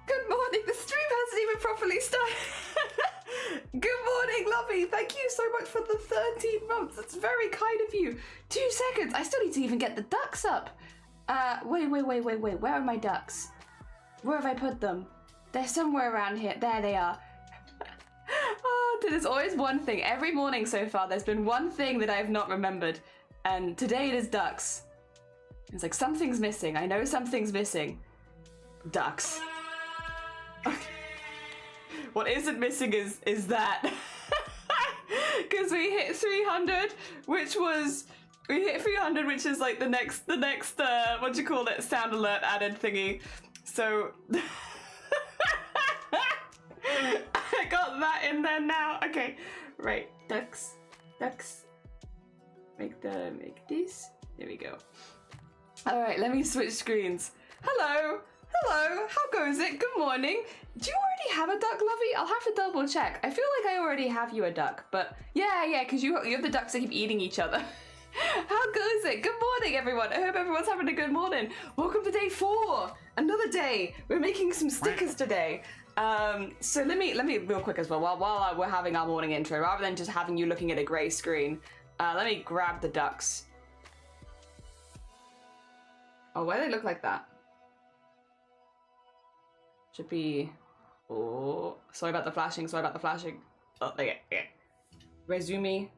Good morning, the stream hasn't even properly started. Good morning, Lovey. Thank you so much for the 13 months. That's very kind of you. 2 seconds. I still need to even get the ducks up. Wait. Where are my ducks? Where have I put them? They're somewhere around here. There they are. Oh, there's always one thing. Every morning so far, there's been one thing that I have not remembered. And today it is ducks. It's like something's missing. I know something's missing. Ducks. What isn't missing is that. Because we hit 300, which is like the next what do you call it, sound alert added thingy. So I got that in there now. Okay, right, ducks. Make these. There we go. All right, let me switch screens. Hello, how goes it? Good morning. Do you already have a duck, Lovey? I'll have to double check. I feel like I already have you a duck, but yeah, because you have the ducks that keep eating each other. How goes it? Good morning, everyone. I hope everyone's having a good morning. Welcome to day 4. Another day. We're making some stickers today. So let me real quick as well, while we're having our morning intro, rather than just having you looking at a gray screen, let me grab the ducks. Oh, why do they look like that? Should be... Oh, sorry about the flashing. Oh, there you go. Resume.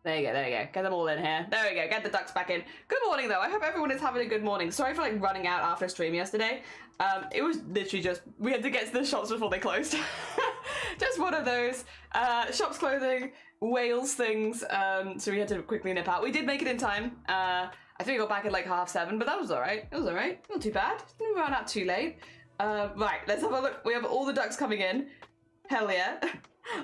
There you go. Get them all in here. There we go. Get the ducks back in. Good morning, though. I hope everyone is having a good morning. Sorry for like running out after stream yesterday. It was literally just, we had to get to the shops before they closed. Just one of those. Shops clothing, Wales things. So we had to quickly nip out. We did make it in time. I think we got back at like 7:30, but that was alright. It was alright. Not too bad. Didn't run out too late. Right, let's have a look. We have all the ducks coming in. Hell yeah.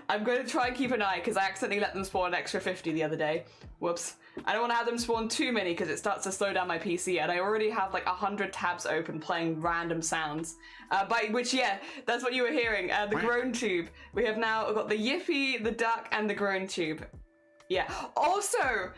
I'm going to try and keep an eye because I accidentally let them spawn an extra 50 the other day. Whoops. I don't want to have them spawn too many because it starts to slow down my PC, and I already have like 100 tabs open playing random sounds. By which, yeah, that's what you were hearing. The groan tube. We have now got the yippee, the duck, and the groan tube. Yeah. Also,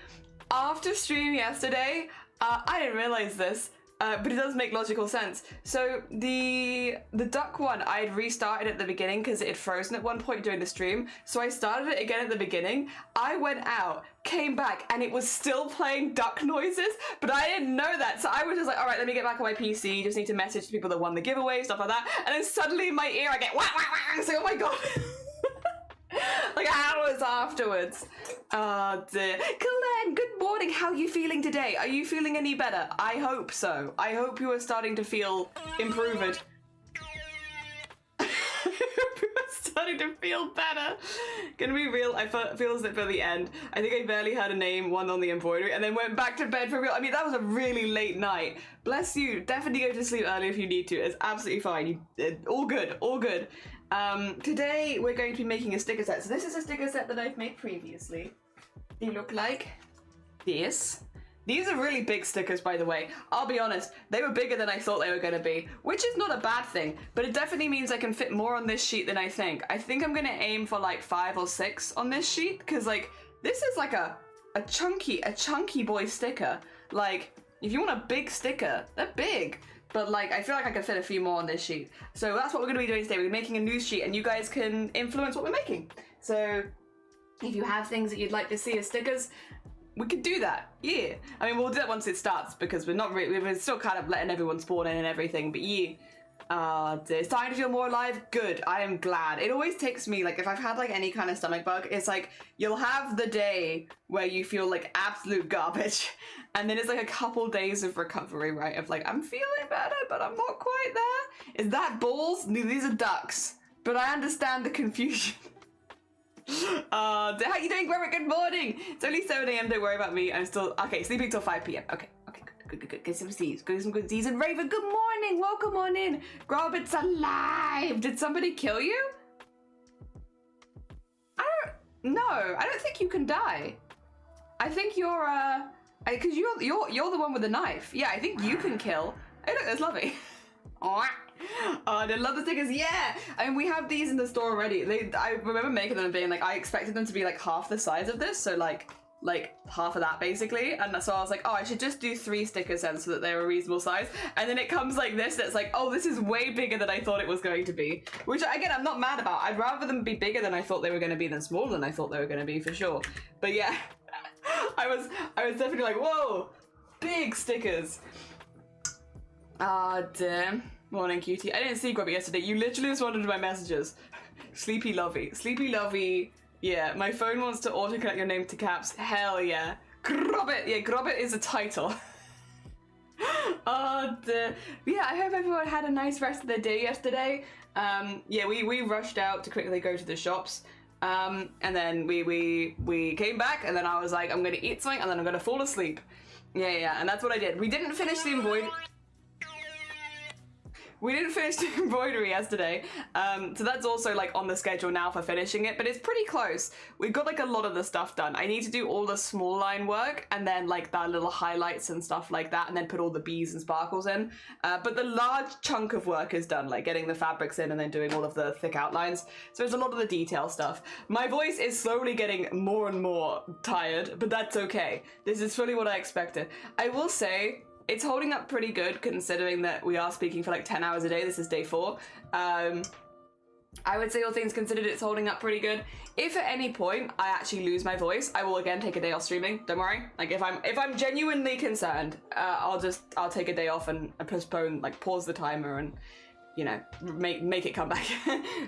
after stream yesterday, I didn't realize this. But it does make logical sense. So the duck one, I had restarted at the beginning because it had frozen at one point during the stream. So I started it again at the beginning. I went out, came back, and it was still playing duck noises, but I didn't know that. So I was just like, all right, let me get back on my PC. Just need to message people that won the giveaway, stuff like that. And then suddenly in my ear, I get wah, wah, wah. It's like, oh my God. Like hours afterwards. Oh dear. Colette, good morning. morning. How are you feeling today? Are you feeling any better? I hope so. I hope you are starting to feel improved. Starting to feel better. Gonna be real, I feel as if for the end, I think I barely had a name, one on the embroidery, and then went back to bed for real. I mean, that was a really late night. Bless you. Definitely go to sleep early if you need to. It's absolutely fine. All good, all good. Today we're going to be making a sticker set. So this is a sticker set that I've made previously. They look like this. These are really big stickers, by the way. I'll be honest, they were bigger than I thought they were going to be, which is not a bad thing, but it definitely means I can fit more on this sheet than I think. I think I'm going to aim for like 5 or 6 on this sheet, because like, this is like a chunky boy sticker. Like, if you want a big sticker, they're big. But like, I feel like I can fit a few more on this sheet. So that's what we're going to be doing today. We're making a news sheet, and you guys can influence what we're making. So if you have things that you'd like to see as stickers, we could do that, yeah. I mean, we'll do that once it starts, because we're not really, we're still kind of letting everyone spawn in and everything, but yeah. It's starting to feel more alive. Good, I am glad. It always takes me, like, if I've had like any kind of stomach bug, it's like, you'll have the day where you feel like absolute garbage, and then it's like a couple days of recovery, right? Of like, I'm feeling better, but I'm not quite there. Is that balls? No, these are ducks, but I understand the confusion. How you doing, Gromit? Good morning. It's only 7 AM, don't worry about me. I'm still, okay, sleeping till 5 PM. Okay, good. Get some C's. Get some good C's. And Raven, good morning. Welcome on in. Grommit's alive. Did somebody kill you? I don't think you can die. I think you're, because you're the one with the knife. Yeah, I think you can kill. Hey, look, there's Lovey. Oh, I love the stickers, yeah! I mean, we have these in the store already. I remember making them and being like, I expected them to be like half the size of this, so like half of that basically. And so I was like, oh, I should just do 3 stickers then so that they're a reasonable size. And then it comes like this, that's like, oh, this is way bigger than I thought it was going to be. Which, again, I'm not mad about. I'd rather them be bigger than I thought they were going to be than smaller than I thought they were going to be, for sure. But yeah, I was definitely like, whoa, big stickers. Ah, damn. Morning, cutie. I didn't see Grubby yesterday. You literally responded to my messages. Sleepy Lovey. Sleepy Lovey. Yeah, my phone wants to autocorrect your name to caps. Hell yeah. Grobbit. Yeah, Grobbit is a title. Oh, yeah, I hope everyone had a nice rest of their day yesterday. Yeah, we rushed out to quickly go to the shops. And then we came back, and then I was like, I'm gonna eat something, and then I'm gonna fall asleep. Yeah, and that's what I did. We didn't finish the embroidery. We didn't finish the embroidery yesterday, so that's also like on the schedule now for finishing it, but it's pretty close. We've got like a lot of the stuff done. I need to do all the small line work and then like that little highlights and stuff like that, and then put all the bees and sparkles in. But the large chunk of work is done, like getting the fabrics in and then doing all of the thick outlines. So there's a lot of the detail stuff. My voice is slowly getting more and more tired, but that's okay. This is fully what I expected. I will say, it's holding up pretty good considering that we are speaking for like 10 hours a day. This is day 4. I would say all things considered, it's holding up pretty good. If at any point I actually lose my voice, I will again take a day off streaming. Don't worry. Like if I'm genuinely concerned, I'll take a day off and postpone, like pause the timer and, you know, make it come back,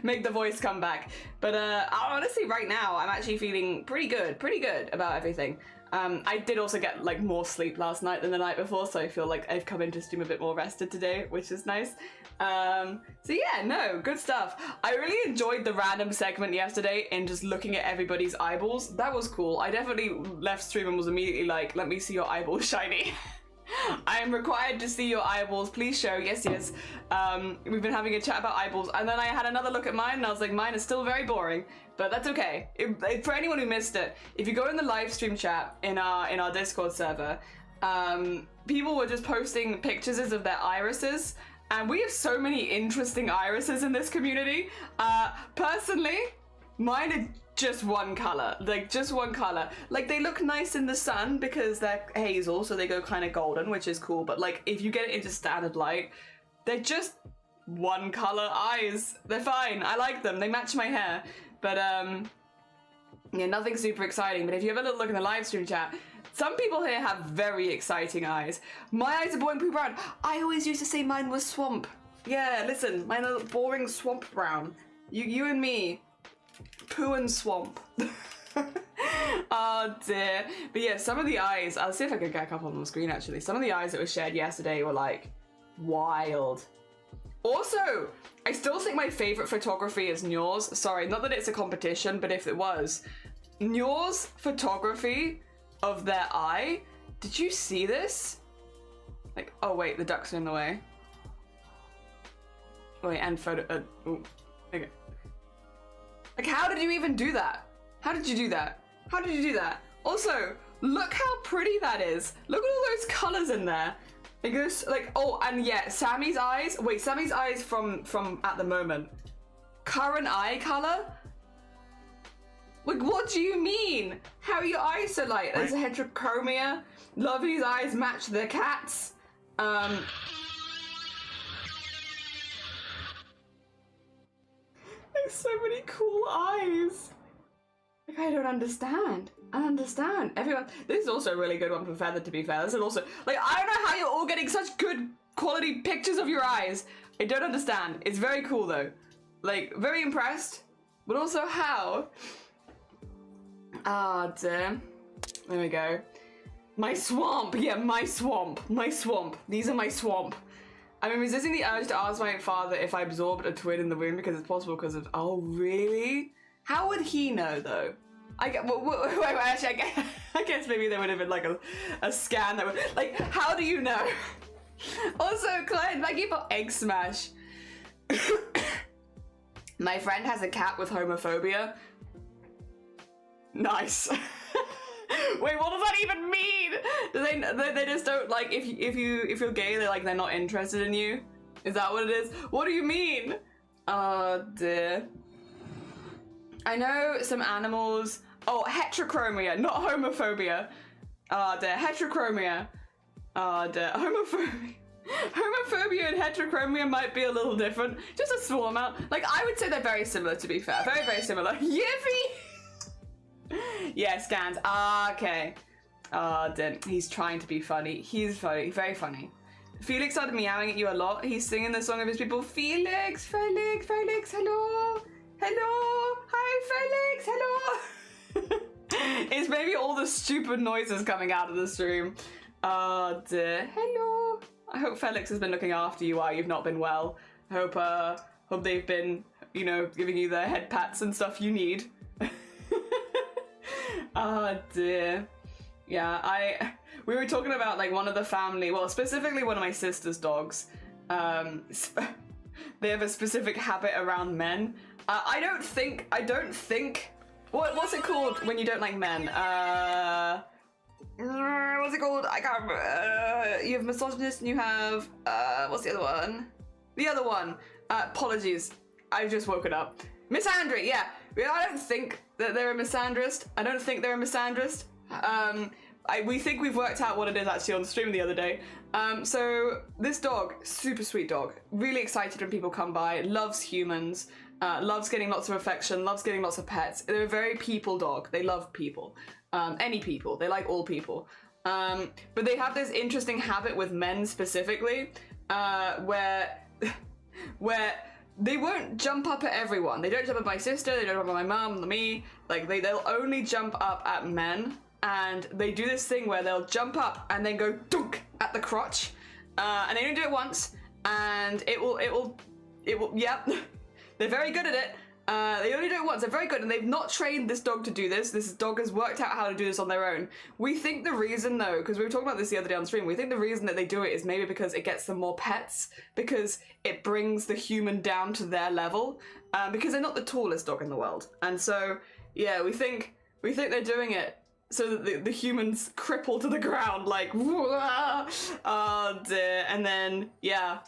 make the voice come back. But honestly, right now I'm actually feeling pretty good about everything. I did also get like more sleep last night than the night before, so I feel like I've come into stream a bit more rested today, which is nice. So yeah, no, good stuff. I really enjoyed the random segment yesterday in just looking at everybody's eyeballs. That was cool. I definitely left stream and was immediately like, let me see your eyeballs shiny. I am required to see your eyeballs. Please show. Yes. We've been having a chat about eyeballs, and then I had another look at mine, and I was like, mine is still very boring, but that's okay. For anyone who missed it, if you go in the live stream chat in our Discord server, people were just posting pictures of their irises, and we have so many interesting irises in this community. Personally, mine are just one color, like just one color. Like they look nice in the sun because they're hazel, so they go kind of golden, which is cool. But like if you get it into standard light, they're just one color eyes. They're fine. I like them. They match my hair. But yeah, nothing super exciting. But if you have a little look in the live stream chat, some people here have very exciting eyes. My eyes are boring poo brown. I always used to say mine was swamp. Yeah, listen, mine are boring swamp brown. You and me. Poo and swamp. Oh dear. But yeah, some of the eyes, I'll see if I can get a couple on the screen actually. Some of the eyes that were shared yesterday were like wild. Also, I still think my favorite photography is Nyor's. Sorry, not that it's a competition, but if it was. Nyor's photography of their eye. Did you see this? Like, oh wait, the ducks are in the way. Wait, and photo, ooh, okay. Like, how did you even do that? How did you do that? How did you do that? Also, look how pretty that is. Look at all those colors in there. It goes like, oh, and yeah, Sammy's eyes. Wait, Sammy's eyes from at the moment. Current eye color? Like, what do you mean? How are your eyes so light? There's a heterochromia. Lovely's eyes match the cat's. There's so many cool eyes. Like, I don't understand. I don't understand. Everyone, this is also a really good one for Feather, to be fair. This is also, like, I don't know how you're all getting such good quality pictures of your eyes. I don't understand. It's very cool though. Like, very impressed, but also how? Ah, dear. There we go. My swamp. Yeah, my swamp. My swamp. These are my swamp. I've been resisting the urge to ask my father if I absorbed a twin in the womb because it's possible because of... Oh, really? How would he know, though? Wait, actually, I guess maybe there would have been, like, a scan that would... Like, how do you know? Also, Clint, thank you for Egg Smash. My friend has a cat with homophobia. Nice. Wait, what does that even mean? They just don't like if you're gay, they're not interested in you. Is that what it is? What do you mean? Oh dear. I know some animals. Oh, heterochromia, not homophobia. Oh dear, heterochromia. Oh dear, homophobia. Homophobia and heterochromia might be a little different, just a small amount. Like, I would say they're very similar, to be fair. Very, very similar. Yippee! Yeah, scans. Ah, okay. He's trying to be funny. He's funny, very funny. Felix started meowing at you a lot. He's singing the song of his people. Felix, Felix, Felix, hello. Hello. Hi, Felix, hello. It's maybe all the stupid noises coming out of the stream. Oh dear. Hello. I hope Felix has been looking after you while you've not been well. I hope they've been, you know, giving you the head pats and stuff you need. Oh dear. Yeah, we were talking about like one of the family, well, specifically one of my sister's dogs. They have a specific habit around men. I don't think, what's it called when you don't like men? What's it called? I can't remember. You have misogynist and you have, what's the other one? The other one. Apologies. I've just woken up. Misandry, yeah. I don't think that they're a misandrist. I don't think they're a misandrist. We think we've worked out what it is actually on the stream the other day. So this dog, super sweet dog, really excited when people come by, loves humans, loves getting lots of affection, loves getting lots of pets. They're a very people dog. They love people. Any people. They like all people. But they have this interesting habit with men specifically, where they won't jump up at everyone. They don't jump at my sister, they don't jump at my mum, me. Like, they'll only jump up at men. And they do this thing where they'll jump up and then go dunk at the crotch. And they only do it once. And it will, yep. They're very good at it. They only do it once. They're very good, and they've not trained this dog to do this. This dog has worked out how to do this on their own. We think the reason, though, because we were talking about this the other day on stream, we think the reason that they do it is maybe because it gets them more pets, because it brings the human down to their level, because they're not the tallest dog in the world. And so, yeah, we think they're doing it so that the humans cripple to the ground, like, oh dear, and then, yeah,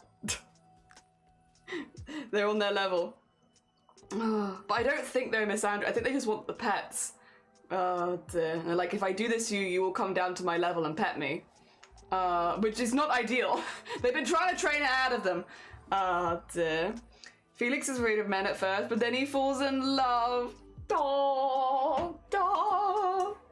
they're on their level. But I don't think they're misandry. I think they just want the pets. Oh dear. And they're like, if I do this to you, you will come down to my level and pet me. Which is not ideal. They've been trying to train it out of them. Oh dear. Felix is afraid of men at first, but then he falls in love. Oh, that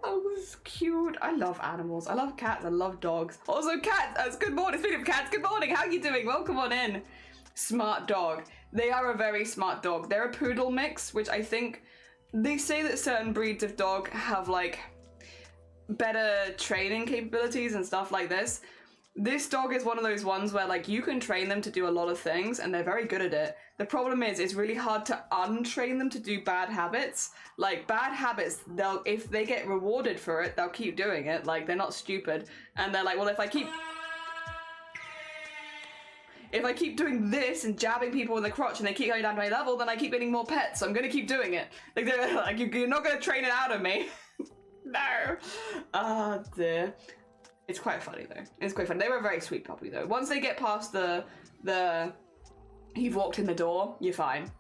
was cute. I love animals. I love cats. I love dogs. Also cats. Good morning. Speaking of cats, good morning. How are you doing? Welcome on in. Smart dog. They are a very smart dog. They're a poodle mix, which I think they say that certain breeds of dog have like better training capabilities and stuff like this. This dog is one of those ones where like you can train them to do a lot of things and they're very good at it. The problem is it's really hard to untrain them to do bad habits. Like bad habits, if they get rewarded for it, they'll keep doing it. Like they're not stupid. And they're like, well, if I keep doing this and jabbing people in the crotch and they keep going down to my level, then I keep getting more pets, so I'm gonna keep doing it. Like you're not gonna train it out of me. No. Oh dear. It's quite funny though. It's quite funny. They were a very sweet puppy though. Once they get past the you've walked in the door, you're fine.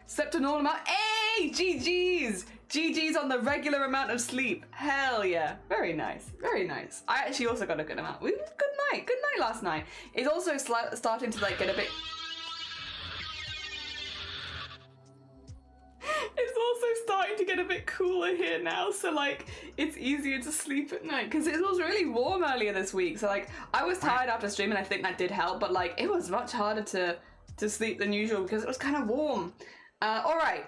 Slept a normal amount. Hey, GG's! GG's on the regular amount of sleep. Hell yeah. Very nice. Very nice. I actually also got a good amount. Good night. Good night last night. It's also starting to like get a bit... It's also starting to get a bit cooler here now, so like it's easier to sleep at night because it was really warm earlier this week. So like I was tired after streaming, I think that did help, but like it was much harder to sleep than usual because it was kind of warm. All right.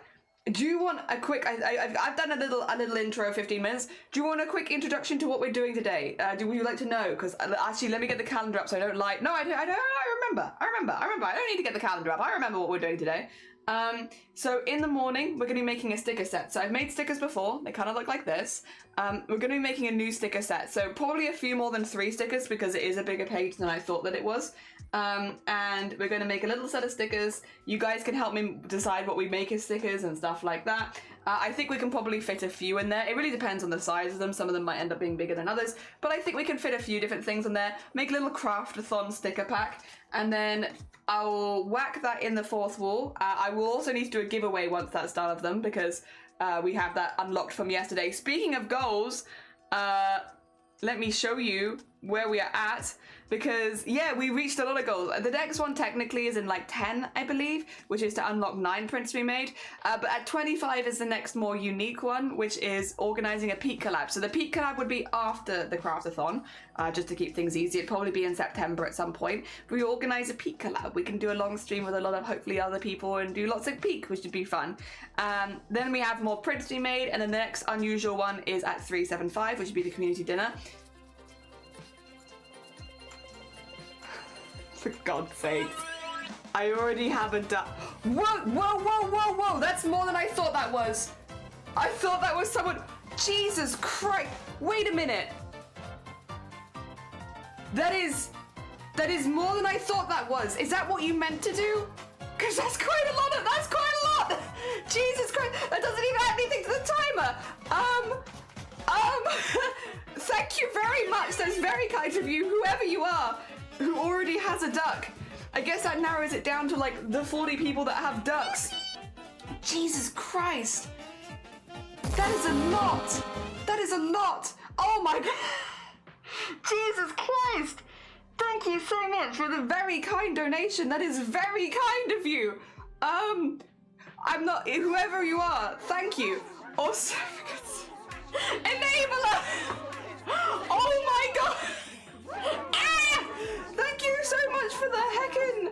Do you want a quick? I've done a little intro, 15 minutes. Do you want a quick introduction to what we're doing today? Would you like to know? Because actually, let me get the calendar up so I don't lie. No, I don't. I remember. I don't need to get the calendar up. I remember what we're doing today. So in the morning, we're going to be making a sticker set. So I've made stickers before. They kind of look like this. We're going to be making a new sticker set. So probably a few more than 3 stickers because it is a bigger page than I thought that it was. And we're going to make a little set of stickers. You guys can help me decide what we make as stickers and stuff like that. I think we can probably fit a few in there. It really depends on the size of them. Some of them might end up being bigger than others, but I think we can fit a few different things in there. Make a little CRAFT-A-THON sticker pack, and then I'll whack that in the 4th wall. I will also need to do a giveaway once that's done of them because we have that unlocked from yesterday. Speaking of goals, let me show you where we are at because yeah, we reached a lot of goals. The next one technically is in like 10, I believe, which is to unlock 9 prints we made. But at 25 is the next more unique one, which is organizing a peak collab. So the peak collab would be after the CRAFT-A-THON, just to keep things easy. It'd probably be in September at some point. We organize a peak collab. We can do a long stream with a lot of hopefully other people and do lots of peak, which would be fun. Then we have more prints to be made, and then the next unusual one is at 375, which would be the community dinner. For God's sake. I already have a Whoa! That's more than I thought that was. I thought that was someone... Jesus Christ! Wait a minute. That is more than I thought that was. Is that what you meant to do? Because that's quite a lot. That's quite a lot. Jesus Christ! That doesn't even add anything to the timer. Thank you very much. That's very kind of you, whoever you are, who already has a duck. I guess that narrows it down to like the 40 people that have ducks. Jesus Christ. That is a lot. That is a lot. Oh my God. Jesus Christ. Thank you so much for the very kind donation. That is very kind of you. I'm not, whoever you are, thank you. Also, enabler. Oh my God. Thank you so much for the heckin'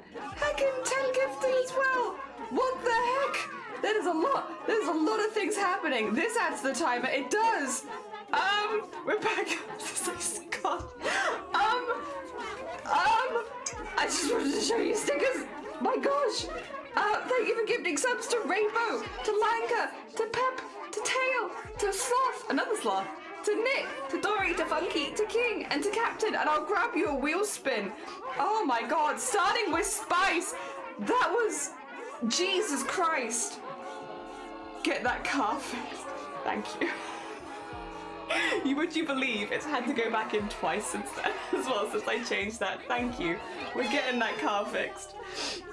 10 gifting as well. What the heck? That is a lot. There's a lot of things happening. This adds to the timer. It does. We're back. God. I just wanted to show you stickers. My gosh. Thank you for gifting subs to Rainbow, to Lanka, to Pep, to Tail, to Sloth, another Sloth, to Nick, to Dory, to Funky, to King, and to Captain, and I'll grab you a wheel spin. Oh my God, starting with Spice. That was... Jesus Christ. Get that car fixed. Thank you. Would you believe it's had to go back in twice since then as well, since I changed that. Thank you. We're getting that car fixed.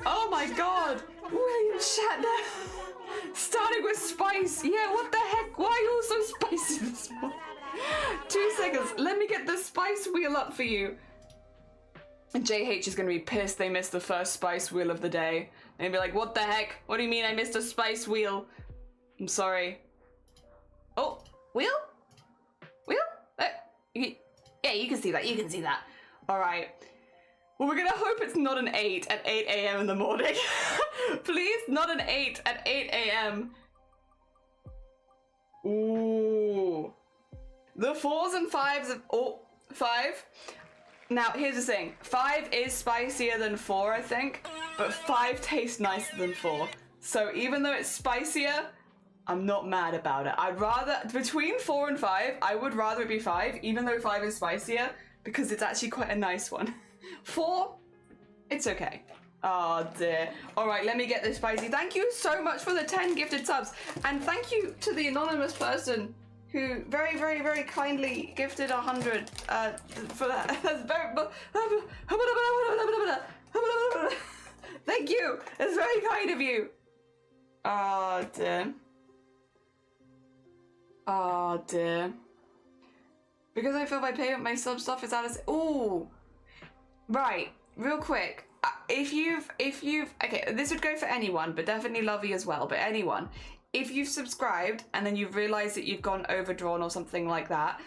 Oh my God. William Shatner. Starting with Spice. Yeah, what the heck? Why are you all so spicy this morning? 2 seconds. Let me get the spice wheel up for you. And JH is going to be pissed they missed the first spice wheel of the day. And be like, what the heck? What do you mean I missed a spice wheel? I'm sorry. Oh, wheel? Wheel? Yeah, you can see that. You can see that. All right. Well, we're going to hope it's not an 8 at 8 a.m. in the morning. Please, not an 8 at 8 a.m. Ooh. The 4s and 5s of, oh, 5. Now, here's the thing. 5 is spicier than 4, I think, but 5 tastes nicer than 4. So even though it's spicier, I'm not mad about it. I'd rather, between 4 and 5, I would rather it be 5, even though 5 is spicier, because it's actually quite a nice one. 4, it's okay. Oh dear. Alright, let me get this spicy. Thank you so much for the 10 gifted subs. And thank you to the anonymous person who very, very, very kindly gifted 100 for that. That's very... Thank you. It's very kind of you. Oh dear. Oh dear. Because I feel my payment, my sub stuff is out of... Ooh. Right. Real quick. If you've... Okay, this would go for anyone, but definitely Lovey as well, but anyone. If you've subscribed and then you've realised that you've gone overdrawn or something like that,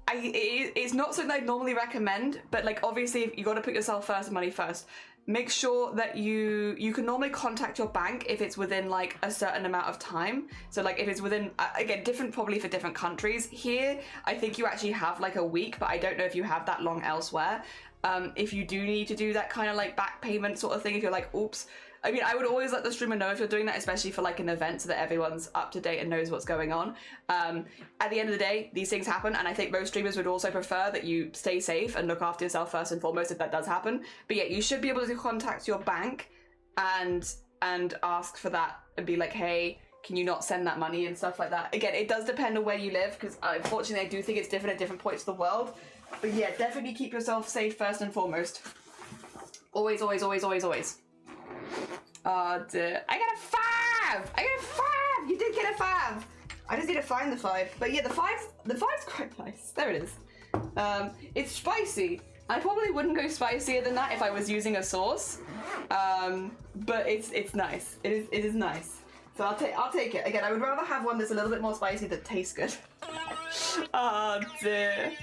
it's not something I'd normally recommend, but like obviously you got to put yourself first and money first. Make sure that you can normally contact your bank if it's within like a certain amount of time. So like if it's within, again, different probably for different countries. Here, I think you actually have like a week, but I don't know if you have that long elsewhere. If you do need to do that kind of like back payment sort of thing, if you're like, oops. I mean, I would always let the streamer know if you're doing that, especially for like an event so that everyone's up to date and knows what's going on. At the end of the day, these things happen, and I think most streamers would also prefer that you stay safe and look after yourself first and foremost if that does happen. But yeah, you should be able to contact your bank and ask for that and be like, hey, can you not send that money and stuff like that. Again, it does depend on where you live, because unfortunately I do think it's different at different points of the world. But yeah, definitely keep yourself safe first and foremost. Always, always, always, always, always. Oh dear. I got a 5! I got a 5! You did get a 5! I just need to find the 5. But yeah, the 5's quite nice. There it is. It's spicy. I probably wouldn't go spicier than that if I was using a sauce. But it's nice. It is nice. So I'll take it. Again, I would rather have one that's a little bit more spicy that tastes good. Oh dear.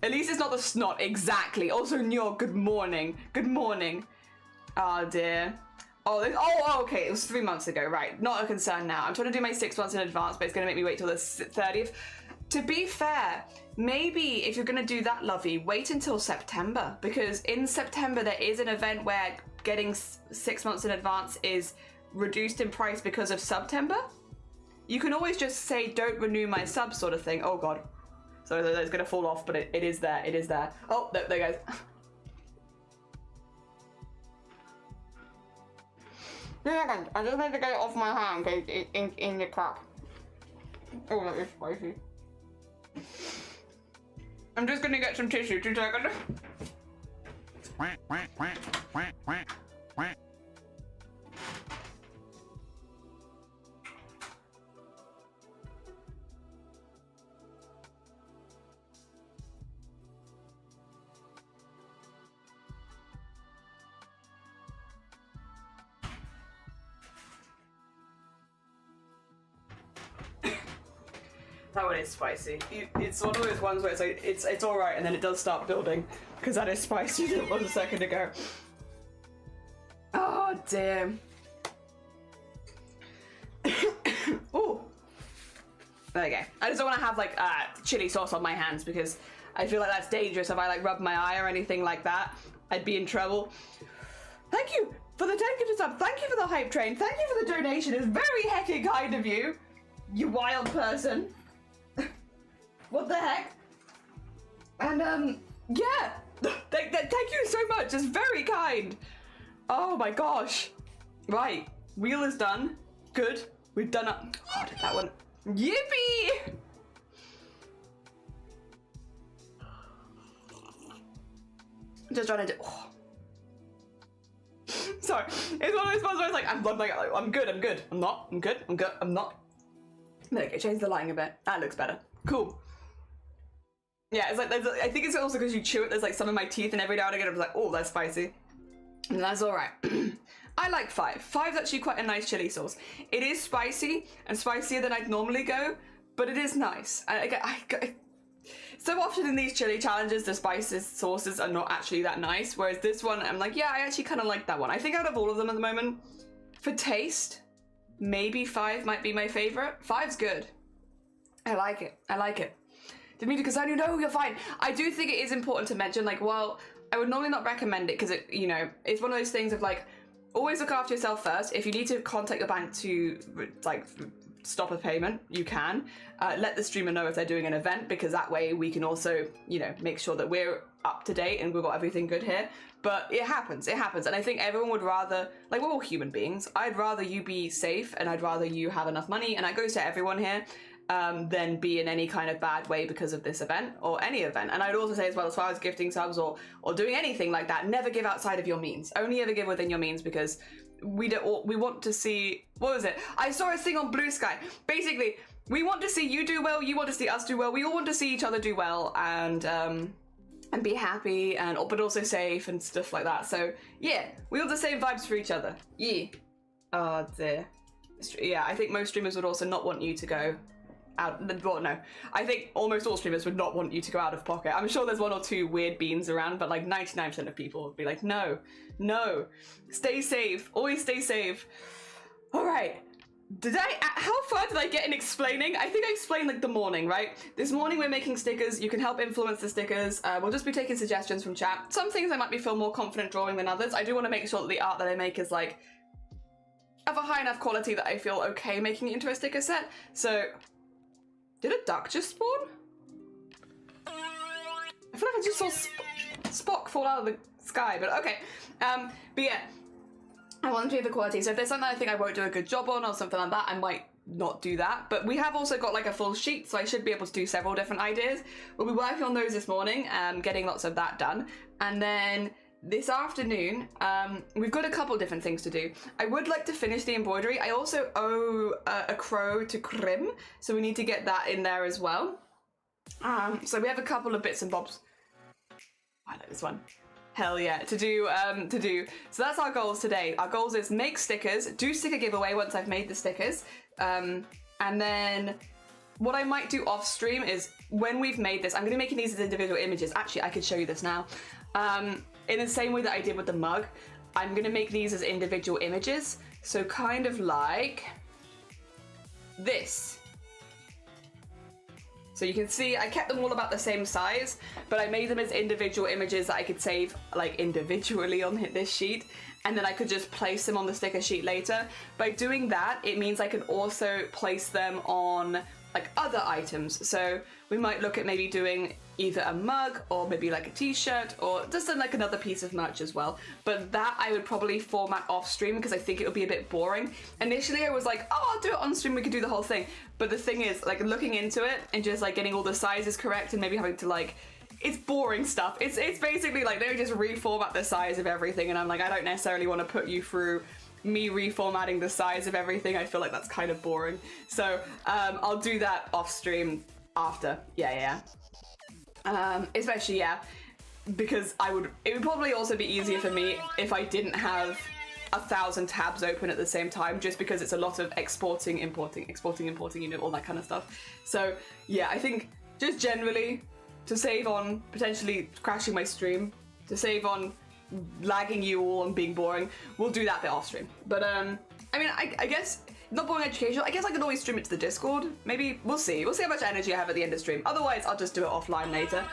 At least it's not the snot, exactly. Also, Nyor, good morning. Good morning. Oh dear. Oh, okay, it was 3 months ago, right. Not a concern now. I'm trying to do my 6 months in advance, but it's gonna make me wait till the 30th. To be fair, maybe if you're gonna do that, Lovey, wait until September, because in September there is an event where getting 6 months in advance is reduced in price because of September. You can always just say, don't renew my sub sort of thing. Oh God. So it's gonna fall off, but it is there, it is there. Oh, there goes. I just need to get it off my hand in the cup. Oh, that is spicy. I'm just gonna get some tissue, 2 seconds. That one is spicy. It's one of those ones where it's like, it's alright, and then it does start building, because that is spicy than it was a second ago. Oh, damn. Ooh. There we go. I just don't want to have like chili sauce on my hands, because I feel like that's dangerous. If I like rub my eye or anything like that, I'd be in trouble. Thank you for the 10 gifted sub. Thank you for the hype train. Thank you for the donation. It's very heckin' kind of you. You wild person. What the heck? And yeah, thank you so much. It's very kind. Oh my gosh. Right, wheel is done. Good. We've done it. Oh, did that one. Yippee! Just trying to do. Oh. Sorry, it's one of those ones where it's like I'm good. I'm not. I'm good. I'm good. I'm not. Okay, change the lighting a bit. That looks better. Cool. Yeah, it's like, I think it's also because you chew it, there's like some in my teeth, and every now and again I'm like, oh, that's spicy. And that's alright. I like 5. 5's actually quite a nice chili sauce. It is spicy, and spicier than I'd normally go, but it is nice. So often in these chili challenges, the spices sauces are not actually that nice, whereas this one, I'm like, yeah, I actually kind of like that one. I think out of all of them at the moment, for taste, maybe 5 might be my favorite. 5's good. I like it. I like it. Didn't mean to concern you. No, you're fine. I do think it is important to mention, like, well, I would normally not recommend it because it, you know, it's one of those things of like, always look after yourself first. If you need to contact your bank to like stop a payment, you can. Let the streamer know if they're doing an event, because that way we can also, you know, make sure that we're up to date and we've got everything good here. But it happens, and I think everyone would rather, like, we're all human beings. I'd rather you be safe and I'd rather you have enough money, and that goes to everyone here, than be in any kind of bad way because of this event or any event. And I'd also say as well, as far as gifting subs or doing anything like that, never give outside of your means. Only ever give within your means, because we want to see, what was it? I saw a thing on Blue Sky. Basically, we want to see you do well, you want to see us do well, we all want to see each other do well and be happy, and but also safe and stuff like that. So yeah, we want the same vibes for each other. Yeah. Oh dear. Yeah, I think most streamers would also not want you to go out. Well, no, I think almost all streamers would not want you to go out of pocket. I'm sure there's one or two weird beans around, but like 99% of people would be like, no, no, stay safe, always stay safe. All right. How far did I get in explaining? I think I explained like the morning, right? This morning we're making stickers. You can help influence the stickers. We'll just be taking suggestions from chat. Some things I might feel more confident drawing than others. I do want to make sure that the art that I make is like of a high enough quality that I feel okay making it into a sticker set. So, did a duck just spawn? I feel like I just saw Spock fall out of the sky, but okay. But yeah. I want to do the quality, so if there's something I think I won't do a good job on or something like that, I might not do that. But we have also got like a full sheet, so I should be able to do several different ideas. We'll be working on those this morning, getting lots of that done. And then this afternoon, we've got a couple different things to do. I would like to finish the embroidery. I also owe a crow to Krim, so we need to get that in there as well. So we have a couple of bits and bobs. I like this one. Hell yeah, to do. So that's our goals today. Our goals is make stickers, do sticker giveaway once I've made the stickers, and then what I might do off stream is when we've made this, I'm going to be making these as individual images. Actually, I could show you this now. In the same way that I did with the mug, I'm going to make these as individual images. So kind of like this. So you can see I kept them all about the same size, but I made them as individual images that I could save like individually on this sheet, and then I could just place them on the sticker sheet later. By doing that, it means I can also place them on like other items. So we might look at maybe doing either a mug or maybe like a t-shirt or just like another piece of merch as well. But that I would probably format off stream because I think it would be a bit boring. Initially I was like, oh, I'll do it on stream, we could do the whole thing. But the thing is, like, looking into it and just like getting all the sizes correct and maybe having to like, it's boring stuff. It's basically like they would just reformat the size of everything, and I'm like, I don't necessarily want to put you through me reformatting the size of everything. I feel like that's kind of boring. So I'll do that off stream after. Yeah. Especially, yeah, because it would probably also be easier for me if I didn't have 1,000 tabs open at the same time, just because it's a lot of exporting, importing, you know, all that kind of stuff. So yeah, I think just generally to save on potentially crashing my stream, to save on lagging you all and being boring, we'll do that bit off stream. But I mean, I guess not boring educational. I guess I could always stream it to the Discord. Maybe we'll see how much energy I have at the end of stream. Otherwise, I'll just do it offline later.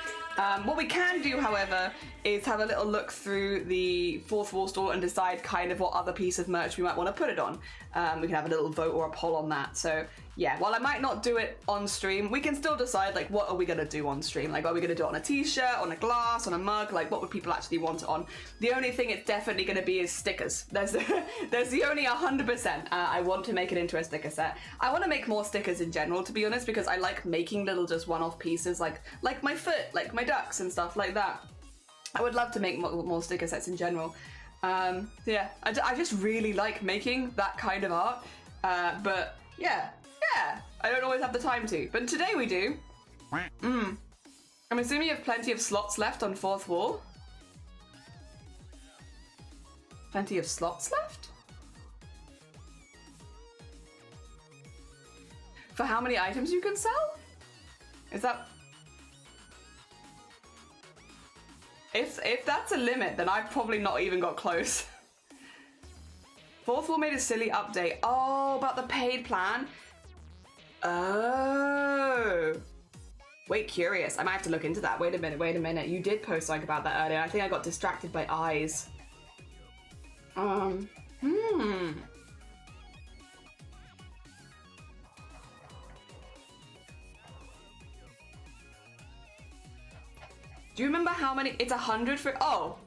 What we can do, however, is have a little look through the Fourth Wall store and decide kind of what other piece of merch we might want to put it on. We can have a little vote or a poll on that. So yeah, while I might not do it on stream, we can still decide like what are we going to do on stream. Like, are we going to do it on a t-shirt, on a glass, on a mug? Like, what would people actually want it on? The only thing it's definitely going to be is stickers. There's the only 100% I want to make it into a sticker set. I want to make more stickers in general, to be honest, because I like making little just one-off pieces, like my foot, like my ducks and stuff like that. I would love to make more sticker sets in general. Yeah, I just really like making that kind of art. But yeah, I don't always have the time to. But today we do. I'm assuming you have plenty of slots left on Fourth Wall. Plenty of slots left? For how many items you can sell? Is that... If that's a limit, then I've probably not even got close. Fourth Wall made a silly update. Oh, about the paid plan. Oh. Wait, curious. I might have to look into that. Wait a minute. You did post something about that earlier. I think I got distracted by eyes. Do you remember how many? It's 100 for. Oh,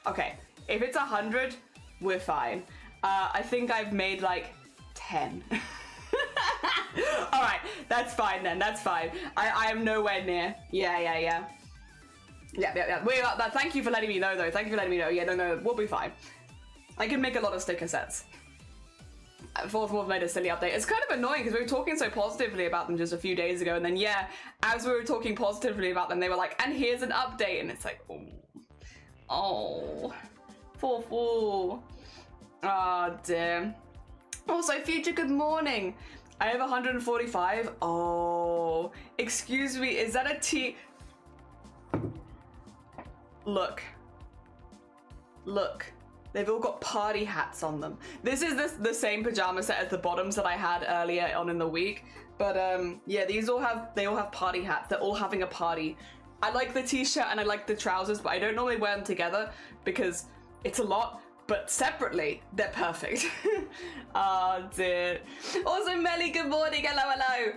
okay. If it's 100, we're fine. I think I've made like 10. All right, that's fine then. That's fine. I am nowhere near. Yeah. Wait, thank you for letting me know, though. Thank you for letting me know. Yeah, no, we'll be fine. I can make a lot of sticker sets. Fourth Wolf made a silly update. It's kind of annoying because we were talking so positively about them just a few days ago, and then yeah, as we were talking positively about them, they were like, "And here's an update," and it's like, oh, Fourth Wolf. Oh dear. Also, future good morning. I have 145. Oh, excuse me. Is that a T? Look. They've all got party hats on them. This is the same pajama set as the bottoms that I had earlier on in the week. But yeah, they all have party hats. They're all having a party. I like the t-shirt and I like the trousers, but I don't normally wear them together because it's a lot. But separately, they're perfect. Oh dear. Also, Melly, good morning. Hello.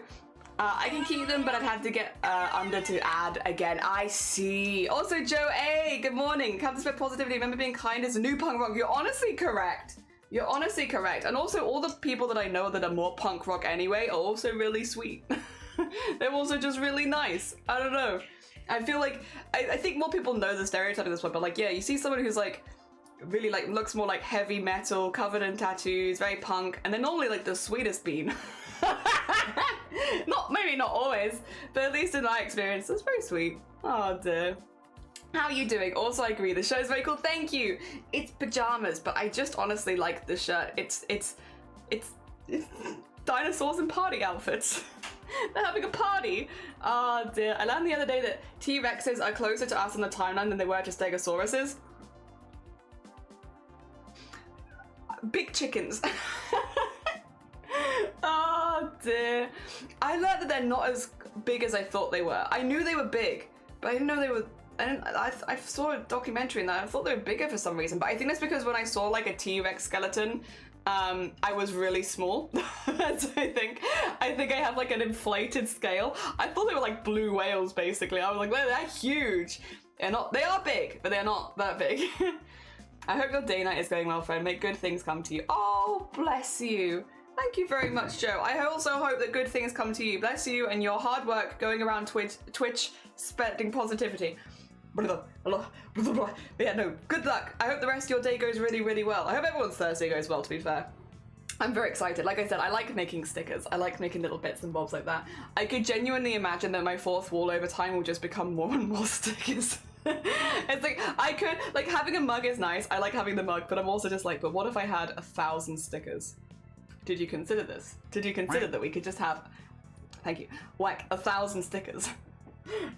I can keep them, but I'd have to get under to add again. I see. Also, Joe A, good morning. Come to spread positivity. Remember, being kind is a new punk rock. You're honestly correct. And also, all the people that I know that are more punk rock anyway are also really sweet. They're also just really nice. I don't know. I feel like, I think more people know the stereotype at this point, but like, yeah, you see someone who's like, really like looks more like heavy metal, covered in tattoos, very punk, and they're normally like the sweetest bean. Maybe not always, but at least in my experience, it's very sweet. Oh dear. How are you doing? Also, I agree, the shirt is very cool. Thank you. It's pajamas, but I just honestly like the shirt. It's dinosaurs and party outfits. They're having a party. Oh dear. I learned the other day that T-Rexes are closer to us on the timeline than they were to Stegosauruses. Big chickens. Oh dear. I learned that they're not as big as I thought they were. I knew they were big, but I didn't know they were. I saw a documentary and I thought they were bigger for some reason, but I think that's because when I saw like a T-Rex skeleton, I was really small. So I think I have like an inflated scale. I thought they were like blue whales basically. I was like, well, they're huge. They are big, but they're not that big. I hope your day night is going well, friend. Make good things come to you. Oh, bless you. Thank you very much, Joe. I also hope that good things come to you. Bless you and your hard work going around Twitch spreading positivity. Yeah, no, good luck. I hope the rest of your day goes really, really well. I hope everyone's Thursday goes well, to be fair. I'm very excited. Like I said, I like making stickers. I like making little bits and bobs like that. I could genuinely imagine that my fourth wall over time will just become more and more stickers. It's like, I could, like, having a mug is nice. I like having the mug, but I'm also just like, but what if I had 1,000 stickers? Did you consider this? Did you consider that we could just have, thank you, whack 1,000 stickers?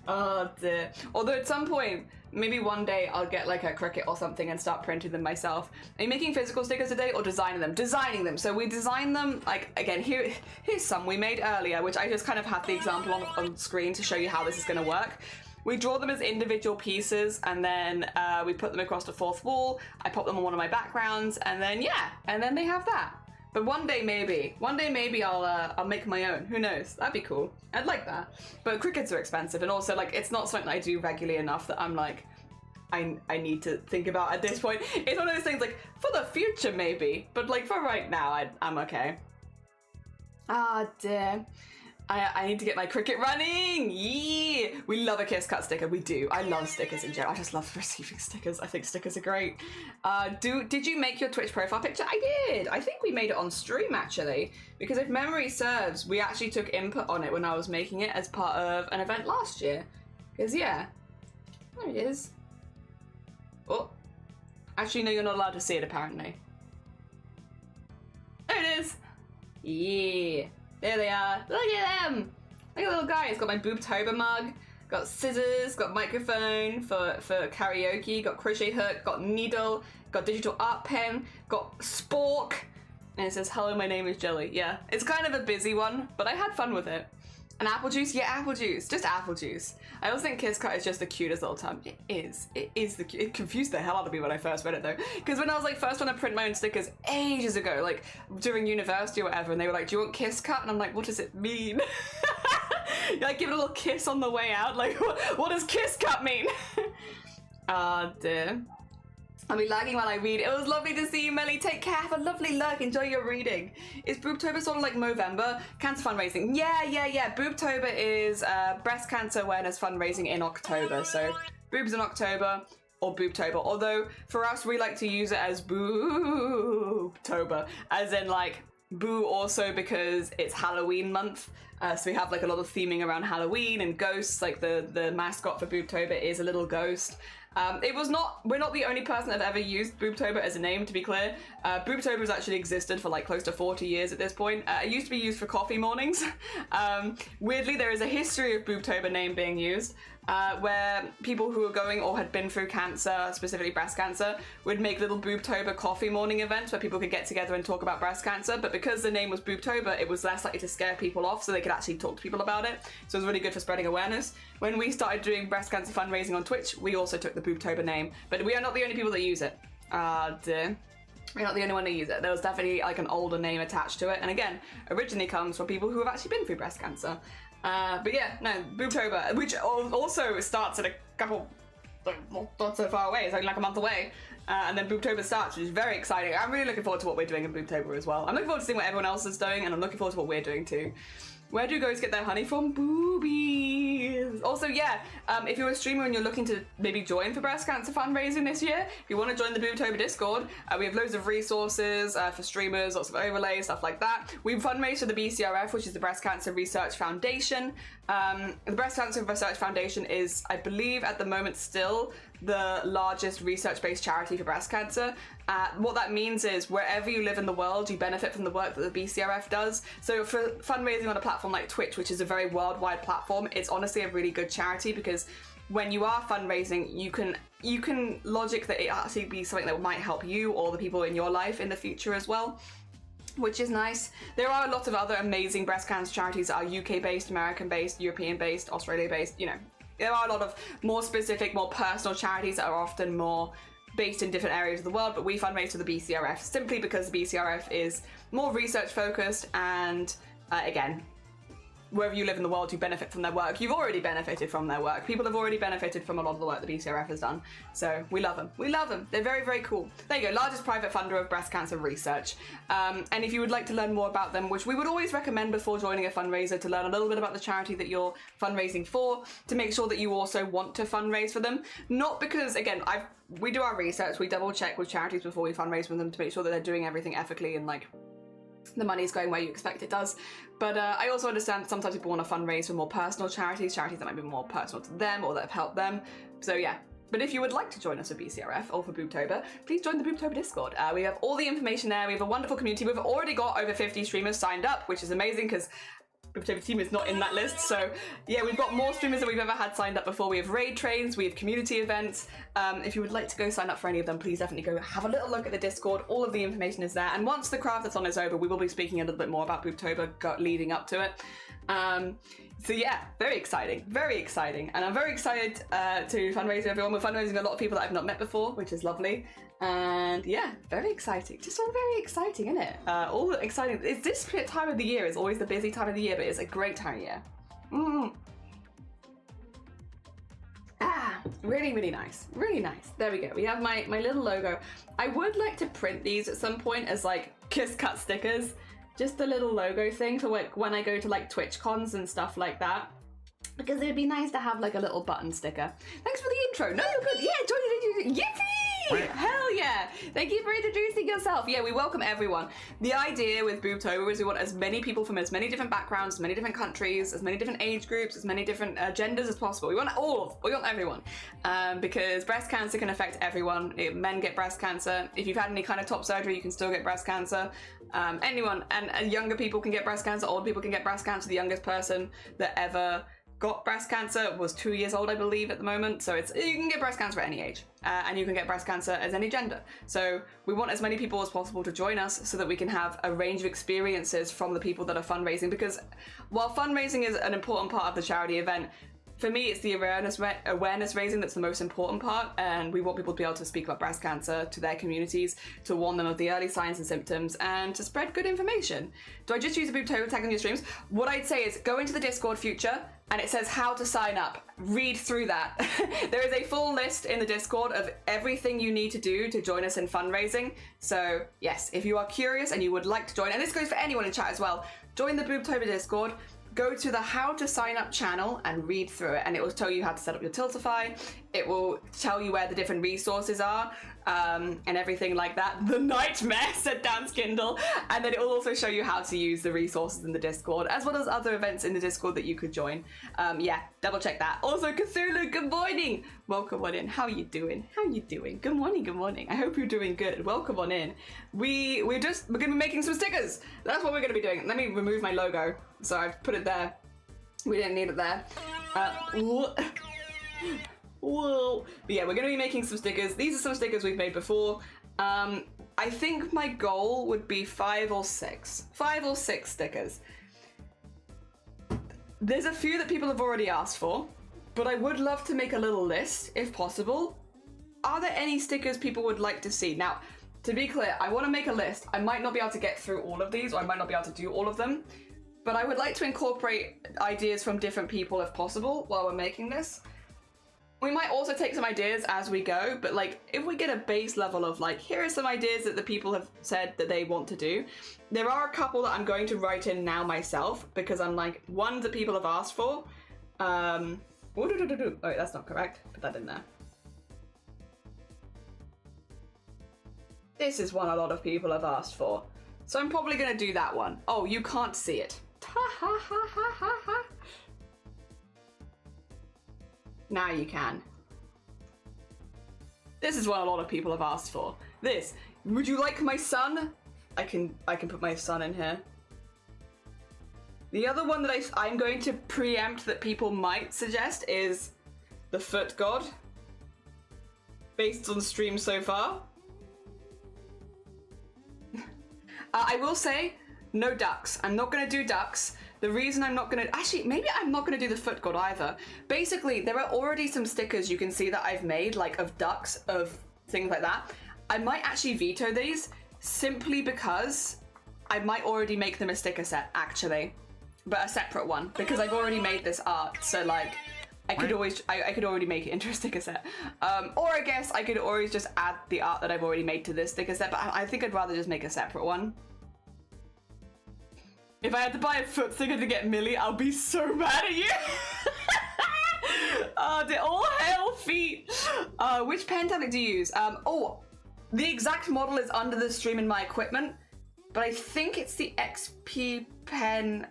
Oh dear. Although at some point, maybe one day I'll get like a Cricut or something and start printing them myself. Are you making physical stickers today or designing them? Designing them. So we design them, like, again, here's some we made earlier, which I just kind of have the example on screen to show you how this is going to work. We draw them as individual pieces and then we put them across the fourth wall. I pop them on one of my backgrounds and then, yeah, and then they have that. But one day maybe I'll make my own. Who knows? That'd be cool. I'd like that. But Cricuts are expensive, and also like it's not something I do regularly enough that I'm like, I need to think about at this point. It's one of those things like for the future maybe, but like for right now I'm okay. Ah dear. I need to get my Cricut running. Yeah, we love a kiss cut sticker. We do. I love stickers in general. I just love receiving stickers. I think stickers are great. Did you make your Twitch profile picture? I did. I think we made it on stream actually, because if memory serves, we actually took input on it when I was making it as part of an event last year. Because yeah, there it is. Oh, actually no, you're not allowed to see it apparently. There it is. Yeah. There they are. Look at them. Look at the little guy. It's got my Boobtober mug. Got scissors. Got microphone for karaoke. Got crochet hook. Got needle. Got digital art pen. Got spork. And it says, hello, my name is Jelly. Yeah, it's kind of a busy one, but I had fun with it. And apple juice? Yeah, apple juice. Just apple juice. I also think Kiss Cut is just the cutest little term. It is. It is the cute. It confused the hell out of me when I first read it, though. Because when I was like first trying to print my own stickers ages ago, like during university or whatever, and they were like, do you want Kiss Cut? And I'm like, what does it mean? Like, give it a little kiss on the way out. Like, what does Kiss Cut mean? Ah, dear. I'll be lagging while I read. It was lovely to see you, Melly. Take care. Have a lovely lurk. Enjoy your reading. Is Boobtober sort of like Movember? Cancer fundraising. Yeah. Boobtober is breast cancer awareness fundraising in October. So boobs in October or Boobtober. Although for us, we like to use it as Boobtober, as in like boo also because it's Halloween month. So we have like a lot of theming around Halloween and ghosts. Like the mascot for Boobtober is a little ghost. We're not the only person that have ever used Boobtober as a name, to be clear. Boobtober has actually existed for like close to 40 years at this point. It used to be used for coffee mornings. Weirdly, there is a history of Boobtober name being used, where people who were going or had been through cancer, specifically breast cancer, would make little Boobtober coffee morning events where people could get together and talk about breast cancer. But because the name was Boobtober, it was less likely to scare people off, so they could actually talk to people about it. So it was really good for spreading awareness. When we started doing breast cancer fundraising on Twitch, we also took the Boobtober name. But we are not the only people that use it. Dear. We're not the only one to use it. There was definitely like an older name attached to it. And again, originally comes from people who have actually been through breast cancer. But yeah, no, Boobtober, which also starts at a couple, not so far away, it's only like a month away. And then Boobtober starts, which is very exciting. I'm really looking forward to what we're doing in Boobtober as well. I'm looking forward to seeing what everyone else is doing, and I'm looking forward to what we're doing too. Where do ghosts get their honey from? Boobies. Also, yeah, if you're a streamer and you're looking to maybe join for breast cancer fundraising this year, if you want to join the Boobtober Discord, we have loads of resources for streamers, lots of overlays, stuff like that. We fundraise for the BCRF, which is the Breast Cancer Research Foundation. The Breast Cancer Research Foundation is, I believe, at the moment still the largest research-based charity for breast cancer. What that means is wherever you live in the world, you benefit from the work that the BCRF does. So for fundraising on a platform like Twitch, which is a very worldwide platform, it's honestly a really good charity, because when you are fundraising, you can logic that it actually be something that might help you or the people in your life in the future as well, which is nice. There are a lot of other amazing breast cancer charities that are UK-based, American-based, European-based, Australia-based, you know. There are a lot of more specific, more personal charities that are often more based in different areas of the world, but we fundraise for the BCRF simply because the BCRF is more research focused, and again, wherever you live in the world, you benefit from their work. You've already benefited from their work. People have already benefited from a lot of the work the BCRF has done. So we love them. We love them. They're very, very cool. There you go. Largest private funder of breast cancer research. And if you would like to learn more about them, which we would always recommend before joining a fundraiser, to learn a little bit about the charity that you're fundraising for, to make sure that you also want to fundraise for them. Not because, again, we do our research. We double check with charities before we fundraise with them to make sure that they're doing everything ethically and like the money's going where you expect it does. But I also understand that sometimes people want to fundraise for more personal charities that might be more personal to them or that have helped them. So yeah. But if you would like to join us for BCRF or for Boobtober, please join the Boobtober Discord. We have all the information there. We have a wonderful community. We've already got over 50 streamers signed up, which is amazing because Boobtober team is not in that list. So yeah, we've got more streamers than we've ever had signed up before. We have raid trains, we have community events. If you would like to go sign up for any of them, please definitely go have a little look at the Discord. All of the information is there. And once the CRAFT-A-THON is over, we will be speaking a little bit more about Boobtober leading up to it. So yeah, very exciting, and I'm very excited to fundraise with everyone. We're fundraising a lot of people that I've not met before, which is lovely, and yeah, very exciting. Just all very exciting, isn't it? All exciting. It's this time of the year is always the busy time of the year, but it's a great time of year. Really, really nice. Really nice. There we go. We have my little logo. I would like to print these at some point as like Kiss Cut stickers. Just the little logo thing for like when I go to like Twitch cons and stuff like that. Because it would be nice to have like a little button sticker. Thanks for the intro. No, you're good. Yeah, join it. Yippee! Hell yeah! Thank you for introducing yourself. Yeah, we welcome everyone. The idea with Boobtober is we want as many people from as many different backgrounds, as many different countries, as many different age groups, as many different genders as possible. We want everyone. Because breast cancer can affect everyone. Men get breast cancer. If you've had any kind of top surgery, you can still get breast cancer. Anyone, and younger people can get breast cancer, old people can get breast cancer. The youngest person that ever got breast cancer was 2 years old, I believe, at the moment. So it's, you can get breast cancer at any age, and you can get breast cancer as any gender. So we want as many people as possible to join us so that we can have a range of experiences from the people that are fundraising, because while fundraising is an important part of the charity event, for me, it's the awareness raising that's the most important part, and we want people to be able to speak about breast cancer to their communities, to warn them of the early signs and symptoms, and to spread good information. Do I just use a Boobtober tag on your streams? What I'd say is go into the Discord future, and it says how to sign up. Read through that. There is a full list in the Discord of everything you need to do to join us in fundraising. So yes, if you are curious and you would like to join, and this goes for anyone in chat as well, join the Boobtober Discord. Go to the how to sign up channel and read through it, and it will tell you how to set up your Tiltify. It will tell you where the different resources are, and everything like that. The nightmare, said Dan Skindle. And then it will also show you how to use the resources in the Discord, as well as other events in the Discord that you could join. Yeah, double check that. Also, Cthulhu, good morning. Welcome on in. How are you doing? How are you doing? Good morning, good morning. I hope you're doing good. Welcome on in. We're gonna be making some stickers. That's what we're gonna be doing. Let me remove my logo. So I've put it there. We didn't need it there. Whoa. But yeah, we're going to be making some stickers. These are some stickers we've made before. I think my goal would be 5 or 6. 5 or 6 stickers. There's a few that people have already asked for, but I would love to make a little list, if possible. Are there any stickers people would like to see? Now, to be clear, I want to make a list. I might not be able to get through all of these, or I might not be able to do all of them. But I would like to incorporate ideas from different people if possible while we're making this. We might also take some ideas as we go, but like if we get a base level of like, here are some ideas that the people have said that they want to do. There are a couple that I'm going to write in now myself, because I'm like, ones that people have asked for. Oh, that's not correct. Put that in there. This is one a lot of people have asked for. So I'm probably going to do that one. Oh, you can't see it. Now you can. This is what a lot of people have asked for. This. Would you like my son? I can put my son in here. The other one that I'm going to preempt that people might suggest is the foot god. Based on stream so far. I will say, no ducks. I'm not going to do ducks. The reason I'm not going to... Actually, maybe I'm not going to do the foot god either. Basically, there are already some stickers you can see that I've made, like of ducks, of things like that. I might actually veto these, simply because I might already make them a sticker set, actually. But a separate one, because I've already made this art, so like... I could already make it into a sticker set. Or I guess I could always just add the art that I've already made to this sticker set, but I think I'd rather just make a separate one. If I had to buy a foot sticker to get Millie, I'll be so mad at you. They're all hell feet. Which pen tablet do you use? Oh, the exact model is under the stream in my equipment, but I think it's the XP Pen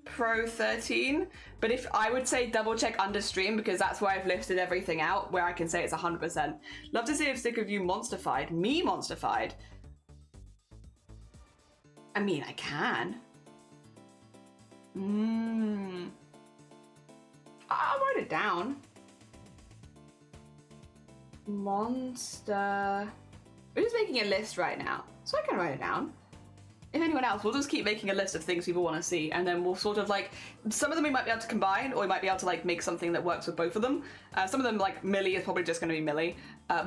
Pro 13, but if I would say double check under stream, because that's where I've listed everything out, where I can say it's 100%. Love to see a sticker of you monsterfied. Me monsterfied? I mean, I can. I'll write it down. Monster. We're just making a list right now, so I can write it down. If anyone else, we'll just keep making a list of things people want to see, and then we'll sort of like, some of them we might be able to combine, or we might be able to like make something that works with both of them. Some of them, like Millie, is probably just going to be Millie.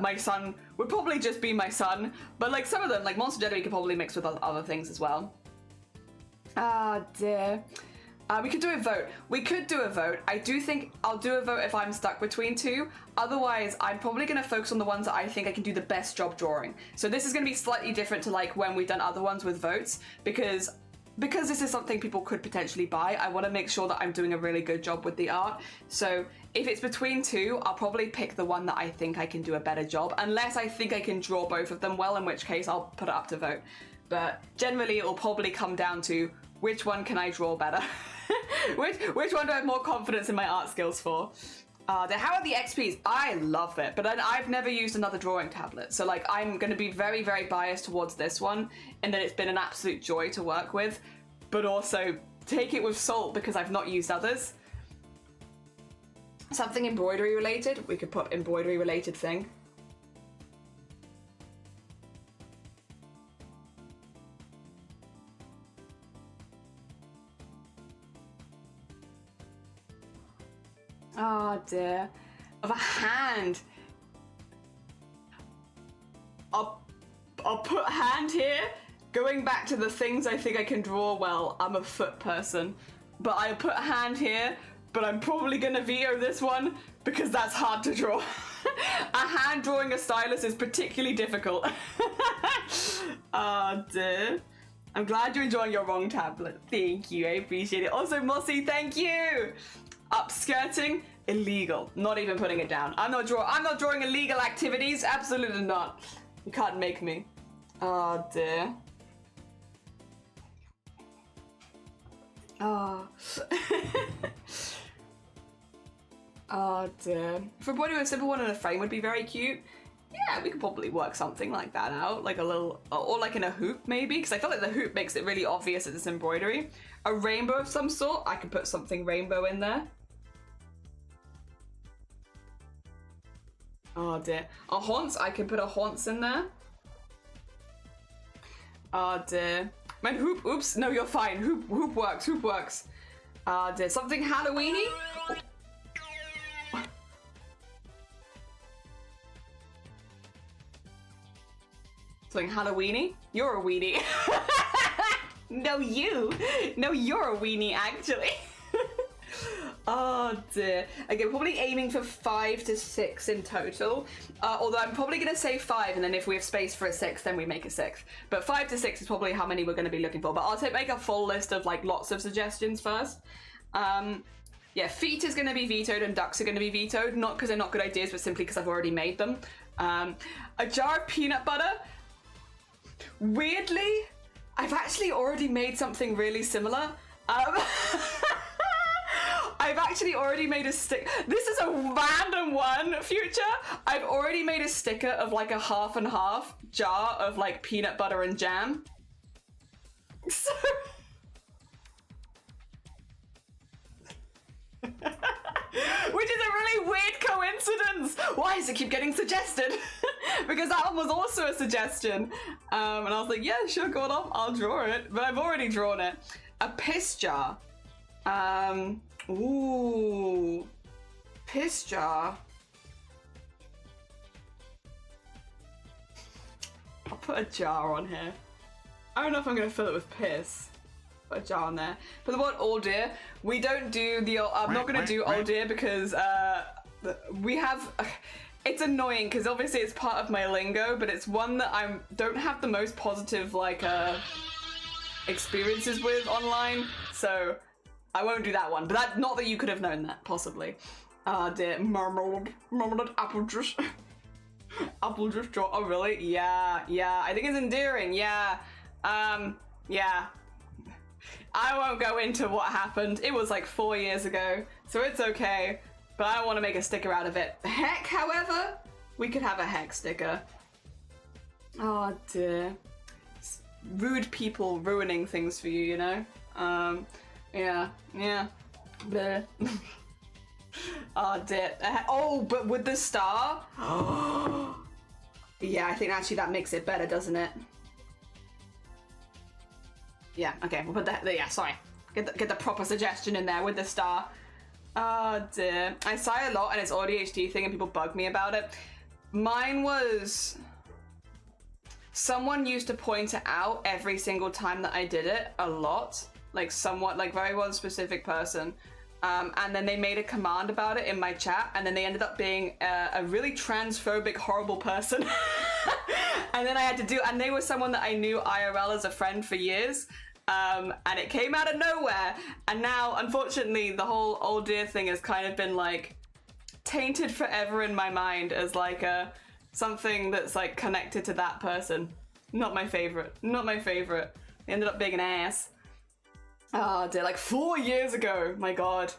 My son would probably just be my son, but like some of them, like Monster Jedi, we could probably mix with other things as well. Ah, dear. We could do a vote. We could do a vote. I do think I'll do a vote if I'm stuck between two. Otherwise, I'm probably going to focus on the ones that I think I can do the best job drawing. So this is going to be slightly different to like when we've done other ones with votes, because this is something people could potentially buy. I want to make sure that I'm doing a really good job with the art. So if it's between two, I'll probably pick the one that I think I can do a better job, unless I think I can draw both of them well, in which case I'll put it up to vote. But generally, it will probably come down to which one can I draw better. which one do I have more confidence in my art skills for? How are the XPs? I love it, but I've never used another drawing tablet, so like I'm going to be very, very biased towards this one, and that it's been an absolute joy to work with, but also take it with salt because I've not used others. Something embroidery related. We could put embroidery related thing. Oh dear. Of a hand. I'll put hand here. Going back to the things I think I can draw well, I'm a foot person. But I put a hand here, but I'm probably gonna veto this one because that's hard to draw. A hand drawing a stylus is particularly difficult. Oh dear. I'm glad you're enjoying your wrong tablet. Thank you, I appreciate it. Also, Mossy, thank you. Upskirting, illegal. Not even putting it down. I'm not drawing illegal activities. Absolutely not. You can't make me. Oh dear. Oh. Oh dear. If we're putting a simple one in a frame would be very cute. Yeah, we could probably work something like that out, like a little, or like in a hoop maybe, because I feel like the hoop makes it really obvious that it's embroidery. A rainbow of some sort, I could put something rainbow in there. Oh dear. A haunts, I could put a haunts in there. Oh dear. Man, hoop, oops, no, you're fine. Hoop works, hoop works. Oh dear, something Halloween-y? Something Halloween-y? You're a weenie. No, you're a weenie, actually. Oh dear. Okay, probably aiming for 5 to 6 in total. Although I'm probably gonna say 5, and then if we have space for a 6, then we make a 6. But 5 to 6 is probably how many we're gonna be looking for. But I'll make a full list of like lots of suggestions first. Yeah, feet is gonna be vetoed and ducks are gonna be vetoed. Not because they're not good ideas, but simply because I've already made them. A jar of peanut butter. Weirdly, I've actually already made something really similar. I've actually already made a stick. This is a random one, Future. I've already made a sticker of like a half and half jar of like peanut butter and jam. So... Which is a really weird coincidence. Why does it keep getting suggested? Because that one was also a suggestion. And I was like, yeah, sure, go on, I'll draw it. But I've already drawn it. A piss jar. Ooh. Piss jar. I'll put a jar on here. I don't know if I'm gonna fill it with piss. Put a jar on there. For the word oh dear, we don't do the, I'm not gonna do oh dear because we have, it's annoying because obviously it's part of my lingo, but it's one that I don't have the most positive like experiences with online, so I won't do that one. But that, not that you could have known that, possibly. Ah dear, marmalade apple juice. Apple juice jar, oh really? Yeah, I think it's endearing, yeah. Yeah. I won't go into what happened. It was like 4 years ago, so it's okay. But I don't want to make a sticker out of it. Heck, however, we could have a heck sticker. Oh dear. Rude people ruining things for you, you know? Yeah. Bleh. Oh dear. Oh, but with the star? Yeah, I think actually that makes it better, doesn't it? Yeah, okay, we'll put that, yeah, sorry. Get the proper suggestion in there with the star. Oh dear. I sigh a lot and it's an ADHD thing and people bug me about it. Mine was... Someone used to point it out every single time that I did it, a lot. Like somewhat, like very one specific person. And then they made a command about it in my chat, and then they ended up being a really transphobic, horrible person. And then I had to do, and they were someone that I knew IRL as a friend for years. And it came out of nowhere. And now, unfortunately, the whole old dear thing has kind of been like tainted forever in my mind as like something that's like connected to that person. Not my favorite. Not my favorite. They ended up being an ass. Oh dear, like 4 years ago, my god.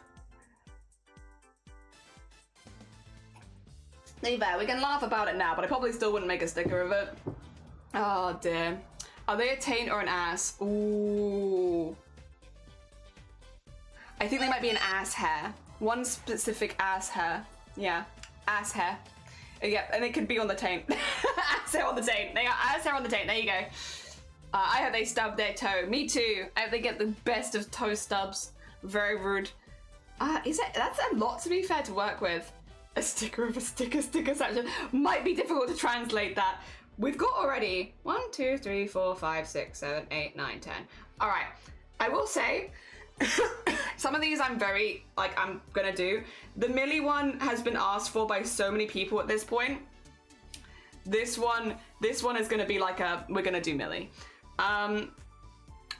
There, we can laugh about it now, but I probably still wouldn't make a sticker of it. Oh dear. Are they a taint or an ass? Ooh. I think they might be an ass hair. One specific ass hair. Yeah, ass hair. Yeah, and it could be on the taint. Ass hair on the taint. They got ass hair on the taint. There you go. I hope they stub their toe. Me too. I hope they get the best of toe stubs. Very rude. That's a lot, to be fair, to work with. A sticker of a sticker section. Might be difficult to translate that. We've got already 1, 2, 3, 4, 5, 6, 7, 8, 9, 10. All right. I will say, some of these I'm gonna do. The Millie one has been asked for by so many people at this point. This one is gonna be like we're gonna do Millie. I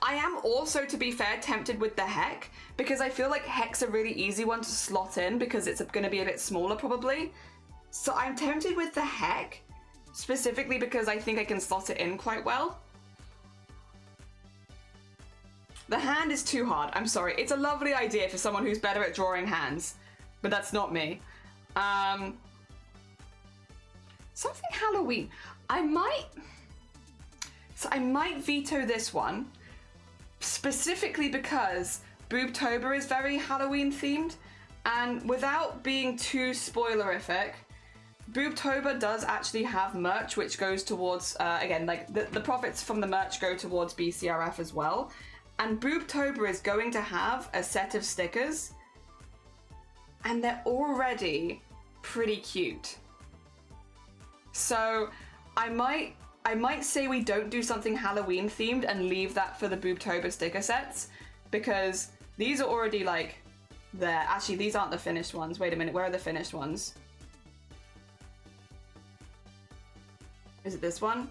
am also, to be fair, tempted with the heck, because I feel like heck's a really easy one to slot in because it's gonna be a bit smaller probably. So I'm tempted with the heck, specifically because I think I can slot it in quite well. The hand is too hard, I'm sorry. It's a lovely idea for someone who's better at drawing hands, but that's not me. Something Halloween. I might veto this one, specifically because Boobtober is very Halloween themed, and without being too spoilerific, Boobtober does actually have merch which goes towards, again, like the profits from the merch go towards BCRF as well. And Boobtober is going to have a set of stickers, and they're already pretty cute. So I might say we don't do something Halloween themed and leave that for the Boobtober sticker sets, because these are already like there. Actually, these aren't the finished ones. Wait a minute, where are the finished ones? Is it this one?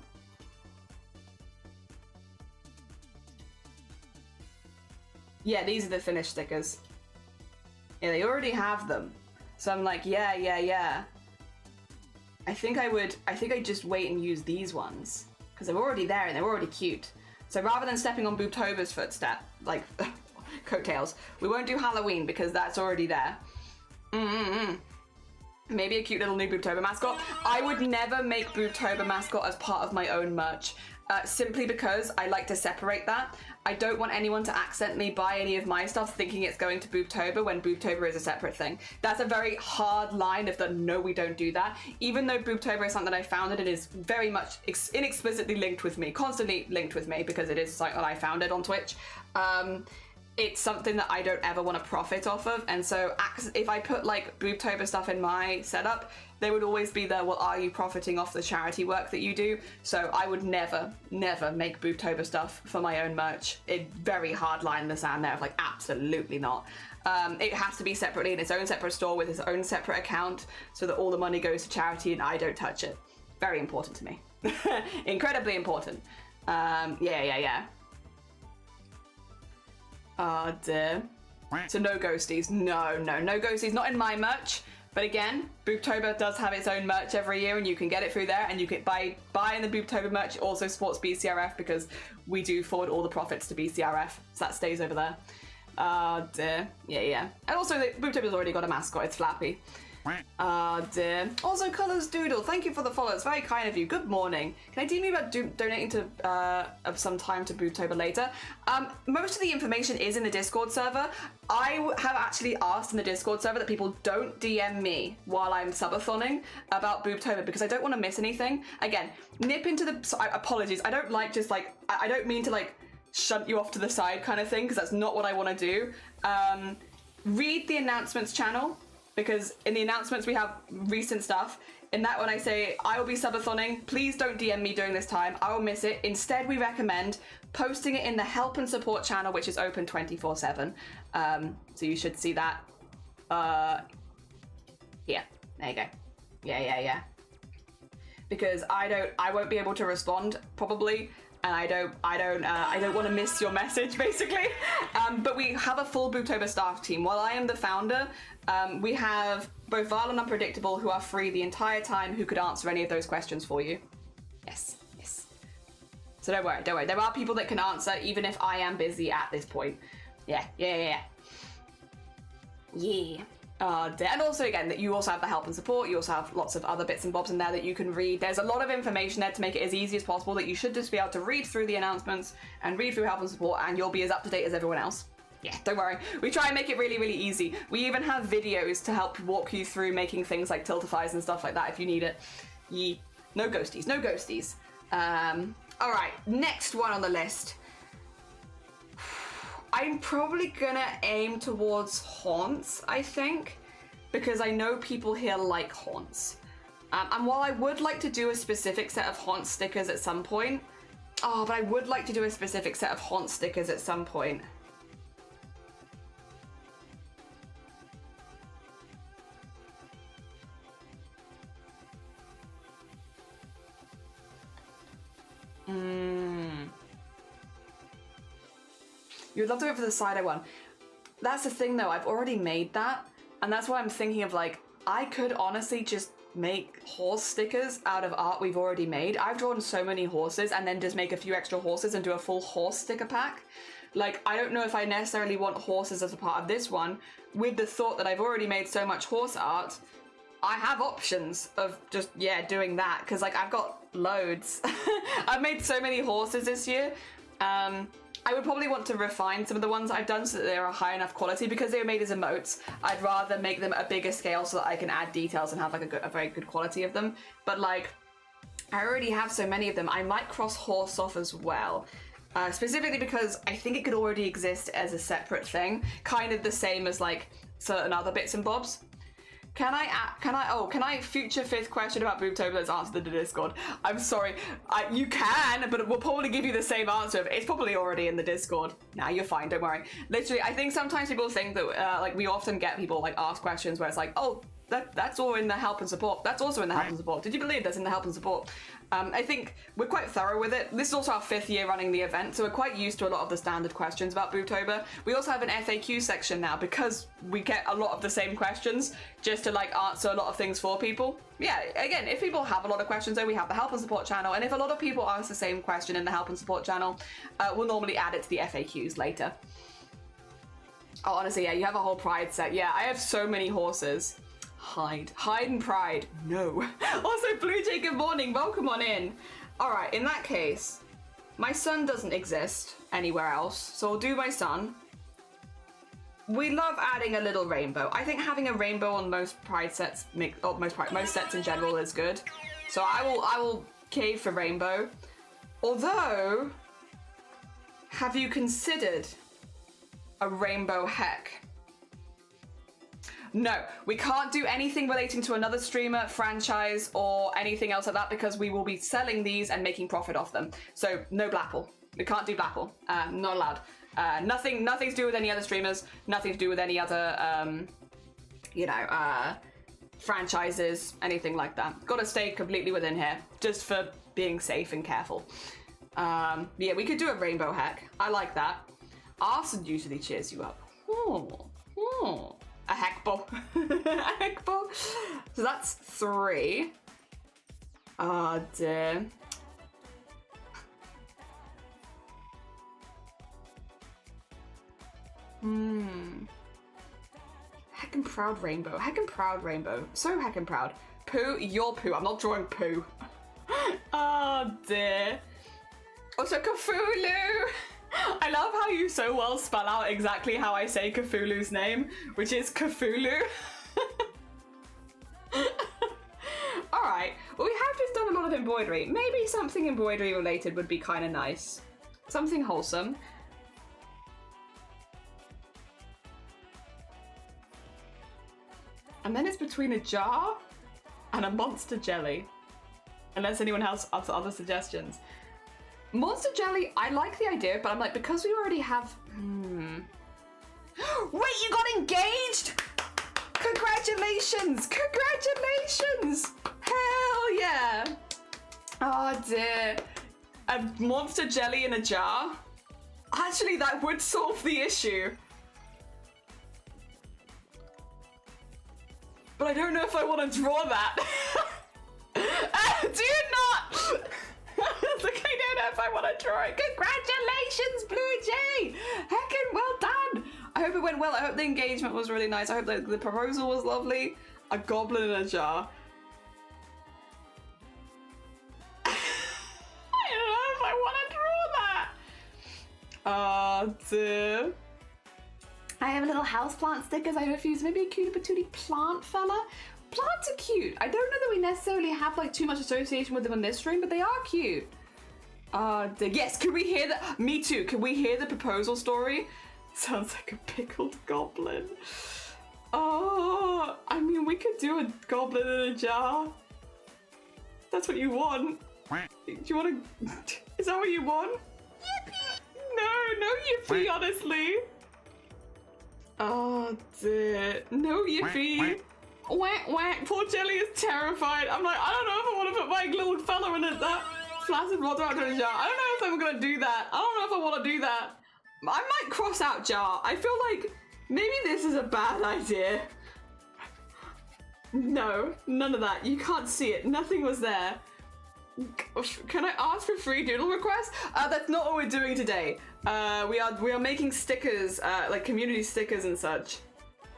Yeah, these are the finished stickers. Yeah, they already have them. So I'm like, yeah. I think I'd just wait and use these ones, because they're already there and they're already cute. So rather than stepping on Boobtober's footstep, like coattails, we won't do Halloween because that's already there. Maybe a cute little new Boobtober mascot. I would never make Boobtober mascot as part of my own merch, simply because I like to separate that. I don't want anyone to accidentally buy any of my stuff thinking it's going to Boobtober when Boobtober is a separate thing. That's a very hard line of the no, we don't do that. Even though Boobtober is something that I founded, it is very much inexplicitly linked with me, constantly linked with me, because it is something that I founded on Twitch. It's something that I don't ever want to profit off of, and so if I put like Boobtober stuff in my setup, they would always be there, well, are you profiting off the charity work that you do? So I would never make Boobtober stuff for my own merch. It's very hard line in the sand there of like, absolutely not. It has to be separately in its own separate store with its own separate account so that all the money goes to charity and I don't touch it. Very important to me. Incredibly important. Yeah. Oh dear. So no ghosties. No ghosties. Not in my merch. But again, Boobtober does have its own merch every year, and you can get it through there. And you can buy in the Boobtober merch. It also supports BCRF because we do forward all the profits to BCRF, so that stays over there. Oh dear. Yeah. And also, Boobtober's already got a mascot. It's Flappy. Oh dear. Also, Colours Doodle, thank you for the follow. It's very kind of you. Good morning. Can I DM you about donating to some time to Boobtober later? Most of the information is in the Discord server. I have actually asked in the Discord server that people don't DM me while I'm subathoning about Boobtober because I don't want to miss anything. Again, nip into the... apologies. I don't like just like... I don't mean to like shunt you off to the side kind of thing because that's not what I want to do. Read the announcements channel, because in the announcements we have recent stuff. In that one I say, I will be subathoning, please don't DM me during this time, I will miss it. Instead we recommend posting it in the help and support channel, which is open 24/7. So you should see that. Here, there you go. Yeah. Because I won't be able to respond probably, and I don't want to miss your message basically. But we have a full Boobtober staff team. While I am the founder, we have both Val and Unpredictable who are free the entire time, who could answer any of those questions for you. Yes. So don't worry. There are people that can answer even if I am busy at this point. Yeah. And also again, that you also have the help and support. You also have lots of other bits and bobs in there that you can read. There's a lot of information there to make it as easy as possible, that you should just be able to read through the announcements and read through help and support, and you'll be as up to date as everyone else. Yeah, don't worry. We try and make it really, really easy. We even have videos to help walk you through making things like tiltifies and stuff like that if you need it. Yee. No ghosties, no ghosties. All right, next one on the list. I'm probably gonna aim towards haunts, I think, because I know people here like haunts. And while I would like to do a specific set of haunt stickers at some point, but I would like to do a specific set of haunt stickers at some point. You'd love to go for the side-eye one. That's the thing though, I've already made that, and that's why I'm thinking of like, I could honestly just make horse stickers out of art we've already made. I've drawn so many horses and then just make a few extra horses and do a full horse sticker pack. Like, I don't know if I necessarily want horses as a part of this one, with the thought that I've already made so much horse art. I have options of just, yeah, doing that, because like I've got loads. I've made so many horses this year. I would probably want to refine some of the ones I've done so that they're a high enough quality. Because they were made as emotes, I'd rather make them a bigger scale so that I can add details and have like a very good quality of them. But like, I already have so many of them, I might cross horse off as well. Specifically because I think it could already exist as a separate thing, kind of the same as like certain other bits and bobs. Can I future fifth question about Boobtober that's answered in the Discord? I'm sorry, you can, but we'll probably give you the same answer. It's probably already in the Discord. Nah, you're fine, don't worry. Literally, I think sometimes people think that, like, we often get people, like, ask questions where it's like, oh, that's all in the help and support. That's also in the help and support. Did you believe that's in the help and support? I think we're quite thorough with it. This is also our 5th year running the event, so we're quite used to a lot of the standard questions about Boobtober. We also have an FAQ section now because we get a lot of the same questions just to like answer a lot of things for people. Yeah, again, if people have a lot of questions though, we have the help and support channel, and if a lot of people ask the same question in the help and support channel, we'll normally add it to the FAQs later. Oh, honestly, yeah, you have a whole pride set. Yeah, I have so many horses. Hide and pride, no. Also, Blue Jay, good morning, welcome on in. All right, in that case, my sun doesn't exist anywhere else, so I'll do my sun. We love adding a little rainbow. I think having a rainbow on most pride sets, most sets in general is good. So I will cave for rainbow. Although, have you considered a rainbow heck? No, we can't do anything relating to another streamer, franchise, or anything else like that because we will be selling these and making profit off them. So no Blapple. We can't do Blapple. Not allowed. Nothing to do with any other streamers. Nothing to do with any other, franchises, anything like that. Got to stay completely within here, just for being safe and careful. Yeah, we could do a rainbow heck. I like that. Arson usually cheers you up. A heck ball. A heck ball. So that's 3. Oh dear. Heckin' proud rainbow. Heckin' proud rainbow. So heckin' proud. Poo, you're poo. I'm not drawing poo. Oh dear. Also Cthulhu. I love how you so well spell out exactly how I say Cthulhu's name, which is Cthulhu. Alright, well we have just done a lot of embroidery. Maybe something embroidery related would be kind of nice. Something wholesome. And then it's between a jar and a monster jelly. Unless anyone has other suggestions. Monster jelly, I like the idea, but I'm like, because we already have... Wait, you got engaged? Congratulations! Congratulations! Hell yeah! Oh dear. A monster jelly in a jar? Actually, that would solve the issue. But I don't know if I want to draw that. Do not! Like, I don't know if I want to draw it. Congratulations, Blue Jay! Heckin' well done! I hope it went well. I hope the engagement was really nice. I hope the proposal was lovely. A goblin in a jar. I don't know if I want to draw that. Oh dear. have little houseplant stickers. I refuse. Maybe a cutie patootie plant fella. Plants are cute. I don't know that we necessarily have like too much association with them on this stream, but they are cute. Yes, can we hear the, me too, can we hear the proposal story? Sounds like a pickled goblin. Oh, I mean, we could do a goblin in a jar. That's what you want. Do you want to, is that what you want? Yippee! No yippee, honestly. Oh dear, no yippee. Whack whack, poor Jelly is terrified. I'm like, I don't know if I want to put my little fella in it, that flaccid water out in a jar. I don't know if I'm gonna do that. I don't know if I want to do that. I might cross out jar. I feel like maybe this is a bad idea. No, none of that. You can't see it. Nothing was there. Can I ask for free doodle requests? That's not what we're doing today. We are making stickers, like community stickers and such.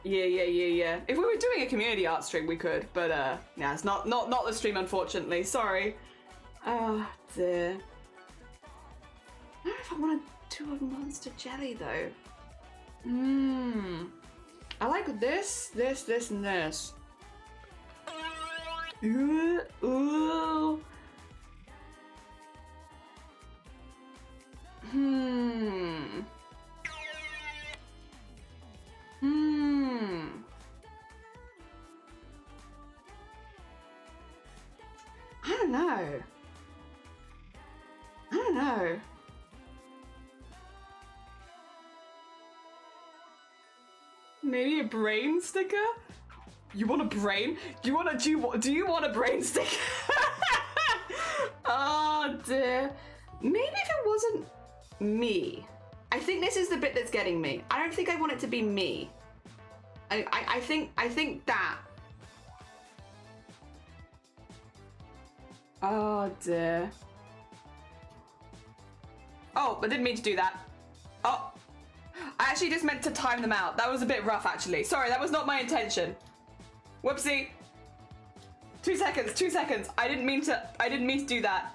Yeah. If we were doing a community art stream, we could, but yeah, it's not the stream, unfortunately. Sorry. Oh dear. I don't know if I want to do a monster jelly though. I like this, and this. Ooh. I don't know. Maybe a brain sticker? You want a brain? Do you want a brain sticker? Oh dear. Maybe if it wasn't me. I think this is the bit that's getting me. I don't think I want it to be me. I think that. Oh dear. Oh, I didn't mean to do that. Oh, I actually just meant to time them out. That was a bit rough, actually. Sorry, that was not my intention. Whoopsie. 2 seconds. I didn't mean to do that.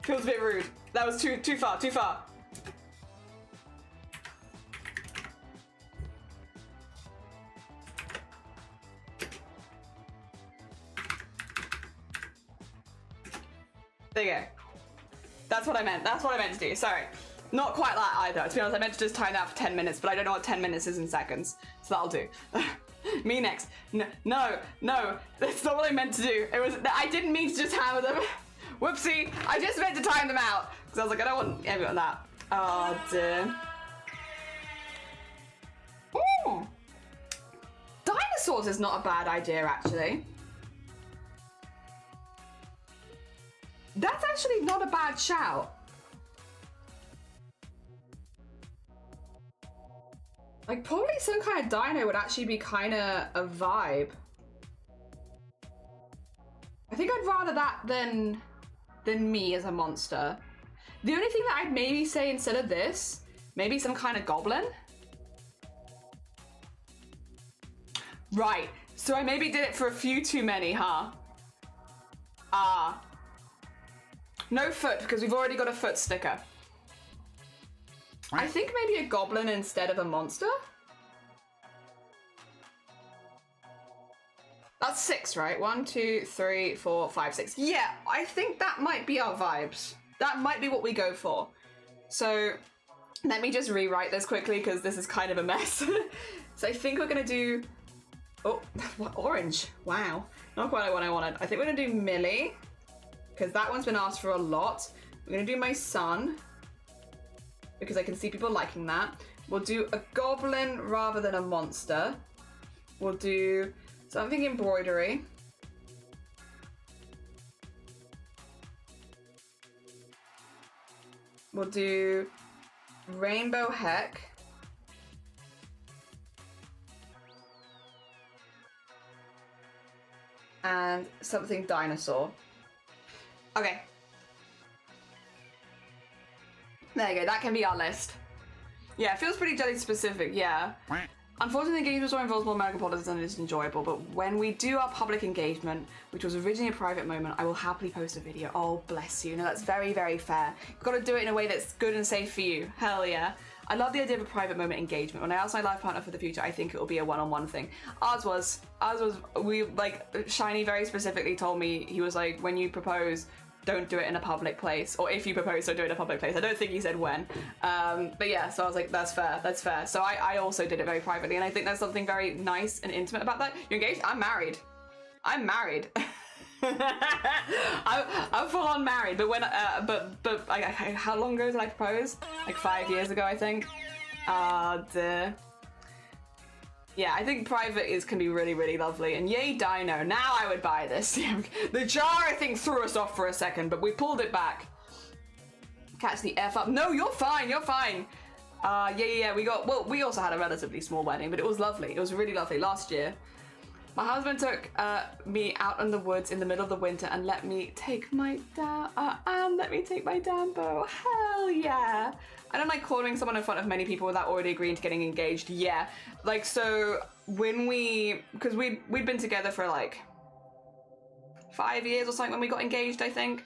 Feels a bit rude. That was too far. There you go. That's what I meant to do. Sorry. Not quite that either. To be honest, I meant to just time that for 10 minutes, but I don't know what 10 minutes is in seconds. So that'll do. Me next. No. That's not what I meant to do. I didn't mean to just hammer them. Whoopsie. I just meant to time them out. Because I was like, I don't want any of that. Oh dear. Ooh. Dinosaurs is not a bad idea, actually. That's actually not a bad shout. Like, probably some kind of dino would actually be kind of a vibe. I think I'd rather that than me as a monster. The only thing that I'd maybe say instead of this, maybe some kind of goblin. Right, so I maybe did it for a few too many, huh? No foot, because we've already got a foot sticker. I think maybe a goblin instead of a monster? That's 6, right? 1, 2, 3, 4, 5, 6. Yeah, I think that might be our vibes. That might be what we go for. So let me just rewrite this quickly because this is kind of a mess. So I think we're gonna do, oh, what, orange? Wow, not quite what I wanted. I think we're gonna do Millie because that one's been asked for a lot. We're gonna do my son because I can see people liking that. We'll do a goblin rather than a monster. We'll do something embroidery. We'll do rainbow heck. And something dinosaur. Okay. There you go, that can be our list. Yeah, it feels pretty jelly specific, yeah. Unfortunately, the engagement store involves more American politics and it's enjoyable, but when we do our public engagement, which was originally a private moment, I will happily post a video. Oh, bless you. No, that's very, very fair. You've got to do it in a way that's good and safe for you. Hell yeah. I love the idea of a private moment engagement. When I asked my life partner for the future, I think it will be a one-on-one thing. Ours was, we, like, Shiny very specifically told me, he was like, when you propose, don't do it in a public place, or if you propose, don't do it in a public place. I don't think he said when, but yeah, so I was like, that's fair, that's fair. So I also did it very privately, and I think there's something very nice and intimate about that. You're engaged? I'm married. I'm married. I'm full on married, but when, how long ago did I propose? Like 5 years ago, I think. Yeah, I think private can be really, really lovely. And yay, Dino. Now I would buy this. The jar, I think, threw us off for a second, but we pulled it back. Catch the F up. No, you're fine. You're fine. Yeah. We also had a relatively small wedding, but it was lovely. It was really lovely last year. My husband took me out in the woods in the middle of the winter and let me take my Dambo. Hell yeah. I don't like cornering someone in front of many people without already agreeing to getting engaged. Yeah, like, so when because we'd been together for like 5 years or something when we got engaged, I think.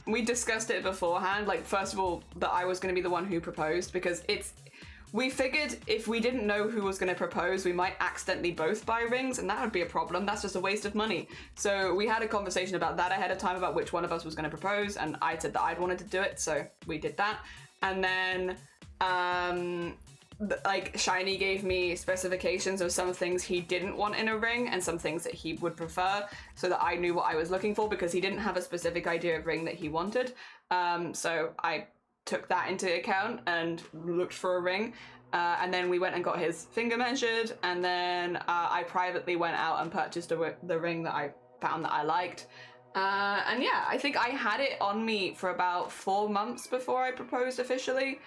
We discussed it beforehand, like, first of all, that I was going to be the one who proposed, because we figured if we didn't know who was going to propose, we might accidentally both buy rings, and that would be a problem. That's just a waste of money. So we had a conversation about that ahead of time, about which one of us was going to propose, and I said that I'd wanted to do it, so we did that. And then, like, Shiny gave me specifications of some things he didn't want in a ring and some things that he would prefer, so that I knew what I was looking for, because he didn't have a specific idea of ring that he wanted. So I took that into account and looked for a ring, and then we went and got his finger measured, and then I privately went out and purchased the ring that I found that I liked, and yeah, I think I had it on me for about 4 months before I proposed officially,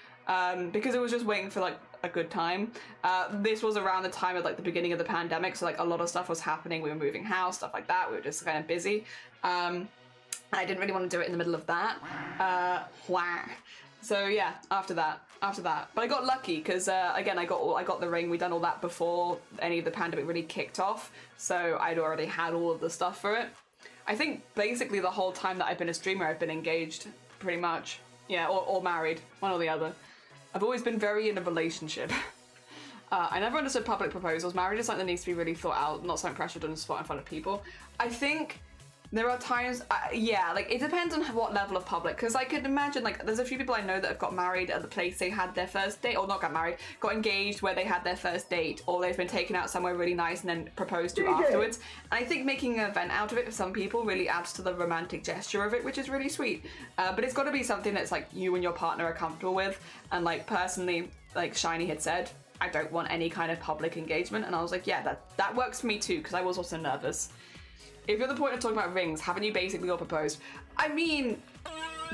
because it was just waiting for like a good time. This was around the time of like the beginning of the pandemic, so like a lot of stuff was happening. We were moving house, stuff like that. We were just kind of busy. I didn't really want to do it in the middle of that. So yeah, after that. But I got lucky because again, I got the ring. We'd done all that before any of the pandemic really kicked off, so I'd already had all of the stuff for it. I think basically the whole time that I've been a streamer, I've been engaged, pretty much. Yeah, or married, one or the other. I've always been very in a relationship. I never understood public proposals. Marriage is something that needs to be really thought out, not something pressured on the spot in front of people. I think there are times, yeah, like, it depends on what level of public, because I could imagine, like, there's a few people I know that have got married at the place they had their first date, or not got married, got engaged where they had their first date, or they've been taken out somewhere really nice and then proposed to afterwards. And I think making an event out of it for some people really adds to the romantic gesture of it, which is really sweet. But it's got to be something that's, like, you and your partner are comfortable with, and, like, personally, like Shiny had said, I don't want any kind of public engagement, and I was like, yeah, that works for me too, because I was also nervous. If you're at the point of talking about rings, haven't you basically all proposed? I mean,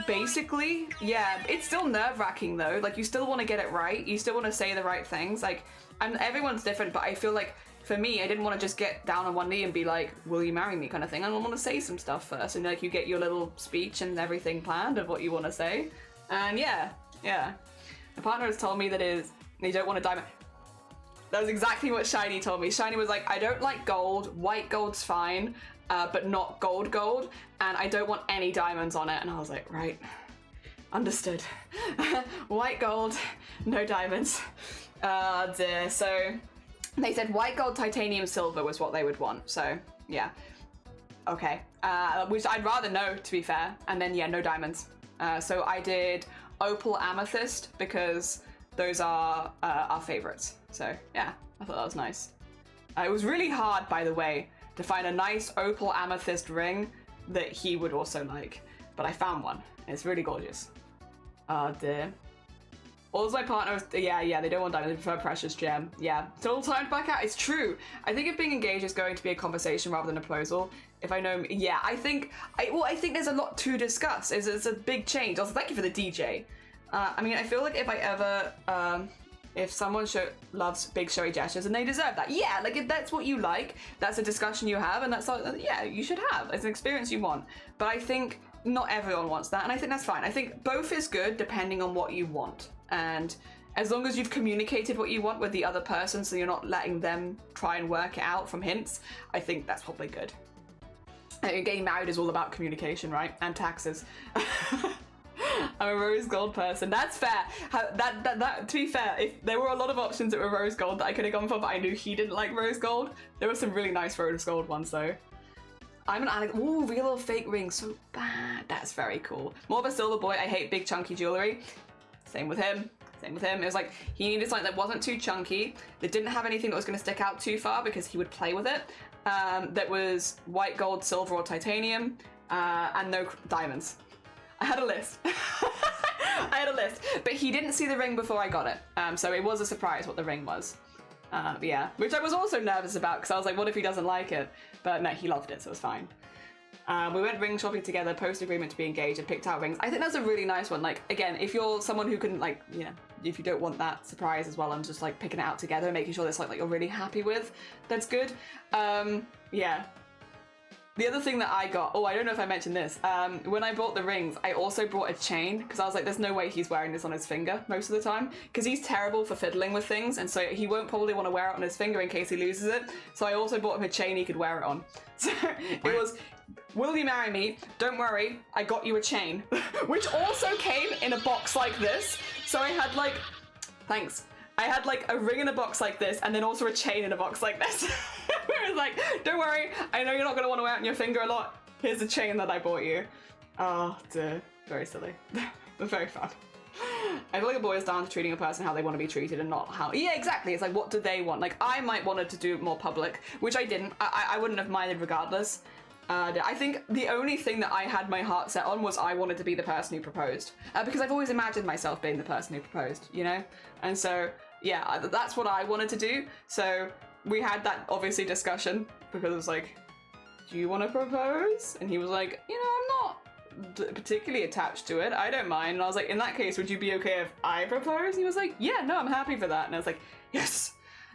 basically, yeah. It's still nerve-wracking though. Like, you still want to get it right. You still want to say the right things. Like, and everyone's different, but I feel like for me, I didn't want to just get down on one knee and be like, will you marry me kind of thing. I want to say some stuff first, and like you get your little speech and everything planned of what you want to say. And yeah. My partner has told me that they don't want a diamond. That was exactly what Shiny told me. Shiny was like, I don't like gold. White gold's fine. But not gold, and I don't want any diamonds on it. And I was like, right, understood. White gold, no diamonds. Dear. So they said white gold, titanium, silver was what they would want. So yeah, okay. Which I'd rather know, to be fair. And then yeah, no diamonds. So I did opal, amethyst, because those are our favorites. So yeah, I thought that was nice. It was really hard, by the way, to find a nice opal amethyst ring that he would also like. But I found one. It's really gorgeous. Dear. Also, my partner, yeah, they don't want diamonds, they prefer precious gem. Yeah, still time to back out. It's true. I think if being engaged is going to be a conversation rather than a proposal, if I know, yeah, I think there's a lot to discuss. It's a big change. Also, thank you for the DJ. I mean, I feel like if I ever, if someone loves big showy gestures, and they deserve that. Yeah, like if that's what you like, that's a discussion you have, and that's yeah, you should have. It's an experience you want. But I think not everyone wants that, and I think that's fine. I think both is good depending on what you want, and as long as you've communicated what you want with the other person, so you're not letting them try and work it out from hints, I think that's probably good. I think getting married is all about communication, right? And taxes. I'm a rose gold person. That's fair. To be fair, if there were a lot of options that were rose gold that I could have gone for, but I knew he didn't like rose gold. There were some really nice rose gold ones though. I'm an Alex. Ooh, real or fake ring, so bad. That's very cool. More of a silver boy. I hate big chunky jewelry. Same with him. Same with him. It was like he needed something that wasn't too chunky, that didn't have anything that was going to stick out too far because he would play with it. That was white gold, silver, or titanium, and no diamonds. I had a list. I had a list, but he didn't see the ring before I got it, so it was a surprise what the ring was. Yeah, which I was also nervous about because I was like, what if he doesn't like it? But no, he loved it, so it was fine. We went ring shopping together, post agreement to be engaged, and picked out rings. I think that's a really nice one. Like, again, if you're someone who can, like, you know, if you don't want that surprise as well, and just like picking it out together and making sure that's like you're really happy with, that's good. Yeah. The other thing that I got, oh, I don't know if I mentioned this, when I bought the rings, I also brought a chain, because I was like, there's no way he's wearing this on his finger most of the time, because he's terrible for fiddling with things, and so he won't probably want to wear it on his finger in case he loses it, so I also bought him a chain he could wear it on. So it was, will you marry me? Don't worry, I got you a chain, which also came in a box like this, so I had like, thanks. I had like a ring in a box like this and then also a chain in a box like this. It was like, don't worry, I know you're not going to want to wear it on your finger a lot. Here's a chain that I bought you. Oh, dear. Very silly. But very fun. I feel like a boy is down to treating a person how they want to be treated and not how... Yeah, exactly. It's like, what do they want? Like, I might wanted to do it more public, which I didn't. I wouldn't have minded regardless. I think the only thing that I had my heart set on was I wanted to be the person who proposed. Because I've always imagined myself being the person who proposed, you know? And so... yeah, that's what I wanted to do. So we had that obviously discussion because it was like, do you want to propose? And he was like, you know, I'm not particularly attached to it. I don't mind. And I was like, in that case, would you be okay if I propose? And he was like, yeah, no, I'm happy for that. And I was like, yes.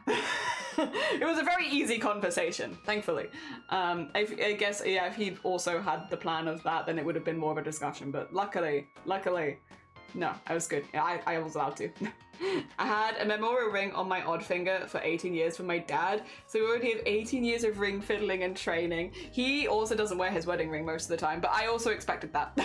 It was a very easy conversation, thankfully. I guess, yeah, if he'd also had the plan of that, then it would have been more of a discussion. But luckily, no, I was good. Yeah, I was allowed to. I had a memorial ring on my odd finger for 18 years from my dad, so we already have 18 years of ring fiddling and training. He also doesn't wear his wedding ring most of the time, but I also expected that.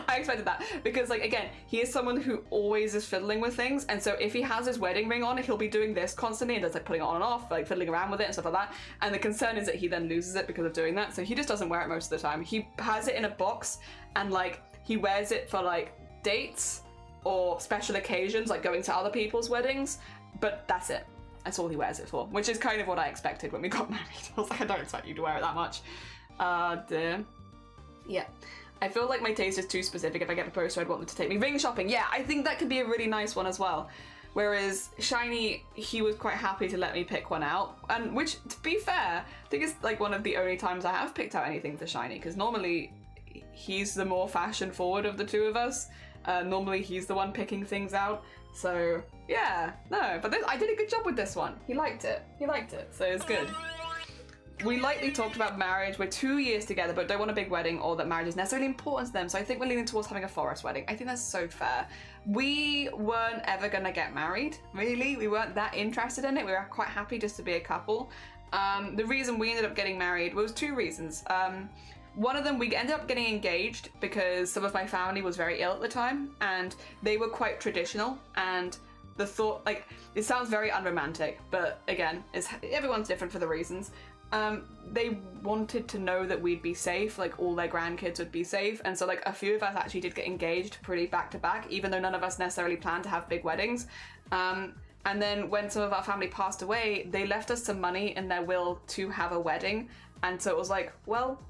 I expected that because, like, again, he is someone who always is fiddling with things, and so if he has his wedding ring on, he'll be doing this constantly and does like putting it on and off, like fiddling around with it and stuff like that, and the concern is that he then loses it because of doing that, so he just doesn't wear it most of the time. He has it in a box and like he wears it for like dates or special occasions, like going to other people's weddings, but that's it. That's all he wears it for, which is kind of what I expected when we got married. I was like, I don't expect you to wear it that much. Dear. Yeah. I feel like my taste is too specific. If I get proposed to, I'd want them to take me ring shopping. Yeah, I think that could be a really nice one as well. Whereas Shiny, he was quite happy to let me pick one out, and which, to be fair, I think it's like one of the only times I have picked out anything for Shiny, because normally he's the more fashion forward of the two of us. Normally he's the one picking things out, so yeah, no, but I did a good job with this one. He liked it, so it's good. We lightly talked about marriage. We're 2 years together, but don't want a big wedding or that marriage is necessarily important to them, so I think we're leaning towards having a forest wedding. I think that's so fair. We weren't ever gonna get married, really. We weren't that interested in it. We were quite happy just to be a couple. The reason we ended up getting married was two reasons. One of them, we ended up getting engaged because some of my family was very ill at the time, and they were quite traditional, and the thought, like, it sounds very unromantic, but again, everyone's different for the reasons. They wanted to know that we'd be safe, like all their grandkids would be safe, and so like a few of us actually did get engaged pretty back to back, even though none of us necessarily planned to have big weddings. And then when some of our family passed away, they left us some money in their will to have a wedding, and so it was like, well,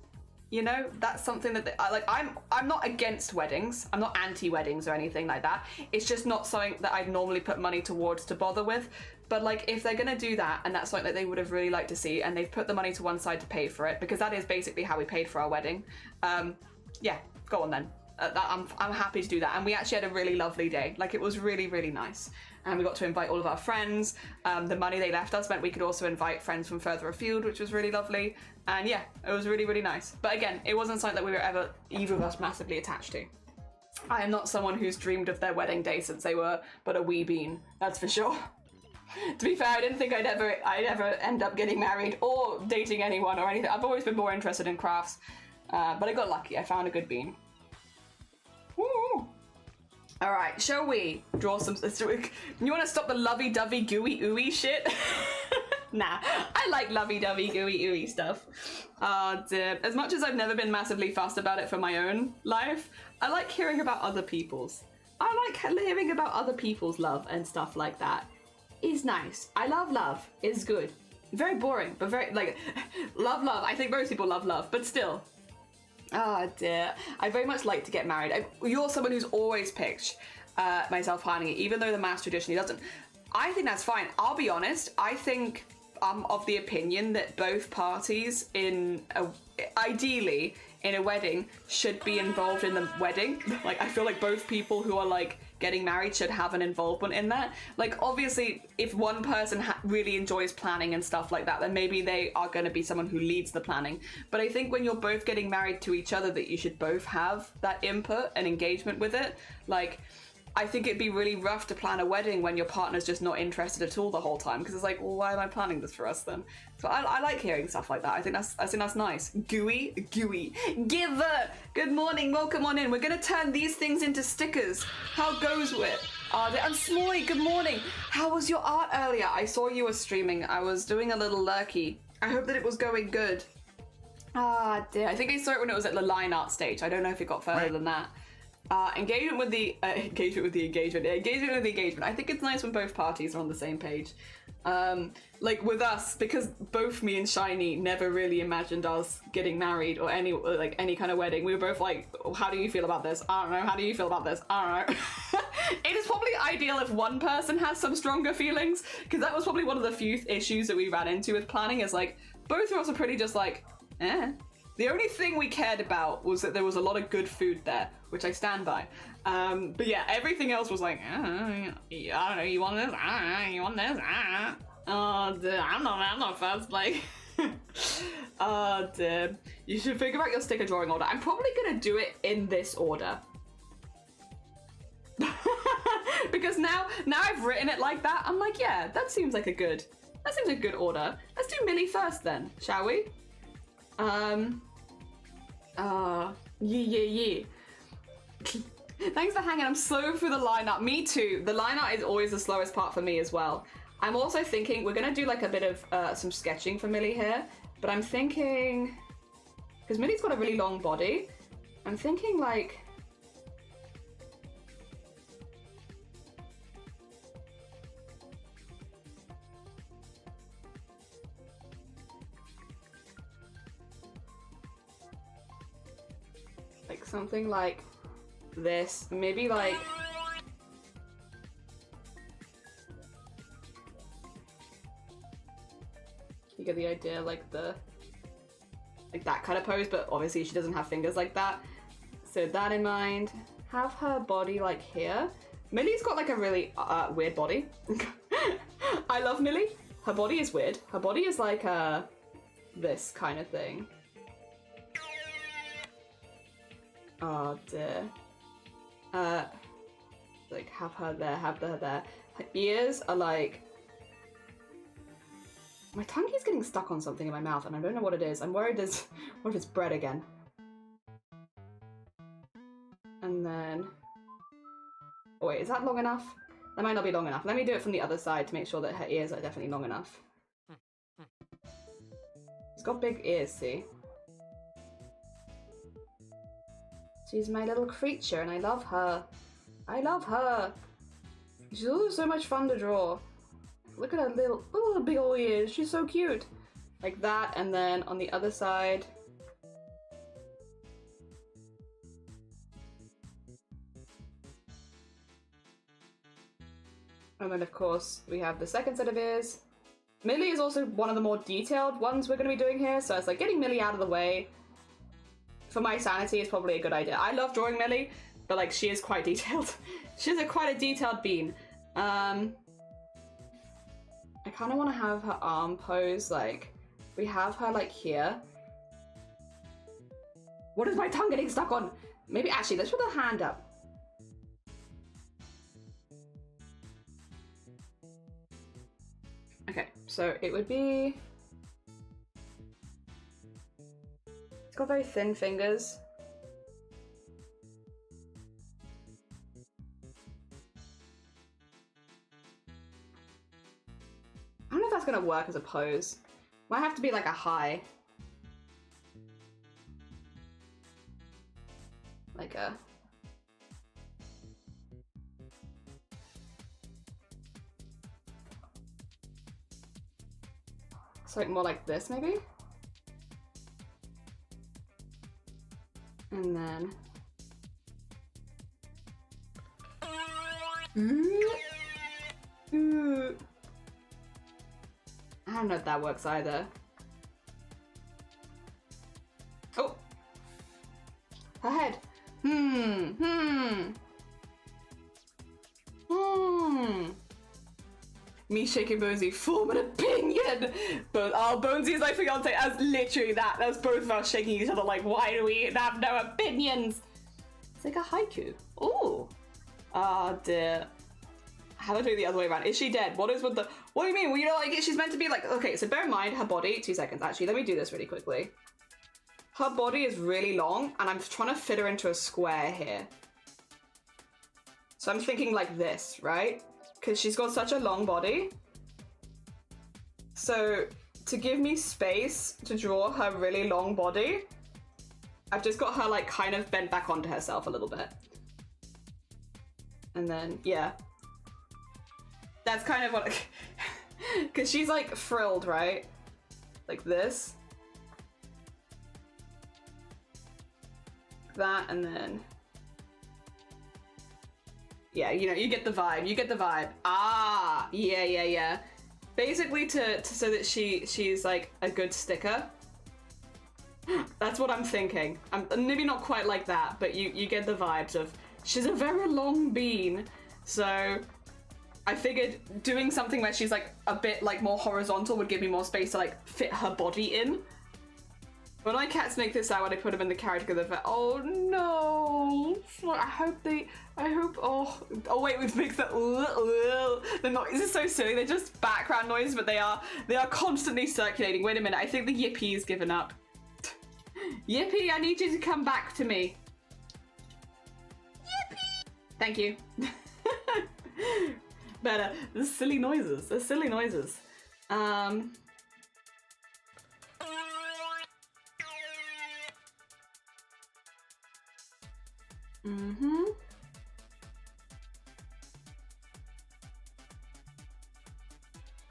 you know, that's something that I'm not against weddings. I'm not anti-weddings or anything like that. It's just not something that I'd normally put money towards to bother with. But like, if they're gonna do that, and that's something that they would have really liked to see, and they've put the money to one side to pay for it, because that is basically how we paid for our wedding. Yeah, go on then. I'm happy to do that. And we actually had a really lovely day. Like, it was really, really nice. And we got to invite all of our friends. The money they left us meant we could also invite friends from further afield, which was really lovely. And yeah, it was really, really nice. But again, it wasn't something that we were ever, either of us, massively attached to. I am not someone who's dreamed of their wedding day since they were but a wee bean, that's for sure. To be fair, I didn't think I'd ever end up getting married or dating anyone or anything. I've always been more interested in crafts. But I got lucky, I found a good bean. Woo! All right, shall we draw some? You want to stop the lovey-dovey, gooey-ooey shit? Nah, I like lovey-dovey, gooey-ooey stuff. As much as I've never been massively fussed about it for my own life, I like hearing about other people's. I like hearing about other people's love and stuff like that. It's nice. I love love. It's good. Very boring, but very, like, love. I think most people love, but still. Oh dear. I very much like to get married. You're someone who's always picked myself planning it, even though the mass traditionally doesn't. I think that's fine. I'll be honest. I think I'm of the opinion that both parties ideally in a wedding should be involved in the wedding. Like, I feel like both people who are like getting married should have an involvement in that. Like, obviously, if one person really enjoys planning and stuff like that, then maybe they are going to be someone who leads the planning. But I think when you're both getting married to each other, that you should both have that input and engagement with it. Like, I think it'd be really rough to plan a wedding when your partner's just not interested at all the whole time, because it's like, well, why am I planning this for us then? So I like hearing stuff like that. I think that's nice. Gooey. Giver. Good morning. Welcome on in. We're gonna turn these things into stickers. How goes it? And Smoy, good morning. How was your art earlier? I saw you were streaming. I was doing a little lurky. I hope that it was going good. Ah, dear. I think I saw it when it was at the line art stage. I don't know if it got further than that. Engagement with the engagement. I think it's nice when both parties are on the same page. Like with us, because both me and Shiny never really imagined us getting married or any kind of wedding. We were both like, how do you feel about this? I don't know. How do you feel about this? I don't know. It is probably ideal if one person has some stronger feelings, because that was probably one of the few issues that we ran into with planning, is like both of us are pretty just like, eh. The only thing we cared about was that there was a lot of good food there, which I stand by. But yeah, everything else was like, I don't know, you want this? You want this? I'm not fast, like. Oh, dear. You should figure out your sticker drawing order. I'm probably gonna do it in this order. Because now I've written it like that, I'm like, yeah, that seems like a good order. Let's do Millie first then, shall we? Yeah. Thanks for hanging. I'm slow through the lineup. Me too. The lineup is always the slowest part for me as well. I'm also thinking we're gonna do like a bit of some sketching for Millie here, but I'm thinking, because Millie's got a really long body, I'm thinking like, something like this, maybe like you get the idea, like that kind of pose, but obviously she doesn't have fingers like that. So that in mind, have her body like here. Millie's got like a really weird body. I love Millie. Her body is weird. Her body is like this kind of thing. Oh dear. Like have her there, have her there. Her ears are like... My tongue keeps getting stuck on something in my mouth and I don't know what it is. I'm worried what if it's bread again? And then... Oh wait, is that long enough? That might not be long enough. Let me do it from the other side to make sure that her ears are definitely long enough. She's got big ears, see? She's my little creature and I love her. I love her. She's also so much fun to draw. Look at her little, oh, big old ears. She's so cute. Like that, and then on the other side. And then of course we have the second set of ears. Millie is also one of the more detailed ones we're going to be doing here, so it's like getting Millie out of the way for my sanity is probably a good idea. I love drawing Millie, but like she is quite detailed. She's quite a detailed bean. I kind of want to have her arm pose like we have her like here. What is my tongue getting stuck on? Maybe actually let's put her hand up. Okay, so it would be... It's got very thin fingers. that's gonna work as a pose. Might have to be like a high. Like a... something more like this, maybe? And then... Ooh. I don't know if that works either. Oh! Her head. Me shaking Bonesy, form an opinion! But Bonesy is my fiance as literally that. That was both of us shaking each other like, why do we have no opinions? It's like a haiku. Ooh. Ah, dear. How do I do it the other way around? Is she dead? What is with the... What do you mean? Well, you know, like, she's meant to be like... Okay, so bear in mind her body... 2 seconds, actually. Let me do this really quickly. Her body is really long, and I'm trying to fit her into a square here. So I'm thinking like this, right? Because she's got such a long body. So to give me space to draw her really long body, I've just got her like kind of bent back onto herself a little bit. And then, yeah. That's kind of what... Because she's like frilled, right? Like this. That, and then... Yeah, you know, you get the vibe. You get the vibe. Ah, yeah. Basically, so that she's like a good sticker. That's what I'm thinking. I'm maybe not quite like that, but you get the vibes of she's a very long bean. So I figured doing something where she's like a bit like more horizontal would give me more space to like fit her body in. When my cats make this out, when I put them in the carriage together, oh no! I hope, oh wait, we've mixed that, the noise is so silly, they're just background noise, but they are constantly circulating. Wait a minute, I think the Yippie's given up. Yippie, I need you to come back to me. Yippee! Thank you. Better, there's silly noises,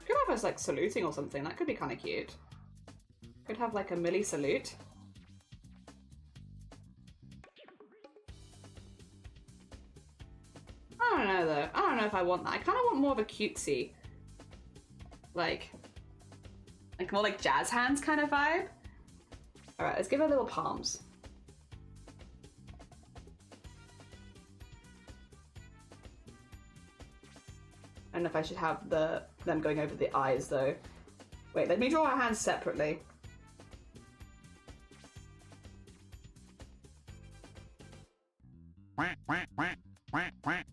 Could have us like saluting or something. That could be kind of cute. Could have like a Millie salute. I don't know though. I don't know if I want that. I kind of want more of a cutesy, like more like jazz hands kind of vibe. All right, let's give her little palms. I don't know if I should have them going over the eyes though. Wait, let me draw our hands separately. Whack, whack, whack, whack, whack,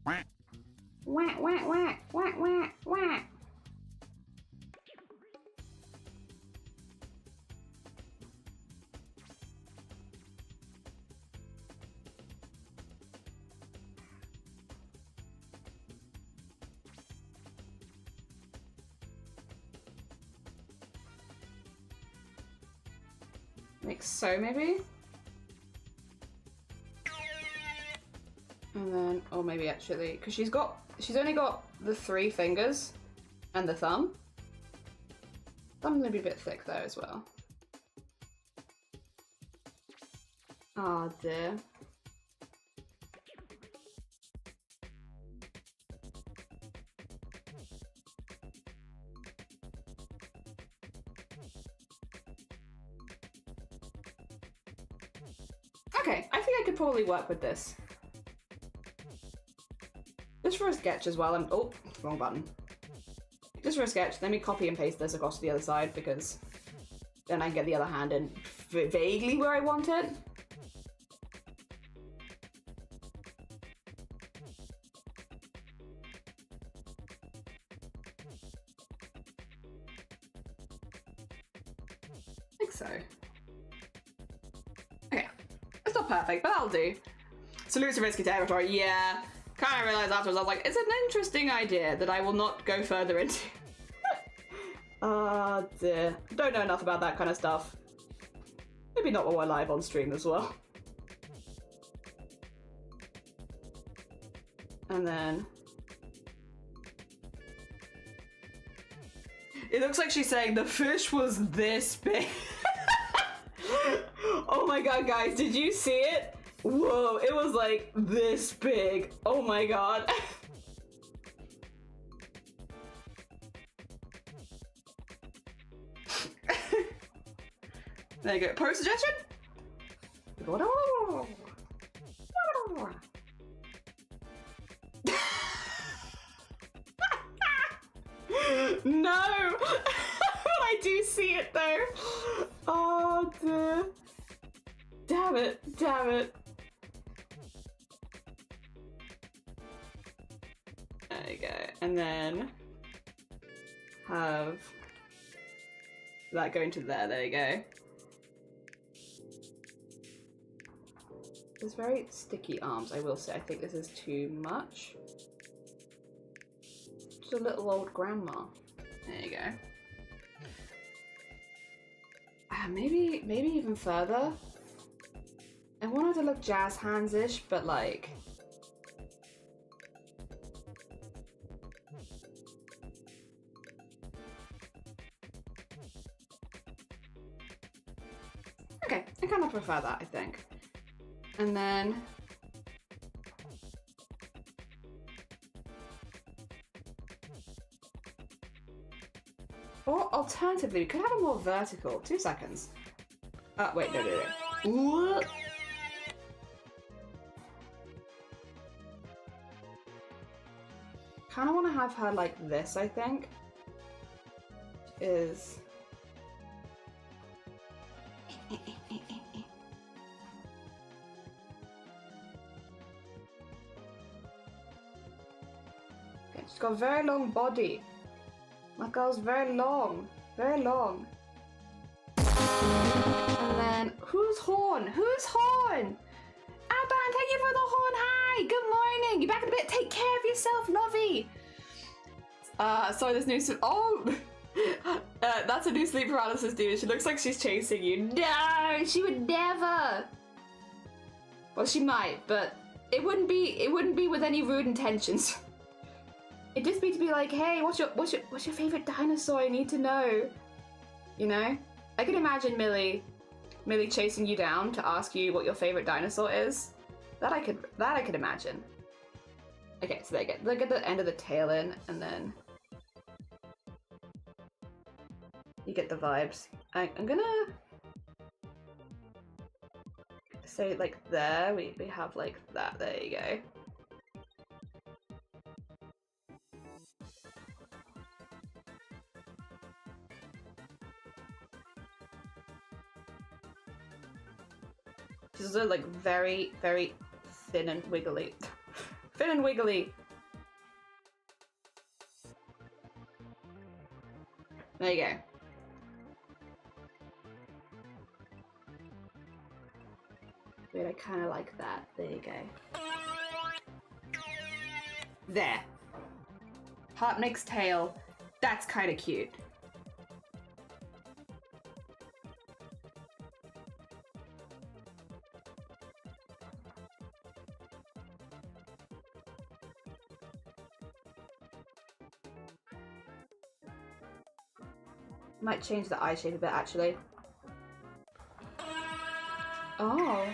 whack. Whack, whack, whack, whack, whack, whack. Like so, maybe? And then, or maybe actually, because she's only got the 3 fingers and the thumb. Thumb's gonna be a bit thick though as well. Oh dear. Okay, I think I could probably work with this. Just for a sketch as well, oh, wrong button. Just for a sketch, let me copy and paste this across to the other side because then I can get the other hand in vaguely where I want it. I think so. Okay, it's not perfect, but that'll do. Salute to risky territory, yeah. Kind of realized afterwards, I was like, it's an interesting idea that I will not go further into. Dear. Don't know enough about that kind of stuff. Maybe not while we're live on stream as well. And then... It looks like she's saying the fish was this big. Oh my god, guys, did you see it? Whoa, it was like this big. Oh my god. There you go. Post suggestion? No! I do see it though. Oh dear. Damn it, damn it. There you go. And then have that going to there you go. There's very sticky arms, I will say. I think this is too much. Just a little old grandma. There you go. Maybe even further. I wanted to look jazz hands-ish, but like... Okay, I kind of prefer that, I think. And then... Or alternatively, we could have a more vertical. 2 seconds. Wait, no. Kind of want to have her like this, I think. Is... Okay, she's got a very long body. My girl's very long. Very long. And then, who's horn? Who's horn? Aban, thank you for the horn. Hi, good morning. You back in a bit? Take care of yourself, lovey. Sorry, this new... Oh! That's a new sleep paralysis, dude. She looks like she's chasing you. No, she would never. Well, she might, but it wouldn't be with any rude intentions. It'd just be to be like, hey, what's your favorite dinosaur? I need to know. You know? I can imagine Millie chasing you down to ask you what your favorite dinosaur is. That I could imagine. Okay, so there you go. Look at the end of the tail in, and then you get the vibes. I'm gonna say like there. We have like that. There you go. This is like very, very thin and wiggly. Thin and wiggly. There you go. Wait, I kind of like that. There you go. There. Heart mixed tail. That's kind of cute. Might change the eye shape a bit, actually. Oh.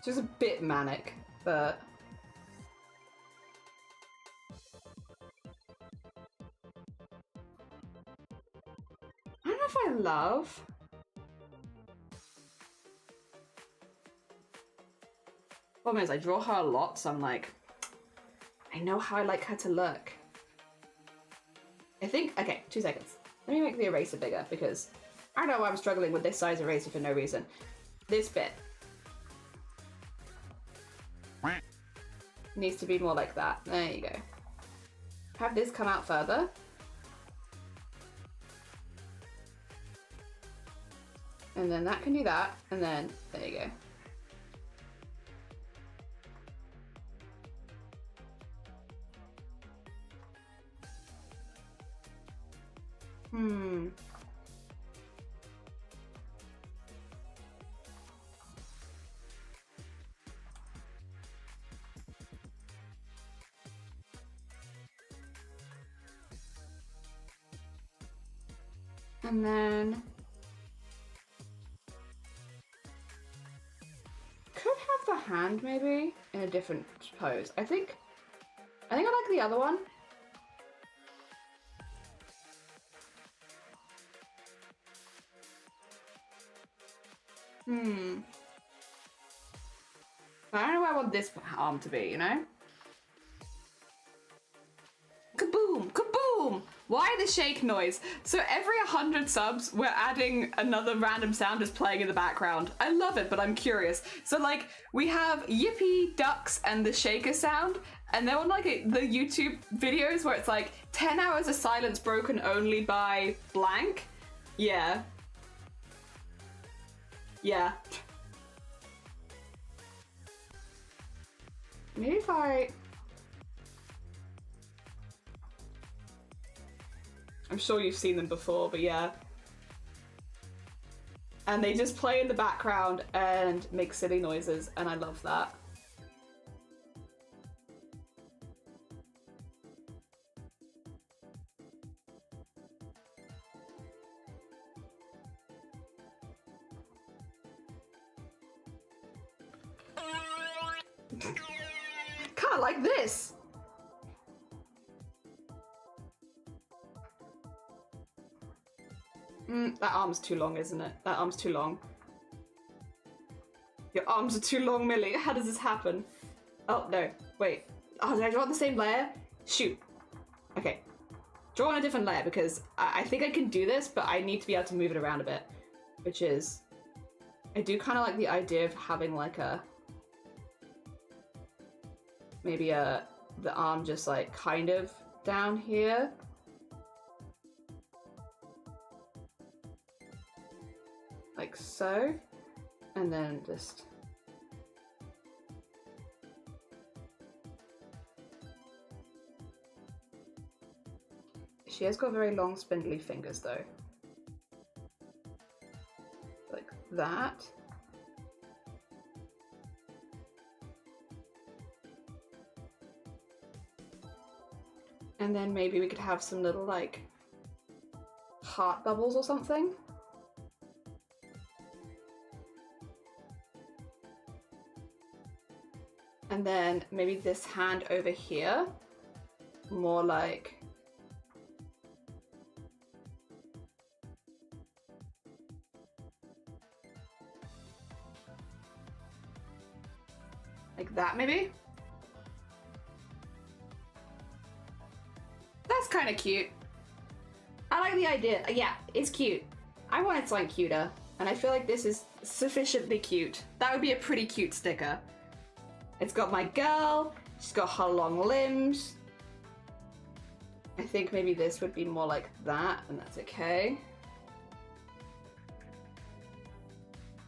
Just a bit manic, but... I don't know if I love... Problem is, I draw her a lot, so I'm like, I know how I like her to look. I think, okay, 2 seconds. Let me make the eraser bigger, because I know I'm struggling with this size eraser for no reason. This bit needs to be more like that. There you go. Have this come out further. And then that can do that, and then there you go. And then could have the hand maybe in a different pose. I think I like the other one. I don't know where I want this arm to be, you know? Kaboom! Kaboom! Why the shake noise? So every 100 subs, we're adding another random sound just playing in the background. I love it, but I'm curious. So like, we have yippee, ducks, and the shaker sound, and then on like the YouTube videos where it's like 10 hours of silence broken only by blank. Yeah. Yeah. Maybe if I'm sure you've seen them before, but yeah. And they just play in the background and make silly noises, and I love that. Kinda like this. That arm's too long, isn't it? That arm's too long. Your arms are too long, Millie. How does this happen? Oh, no. Wait. Oh, did I draw on the same layer? Shoot. Okay. Draw on a different layer because I think I can do this, but I need to be able to move it around a bit. Which is... I do kind of like the idea of having like a... Maybe the arm just like kind of down here. Like so. And then just... She has got very long spindly fingers though. Like that. And then maybe we could have some little like heart bubbles or something. And then maybe this hand over here, more like that maybe? That's kind of cute. I like the idea. Yeah, it's cute. I wanted something cuter, and I feel like this is sufficiently cute. That would be a pretty cute sticker. It's got my girl, she's got her long limbs. I think maybe this would be more like that, and that's okay.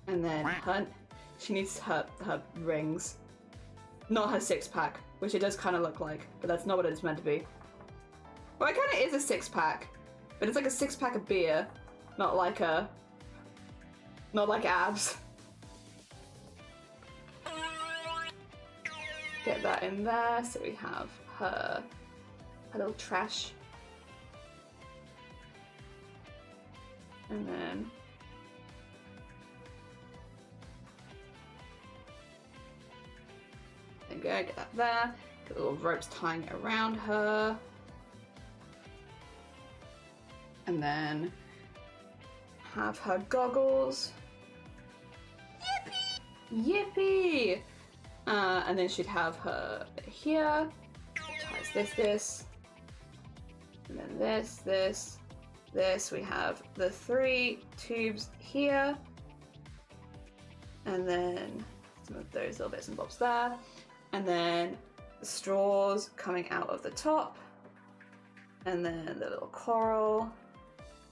And then she needs her rings. Not her six-pack, which it does kind of look like, but that's not what it's meant to be. Well, it kind of is a six-pack, but it's like a six-pack of beer, not like abs. Get that in there, so we have her little trash. And then there you go, get that there. Get the little ropes tying it around her. And then have her goggles. Yippee! Yippee! And then she'd have her here. Ties this. And then this. We have the 3 tubes here. And then some of those little bits and bobs there. And then the straws coming out of the top. And then the little coral.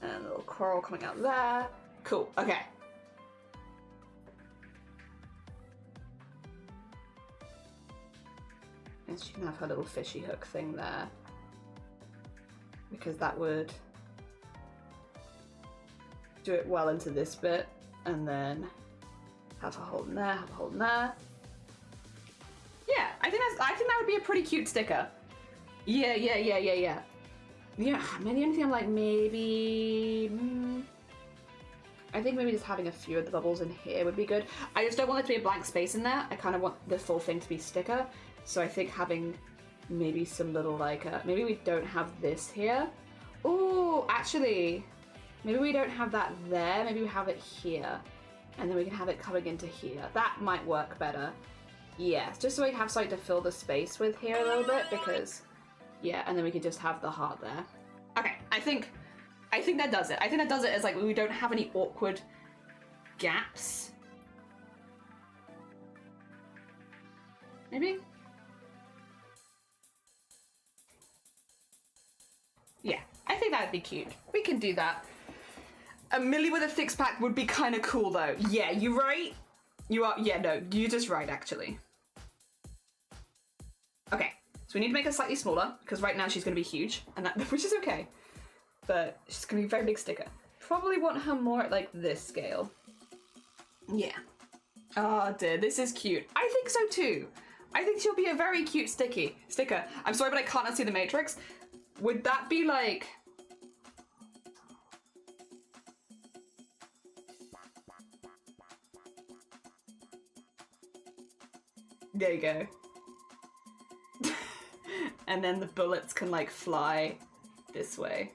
And the little coral coming out there. Cool, okay. then she can have her little fishy hook thing there. Because that would do it well into this bit, and then have a hole in there, have a hole in there. Yeah, I think that would be a pretty cute sticker. Yeah. Yeah, maybe anything I'm like, maybe... I think maybe just having a few of the bubbles in here would be good. I just don't want there to be a blank space in there. I kind of want the full thing to be sticker. So I think having maybe some little like, maybe we don't have this here. Oh, actually, maybe we don't have that there. Maybe we have it here. And then we can have it coming into here. That might work better. Yeah, just so we have something to fill the space with here a little bit because, yeah, and then we could just have the heart there. Okay, I think that does it. I think that does it as like we don't have any awkward gaps. Maybe? Yeah, I think that would be cute. We can do that. A Millie with a six pack would be kind of cool though. Yeah, you're right. You are, yeah, no, you're just right actually. Okay, so we need to make her slightly smaller because right now she's going to be huge, and that, which is okay. But she's going to be a very big sticker. Probably want her more at like this scale. Yeah. Oh dear, this is cute. I think so too. I think she'll be a very cute sticker. I'm sorry, but I can't unsee the matrix. Would that be like... There you go. And then the bullets can like fly this way.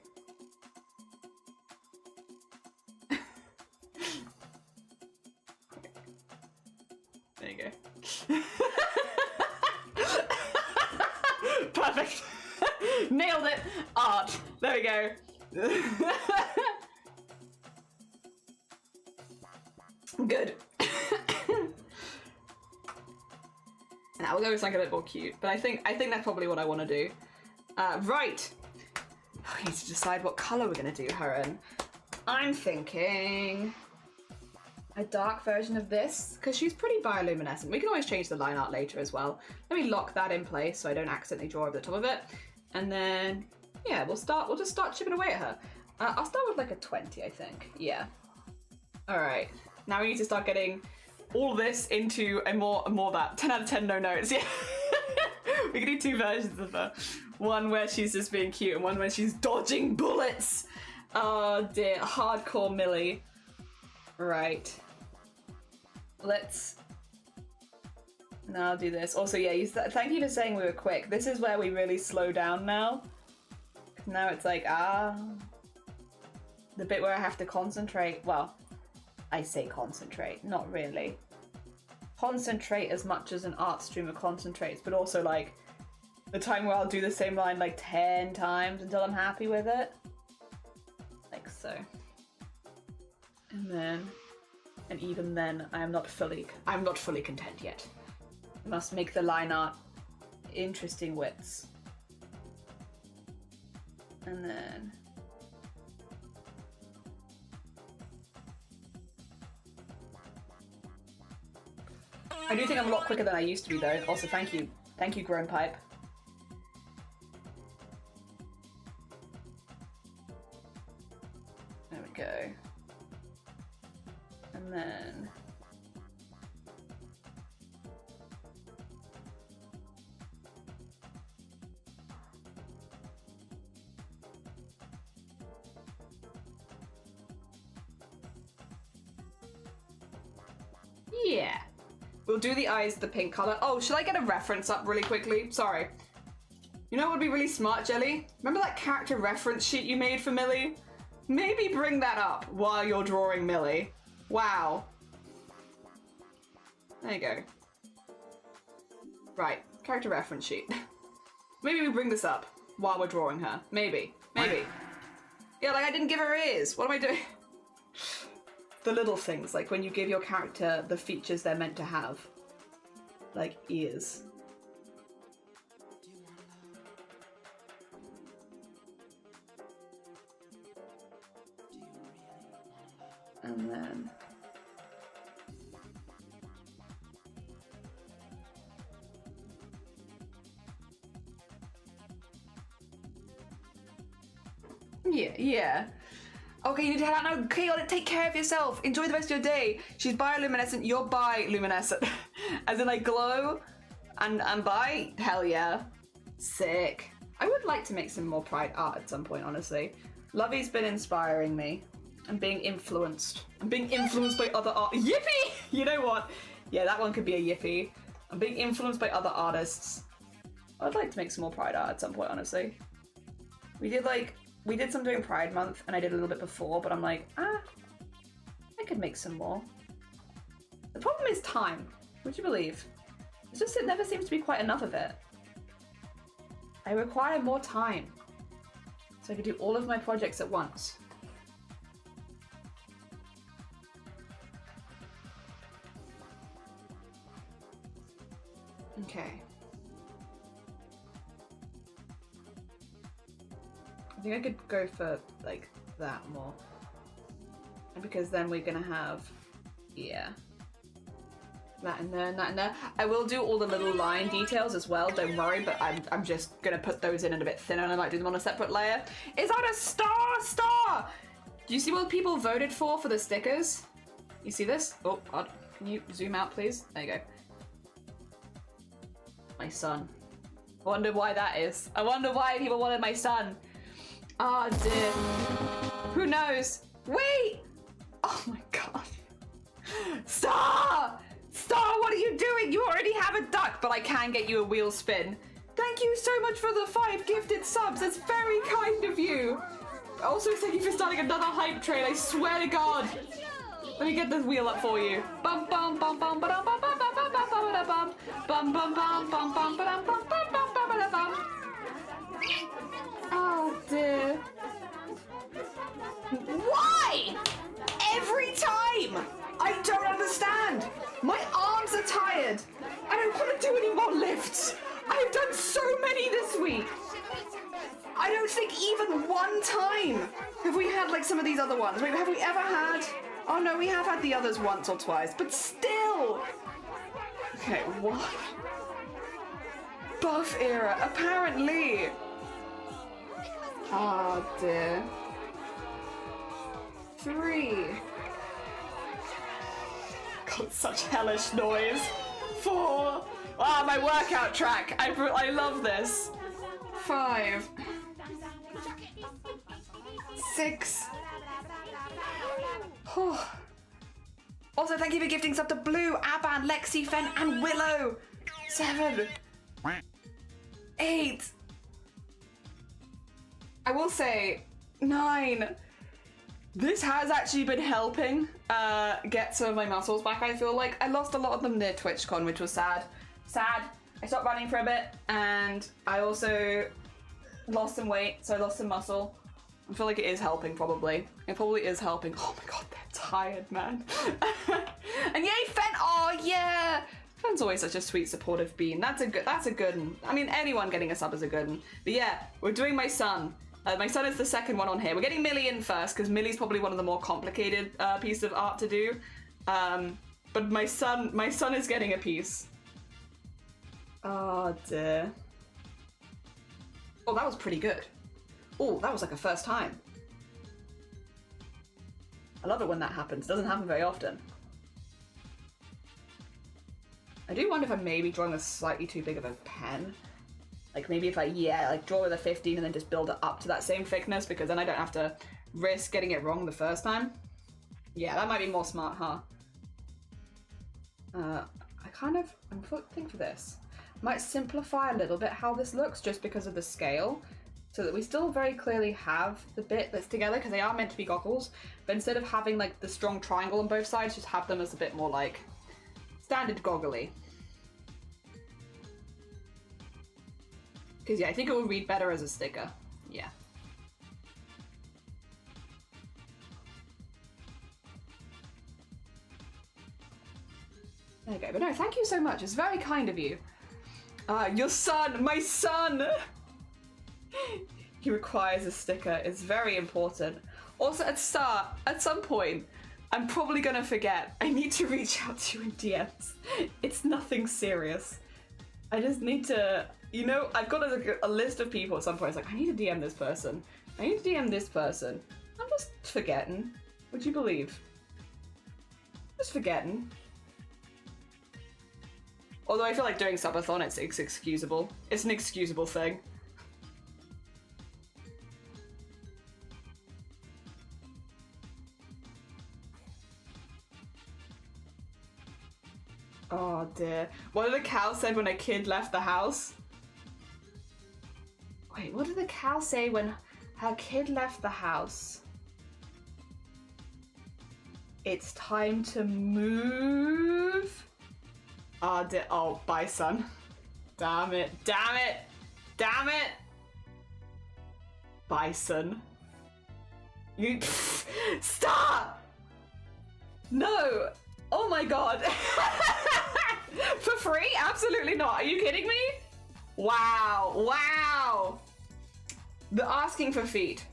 There you go. Perfect. Nailed it. Art. There we go. Good. Now we'll go with something a bit more cute, but I think that's probably what I want to do. Right. We need to decide what color we're going to do her in. I'm thinking a dark version of this, because she's pretty bioluminescent. We can always change the line art later as well. Let me lock that in place so I don't accidentally draw over the top of it. And then, yeah, we'll just start chipping away at her. I'll start with like a 20, I think. Yeah. All right. Now we need to start getting all this into a more that 10 out of 10 no notes. Yeah. We can do two versions of her. One where she's just being cute and one where she's dodging bullets. Oh dear, hardcore Millie. Right. Let's... Now I'll do this. Also, yeah, thank you for saying we were quick. This is where we really slow down now. Now it's like, the bit where I have to concentrate. Well, I say concentrate, not really. Concentrate as much as an art streamer concentrates, but also like the time where I'll do the same line like 10 times until I'm happy with it. Like so. And even then, I'm not fully content yet. I must make the line art interesting widths. And then... I do think I'm a lot quicker than I used to be though. Also, thank you. Thank you, Grown Pipe. There we go. And then... yeah. We'll do the eyes the pink color. Oh, should I get a reference up really quickly? Sorry. You know what would be really smart, Jelly? Remember that character reference sheet you made for Millie? Maybe bring that up while you're drawing Millie. Wow. There you go. Right, character reference sheet. Maybe we bring this up while we're drawing her. Maybe. Yeah, like I didn't give her ears. What am I doing? The little things, like when you give your character the features they're meant to have. Like ears. And then... Yeah. Okay, you need to head out now. Chaotic, take care of yourself. Enjoy the rest of your day. She's bioluminescent. You're bioluminescent. As in, like, glow and bi? Hell yeah. Sick. I would like to make some more Pride art at some point, honestly. Lovey's been inspiring me. I'm being influenced. I'm being influenced by other art. Yippee! You know what? Yeah, that one could be a yippee. I'm being influenced by other artists. I'd like to make some more Pride art at some point, honestly. We did some during Pride Month, and I did a little bit before, but I'm like, I could make some more. The problem is time. Would you believe? It's just, it never seems to be quite enough of it. I require more time, so I could do all of my projects at once. Okay. I think I could go for, like, that more. And because then we're gonna have, yeah. That in there and that in there. I will do all the little line details as well, don't worry, but I'm just gonna put those in a bit thinner and I might do them on a separate layer. Is that a star? Do you see what people voted for the stickers? You see this? Oh, God. Can you zoom out, please? There you go. My son. I wonder why that is. I wonder why people wanted my son. Oh dear. Who knows? Wait! Oh my god. Star! Star, what are you doing? You already have a duck, but I can get you a wheel spin. Thank you so much for the 5 gifted subs. That's very kind of you. Also, thank you for starting another hype train. I swear to God. Let me get this wheel up for you. Bum bum bum bum ba dum bum bum bum bum bum bum bum bum bum bum bum bum ba dum bum bum bum bum bum. Oh dear. Why? Every time! I don't understand. My arms are tired. I don't want to do any more lifts. I've done so many this week. I don't think even one time have we had like some of these other ones. Wait, have we ever had? Oh no, we have had the others once or twice, but still. Okay, what? Buff era, apparently. Oh dear. 3. God, such hellish noise. 4. Ah, my workout track. I love this. 5. 6. Also, thank you for gifting sub to Blue, Aban, Lexi, Fen, and Willow. 7. 8. I will say 9. This has actually been helping get some of my muscles back, I feel like. I lost a lot of them near TwitchCon, which was sad. I stopped running for a bit, and I also lost some weight, so I lost some muscle. I feel like it is helping, probably. It probably is helping. Oh my god, they're tired, man. And yay, Fen! Oh, yeah! Fen's always such a sweet, supportive bean. That's a good one. I mean, anyone getting a sub is a good one. But yeah, we're doing my son. My son is the second one on here. We're getting Millie in first, because Millie's probably one of the more complicated pieces of art to do. But my son is getting a piece. Oh dear. Oh, that was pretty good. Oh, that was like a first time. I love it when that happens. It doesn't happen very often. I do wonder if I'm maybe drawing a slightly too big of a pen. Like maybe if I, like draw with a 15 and then just build it up to that same thickness, because then I don't have to risk getting it wrong the first time. Yeah, that might be more smart, huh? I'm thinking for this. Might simplify a little bit how this looks just because of the scale, so that we still very clearly have the bit that's together, because they are meant to be goggles, but instead of having like the strong triangle on both sides, just have them as a bit more like standard goggly. Because yeah, I think it will read better as a sticker. Yeah. There you go. But no, thank you so much. It's very kind of you. Your son, my son! He requires a sticker. It's very important. Also, at some point, I'm probably gonna forget. I need to reach out to you in DMs. It's nothing serious. I just need to, you know, I've got a list of people at some point. It's like, I need to DM this person. I need to DM this person. I'm just forgetting. Would you believe? Just forgetting. Although I feel like doing subathon, it's excusable. It's an excusable thing. Oh dear. What did the cow say when a kid left the house? Wait, what did the cow say when her kid left the house? It's time to move. Oh dear. Oh, bye, son. Damn it. Damn it. Damn it. Bison. You stop! No! Oh my god. For free? Absolutely not. Are you kidding me? Wow. Wow. The asking for feet.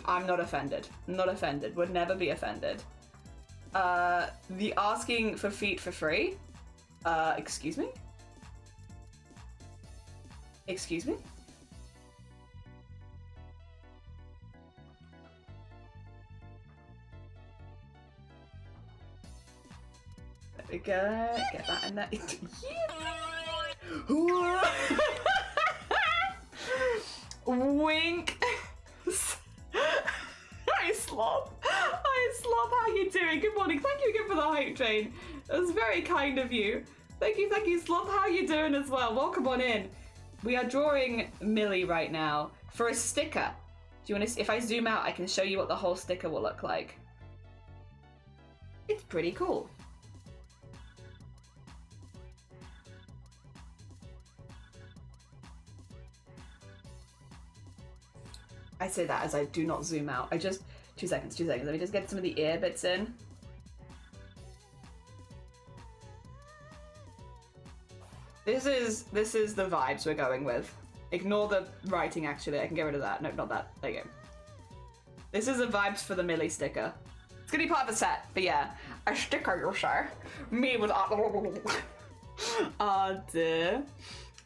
I'm not offended. Not offended. Would never be offended. The asking for feet for free? Excuse me? Excuse me? There we go. Get that in there. Wink. Hi, Sloth. Hi, Sloth. How you doing? Good morning. Thank you again for the hype train. That was very kind of you. Thank you, Sloth. How you doing as well? Welcome on in. We are drawing Millie right now for a sticker. Do you want to? If I zoom out, I can show you what the whole sticker will look like. It's pretty cool. I say that as I do not zoom out. I just 2 seconds. Let me just get some of the ear bits in. This is the vibes we're going with. Ignore the writing, actually. I can get rid of that. No, not that. There you go. This is the vibes for the Millie sticker. It's gonna be part of the set, but yeah. A sticker, you're sure. Me with oh dear.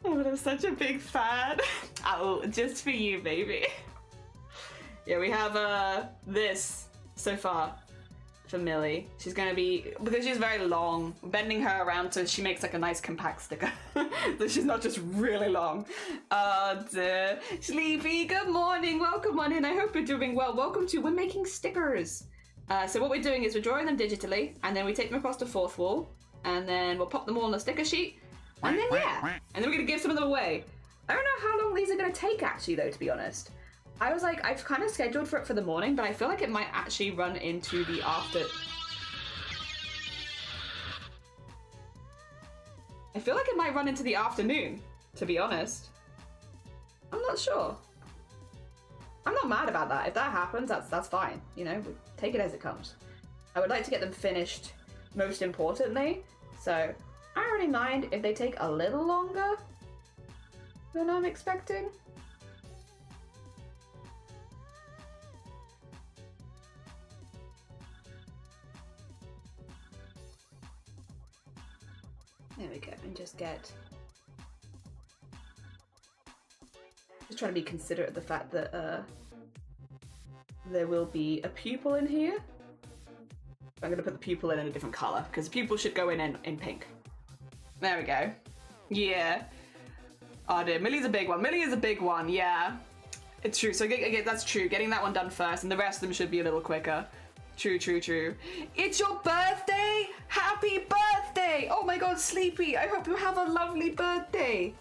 Oh, I'm such a big fan. Oh, just for you, baby. Yeah, we have this so far for Millie. She's gonna be, because she's very long, bending her around so she makes like a nice compact sticker. So she's not just really long. Dear. Sleepy, good morning, welcome on in. I hope you're doing well. Welcome to We're Making Stickers. So what we're doing is we're drawing them digitally, and then we take them across the fourth wall, and then we'll pop them all on a sticker sheet, and then yeah, and then we're gonna give some of them away. I don't know how long these are gonna take actually though, to be honest. I was like, I've kind of scheduled for it for the morning, but I feel like it might actually run into the after. I feel like it might run into the afternoon, to be honest. I'm not sure. I'm not mad about that. If that happens, that's fine. You know, we take it as it comes. I would like to get them finished, most importantly. So I don't really mind if they take a little longer than I'm expecting. There we go, and just trying to be considerate of the fact that there will be a pupil in here. I'm gonna put the pupil in a different color because the pupil should go in pink. There we go. Yeah. Oh dear, Millie's a big one. Millie is a big one, yeah. It's true, so that's true. Getting that one done first, and the rest of them should be a little quicker. True, true, true. It's your birthday! Happy birthday! Oh my god, Sleepy, I hope you have a lovely birthday.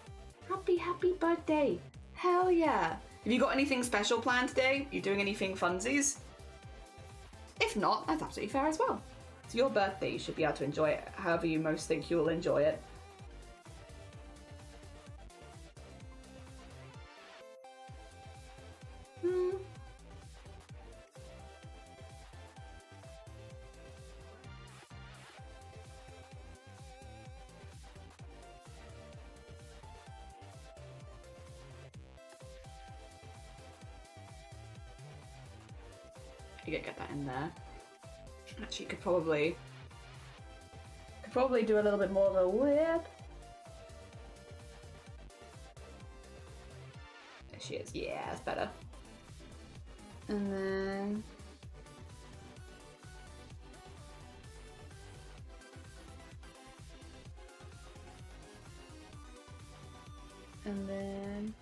Happy birthday. Hell yeah. Have you got anything special planned today? You doing anything funsies? If not, that's absolutely fair as well. It's your birthday, you should be able to enjoy it however you most think you will enjoy it. You get that in there. Actually, you could probably do a little bit more of a whip. There she is. Yeah, that's better. And then... And then...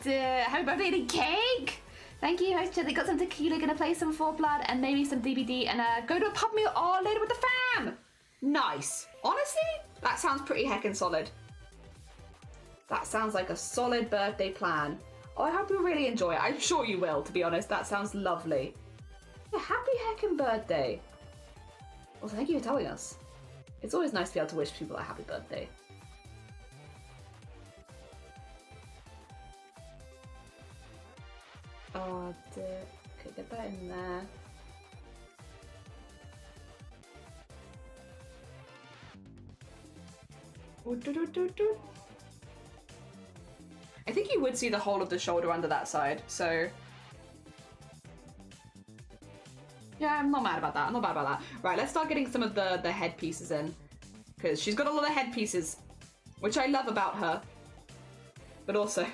dear. Happy birthday to cake! Thank you, host. They got some tequila, gonna play some Four Blood and maybe some DBD and go to a pub meal later with the fam! Nice. Honestly, that sounds pretty heckin' solid. That sounds like a solid birthday plan. Oh, I hope you really enjoy it. I'm sure you will, to be honest. That sounds lovely. Yeah, happy heckin' birthday. Well, thank you for telling us. It's always nice to be able to wish people a happy birthday. Oh, dear. Okay, get that in there. I think you would see the whole of the shoulder under that side, so... Yeah, I'm not mad about that. I'm not bad about that. Right, let's start getting some of the head pieces in. Because she's got a lot of head pieces, which I love about her. But also,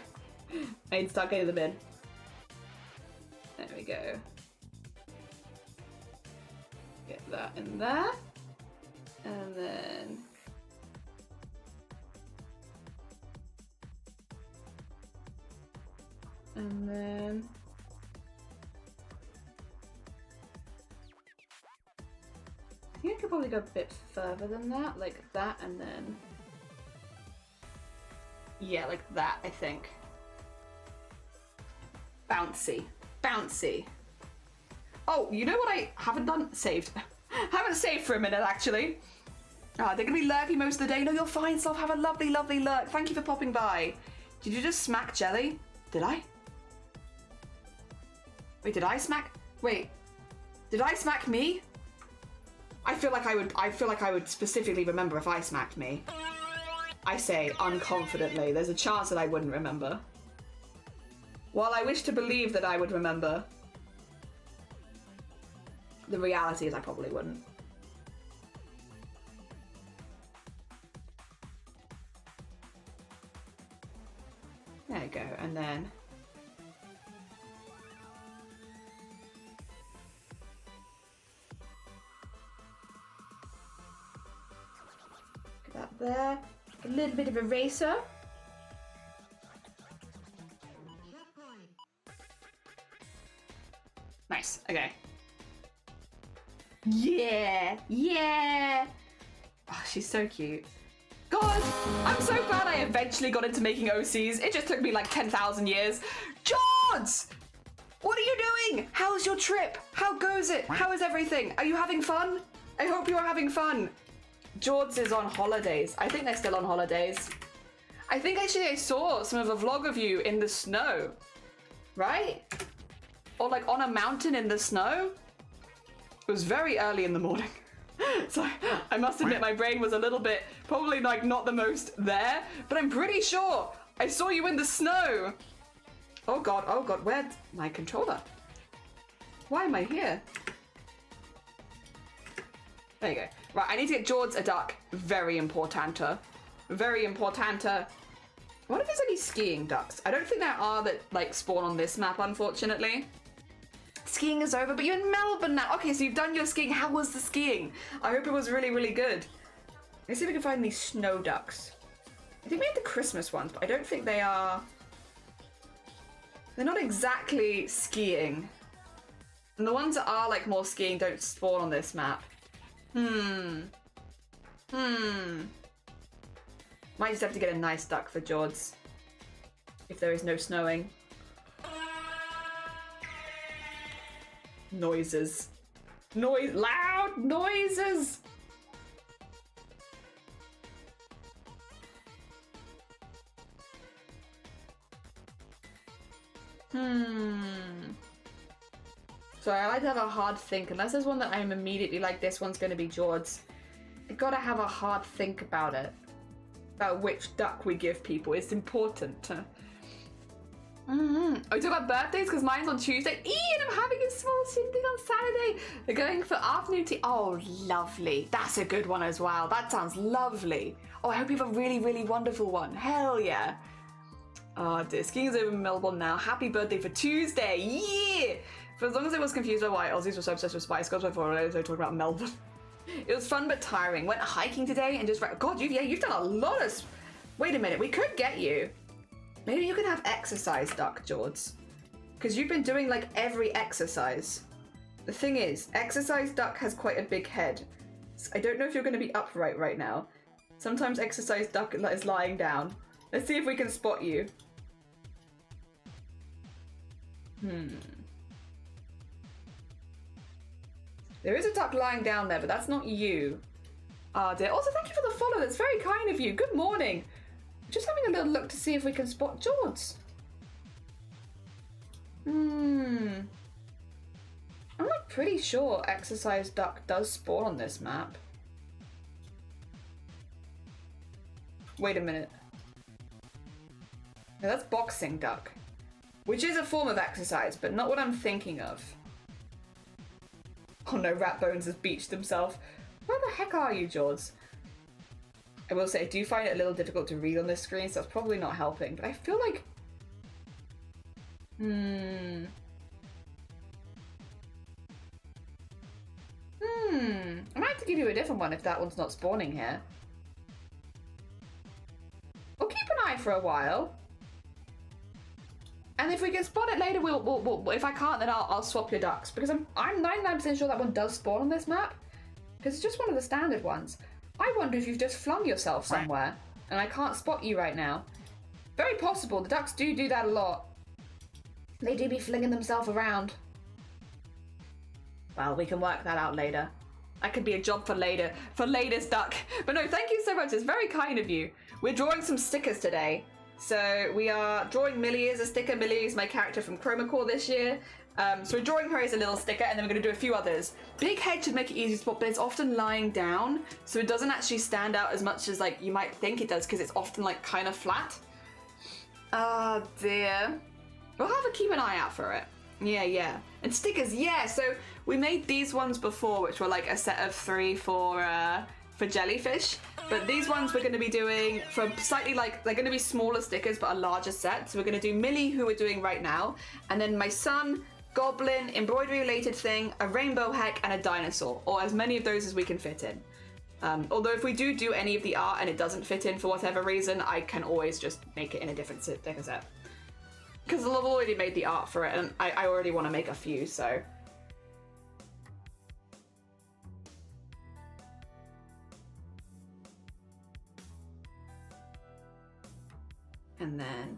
I need to start getting them in. There we go. Get that in there. And then... And then... I think I could probably go a bit further than that, like that, and then... Yeah, like that, I think. Bouncy. Bouncy. Oh, you know what I haven't done? Saved. Haven't saved for a minute, actually. They're gonna be lurky most of the day. No, you're fine, Sloth. Have a lovely, lovely lurk. Thank you for popping by. Did you just smack Jelly? Did I? Wait, did I smack? Wait, did I smack me? I feel like I would specifically remember if I smacked me. I say unconfidently. There's a chance that I wouldn't remember. While I wish to believe that I would remember, the reality is I probably wouldn't. There you go, and then... Get that there. A little bit of eraser. Nice, okay. Yeah, yeah. Oh, she's so cute. God, I'm so glad I eventually got into making OCs. It just took me like 10,000 years. George! What are you doing? How's your trip? How goes it? How is everything? Are you having fun? I hope you are having fun. George is on holidays. I think they're still on holidays. I think actually I saw some of a vlog of you in the snow, right? Or like on a mountain in the snow. It was very early in the morning. So I must admit my brain was a little bit, probably like not the most there, but I'm pretty sure I saw you in the snow. Oh God, where's my controller? Why am I here? There you go. Right, I need to get George a duck. Very importanta. Very importanta. I wonder if there's any skiing ducks. I don't think there are that like spawn on this map, unfortunately. Skiing is over, but you're in Melbourne now. Okay, so you've done your skiing. How was the skiing? I hope it was really, really good. Let's see if we can find these snow ducks. I think we have the Christmas ones, but I don't think they are... They're not exactly skiing. And the ones that are like more skiing don't spawn on this map. Might just have to get a nice duck for George. If there is no snowing. Noises. Loud noises! So I like to have a hard think. Unless there's one that I'm immediately like, this one's going to be George. I gotta have a hard think about it. About which duck we give people. It's important. Oh, we talk about birthdays because mine's on Tuesday. Ian, I'm having a small shindig on Saturday. They're going for afternoon tea. Oh, lovely. That's a good one as well. That sounds lovely. Oh, I hope you have a really, really wonderful one. Hell yeah. Dear, skiing is over in Melbourne now. Happy birthday for Tuesday. Yeah! For as long as I was confused by why Aussies were so obsessed with Spice Girls before I was talking about Melbourne. It was fun but tiring. Went hiking today and just... God, you've done a lot of... Wait a minute, we could get you. Maybe you can have exercise duck, George. Because you've been doing, like, every exercise. The thing is, exercise duck has quite a big head. I don't know if you're going to be upright right now. Sometimes exercise duck is lying down. Let's see if we can spot you. There is a duck lying down there, but that's not you. Dear. Also, thank you for the follow. That's very kind of you. Good morning. Just having a little look to see if we can spot George. I'm like pretty sure exercise duck does spawn on this map. Wait a minute. No, that's boxing duck. Which is a form of exercise, but not what I'm thinking of. Oh no, Ratbones has beached himself. Where the heck are you, George? I will say, I do find it a little difficult to read on this screen, so that's probably not helping, but I feel like... I might have to give you a different one if that one's not spawning here. We'll keep an eye for a while. And if we can spot it later, we'll if I can't, then I'll swap your ducks. Because I'm 99% sure that one does spawn on this map. Because it's just one of the standard ones. I wonder if you've just flung yourself somewhere. And I can't spot you right now. Very possible. The ducks do that a lot. They do be flinging themselves around. Well, we can work that out later. That could be a job for later. For later's duck. But no, thank you so much. It's very kind of you. We're drawing some stickers today. So we are drawing Millie as a sticker. Millie is my character from Chroma Core this year. So we're drawing her as a little sticker, and then we're going to do a few others. Big head should make it easy to spot, but it's often lying down, so it doesn't actually stand out as much as like you might think it does, because it's often like kind of flat. Oh dear. We'll have to keep an eye out for it. Yeah. And stickers, yeah. So we made these ones before, which were like a set of 3 for jellyfish. But these ones we're going to be doing for slightly like, they're going to be smaller stickers, but a larger set. So we're going to do Millie, who we're doing right now, and then my son, goblin, embroidery related thing, a rainbow heck, and a dinosaur, or as many of those as we can fit in. Although if we do any of the art and it doesn't fit in for whatever reason, I can always just make it in a different sticker set. Because I've already made the art for it, and I already want to make a few, so. And then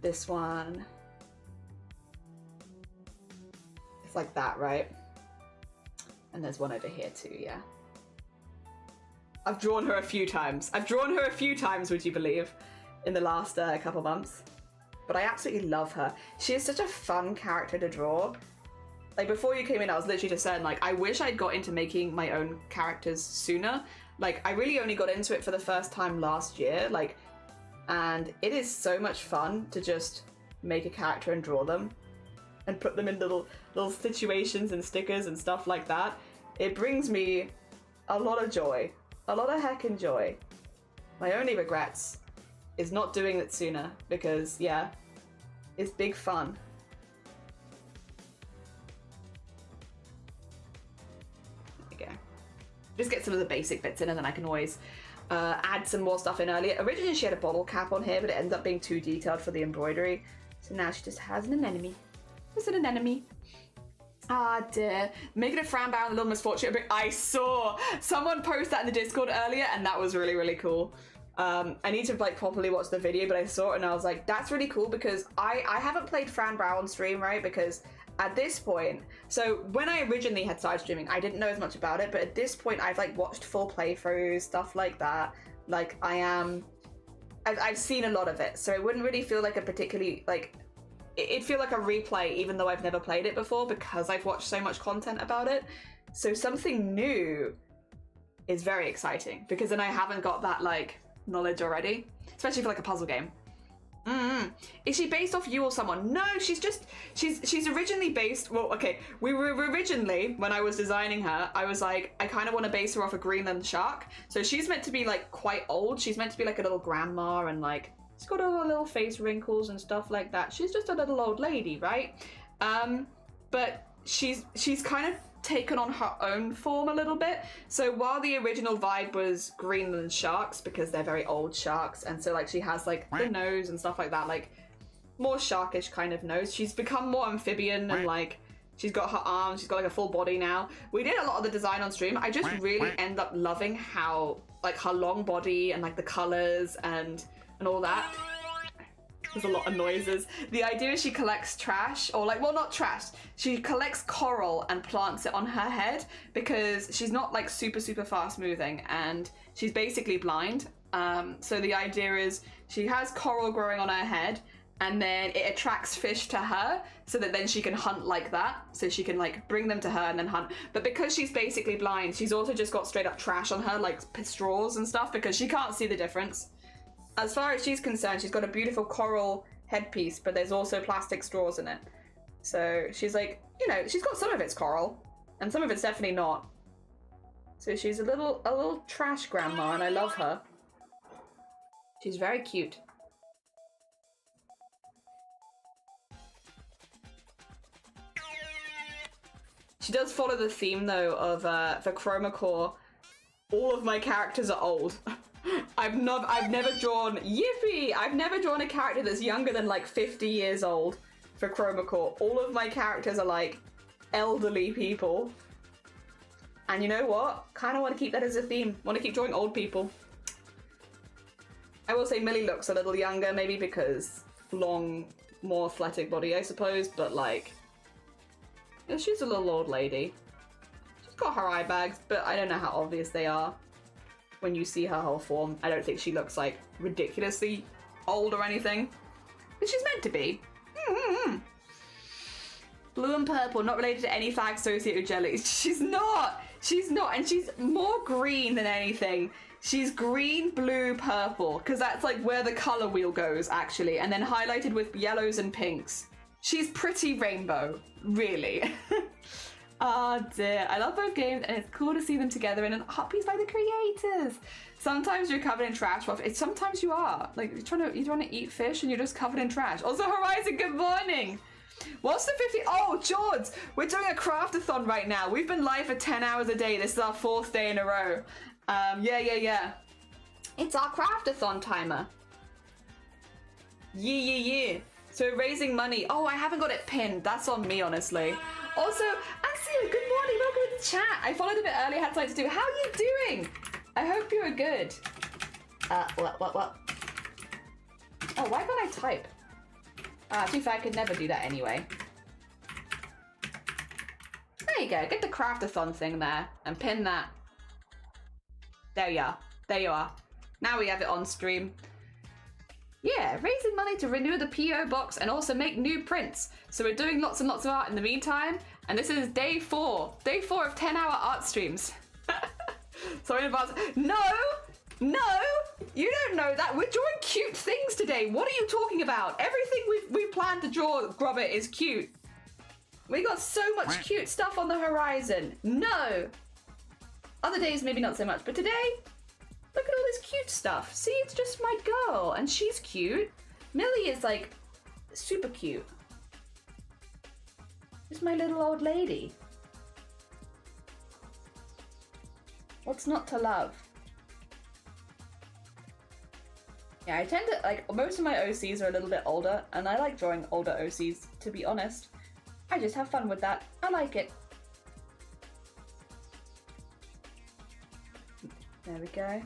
this one. It's like that, right? And there's one over here too, yeah. I've drawn her a few times. Would you believe, in the last couple months. But I absolutely love her. She is such a fun character to draw. Like, before you came in, I was literally just saying, like, I wish I'd got into making my own characters sooner. Like, I really only got into it for the first time last year, like, and it is so much fun to just make a character and draw them and put them in little situations and stickers and stuff like that. It brings me a lot of joy, a lot of heckin' joy. My only regrets is not doing it sooner, because yeah, it's big fun. There we go. Just get some of the basic bits in, and then I can always add some more stuff in earlier. Originally she had a bottle cap on here, but it ended up being too detailed for the embroidery. So now she just has an anemone. Just an anemone. Ah dear. Making a frown barrel and a little misfortune. I saw someone post that in the Discord earlier, and that was really, really cool. I need to like properly watch the video, but I saw it and I was like, that's really cool, because I haven't played Fran Brow on stream, right? Because at this point, so when I originally had started streaming, I didn't know as much about it, but at this point I've like watched full playthroughs, stuff like that. Like I've seen a lot of it, so it wouldn't really feel like a particularly, like, it'd feel like a replay even though I've never played it before, because I've watched so much content about it. So something new is very exciting, because then I haven't got that like knowledge already, especially for like a puzzle game. Is she based off you or someone? No, she's originally based, well, okay, we were originally, when I was designing her, I was like, I kind of want to base her off a Greenland shark. So she's meant to be like quite old. She's meant to be like a little grandma and like She's got all her little face wrinkles and stuff like that. She's just a little old lady, right? But she's kind of taken on her own form a little bit. So while the original vibe was Greenland sharks, because they're very old sharks, and so like she has like the nose and stuff like that, like more sharkish kind of nose, she's become more amphibian and like she's got her arms, she's got like a full body now. We did a lot of the design on stream. I just really end up loving how like her long body and like the colors and all that. There's a lot of noises. The idea is she collects trash, or like, well, not trash. She collects coral and plants it on her head because she's not like super fast moving and she's basically blind. So the idea is she has coral growing on her head and then it attracts fish to her so that then she can hunt like that. So she can like bring them to her and then hunt. But because she's basically blind, she's also just got straight up trash on her, like straws and stuff, because she can't see the difference. As far as she's concerned, she's got a beautiful coral headpiece, but there's also plastic straws in it. So she's like, you know, she's got some of it's coral, and some of it's definitely not. So she's a little trash grandma, and I love her. She's very cute. She does follow the theme though of for Chroma Core. All of my characters are old. I've never drawn, yippee! I've never drawn a character that's younger than like 50 years old for Chroma Core. All of my characters are like elderly people. And you know what? Kind of want to keep that as a theme. Want to keep drawing old people. I will say Millie looks a little younger, maybe because long, more athletic body, I suppose, but like, yeah, she's a little old lady. She's got her eye bags, but I don't know how obvious they are. When you see her whole form, I don't think she looks like ridiculously old or anything, but she's meant to be. Blue and purple, not related to any flag associated with jellies. She's not, and she's more green than anything. She's green, blue, purple, because that's like where the color wheel goes actually, and then highlighted with yellows and pinks. She's pretty rainbow, really. Oh dear, I love both games and it's cool to see them together in an art piece by the creators. Sometimes you're covered in trash, well, sometimes you are. Like, you trying to eat fish and you're just covered in trash. Also, Horizon, good morning! What's the 50? Oh, George! We're doing a craft-a-thon right now. We've been live for 10 hours a day. This is our 4th day in a row. Yeah. It's our craft-a-thon timer. Yeah. So we're raising money. Oh, I haven't got it pinned. That's on me, honestly. Also, Asia, good morning. Welcome to the chat. I followed a bit early. I had something to do. How are you doing? I hope you are good. What? Oh, why can't I type? To be fair, I could never do that anyway. There you go. Get the craft-a-thon thing there and pin that. There you are. There you are. Now we have it on stream. Yeah, raising money to renew the PO box and also make new prints. So we're doing lots and lots of art in the meantime. And this is day 4. Day 4 of 10-hour art streams. Sorry in advance. No, you don't know that. We're drawing cute things today. What are you talking about? Everything we planned to draw, Grubbit, is cute. We got so much cute stuff on the horizon. No. Other days, maybe not so much. But today, look at all this cute stuff. See, it's just my girl, and she's cute. Millie is, like, super cute. It's my little old lady. What's not to love? Yeah, I tend to, like, most of my OCs are a little bit older, and I like drawing older OCs, to be honest. I just have fun with that. I like it. There we go.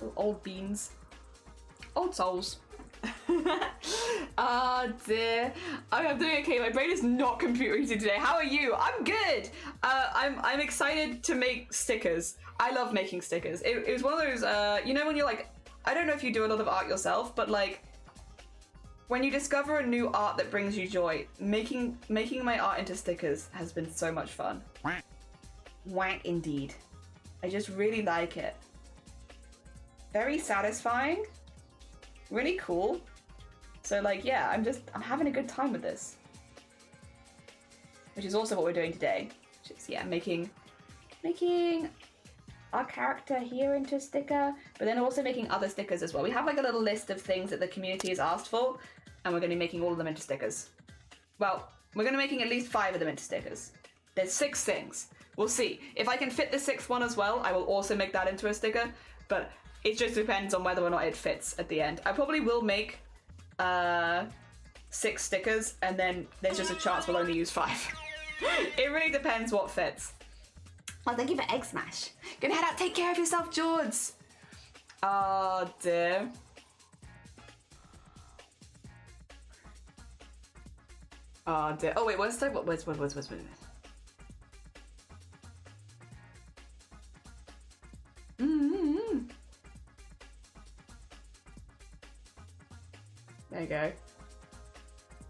Little old beans. Old souls. Oh dear. I'm doing okay. My brain is not computer easy today. How are you? I'm good. I'm excited to make stickers. I love making stickers. It was one of those, you know, when you're like, I don't know if you do a lot of art yourself, but like, when you discover a new art that brings you joy, making my art into stickers has been so much fun. Wank indeed. I just really like it. Very satisfying. Really cool. So like, yeah, I'm having a good time with this. Which is also what we're doing today. Which is, yeah, making our character here into a sticker, but then also making other stickers as well. We have like a little list of things that the community has asked for, and we're going to be making all of them into stickers. Well, we're going to be making at least 5 of them into stickers. There's 6 things. We'll see. If I can fit the 6th one as well, I will also make that into a sticker, but it just depends on whether or not it fits at the end. I probably will make 6 stickers, and then there's just a chance we'll only use 5. It really depends what fits. Oh, thank you for Egg Smash. Gonna head out, take care of yourself, George. Oh, dear. Oh, dear. Oh, wait, where's. There you go.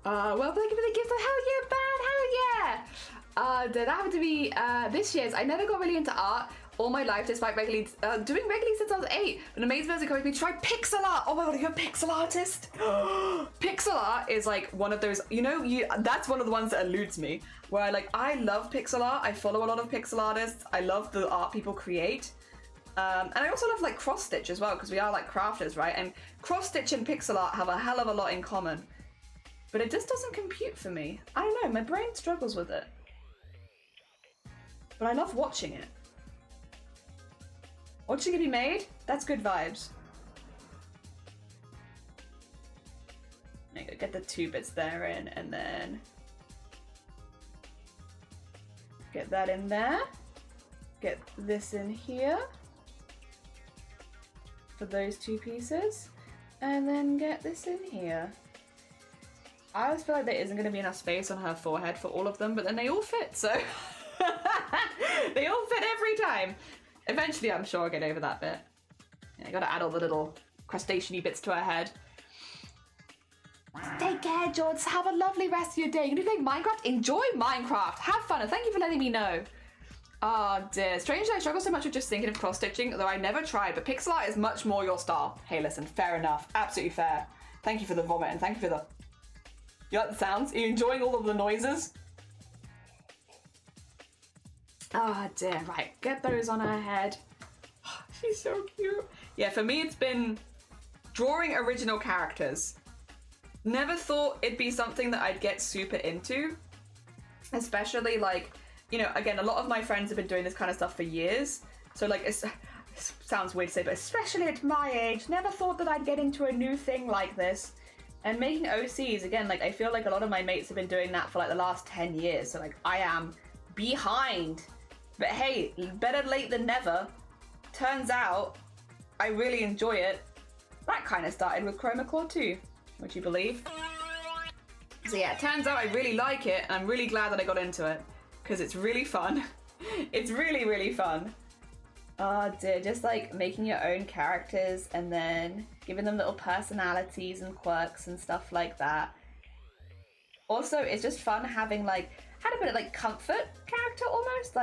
Well, thank you for the gift. Hell yeah, bad, hell yeah! That happened to be this year's. I never got really into art all my life, despite doing regularly since I was 8. But an amazing person encouraged me to try pixel art. Oh my god, are you a pixel artist? Pixel art is like one of those, that's one of the ones that eludes me. Where I love pixel art. I follow a lot of pixel artists. I love the art people create. And I also love cross stitch as well, because we are crafters, right? And cross stitch and pixel art have a hell of a lot in common. But it just doesn't compute for me. I don't know, my brain struggles with it. But I love watching it. Watching it be made, that's good vibes. There you go, get the 2 bits there in, and then get that in there. Get this in here for those 2 pieces, and then get this in here. I always feel like there isn't going to be enough space on her forehead for all of them, but then they all fit, so they all fit every time. Eventually, I'm sure I'll get over that bit. Yeah, I gotta add all the little crustacean-y bits to her head. Take care, George. Have a lovely rest of your day. You're gonna be playing Minecraft? Enjoy Minecraft. Have fun, and thank you for letting me know. Oh dear. Strangely, I struggle so much with just thinking of cross-stitching, though I never tried, but pixel art is much more your style. Hey, listen, fair enough. Absolutely fair. Thank you for the vomit, and thank you for the... You like the sounds? Are you enjoying all of the noises? Oh dear, right, get those on her head. Oh, she's so cute. Yeah, for me it's been drawing original characters. Never thought it'd be something that I'd get super into. Especially again, a lot of my friends have been doing this kind of stuff for years. So it sounds weird to say, but especially at my age, never thought that I'd get into a new thing like this. And making OCs, again, I feel like a lot of my mates have been doing that for the last 10 years. So I am behind. But hey, better late than never. Turns out, I really enjoy it. That kind of started with Chroma Core too, would you believe? So yeah, it turns out I really like it, and I'm really glad that I got into it. Because it's really fun. It's really, really fun. Oh dear, just making your own characters and then giving them little personalities and quirks and stuff like that. Also, it's just fun having how to put it, comfort character almost,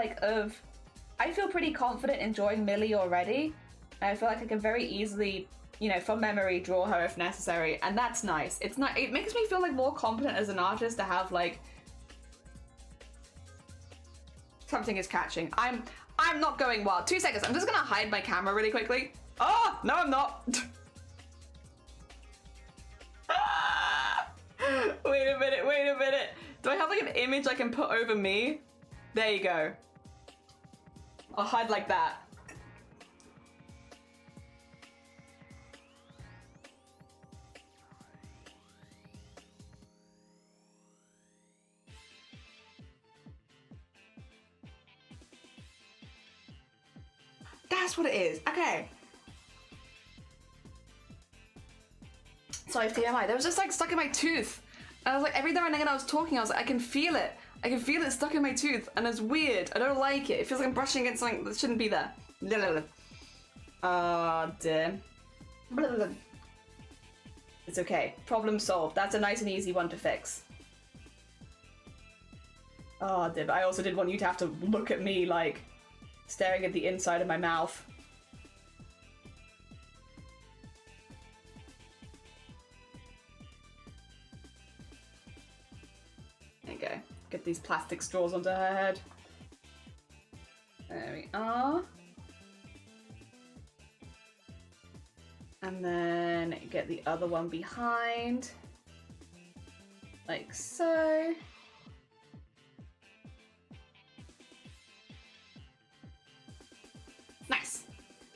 I feel pretty confident in drawing Millie already. I feel like I can very easily, from memory, draw her if necessary, and that's nice. It's not. It makes me feel more competent as an artist to have something is catching. I'm not going wild. 2 seconds. I'm just gonna hide my camera really quickly. Oh no, I'm not. Wait a minute. Wait a minute. Do I have an image I can put over me? There you go. I'll hide like that. That's what it is. Okay. Sorry, TMI. There was just stuck in my tooth. And I was every time and again I was talking, I was I can feel it. I can feel it stuck in my tooth, and it's weird. I don't like it. It feels like I'm brushing against something that shouldn't be there. Oh dear. It's okay. Problem solved. That's a nice and easy one to fix. Oh dear, but I also didn't want you to have to look at me staring at the inside of my mouth. There you go. Get these plastic straws onto her head. There we are. And then get the other one behind, like so. Nice.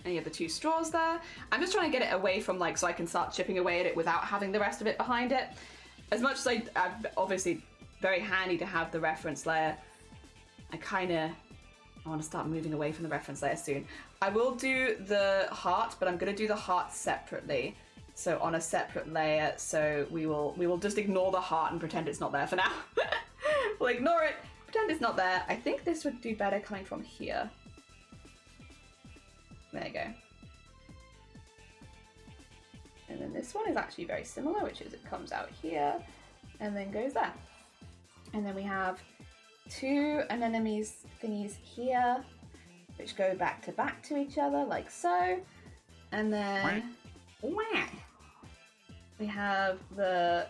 And you have the two straws there. I'm just trying to get it away from like, so I can start chipping away at it without having the rest of it behind it. As much as I'm obviously very handy to have the reference layer, I want to start moving away from the reference layer soon. I will do the heart, but I'm going to do the heart separately. So on a separate layer, so we will just ignore the heart and pretend it's not there for now. We'll ignore it, pretend it's not there. I think this would do better coming from here. There you go. And then this one is actually very similar, which is it comes out here and then goes there. And then we have two anemones thingies here, which go back to each other like so. And then we have the,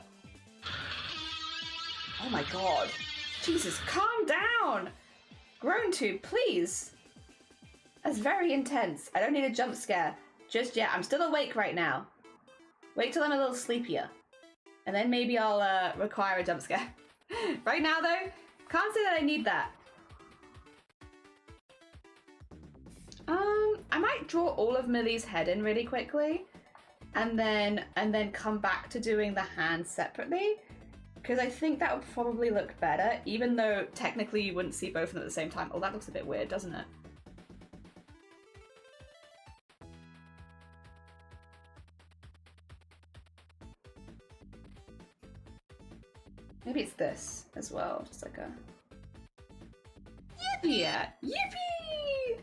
oh my god, Jesus, calm down. Grown tube, please. That's very intense. I don't need a jump scare just yet. I'm still awake right now. Wait till I'm a little sleepier. And then maybe I'll require a jump scare. Right now though, can't say that I need that. I might draw all of Millie's head in really quickly and then come back to doing the hands separately, because I think that would probably look better, even though technically you wouldn't see both of them at the same time. Oh, that looks a bit weird, doesn't it? Maybe it's this as well, just like a... Yeah, yippee!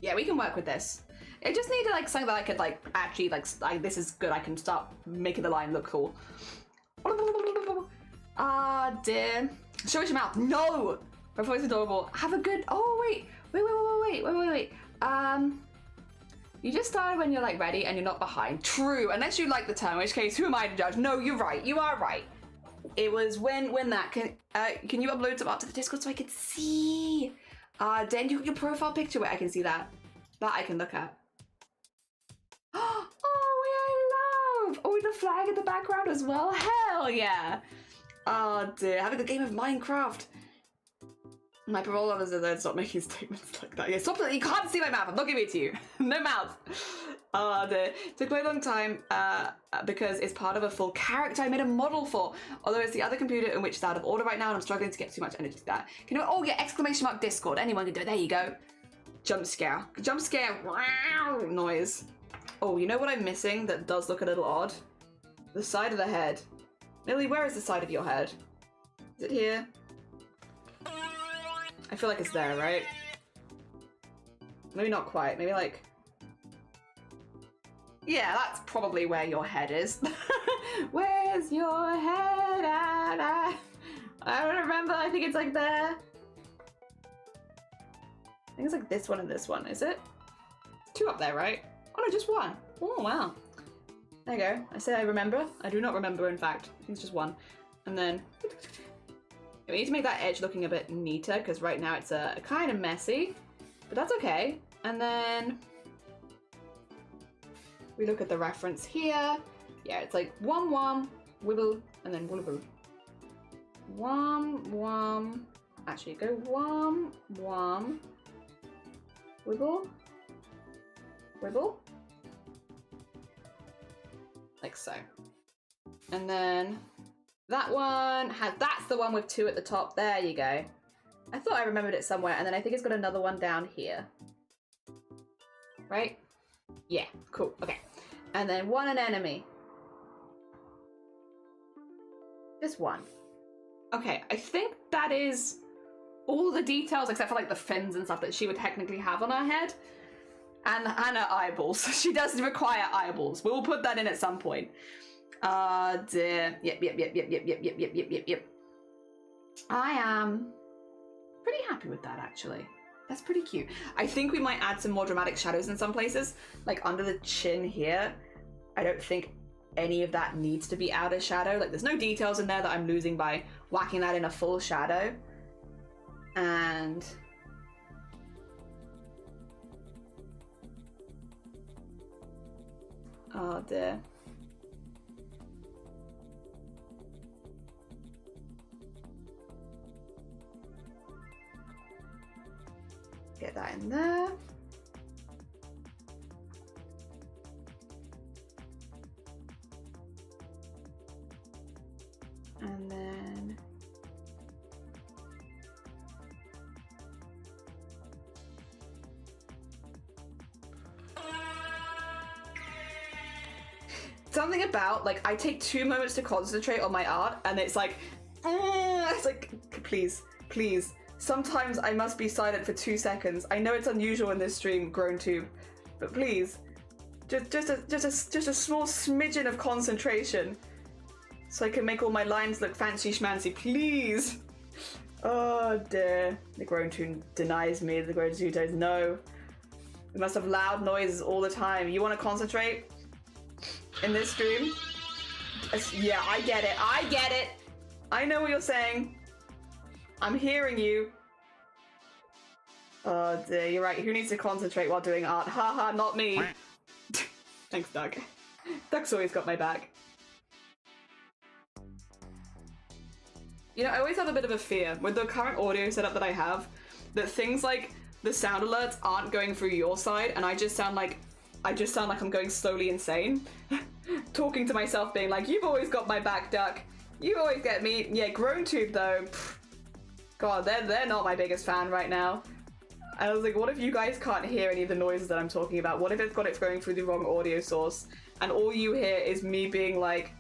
Yeah, we can work with this. I just need to like something that I could like actually like this is good. I can start making the line look cool. Ah, dear. Show us your mouth. No! My voice is adorable. Have a good. Oh wait. You just started when you're like ready and you're not behind. True, unless you like the term, in which case, who am I to judge? No, you're right. You are right. It was when that can you upload some art to the Discord so I can see? Then you your profile picture where I can see that. That I can look at. Oh, I love! Oh, the flag in the background as well. Hell yeah! Oh dear, having a game of Minecraft. My parole officer then stop making statements like that. Yeah, stop it! You can't see my mouth. I'm not giving it to you. No mouth. Oh dear. It took quite a long time because it's part of a full character I made a model for. Although it's the other computer in which it's out of order right now and I'm struggling to get too much energy to that. Can you? Oh yeah! Exclamation mark Discord. Anyone can do it. There you go. Jump scare. Jump scare. Wow noise. Oh, you know what I'm missing that does look a little odd? The side of the head. Millie, where is the side of your head? Is it here? I feel like it's there, right? Maybe not quite. Maybe like... Yeah, that's probably where your head is. Where's your head at? I don't remember. I think it's like there. I think it's like this one and this one, is it? Two up there, right? Oh no, just one. Oh, wow. There you go. I say I remember. I do not remember, in fact. I think it's just one. And then... We need to make that edge looking a bit neater, because right now it's kind of messy. But that's okay. And then... we look at the reference here. Yeah, it's like wom, wibble, and then wibble. Wom. Actually, go wom, wibble, wibble. Like so. And then that one has, that's the one with two at the top. There you go. I thought I remembered it somewhere, and then I think it's got another one down here. Right? Yeah, cool, okay. And then one anemone. Just one. Okay, I think that is all the details except for like the fins and stuff that she would technically have on her head. And her eyeballs. She does require eyeballs. We'll put that in at some point. Dear. Yep. I am pretty happy with that, actually. That's pretty cute. I think we might add some more dramatic shadows in some places. Like under the chin here. I don't think any of that needs to be outer shadow. Like there's no details in there that I'm losing by whacking that in a full shadow. And Oh dear. Get that in there. And then something about, like, I take 2 moments to concentrate on my art and it's like please, please. Sometimes I must be silent for 2 seconds. I know it's unusual in this stream, GrownTube, but please, just a small smidgen of concentration, so I can make all my lines look fancy schmancy, please. Oh dear. The GrownTube denies me. The GrownTube says no. We must have loud noises all the time. You want to concentrate in this stream? Yeah, I get it. I get it. I know what you're saying. I'm hearing you. Oh dear, you're right. Who needs to concentrate while doing art? Haha, not me. Thanks, Doug. Doug's always got my back. You know, I always have a bit of a fear with the current audio setup that I have, that things like the sound alerts aren't going through your side, and I just sound like I'm going slowly insane. Talking to myself, being like, "You've always got my back, Duck. You always get me." Yeah, GrownTube though. God, they're not my biggest fan right now. I was like, what if you guys can't hear any of the noises that I'm talking about? What if it's going through the wrong audio source, and all you hear is me being like,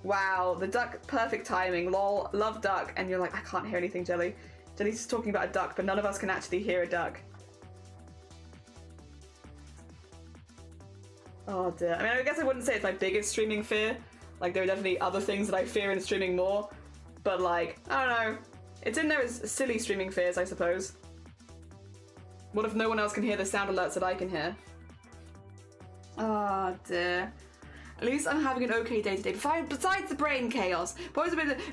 "Wow, the duck, perfect timing, lol, love duck," and you're like, "I can't hear anything, Jelly. Jelly's just talking about a duck, but none of us can actually hear a duck." Oh dear. I mean, I guess I wouldn't say it's my biggest streaming fear. Like, there are definitely other things that I fear in streaming more, but like, I don't know. It's in there as silly streaming fears, I suppose. What if no one else can hear the sound alerts that I can hear? Oh dear. At least I'm having an okay day today. Besides the brain chaos.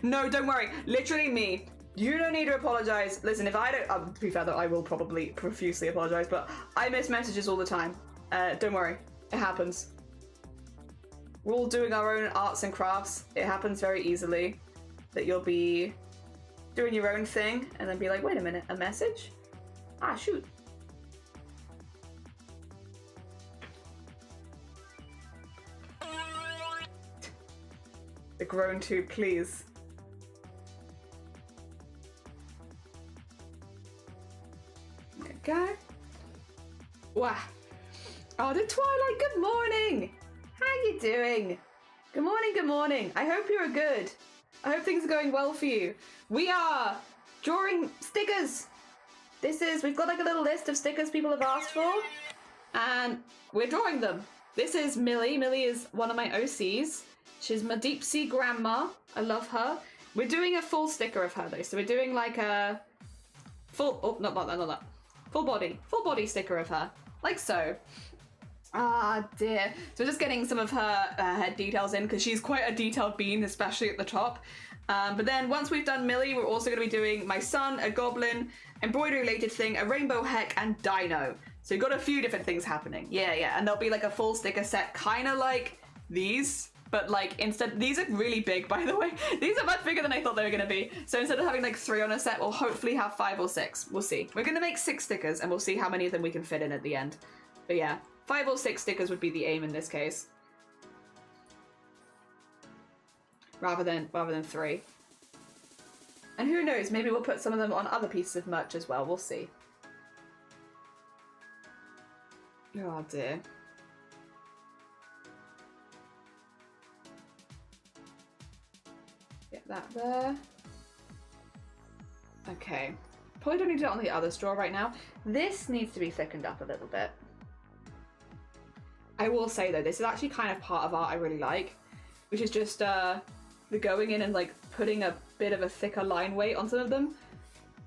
No, don't worry. Literally me. You don't need to apologize. Listen, if I don't... to be fair though, I will probably profusely apologize, but I miss messages all the time. Don't worry. It happens. We're all doing our own arts and crafts. It happens very easily that you'll be doing your own thing and then be like, wait a minute, a message? Ah, shoot. The GrownTube, please. Okay. Wow. Oh, the Twilight, good morning. How you doing? Good morning, good morning. I hope you're good. I hope things are going well for you. We are drawing stickers. We've got like a little list of stickers people have asked for, and we're drawing them. This is Millie. Millie is one of my OCs. She's my deep sea grandma. I love her. We're doing a full sticker of her though. So we're doing like a full, not that. Full body sticker of her. Like so. Ah, dear. So we're just getting some of her head details in because she's quite a detailed bean, especially at the top. But then once we've done Millie, we're also going to be doing my son, a goblin, embroidery related thing, a rainbow heck, and dino. So we've got a few different things happening. Yeah. And there'll be like a full sticker set, kind of like these. But like instead, these are really big, by the way. These are much bigger than I thought they were going to be. So instead of having like 3 on a set, we'll hopefully have 5 or 6. We'll see. We're going to make 6 stickers and we'll see how many of them we can fit in at the end. But yeah, 5 or 6 stickers would be the aim in this case. Rather than 3. And who knows, maybe we'll put some of them on other pieces of merch as well. We'll see. Oh dear. Get that there. Okay. Probably don't need to do it on the other straw right now. This needs to be thickened up a little bit. I will say though, this is actually kind of part of art I really like, which is just the going in and like putting a bit of a thicker line weight on some of them.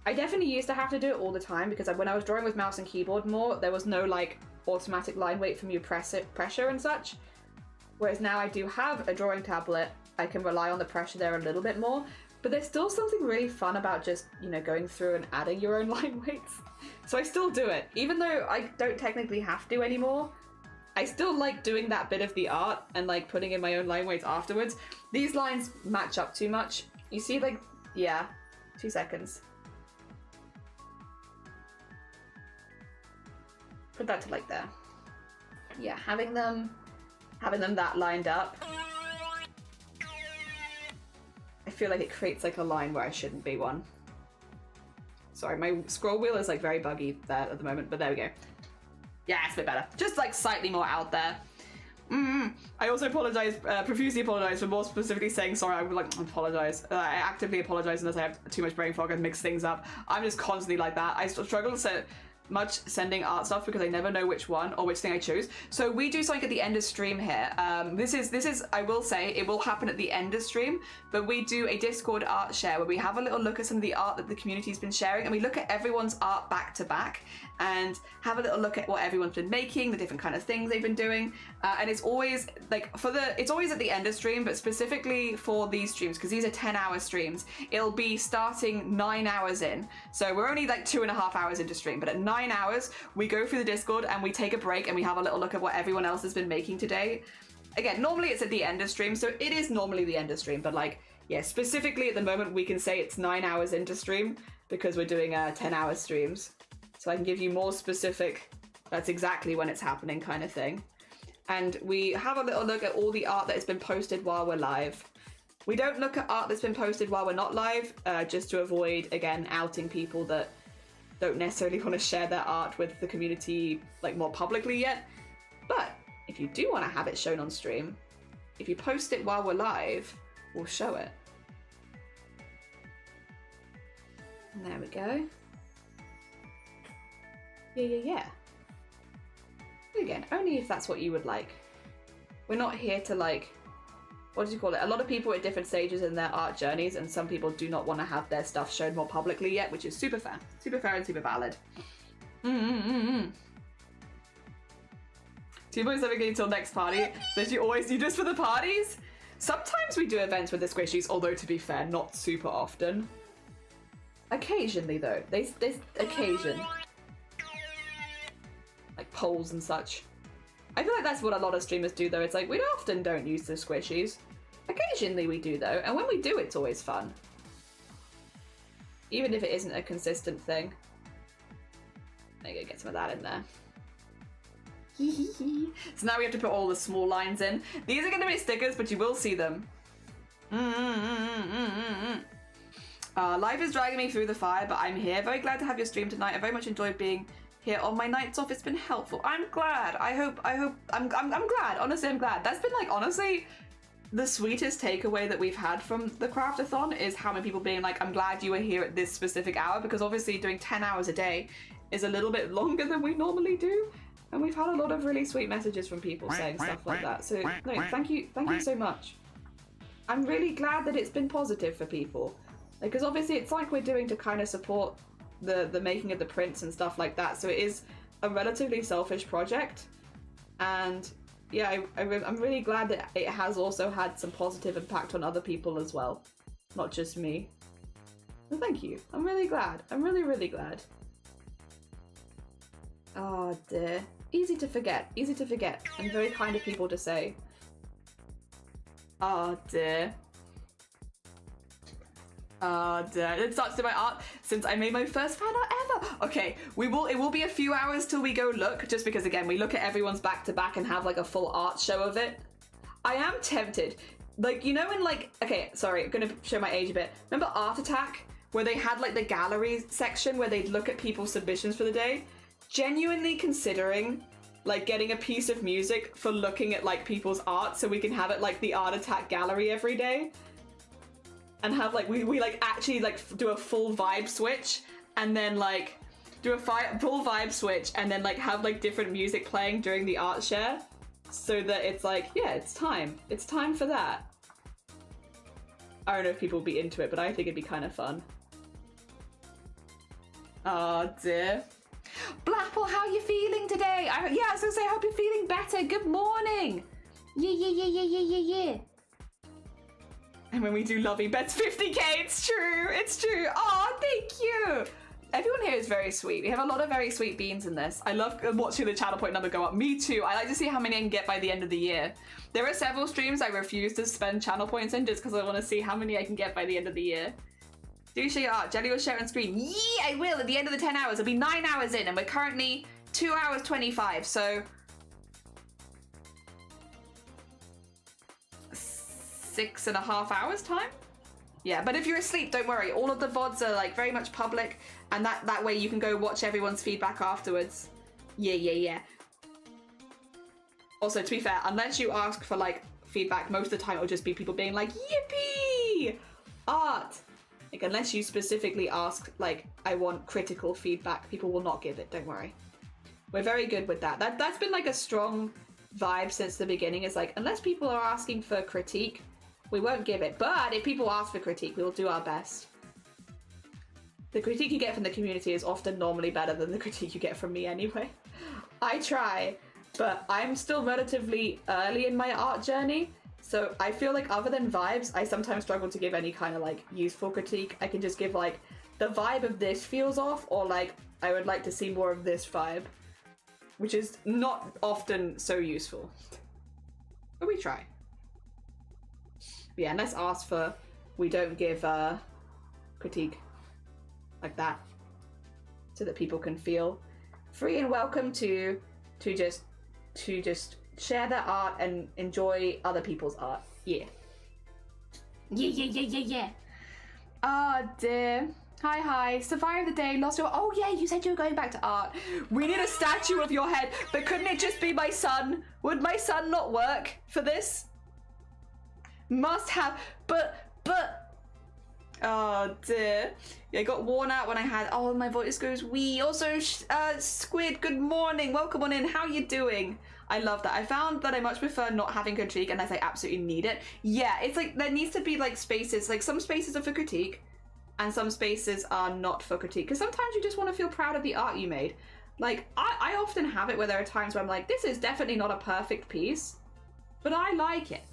I definitely used to have to do it all the time because when I was drawing with mouse and keyboard more, there was no like automatic line weight from your pressure and such. Whereas now I do have a drawing tablet, I can rely on the pressure there a little bit more, but there's still something really fun about just, you know, going through and adding your own line weights. So I still do it, even though I don't technically have to anymore. I still like doing that bit of the art and like putting in my own line weights afterwards. These lines match up too much. You see, like, yeah, 2 seconds. Put that to like there. Yeah, having them that lined up, I feel like it creates like a line where I shouldn't be one. Sorry, my scroll wheel is like very buggy there at the moment, but there we go. Yeah, it's a bit better. Just like slightly more out there. I also apologize, profusely apologize for more specifically saying sorry. I would like apologize. I actively apologize unless I have too much brain fog and mix things up. I'm just constantly like that. I struggle to set much sending art stuff because I never know which one or which thing I choose. So we do something at the end of stream here. This is I will say it will happen at the end of stream, but we do a Discord art share where we have a little look at some of the art that the community's been sharing, and we look at everyone's art back to back and have a little look at what everyone's been making, the different kind of things they've been doing, and it's always like it's always at the end of stream, but specifically for these streams, because these are 10-hour streams, it'll be starting 9 hours in. So we're only like 2.5 hours into stream, but at 9 hours we go through the Discord and we take a break and we have a little look at what everyone else has been making today. Again, normally it's at the end of stream, so it is normally the end of stream, but like, yeah, specifically at the moment we can say it's 9 hours into stream because we're doing 10-hour streams. So I can give you more specific, that's exactly when it's happening kind of thing. And we have a little look at all the art that has been posted while we're live. We don't look at art that's been posted while we're not live, just to avoid, again, outing people that don't necessarily want to share their art with the community like more publicly yet. But if you do want to have it shown on stream, if you post it while we're live, we'll show it. And there we go. Yeah. Again, only if that's what you would like. We're not here to like, what do you call it? A lot of people are at different stages in their art journeys, and some people do not want to have their stuff shown more publicly yet, which is super fair and super valid. 2.7 until next party. That you always do just for the parties? Sometimes we do events with the squishies, although to be fair, not super often. Occasionally though, there's occasion. Like polls and such. I feel like that's what a lot of streamers do though. It's like, we often don't use the squishies. Occasionally we do though, and when we do, it's always fun. Even if it isn't a consistent thing. There you go, get some of that in there. So now we have to put all the small lines in. These are going to be stickers, but you will see them. Life is dragging me through the fire, but I'm here. Very glad to have your stream tonight. I very much enjoyed being here on my nights off. It's been helpful. I'm glad. I'm glad. Honestly, I'm glad. That's been like, honestly, the sweetest takeaway that we've had from the CRAFT-A-THON is how many people being like, I'm glad you were here at this specific hour, because obviously doing 10 hours a day is a little bit longer than we normally do. And we've had a lot of really sweet messages from people saying stuff like that. So no, thank you so much. I'm really glad that it's been positive for people. Because obviously it's like we're doing to kind of support the making of the prints and stuff like that. So it is a relatively selfish project. And yeah, I'm really glad that it has also had some positive impact on other people as well. Not just me. So thank you. I'm really glad. I'm really, really glad. Oh dear. Easy to forget, and very kind of people to say. Oh dear. Oh dear. It starts to my art since I made my first fan art ever. Okay, it will be a few hours till we go look, just because again, we look at everyone's back to back and have like a full art show of it. I am tempted. Like, you know when like, okay, sorry, I'm gonna show my age a bit. Remember Art Attack? Where they had like the gallery section where they'd look at people's submissions for the day? Genuinely considering like getting a piece of music for looking at like people's art so we can have it like the Art Attack gallery every day, and have like we like actually like do a full vibe switch, and then like do a full vibe switch, and then like have like different music playing during the art share, so that it's like, yeah, it's time for that. I don't know if people will be into it, but I think it'd be kind of fun. Oh dear. Blapple, how are you feeling today? Yeah, I was gonna say, I hope you're feeling better. Good morning. Yeah. And when we do Lovey Bets 50k, it's true. Oh, thank you. Everyone here is very sweet. We have a lot of very sweet beans in this. I love watching the channel point number go up. Me too. I like to see how many I can get by the end of the year. There are several streams I refuse to spend channel points in just because I want to see how many I can get by the end of the year. Do share your art. Jelly will share on screen. Yeah, I will at the end of the 10 hours. It'll be 9 hours in and we're currently 2 hours 25. So 6.5 hours time? Yeah, but if you're asleep, don't worry. All of the VODs are like very much public, and that way you can go watch everyone's feedback afterwards. Yeah. Also, to be fair, unless you ask for like feedback, most of the time it'll just be people being like, yippee! Art! Like, unless you specifically ask, like, I want critical feedback, people will not give it, don't worry. We're very good with that. That's been like a strong vibe since the beginning. It's like, unless people are asking for critique, we won't give it. But if people ask for critique, we'll do our best. The critique you get from the community is often normally better than the critique you get from me anyway. I try, but I'm still relatively early in my art journey. So I feel like other than vibes, I sometimes struggle to give any kind of like useful critique. I can just give like, the vibe of this feels off, or like, I would like to see more of this vibe, which is not often so useful. But we try. Yeah, and let's ask for, we don't give critique like that, so that people can feel free and welcome to just share their art and enjoy other people's art. Yeah. Yeah. Oh dear. Hi. Survivor of the day, lost your... Oh yeah, you said you were going back to art. We need a statue of your head, but couldn't it just be my son? Would my son not work for this? Must have, but... Oh dear. Yeah, I got worn out when I had... Oh, my voice goes wee. Also, Squid, good morning. Welcome on in. How you doing? I love that. I found that I much prefer not having critique unless I absolutely need it. Yeah, it's like, there needs to be like spaces, like some spaces are for critique and some spaces are not for critique. Because sometimes you just want to feel proud of the art you made. Like, I often have it where there are times where I'm like, this is definitely not a perfect piece, but I like it.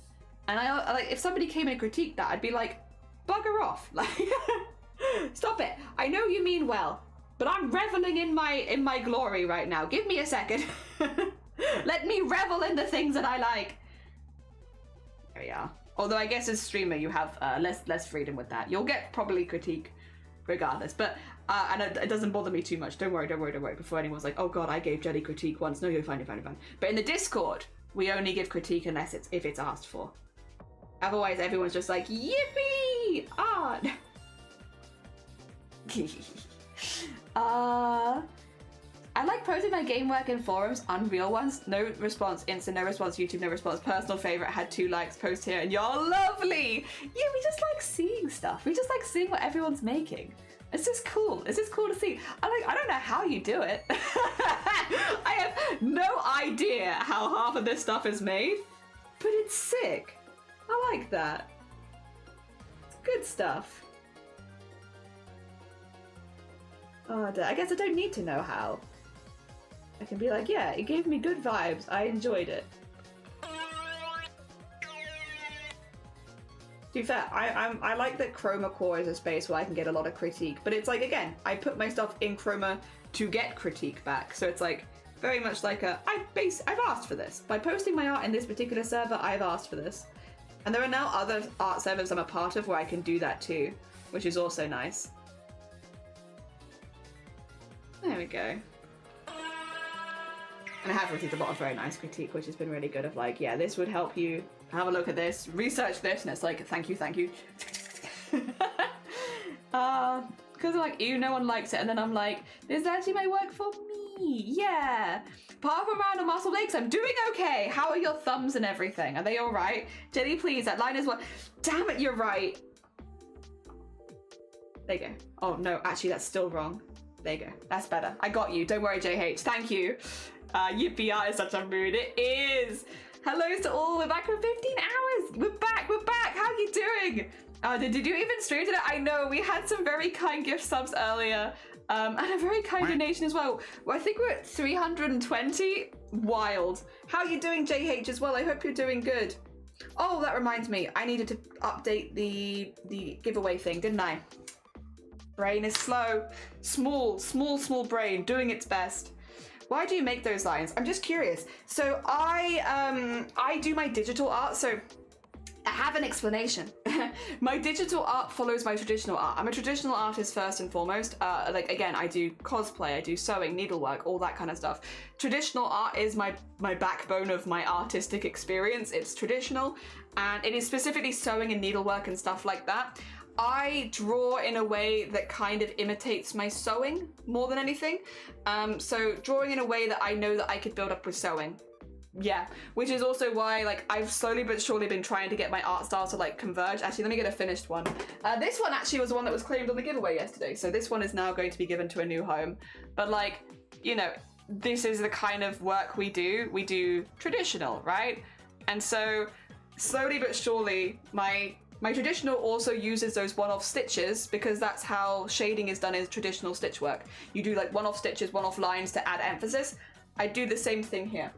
And I like, if somebody came and critiqued that, I'd be like, bugger off. Like, stop it. I know you mean well, but I'm reveling in my glory right now. Give me a second. Let me revel in the things that I like. There we are. Although I guess as a streamer you have less freedom with that. You'll get probably critique regardless, but and it doesn't bother me too much. Don't worry. Before anyone's like, oh god, I gave Jelly critique once. No, you're fine. But in the Discord, we only give critique unless if it's asked for. Otherwise, everyone's just like, yippee! Art! I like posting my game work in forums, Unreal ones. No response, Insta, no response, YouTube, no response. Personal favorite, had 2 likes, post here, and you're lovely! Yeah, we just like seeing stuff. We just like seeing what everyone's making. It's just cool. It's just cool to see. I don't know how you do it. I have no idea how half of this stuff is made, but it's sick. I like that. It's good stuff. Oh, I guess I don't need to know how. I can be like, yeah, it gave me good vibes. I enjoyed it. To be fair, I like that Chroma Core is a space where I can get a lot of critique, but it's like, again, I put my stuff in Chroma to get critique back. So it's like very much like I've asked for this. By posting my art in this particular server, I've asked for this. And there are now other art servers I'm a part of where I can do that too, which is also nice. There we go. And I have received a lot of very nice critique, which has been really good of like, yeah, this would help you have a look at this, research this, and it's like, thank you. Because like, no one likes it, and then I'm like, this is actually my work for me, yeah. Apart from Random Muscle Lakes, I'm doing okay. How are your thumbs and everything? Are they all right? Jenny, please, that line is what? Damn it, you're right. There you go. Oh no, actually that's still wrong. There you go, that's better. I got you, don't worry JH, thank you. Yippee art is such a mood, it is. Hello to all, we're back for 15 hours. We're back, how are you doing? Did you even stream today? I know, we had some very kind gift subs earlier. And a very kind donation as well. I think we're at 320. Wild. How are you doing, JH, as well? I hope you're doing good. Oh, that reminds me. I needed to update the giveaway thing, didn't I? Brain is slow. Small brain doing its best. Why do you make those lines? I'm just curious. So I do my digital art, so I have an explanation. My digital art follows my traditional art. I'm a traditional artist first and foremost. Like, again, I do cosplay, I do sewing, needlework, all that kind of stuff. Traditional art is my backbone of my artistic experience. It's traditional, and it is specifically sewing and needlework and stuff like that. I draw in a way that kind of imitates my sewing more than anything. So drawing in a way that I know that I could build up with sewing. Yeah, which is also why, like, I've slowly but surely been trying to get my art style to, like, converge. Actually, let me get a finished one. This one actually was the one that was claimed on the giveaway yesterday, so this one is now going to be given to a new home. But, like, you know, this is the kind of work we do. We do traditional, right? And so, slowly but surely, my traditional also uses those one-off stitches, because that's how shading is done in traditional stitch work. You do, like, one-off stitches, one-off lines to add emphasis. I do the same thing here.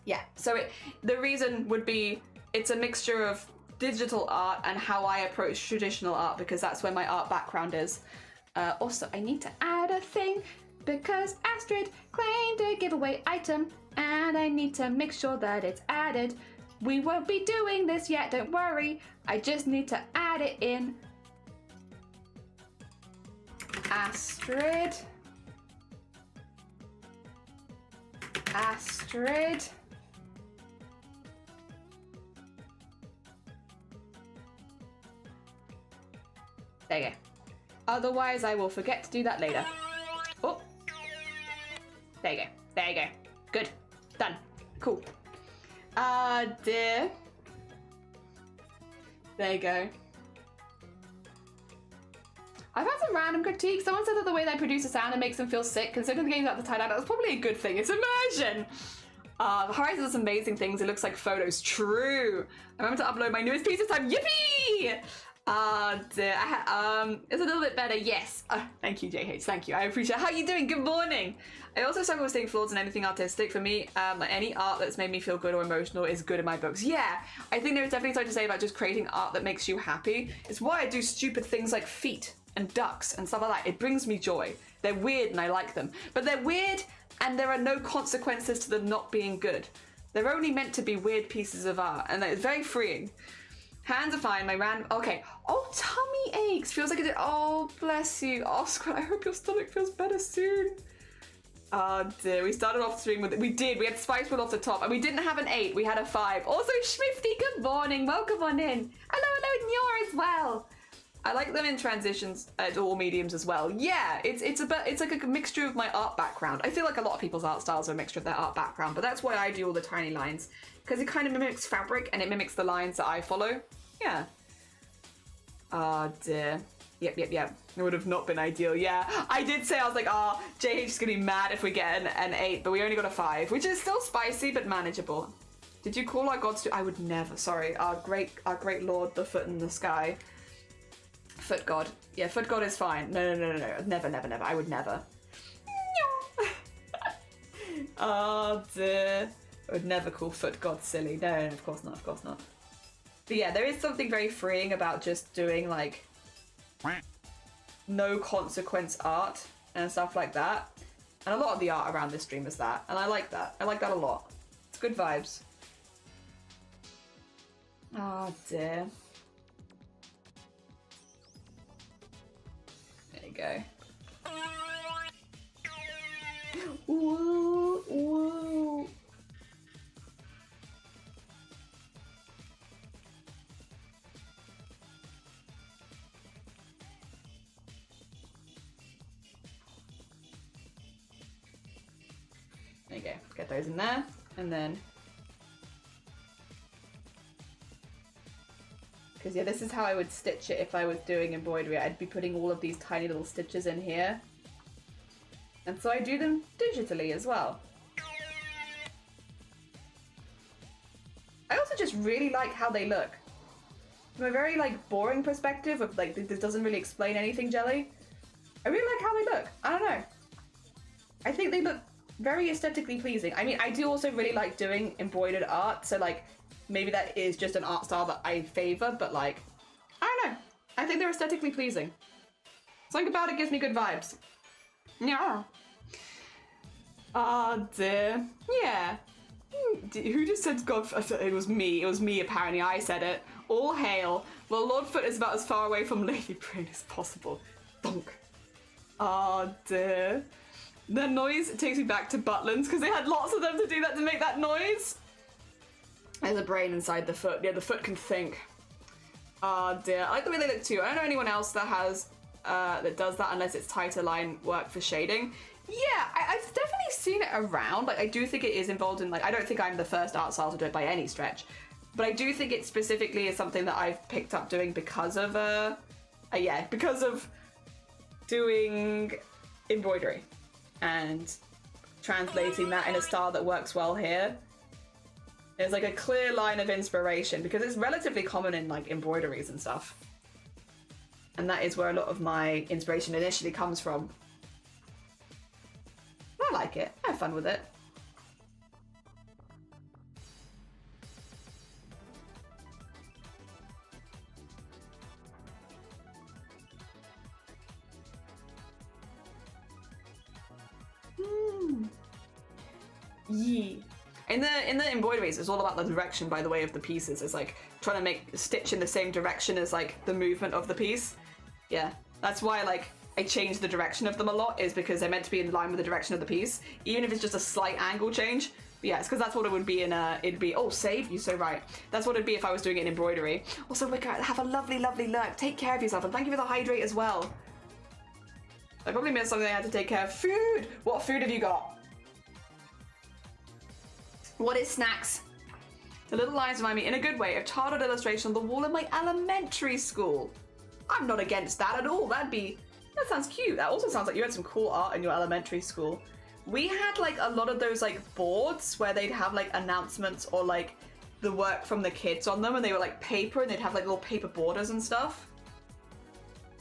Yeah, so the reason would be it's a mixture of digital art and how I approach traditional art, because that's where my art background is. Also, I need to add a thing because Astrid claimed a giveaway item and I need to make sure that it's added. We won't be doing this yet, don't worry. I just need to add it in. Astrid. There you go. Otherwise, I will forget to do that later. Oh. There you go. There you go. Good. Done. Cool. Dear. There you go. I've had some random critiques. Someone said that the way they produce a sound and makes them feel sick, considering the game's out the tie-dye, that's probably a good thing. It's immersion. Horizon does amazing things. It looks like photos. True. I remember to upload my newest piece this time. Yippee! It's a little bit better. Yes. Thank you, JH. Thank you. I appreciate it. How are you doing? Good morning. I also struggle with seeing flaws in anything artistic. For me, like any art that's made me feel good or emotional is good in my books. Yeah, I think there's definitely something to say about just creating art that makes you happy. It's why I do stupid things like feet and ducks and stuff like that. It brings me joy. They're weird and I like them. But they're weird and there are no consequences to them not being good. They're only meant to be weird pieces of art, and it's very freeing. Hands are fine, my random, okay. Oh, tummy aches, feels like it did, oh, bless you. Oh, Scott, I hope your stomach feels better soon. Oh dear, we started off stream with it. We had Spice Roll off the top, and we didn't have an 8, we had a 5. Also, Schmifty, good morning, welcome on in. Hello, Nyor as well. I like them in transitions at all mediums as well. Yeah, it's like a mixture of my art background. I feel like a lot of people's art styles are a mixture of their art background, but that's why I do all the tiny lines, because it kind of mimics fabric and it mimics the lines that I follow. Yeah. Oh dear. Yep. It would have not been ideal. Yeah, I did say, I was like, oh, JH is gonna be mad if we get an 8, but we only got a 5, which is still spicy but manageable. Did you call our gods to? I would never. Sorry, our great lord, the foot in the sky. Foot god. Yeah, foot god is fine. No. Never. I would never. Oh dear. I would never call foot god silly. No, of course not. But yeah, there is something very freeing about just doing like no consequence art and stuff like that. And a lot of the art around this stream is that. And I like that. I like that a lot. It's good vibes. Oh dear. There you go. Woo. There you go. Get those in there, and then, because yeah, this is how I would stitch it if I was doing embroidery. I'd be putting all of these tiny little stitches in here, and so I do them digitally as well. I also just really like how they look. From a very like boring perspective of like this doesn't really explain anything, Jelly. I really like how they look. I don't know. I think they look very aesthetically pleasing. I mean, I do also really like doing embroidered art, so like maybe that is just an art style that I favor, but like, I don't know. I think they're aesthetically pleasing. Something about it gives me good vibes. Yeah. Oh dear. Yeah. Who just said God? It was me. It was me, apparently. I said it. All hail. Well, Lordfoot is about as far away from Lady Brain as possible. Donk. Oh dear. The noise takes me back to Butlins because they had lots of them to do that, to make that noise. There's a brain inside the foot. Yeah, the foot can think. Oh dear. I like the way they look too. I don't know anyone else that has that does that unless it's tighter line work for shading. Yeah, I've definitely seen it around. Like, I do think it is involved in, like, I don't think I'm the first art style to do it by any stretch, but I do think it specifically is something that I've picked up doing because of because of doing embroidery and translating that in a style that works well here. There's like a clear line of inspiration because it's relatively common in like embroideries and stuff. And that is where a lot of my inspiration initially comes from. I like it. I have fun with it. Yee. In the embroideries, it's all about the direction, by the way, of the pieces. It's like trying to make stitch in the same direction as like the movement of the piece. Yeah, that's why like I change the direction of them a lot, is because they're meant to be in line with the direction of the piece, even if it's just a slight angle change. But yeah, it's because that's what it would be in it'd be, oh, save, you're so right. That's what it'd be if I was doing it in embroidery. Also, Wicker, have a lovely, lovely lurk. Take care of yourself, and thank you for the hydrate as well. I probably missed something I had to take care of. Food! What food have you got? What is snacks? The little lines remind me, in a good way, of childhood illustration on the wall of my elementary school. I'm not against that at all. That sounds cute. That also sounds like you had some cool art in your elementary school. We had like a lot of those like boards where they'd have like announcements or like the work from the kids on them, and they were like paper, and they'd have like little paper borders and stuff.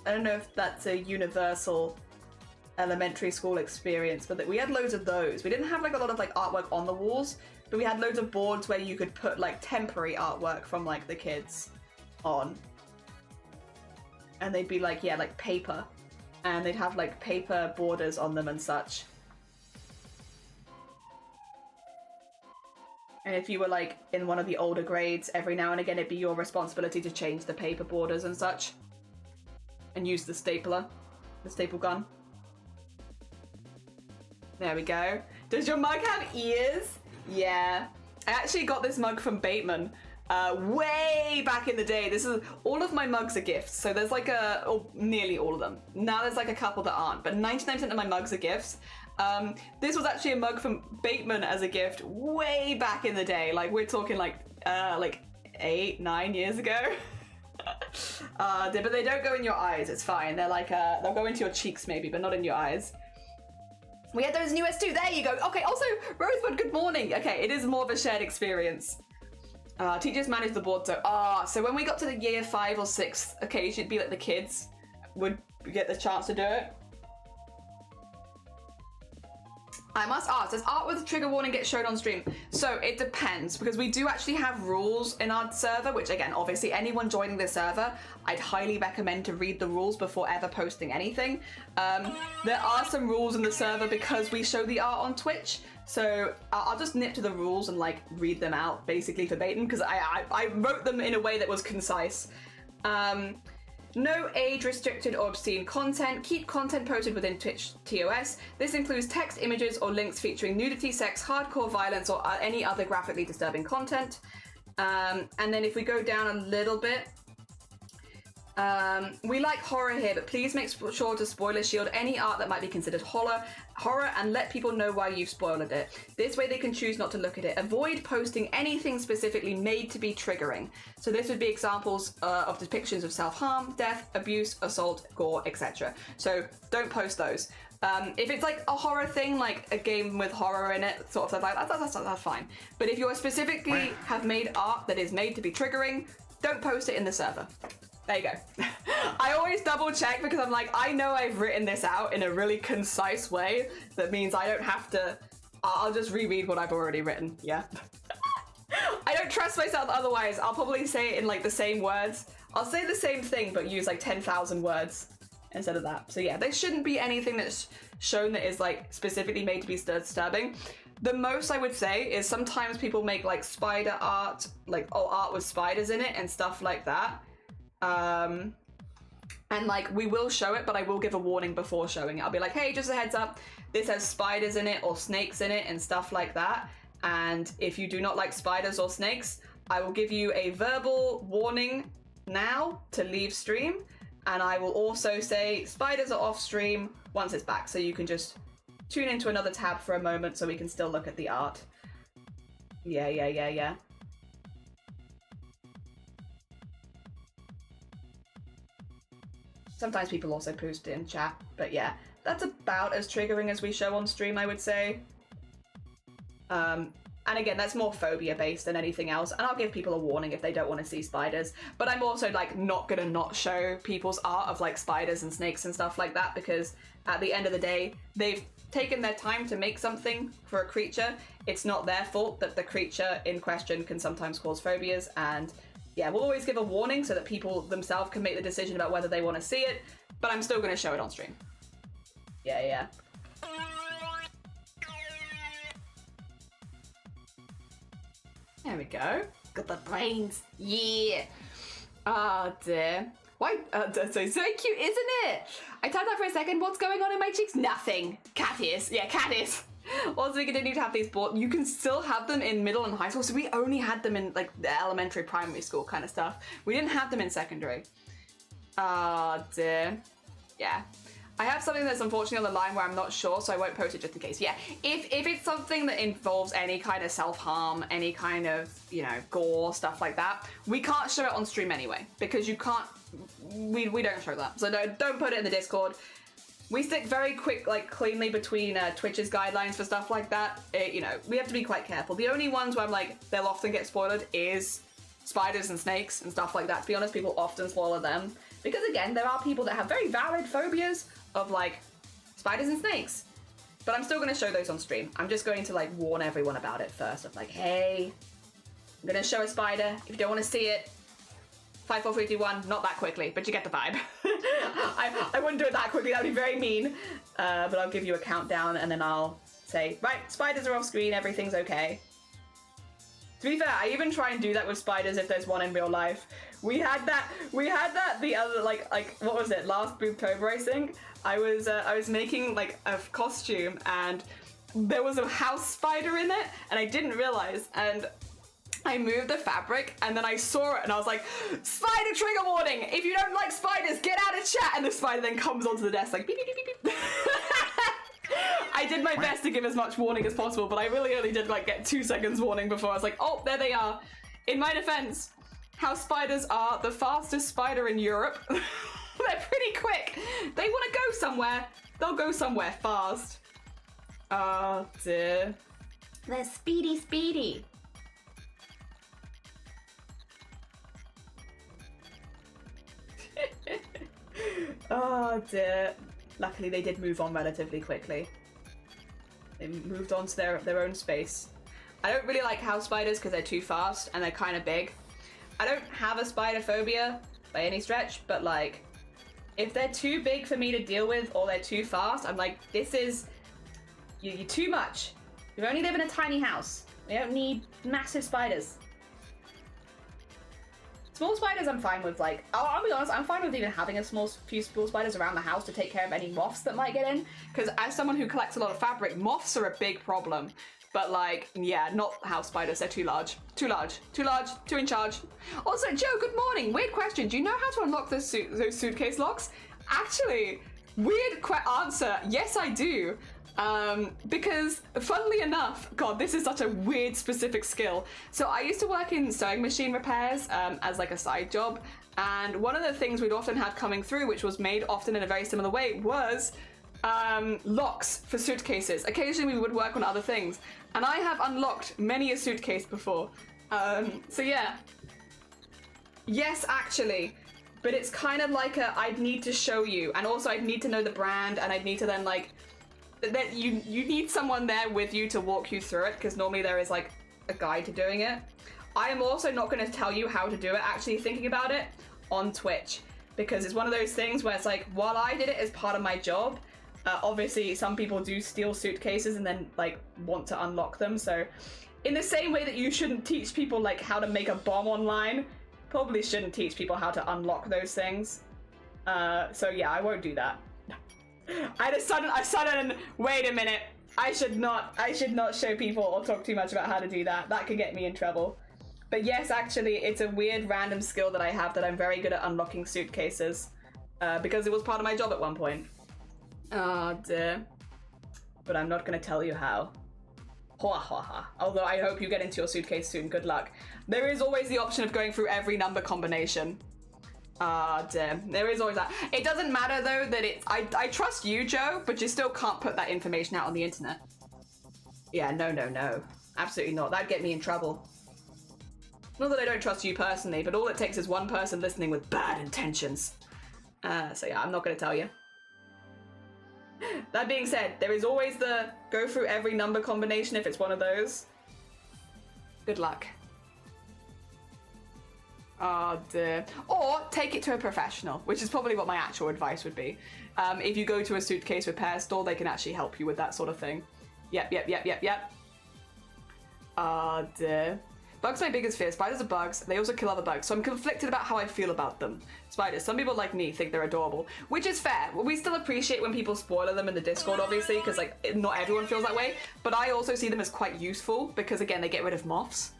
I don't know if that's a universal elementary school experience, but we had loads of those. We didn't have like a lot of like artwork on the walls, but we had loads of boards where you could put like temporary artwork from like the kids on. And they'd be like, yeah, like paper. And they'd have like paper borders on them and such. And if you were like in one of the older grades, every now and again it'd be your responsibility to change the paper borders and such. And use the stapler, the staple gun. There we go. Does your mug have ears? Yeah. I actually got this mug from Bateman way back in the day. This is, all of my mugs are gifts. So there's like or nearly all of them. Now there's like a couple that aren't, but 99% of my mugs are gifts. This was actually a mug from Bateman as a gift way back in the day. Like we're talking like 8-9 years ago. But they don't go in your eyes. It's fine. They're like they'll go into your cheeks maybe, but not in your eyes. We had those in US too. There you go. Okay, also, Rosebud, good morning. Okay, it is more of a shared experience. Teachers manage the board, so when we got to the year 5 or 6, occasionally it'd be like the kids would get the chance to do it. I must ask, does art with trigger warning get shown on stream? So it depends, because we do actually have rules in our server, which again, obviously anyone joining the server, I'd highly recommend to read the rules before ever posting anything. There are some rules in the server because we show the art on Twitch. So I'll just nip to the rules and like read them out basically verbatim, because I wrote them in a way that was concise. No age-restricted or obscene content. Keep content posted within Twitch TOS. This includes text, images, or links featuring nudity, sex, hardcore violence, or any other graphically disturbing content. And then if we go down a little bit, we like horror here, but please make sure to spoiler shield any art that might be considered horror and let people know why you've spoiled it. This way they can choose not to look at it. Avoid posting anything specifically made to be triggering. So this would be examples of depictions of self-harm, death, abuse, assault, gore, etc. So don't post those. If it's like a horror thing, like a game with horror in it, sort of stuff like that, that's fine. But if you specifically have made art that is made to be triggering, don't post it in the server. There you go. I always double check because I'm like, I know I've written this out in a really concise way. That means I don't have to, I'll just reread what I've already written, yeah. I don't trust myself otherwise. I'll probably say it in like the same words. I'll say the same thing but use like 10,000 words instead of that. So yeah, there shouldn't be anything that's shown that is like specifically made to be disturbing. The most I would say is sometimes people make like spider art, like art with spiders in it and stuff like that. And like we will show it, but I will give a warning before showing it. I'll be like, hey, just a heads up, this has spiders in it or snakes in it and stuff like that. And if you do not like spiders or snakes, I will give you a verbal warning now to leave stream. And I will also say spiders are off stream once it's back. So you can just tune into another tab for a moment so we can still look at the art. Yeah. Sometimes people also post in chat, but yeah, that's about as triggering as we show on stream, I would say. And again, that's more phobia based than anything else. And I'll give people a warning if they don't want to see spiders. But I'm also like not gonna not show people's art of like spiders and snakes and stuff like that, because at the end of the day, they've taken their time to make something for a creature. It's not their fault that the creature in question can sometimes cause phobias. And yeah, we'll always give a warning so that people themselves can make the decision about whether they want to see it. But I'm still gonna show it on stream. Yeah. There we go. Got the brains. Yeah. Oh dear. Why? So cute, isn't it? I typed that for a second. What's going on in my cheeks? Nothing. Cat ears. Yeah, cat ears. Also, we continue to have these boards. You can still have them in middle and high school. So we only had them in like the elementary, primary school kind of stuff. We didn't have them in secondary. Oh dear. Yeah. I have something that's unfortunately on the line where I'm not sure, so I won't post it just in case. Yeah, if it's something that involves any kind of self-harm, any kind of, you know, gore, stuff like that, we can't show it on stream anyway, because you can't, we don't show that. So don't put it in the Discord. We stick very cleanly between Twitch's guidelines for stuff like that. You know, we have to be quite careful. The only ones where I'm like, they'll often get spoiled is spiders and snakes and stuff like that. To be honest, people often spoil them. Because again, there are people that have very valid phobias of like spiders and snakes, but I'm still going to show those on stream. I'm just going to like warn everyone about it first of like, hey, I'm going to show a spider. If you don't want to see it, 5, 4, 3, 2, 1, not that quickly, but you get the vibe. I wouldn't do it that quickly, that would be very mean, but I'll give you a countdown and then I'll say, right, spiders are off screen, everything's okay. To be fair, I even try and do that with spiders if there's one in real life. We had that the other, like what was it, last Boobtober, I think? I was making like a costume and there was a house spider in it and I didn't realize, and I moved the fabric and then I saw it and I was like, spider trigger warning! If you don't like spiders, get out of chat! And the spider then comes onto the desk like beep, beep, beep, beep. I did my best to give as much warning as possible, but I really only did like get 2 seconds warning before I was like, oh, there they are. In my defense, house spiders are the fastest spider in Europe. They're pretty quick. They want to go somewhere. They'll go somewhere fast. Oh dear. They're speedy. Oh dear. Luckily they did move on relatively quickly. They moved on to their own space. I don't really like house spiders because they're too fast and they're kind of big. I don't have a spider phobia by any stretch, but like, if they're too big for me to deal with or they're too fast, I'm like, this is, you're too much. You only live in a tiny house. We don't need massive spiders. Small spiders I'm fine with, like, I'll be honest, I'm fine with even having few small spiders around the house to take care of any moths that might get in, because as someone who collects a lot of fabric, moths are a big problem. But like, yeah, not house spiders, they're too large. Too in charge. Also, Joe, good morning. Weird question, do you know how to unlock those suitcase locks? Actually, weird answer, yes I do. Because funnily enough, God, this is such a weird specific skill. So I used to work in sewing machine repairs as like a side job. And one of the things we'd often have coming through, which was made often in a very similar way, was locks for suitcases. Occasionally we would work on other things. And I have unlocked many a suitcase before. So yeah. Yes, actually. But it's kind of like I'd need to show you. And also I'd need to know the brand and I'd need to then like, that you need someone there with you to walk you through it, because normally there is like a guide to doing it. I am also not going to tell you how to do it, actually thinking about it, on Twitch. because it's one of those things where it's like, while I did it as part of my job, obviously some people do steal suitcases and then like want to unlock them. So in the same way that you shouldn't teach people like how to make a bomb online, probably shouldn't teach people how to unlock those things. So yeah, I won't do that. I sudden, wait a minute. I should not show people or talk too much about how to do that. That could get me in trouble. But yes, actually, it's a weird random skill that I have that I'm very good at unlocking suitcases. Because it was part of my job at one point. Oh dear. But I'm not gonna tell you how. Ha ha ha. Although I hope you get into your suitcase soon, good luck. There is always the option of going through every number combination. Dear. There is always that. It doesn't matter though that it's, I trust you, Joe, but you still can't put that information out on the internet. Yeah, no. Absolutely not. That'd get me in trouble. Not that I don't trust you personally, but all it takes is one person listening with bad intentions. So yeah, I'm not gonna tell you. That being said, there is always the go through every number combination if it's one of those. Good luck. Oh dear. Or take it to a professional, which is probably what my actual advice would be. If you go to a suitcase repair store, they can actually help you with that sort of thing. Yep. Oh dear. Bugs are my biggest fear. Spiders are bugs. They also kill other bugs. So I'm conflicted about how I feel about them. Spiders. Some people like me think they're adorable, which is fair. We still appreciate when people spoiler them in the Discord, obviously, because like not everyone feels that way. But I also see them as quite useful because again, they get rid of moths.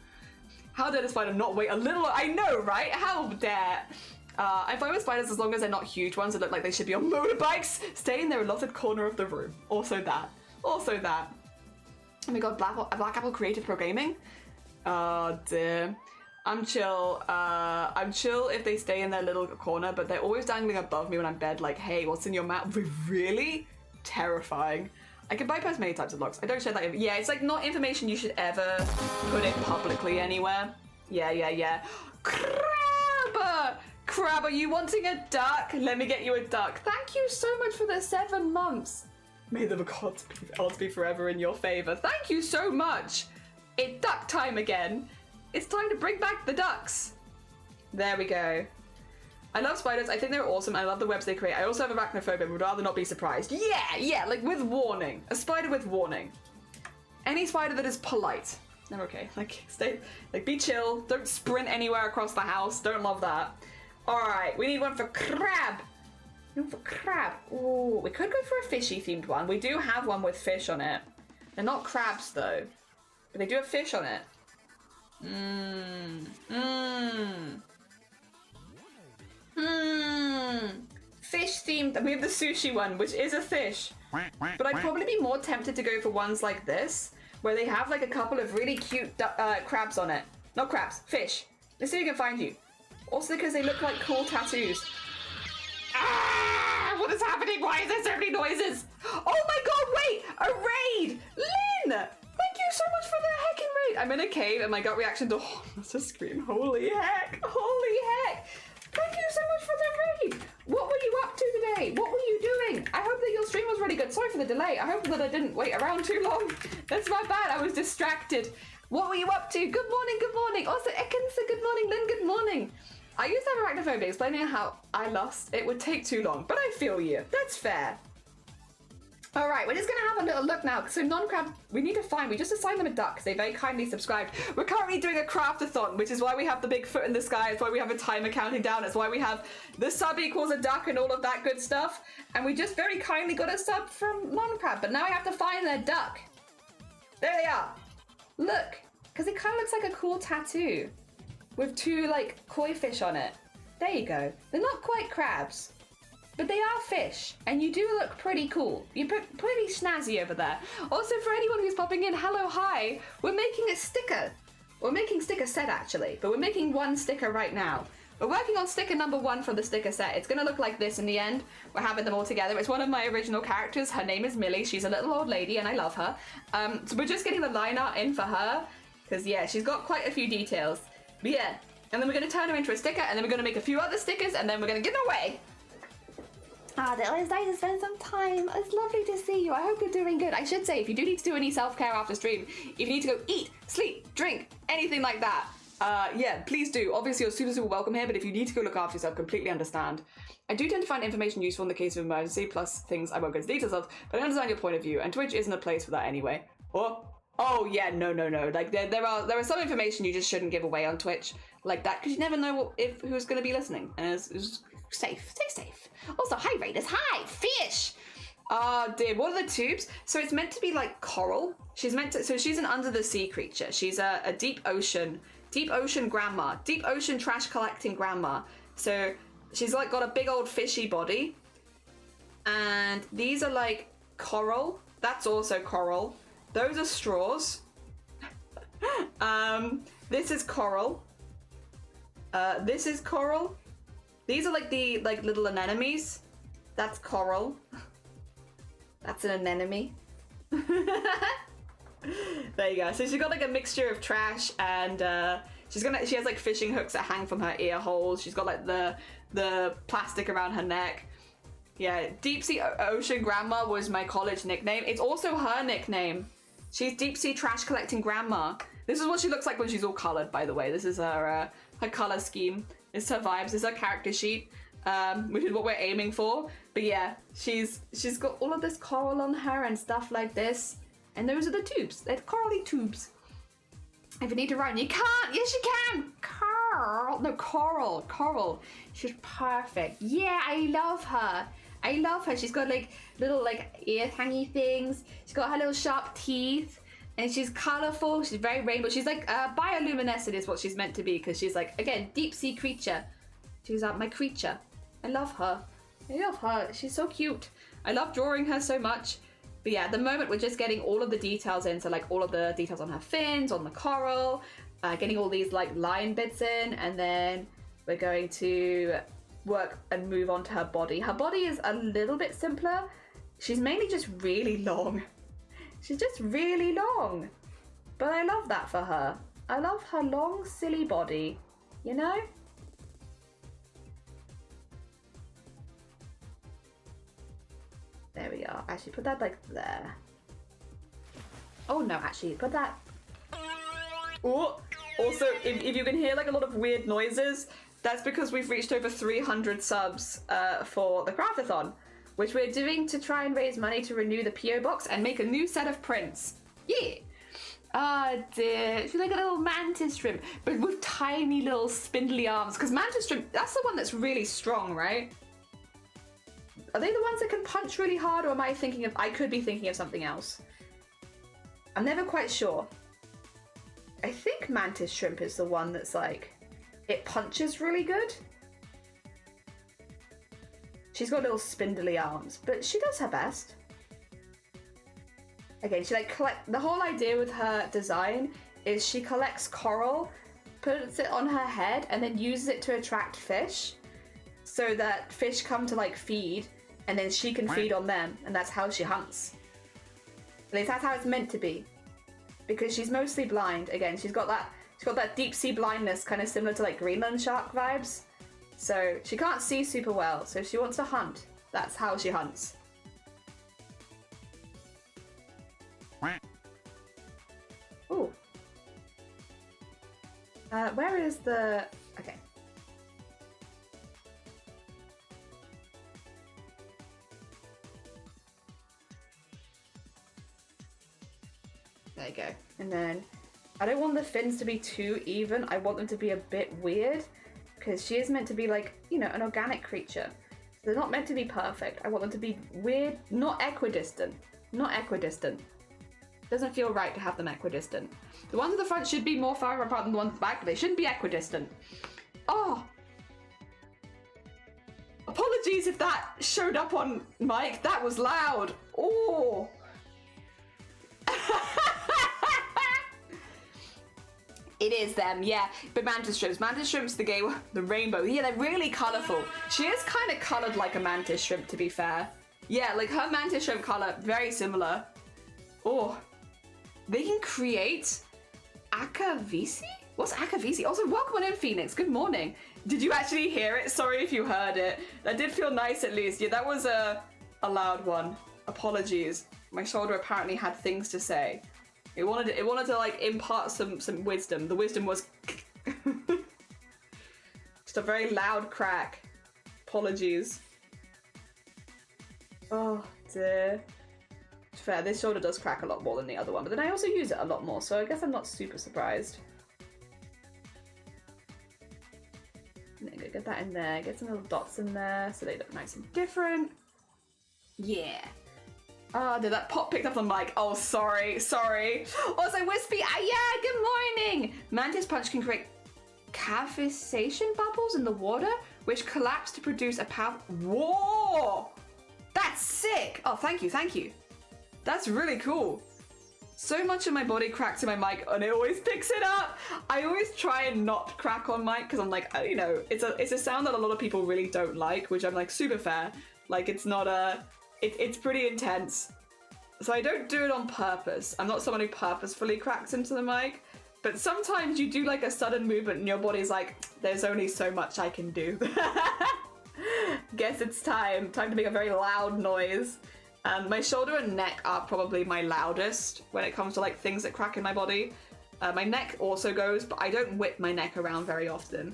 How dare a spider not wait a little? I know, right? How dare? I'm fine with spiders as long as they're not huge ones that look like they should be on motorbikes. Stay in their allotted corner of the room. Also that. Oh my god, Black Apple Creative Pro Gaming. Oh dear. I'm chill. I'm chill if they stay in their little corner, but they're always dangling above me when I'm in bed like, hey, what's in your mouth? Really? Terrifying. I can bypass many types of locks. I don't share that. Yeah, it's like not information you should ever put it publicly anywhere. Yeah. Crab, are you wanting a duck? Let me get you a duck. Thank you so much for the 7 months. May the odds be forever in your favor. Thank you so much. It's duck time again. It's time to bring back the ducks. There we go. I love spiders. I think they're awesome. I love the webs they create. I also have arachnophobia and would rather not be surprised. Yeah, like with warning. A spider with warning. Any spider that is polite. They're okay. Like, stay, like, be chill. Don't sprint anywhere across the house. Don't love that. All right, we need one for crab. One for crab. Ooh, we could go for a fishy themed one. We do have one with fish on it. They're not crabs though, but they do have fish on it. Fish themed. We have the sushi one, which is a fish. But I'd probably be more tempted to go for ones like this, where they have like a couple of really cute crabs on it. Not crabs, fish. Let's see if we can find you. Also because they look like cool tattoos. Ah! What is happening? Why is there so many noises? Oh my god, wait! A raid! Lynn! Thank you so much for the heckin' raid! I'm in a cave and my gut reaction to let's just scream, holy heck! Holy heck! Thank you so much for the raid! What were you up to today? What were you doing? I hope that your stream was really good. Sorry for the delay. I hope that I didn't wait around too long. That's my bad. I was distracted. What were you up to? Good morning, good morning. Also, Ekin said good morning. Lynn, good morning. I used to have arachnophobia. Explaining how I lost it would take too long, but I feel you. That's fair. All right, we're just gonna have a little look now. So non-crab, we need to find, we just assigned them a duck because they very kindly subscribed. We're currently doing a craft-a-thon, which is why we have the big foot in the sky. It's why we have a timer counting down. It's why we have the sub equals a duck and all of that good stuff. And we just very kindly got a sub from non-crab, but now I have to find their duck. There they are. Look, because it kind of looks like a cool tattoo with 2 like koi fish on it. There you go. They're not quite crabs, but they are fish, and you do look pretty cool. You're pretty snazzy over there. Also, for anyone who's popping in, hello, hi. We're making a sticker. We're making sticker set, actually, but we're making 1 sticker right now. We're working on sticker number 1 for the sticker set. It's gonna look like this in the end. We're having them all together. It's one of my original characters. Her name is Millie. She's a little old lady, and I love her. So we're just getting the line art in for her, because, yeah, she's got quite a few details. But, yeah, and then we're gonna turn her into a sticker, and then we're gonna make a few other stickers, and then we're gonna give them away. They're always nice to spend some time. It's lovely to see you. I hope you're doing good. I should say, if you do need to do any self-care after stream, if you need to go eat, sleep, drink, anything like that, Yeah, please do. Obviously, you're super, super welcome here, but if you need to go look after yourself, completely understand. I do tend to find information useful in the case of emergency, plus things I won't go into details of, but I understand your point of view, and Twitch isn't a place for that anyway. Oh yeah, no. Like, there are some information you just shouldn't give away on Twitch like that, because you never know who's going to be listening, and it's safe. Stay safe. Also, hi, Raiders. Hi, fish! Oh dear, what are the tubes? So it's meant to be like coral. So she's an under the sea creature. She's a deep ocean grandma, deep ocean trash collecting grandma. So she's like got a big old fishy body, and these are like coral. That's also coral. Those are straws. This is coral. This is coral. These are like the little anemones. That's coral. That's an anemone. There you go. So she's got like a mixture of trash, and she has like fishing hooks that hang from her ear holes. She's got like the plastic around her neck. Yeah, Deep Sea Ocean Grandma was my college nickname. It's also her nickname. She's Deep Sea Trash Collecting Grandma. This is what she looks like when she's all colored, by the way. This is her color scheme. It's her vibes. It's her character sheet, which is what we're aiming for. But yeah, she's got all of this coral on her and stuff like this. And those are the tubes. They're corally tubes. If you need to run, you can't. Yes, you can. Coral. No, coral. Coral. She's perfect. Yeah, I love her. I love her. She's got like little like ear thingy things. She's got her little sharp teeth. And she's colorful. She's very rainbow. She's like bioluminescent is what she's meant to be, because she's like, again, deep sea creature. She's my creature. I love her. I love her. She's so cute. I love drawing her so much. But yeah, at the moment we're just getting all of the details in. So like all of the details on her fins, on the coral, getting all these like line bits in, and then we're going to work and move on to her body. Her body is a little bit simpler. She's mainly just really long. She's just really long. But I love that for her. I love her long, silly body, you know? There we are. Actually, put that like there. Oh no, actually, put that. Oh, also, if you can hear like a lot of weird noises, that's because we've reached over 300 subs for the CRAFT-A-THON, which we're doing to try and raise money to renew the PO box and make a new set of prints. Yeah. Oh dear, she's like a little mantis shrimp, but with tiny little spindly arms. Because mantis shrimp, that's the one that's really strong, right? Are they the ones that can punch really hard, or am I thinking of... I could be thinking of something else. I'm never quite sure. I think mantis shrimp is the one that's like... It punches really good. She's got little spindly arms, but she does her best. Again, she like the whole idea with her design is she collects coral, puts it on her head, and then uses it to attract fish, so that fish come to like feed, and then she can feed on them, and that's how she hunts. At least that's how it's meant to be, because she's mostly blind. Again, she's got that deep sea blindness, kind of similar to like Greenland shark vibes. So she can't see super well, so she wants to hunt. That's how she hunts. Ooh. Where is the... Okay. There you go. And then I don't want the fins to be too even. I want them to be a bit weird, because she is meant to be like, you know, an organic creature. So they're not meant to be perfect. I want them to be weird, not equidistant. Not equidistant. Doesn't feel right to have them equidistant. The ones at the front should be more far apart than the ones at the back, but they shouldn't be equidistant. Oh! Apologies if that showed up on mic. That was loud. Oh! It is them, yeah. But mantis shrimps. Mantis shrimps, the rainbow. Yeah, they're really colourful. She is kind of coloured like a mantis shrimp, to be fair. Yeah, like her mantis shrimp colour, very similar. Oh. They can create Akavisi? What's Akavisi? Also, welcome on in, Phoenix. Good morning. Did you actually hear it? Sorry if you heard it. That did feel nice, at least. Yeah, that was a loud one. Apologies. My shoulder apparently had things to say. It wanted to like impart some wisdom. The wisdom was Just a very loud crack. Apologies. Oh dear. Fair, this shoulder does crack a lot more than the other one, but then I also use it a lot more, so I guess I'm not super surprised. And then get that in there, get some little dots in there so they look nice and different. Yeah. Oh, did that pop picked up on the mic? Oh, sorry. Also, Wispy, yeah, good morning! Mantis Punch can create cavization bubbles in the water, which collapse to produce a power. Whoa! That's sick! Oh, thank you. That's really cool. So much of my body cracks in my mic and it always picks it up. I always try and not crack on mic because I'm like, you know, it's a sound that a lot of people really don't like, which I'm like super fair. Like it's not it's pretty intense. So I don't do it on purpose. I'm not someone who purposefully cracks into the mic, but sometimes you do like a sudden movement and your body's like, there's only so much I can do. Guess it's time to make a very loud noise. My shoulder and neck are probably my loudest when it comes to like things that crack in my body. My neck also goes, but I don't whip my neck around very often.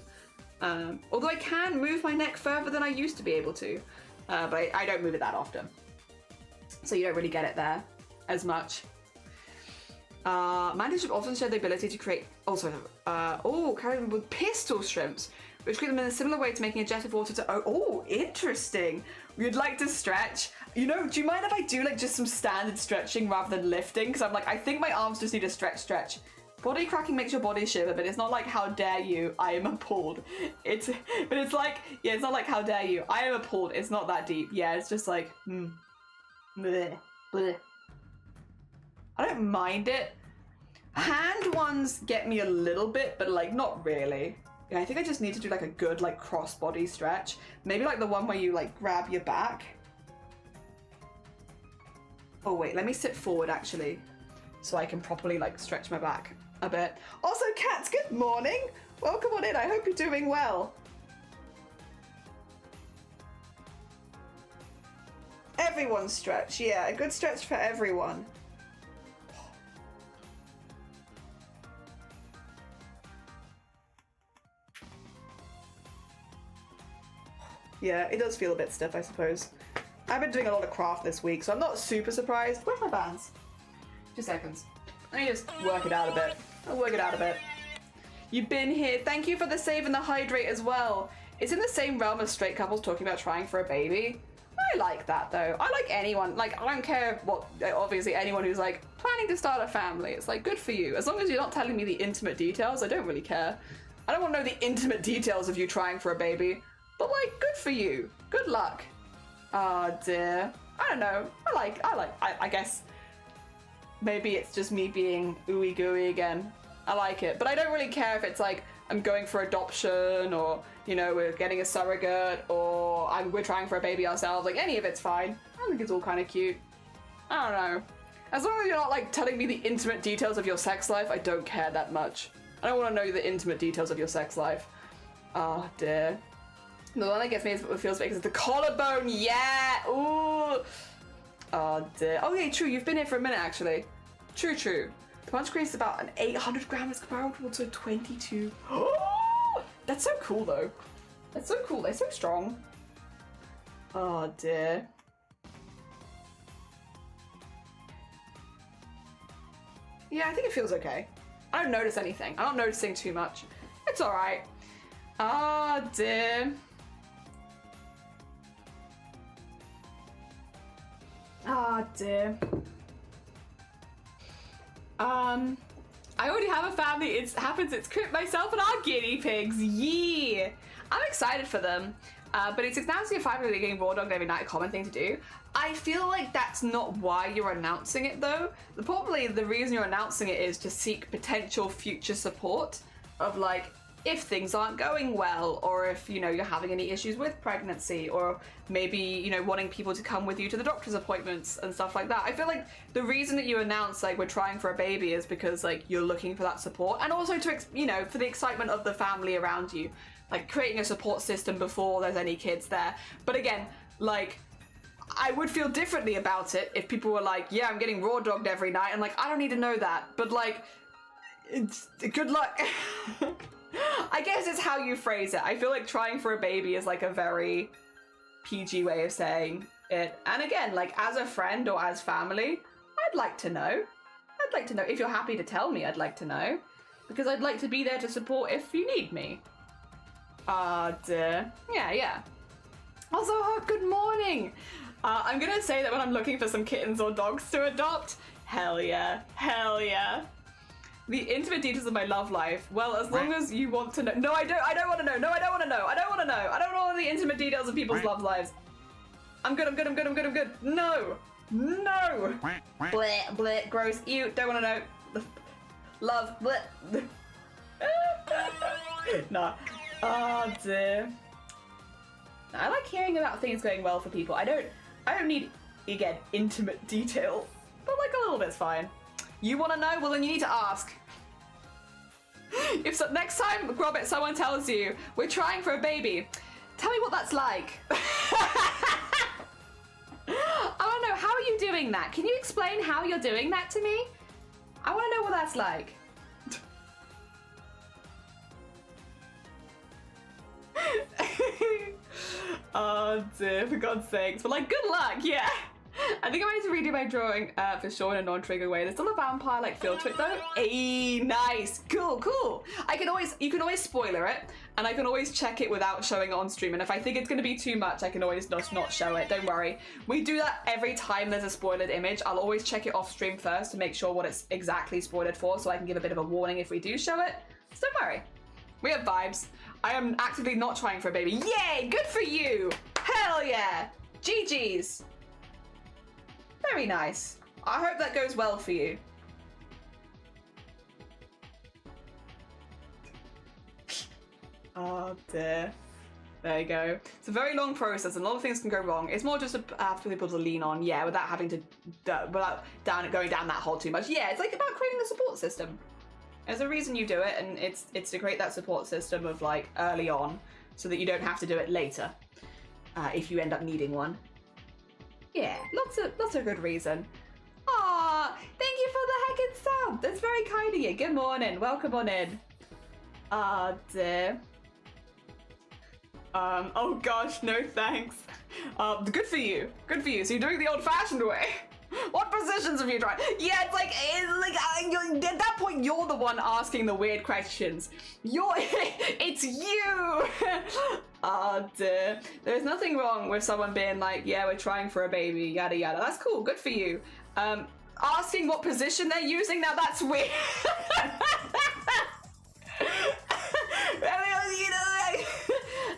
Although I can move my neck further than I used to be able to, but I don't move it that often. So you don't really get it there as much. Mantis shrimp often show the ability to create, carry them with pistol shrimps, which create them in a similar way to making a jet of water to, oh, interesting. You'd like to stretch. You know, do you mind if I do like just some standard stretching rather than lifting? Because I'm like, I think my arms just need a stretch. Body cracking makes your body shiver, but it's not like, how dare you, I am appalled. It's like, yeah, it's not like, how dare you, I am appalled. It's not that deep. Yeah, it's just like, bleh, bleh. I don't mind it. Hand ones get me a little bit, but like not really. Yeah, I think I just need to do like a good like cross body stretch. Maybe like the one where you like grab your back. Oh wait, let me sit forward actually, so I can properly like stretch my back a bit. Also, Cats, good morning. Welcome on in. I hope you're doing well. Everyone stretch, yeah, a good stretch for everyone. Yeah, it does feel a bit stiff, I suppose. I've been doing a lot of craft this week, so I'm not super surprised. Where's my bands? 2 seconds. Let me just work it out a bit. I'll work it out a bit. You've been here. Thank you for the save and the hydrate as well. It's in the same realm as straight couples talking about trying for a baby. I like that though. I like anyone. Like, I don't care what, obviously anyone who's like planning to start a family. It's like, good for you. As long as you're not telling me the intimate details, I don't really care. I don't want to know the intimate details of you trying for a baby. But like, good for you. Good luck. Oh dear. I don't know. I guess maybe it's just me being ooey gooey again. I like it. But I don't really care if it's like, I'm going for adoption, or, you know, we're getting a surrogate, or we're trying for a baby ourselves. Like, any of it's fine. I think it's all kind of cute. I don't know. As long as you're not like telling me the intimate details of your sex life, I don't care that much. I don't want to know the intimate details of your sex life. Oh dear. The one that gets me is what feels fake is the collarbone. Yeah. Ooh. Oh dear. Oh yeah, true. You've been here for a minute actually. True. The punch crease is about an 800 grams comparable to a 22. That's so cool though. That's so cool. They're so strong. Oh dear. Yeah, I think it feels okay. I don't notice anything. I'm not noticing too much. It's all right. Oh dear. Oh dear. I already have a family. It happens. It's myself and our guinea pigs. Yeah. I'm excited for them. But it's announcing a 5 getting raw dogged every night, a common thing to do. I feel like that's not why you're announcing it though. Probably the reason you're announcing it is to seek potential future support of like, if things aren't going well, or if, you know, you're having any issues with pregnancy, or maybe, you know, wanting people to come with you to the doctor's appointments and stuff like that. I feel like the reason that you announce like we're trying for a baby is because like you're looking for that support, and also to, you know, for the excitement of the family around you, like creating a support system before there's any kids there. But again, like, I would feel differently about it if people were like, yeah, I'm getting raw dogged every night, and like, I don't need to know that, but like, it's good luck. I guess it's how you phrase it. I feel like trying for a baby is like a very PG way of saying it. And again, like as a friend or as family, I'd like to know. I'd like to know. If you're happy to tell me, I'd like to know. Because I'd like to be there to support if you need me. Yeah, yeah. Also, good morning. I'm gonna say that when I'm looking for some kittens or dogs to adopt, hell yeah, hell yeah. The intimate details of my love life. Well, as long as you want to know. No, I don't want to know. No, I don't want to know. I don't want to know. I don't know all the intimate details of people's love lives. I'm good. No. No. Bleh, bleh, gross, ew, don't want to know. Love, bleh. Nah. Oh dear. I like hearing about things going well for people. I don't need, again, intimate detail, but like a little bit's fine. You want to know? Well, then you need to ask. If so, next time, Robert, someone tells you, we're trying for a baby, tell me what that's like. I want to know, how are you doing that? Can you explain how you're doing that to me? I want to know what that's like. Oh dear, for God's sakes. But like, good luck, yeah. I think I might need to redo my drawing for sure in a non-trigger way. There's still a vampire like feel to it though. Hey, nice, cool. You can always spoiler it, and I can always check it without showing it on stream. And if I think it's gonna be too much, I can always just not show it. Don't worry. We do that every time there's a spoilered image. I'll always check it off stream first to make sure what it's exactly spoiled for, so I can give a bit of a warning if we do show it. So don't worry. We have vibes. I am actively not trying for a baby. Yay! Good for you! Hell yeah! GG's. Very nice. I hope that goes well for you. Oh dear. There you go. It's a very long process and a lot of things can go wrong. It's more just for people to lean on, yeah, without having to, going down that hole too much. Yeah, it's like about creating a support system. There's a reason you do it, and it's to create that support system of like early on, so that you don't have to do it later, if you end up needing one. Yeah, lots of good reason. Ah, thank you for the heckin' sub. That's very kind of you. Good morning. Welcome on in. Ah, dear. Oh gosh, no thanks. Good for you. Good for you. So you're doing the old-fashioned way. What positions have you tried? Yeah, it's like at that point, you're the one asking the weird questions. It's you. Oh dear. There's nothing wrong with someone being like, yeah, we're trying for a baby, yada yada. That's cool. Good for you. Asking what position they're using, now that's weird.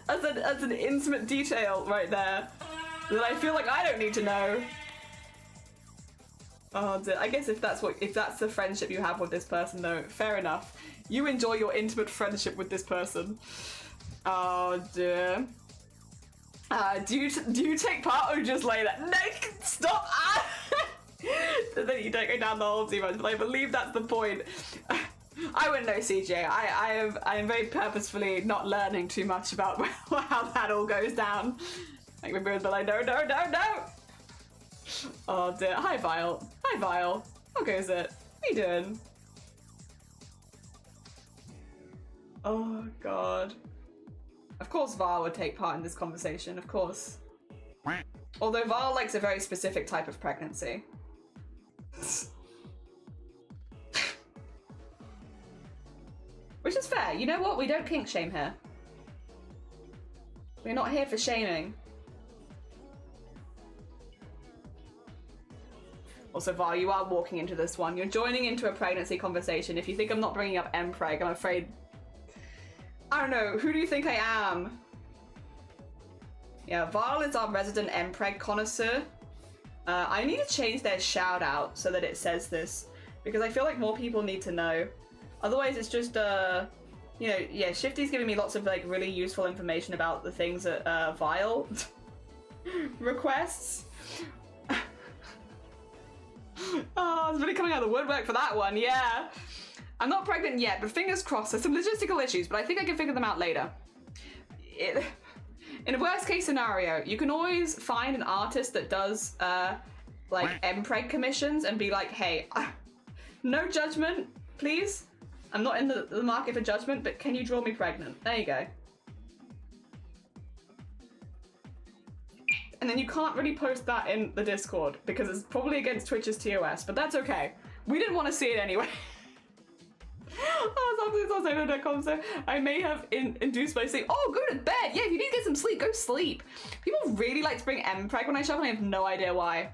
That's an intimate detail right there that I feel like I don't need to know. Oh dear. I guess if that's the friendship you have with this person, though, fair enough. You enjoy your intimate friendship with this person. Oh dear. Do you take part or just lay there? No, stop! Then you don't go down the hole too much, but I believe that's the point. I wouldn't know, CJ. I am very purposefully not learning too much about how that all goes down. Like maybe we'll be like, no. Oh dear. Hi, Vile. Hi, Vile. How goes it? How you doing? Oh, God. Of course Vile would take part in this conversation, of course. Although Vile likes a very specific type of pregnancy. Which is fair. You know what? We don't kink shame here. We're not here for shaming. Also, Var, you are walking into this one. You're joining into a pregnancy conversation. If you think I'm not bringing up Mpreg, I'm afraid... I don't know. Who do you think I am? Yeah, Varl is our resident Mpreg connoisseur. I need to change their shout out so that it says this, because I feel like more people need to know. Otherwise, it's just, you know, yeah, Shifty's giving me lots of like really useful information about the things that Vile requests. Oh, it's really coming out of the woodwork for that one, yeah. I'm not pregnant yet, but fingers crossed. There's some logistical issues, but I think I can figure them out later. In a worst case scenario, you can always find an artist that does like Mpreg commissions and be like, hey, no judgment, please. I'm not in the market for judgment, but can you draw me pregnant? There you go. And then you can't really post that in the Discord because it's probably against Twitch's TOS, but that's okay. We didn't want to see it anyway. So I may have induced my sleep. Oh, go to bed. Yeah, if you need to get some sleep, go sleep. People really like to bring Mpreg when I shop and I have no idea why.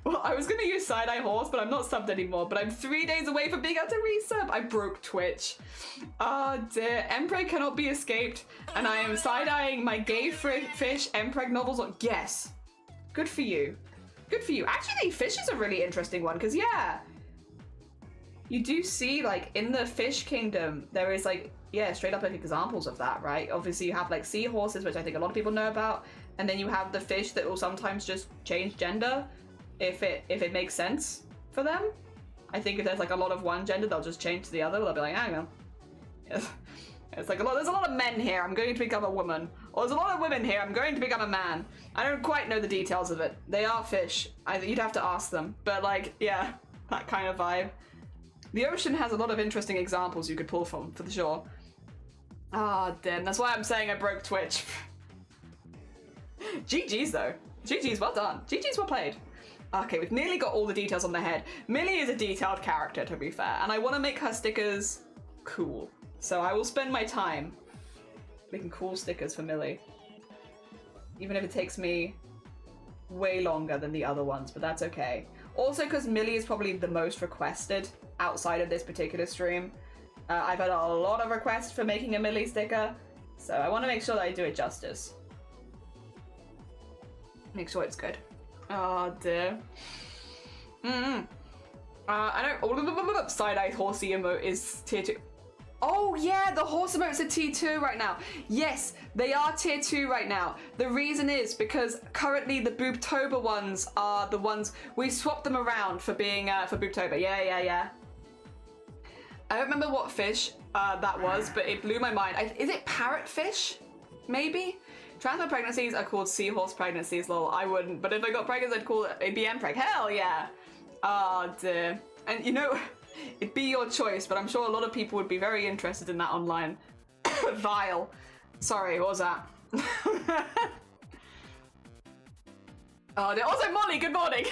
Well, I was gonna use Side-Eye Horse, but I'm not subbed anymore. But I'm 3 days away from being able to resub. I broke Twitch. Oh dear, Mpreg cannot be escaped. And I am side-eyeing my gay fish Mpreg novels. Yes, good for you. Good for you. Actually, fish is a really interesting one because yeah, you do see like in the fish kingdom there is like straight up like examples of that, right? Obviously you have like seahorses, which I think a lot of people know about, and then you have the fish that will sometimes just change gender if it makes sense for them. I think if there's like a lot of one gender, they'll just change to the other. They'll be like, hang on. It's like there's a lot of men here, I'm going to become a woman. Or there's a lot of women here, I'm going to become a man. I don't quite know the details of it. They are fish. You'd have to ask them. But like, yeah, that kind of vibe. The ocean has a lot of interesting examples you could pull from, for sure. Ah, damn. That's why I'm saying I broke Twitch. GG's though. GG's, well done. GG's, well played. Okay, we've nearly got all the details on the head. Millie is a detailed character, to be fair. And I want to make her stickers cool. So I will spend my time making cool stickers for Millie. Even if it takes me way longer than the other ones, but that's okay. Also because Millie is probably the most requested outside of this particular stream. I've had a lot of requests for making a Millie sticker, so I want to make sure that I do it justice. Make sure it's good. Oh dear. I don't... Side-Eye Horsey emote is tier 2. Oh yeah, the horse emotes are tier 2 right now. Yes, they are tier 2 right now. The reason is because currently the Boobtober ones are the ones we swapped them around for being for Boobtober. Yeah. I don't remember what fish that was, but it blew my mind. Is it parrotfish? Maybe? Transfer pregnancies are called seahorse pregnancies, lol. I wouldn't, but if I got pregnant, I'd call it a BM preg. Hell yeah! Oh dear. And you know, it'd be your choice, but I'm sure a lot of people would be very interested in that online. Vile. Sorry, what was that? Oh, also Molly, good morning!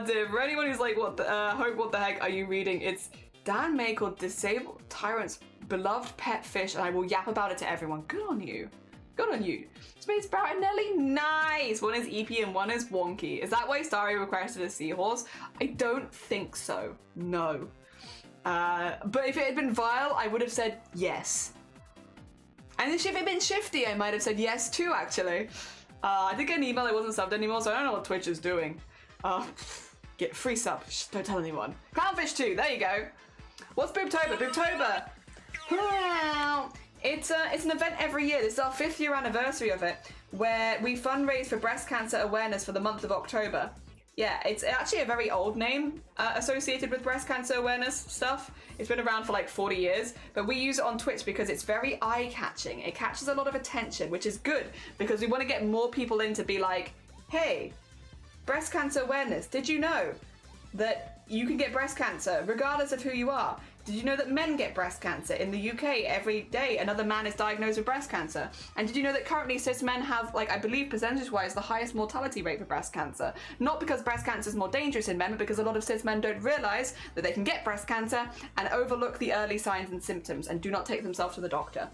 Dear, for anyone who's like, what the heck are you reading? It's Dan May called Disabled Tyrant's Beloved Pet Fish, and I will yap about it to everyone. Good on you. Good on you. Space Sprout and Nelly, nice! One is EP and one is Wonky. Is that why Starry requested a seahorse? I don't think so. No. But if it had been Vile, I would have said yes. And if it had been Shifty, I might have said yes too, actually. I did get an email I wasn't subbed anymore, so I don't know what Twitch is doing. Get free sub. Shh, don't tell anyone. Clownfish 2, there you go. What's Boobtober? Boobtober! It's an event every year. This is our 5th year anniversary of it, where we fundraise for breast cancer awareness for the month of October. Yeah, it's actually a very old name associated with breast cancer awareness stuff. It's been around for like 40 years, but we use it on Twitch because it's very eye-catching. It catches a lot of attention, which is good because we want to get more people in to be like, hey, breast cancer awareness. Did you know that you can get breast cancer regardless of who you are? Did you know that men get breast cancer? In the UK, every day another man is diagnosed with breast cancer. And did you know that currently cis men have, like, I believe percentage-wise, the highest mortality rate for breast cancer? Not because breast cancer is more dangerous in men, but because a lot of cis men don't realise that they can get breast cancer and overlook the early signs and symptoms and do not take themselves to the doctor.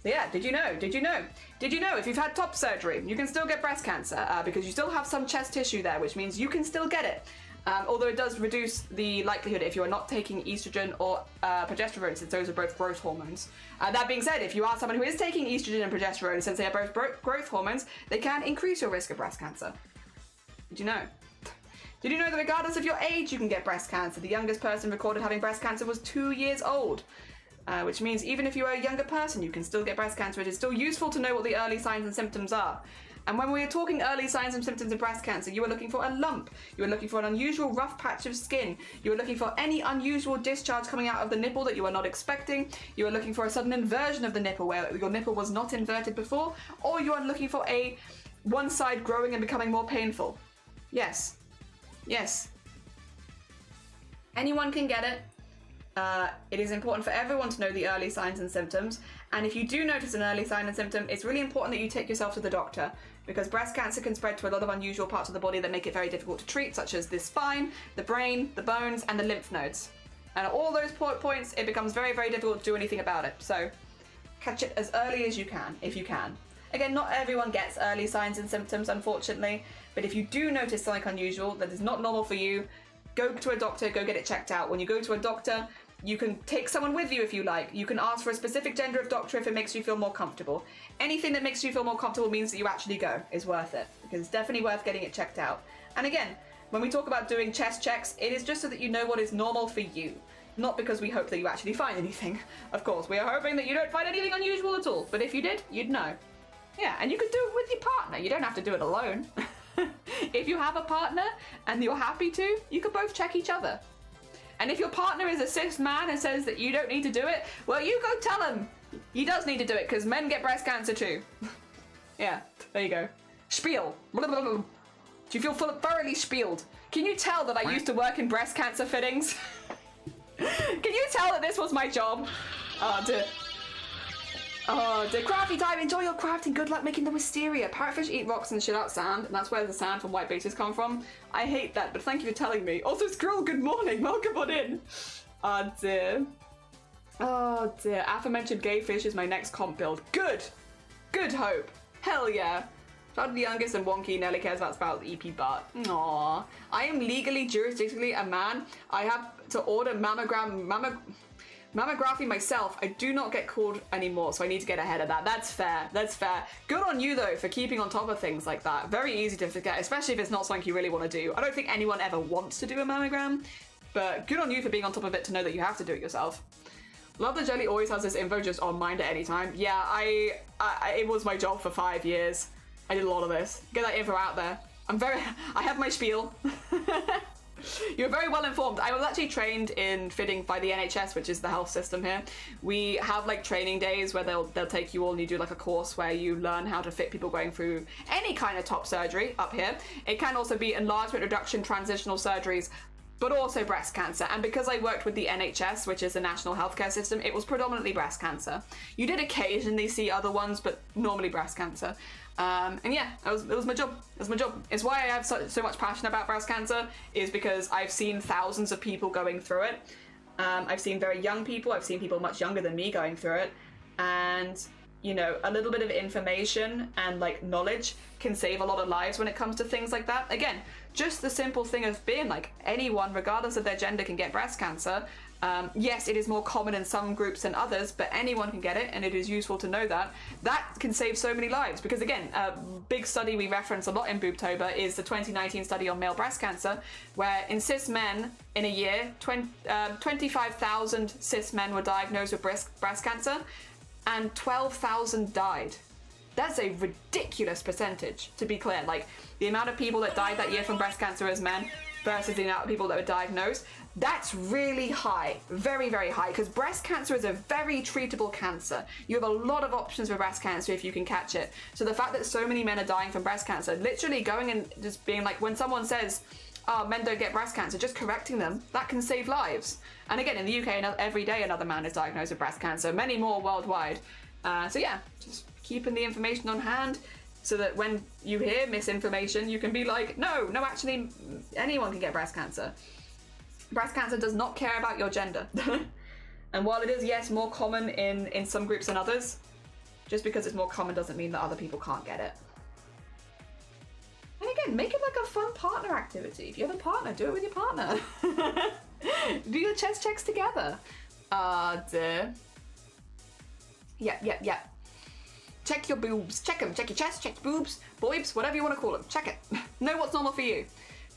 So yeah, did you know? Did you know? Did you know if you've had top surgery, you can still get breast cancer because you still have some chest tissue there, which means you can still get it. Although it does reduce the likelihood if you are not taking estrogen or progesterone, since those are both growth hormones. That being said, if you are someone who is taking estrogen and progesterone, since they are both growth hormones, they can increase your risk of breast cancer. Did you know? Did you know that regardless of your age, you can get breast cancer? The youngest person recorded having breast cancer was 2 years old. Which means even if you are a younger person, you can still get breast cancer. It is still useful to know what the early signs and symptoms are. And when we are talking early signs and symptoms of breast cancer, you are looking for a lump, you are looking for an unusual rough patch of skin, you are looking for any unusual discharge coming out of the nipple that you are not expecting, you are looking for a sudden inversion of the nipple where your nipple was not inverted before, or you are looking for one side growing and becoming more painful. Yes. Yes. Anyone can get it. It is important for everyone to know the early signs and symptoms. And if you do notice an early sign and symptom, it's really important that you take yourself to the doctor, because breast cancer can spread to a lot of unusual parts of the body that make it very difficult to treat, such as the spine, the brain, the bones, and the lymph nodes. And at all those points, it becomes very, very difficult to do anything about it. So catch it as early as you can, if you can. Again, not everyone gets early signs and symptoms, unfortunately, but if you do notice something unusual that is not normal for you, go to a doctor, go get it checked out. When you go to a doctor, you can take someone with you if you like. You can ask for a specific gender of doctor if it makes you feel more comfortable. Anything that makes you feel more comfortable means that you actually go is worth it, because it's definitely worth getting it checked out. And again, when we talk about doing chest checks, it is just so that you know what is normal for you, not because we hope that you actually find anything. Of course, we are hoping that you don't find anything unusual at all, but if you did, you'd know. Yeah, and you could do it with your partner. You don't have to do it alone. If you have a partner and you're happy to, you can both check each other. And if your partner is a cis man and says that you don't need to do it, well, you go tell him he does need to do it, because men get breast cancer too. Yeah, there you go. Spiel. Blah, blah, blah. Do you feel thoroughly spieled? Can you tell that I used to work in breast cancer fittings? Can you tell that this was my job? Oh, dear. Oh, dear. Crafty time. Enjoy your crafting. Good luck making the wisteria. Parrotfish eat rocks and shit out sand, and that's where the sand from white bases come from. I hate that, but thank you for telling me. Also, Squirrel, good morning. Welcome on in. Oh, dear. Oh, dear. Aforementioned gay fish is my next comp build. Good. Good hope. Hell yeah. Shout out to the youngest and wonky Nelly cares about the EP Bart. Aww. I am legally, jurisdictionally a man. I have to order mammography myself. I do not get called anymore, so I need to get ahead of that. That's fair. That's fair. Good on you, though, for keeping on top of things like that. Very easy to forget, especially if it's not something you really want to do. I don't think anyone ever wants to do a mammogram, but good on you for being on top of it to know that you have to do it yourself. Love that Jelly always has this info just on mind at any time. Yeah, it was my job for 5 years. I did a lot of this. Get that info out there. I have my spiel. You're very well informed. I was actually trained in fitting by the NHS, which is the health system here. We have like training days where they'll take you all and you do like a course where you learn how to fit people going through any kind of top surgery up here. It can also be enlargement, reduction, transitional surgeries, but also breast cancer. And because I worked with the NHS, which is the national healthcare system, it was predominantly breast cancer. You did occasionally see other ones, but normally breast cancer. And yeah, it was my job. It was my job. It's why I have so much passion about breast cancer, is because I've seen thousands of people going through it. I've seen very young people. I've seen people much younger than me going through it. And, you know, a little bit of information and like knowledge can save a lot of lives when it comes to things like that. Again, just the simple thing of being like anyone, regardless of their gender, can get breast cancer. Yes, it is more common in some groups than others, but anyone can get it, and it is useful to know that. That can save so many lives, because again, a big study we reference a lot in Boobtober is the 2019 study on male breast cancer, where in cis men in a year, 25,000 cis men were diagnosed with breast cancer, and 12,000 died. That's a ridiculous percentage, to be clear. Like, the amount of people that died that year from breast cancer as men versus the amount of people that were diagnosed, that's really high, very, very high, because breast cancer is a very treatable cancer. You have a lot of options for breast cancer if you can catch it. So the fact that so many men are dying from breast cancer, literally going and just being like, when someone says, oh, men don't get breast cancer, just correcting them, that can save lives. And again, in the UK, every day another man is diagnosed with breast cancer, many more worldwide. So yeah, just keeping the information on hand, so that when you hear misinformation, you can be like, no, actually, anyone can get breast cancer. Breast cancer does not care about your gender. And while it is, yes, more common in some groups than others, just because it's more common doesn't mean that other people can't get it. And again, make it like a fun partner activity. If you have a partner, do it with your partner. Do your chest checks together. Duh. Yeah. Check your boobs. Check them. Check your chest. Check your boobs. Boobs. Whatever you want to call them. Check it. Know what's normal for you.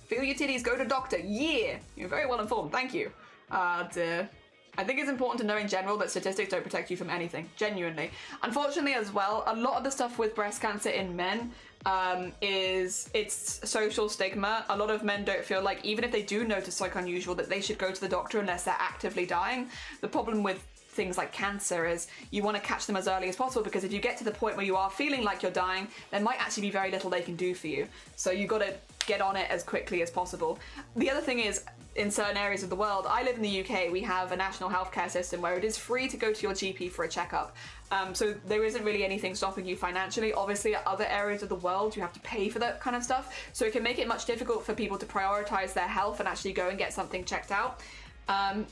Feel your titties. Go to doctor. Yeah. You're very well informed. Thank you. Dear. I think it's important to know in general that statistics don't protect you from anything. Genuinely. Unfortunately as well, a lot of the stuff with breast cancer in men it's social stigma. A lot of men don't feel like, even if they do notice something unusual, that they should go to the doctor unless they're actively dying. The problem with things like cancer is you want to catch them as early as possible, because if you get to the point where you are feeling like you're dying, there might actually be very little they can do for you. So you've got to get on it as quickly as possible. The other thing is, in certain areas of the world. I live in the UK. We have a national healthcare system where it is free to go to your GP for a checkup. So there isn't really anything stopping you financially. Obviously, at other areas of the world, you have to pay for that kind of stuff. So it can make it much difficult for people to prioritize their health and actually go and get something checked out.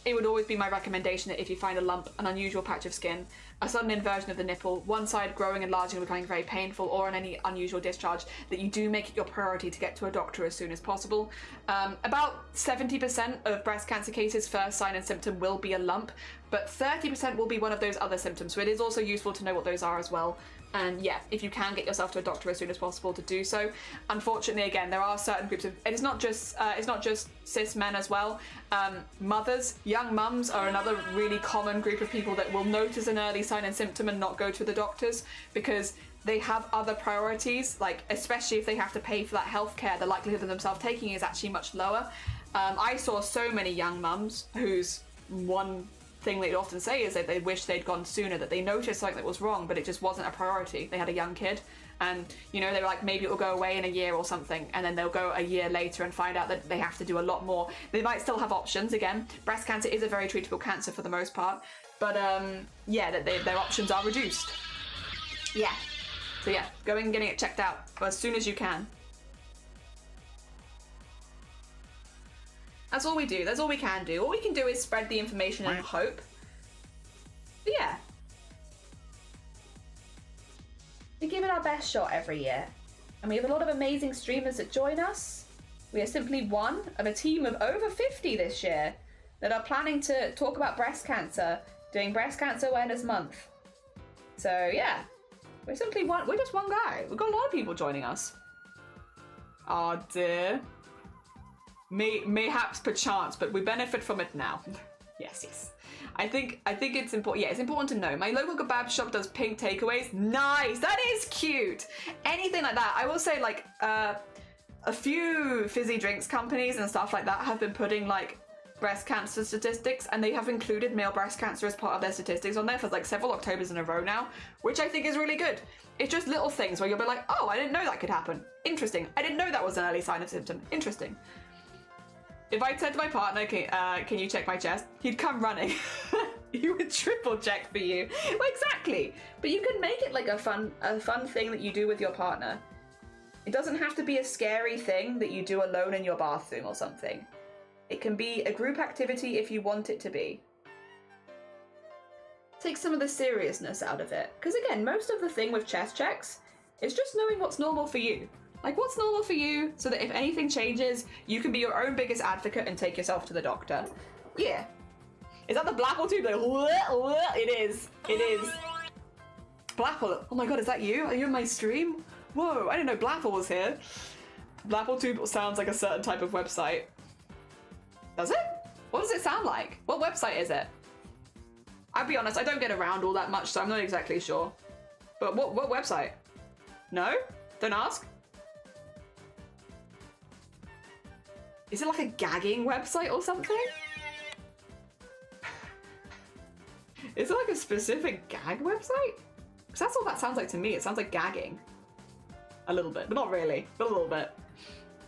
It would always be my recommendation that if you find a lump, an unusual patch of skin, a sudden inversion of the nipple, one side growing, enlarging, and becoming very painful, or on any unusual discharge, that you do make it your priority to get to a doctor as soon as possible. About 70% of breast cancer cases, first sign and symptom will be a lump, but 30% will be one of those other symptoms. So it is also useful to know what those are as well. And yeah, if you can get yourself to a doctor as soon as possible, to do so. Unfortunately, again, there are certain groups of, and it's not just cis men as well. Mothers, young mums are another really common group of people that will notice an early sign and symptom and not go to the doctors because they have other priorities, like especially if they have to pay for that healthcare, the likelihood of themselves taking it is actually much lower. I saw so many young mums whose one thing they'd often say is that they wish they'd gone sooner, that they noticed something that was wrong, but it just wasn't a priority. They had a young kid and, you know, they were like, maybe it'll go away in a year or something, and then they'll go a year later and find out that they have to do a lot more. They might still have options. Again, breast cancer is a very treatable cancer for the most part, but yeah, that their options are reduced. Yeah. So yeah, going and getting it checked out as soon as you can. That's all we do. That's all we can do. All we can do is spread the information and hope. But yeah. We give it our best shot every year. And we have a lot of amazing streamers that join us. We are simply one of a team of over 50 this year that are planning to talk about breast cancer, doing Breast Cancer Awareness Month. So yeah, we're simply one. We're just one guy. We've got a lot of people joining us. Oh dear. Mayhaps perchance, but we benefit from it now. Yes. I think it's important. Yeah, it's important to know. My local kebab shop does pink takeaways. Nice, that is cute. Anything like that. I will say, like, a few fizzy drinks companies and stuff like that have been putting like breast cancer statistics, and they have included male breast cancer as part of their statistics on there for like several Octobers in a row now, which I think is really good. It's just little things where you'll be like, oh, I didn't know that could happen. Interesting. I didn't know that was an early sign of symptom. Interesting. If I said to my partner, can you check my chest? He'd come running. He would triple check for you. Well, exactly. But you can make it like a fun thing that you do with your partner. It doesn't have to be a scary thing that you do alone in your bathroom or something. It can be a group activity if you want it to be. Take some of the seriousness out of it. Because again, most of the thing with chest checks is just knowing what's normal for you. Like, what's normal for you, so that if anything changes, you can be your own biggest advocate and take yourself to the doctor. Yeah. Is that the Blapple tube? Like, it is. It is. Blapple. Oh my god, is that you? Are you in my stream? Whoa, I didn't know Blapple was here. Blapple tube sounds like a certain type of website. Does it? What does it sound like? What website is it? I'll be honest, I don't get around all that much, so I'm not exactly sure. But what website? No? Don't ask? Is it like a gagging website or something? Is it like a specific gag website? Because that's all that sounds like to me. It sounds like gagging. A little bit, but not really. But a little bit.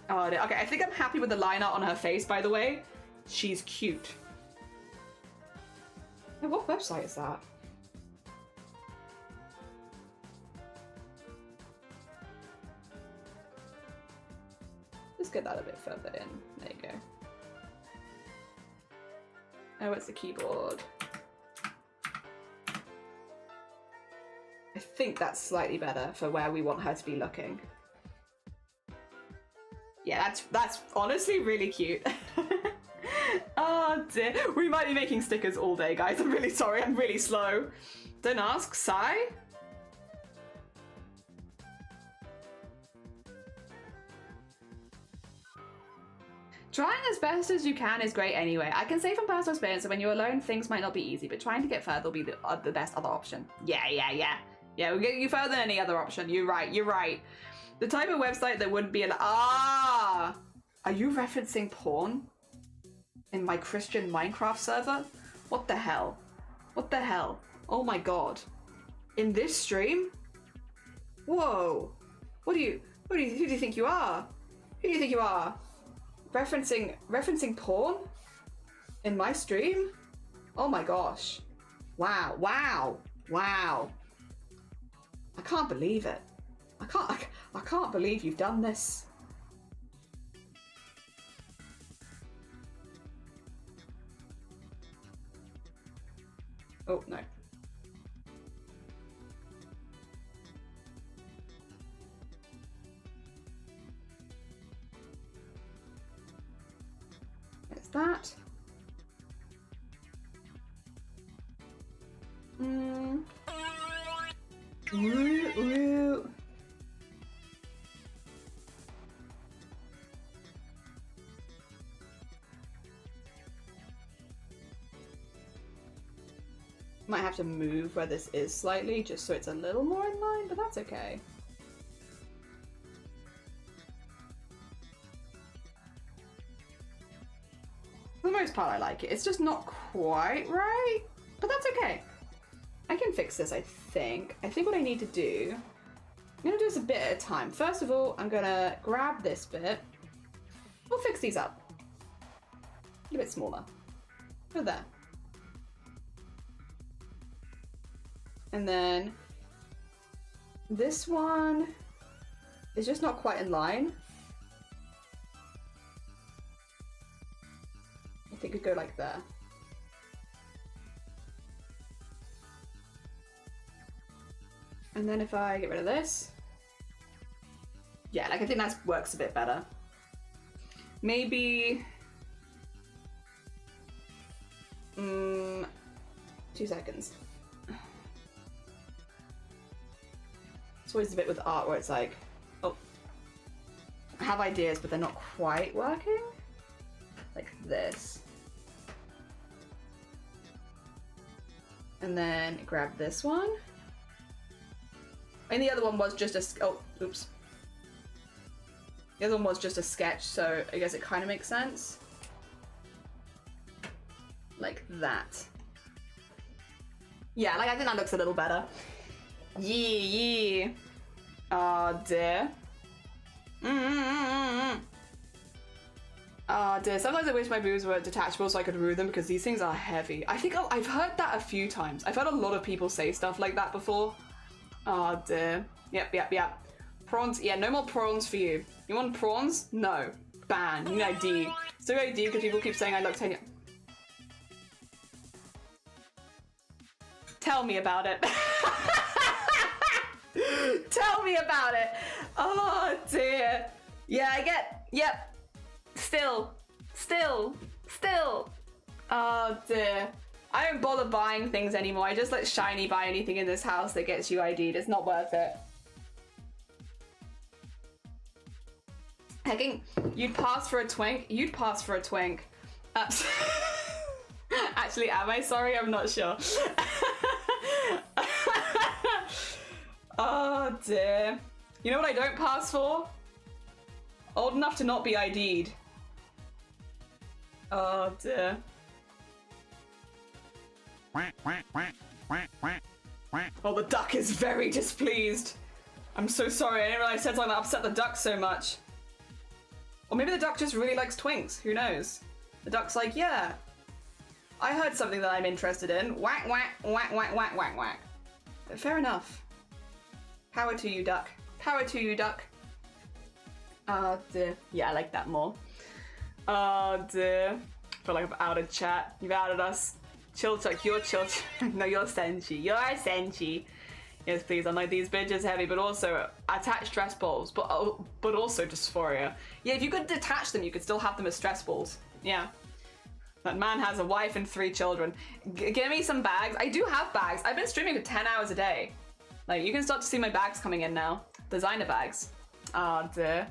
Oh, okay, I think I'm happy with the line art on her face, by the way. She's cute. Hey, what website is that? Let's get that a bit further in. There you go. Oh, it's the keyboard. I think that's slightly better for where we want her to be looking. Yeah, that's honestly really cute. Oh dear. We might be making stickers all day, guys. I'm really sorry. I'm really slow. Don't ask. Sigh? Trying as best as you can is great anyway. I can say from personal experience that when you're alone, things might not be easy, but trying to get further will be the best other option. Yeah, we'll get you further than any other option. You're right. The type of website that wouldn't be are you referencing porn? In my Christian Minecraft server? What the hell? What the hell? Oh my god. In this stream? Whoa. Who do you think you are? Who do you think you are? referencing porn in my stream? Oh my gosh. Wow, wow, wow. I can't believe it. I can't believe you've done this. Oh, no. There's that. Ooh. Might have to move where this is slightly just so it's a little more in line, but that's okay. For the most part I like it. It's just not quite right, but that's okay. I can fix this, I think. I think what I need to do, I'm gonna do this a bit at a time. First of all, I'm gonna grab this bit. We'll fix these up. A bit smaller. Go there. And then this one is just not quite in line. I think it could go like there. And then if I get rid of this, yeah, like I think that works a bit better. Maybe 2 seconds. It's always a bit with art where it's like, oh, I have ideas, but they're not quite working. Like this. And then grab this one. And the other one was just a, oh, oops. The other one was just a sketch, so I guess it kind of makes sense. Like that. Yeah, like I think that looks a little better. Yeah. Oh dear. Oh dear. Sometimes I wish my boobs were detachable so I could rue them because these things are heavy. I think I've heard that a few times. I've heard a lot of people say stuff like that before. Oh dear. Yep. Prawns. Yeah, no more prawns for you. You want prawns? No. Ban. You need ID. So ID because people keep saying I look 10 years. Tell me about it. Tell me about it. Oh dear. Yeah, I get. Yep. Still. Oh dear. I don't bother buying things anymore. I just let Shiny buy anything in this house that gets you ID'd. It's not worth it. Hecking, you'd pass for a twink. You'd pass for a twink. Actually, am I? Sorry, I'm not sure. Oh dear. You know what I don't pass for? Old enough to not be ID'd. Oh dear. Oh, the duck is very displeased. I'm so sorry. I didn't realize I said something that upset the duck so much. Or maybe the duck just really likes twinks. Who knows? The duck's like, yeah, I heard something that I'm interested in. Whack, whack, whack, whack, whack, whack, whack. But fair enough. Power to you, duck. Power to you, duck. Oh dear. Yeah, I like that more. Oh dear. I feel like I've outed chat. You've outed us. Chill Chuck, you're chill. No, you're Senshi. You're Senshi. Yes, please. I know these bitches heavy, but also attach stress balls, but also dysphoria. Yeah, if you could detach them, you could still have them as stress balls. Yeah. That man has a wife and 3 children. Give me some bags. I do have bags. I've been streaming for 10 hours a day. Like, you can start to see my bags coming in now. Designer bags. Oh dear.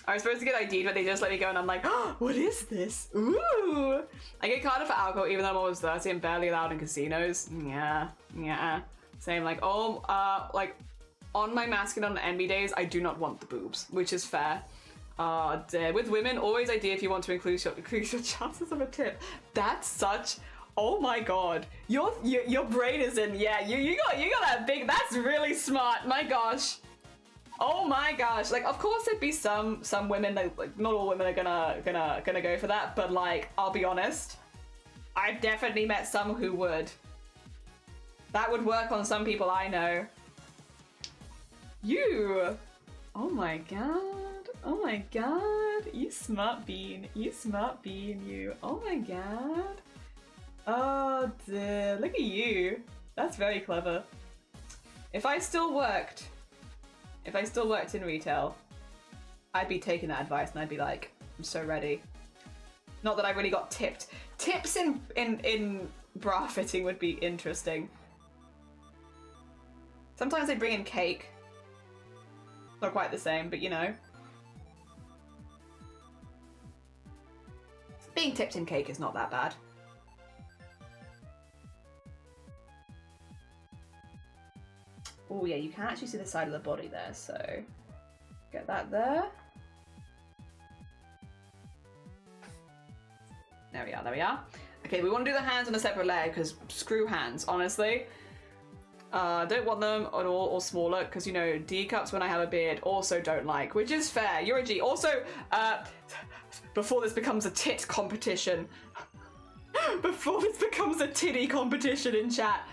I was supposed to get ID'd, but they just let me go, and I'm like, oh, what is this? Ooh! I get carded for alcohol even though I'm almost 30 and barely allowed in casinos. Yeah. Same, like, like, on my masculine and NB days, I do not want the boobs, which is fair. Dear. With women, always ID if you want to increase your chances of a tip. That's such, oh my god. Your brain is in, yeah, you got that big, that's really smart, my gosh. Oh my gosh! Like, of course there'd be some women that, like, not all women are gonna go for that, but like, I'll be honest, I've definitely met some who would. That would work on some people I know. You! Oh my god! Oh my god! You smart bean! You smart bean! You! Oh my god! Oh dear! Look at you! That's very clever. If I still worked in retail, I'd be taking that advice and I'd be like, I'm so ready. Not that I really got tipped. Tips in bra fitting would be interesting. Sometimes they bring in cake. Not quite the same, but you know. Being tipped in cake is not that bad. Oh yeah, you can actually see the side of the body there, so get that there. There we are, there we are. Okay, we want to do the hands on a separate layer because screw hands, honestly. Don't want them at all or smaller because, you know, D cups when I have a beard also don't like, which is fair. You're a G. Also, before this becomes a tit competition, before this becomes a titty competition in chat,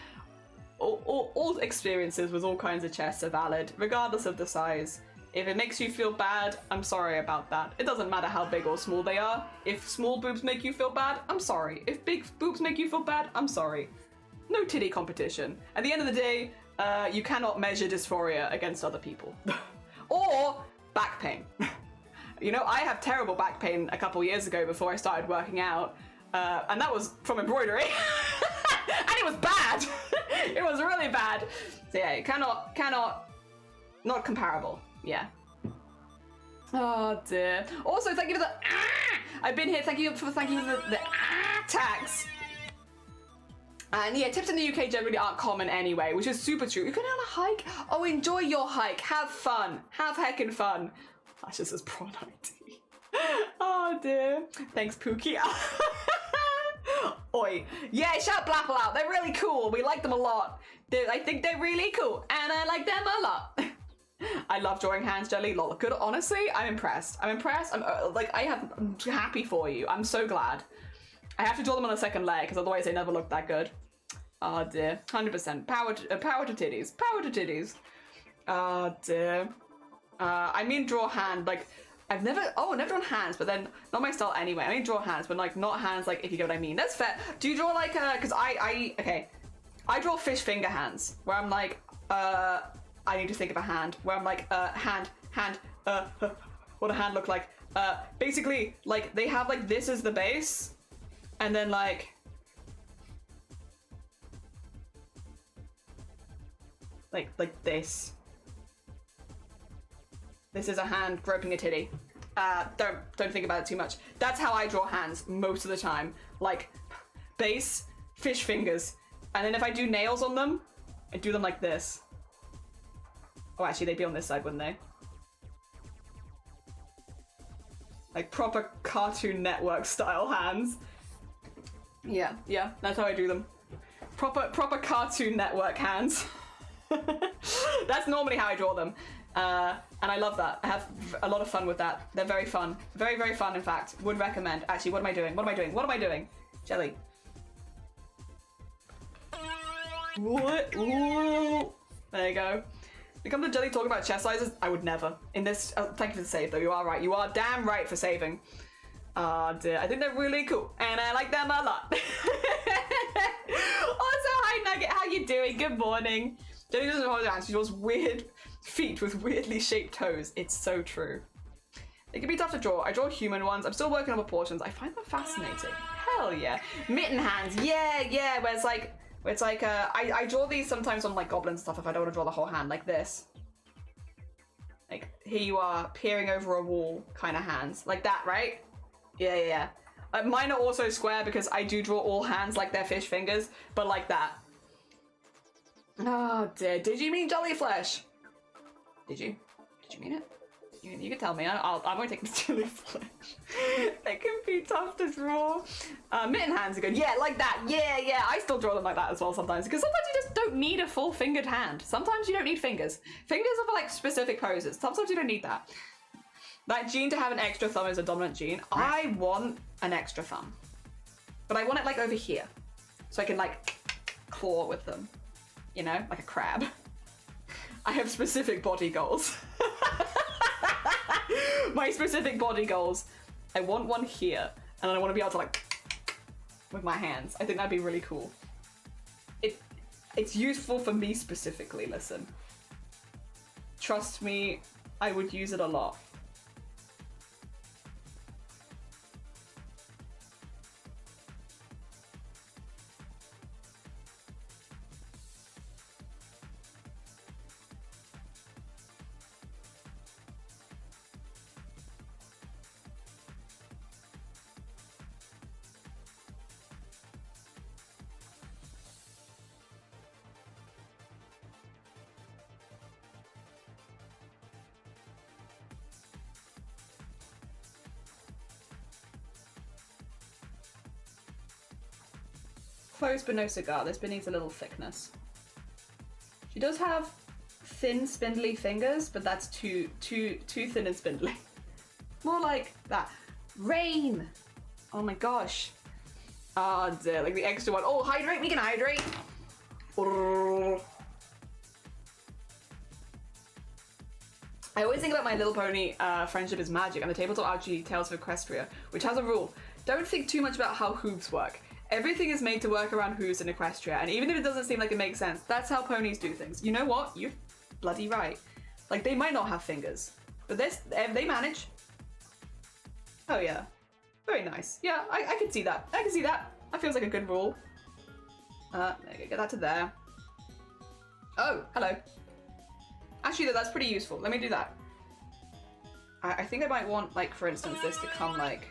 all experiences with all kinds of chests are valid, regardless of the size. If it makes you feel bad, I'm sorry about that. It doesn't matter how big or small they are. If small boobs make you feel bad, I'm sorry. If big boobs make you feel bad, I'm sorry. No titty competition. At the end of the day, you cannot measure dysphoria against other people. Or back pain. You know, I had terrible back pain a couple years ago before I started working out, and that was from embroidery. And it was bad. It was really bad. So yeah, it cannot, not comparable. Yeah. Oh dear. Also, thank you for the I've been here. Thank you for the tax. And yeah, tips in the UK generally aren't common anyway, which is super true. You're going on a hike? Oh, enjoy your hike. Have fun. Have heckin' fun. That's just as prawn ID. Oh dear. Thanks, Pookie. Oi. Yeah, shout Blapple out. They're really cool. We like them a lot. I think they're really cool. And I like them a lot. I love drawing hands, Jelly. Lol. Good. Honestly, I'm impressed. I'm impressed. I'm happy for you. I'm so glad. I have to draw them on a second layer because otherwise they never look that good. Oh dear. 100%. Power to titties. Power to titties. Oh dear. I mean draw hand, like, I've never drawn hands, but then, not my style anyway. I mean draw hands, but like not hands, like, if you get what I mean. That's fair. Do you draw like, cause I draw fish finger hands, where I'm like, I need to think of a hand, where I'm like, hand, what a hand look like. Basically, like, they have like, this is the base, and then like, this. This is a hand groping a titty. Don't think about it too much. That's how I draw hands most of the time. Like, base, fish fingers. And then if I do nails on them, I do them like this. Oh, actually, they'd be on this side, wouldn't they? Like proper Cartoon Network style hands. Yeah, that's how I do them. Proper Cartoon Network hands. That's normally how I draw them. And I love that. I have a lot of fun with that. They're very fun. Very, very fun, in fact. Would recommend. Actually, what am I doing? What am I doing? Jelly. What? Ooh. There you go. Become the Jelly talking about chest sizes? I would never. In this, thank you for the save though. You are right. You are damn right for saving. Oh dear. I think they're really cool. And I like them a lot. Also, hi Nugget. How you doing? Good morning. Jelly doesn't hold her hands. She draws weird feet with weirdly shaped toes. It's so true. It can be tough to draw. I draw human ones. I'm still working on proportions. I find them fascinating. Hell yeah. Mitten hands. Yeah. Where it's like, I draw these sometimes on like goblins and stuff if I don't want to draw the whole hand, like this. Like, here you are, peering over a wall kind of hands. Like that, right? Yeah. Mine are also square because I do draw all hands like they're fish fingers, but like that. Oh dear. Did you mean jellyflesh? Did you mean it? You can tell me. I won't take the chili flesh. They can be tough to draw. Mitten hands are good. Yeah, like that. Yeah. I still draw them like that as well sometimes. Because sometimes you just don't need a full fingered hand. Sometimes you don't need fingers. Fingers are for like specific poses. Sometimes you don't need that. That gene to have an extra thumb is a dominant gene. I want an extra thumb. But I want it like over here. So I can like claw with them. You know, like a crab. I have specific body goals. My specific body goals. I want one here, and then I want to be able to like with my hands. I think that'd be really cool. It's useful for me specifically, listen. Trust me, I would use it a lot. Close but no cigar. This bit needs a little thickness. She does have thin, spindly fingers, but that's too thin and spindly. More like that. Rain! Oh my gosh. Oh dear, like the extra one. Oh, hydrate, we can hydrate! I always think about My Little Pony Friendship is Magic and the tabletop RPG Tales of Equestria, which has a rule. Don't think too much about how hooves work. Everything is made to work around hooves in Equestria, and even if it doesn't seem like it makes sense, that's how ponies do things. You know what? You're bloody right. Like, they might not have fingers, but they manage. Oh yeah. Very nice. Yeah, I can see that. I can see that. That feels like a good rule. There you go, get that to there. Oh, hello. Actually, though, that's pretty useful. Let me do that. I think I might want, like, for instance, this to come, like,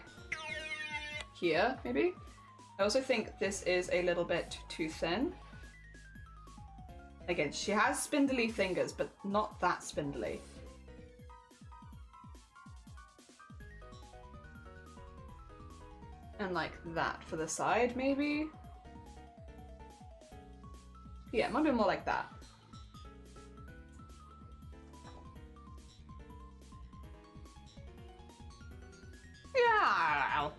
here, maybe? I also think this is a little bit too thin. Again, she has spindly fingers, but not that spindly. And like that for the side, maybe? Yeah, it might be more like that. Yeah.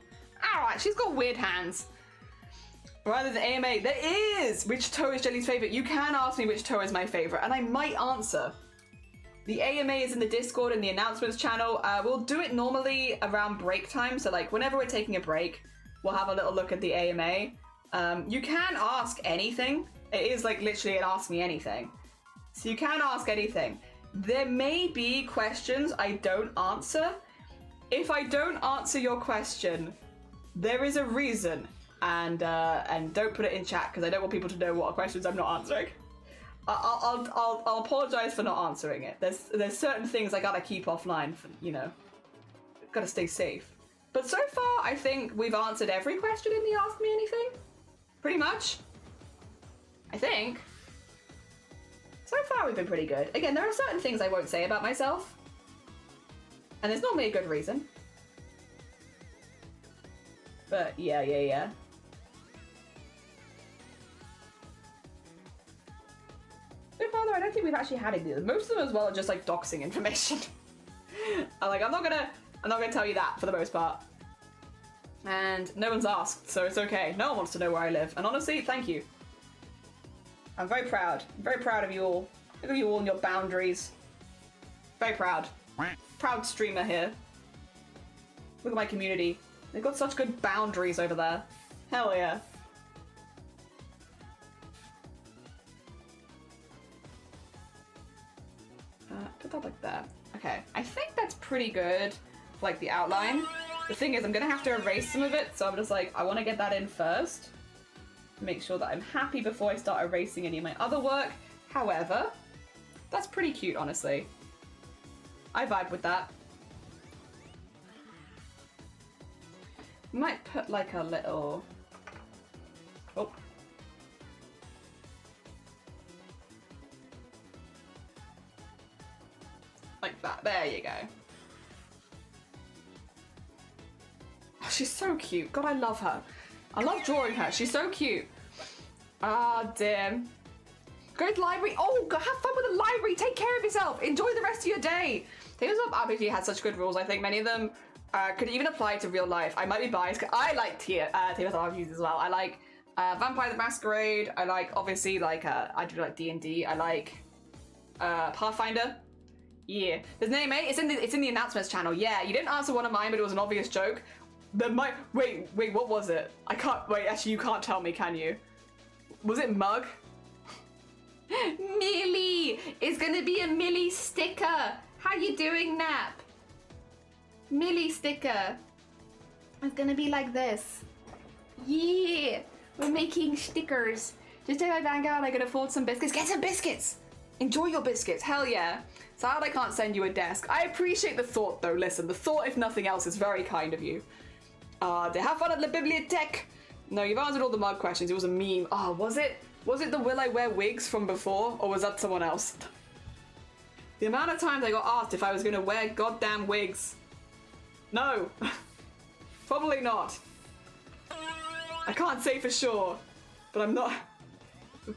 Alright, she's got weird hands. Rather than AMA, there is! Which toe is Jelly's favourite? You can ask me which toe is my favourite, and I might answer. The AMA is in the Discord and the announcements channel. We'll do it normally around break time, so like whenever we're taking a break, we'll have a little look at the AMA. You can ask anything. It is like literally an ask me anything. So you can ask anything. There may be questions I don't answer. If I don't answer your question, there is a reason. And don't put it in chat because I don't want people to know what questions I'm not answering. I'll apologize for not answering it. There's certain things I gotta keep offline for, you know, gotta stay safe. But so far, I think we've answered every question in the Ask Me Anything. Pretty much. I think. So far, we've been pretty good. Again, there are certain things I won't say about myself. And there's normally a good reason. But yeah. So far though, I don't think we've actually had any of them. Most of them as well are just like doxing information. I'm not gonna tell you that for the most part. And no one's asked, so it's okay. No one wants to know where I live. And honestly, thank you. I'm very proud. I'm very proud of you all. Look at you all and your boundaries. Very proud. Proud streamer here. Look at my community. They've got such good boundaries over there. Hell yeah. Put that like that. Okay, I think that's pretty good for like the outline. The thing is, I'm gonna have to erase some of it, so I'm just like, I want to get that in first. Make sure that I'm happy before I start erasing any of my other work. However, that's pretty cute, honestly. I vibe with that. Might put like a little... Oh. Like that. There you go. she's so cute. God, I love her. I love drawing her. She's so cute. Ah, damn. Go to the library. Oh, go have fun with the library. Take care of yourself. Enjoy the rest of your day. Tabletop RPG has such good rules. I think many of them could even apply to real life. I might be biased. I like tabletop RPGs as well. I like Vampire the Masquerade. I like, obviously, like, I do like D&D. I like Pathfinder. Yeah. There's an anime. It's in the announcements channel. Yeah, you didn't answer one of mine, but it was an obvious joke. Wait, what was it? I can't, wait, actually, you can't tell me, can you? Was it Mug? Millie! It's gonna be a Millie sticker! How you doing, Nap? Millie sticker. It's gonna be like this. Yeah! We're making stickers. Just take my Vanguard and I can afford some biscuits. Get some biscuits! Enjoy your biscuits, hell yeah. Sad I can't send you a desk. I appreciate the thought though, listen. The thought, if nothing else, is very kind of you. They have fun at La Bibliothèque. No, you've answered all the Mug questions. It was a meme. Oh, was it? Was it the will I wear wigs from before? Or was that someone else? The amount of times I got asked if I was gonna wear goddamn wigs. No. Probably not. I can't say for sure. But I'm not.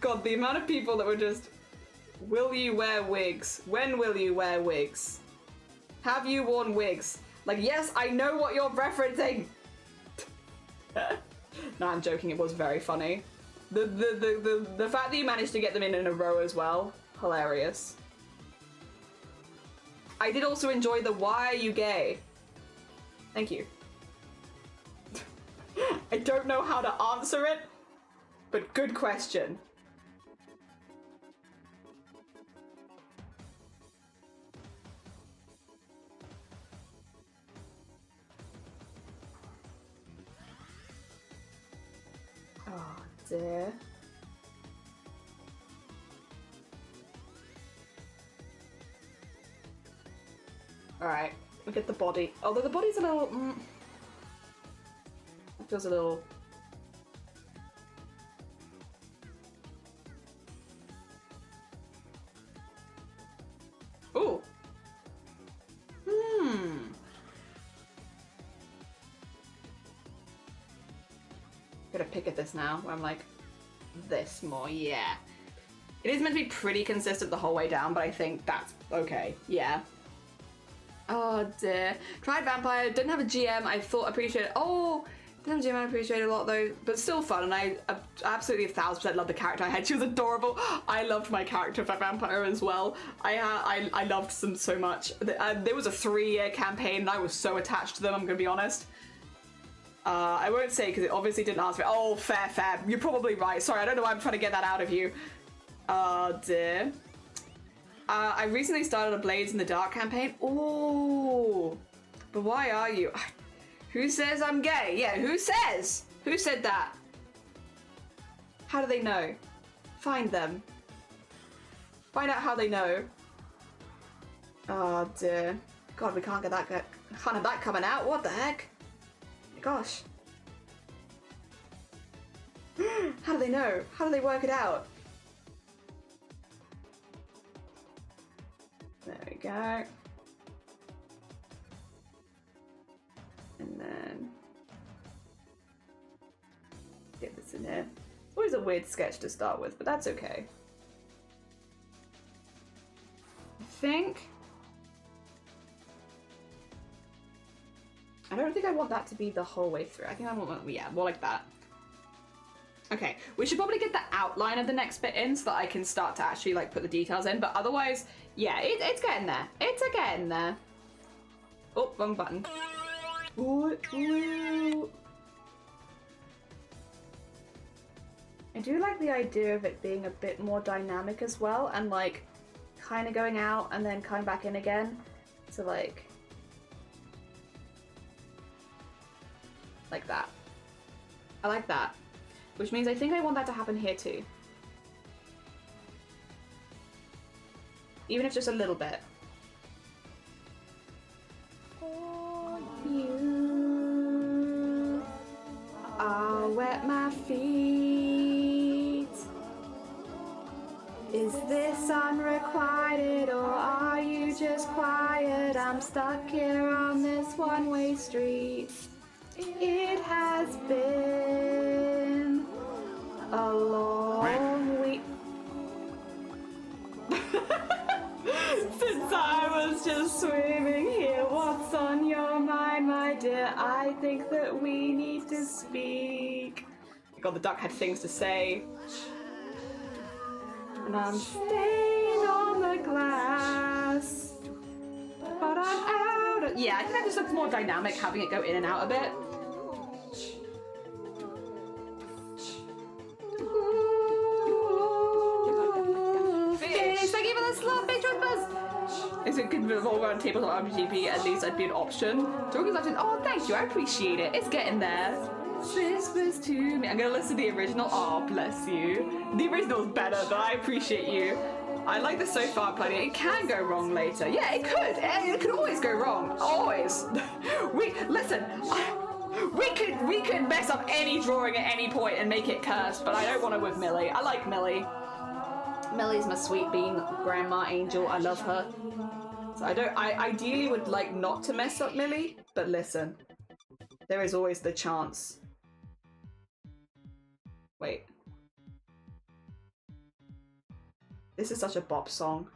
God, the amount of people that were just, will you wear wigs? When will you wear wigs? Have you worn wigs? Like, yes, I know what you're referencing. No, I'm joking. It was very funny. The fact that you managed to get them in a row as well, hilarious. I did also enjoy the why are you gay? Thank you. I don't know how to answer it, but good question. Oh dear. Alright, look at the body. Although the body's a little... it feels a little... Ooh! Gotta pick at this now, where I'm like, this more, yeah. It is meant to be pretty consistent the whole way down, but I think that's okay, yeah. Oh dear. Tried Vampire, didn't have a GM, I thought appreciated, oh, didn't have a GM, I appreciate it a lot though, but still fun, and I absolutely 1000% love the character I had. She was adorable. I loved my character for Vampire as well. I loved them so much. There was a 3-year campaign and I was so attached to them, I'm gonna be honest. I won't say because it obviously didn't answer it. Oh, fair. You're probably right. Sorry, I don't know why I'm trying to get that out of you. Oh, dear. I recently started a Blades in the Dark campaign. Ooh. But why are you? Who says I'm gay? Yeah, who says? Who said that? How do they know? Find them. Find out how they know. Oh, dear. God, we can't have that coming out. What the heck? Gosh. How do they know? How do they work it out? There we go. And then get this in here. Always a weird sketch to start with, but that's okay. I think I don't think I want that to be the whole way through. I think I want, yeah, more like that. Okay, we should probably get the outline of the next bit in so that I can start to actually like put the details in, but otherwise, yeah, it's getting there. It's getting there. Oh, wrong button. Ooh. I do like the idea of it being a bit more dynamic as well, and like kind of going out and then coming back in again. So like that. I like that. Which means I think I want that to happen here too. Even if just a little bit. You are wet my feet. Is this unrequited or are you just quiet? I'm stuck here on this one-way street. It has been a long week since I was just swimming here. What's on your mind, my dear? I think that we need to speak. God, the duck had things to say. And I'm staying on the glass, but I'm out. Yeah, I think that just looks more dynamic having it go in and out a bit. Fish! Thank you for the slot, big buzz. If it could revolve around tabletop RPG, at least I'd be an option. Talking like, oh, thank you, I appreciate it. It's getting there. Whispers to me. I'm gonna listen to the original. Oh, bless you. The original's better, but I appreciate you. I like the so far plenty. It can go wrong later. Yeah, it could. It could always go wrong. Always. We could mess up any drawing at any point and make it cursed, but I don't want to with Millie. I like Millie. Millie's my sweet bean grandma angel. I love her. So I ideally would like not to mess up Millie, but listen. There is always the chance. Wait. This is such a bop song.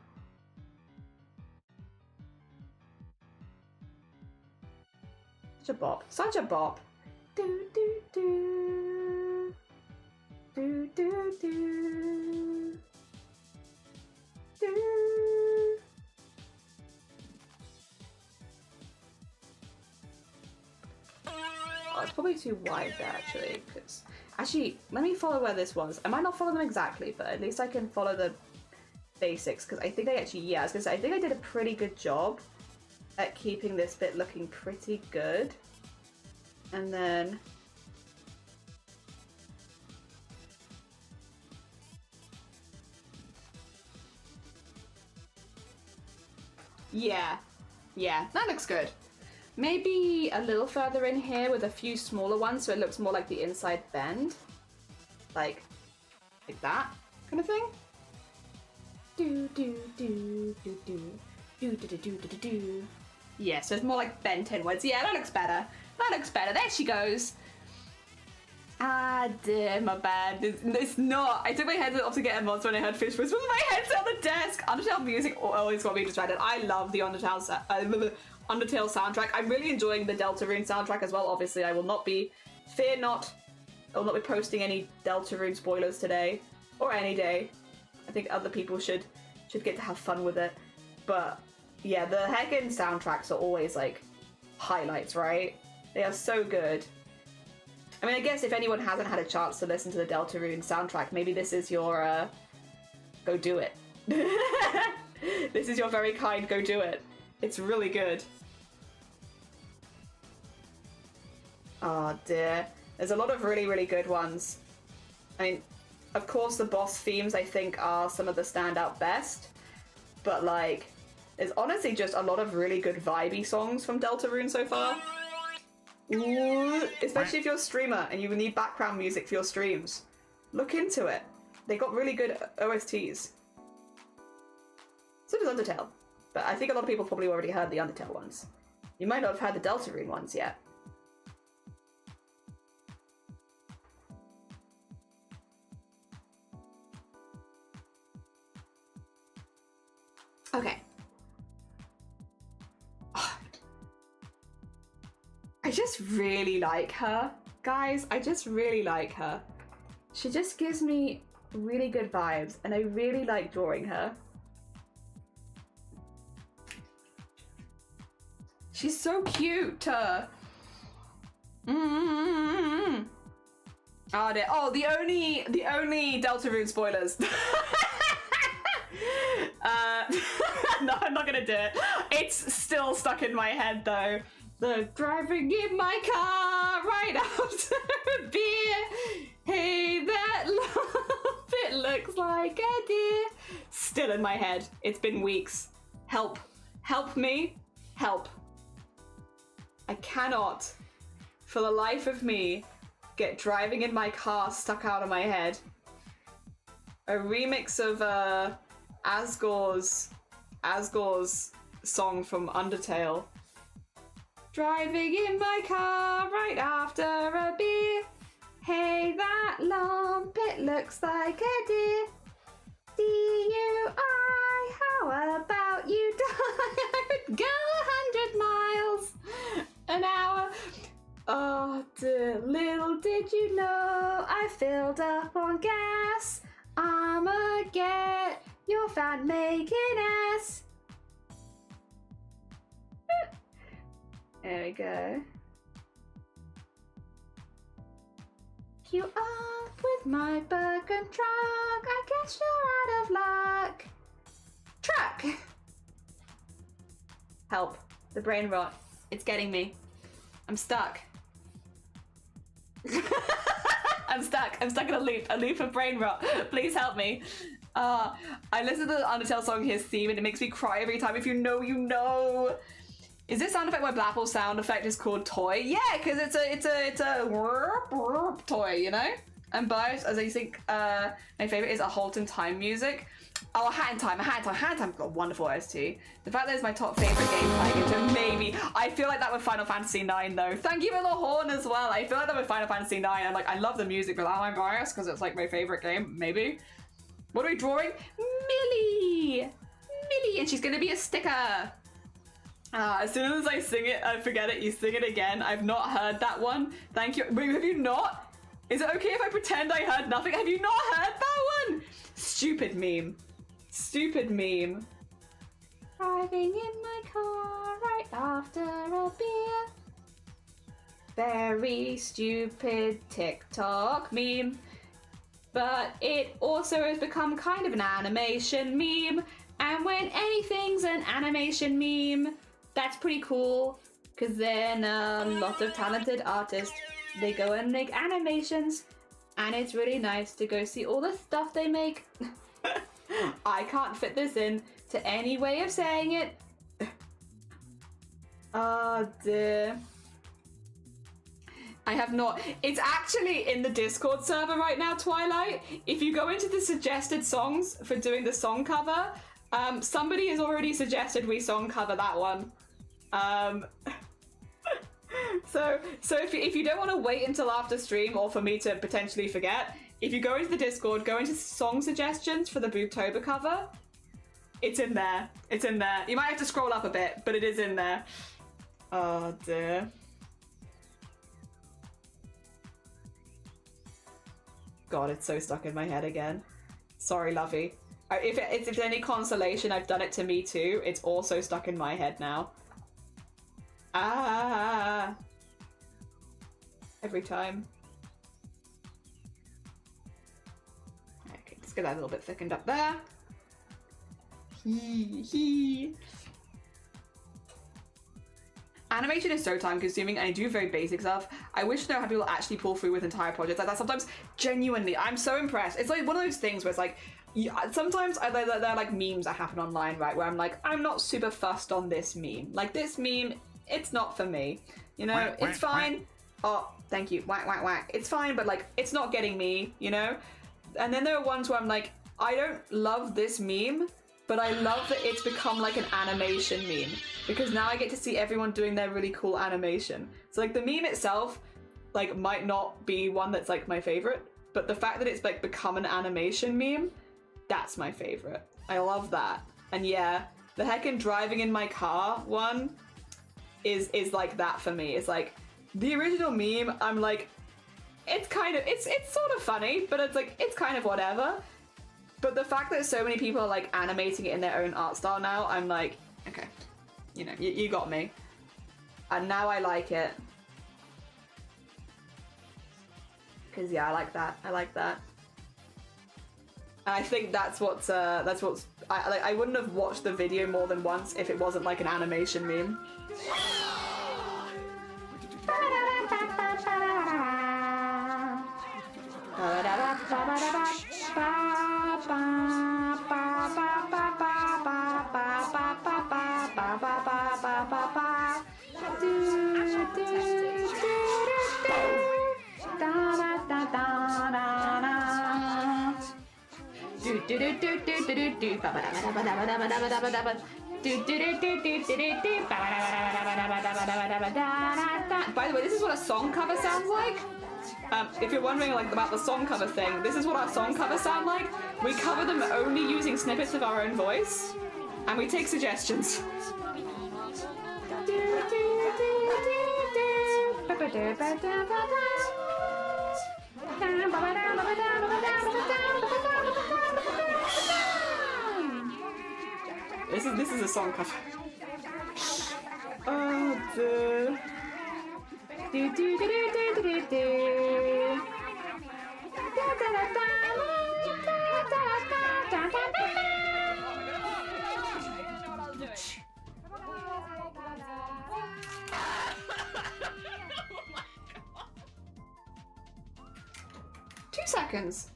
Such a bop. Such a bop. Do do do. Do do do. Do. Oh, it's probably too wide there actually, because actually let me follow where this was. I might not follow them exactly, but at least I can follow the basics, because I think I actually, yeah, I was gonna say, I think I did a pretty good job at keeping this bit looking pretty good. And then yeah, that looks good. Maybe a little further in here with a few smaller ones so it looks more like the inside bend. Like that kind of thing. Do do do do do do do do do do do. Yeah, so it's more like bent inwards. Yeah, that looks better. That looks better. There she goes. Ah, dear, my bad. It's not. I took my headset off to get a monster when I heard fish whispers with my headset on the desk. Undertale music always got me distracted. I love the Undertale soundtrack. I'm really enjoying the Deltarune soundtrack as well. Obviously, I will not be, fear not, I will not be posting any Deltarune spoilers today or any day. I think other people should get to have fun with it. But yeah, the heckin' soundtracks are always like highlights, right? They are so good. I mean, I guess if anyone hasn't had a chance to listen to the Deltarune soundtrack, maybe this is your go do it. This is your very kind go do it. It's really good. Oh dear. There's a lot of really, really good ones. I mean, of course the boss themes I think are some of the standout best, but like, there's honestly just a lot of really good vibey songs from Deltarune so far. Ooh, especially if you're a streamer and you need background music for your streams. Look into it. They got really good OSTs. So does Undertale. But I think a lot of people probably already heard the Undertale ones. You might not have heard the Deltarune ones yet. Okay. I just really like her, guys. I just really like her. She just gives me really good vibes, and I really like drawing her. She's so cute. Oh, the only Deltarune spoilers. No, I'm not gonna do it. It's still stuck in my head though. The driving in my car right after beer. Hey, that lump, it looks like a deer. Still in my head. It's been weeks. Help. Help me. Help. I cannot, for the life of me, get driving in my car stuck out of my head. A remix of Asgore's song from Undertale. Driving in my car right after a beer. Hey, that lump, it looks like a deer. DUI, how about you die? Go 100 miles an hour. Oh dear, little did you know I filled up on gas. I'ma get your fan making ass. There we go. You up with my burger truck? I guess you're out of luck. Truck! Help. The brain rot. It's getting me. I'm stuck. I'm stuck. I'm stuck in a loop of brain rot. Please help me. I listen to the Undertale song, his theme, and it makes me cry every time. If you know, you know. Is this sound effect why Blapple's sound effect is called toy? Yeah, because it's a whoop, whoop toy, you know? I'm biased as I think my favorite is A Halt in Time music. Oh, A Hat in Time, Hat in Time's got a wonderful OST. The fact that it's my top favorite game playing into maybe. I feel like that with Final Fantasy IX though. Thank you for the horn as well. I feel like that with Final Fantasy IX. I'm like, I love the music, but am I biased because it's like my favorite game? Maybe. What are we drawing? Millie! Millie, and she's gonna be a sticker. As soon as I sing it, I forget it, you sing it again. I've not heard that one. Thank you. Wait, have you not? Is it okay if I pretend I heard nothing? Have you not heard that one? Stupid meme. Stupid meme. Driving in my car right after a beer. Very stupid TikTok meme. But it also has become kind of an animation meme. And when anything's an animation meme, that's pretty cool, because then a lot of talented artists, they go and make animations, and it's really nice to go see all the stuff they make. I can't fit this in to any way of saying it. Oh dear. I have not. It's actually in the Discord server right now, Twilight. If you go into the suggested songs for doing the song cover, somebody has already suggested we song cover that one. So if you don't want to wait until after stream or for me to potentially forget, if you go into the Discord, go into song suggestions for the Booktober cover, it's in there. It's in there. You might have to scroll up a bit, but it is in there. Oh dear. God, it's so stuck in my head again. Sorry, Lovey. If it's any consolation, I've done it to me too. It's also stuck in my head now. Ah! Every time. Okay, let's get that a little bit thickened up there. Animation is so time consuming and I do very basic stuff. I wish to know how people actually pull through with entire projects like that. Sometimes, genuinely, I'm so impressed. It's like one of those things where it's like, sometimes there are like memes that happen online, right? Where I'm like, I'm not super fussed on this meme. Like this meme, it's not for me. You know, Whack, it's whack, fine. Oh, thank you. Whack, whack, whack. It's fine, but like, it's not getting me, you know? And then there are ones where I'm like, I don't love this meme, but I love that it's become like an animation meme. Because now I get to see everyone doing their really cool animation. So like the meme itself, like might not be one that's like my favorite, but the fact that it's like become an animation meme, that's my favorite. I love that. And yeah, the heckin' driving in my car one is like that for me. It's like the original meme, I'm like, it's sort of funny, but it's like, it's kind of whatever. But the fact that so many people are like animating it in their own art style now, I'm like, okay, you know, you got me. And now I like it. Cause yeah, I like that. I like that. And I think that's what's I wouldn't have watched the video more than once if it wasn't like an animation meme. By the way, this is what a song cover sounds like. If you're wondering like about the song cover thing, this is what our song covers sound like. We cover them only using snippets of our own voice, and we take suggestions. This is a song cover. Oh, dude. 2 seconds.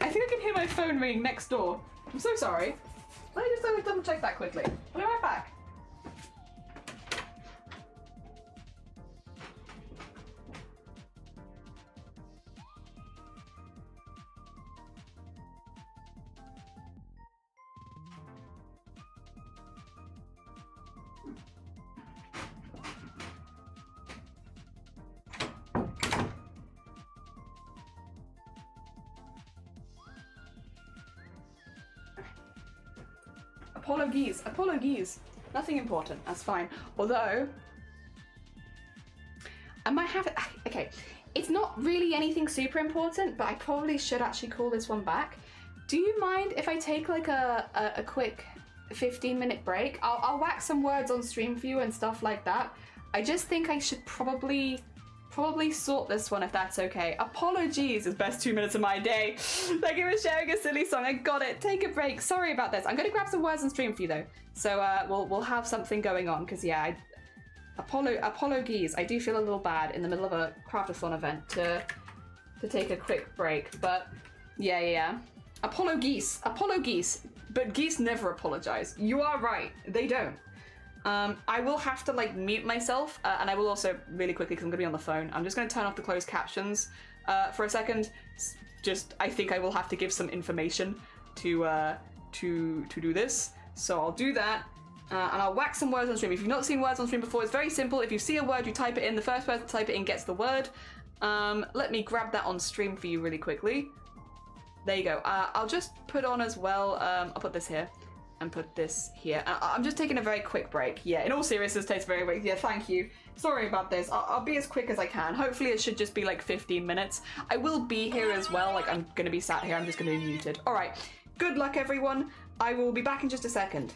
I think I can hear my phone ringing next door. I'm so sorry. Let me just double check that quickly. I'll be right back. Apologies. Nothing important, that's fine. Although, I might have, okay, it's not really anything super important, but I probably should actually call this one back. Do you mind if I take like a quick 15-minute break? I'll whack some words on stream for you and stuff like that. I just think I should probably sort this one if that's okay. Apologies is best 2 minutes of my day. Thank you for sharing a silly song. I got it. Take a break. Sorry about this. I'm gonna grab some words on stream for you though. So we'll have something going on because yeah, apologies. I do feel a little bad in the middle of a CRAFT-A-THON event to take a quick break, but yeah. Apologies. But geese never apologize. You are right. They don't. I will have to like mute myself, and I will also really quickly because I'm gonna be on the phone. I'm just gonna turn off the closed captions for a second. I think I will have to give some information to do this. So I'll do that, and I'll whack some words on stream. If you've not seen words on stream before, it's very simple. If you see a word, you type it in. The first person to type it in gets the word. Let me grab that on stream for you really quickly. There you go. I'll just put on as well. I'll put this here. And put this here. I'm just taking a very quick break. Yeah, in all seriousness, takes very quick. Yeah, thank you. Sorry about this. I'll be as quick as I can. Hopefully it should just be like 15 minutes. I will be here as well. Like I'm gonna be sat here. I'm just gonna be muted. All right. Good luck, everyone. I will be back in just a second.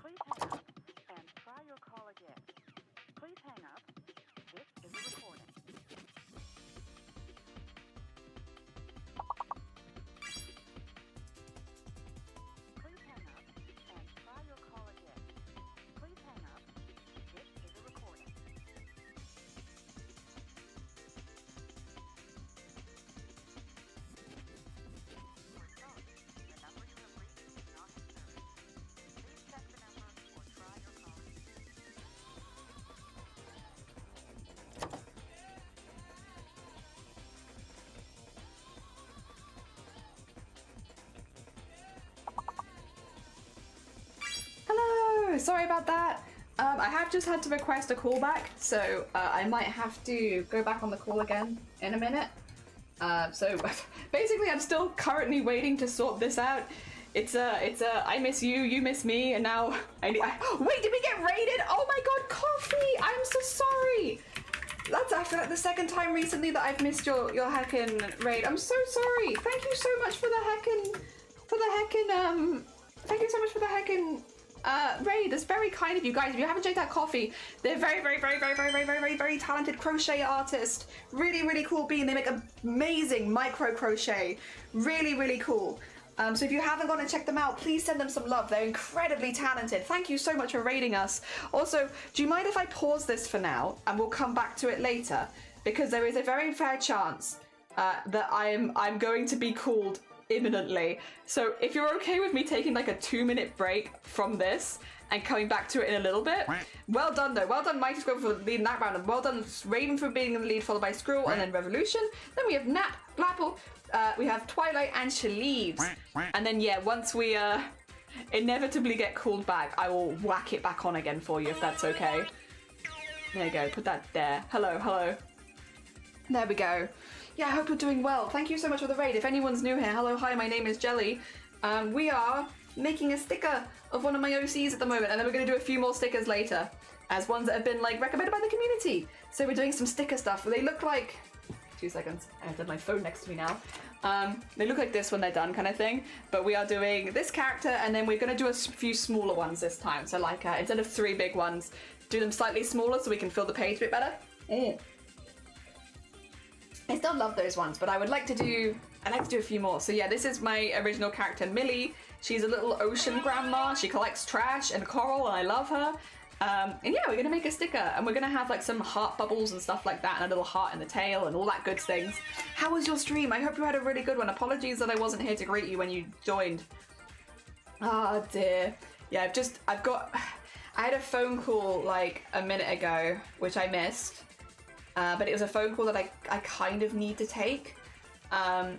Please hang up and try your call again. Please hang up. This is a recording. Please hang up and try your call again. Please hang up. This is a recording. We're sorry. The number you have reached is not in service. Please check the number or try your call again. Hello! Sorry about that. I have just had to request a callback, so I might have to go back on the call again in a minute. So basically I'm still currently waiting to sort this out. It's a I miss you, you miss me, and now wait, did we get raided? Oh my god, Coffee! I'm so sorry! That's after the second time recently that I've missed your heckin' raid. I'm so sorry. Thank you so much for the heckin' thank you so much for the heckin' raid. That's very kind of you guys. If you haven't checked out Coffee, they're very talented crochet artist. Really cool bean. They make amazing micro crochet. Really cool. So if you haven't gone and checked them out, please send them some love. They're incredibly talented. Thank you so much for raiding us. Also, do you mind if I pause this for now and we'll come back to it later? Because there is a very fair chance that I'm going to be called imminently. So if you're okay with me taking like a 2-minute break from this and coming back to it in a little bit. Well done though. Well done Mighty Squirrel for leading that round. And well done Raven for being in the lead, followed by Screw and then Revolution. Then we have Nap, Blapple, we have Twilight and Shaleaves. And then yeah, once we inevitably get called back, I will whack it back on again for you if that's okay. There you go, put that there. Hello. There we go. Yeah, I hope you're doing well. Thank you so much for the raid. If anyone's new here, hello, hi, my name is Jelly. We are making a sticker of one of my OCs at the moment, and then we're going to do a few more stickers later as ones that have been like recommended by the community. So we're doing some sticker stuff. They look like 2 seconds. I have to have my phone next to me now. They look like this when they're done, kind of thing. But we are doing this character, and then we're going to do a few smaller ones this time. So like instead of 3 big ones, do them slightly smaller so we can fill the page a bit better. I still love those ones, but I would like to do a few more. So yeah, this is my original character, Millie. She's a little ocean grandma. She collects trash and coral, and I love her. And yeah, we're gonna make a sticker, and we're gonna have like some heart bubbles and stuff like that, and a little heart in the tail, and all that good things. How was your stream? I hope you had a really good one. Apologies that I wasn't here to greet you when you joined. Oh dear. Yeah, I had a phone call like a minute ago, which I missed. But it was a phone call that I kind of need to take.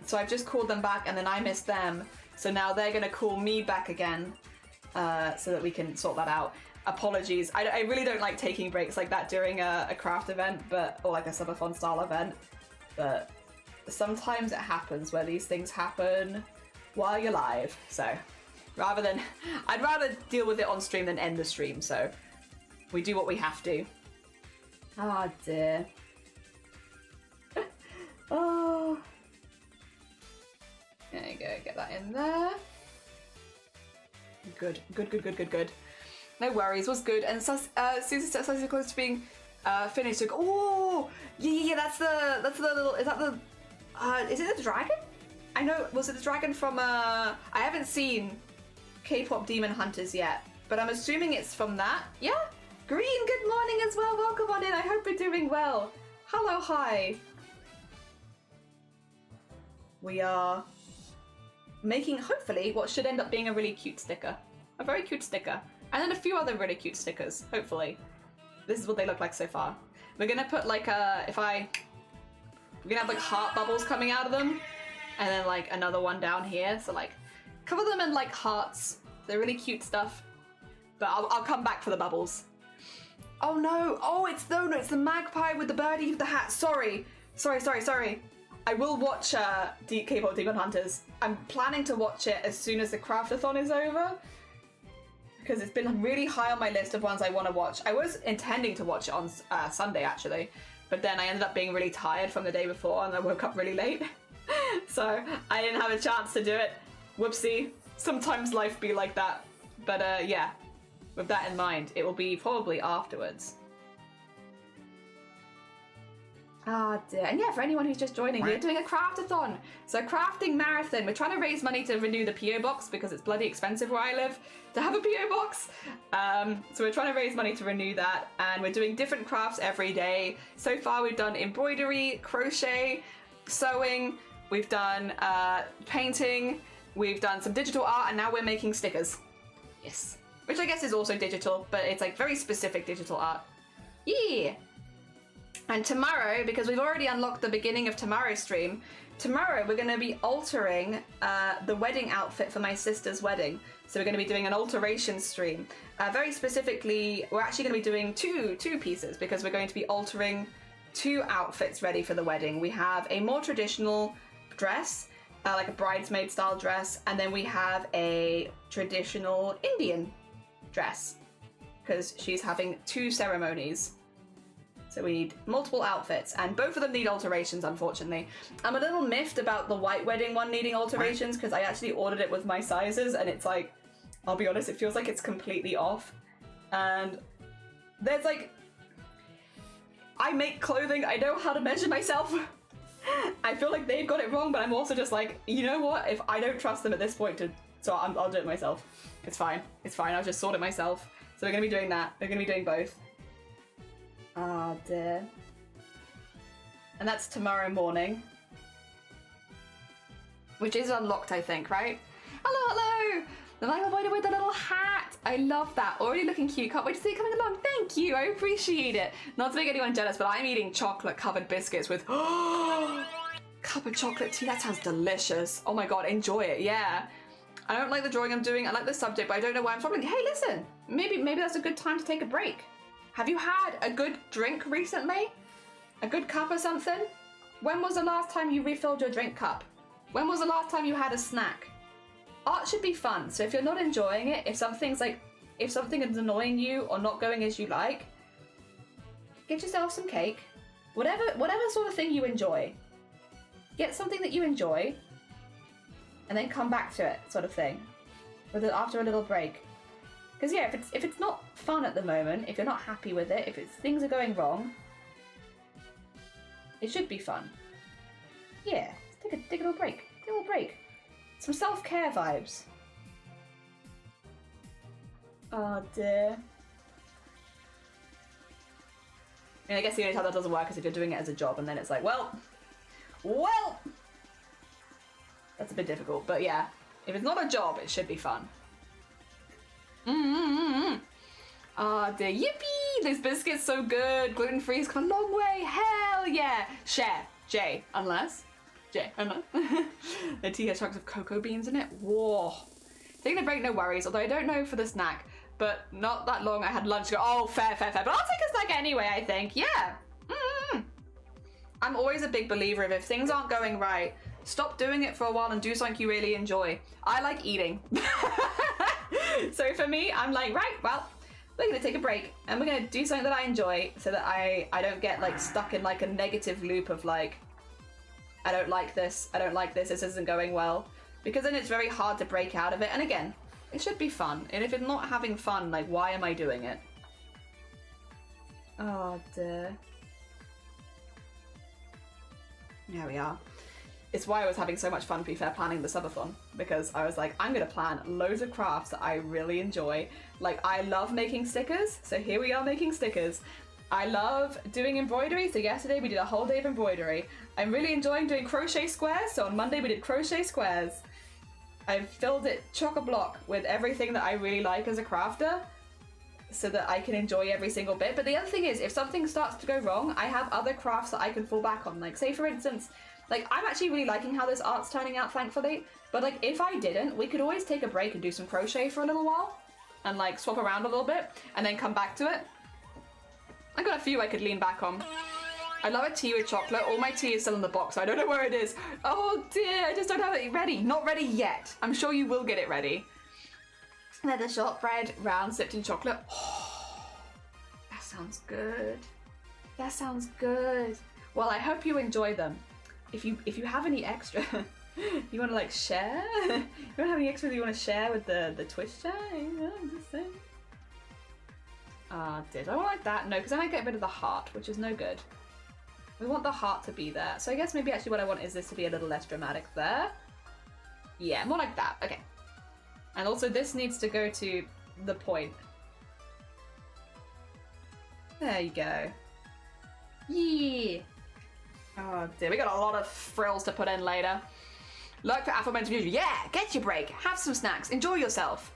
So I've just called them back and then I missed them. So now they're going to call me back again. so that we can sort that out. Apologies, I really don't like taking breaks like that during a craft event, or like a subathon style event, but sometimes it happens where these things happen while you're live, so I'd rather deal with it on stream than end the stream, so we do what we have to. Ah, dear. Oh. There you go, get that in there. Good. No worries, was good. And Susie says so close to being finished. Like, oh, yeah, that's the little, is that the, is it the dragon? I know, was it the dragon from, I haven't seen K-pop Demon Hunters yet, but I'm assuming it's from that. Yeah? Green, good morning as well. Welcome on in. I hope you're doing well. Hello, hi. We are making, hopefully, what should end up being a really cute sticker. A very cute sticker. And then a few other really cute stickers, hopefully. This is what they look like so far. We're gonna put like we're gonna have like heart bubbles coming out of them. And then like another one down here. So like, cover them in like hearts. They're really cute stuff. But I'll come back for the bubbles. Oh no, oh it's the magpie with the birdie with the hat. Sorry. I will watch K-pop Demon Hunters. I'm planning to watch it as soon as the CRAFT-A-THON is over, because it's been really high on my list of ones I want to watch. I was intending to watch it on Sunday actually, but then I ended up being really tired from the day before and I woke up really late. So I didn't have a chance to do it. Whoopsie. Sometimes life be like that. But yeah, with that in mind, it will be probably afterwards. Ah, dear. And yeah, for anyone who's just joining, we're doing a craft-a-thon. So a crafting marathon. We're trying to raise money to renew the PO box because it's bloody expensive where I live to have a PO box. So we're trying to raise money to renew that, and we're doing different crafts every day. So far we've done embroidery, crochet, sewing, we've done painting, we've done some digital art, and now we're making stickers. Yes. Which I guess is also digital, but it's like very specific digital art. Yeah. And tomorrow, because we've already unlocked the beginning of tomorrow's stream, tomorrow we're going to be altering the wedding outfit for my sister's wedding. So we're going to be doing an alteration stream. Very specifically, we're actually going to be doing two pieces, because we're going to be altering 2 outfits ready for the wedding. We have a more traditional dress, like a bridesmaid style dress, and then we have a traditional Indian dress, because she's having 2 ceremonies. So we need multiple outfits, and both of them need alterations, unfortunately. I'm a little miffed about the white wedding one needing alterations, because I actually ordered it with my sizes, and it's like, I'll be honest, it feels like it's completely off. And there's like, I make clothing, I know how to measure myself. I feel like they've got it wrong, but I'm also just like, you know what? If I don't trust them at this point so I'll do it myself. It's fine, I'll just sort it myself. So we're gonna be doing that, we're gonna be doing both. Ah, dear. And that's tomorrow morning. Which is unlocked, I think, right? Hello! The Michael Boy with the little hat! I love that. Already looking cute. Can't wait to see it coming along. Thank you! I appreciate it. Not to make anyone jealous, but I'm eating chocolate-covered biscuits with cup of chocolate tea. That sounds delicious. Oh my god, enjoy it, yeah. I don't like the drawing I'm doing. I like the subject, but I don't know why I'm struggling. Hey, listen! Maybe that's a good time to take a break. Have you had a good drink recently? A good cup or something? When was the last time you refilled your drink cup? When was the last time you had a snack? Art should be fun, so if you're not enjoying it, if something is annoying you or not going as you like, get yourself some cake. Whatever sort of thing you enjoy. Get something that you enjoy, and then come back to it, sort of thing. After a little break. Because yeah, if it's not fun at the moment, if you're not happy with it, if things are going wrong, it should be fun. Yeah, take a little break. Take a little break. Some self-care vibes. Oh dear. I mean, I guess the only time that doesn't work is if you're doing it as a job, and then it's like, well, that's a bit difficult. But yeah, if it's not a job, it should be fun. Oh dear, yippee! These biscuits so good. Gluten-free has come a long way. Hell yeah! Share. J. Unless. The tea has chunks of cocoa beans in it. Whoa. Taking a break, no worries. Although I don't know for the snack, but not that long. I had lunch. Oh, fair. But I'll take a snack anyway, I think. Yeah. I'm always a big believer of if things aren't going right, stop doing it for a while and do something you really enjoy. I like eating. So for me, I'm like, right, well, we're gonna take a break and we're gonna do something that I enjoy so that I don't get like stuck in like a negative loop of like, I don't like this, this isn't going well. Because then it's very hard to break out of it. And again, it should be fun. And if it's not having fun, like, why am I doing it? Oh dear. There we are. It's why I was having so much fun, to be fair, planning the subathon, because I was like, I'm gonna plan loads of crafts that I really enjoy. Like, I love making stickers, so here we are making stickers. I love doing embroidery, so yesterday we did a whole day of embroidery. I'm really enjoying doing crochet squares, so on Monday we did crochet squares. I've filled it chock-a-block with everything that I really like as a crafter, so that I can enjoy every single bit. But the other thing is, if something starts to go wrong, I have other crafts that I can fall back on. Like, say for instance, like, I'm actually really liking how this art's turning out, thankfully. But like, if I didn't, we could always take a break and do some crochet for a little while. And like, swap around a little bit, and then come back to it. I got a few I could lean back on. I love a tea with chocolate. All my tea is still in the box, so I don't know where it is. Oh dear, I just don't have it ready. Not ready yet. I'm sure you will get it ready. Leather shortbread, round sipped in chocolate. Oh, that sounds good. That sounds good. Well, I hope you enjoy them. If you have any extra, you want to like share? You don't have any extra that you want to share with the Twitch chat? I'm just saying. Did I want like that? No, because then I get rid of the heart, which is no good. We want the heart to be there. So I guess maybe actually what I want is this to be a little less dramatic there. Yeah, more like that. Okay. And also this needs to go to the point. There you go. Yeah. Oh dear, we got a lot of frills to put in later. Like for aforementioned usual. Yeah, get your break. Have some snacks. Enjoy yourself.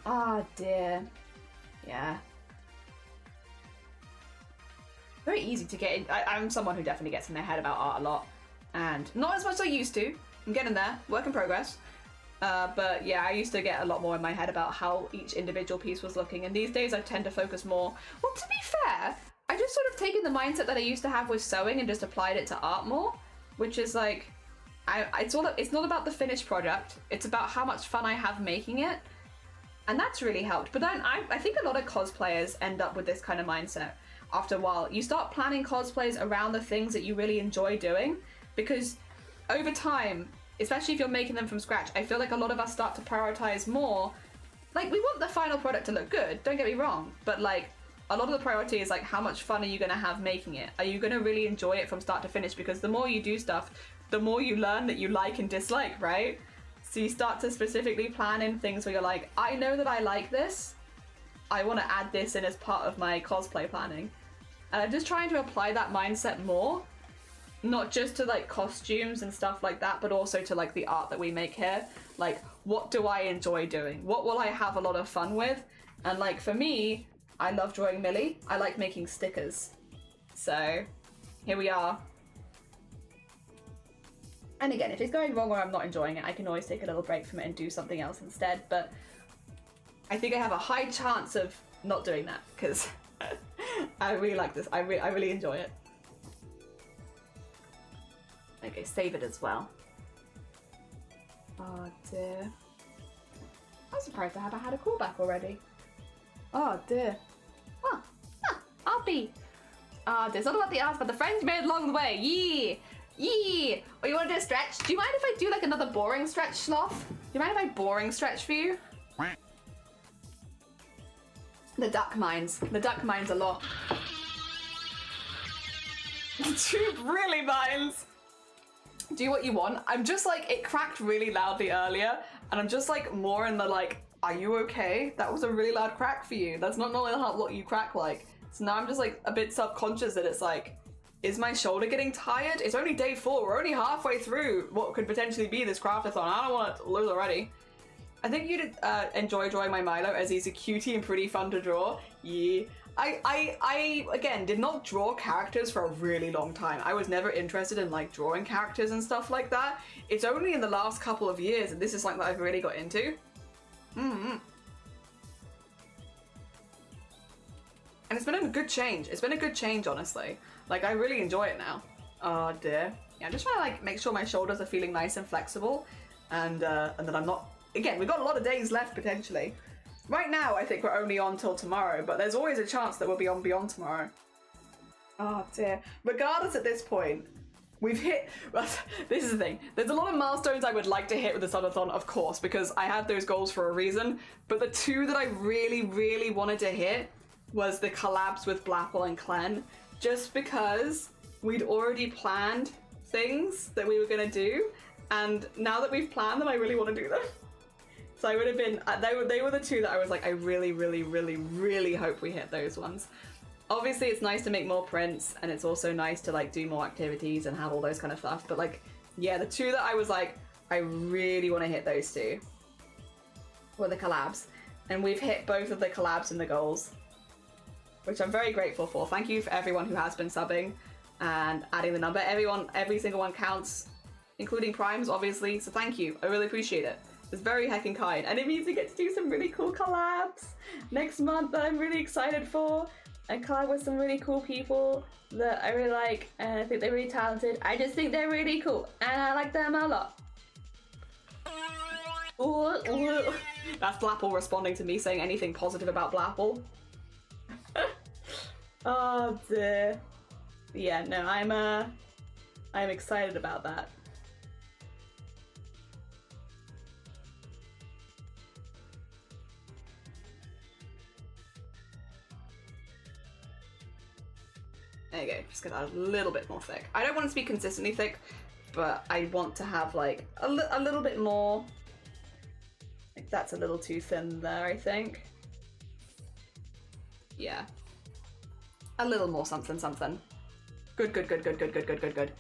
Oh dear. Yeah. Very easy to get in. I'm someone who definitely gets in their head about art a lot. And not as much as I used to. I'm getting there. Work in progress. But yeah, I used to get a lot more in my head about how each individual piece was looking. And these days I tend to focus more. Well, to be fair, I just sort of taken the mindset that I used to have with sewing and just applied it to art more. Which is like, it's not about the finished product. It's about how much fun I have making it. And that's really helped. But then I think a lot of cosplayers end up with this kind of mindset. After a while, you start planning cosplays around the things that you really enjoy doing, because over time, especially if you're making them from scratch, I feel like a lot of us start to prioritize more. Like, we want the final product to look good, don't get me wrong, but like, a lot of the priority is like, how much fun are you gonna have making it? Are you gonna really enjoy it from start to finish? Because the more you do stuff, the more you learn that you like and dislike, right? So you start to specifically plan in things where you're like, I know that I like this, I want to add this in as part of my cosplay planning. And I'm just trying to apply that mindset more, not just to like costumes and stuff like that, but also to like the art that we make here. Like, what do I enjoy doing? What will I have a lot of fun with? And like for me, I love drawing Millie. I like making stickers. So here we are. And again, if it's going wrong or I'm not enjoying it, I can always take a little break from it and do something else instead. But I think I have a high chance of not doing that because I really like this. I really enjoy it. Okay, save it as well. Oh dear. I'm surprised I haven't had a callback already. Oh dear. Oh, arty. Ah, it's not about the art, but the friends you made along the way. Yeah. Yeah. Oh, you want to do a stretch? Do you mind if I do like another boring stretch, Sloth? Do you mind if I boring stretch for you? The duck mines. The duck mines a lot. Two really mines. Do what you want. I'm just like, it cracked really loudly earlier, and I'm just like more in the like, are you okay? That was a really loud crack for you. That's not normally what you crack like. So now I'm just like a bit subconscious that it's like, is my shoulder getting tired? It's only day 4. We're only halfway through what could potentially be this craft-a-thon. I don't want to lose already. I think you'd enjoy drawing my Milo as he's a cutie and pretty fun to draw. Yeah. I again did not draw characters for a really long time. I was never interested in like drawing characters and stuff like that. It's only in the last couple of years that this is something that I've really got into. And it's been a good change. It's been a good change, honestly. Like, I really enjoy it now. Oh dear. Yeah, I'm just trying to like make sure my shoulders are feeling nice and flexible, and that I'm not. Again, we've got a lot of days left potentially. Right now, I think we're only on till tomorrow, but there's always a chance that we'll be on beyond tomorrow. Oh dear. Regardless, at this point, we've hit. Well, this is the thing. There's a lot of milestones I would like to hit with the subathon, of course, because I had those goals for a reason. But the two that I really, really wanted to hit was the collabs with Blapple and Clen, just because we'd already planned things that we were gonna do, and now that we've planned them, I really want to do them. So I would have been, they were the two that I was like, I really, really, really, really hope we hit those ones. Obviously, it's nice to make more prints, and it's also nice to like do more activities and have all those kind of stuff. But like, yeah, the two that I was like, I really want to hit those two were the collabs, and we've hit both of the collabs and the goals, which I'm very grateful for. Thank you for everyone who has been subbing and adding the number. Every single one counts, including primes, obviously. So thank you. I really appreciate it. It's very heckin' kind, and it means we get to do some really cool collabs next month that I'm really excited for, and collab with some really cool people that I really like, and I think they're really talented. I just think they're really cool, and I like them a lot. Ooh, ooh. That's Blapple responding to me saying anything positive about Blapple. Oh dear. Yeah, no, I'm excited about that. There you go, just get that a little bit more thick. I don't want it to be consistently thick, but I want to have like a little bit more. Like that's a little too thin there, I think. Yeah. A little more something, something. Good, good, good, good, good, good, good, good, good.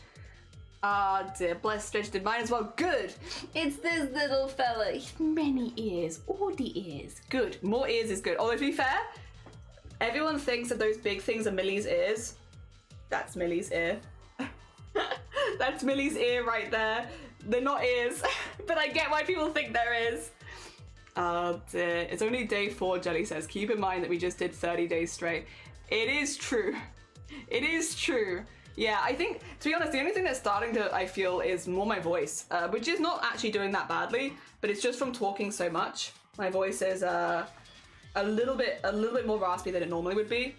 Ah dear, bless Stretch did mine as well. Good! It's this little fella. He's many ears, all the ears. Good, more ears is good. Although to be fair, everyone thinks that those big things are Millie's ears. That's Millie's ear. That's Millie's ear right there. They're not ears, but I get why people think there is. Oh dear, it's only day 4, Jelly says. Keep in mind that we just did 30 days straight. It is true. It is true. Yeah, I think, to be honest, the only thing that's starting to, I feel, is more my voice, which is not actually doing that badly, but it's just from talking so much. My voice is a little bit more raspy than it normally would be.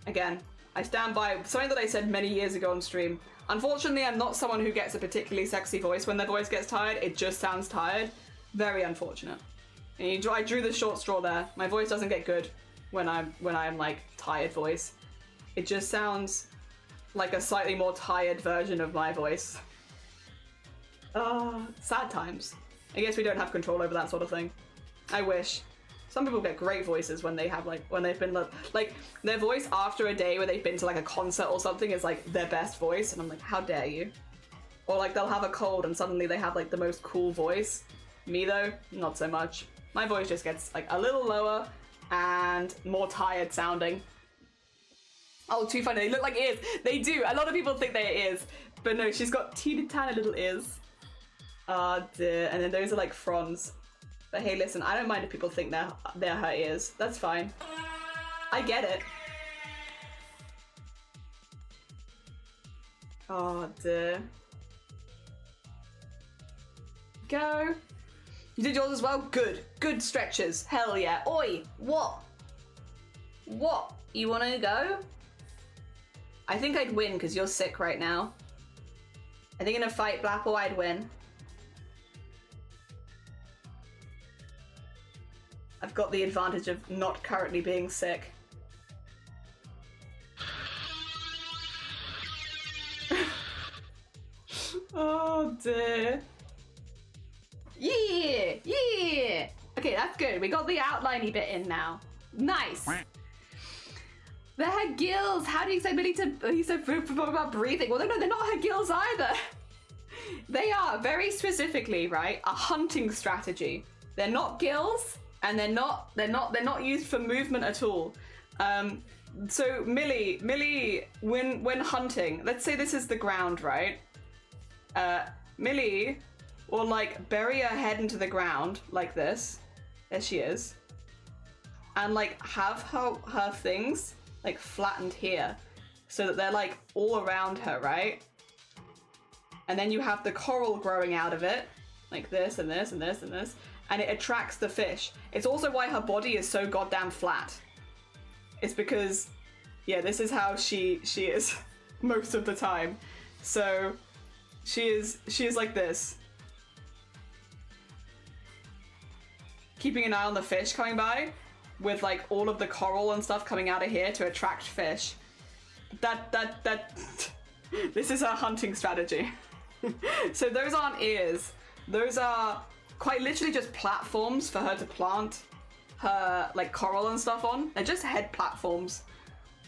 Again, I stand by something that I said many years ago on stream. Unfortunately, I'm not someone who gets a particularly sexy voice when their voice gets tired. It just sounds tired. Very unfortunate. And I drew the short straw there. My voice doesn't get good when I'm like tired voice. It just sounds like a slightly more tired version of my voice. Sad times. I guess we don't have control over that sort of thing. I wish. Some people get great voices when they have when they've been like their voice after a day where they've been to like a concert or something is like their best voice, and I'm like, how dare you? Or like they'll have a cold and suddenly they have like the most cool voice. Me though, not so much. My voice just gets like a little lower and more tired sounding. Oh, too funny. They look like ears. They do. A lot of people think they're ears, but no, she's got teeny tiny little ears. Ah dear. And then those are like fronds. But hey, listen, I don't mind if people think they're her ears. That's fine. I get it. Oh dear. Go. You did yours as well? Good. Good stretches. Hell yeah. Oi, what? What? You wanna go? I think I'd win because you're sick right now. I think in a fight, Blapple, I'd win. I've got the advantage of not currently being sick. Oh dear. Yeah, yeah. Okay, that's good. We got the outliney bit in now. Nice. They're her gills. How do you expect Millie to? He said about breathing. Well, no, they're not her gills either. They are very specifically, right, a hunting strategy. They're not gills, and they're not used for movement at all. So Millie, when hunting, let's say this is the ground, right? Millie will like bury her head into the ground like this. There she is. And like have her things like flattened here so that they're like all around her, right? And then you have the coral growing out of it, like this and this and this and this, and it attracts the fish. It's also why her body is so goddamn flat. It's because, yeah, this is how she is most of the time. So she is like this. Keeping an eye on the fish coming by with like all of the coral and stuff coming out of here to attract fish. This is her hunting strategy. So those aren't ears. Those are quite literally just platforms for her to plant her like coral and stuff on. They're just head platforms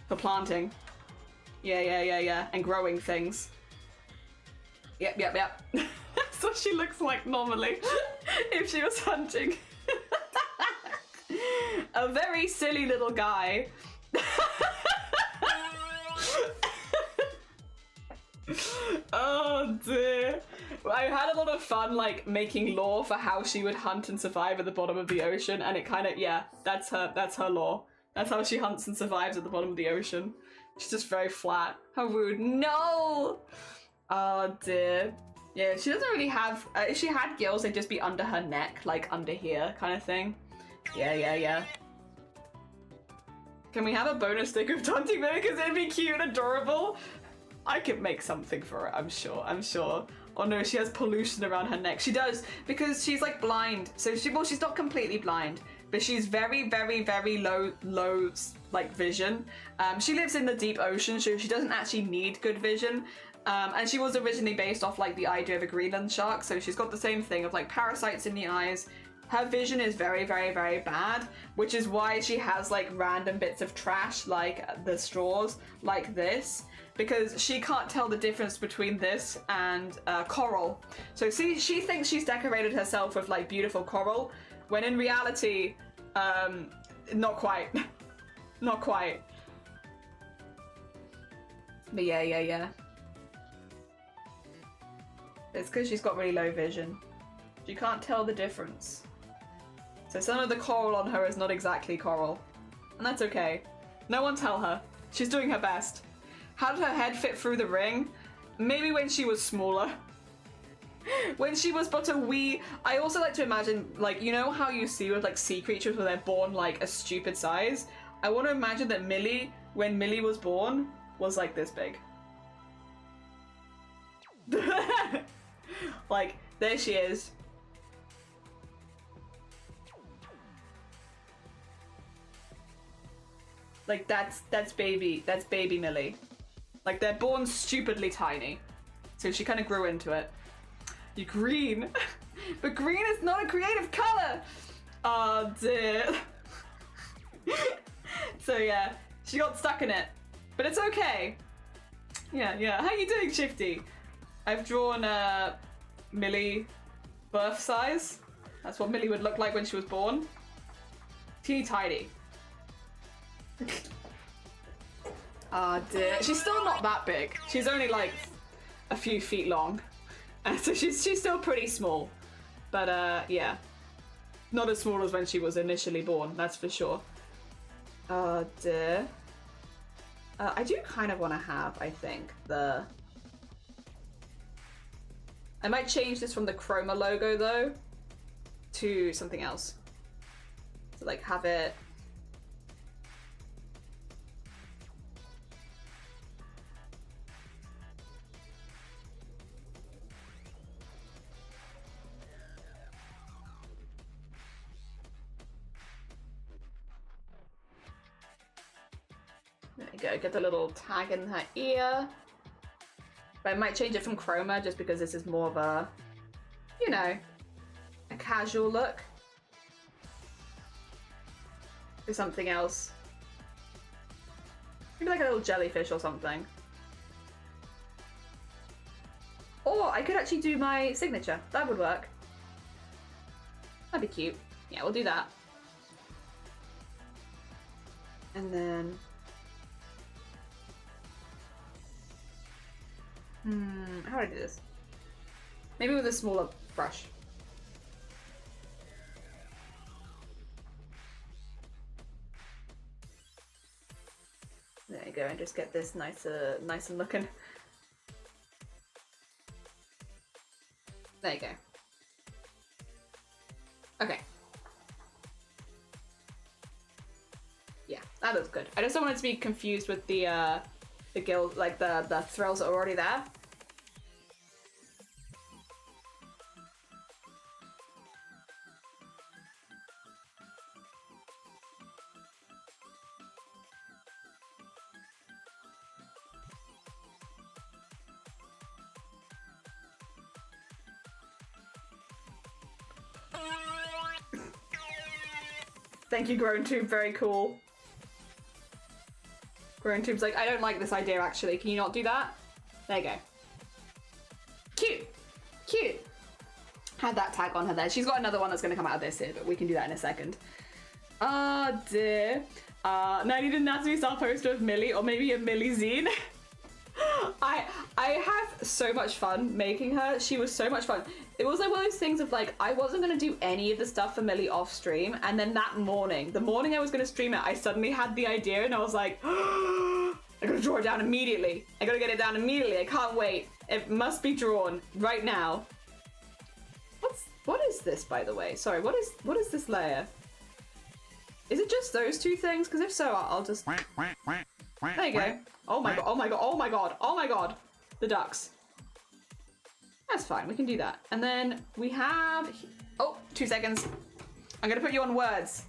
for planting. Yeah. And growing things. Yep. That's what she looks like normally if she was hunting. A very silly little guy. Oh dear. I had a lot of fun like making lore for how she would hunt and survive at the bottom of the ocean, and it kind of, yeah, that's her lore. That's how she hunts and survives at the bottom of the ocean. She's just very flat. How rude. No! Oh dear. Yeah, she doesn't really have, if she had gills, they'd just be under her neck, like under here kind of thing. Yeah. Can we have a bonus stick of taunting there? Because it'd be cute and adorable. I could make something for it, I'm sure. Oh no, she has pollution around her neck. She does, because she's like blind. So she's not completely blind, but she's very low like vision. She lives in the deep ocean, so she doesn't actually need good vision. And she was originally based off like the idea of a Greenland shark, so she's got the same thing of like parasites in the eyes. Her vision is very bad, which is why she has like random bits of trash like the straws like this, because she can't tell the difference between this and coral. So see, she thinks she's decorated herself with like beautiful coral, when in reality, not quite. Not quite. But yeah. It's because she's got really low vision. She can't tell the difference. So some of the coral on her is not exactly coral. And that's okay. No one tell her. She's doing her best. How did her head fit through the ring? Maybe when she was smaller. When she was but a wee... I also like to imagine, like, you know how you see with like sea creatures where they're born like a stupid size? I want to imagine that Millie, when Millie was born, was like this big. Like, there she is. Like that's baby Millie. Like they're born stupidly tiny. So she kind of grew into it. You're green. But green is not a creative color. Oh dear. So yeah, she got stuck in it. But it's okay. Yeah. How you doing, Shifty? I've drawn Millie birth size. That's what Millie would look like when she was born. Teeny tiny. Ah dear. She's still not that big. She's only like a few feet long. So she's still pretty small. But yeah. Not as small as when she was initially born, that's for sure. Oh dear. I do kind of want to have, I think, the... I might change this from the Chroma logo though to something else. So like have it... There we go, get the little tag in her ear. But I might change it from Chroma just because this is more of a, you know, a casual look. Or something else. Maybe like a little jellyfish or something. Or I could actually do my signature. That would work. That'd be cute. Yeah, we'll do that. And then... how do I do this? Maybe with a smaller brush. There you go, and just get this nice and looking. There you go. Okay. Yeah, that looks good. I just don't want it to be confused with the guild, like the thrills that are already there. Thank you, Grown Tube. Very cool. Grown Tube's like, I don't like this idea actually. Can you not do that? There you go. Cute. Cute. Had that tag on her there. She's got another one that's going to come out of this here, but we can do that in a second. Oh dear. Now I need an anatomy style poster of Millie, or maybe a Millie zine. I have so much fun making her. She was so much fun. It was like one of those things of like, I wasn't going to do any of the stuff for Millie off stream, and then that morning, the morning I was going to stream it, I suddenly had the idea and I was like, I gotta draw it down immediately. I gotta get it down immediately. I can't wait. It must be drawn right now. What is this, by the way? Sorry, what is this layer? Is it just those two things? Because if so, I'll just... There you go. Oh my god, oh my god, oh my god, oh my god. The ducks. That's fine, we can do that. And then we have... Oh, 2 seconds. I'm gonna put you on words.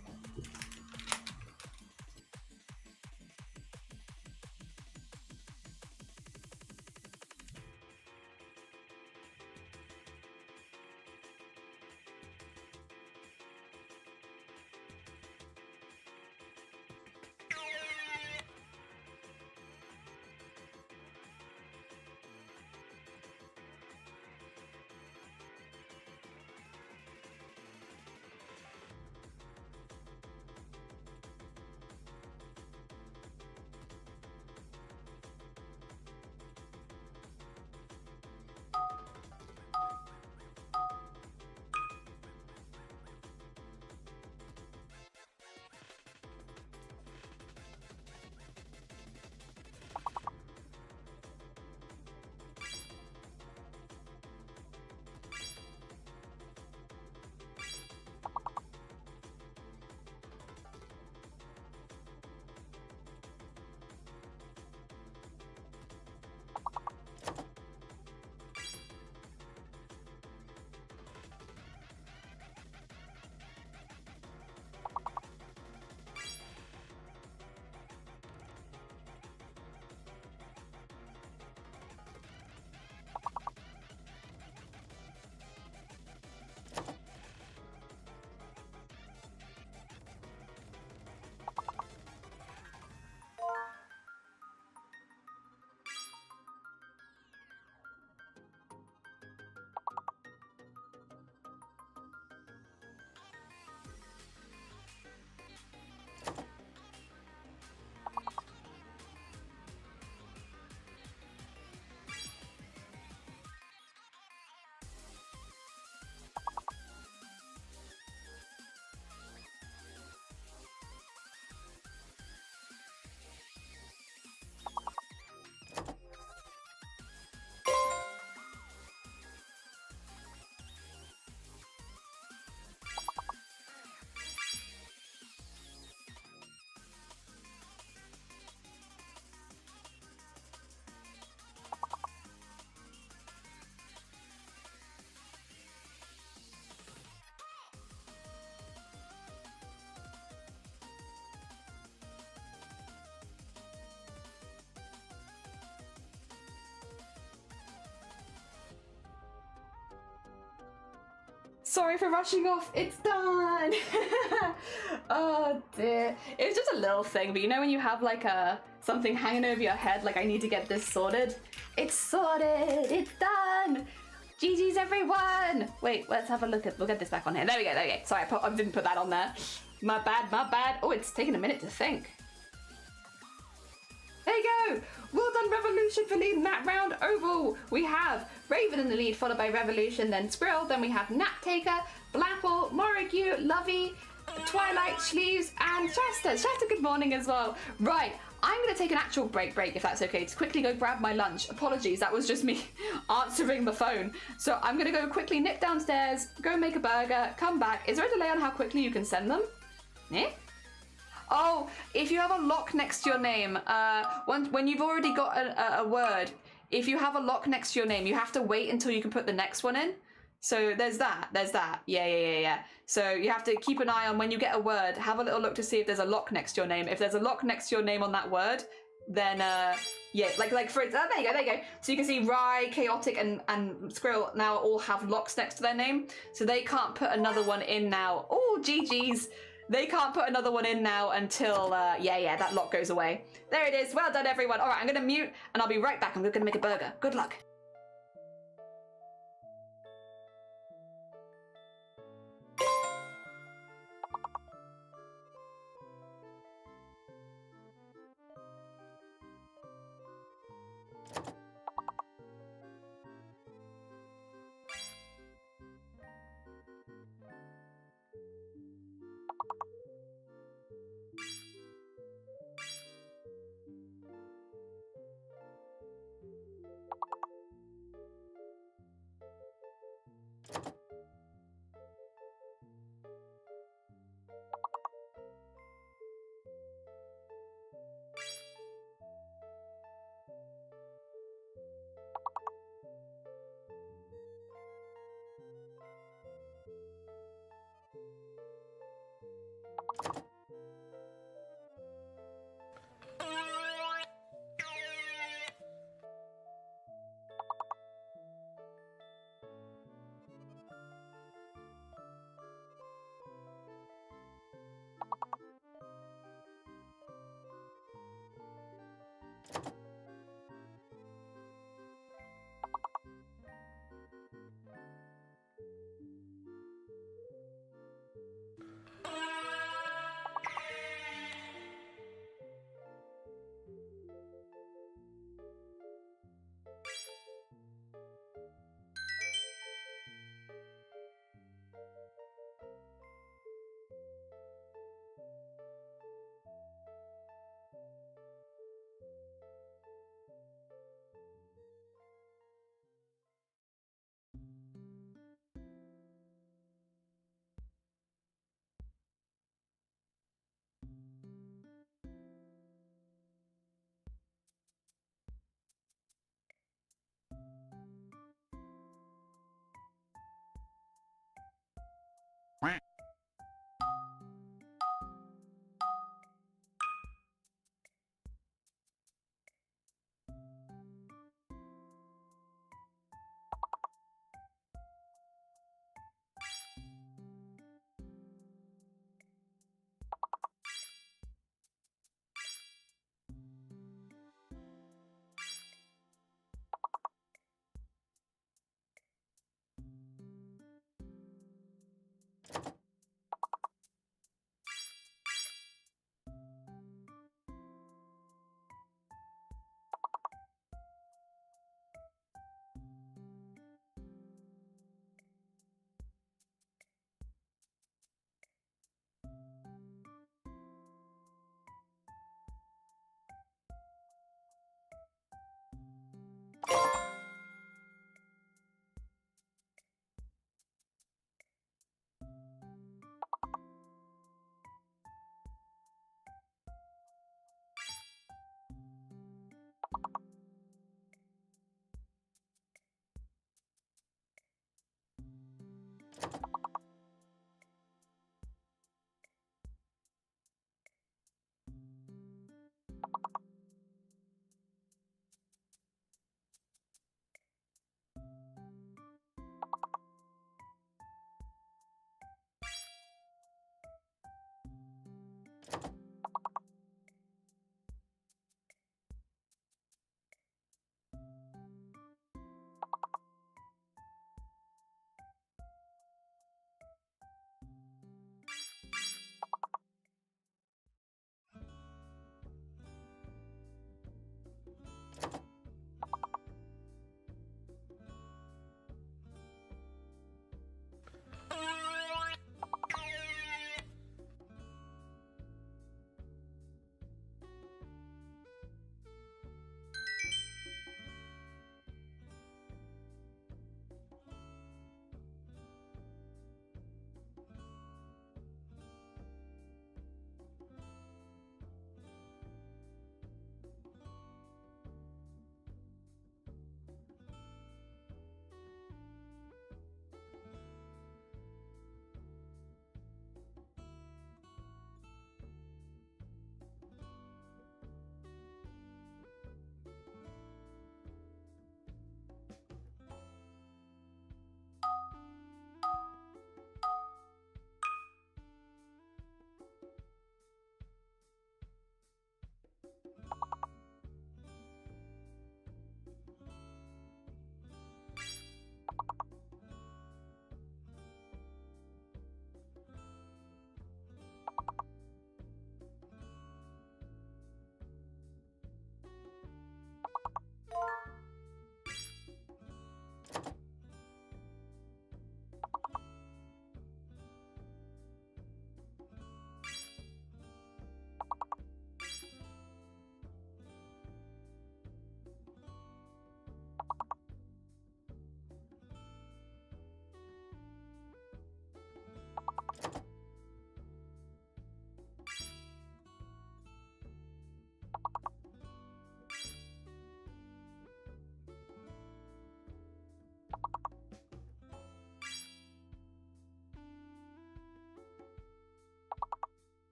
Sorry for rushing off. It's done. Oh dear. It was just a little thing, but you know when you have like something hanging over your head, like I need to get this sorted. It's sorted. It's done. GG's everyone. Wait, let's have a look at. We'll get this back on here. There we go. There we go. Sorry, I didn't put that on there. My bad. My bad. Oh, it's taking a minute to think. There you go. Well done, Revolution, for leading that round oval. We have Raven in the lead, followed by Revolution, then Squirrel. Then we have Naptaker, Blapple, Morigue, Lovey, Twilight, Sleeves, and Shasta. Shasta, good morning as well. Right, I'm going to take an actual break, if that's okay, to quickly go grab my lunch. Apologies, that was just me answering the phone. So I'm going to go quickly nip downstairs, go make a burger, come back. Is there a delay on how quickly you can send them? Eh? Oh, if you have a lock next to your name, when you've already got a word, if you have a lock next to your name, you have to wait until you can put the next one in. So there's that. Yeah. So you have to keep an eye on when you get a word, have a little look to see if there's a lock next to your name. If there's a lock next to your name on that word, then yeah, like for there you go. So you can see Rye, Chaotic, and Squirrel now all have locks next to their name, so they can't put another one in now. Oh, GG's. They can't put another one in now until, yeah, that lock goes away. There it is. Well done, everyone. All right, I'm going to mute, and I'll be right back. I'm going to make a burger. Good luck.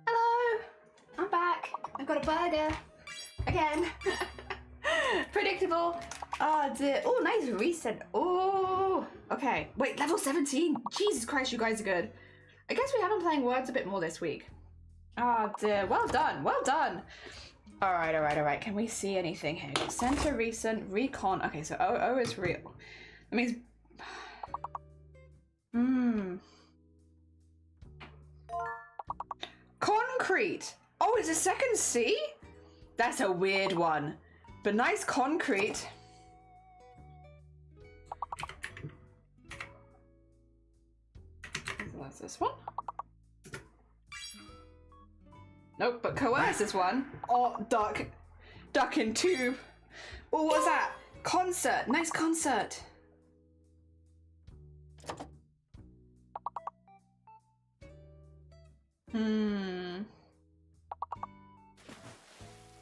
Hello, I'm back. I've got a burger again. Predictable. Oh dear. Oh, nice recent. Oh, okay. Wait, level 17. Jesus Christ, you guys are good. I guess we have been playing words a bit more this week. Oh dear. Well done. Well done. All right, all right, all right. Can we see anything here? Center, recent, recon. Okay, so O is real. That means. Concrete. Oh, it's a second C? That's a weird one. But nice concrete. So that's this one. Nope, but coerce is one. Oh, duck and tube. Oh, what's that? Concert. Nice concert.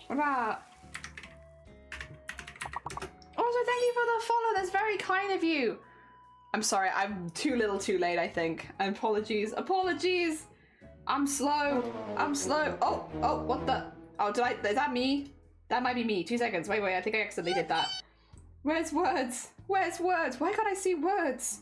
What about? Also, thank you for the follow. That's very kind of you. I'm sorry, I'm too little too late, I think. Apologies. Apologies. I'm slow. I'm slow. Oh, what the? Oh, is that me? That might be me. 2 seconds. Wait, I think I accidentally did that. Where's words? Where's words? Why can't I see words?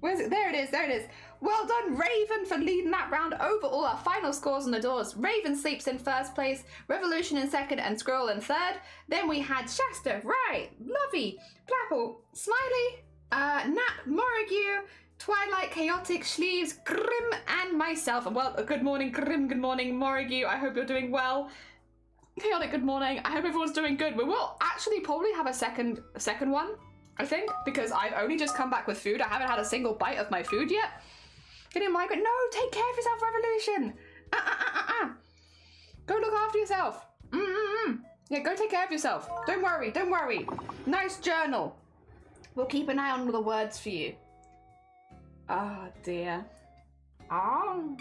Where's it? There it is. There it is. Well done, Raven, for leading that round over all our final scores on the doors. Raven sleeps in first place, Revolution in second, and Scroll in third. Then we had Shasta, right, Lovey, Plapple, Smiley, Nap, Morrigue, Twilight, Chaotic, Schleaves, Grim, and myself. And well, good morning, Grim, good morning, Morrigue. I hope you're doing well. Chaotic, good morning. I hope everyone's doing good. We will actually probably have a second one, I think, because I've only just come back with food. I haven't had a single bite of my food yet. Getting migrant. No, take care of yourself, Revolution. Go look after yourself. Yeah, go take care of yourself. Don't worry, don't worry. Nice journal. We'll keep an eye on the words for you. Oh dear. Oh.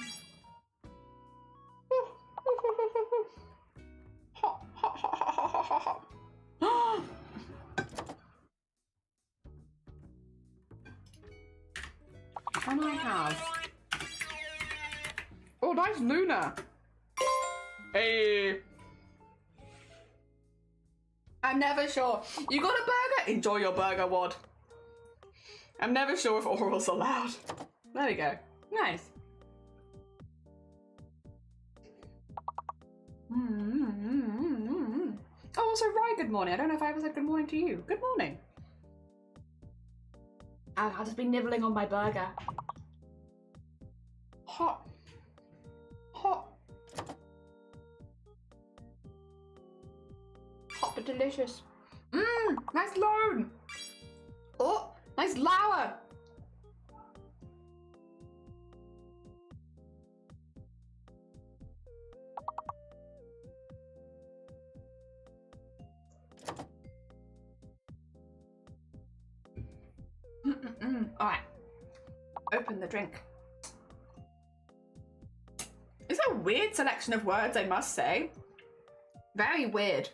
And I have. Oh, nice Luna. Hey. I'm never sure. You got a burger? Enjoy your burger, Wad. I'm never sure if oral's allowed. There we go. Nice. Oh, also, Rye, good morning. I don't know if I ever said good morning to you. Good morning. I'll just be nibbling on my burger. Hot. Hot. Hot but delicious. Mmm, nice loan. Oh, nice lower. All right, open the drink. It's a weird selection of words, I must say. Very weird.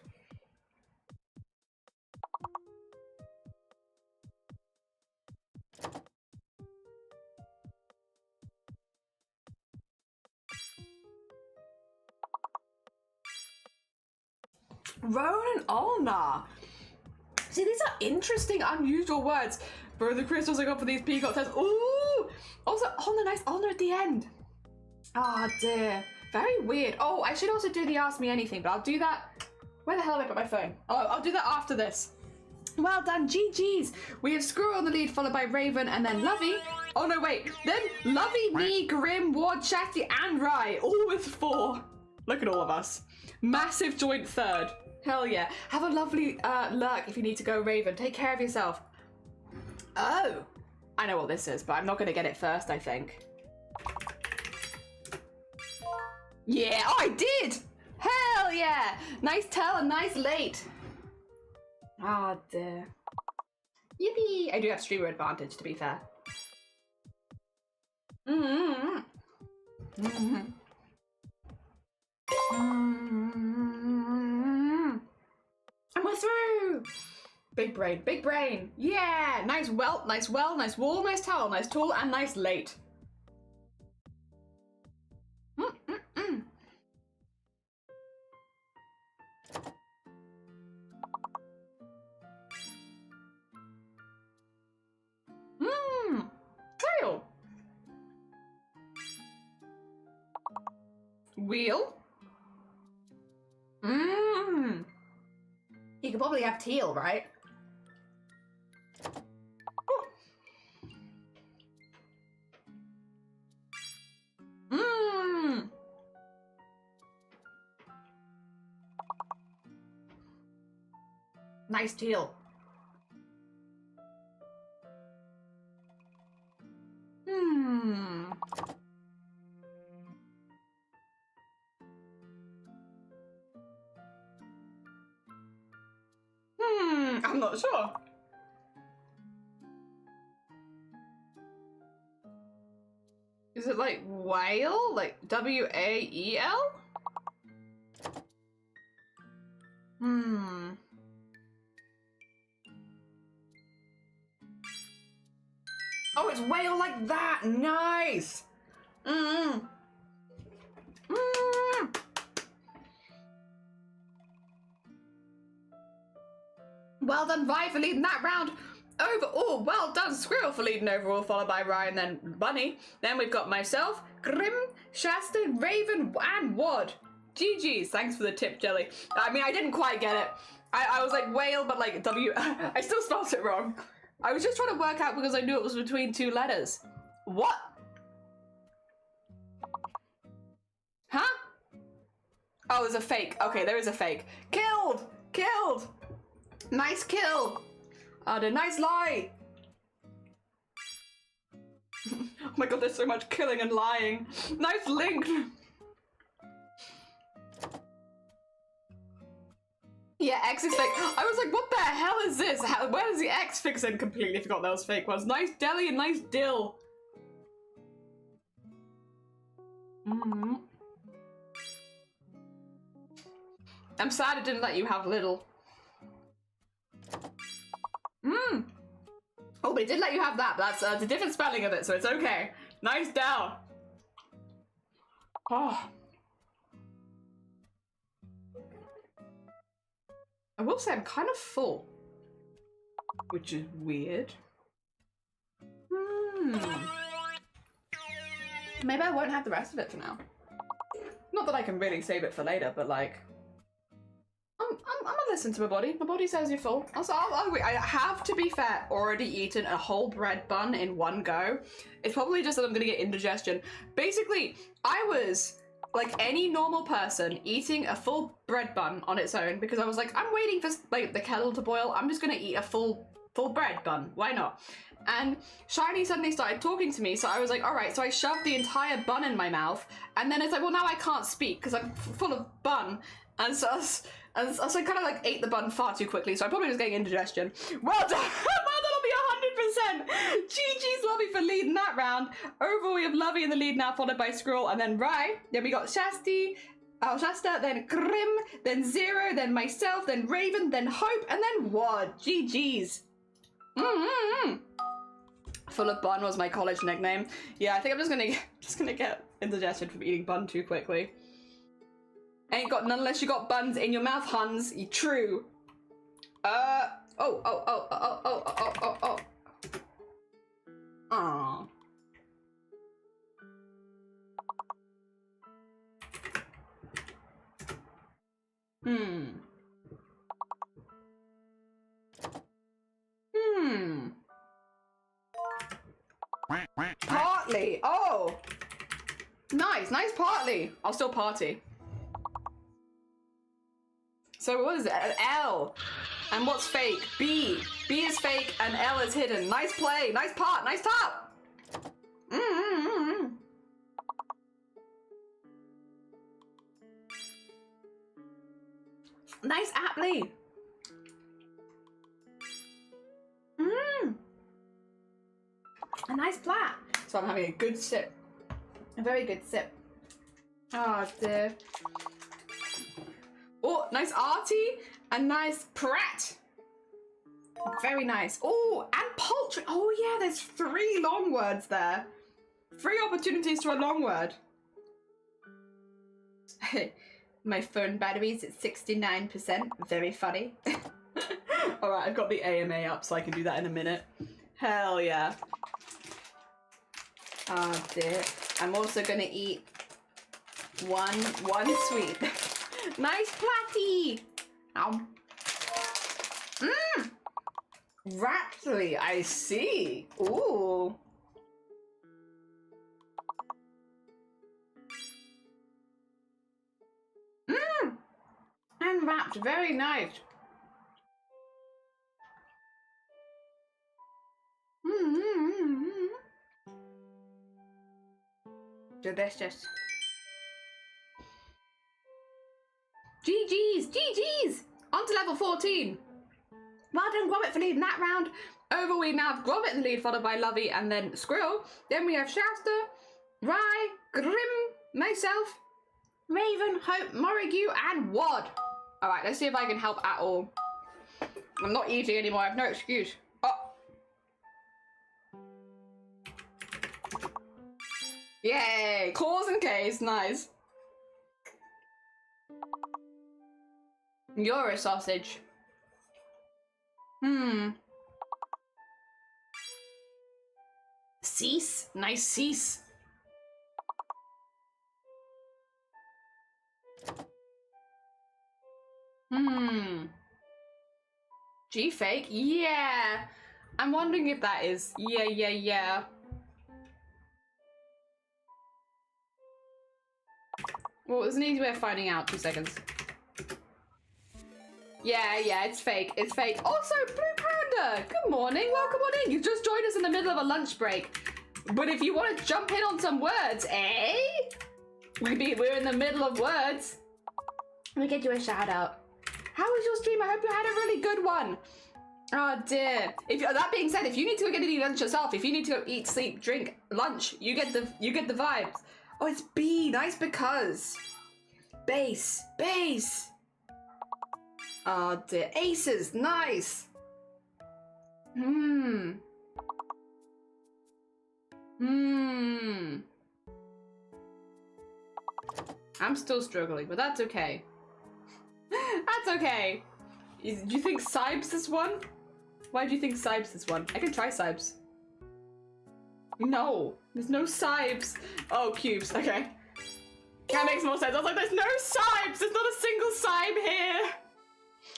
Roan and ulnar. See, these are interesting, unusual words. For the crystals I got for these peacock says, ooh! Also, ulnar, nice ulnar at the end. Oh dear, very weird. Oh, I should also do the Ask Me Anything, but I'll do that. Where the hell have I put my phone? Oh, I'll do that after this. Well done, GG's. We have Squirrel on the lead, followed by Raven, and then Lovey. Oh no, wait. Then Lovey, me, Grim, Ward, Shasty, and Rye, all with 4. Look at all of us. Massive joint third. Hell yeah. Have a lovely lurk if you need to go, Raven. Take care of yourself. Oh, I know what this is, but I'm not going to get it first, I think. Yeah, oh, I did! Hell yeah! Nice tell and nice late. Ah, dear. Yippee! I do have streamer advantage, to be fair. And we're through! Big brain, big brain. Yeah! Nice welt, nice well, nice wall, nice towel, nice tool, and nice late. Trail. Wheel. You could probably have teal, right? Nice teal. I'm not sure. Is it like whale? Like W-A-E-L? Oh, it's whale like that. Nice. Well done, Vi, for leading that round. Overall, well done, Squirrel, for leading overall, followed by Ryan, then Bunny. Then we've got myself, Grim, Shasta, Raven, and Wad. GG's, thanks for the tip, Jelly. I mean, I didn't quite get it. I was like whale, but like W. I still spelled it wrong. I was just trying to work out because I knew it was between 2 letters. What? Huh? Oh, there's a fake. Okay, there is a fake. Killed! Killed! Nice kill! The nice lie! Oh my god, there's so much killing and lying. Nice link! Yeah, X is fake. I was like, what the hell is this? Where does the X fix in? Completely forgot those fake ones. Nice deli and nice dill. Mm-hmm. I'm sad it didn't let you have little. Mmm. Oh, but it did let you have that. But that's a different spelling of it, so it's okay. Nice down. Oh. I will say I'm kind of full, which is weird. Maybe I won't have the rest of it for now. Not that I can really save it for later, but like, I'm gonna listen to my body. My body says you're full. Also, I have, to be fair, already eaten a whole bread bun in one go. It's probably just that I'm gonna get indigestion. Basically, I was like any normal person eating a full bread bun on its own because I was like, I'm waiting for like the kettle to boil. I'm just gonna eat a full bread bun. Why not? And Shiny suddenly started talking to me, so I was like, all right. So I shoved the entire bun in my mouth, and then it's like, well, now I can't speak because I'm full of bun, and so I kind of like ate the bun far too quickly. So I'm probably just getting indigestion. Well done, well done on the 100%. GG's Lovey for leading that round. Overall, we have Lovey in the lead now, followed by Squirrel, and then Rye. Then we got Shasta, then Grim, then Zero, then myself, then Raven, then Hope, and then Wad. GG's. Full of bun was my college nickname. Yeah, I think I'm just gonna get indigestion from eating bun too quickly. Ain't got none unless you got buns in your mouth, Huns. True. Oh. Aww. Partly. Oh. Nice partly. I'll still party. So what is it? An L. And what's fake? B. B is fake and L is hidden. Nice play. Nice part. Nice top. Nice aptly. A nice flat. So I'm having a good sip. A very good sip. Oh dear. Oh, nice arty and nice Pratt. Very nice. Oh, and poultry. Oh yeah, there's 3 long words there. 3 opportunities to a long word. My phone battery's at 69%. Very funny. Alright, I've got the AMA up so I can do that in a minute. Hell yeah. Oh dear. I'm also gonna eat one sweet. Nice platty. Raptly, I see. Ooh. And wrapped, very nice. Delicious. GG's! On to level 14. Well done, Gromit, for leading that round. Over we now have Gromit in the lead, followed by Lovey and then Squirrel. Then we have Shasta, Rye, Grim, myself, Raven, Hope, Morrigue, and Wad. Alright, let's see if I can help at all. I'm not eating anymore, I have no excuse. Oh. Yay! Claws and K's, nice. You're a sausage. Cease? Nice cease. G fake? Yeah. I'm wondering if that is. Yeah. Well, there's an easy way of finding out. 2 seconds. Yeah, it's fake. It's fake. Also, Blue Panda, good morning. Welcome on in. You just joined us in the middle of a lunch break. But if you want to jump in on some words, eh? We're in the middle of words. Let me get you a shout out. How was your stream? I hope you had a really good one. Oh dear. That being said, if you need to go get any lunch yourself, if you need to go eat, sleep, drink, lunch, you get the vibes. Oh, it's B. Nice because. Base. Oh dear. Aces. Nice. I'm still struggling, but that's okay. That's okay. Do you think Sibes is one? Why do you think Sibes is one? I can try Sibes. No, there's no Sibes. Oh, cubes. Okay. That makes more sense. I was like, there's no Sibes. There's not a single Sibe here.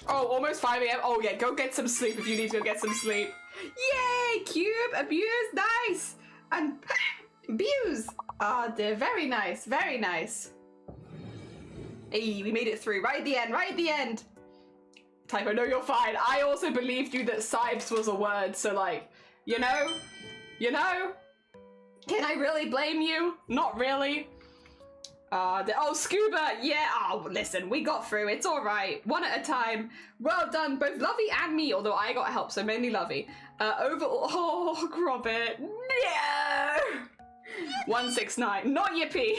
Oh, almost 5 a.m. Oh yeah, go get some sleep if you need to go get some sleep. Yay! Cube, abuse, nice. And abuse. Oh dear, very nice, very nice. Hey, we made it through. Right at the end, right at the end. Typo, no, you're fine. I also believed you that Sibes was a word, so like, you know? Can I really blame you? Not really. Oh, scuba, yeah. Oh, listen, we got through. It's all right. One at a time. Well done, both Lovey and me, although I got help, so mainly Lovey. Overall, oh, Grobbit, no. 169, not Yippee.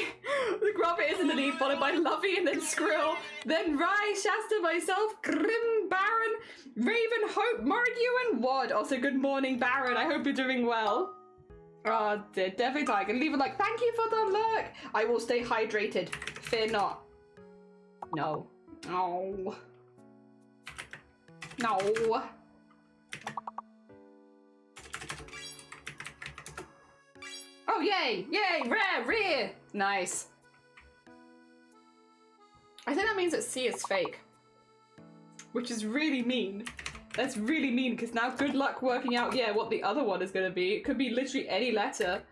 The Grobbit is in the lead, followed by Lovey and then Skrill, then Rye, Shasta, myself, Grim, Baron, Raven, Hope, Morrigue, and Wad. Also, good morning, Baron. I hope you're doing well. Oh, dear, definitely Tiger. Leave a like. Thank you for the look. I will stay hydrated. Fear not. No. No. No. Oh, yay! Yay! Rare! Nice. I think that means that C is fake. Which is really mean. That's really mean, because now good luck working out, yeah, what the other one is going to be. It could be literally any letter.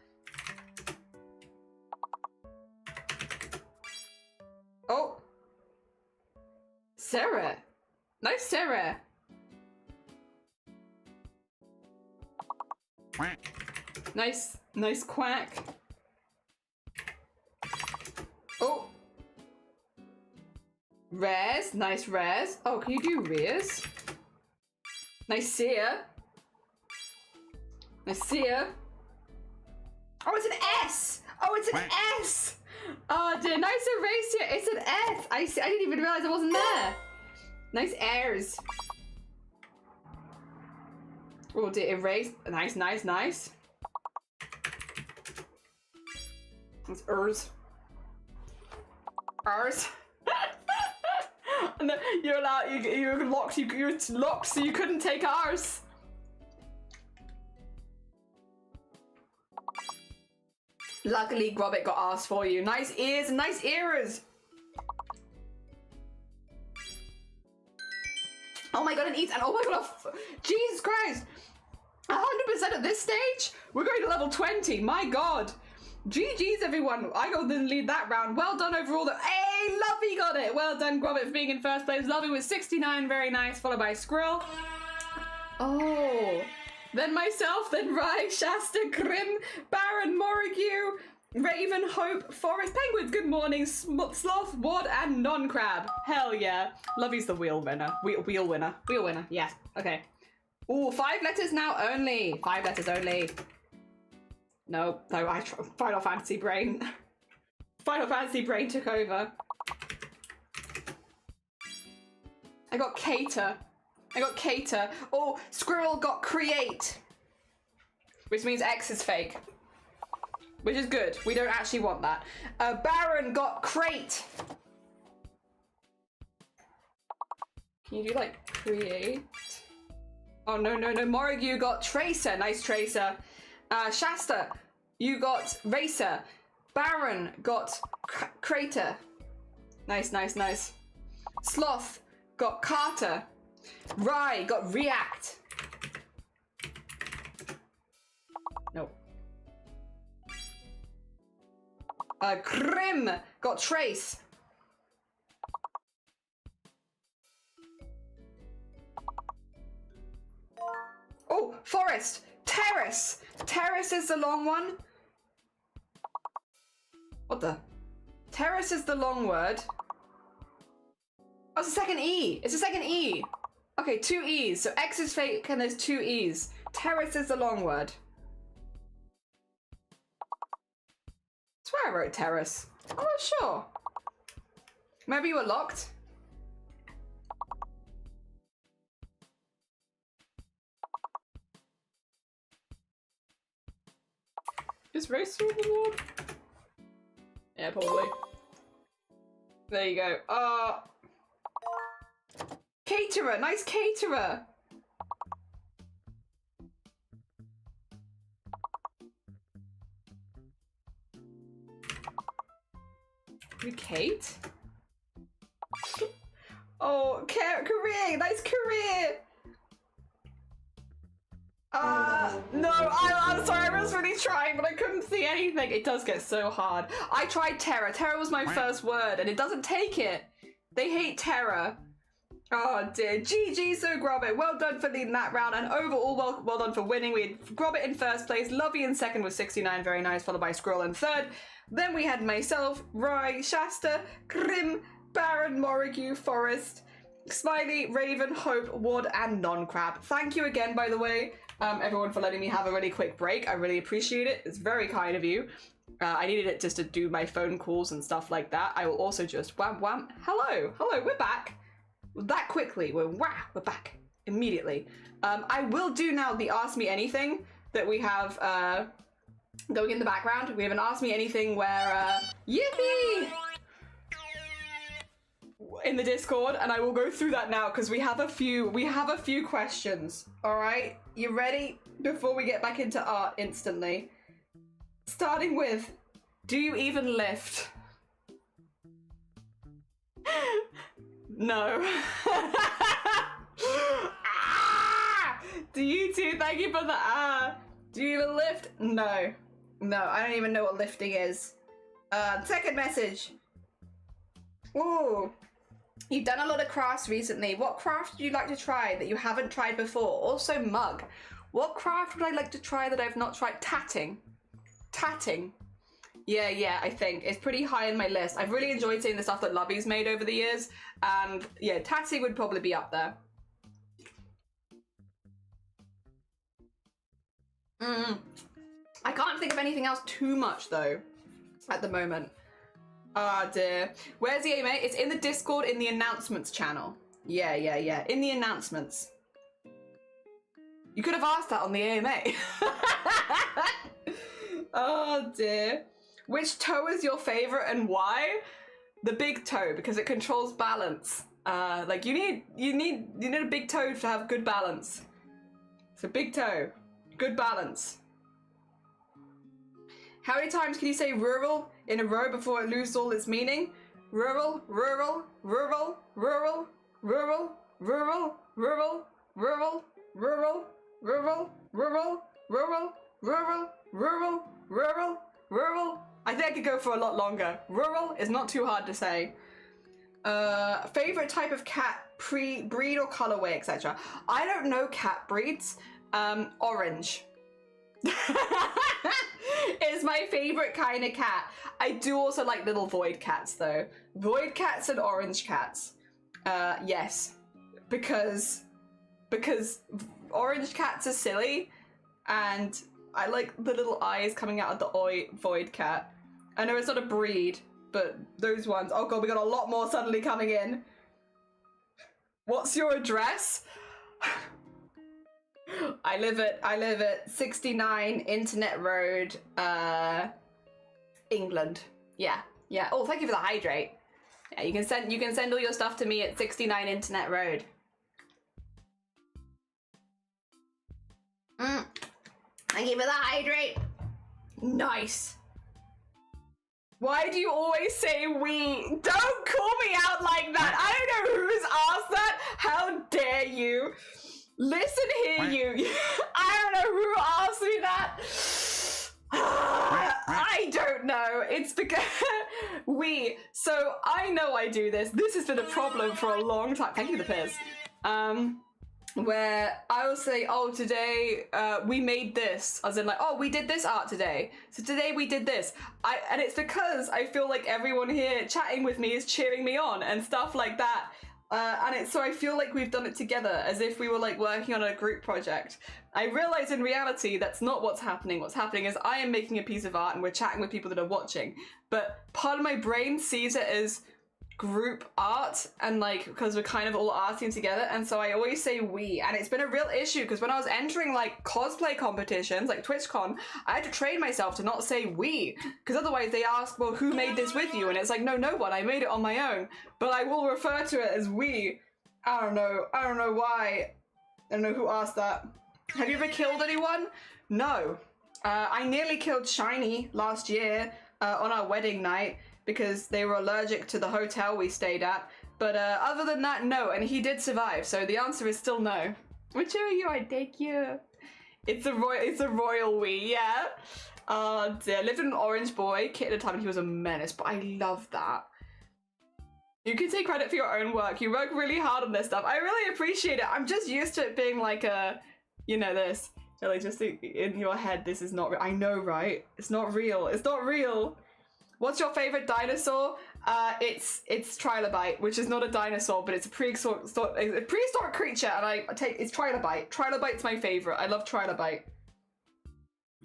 Oh. Sarah. Nice, Sarah. Nice quack. Oh. Rares. Nice rares. Oh, can you do rares? Nice seer. Nice seer. Oh, it's an S! Oh, it's an S! Oh dear, nice erase here. It's an S. I didn't even realize it wasn't there. Nice airs. Oh dear, erase. Nice. It's ers. No, you're allowed. You're locked. You're locked, so you couldn't take ours. Luckily, Grobbit got ours for you. Nice ears and nice ears. Oh my god, and eats and oh my god, Jesus Christ! 100% at this stage. We're going to level 20. My god. GG's everyone. I got the lead that round. Well done overall. Hey, Lovey got it. Well done, Grobbit, for being in first place. Lovey was 69, very nice, followed by Skrill. Oh. Then myself, then Rye, Shasta, Grim, Baron, Morrigue, Raven, Hope, Forest, Penguins, good morning, Sloth, Wad, and Non-Crab. Hell yeah. Lovey's the wheel winner. Wheel winner. Yes. Okay. Ooh, 5 letters now only. 5 letters only. No, I tried. Final Fantasy Brain. Final Fantasy Brain took over. I got Cater. Oh, Squirrel got Create. Which means X is fake. Which is good. We don't actually want that. Baron got Crate. Can you do like Create? Oh, no. Morrigue got Tracer. Nice Tracer. Shasta, you got Racer. Baron got Crater. Nice. Sloth got Carter. Rye got React. No. Grim got Trace. Oh, Forest. Terrace. Terrace is the long one. What the? Terrace is the long word. Oh, That's a second E. It's a second E. Okay, 2 E's. So X is fake and there's 2 E's. Terrace is the long word. I swear I wrote terrace. Oh, sure. Maybe you were locked. Is race on the board? Yeah, probably. There you go. Caterer, nice caterer. Kate? Oh, career, nice career. No, I'm sorry, I was really trying, but I couldn't see anything. It does get so hard. I tried terror. Terror was my first word, and it doesn't take it. They hate terror. Oh dear. GG, so Grobbit. Well done for leading that round, and overall, well done for winning. We had Grobbit in first place, Lovey in second with 69, very nice, followed by Squirrel in third. Then we had myself, Rye, Shasta, Grim, Baron, Morrigue, Forest, Smiley, Raven, Hope, Wood, and Non-Crab. Thank you again, by the way, everyone, for letting me have a really quick break. I really appreciate it. It's very kind of you. I needed it just to do my phone calls and stuff like that. I will also just wham wham. Hello, we're back. That quickly, we're back immediately. I will do now the Ask Me Anything that we have going in the background. We have an Ask Me Anything where yippee in the Discord, and I will go through that now because we have a few questions. All right, you ready? Before we get back into art instantly, starting with, do you even lift? No. Do you too? Thank you for the Do you even lift? No. No, I don't even know what lifting is. Second message. Ooh. You've done a lot of crafts recently. What craft would you like to try that you haven't tried before? Also mug. What craft would I like to try that I've not tried? Tatting. Tatting. Yeah, I think. It's pretty high on my list. I've really enjoyed seeing the stuff that Lovey's made over the years. And yeah, tatting would probably be up there. I can't think of anything else too much though at the moment. Ah dear. Where's the AMA? It's in the Discord in the announcements channel. Yeah. In the announcements. You could have asked that on the AMA. Oh dear. Which toe is your favorite and why? The big toe, because it controls balance. Like you need a big toe to have good balance. So big toe, good balance. How many times can you say rural in a row before it loses all its meaning? Rural, rural, rural, rural, rural, rural, rural, rural, rural, rural, rural, rural, rural, rural, rural, rural. I think I could go for a lot longer. Rural is not too hard to say. Favorite type of cat, breed or colorway, etc. I don't know cat breeds. Orange. Is my favorite kind of cat. I do also like little void cats though. Void cats and orange cats. Yes. Because orange cats are silly and I like the little eyes coming out of the void cat. I know it's not a breed, but those ones. Oh god, we got a lot more suddenly coming in. What's your address? I live at 69 Internet Road, England. Yeah. Oh, thank you for the hydrate. Yeah, you can send all your stuff to me at 69 Internet Road. Thank you for the hydrate. Nice. Why do you always say we? Don't call me out like that. I don't know who's asked that. How dare you? Listen here, you. I don't know who asked me that. I don't know. It's because so I know I do this. This has been a problem for a long time. Thank you for the piss. Where I will say, oh, today we made this, as in like, oh, we did this art today. So today we did this. And it's because I feel like everyone here chatting with me is cheering me on and stuff like that. so I feel like we've done it together, as if we were like working on a group project. I realize in reality that's not what's happening. What's happening is I am making a piece of art and we're chatting with people that are watching, but part of my brain sees it as group art, and like, because we're kind of all arting together, and so I always say we, and it's been a real issue because when I was entering like cosplay competitions like TwitchCon, I had to train myself to not say we, because otherwise they ask, well, who made this with you, and it's like, no one, I made it on my own, but I will refer to it as we. I don't know why. I don't know who asked that. Have you ever killed anyone? No. I nearly killed Shiny last year on our wedding night, because they were allergic to the hotel we stayed at. But other than that, no, and he did survive, so the answer is still no. Whichever you, I take you. It's a royal we, yeah. Dear. Lived in an orange boy, kid at a time, and he was a menace, but I love that. You can take credit for your own work. You work really hard on this stuff. I really appreciate it. I'm just used to it being like a, you know, this. So like just in your head, this is not real. I know, right? It's not real. It's not real. What's your favorite dinosaur? It's trilobite, which is not a dinosaur, but it's a prehistoric creature, and it's trilobite. Trilobite's my favorite. I love trilobite.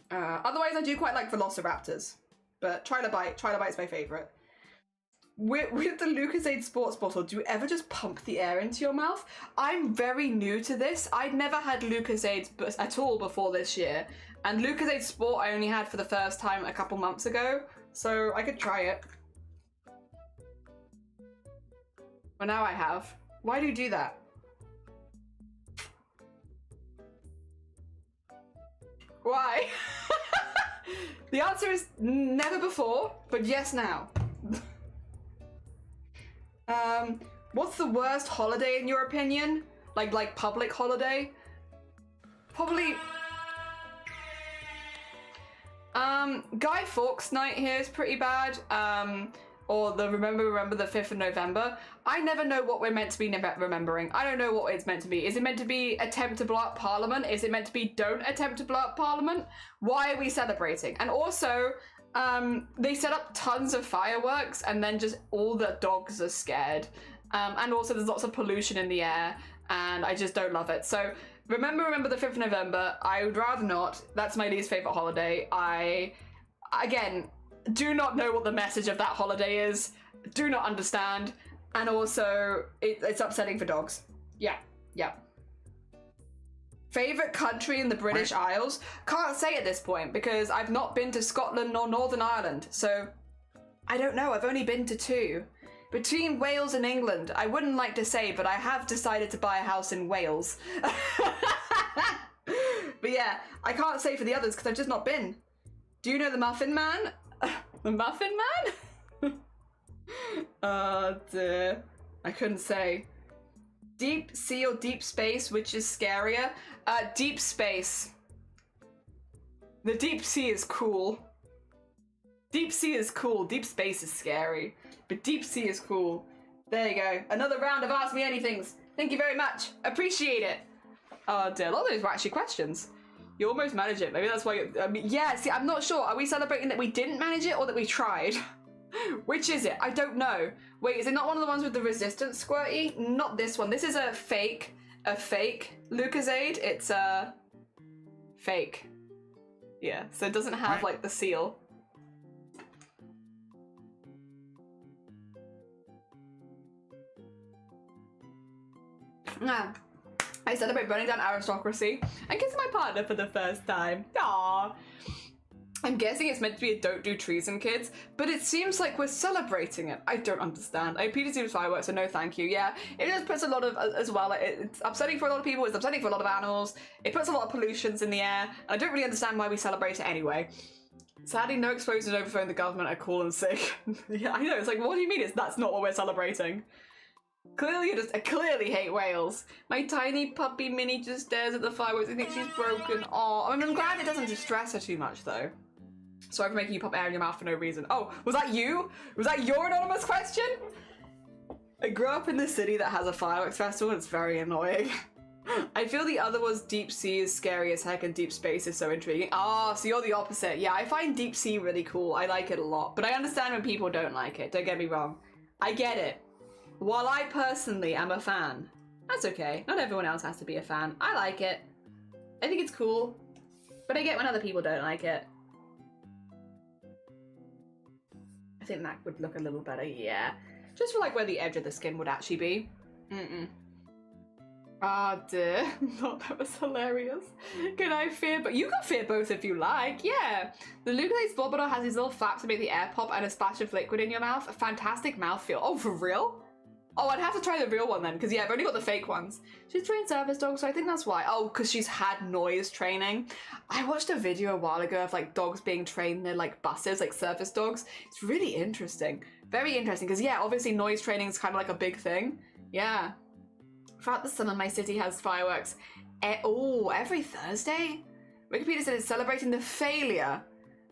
Otherwise, I do quite like velociraptors, but trilobite's my favorite. With the Lucozade sports bottle, do you ever just pump the air into your mouth? I'm very new to this. I'd never had Lucozade at all before this year, and Lucozade Sport I only had for the first time a couple months ago. So I could try it. Well, now I have. Why do you do that? Why? The answer is never before, but yes now. What's the worst holiday in your opinion? Like public holiday? Probably... Guy Fawkes night here is pretty bad. Or the remember the 5th of November. I never know what we're meant to be remembering. I don't know what it's meant to be. Is it meant to be attempt to blow up Parliament? Is it meant to be don't attempt to blow up Parliament? Why are we celebrating? And also, they set up tons of fireworks and then just all the dogs are scared. And also there's lots of pollution in the air and I just don't love it. So remember the 5th of November. I would rather not. That's my least favorite holiday. Again, do not know what the message of that holiday is. Do not understand. And also, it's upsetting for dogs. Yeah. Favorite country in the British Isles? Can't say at this point because I've not been to Scotland nor Northern Ireland. So, I don't know. I've only been to 2. Between Wales and England, I wouldn't like to say, but I have decided to buy a house in Wales. But yeah, I can't say for the others because I've just not been. Do you know the Muffin Man? The Muffin Man? Dear. I couldn't say. Deep sea or deep space, which is scarier? Deep space. The deep sea is cool. Deep sea is cool. Deep space is scary. But deep sea is cool. There you go. Another round of Ask Me Anythings. Thank you very much. Appreciate it. Oh dear, a lot of those were actually questions. You almost managed it. Maybe that's why yeah, see, I'm not sure. Are we celebrating that we didn't manage it or that we tried? Which is it? I don't know. Wait, is it not one of the ones with the resistance squirty? Not this one. This is a fake Lucozade. It's a fake. Yeah, so it doesn't have like the seal. I celebrate burning down aristocracy and kissing my partner for the first time. Aww. I'm guessing it's meant to be a don't do treason, kids, but it seems like we're celebrating it. I don't understand. I PDC with fireworks, so no thank you. Yeah, it just puts a lot of, as well, it's upsetting for a lot of people, it's upsetting for a lot of animals, it puts a lot of pollutions in the air, and I don't really understand why we celebrate it anyway. Sadly, no explosions overthrowing the government are cool and sick. Yeah, I know, it's like, what do you mean that's not what we're celebrating? Clearly, I clearly hate Wales. My tiny puppy Minnie just stares at the fireworks. I think she's broken. Oh, I mean, I'm glad it doesn't distress her too much, though. Sorry for making you pop air in your mouth for no reason. Oh, was that you? Was that your anonymous question? I grew up in the city that has a fireworks festival. It's very annoying. I feel the other was deep sea is scary as heck and deep space is so intriguing. Ah, so you're the opposite. Yeah, I find deep sea really cool. I like it a lot. But I understand when people don't like it. Don't get me wrong. I get it. while I personally am a fan, that's okay. Not everyone else has to be a fan. I like it. I think it's cool. But I get when other people don't like it. I think that would look a little better, yeah. Just for like where the edge of the skin would actually be. Ah, dear. Thought that was hilarious. Can I fear, but you can fear both if you like, yeah. The Lucalate Sport Bottle has these little flaps to make the air pop and a splash of liquid in your mouth. A fantastic mouthfeel. Oh, for real? Oh, I'd have to try the real one then, because yeah, I've only got the fake ones. She's trained service dog, so I think that's why. Oh, because she's had noise training. I watched a video a while ago of like dogs being trained in like buses, like service dogs. It's really interesting. Very interesting, because yeah, obviously noise training is kind of like a big thing. Yeah. Throughout the summer, my city has fireworks. Every Thursday? Wikipedia said it's celebrating the failure.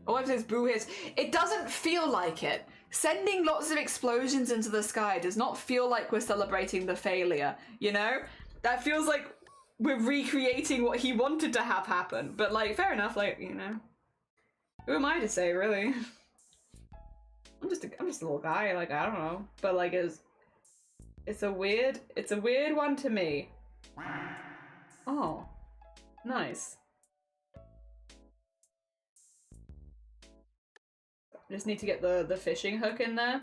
Oh, it says boo hits. It doesn't feel like it. Sending lots of explosions into the sky does not feel like we're celebrating the failure, you know? That feels like we're recreating what he wanted to have happen. But like, fair enough, like, you know. Who am I to say, really? I'm just a little guy, like, I don't know. But like, it's a weird one to me. Oh, nice. Just need to get the fishing hook in there.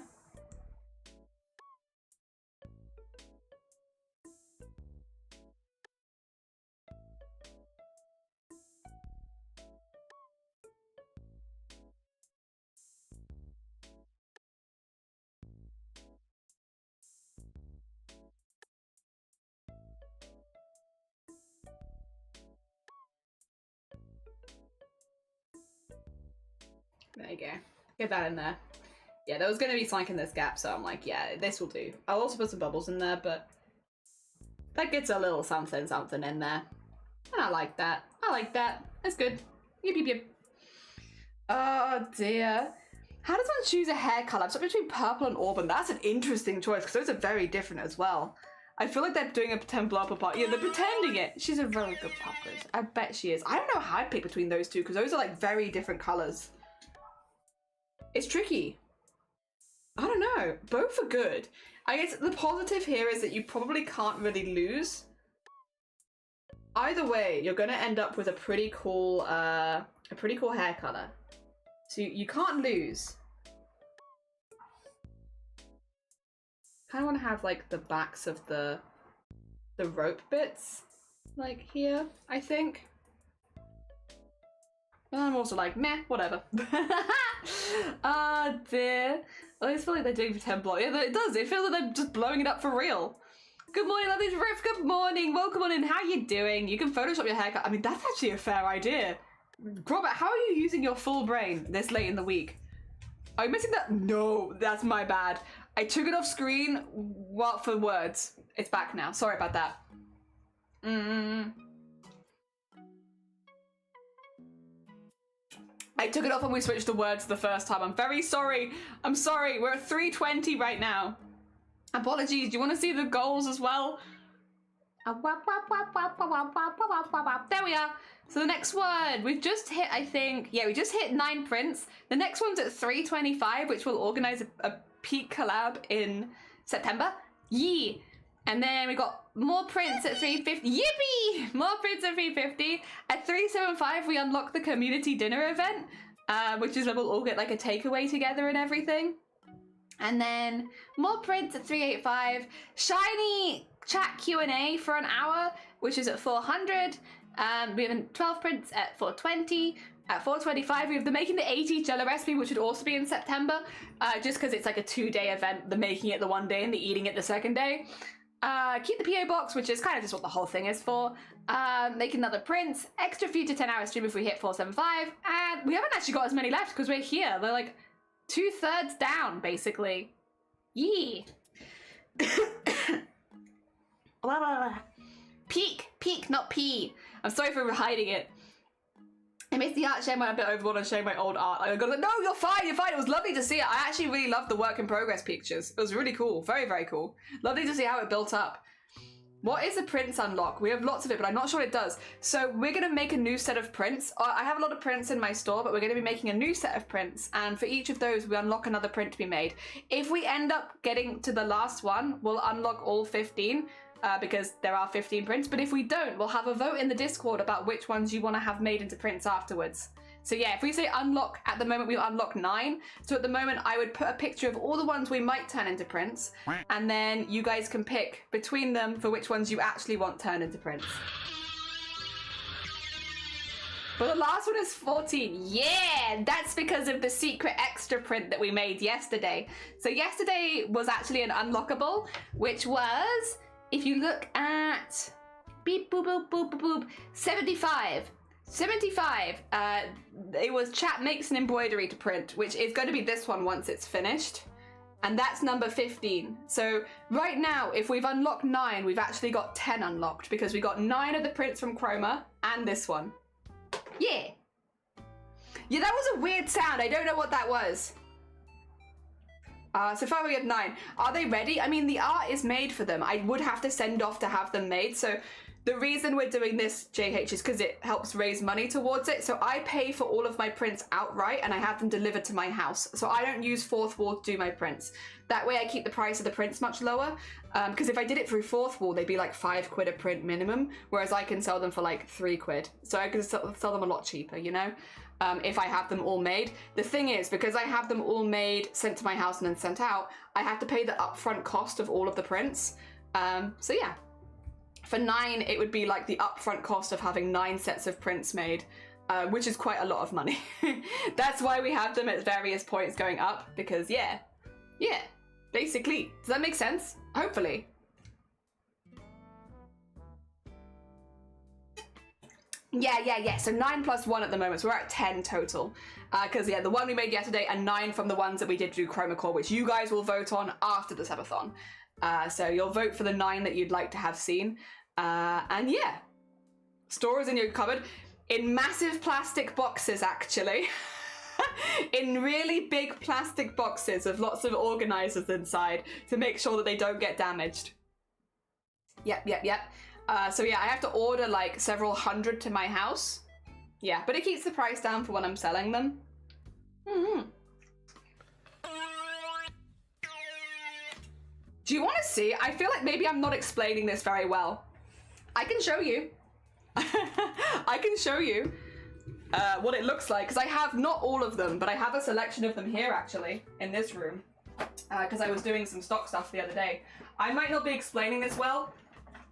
There you go. Get that in there. Yeah, there was going to be something in this gap, so I'm like, yeah, this will do. I'll also put some bubbles in there, but that gets a little something in there. And I like that. I like that. That's good. Yip, yip, yip. Oh, dear. How does one choose a hair colour? I'm stuck between purple and auburn. That's an interesting choice, because those are very different as well. I feel like they're doing a pretend blow up apart. Yeah, they're pretending it. She's a very good puppet. I bet she is. I don't know how I'd pick between those two, because those are like very different colours. It's tricky. I don't know. Both are good. I guess the positive here is that you probably can't really lose. Either way, you're going to end up with a pretty cool hair color. So you can't lose. Kind of want to have like the backs of the rope bits, like here, I think. But I'm also like, meh, whatever. Ah, dear. I always feel like they're doing pretend blow. Yeah, it does. It feels like they're just blowing it up for real. Good morning, lovely Riff. Good morning. Welcome on in. How you doing? You can Photoshop your haircut. I mean, that's actually a fair idea. Robert, how are you using your full brain this late in the week? Are you missing that? No, that's my bad. I took it off screen for words. It's back now. Sorry about that. I took it off when we switched the words the first time. I'm very sorry. I'm sorry. We're at 3:20 right now. Apologies. Do you want to see the goals as well? There we are. So the next word, we've just hit, I think, yeah, we just hit 9 prints. The next one's at 3:25, which will organize a peak collab in September. Yee. And then we got more prints at 3:50. Yippee! More prints at 3:50. At 3:75, we unlock the community dinner event, which is where we'll all get like a takeaway together and everything. And then more prints at 3:85. Shiny chat Q&A for an hour, which is at 400. We have 12 prints at 420. At 4:25, we have the Making the 80 Jello recipe, which would also be in September, just because it's like a 2-day event, the making it the one day and the eating it the second day. Keep the PO box, which is kind of just what the whole thing is for. Make another prints, extra few to 10-hour stream if we hit 475, and we haven't actually got as many left because we're here. They're like 2/3 down, basically. Yee. Peak, not pee. I'm sorry for hiding it. I missed the art. Shane went a bit overboard on showing my old art. I got no, you're fine. It was lovely to see it. I actually really loved the work in progress pictures. It was really cool. Very, very cool. Lovely to see how it built up. What is a prints unlock? We have lots of it, but I'm not sure what it does. So we're going to make a new set of prints. I have a lot of prints in my store, but we're going to be making a new set of prints. And for each of those, we unlock another print to be made. If we end up getting to the last one, we'll unlock all 15 because there are 15 prints. But if we don't, we'll have a vote in the Discord about which ones you want to have made into prints afterwards. So yeah, if we say unlock, at the moment we've unlocked 9. So at the moment I would put a picture of all the ones we might turn into prints, and then you guys can pick between them for which ones you actually want turned into prints. But the last one is 14. Yeah, that's because of the secret extra print that we made yesterday. So yesterday was actually an unlockable, which was, if you look at beep boop boop boop boop boop 75. 75, it was chat makes an embroidery to print, which is going to be this one once it's finished. And that's number 15. So right now, if we've unlocked 9, we've actually got 10 unlocked because we got 9 of the prints from Chroma and this one. Yeah. Yeah, that was a weird sound. I don't know what that was. So far we have 9. Are they ready? I mean, the art is made for them. I would have to send off to have them made. So the reason we're doing this, JH, is because it helps raise money towards it. So I pay for all of my prints outright and I have them delivered to my house. So I don't use Fourth Wall to do my prints. That way I keep the price of the prints much lower. Because if I did it through Fourth Wall, they'd be like £5 a print minimum. Whereas I can sell them for like £3. So I can sell them a lot cheaper, you know? If I have them all made. The thing is, because I have them all made, sent to my house and then sent out, I have to pay the upfront cost of all of the prints. So yeah. For 9, it would be like the upfront cost of having 9 sets of prints made, which is quite a lot of money. That's why we have them at various points going up, because yeah, basically. Does that make sense? Hopefully. Yeah. So 9 plus 1 at the moment, so we're at 10 total. Because yeah, the one we made yesterday and 9 from the ones that we did do Chroma Core, which you guys will vote on after the subathon. So you'll vote for the 9 that you'd like to have seen. And yeah, store is in your cupboard in massive plastic boxes, actually. In really big plastic boxes with lots of organizers inside to make sure that they don't get damaged. Yep. So yeah, I have to order like several hundred to my house. Yeah, but it keeps the price down for when I'm selling them. Do you want to see? I feel like maybe I'm not explaining this very well. I can show you. I can show you what it looks like, because I have not all of them, but I have a selection of them here actually in this room, because I was doing some stock stuff the other day. I might not be explaining this well,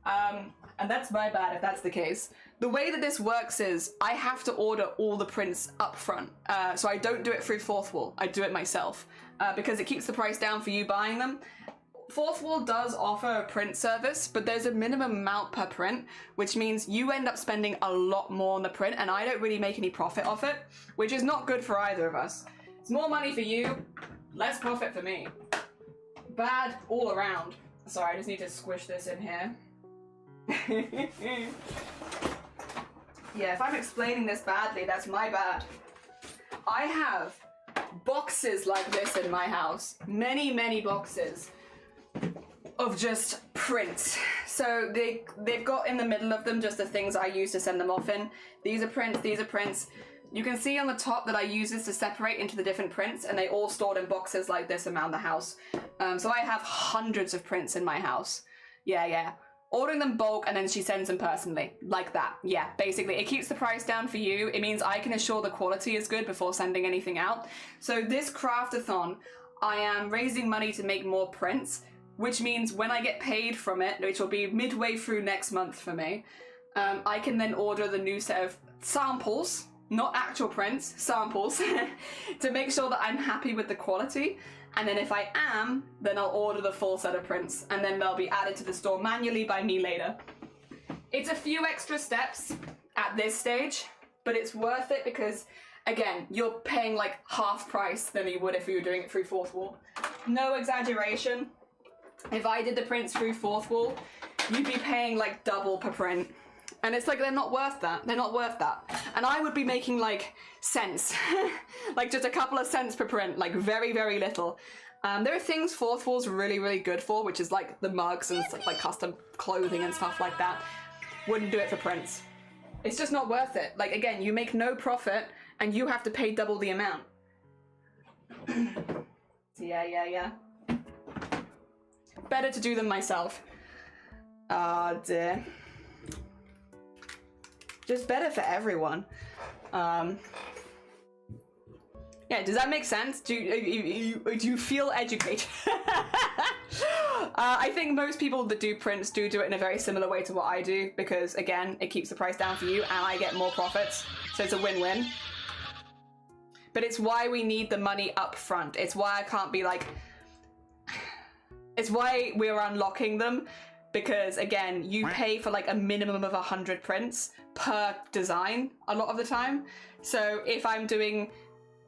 and that's my bad if that's the case. The way that this works is I have to order all the prints up front, so I don't do it through Fourth Wall. I do it myself, because it keeps the price down for you buying them. Fourth Wall does offer a print service, but there's a minimum amount per print, which means you end up spending a lot more on the print, and I don't really make any profit off it, which is not good for either of us. It's more money for you, less profit for me. Bad all around. Sorry, I just need to squish this in here. Yeah, if I'm explaining this badly, that's my bad. I have boxes like this in my house. Many boxes of just prints. So they've got in the middle of them just the things I use to send them off in. These are prints, these are prints. You can see on the top that I use this to separate into the different prints, and they all stored in boxes like this around the house. So I have hundreds of prints in my house. Yeah. Ordering them bulk, and then she sends them personally. Like that. Yeah, basically. It keeps the price down for you. It means I can assure the quality is good before sending anything out. So this craft-a-thon, I am raising money to make more prints, which means when I get paid from it, which will be midway through next month for me, I can then order the new set of samples, not actual prints, samples, to make sure that I'm happy with the quality. And then if I am, then I'll order the full set of prints, and then they'll be added to the store manually by me later. It's a few extra steps at this stage, but it's worth it because, again, you're paying like half price than you would if you were doing it through Fourth Wall. No exaggeration. If I did the prints through Fourth Wall, you'd be paying like double per print. And it's like, they're not worth that. They're not worth that. And I would be making like cents, like just a couple of cents per print, like very little. There are things fourth wall's really good for, which is like the mugs and stuff, like custom clothing and stuff like that. Wouldn't do it for prints. It's just not worth it. Like, again, you make no profit and you have to pay double the amount. Yeah. Better to do them myself. Oh dear. Just better for everyone. Yeah, does that make sense? Do you feel educated? I think most people that do prints do it in a very similar way to what I do, because again, it keeps the price down for you and I get more profits, so it's a win-win. But it's why we need the money up front. It's why I can't be like... It's why we're unlocking them, because again, you pay for like a minimum of 100 prints per design a lot of the time. So if I'm doing,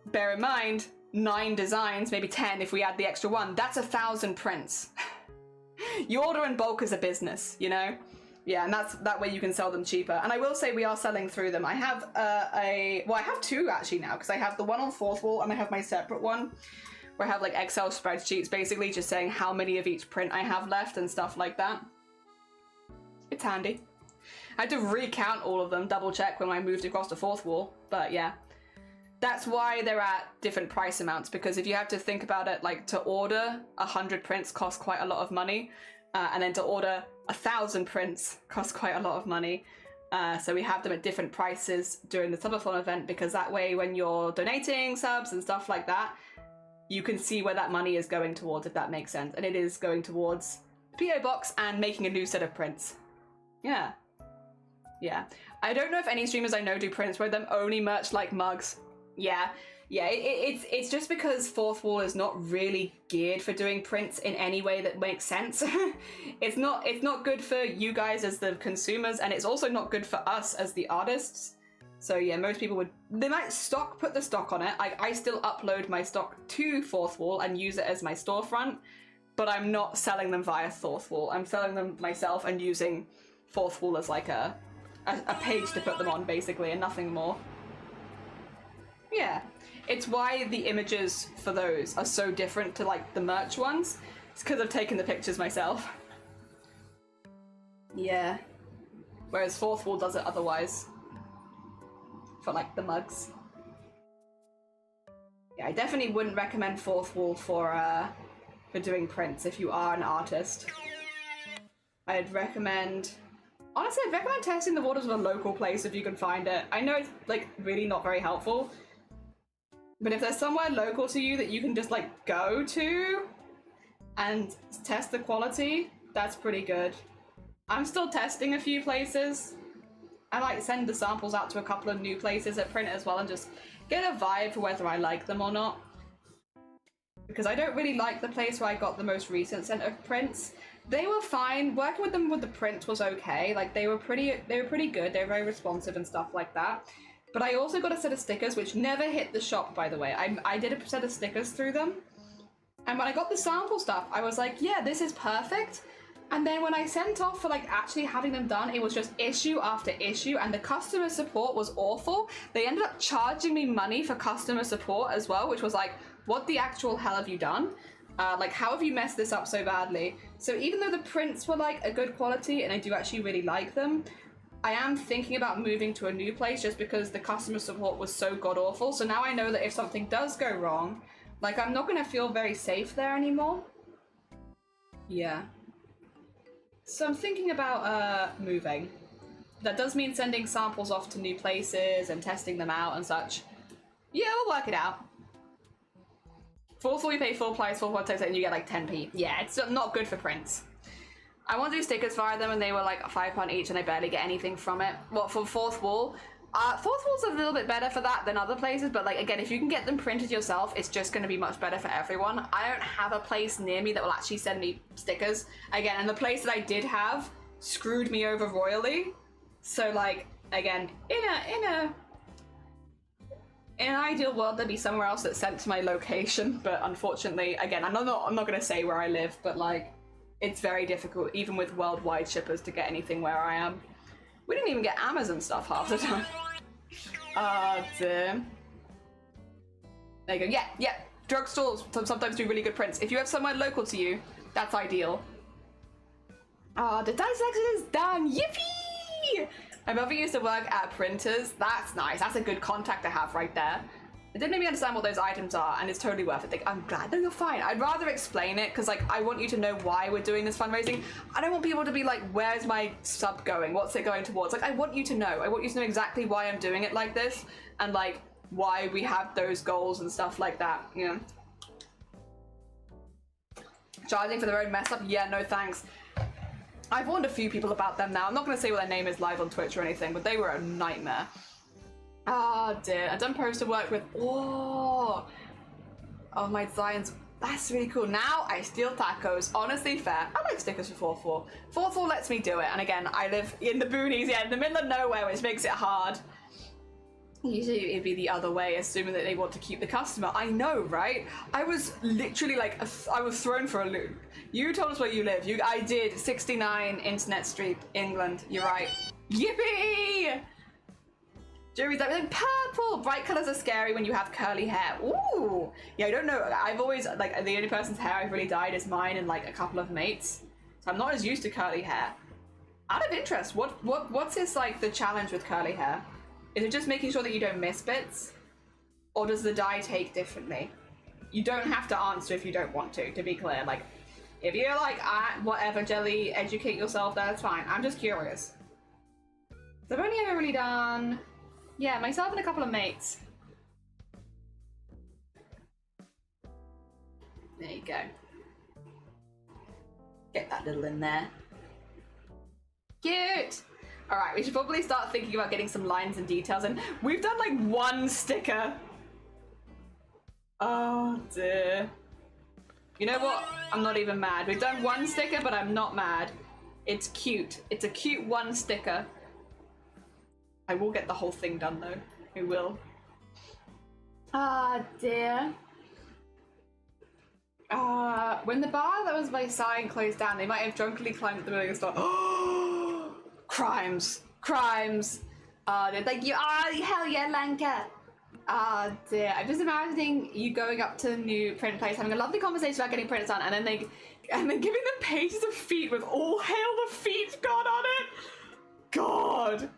bear in mind, 9 designs, maybe 10 if we add the extra one, that's 1,000 prints. You order in bulk as a business, you know? Yeah, and that way you can sell them cheaper. And I will say we are selling through them. I have I have 2 actually now, because I have the one on fourth wall and I have my separate one where I have like Excel spreadsheets basically just saying how many of each print I have left and stuff like that. It's handy. I had to recount all of them, double check when I moved across the fourth wall, but yeah. That's why they're at different price amounts, because if you have to think about it, like to order 100 prints costs quite a lot of money, and then to order 1,000 prints costs quite a lot of money. So we have them at different prices during the subathon event, because that way when you're donating subs and stuff like that, you can see where that money is going towards, if that makes sense. And it is going towards PO box and making a new set of prints. Yeah. Yeah. I don't know if any streamers I know do prints where them only merch like mugs. Yeah. It's just because fourth wall is not really geared for doing prints in any way that makes sense. It's not good for you guys as the consumers, and it's also not good for us as the artists. So yeah, most people they might put the stock on it. I still upload my stock to fourth wall and use it as my storefront, but I'm not selling them via fourth wall. I'm selling them myself and using fourth wall as like a page to put them on basically, and nothing more. Yeah, it's why the images for those are so different to like the merch ones. It's because I've taken the pictures myself. Yeah. Whereas fourth wall does it otherwise. For like the mugs. Yeah, I definitely wouldn't recommend fourth wall for doing prints if you are an artist. I'd recommend... Honestly, I'd recommend testing the waters with a local place if you can find it. I know it's like really not very helpful, but if there's somewhere local to you that you can just like go to and test the quality, that's pretty good. I'm still testing a few places. I like send the samples out to a couple of new places at print as well and just get a vibe for whether I like them or not. Because I don't really like the place where I got the most recent set of prints. They were fine. Working with them with the prints was okay. Like they were pretty good. They were very responsive and stuff like that. But I also got a set of stickers which never hit the shop, by the way. I did a set of stickers through them. And when I got the sample stuff, I was like, yeah, this is perfect. And then when I sent off for like actually having them done, it was just issue after issue, and the customer support was awful. They ended up charging me money for customer support as well, which was like, what the actual hell have you done? Like, how have you messed this up so badly? So even though the prints were like a good quality and I do actually really like them, I am thinking about moving to a new place just because the customer support was so god awful. So now I know that if something does go wrong, like I'm not gonna feel very safe there anymore. Yeah. So I'm thinking about moving. That does mean sending samples off to new places and testing them out and such. Yeah, we'll work it out. Fourth wall you pay full price, full text, and you get like 10p. Yeah, it's not good for prints. I want to do stickers via them and they were like £5 each and I barely get anything from it. What, for fourth wall? Fourth wall's a little bit better for that than other places, but like again, if you can get them printed yourself, it's just going to be much better for everyone. I don't have a place near me that will actually send me stickers. Again, and the place that I did have screwed me over royally. So like, again, in an ideal world, there'd be somewhere else that's sent to my location, but unfortunately, again, I'm not going to say where I live, but like, it's very difficult, even with worldwide shippers, to get anything where I am. We didn't even get Amazon stuff half the time. Dear. There you go. Yeah. drugstores sometimes do really good prints. If you have somewhere local to you, that's ideal. Oh, the dye selection is done. Yippee! My brother used to work at printers. That's nice. That's a good contact to have right there. It didn't make me understand what those items are, and it's totally worth it. Like, I'm glad. No, you're fine. I'd rather explain it, because, like, I want you to know why we're doing this fundraising. I don't want people to be like, where's my sub going? What's it going towards? Like, I want you to know. I want you to know exactly why I'm doing it like this, and, like, why we have those goals and stuff like that, you know? Charging for their own mess up? Yeah, no thanks. I've warned a few people about them now. I'm not going to say what their name is live on Twitch or anything, but they were a nightmare. Oh dear. I've done poster work with... Oh, my designs. That's really cool. Now I steal tacos. Honestly, fair. I like stickers for 4-4. 4-4 lets me do it. And again, I live in the boonies, yeah, in the middle of nowhere, which makes it hard. Usually it'd be the other way, assuming that they want to keep the customer. I know, right? I was literally like, I was thrown for a loop. You told us where you live. I did. 69 Internet Street, England. You're right. Yippee! Jury's like, purple! Bright colours are scary when you have curly hair. Ooh! Yeah, I don't know. I've always, like, the only person's hair I've really dyed is mine and, like, a couple of mates. So I'm not as used to curly hair. Out of interest, what's this, like, the challenge with curly hair? Is it just making sure that you don't miss bits? Or does the dye take differently? You don't have to answer if you don't want to be clear. Like, if you're like, whatever, Jelly, educate yourself, that's fine. I'm just curious. So I've only ever really done, yeah, myself and a couple of mates. There you go. Get that little in there. Cute! Alright, we should probably start thinking about getting some lines and details, and we've done like one sticker. Oh dear. You know what? I'm not even mad. We've done one sticker, but I'm not mad. It's cute. It's a cute one sticker. I will get the whole thing done though. I will. Ah dear. When the bar that was by sign closed down, they might have drunkenly climbed up the building and started. Crimes. Crimes. They're like, hell yeah, Lanka. Ah dear. I'm just imagining you going up to the new print place, having a lovely conversation about getting prints on, and then giving them pages of feet with all hail the feet god on it. God.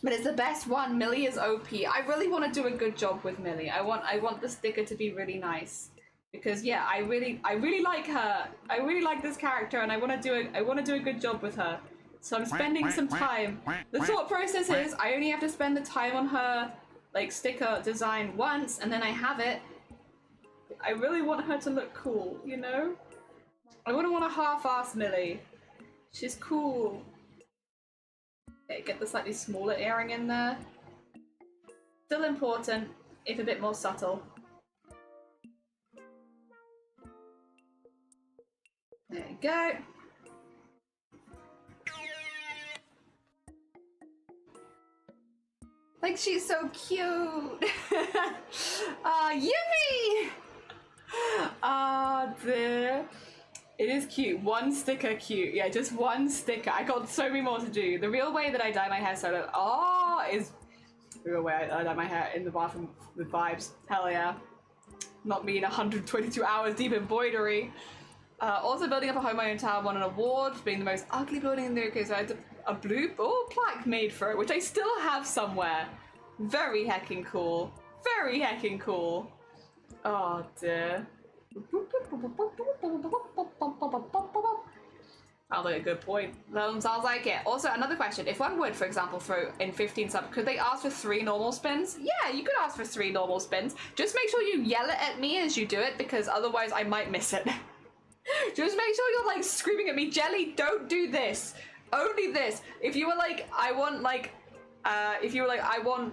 But it's the best one. Millie is OP. I really want to do a good job with Millie. I want the sticker to be really nice. Because yeah, I really like her. I really like this character, and I want to do a good job with her. So I'm spending some time. The thought process is I only have to spend the time on her like sticker design once, and then I have it. I really want her to look cool, you know? I wouldn't want to half-ass Millie. She's cool. Okay, get the slightly smaller earring in there. Still important, if a bit more subtle. There you go. Like, she's so cute. Yippee! Dear. It is cute. One sticker cute. Yeah, just one sticker. I got so many more to do. The real way that I dye my hair solo, is the real way I dye my hair in the bathroom with vibes. Hell yeah. Not me in 122 hours deep embroidery. Also building up a home in my own town, won an award for being the most ugly building in the UK, so I had a blue plaque made for it, which I still have somewhere. Very heckin' cool. Very heckin' cool. Oh dear. Sounds like a good point. Sounds like it. Also, another question. If one would, for example, throw in 15 subs, could they ask for 3 normal spins? Yeah, you could ask for 3 normal spins. Just make sure you yell it at me as you do it, because otherwise I might miss it. Just make sure you're like screaming at me, Jelly, don't do this. Only this. If you were like, I want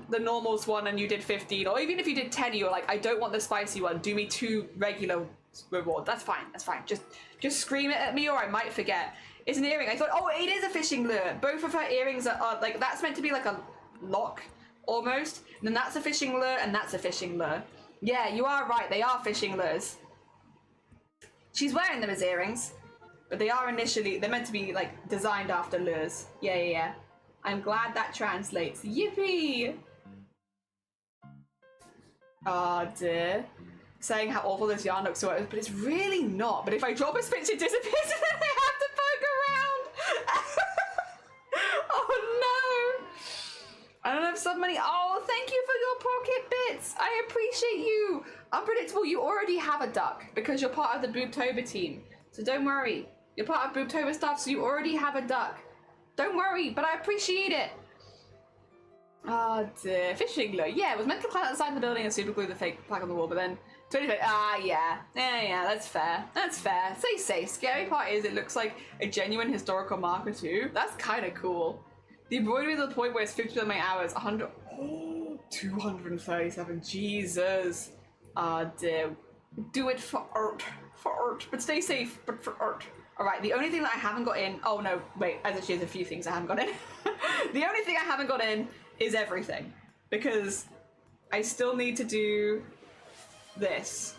the normals one and you did 15, or even if you did 10, you were like, I don't want the spicy one, do me 2 regular rewards. That's fine, that's fine. Just scream it at me or I might forget. It's an earring. I thought, oh, it is a fishing lure. Both of her earrings are like, that's meant to be like a lock almost. And then that's a fishing lure and that's a fishing lure. Yeah, you are right, they are fishing lures. She's wearing them as earrings, but they're meant to be like designed after lures. Yeah. I'm glad that translates. Yippee! Oh dear. saying how awful this yarn looks, but it's really not. But if I drop a stitch, it disappears, and then I have to poke around. Oh no! I don't have so many. Oh, thank you for your pocket bits. I appreciate you. Unpredictable, you already have a duck because you're part of the Boobtober team. So don't worry. You're part of Boobtober stuff, so you already have a duck. Don't worry, but I appreciate it. Oh dear. Fishing lure. Yeah, it was meant to climb outside the building and super glue the fake plaque on the wall, but then 25. Yeah, that's fair. That's fair. Stay safe. Scary part is it looks like a genuine historical marker too. That's kind of cool. The embroidery to the point where it's 50 of my hours. 100. Oh, 237. Jesus. Ah dear. Do it for art. For art. But stay safe. But for art. Alright, the only thing that I haven't got in. Oh no, wait. Actually, there's a few things I haven't got in. The only thing I haven't got in is everything. Because I still need to do this.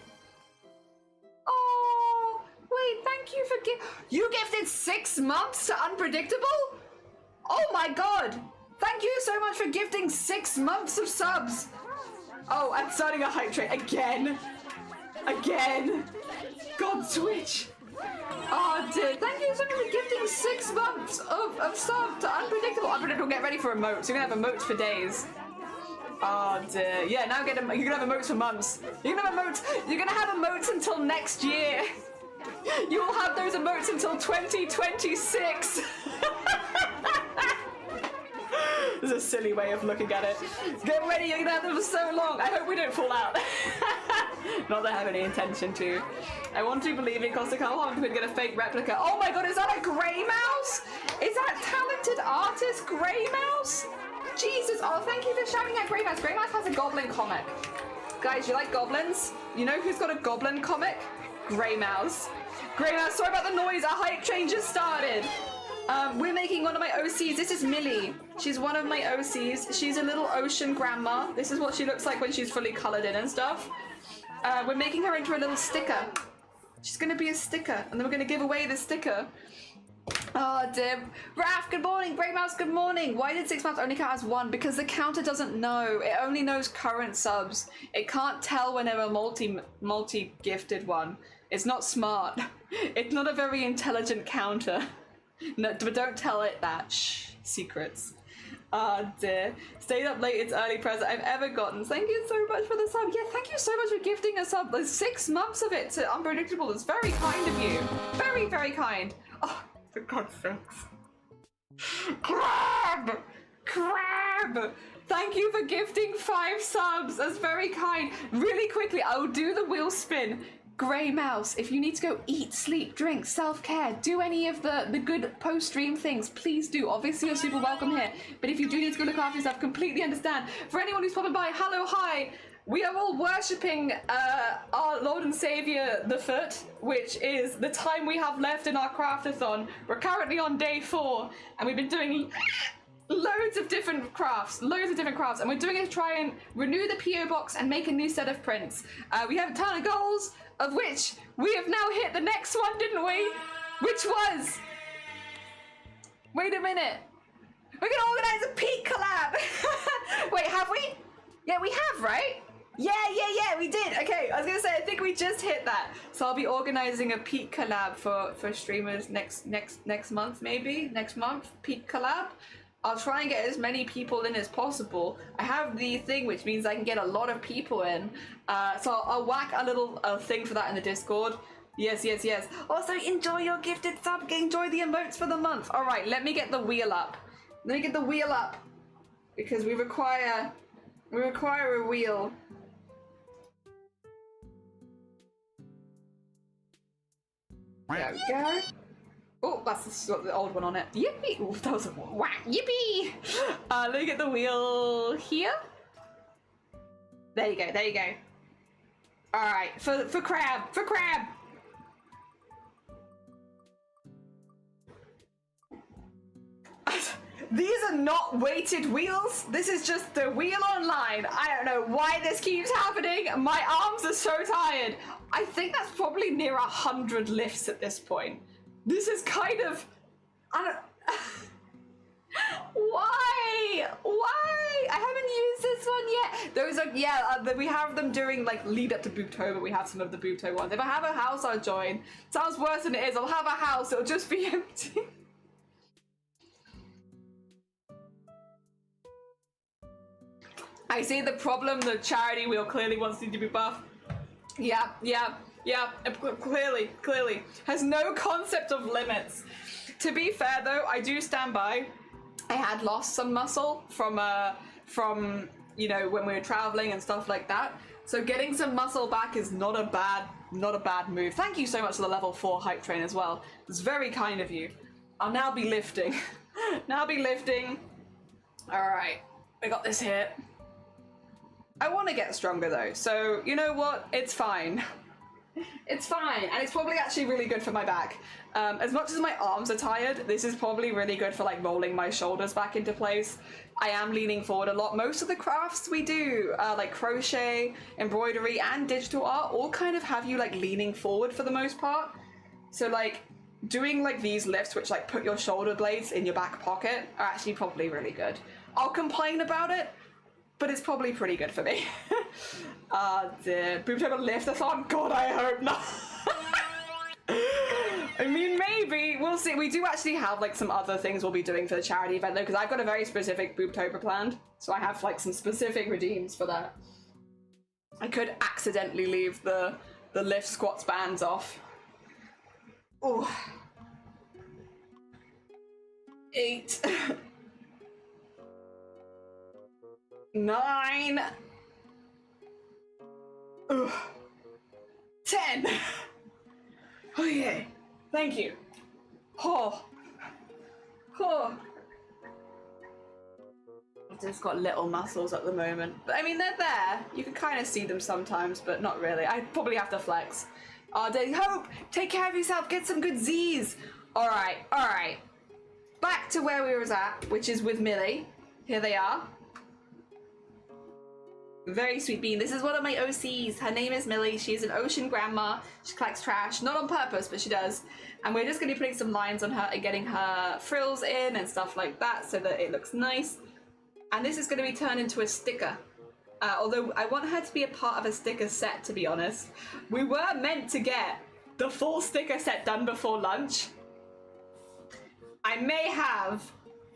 Oh, wait, thank you for you gifted 6 months to Unpredictable? Oh my god! Thank you so much for gifting 6 months of subs! Oh, I'm starting a hype train again! Again! God, Twitch! Oh, dude, thank you so much for gifting 6 months of sub to Unpredictable. Unpredictable, get ready for emotes. You're gonna have emotes for days. Oh dear. Yeah, now you're gonna have emotes for months. You're gonna have emotes until next year. You will have those emotes until 2026. This is a silly way of looking at it. Get ready, you're gonna have them for so long. I hope we don't fall out. Not that I have any intention to. I want to believe in Costa Carl could get a fake replica. Oh my god, is that a grey mouse? Is that talented artist Grey Mouse? Jesus, oh thank you for shouting out Grey Mouse. Grey Mouse has a goblin comic. Guys, you like goblins? You know who's got a goblin comic? Grey Mouse. Grey Mouse, sorry about the noise, our hype train just started. We're making one of my OCs. This is Millie. She's one of my OCs. She's a little ocean grandma. This is what she looks like when she's fully coloured in and stuff. We're making her into a little sticker. She's gonna be a sticker, and then we're gonna give away the sticker. Oh dear. Raph, good morning. Grey Mouse, good morning. Why did 6 months only count as 1? Because the counter doesn't know. It only knows current subs. It can't tell when they're a multi-gifted one. It's not smart. It's not a very intelligent counter. No, but don't tell it that. Shh. Secrets. Oh dear. Stayed up late, it's early present I've ever gotten. Thank you so much for the sub. Yeah, thank you so much for gifting a sub. There's 6 months of it to Unpredictable. It's very kind of you. Very, very kind. Oh, for God's sakes. Crab! Crab! Thank you for gifting 5 subs. That's very kind. Really quickly, I'll do the wheel spin. Grey Mouse, if you need to go eat, sleep, drink, self-care, do any of the good post-stream things, please do. Obviously, you're super welcome here. But if you do need to go look after yourself, completely understand. For anyone who's popping by, hello, hi. We are all worshipping our Lord and Savior, the Foot, which is the time we have left in our craft-a-thon. We're currently on day 4, and we've been doing loads of different crafts, and we're doing it to try and renew the PO box and make a new set of prints. We have a ton of goals, of which we have now hit the next one, didn't we? Which was... Wait a minute. We're gonna organize a peak collab. Wait, have we? Yeah, we have, right? Yeah, we did. Okay, I was gonna say, I think we just hit that. So I'll be organizing a peak collab for streamers next month, maybe? Next month, peak collab. I'll try and get as many people in as possible. I have the thing, which means I can get a lot of people in. So I'll whack a little thing for that in the Discord. Yes. Also, enjoy your gifted sub. Enjoy the emotes for the month. All right, let me get the wheel up. Because we require a wheel. There we go. Oh, that's got the old one on it. Yippee! Oh, that was a whack. Yippee! Let me get the wheel here. There you go. All right, for crab. These are not weighted wheels. This is just the wheel online. I don't know why this keeps happening. My arms are so tired. I think that's probably near 100 lifts at this point. This is kind of... Why? I haven't used this one yet. Those are, yeah, we have them during, like, lead up to Boobtober. We have some of the Boobtober ones. If I have a house, I'll join. Sounds worse than it is. I'll have a house, it'll just be empty. I see the problem. The charity wheel clearly wants you to be buff. Yeah. Clearly. Has no concept of limits. To be fair, though, I do stand by. I had lost some muscle from you know, when we were traveling and stuff like that. So getting some muscle back is not a bad move. Thank you so much for the level 4 hype train as well. It's very kind of you. I'll now be lifting. All right, we got this here. I want to get stronger though, so you know what? It's fine. It's fine, and it's probably actually really good for my back. As much as my arms are tired, this is probably really good for like rolling my shoulders back into place. I am leaning forward a lot. Most of the crafts we do, like crochet, embroidery, and digital art, all kind of have you like leaning forward for the most part. So like doing like these lifts, which like put your shoulder blades in your back pocket, are actually probably really good. I'll complain about it, but it's probably pretty good for me. The Boobtober lift-a-thon? God, I hope not. I mean, maybe. We'll see. We do actually have like some other things we'll be doing for the charity event though, because I've got a very specific Boobtober planned. So I have like some specific redeems for that. I could accidentally leave the lift squats bands off. Ooh. 8. 9. Ugh. 10. Okay, thank you. Oh. I've just got little muscles at the moment, but I mean they're there. You can kind of see them sometimes, but not really. I probably have to flex. Day Hope, take care of yourself. Get some good Z's. All right. Back to where we was at, which is with Millie. Here they are. Very sweet bean. This is one of my OCs. Her name is Millie. She's an ocean grandma. She collects trash, not on purpose, but she does. And we're just going to be putting some lines on her and getting her frills in and stuff like that so that it looks nice. And this is going to be turned into a sticker. Although I want her to be a part of a sticker set, to be honest. We were meant to get the full sticker set done before lunch. I may have,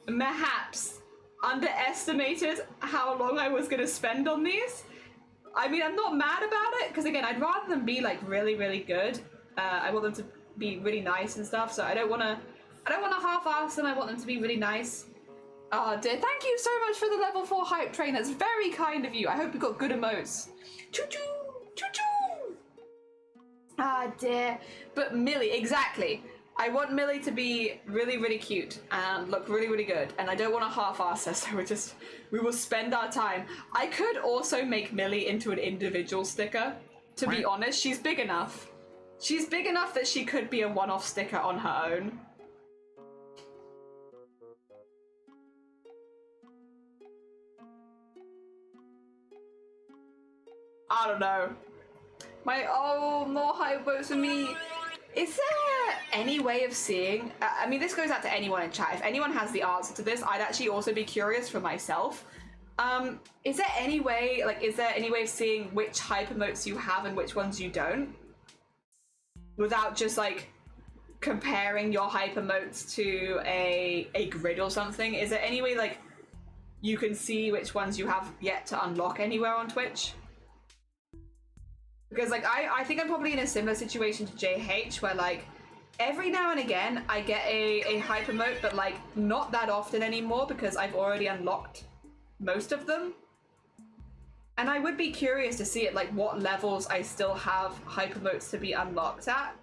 perhaps, underestimated how long I was going to spend on these. I mean, I'm not mad about it, because again, I'd rather them be like really, really good. I want them to be really nice and stuff, so I don't want to half-ass them. I want them to be really nice. Oh dear, thank you so much for the level 4 hype train. That's very kind of you. I hope you got good emotes. Choo-choo! Choo-choo! Ah dear. But Millie, exactly. I want Millie to be really, really cute and look really, really good. And I don't want to half-ass her, so we will spend our time. I could also make Millie into an individual sticker. To be honest, she's big enough. She's big enough that she could be a one-off sticker on her own. I don't know. More hype votes for me. Is there any way of seeing, I mean, this goes out to anyone in chat. If anyone has the answer to this, I'd actually also be curious for myself. Is there any way of seeing which hype emotes you have and which ones you don't? Without just like comparing your hype emotes to a grid or something? Is there any way like you can see which ones you have yet to unlock anywhere on Twitch? Because like I think I'm probably in a similar situation to JH, where like every now and again I get a hype emote, but like not that often anymore because I've already unlocked most of them. And I would be curious to see at like what levels I still have hype emotes to be unlocked at.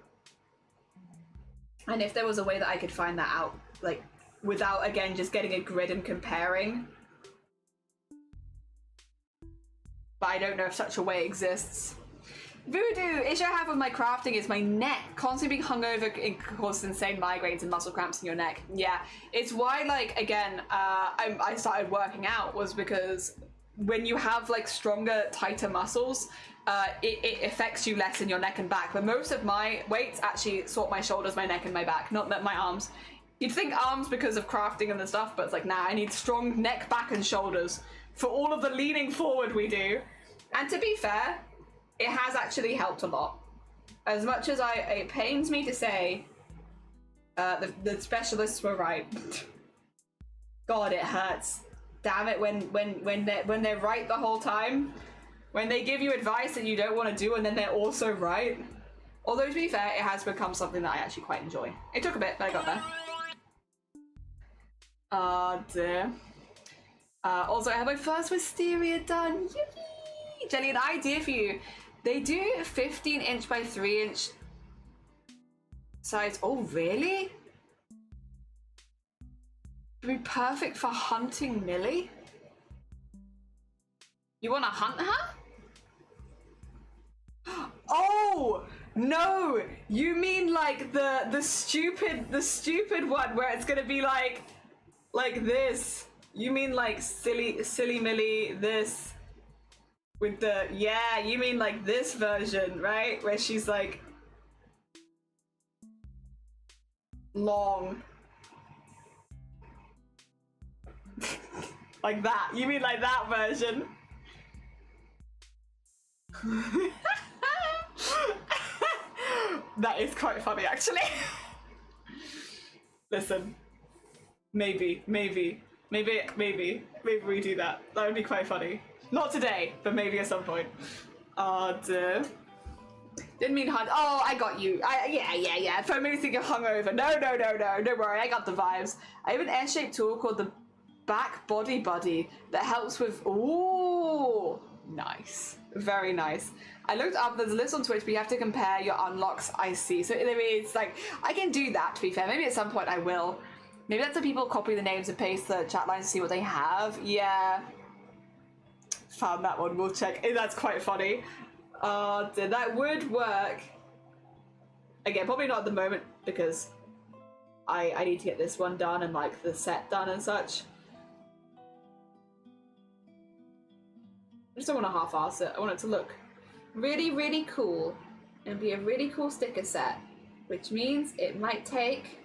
And if there was a way that I could find that out, like without again just getting a grid and comparing. But I don't know if such a way exists. Voodoo, issue I have with my crafting is my neck. Constantly being hungover causes insane migraines and muscle cramps in your neck. Yeah, it's why, like, again, I started working out, was because when you have, like, stronger, tighter muscles, it affects you less in your neck and back. But most of my weights actually sort my shoulders, my neck, and my back, not my arms. You'd think arms because of crafting and the stuff, but it's like, nah, I need strong neck, back, and shoulders for all of the leaning forward we do. And to be fair, it has actually helped a lot. As much as it pains me to say, the specialists were right. God, it hurts. Damn it, when they're right the whole time, when they give you advice that you don't want to do and then they're also right. Although to be fair, it has become something that I actually quite enjoy. It took a bit, but I got there. Dear. Also, I have my first wisteria done. Yippee! Jenny, an idea for you. They do 15" by 3" size. Oh, really? It'd be perfect for hunting Millie. You want to hunt her? Oh no! You mean like the stupid one where it's gonna be like this? You mean like silly Millie this with the you mean like this version, right? Where she's like long. Like that. You mean like that version? That is quite funny, actually. Listen, maybe we do that. That would be quite funny. Not today, but maybe at some point. Dear. Didn't mean hunt. Oh, I got you. Yeah. For me thinking hungover. No. Don't worry, I got the vibes. I have an air-shaped tool called the Back Body Buddy that helps with. Ooh, nice. Very nice. I looked up, there's a list on Twitch, but you have to compare your unlocks, I see. So it's like, I can do that, to be fair. Maybe at some point I will. Maybe that's how people copy the names and paste the chat lines to see what they have. Yeah. Found that one, we'll check. That's quite funny. That would work. Again, probably not at the moment, because I need to get this one done and like the set done and such. I just don't want to half-ass it. I want it to look really cool and be a really cool sticker set, which means it might take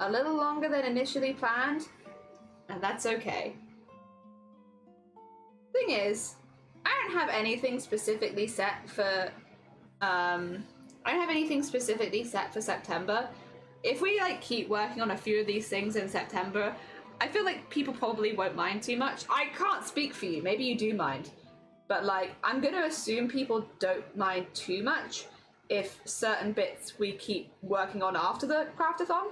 a little longer than initially planned, and that's okay. Thing is, I don't have anything specifically set for September. If we like keep working on a few of these things in September, I feel like people probably won't mind too much. I can't speak for you, maybe you do mind. But like, I'm gonna assume people don't mind too much if certain bits we keep working on after the craft-a-thon,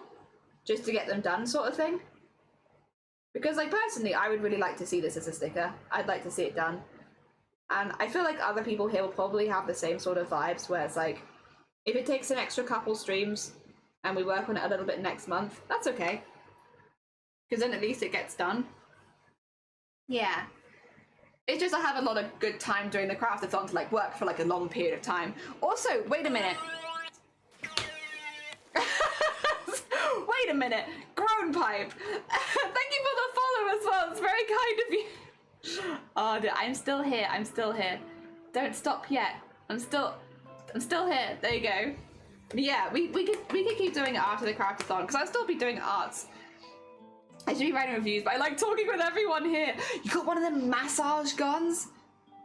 just to get them done sort of thing. Because like personally, I would really like to see this as a sticker. I'd like to see it done. And I feel like other people here will probably have the same sort of vibes where it's like, if it takes an extra couple streams and we work on it a little bit next month, that's okay. Because then at least it gets done. Yeah. It's just I have a lot of good time during the craft-a-thon to like work for like a long period of time. Also, wait a minute. Wait a minute. Grown Pipe. Thank you for the follow as well. It's very kind of you. Oh, I'm still here. I'm still here. Don't stop yet. I'm still here. There you go. Yeah, we could keep doing it after the craft-a-thon because I'll still be doing arts. I should be writing reviews, but I like talking with everyone here. You got one of them massage guns?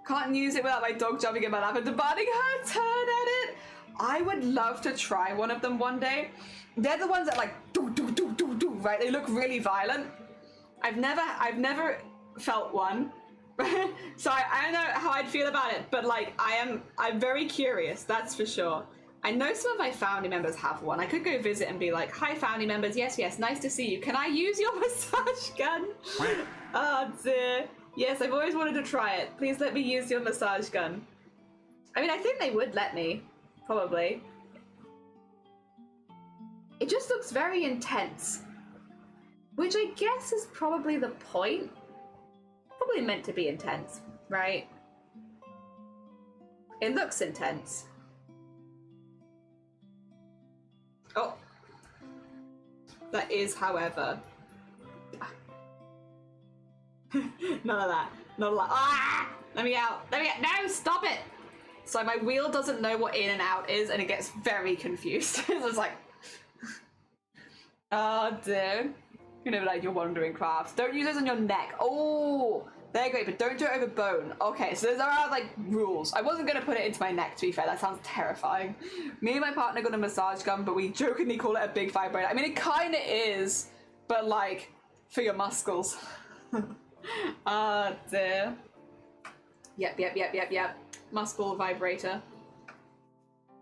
Can't use it without my dog jumping in my lap and demanding her turn at it. I would love to try one of them one day. They're the ones that like do, right? They look really violent. I've never felt one. So I don't know how I'd feel about it, but like I'm very curious, that's for sure. I know some of my family members have one. I could go visit and be like, hi family members, yes, nice to see you. Can I use your massage gun? Oh dear. Yes, I've always wanted to try it. Please let me use your massage gun. I mean, I think they would let me, probably. It just looks very intense. Which I guess is probably the point. Probably meant to be intense, right? It looks intense. Oh, that is, however, none of that. Ah! Let me out. No, stop it. So my wheel doesn't know what in and out is, and it gets very confused. It's like, oh dear. You know, like you're wandering crafts. Don't use those on your neck. Oh, They're great, but don't do it over bone. Okay, so there are like rules. I wasn't gonna put it into my neck, to be fair. That sounds terrifying. Me and my partner got a massage gun, but we jokingly call it a big vibrator. I mean, it kind of is, but like for your muscles. Dear. Yep. Muscle vibrator.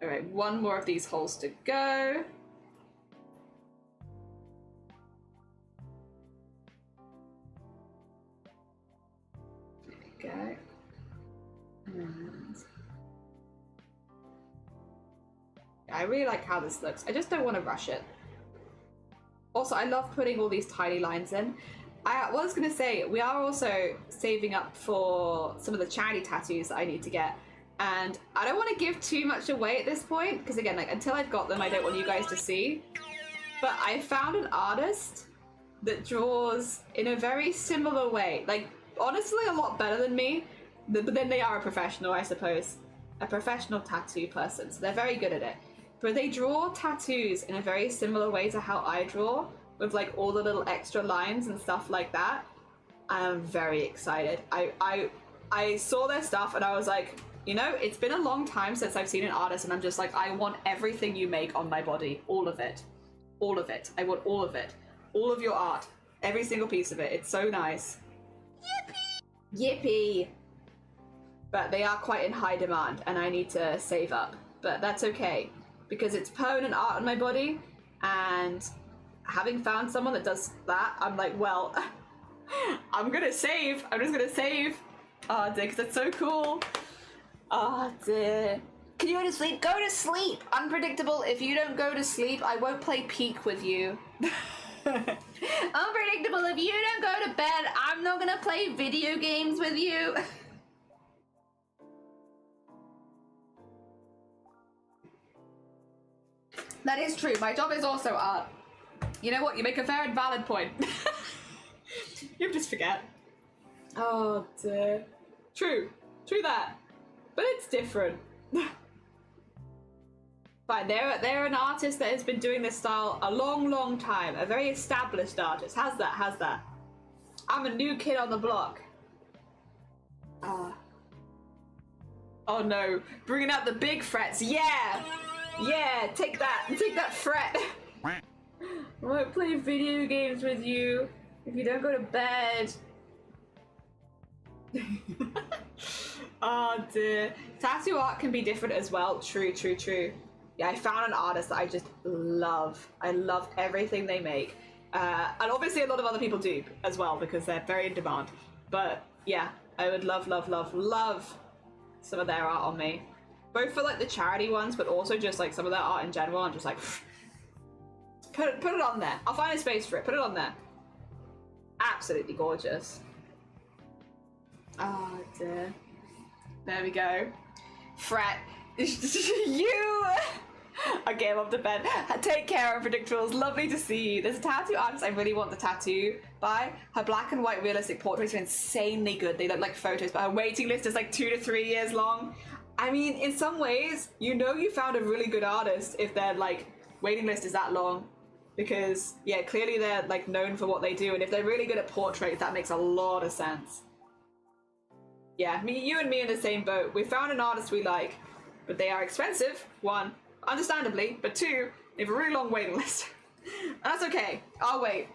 All right, one more of these holes to go. Go. And I really like how this looks. I just don't want to rush it. Also, I love putting all these tiny lines in. I was going to say, we are also saving up for some of the charity tattoos that I need to get. And I don't want to give too much away at this point, because again, like until I've got them, I don't want you guys to see. But I found an artist that draws in a very similar way. Like, honestly, a lot better than me, but then they are a professional, I suppose. A professional tattoo person, so they're very good at it. But they draw tattoos in a very similar way to how I draw, with like all the little extra lines and stuff like that. I'm very excited. I saw their stuff and I was like, you know, it's been a long time since I've seen an artist, and I'm just like, I want everything you make on my body. All of it. All of it. I want all of it. All of your art. Every single piece of it. It's so nice. Yippee! But they are quite in high demand and I need to save up. But that's okay, because it's permanent art on my body, and having found someone that does that, I'm like, well, I'm gonna save. I'm just gonna save. Oh dear, because it's so cool. Oh dear. Can you go to sleep? Go to sleep! Unpredictable, if you don't go to sleep, I won't play Peak with you. Unpredictable, if you don't go to bed, I'm not gonna play video games with you. That is true. My job is also art. You know what? You make a fair and valid point. You just forget. Oh dear. True. True that. But it's different. Fine, they're an artist that has been doing this style a long time. A very established artist. How's that? How's that? I'm a new kid on the block. Oh no. Bringing out the big frets. Yeah! Yeah, take that. Take that fret. I won't play video games with you if you don't go to bed. Oh dear. Tattoo art can be different as well. True. Yeah, I found an artist that I just love. I love everything they make. And obviously a lot of other people do as well, because they're very in demand. But yeah, I would love some of their art on me. Both for like the charity ones, but also just like some of their art in general. I'm just like, put it on there. I'll find a space for it. Put it on there. Absolutely gorgeous. Oh dear. There we go. Fret. You! Okay, I'm off to bed. Take care, Unpredictables. Lovely to see you. There's a tattoo artist I really want the tattoo by. Her black and white realistic portraits are insanely good. They look like photos, but her waiting list is like 2 to 3 years long. I mean, in some ways, you know you found a really good artist if their like waiting list is that long. Because, yeah, clearly they're like known for what they do, and if they're really good at portraits, that makes a lot of sense. Yeah, you and me in the same boat. We found an artist we like, but they are expensive, one, understandably, but two, they have a really long waiting list. And that's okay, I'll wait.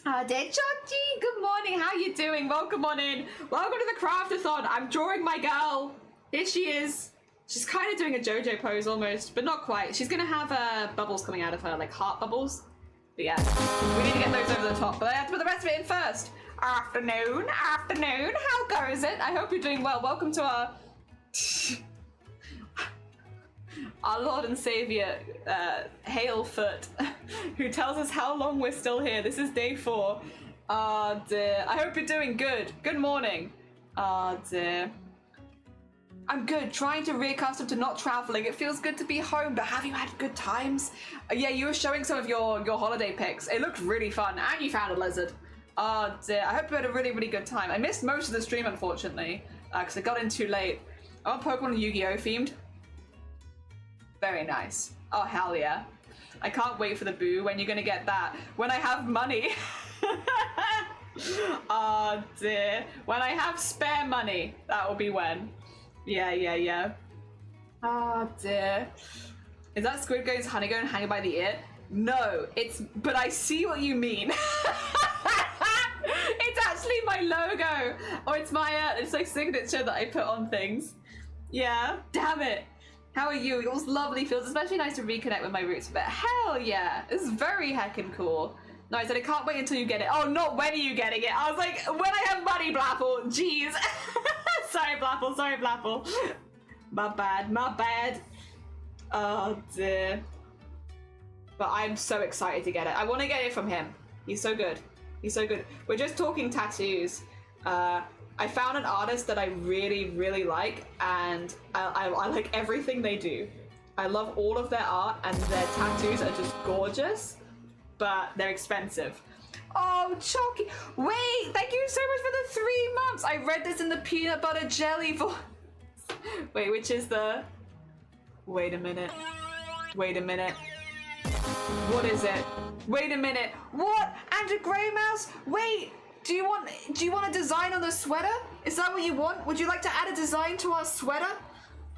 Dear Chachi, good morning, how you doing? Welcome on in. Welcome to the CRAFT-A-THON. I'm drawing my girl. Here she is. She's kind of doing a JoJo pose almost, but not quite. She's gonna have bubbles coming out of her, like heart bubbles. But yeah, we need to get those over the top, but I have to put the rest of it in first. Afternoon, how goes it? I hope you're doing well. Welcome to our Lord and Savior, Halefoot, who tells us how long we're still here. This is day 4. Ah dear. I hope you're doing good. Good morning. Ah dear. I'm good, trying to reaccustom to not traveling. It feels good to be home, but have you had good times? Yeah, you were showing some of your holiday pics. It looked really fun, and you found a lizard. Oh dear, I hope you had a really good time. I missed most of the stream, unfortunately, because I got in too late. I want Pokemon Yu-Gi-Oh! Themed. Very nice. Oh, hell yeah. I can't wait for the boo. When you're gonna get that? When I have money. Oh dear. When I have spare money, that will be when. Yeah. Oh dear. Is that squid going to honey go and hang it by the ear? No, but I see what you mean. It's actually my logo. Or it's like signature that I put on things. Yeah, damn it. How are you? It was lovely. Feels especially nice to reconnect with my roots. But hell yeah, it's very heckin' cool. No, I said I can't wait until you get it. Oh, not when are you getting it? I was like, when I have money, Blapple. Jeez. Sorry, Blapple. My bad. Oh dear. But I'm so excited to get it. I want to get it from him. He's so good. We're just talking tattoos. I found an artist that I really like, and I like everything they do. I love all of their art, and their tattoos are just gorgeous, but they're expensive. Oh, Chalky! Wait, thank you so much for the 3 months! I read this in the peanut butter jelly voice. Wait, which is the... Wait a minute. What is it? Wait a minute. What? Andrew Grey Mouse? Wait! Do you want a design on the sweater? Is that what you want? Would you like to add a design to our sweater?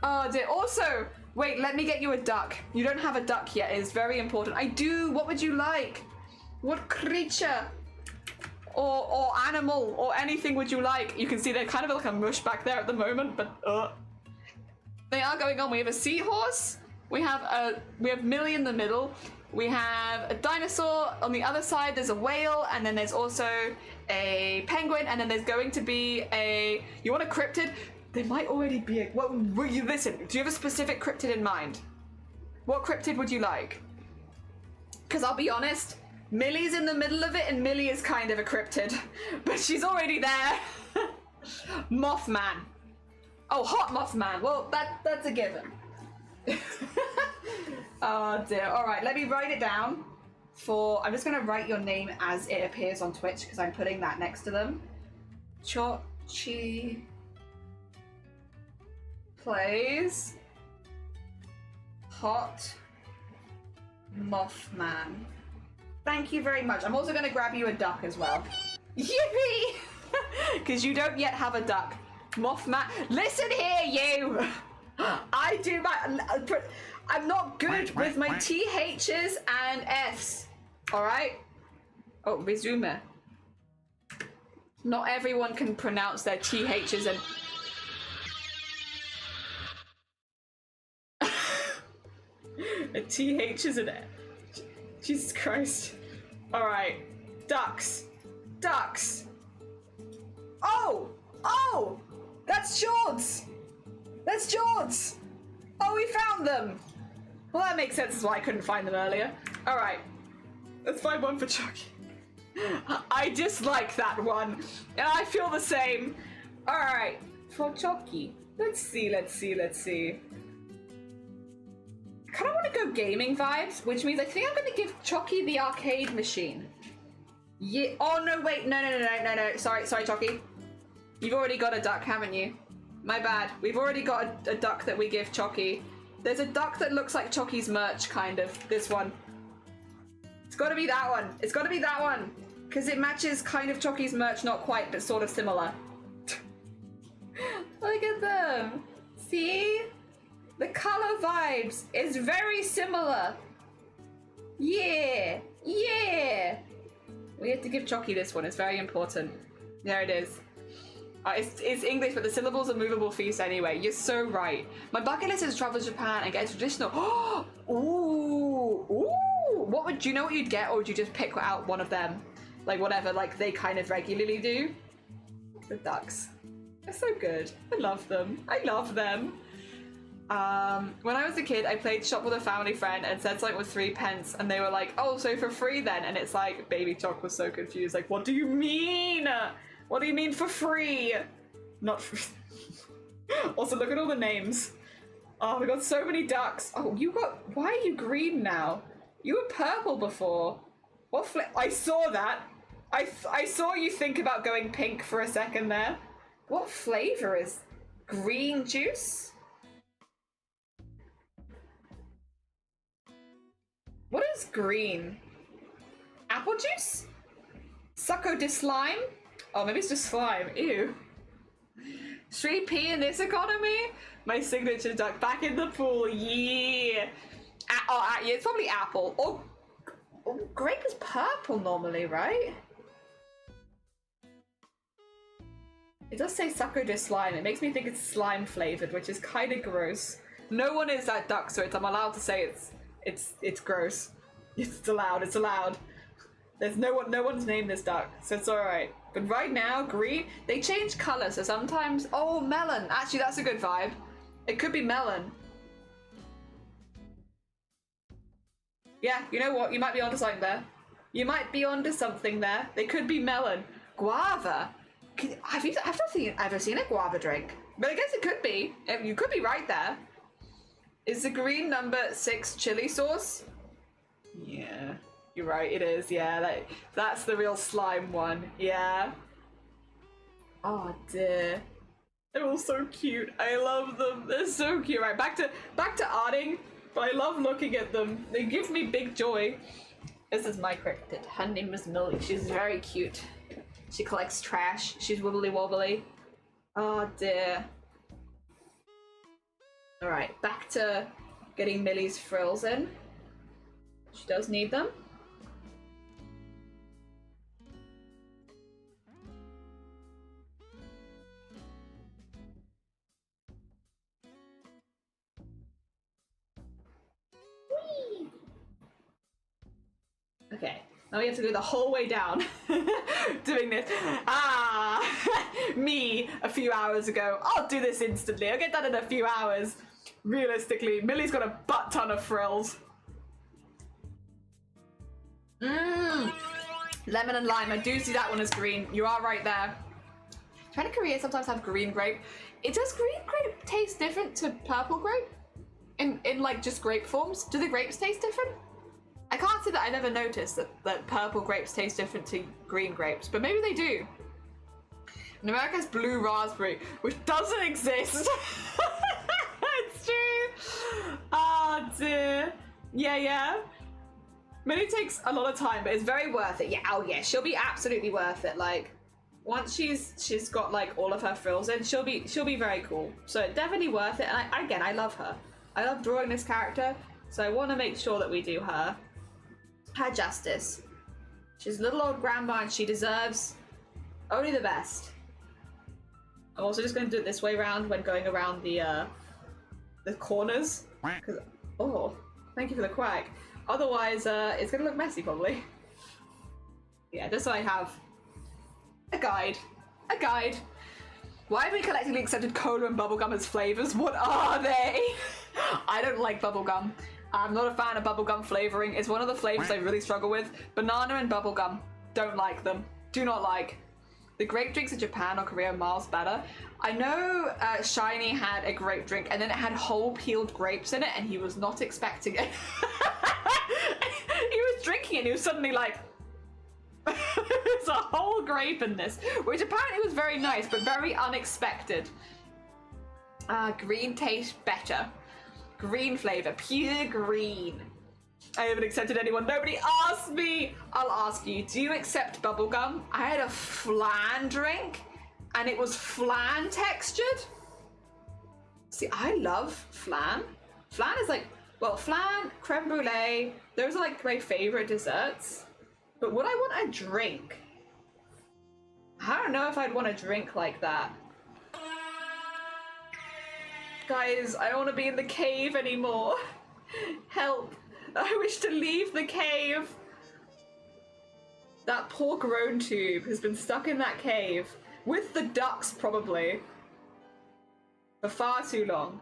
Oh dear. Also, wait, let me get you a duck. You don't have a duck yet. It is very important. I do. What would you like? What creature or animal or anything would you like? You can see they're kind of like a mush back there at the moment, but they are going on. We have a seahorse. We have Millie in the middle. We have a dinosaur on the other side. There's a whale, and then there's also a penguin, and then there's going to be a... You want a cryptid? There might already be a... Well, listen, do you have a specific cryptid in mind? What cryptid would you like? Because I'll be honest, Millie's in the middle of it, and Millie is kind of a cryptid, but she's already there. Mothman. Oh, hot Mothman. Well, that's a given. Oh dear. All right, let me write it down. I'm just going to write your name as it appears on Twitch because I'm putting that next to them. Chochi plays Hot Mothman. Thank you very much. I'm also going to grab you a duck as well. Yippee! Because you don't yet have a duck. Mothman. Listen here, you! I do my... I'm not good with my THs and Fs. Alright? Oh, resume. Not everyone can pronounce their THs and... THs and Fs. Jesus Christ. Alright. Ducks. Oh! That's Jords! Oh, we found them! Well, that makes sense as why I couldn't find them earlier. Alright. Let's find one for Chucky. I dislike that one. And I feel the same. Alright. For Chucky. Let's see. I kind of want to go gaming vibes, which means I think I'm going to give Chucky the arcade machine. Yeah. Oh, no, wait. No. Sorry, Chucky. You've already got a duck, haven't you? My bad. We've already got a duck that we give Chucky. There's a duck that looks like Chucky's merch, kind of. This one. It's got to be that one. Because it matches kind of Chucky's merch, not quite, but sort of similar. Look at them. See? The color vibes is very similar. Yeah. We have to give Chucky this one. It's very important. There it is. It's English, but the syllables are movable feast anyway. You're so right. My bucket list is to travel to Japan and get a traditional... Ooh! Do you know what you'd get, or would you just pick out one of them? Like, whatever, like, they kind of regularly do? The ducks. They're so good. I love them. When I was a kid, I played Shop with a family friend and said something with 3 pence, and they were like, oh, so for free then? And it's like, Baby Choc was so confused. Like, what do you mean? What do you mean for free? Not free. Also, look at all the names. Oh, we got so many ducks. Oh, why are you green now? You were purple before. What I saw that. I saw you think about going pink for a second there. What flavor is green juice? What is green? Apple juice? Succo de slime? Oh, maybe it's just slime. Ew. 3p in this economy? My signature duck back in the pool. Yeah. Yeah, it's probably apple. Oh, grape is purple normally, right? It does say Succo de slime. It makes me think it's slime flavored, which is kind of gross. No one is that duck, so I'm allowed to say it's gross. It's allowed. It's allowed. There's no one's named this duck, so it's all right. But right now, green. They change color, so sometimes. Oh, melon. Actually, that's a good vibe. It could be melon. Yeah, you know what? You might be onto something there. You might be onto something there. They could be melon. Guava. I've never seen a guava drink, but I guess it could be. You could be right there. Is the green number 6 chili sauce? Yeah, you're right. It is. Yeah, that's the real slime one. Yeah. Oh dear. They're all so cute. I love them. They're so cute. Right, back to arting. But I love looking at them. They give me big joy. This is my cricket. Her name is Millie. She's very cute. She collects trash. She's wibbly wobbly. Oh dear. Alright, back to getting Millie's frills in. She does need them. Whee! Okay. Now we have to go the whole way down doing this. Me a few hours ago. I'll do this instantly. I'll get done in a few hours. Realistically, Millie's got a butt ton of frills. Lemon and lime. I do see that one as green. You are right there. China Korea sometimes have green grape. Does green grape taste different to purple grape? In like just grape forms? Do the grapes taste different? I can't say that I've ever noticed that purple grapes taste different to green grapes, but maybe they do. And America has blue raspberry, which doesn't exist. It's true. Oh dear. Yeah. Millie takes a lot of time, but it's very worth it. Yeah, oh yeah, she'll be absolutely worth it. Like, once she's got like all of her frills in, she'll be very cool. So definitely worth it. And again, I love her. I love drawing this character, so I want to make sure that we do her justice. She's a little old grandma and she deserves only the best. I'm also just going to do it this way around when going around the corners. Oh, thank you for the quack. Otherwise, it's going to look messy probably. Yeah, just so I have a guide. A guide. Why have we collectively accepted cola and bubblegum as flavors? What are they? I don't like bubblegum. I'm not a fan of bubblegum flavoring. It's one of the flavors I really struggle with. Banana and bubblegum. Don't like them. Do not like. The grape drinks in Japan or Korea are miles better. I know Shiny had a grape drink and then it had whole peeled grapes in it and he was not expecting it. He was drinking it and he was suddenly like, there's a whole grape in this. Which apparently was very nice but very unexpected. Green tastes better. Green flavor, pure green. I haven't accepted anyone. Nobody asked me. I'll ask you. Do you accept bubblegum? I had a flan drink and it was flan textured. See, I love flan. Flan is like, well, flan, creme brulee, those are like my favorite desserts. But would I want a drink? I don't know if I'd want a drink like that. Guys, I don't want to be in the cave anymore. Help. I wish to leave the cave. That poor grown tube has been stuck in that cave. With the ducks, probably. For far too long.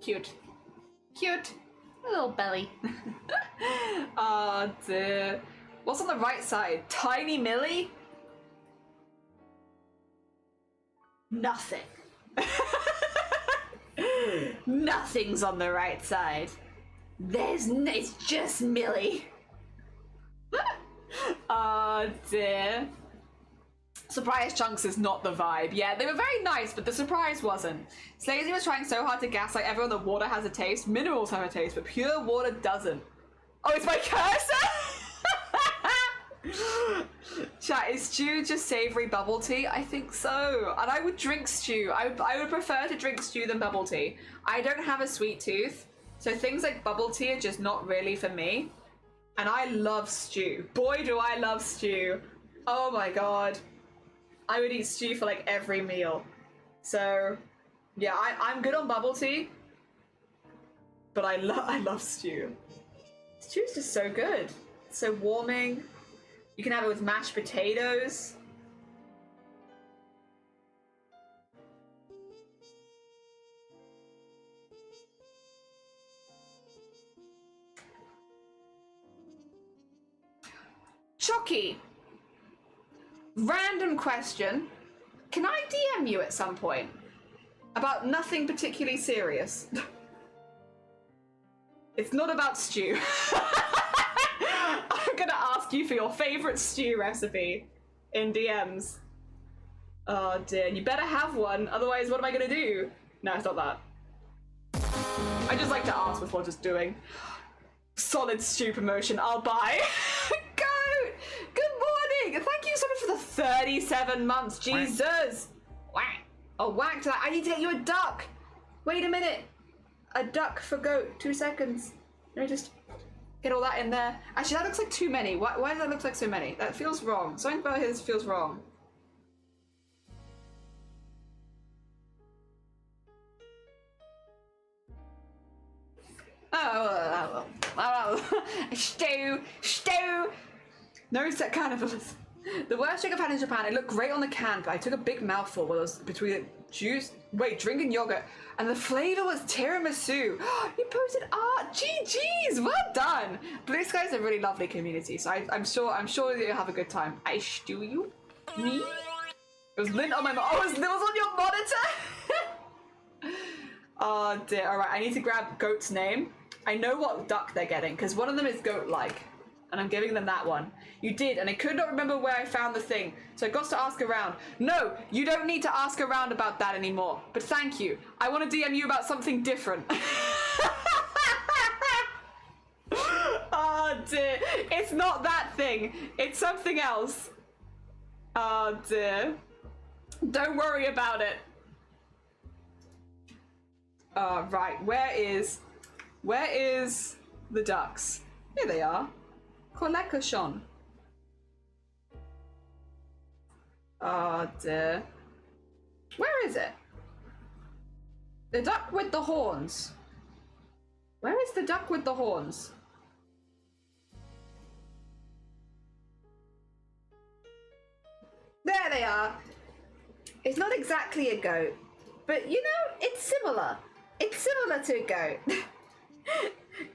Cute. Cute. A little belly. Oh dear. What's on the right side? Tiny Millie? Nothing. Nothing's on the right side. It's just Millie. Oh dear. Surprise chunks is not the vibe. Yeah, they were very nice, but the surprise wasn't. Slazy was trying so hard to gaslight everyone that water has a taste. Minerals have a taste, but pure water doesn't. Oh, it's my cursor? Chat, is stew just savory bubble tea? I think so. And I would drink stew. I would prefer to drink stew than bubble tea. I don't have a sweet tooth, so things like bubble tea are just not really for me. And I love stew. Boy, do I love stew. Oh my god. I would eat stew for like every meal. So, yeah, I'm good on bubble tea. But I love stew. Stew is just so good. It's so warming. You can have it with mashed potatoes. Chucky. Random question. Can I DM you at some point? About nothing particularly serious. It's not about stew. I'm gonna ask you for your favorite stew recipe in DMs. Oh dear, you better have one, otherwise what am I gonna do? No, it's not that. I just like to ask before just doing. Solid stew promotion, I'll buy. Goat! Good morning! Thank you so much for the 37 months, Jesus! Whack! Oh, whack to that. I need to get you a duck! Wait a minute! A duck for goat, 2 seconds. Let me just get all that in there. Actually, that looks like too many. Why does that look like so many? That feels wrong. Something about his feels wrong. Oh, stew. No set cannibalism. The worst drink I've had in Japan. It looked great on the can, but I took a big mouthful while I was between the juice. Wait, drinking yogurt, and the flavor was tiramisu. You posted art. GG's, well done. Blue Sky is a really lovely community, so I'm sure you'll have a good time. I stew you. Me? It was lint on my. Oh, it was on your monitor. Oh dear. All right, I need to grab goat's name. I know what duck they're getting because one of them is goat-like, and I'm giving them that one. You did, and I could not remember where I found the thing, so I got to ask around. No, you don't need to ask around about that anymore, but thank you. I want to DM you about something different. Oh dear, it's not that thing, it's something else. Oh dear. Don't worry about it. Right, where is the ducks? Here they are. Collection. Oh dear. Where is it? The duck with the horns. Where is the duck with the horns? There they are. It's not exactly a goat, but you know, it's similar. It's similar to a goat.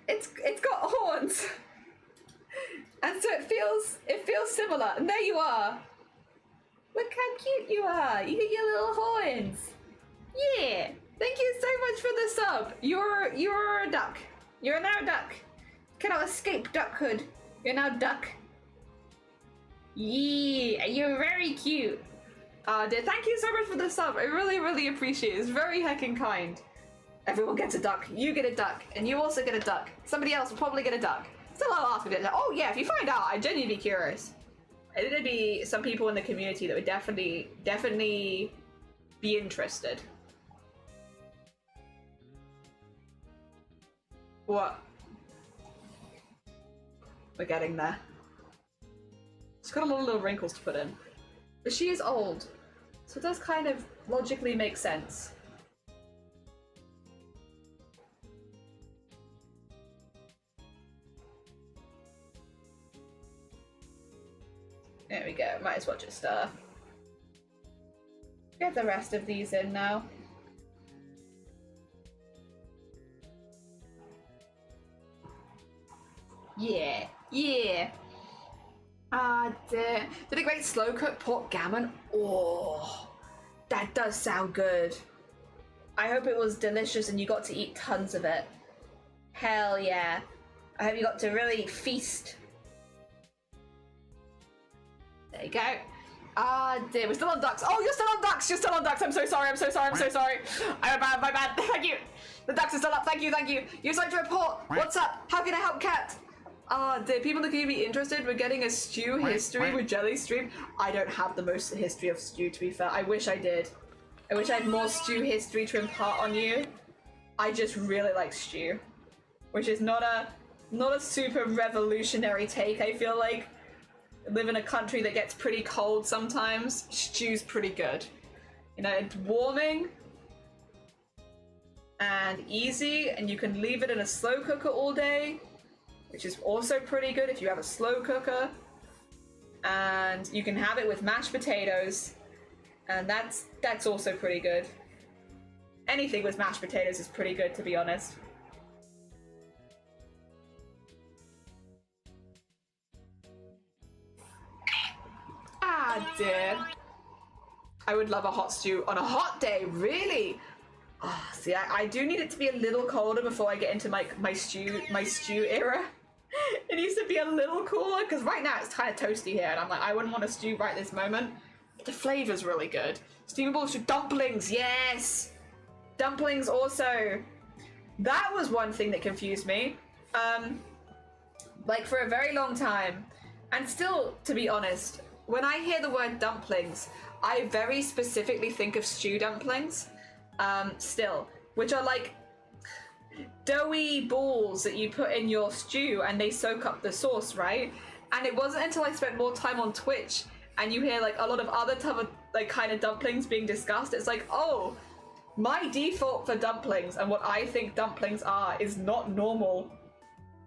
It's got horns. And so it feels similar. And there you are. Look how cute you are. You get your little horns. Yeah. Thank you so much for the sub. You're a duck. You're now a duck. Cannot escape duckhood. You're now duck. Yeah. You're very cute. Dear, thank you so much for the sub. I really, really appreciate it. It's very heckin' kind. Everyone gets a duck. You get a duck. And you also get a duck. Somebody else will probably get a duck. Still, I'll ask if oh yeah, if you find out, I'd genuinely be curious. There'd be some people in the community that would definitely be interested. What? We're getting there. She's got a lot of little wrinkles to put in. But she is old, so it does kind of logically make sense. There we go, might as well just get the rest of these in now. Yeah. Did a great slow cook pork gammon. Oh, that does sound good. I hope it was delicious and you got to eat tons of it. Hell yeah. I hope you got to really feast. There you go. Ah, dear. We're still on ducks. Oh, you're still on ducks. You're still on ducks. I'm so sorry. I'm so sorry. I'm so sorry. My bad. Thank you. The ducks are still up. Thank you. You'd like to report. What's up? How can I help, Cat? Ah, dear. People in the community be interested. We're getting a stew history with Jelly stream. I don't have the most history of stew, to be fair. I wish I did. I wish I had more stew history to impart on you. I just really like stew, which is not a super revolutionary take. I feel like I live in a country that gets pretty cold sometimes. Stew's pretty good. You know, it's warming and easy, and you can leave it in a slow cooker all day, which is also pretty good if you have a slow cooker. And you can have it with mashed potatoes, and that's also pretty good. Anything with mashed potatoes is pretty good, to be honest. Ah, dear. I would love a hot stew on a hot day, really? Oh, see, I do need it to be a little colder before I get into my stew era. It needs to be a little cooler, because right now it's kind of toasty here, and I'm like, I wouldn't want a stew right this moment. But the flavor's really good. Steamable dumplings, yes! Dumplings also. That was one thing that confused me. Like, for a very long time, and still, to be honest, when I hear the word dumplings, I very specifically think of stew dumplings, still, which are like doughy balls that you put in your stew and they soak up the sauce, right? And it wasn't until I spent more time on Twitch and you hear like a lot of other type of like kind of dumplings being discussed, it's like, oh, my default for dumplings and what I think dumplings are is not normal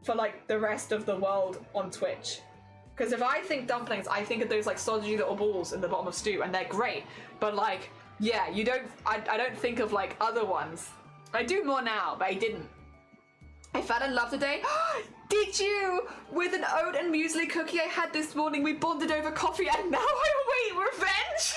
for like the rest of the world on Twitch. Because if I think dumplings, I think of those like stodgy little balls in the bottom of stew, and they're great. But like, yeah, you don't. I don't think of like other ones. I do more now, but I didn't. I fell in love today. Did you? With an oat and muesli cookie I had this morning. We bonded over coffee, and now I await revenge.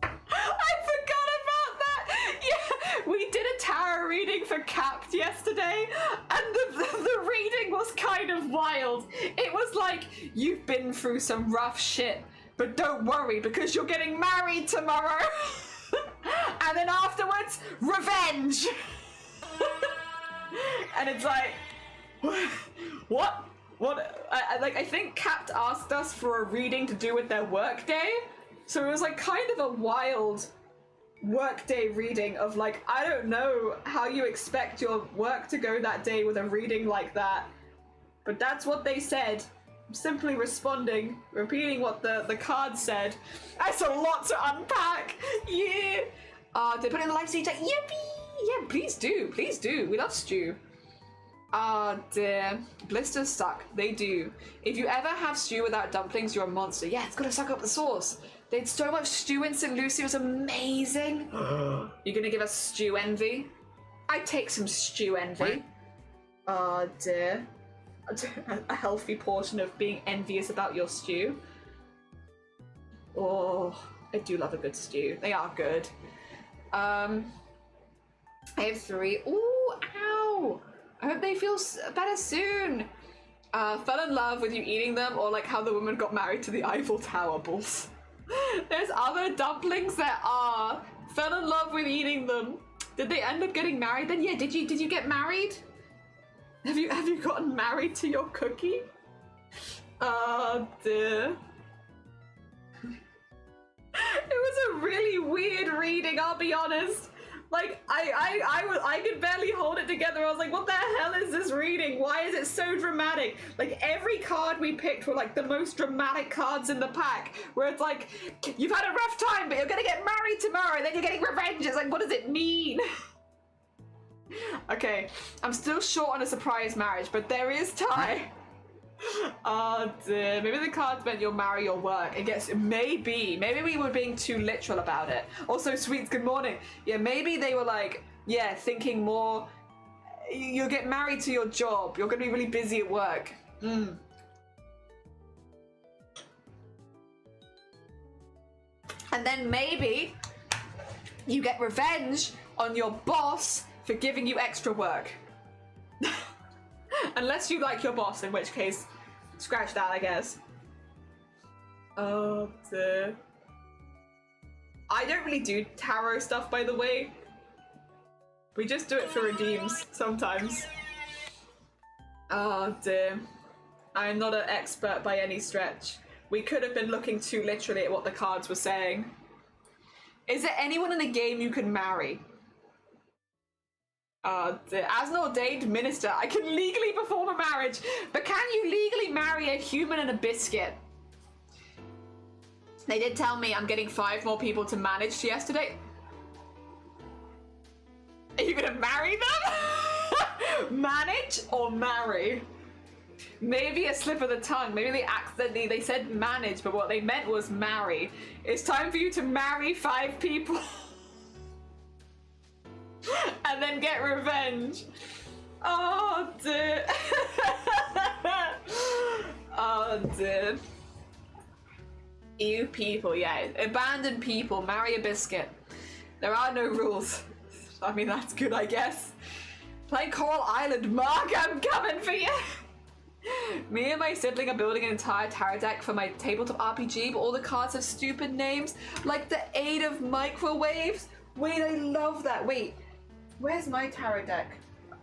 I forgot about that. Yeah, we did a tarot reading for CRAFT yesterday, and the reading was kind of wild. It was like, you've been through some rough shit, but don't worry because you're getting married tomorrow. And then afterwards, revenge. And it's like, what? I think CRAFT asked us for a reading to do with their work day. So it was like kind of a wild workday reading of like, I don't know how you expect your work to go that day with a reading like that. But that's what they said. I'm simply responding, repeating what the card said. That's a lot to unpack. Yeah. They put in the live stream chat. Yippee! Yeah, please do. Please do. We love stew. Dear. Blisters suck. They do. If you ever have stew without dumplings, you're a monster. Yeah, it's gonna suck up the sauce. They had so much stew in St. Lucie, it was amazing. You're gonna give us stew envy? I'd take some stew envy. Oh dear. A healthy portion of being envious about your stew. Oh, I do love a good stew. They are good. I have 3. Ooh, ow! I hope they feel better soon. Fell in love with you eating them, or like how the woman got married to the Eiffel Tower balls. There's other dumplings that are fell in love with eating them. Did they end up getting married then? Yeah, did you get married? Have you gotten married to your cookie? Oh dear. It was a really weird reading, I'll be honest. Like, I could barely hold it together. I was like, what the hell is this reading? Why is it so dramatic? Like, every card we picked were like the most dramatic cards in the pack, where it's like, you've had a rough time, but you're gonna get married tomorrow, and then you're getting revenge. It's like, what does it mean? Okay, I'm still short on a surprise marriage, but there is time. Oh dear, maybe the cards meant you'll marry your work. I guess maybe we were being too literal about it. Also, Sweets, good morning. Yeah, maybe they were like, yeah, thinking more, you'll get married to your job, you're gonna be really busy at work. And then maybe you get revenge on your boss for giving you extra work. Unless you like your boss, in which case, scratch that, I guess. Oh dear. I don't really do tarot stuff, by the way. We just do it for redeems sometimes. Oh dear. I'm not an expert by any stretch. We could have been looking too literally at what the cards were saying. Is there anyone in the game you can marry? As an ordained minister, I can legally perform a marriage, but can you legally marry a human and a biscuit? They did tell me I'm getting 5 more people to manage yesterday. Are you gonna marry them? Manage or marry? Maybe a slip of the tongue. Maybe they said manage, but what they meant was marry. It's time for you to marry 5 people. And then get revenge. Oh dear. Oh dear. You people, yeah. Abandon people, marry a biscuit. There are no rules. I mean, that's good, I guess. Play Coral Island, Mark, I'm coming for you. Me and my sibling are building an entire tarot deck for my tabletop RPG, but all the cards have stupid names, like the 8 of microwaves. Wait, I love that. Wait, where's my tarot deck?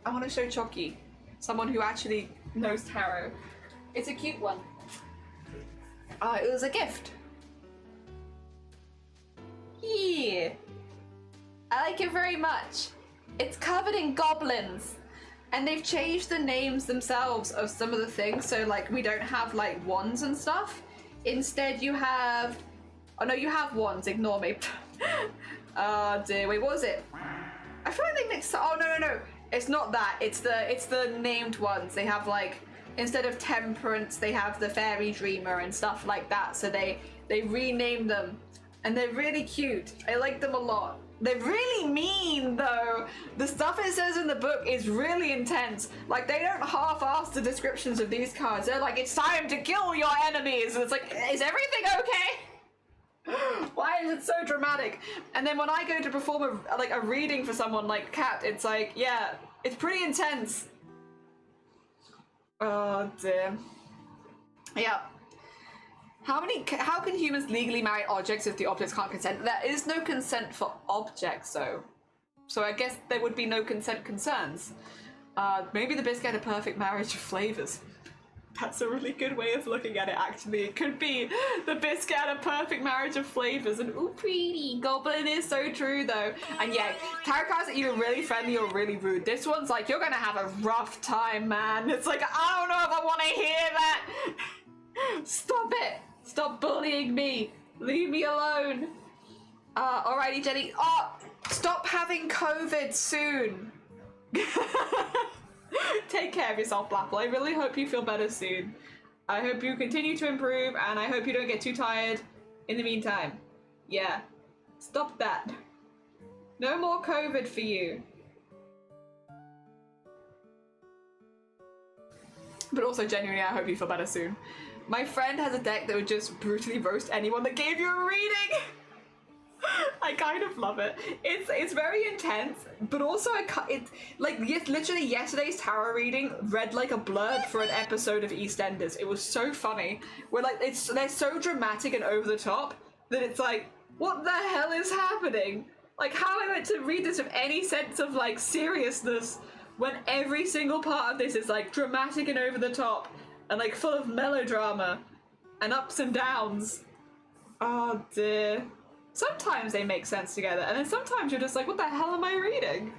I want to show Chucky, someone who actually knows tarot. It's a cute one. It was a gift. Yeah. I like it very much. It's covered in goblins. And they've changed the names themselves of some of the things, so like we don't have like wands and stuff. Instead you have... Oh no, you have wands, ignore me. Oh dear, wait, what was it? I feel like they mixed... Oh no. It's not that, it's the named ones. They have like, instead of temperance, they have the fairy dreamer and stuff like that. So they renamed them. And they're really cute. I like them a lot. They're really mean though. The stuff it says in the book is really intense. Like they don't half-ass the descriptions of these cards. They're like, it's time to kill your enemies. And it's like, is everything okay? Why is it so dramatic? And then when I go to perform a reading for someone like Kat, it's like, yeah, it's pretty intense. Oh dear. Yeah. How can humans legally marry objects if the objects can't consent? There is no consent for objects, though. So I guess there would be no consent concerns. Maybe the biscuit had a perfect marriage of flavors. That's a really good way of looking at it, actually. It could be the biscuit had a perfect marriage of flavors. And ooh, pretty. Goblin is so true, though. And yeah, tarot cards are either really friendly or really rude. This one's like, you're gonna have a rough time, man. It's like, I don't know if I want to hear that. Stop it. Stop bullying me. Leave me alone. Alrighty, Jenny. Oh, stop having COVID soon. Take care of yourself, Blapple. I really hope you feel better soon. I hope you continue to improve, and I hope you don't get too tired in the meantime. Yeah. Stop that. No more COVID for you. But also, genuinely, I hope you feel better soon. My friend has a deck that would just brutally roast anyone that gave you a reading. I kind of love it. It's very intense, but also literally yesterday's tarot reading read like a blurb for an episode of EastEnders. It was so funny. Where like they're so dramatic and over the top that it's like, what the hell is happening? Like, how am I meant to read this with any sense of like seriousness when every single part of this is like dramatic and over the top? And like full of melodrama and ups and downs. Oh dear. Sometimes they make sense together, and then sometimes you're just like, what the hell am I reading?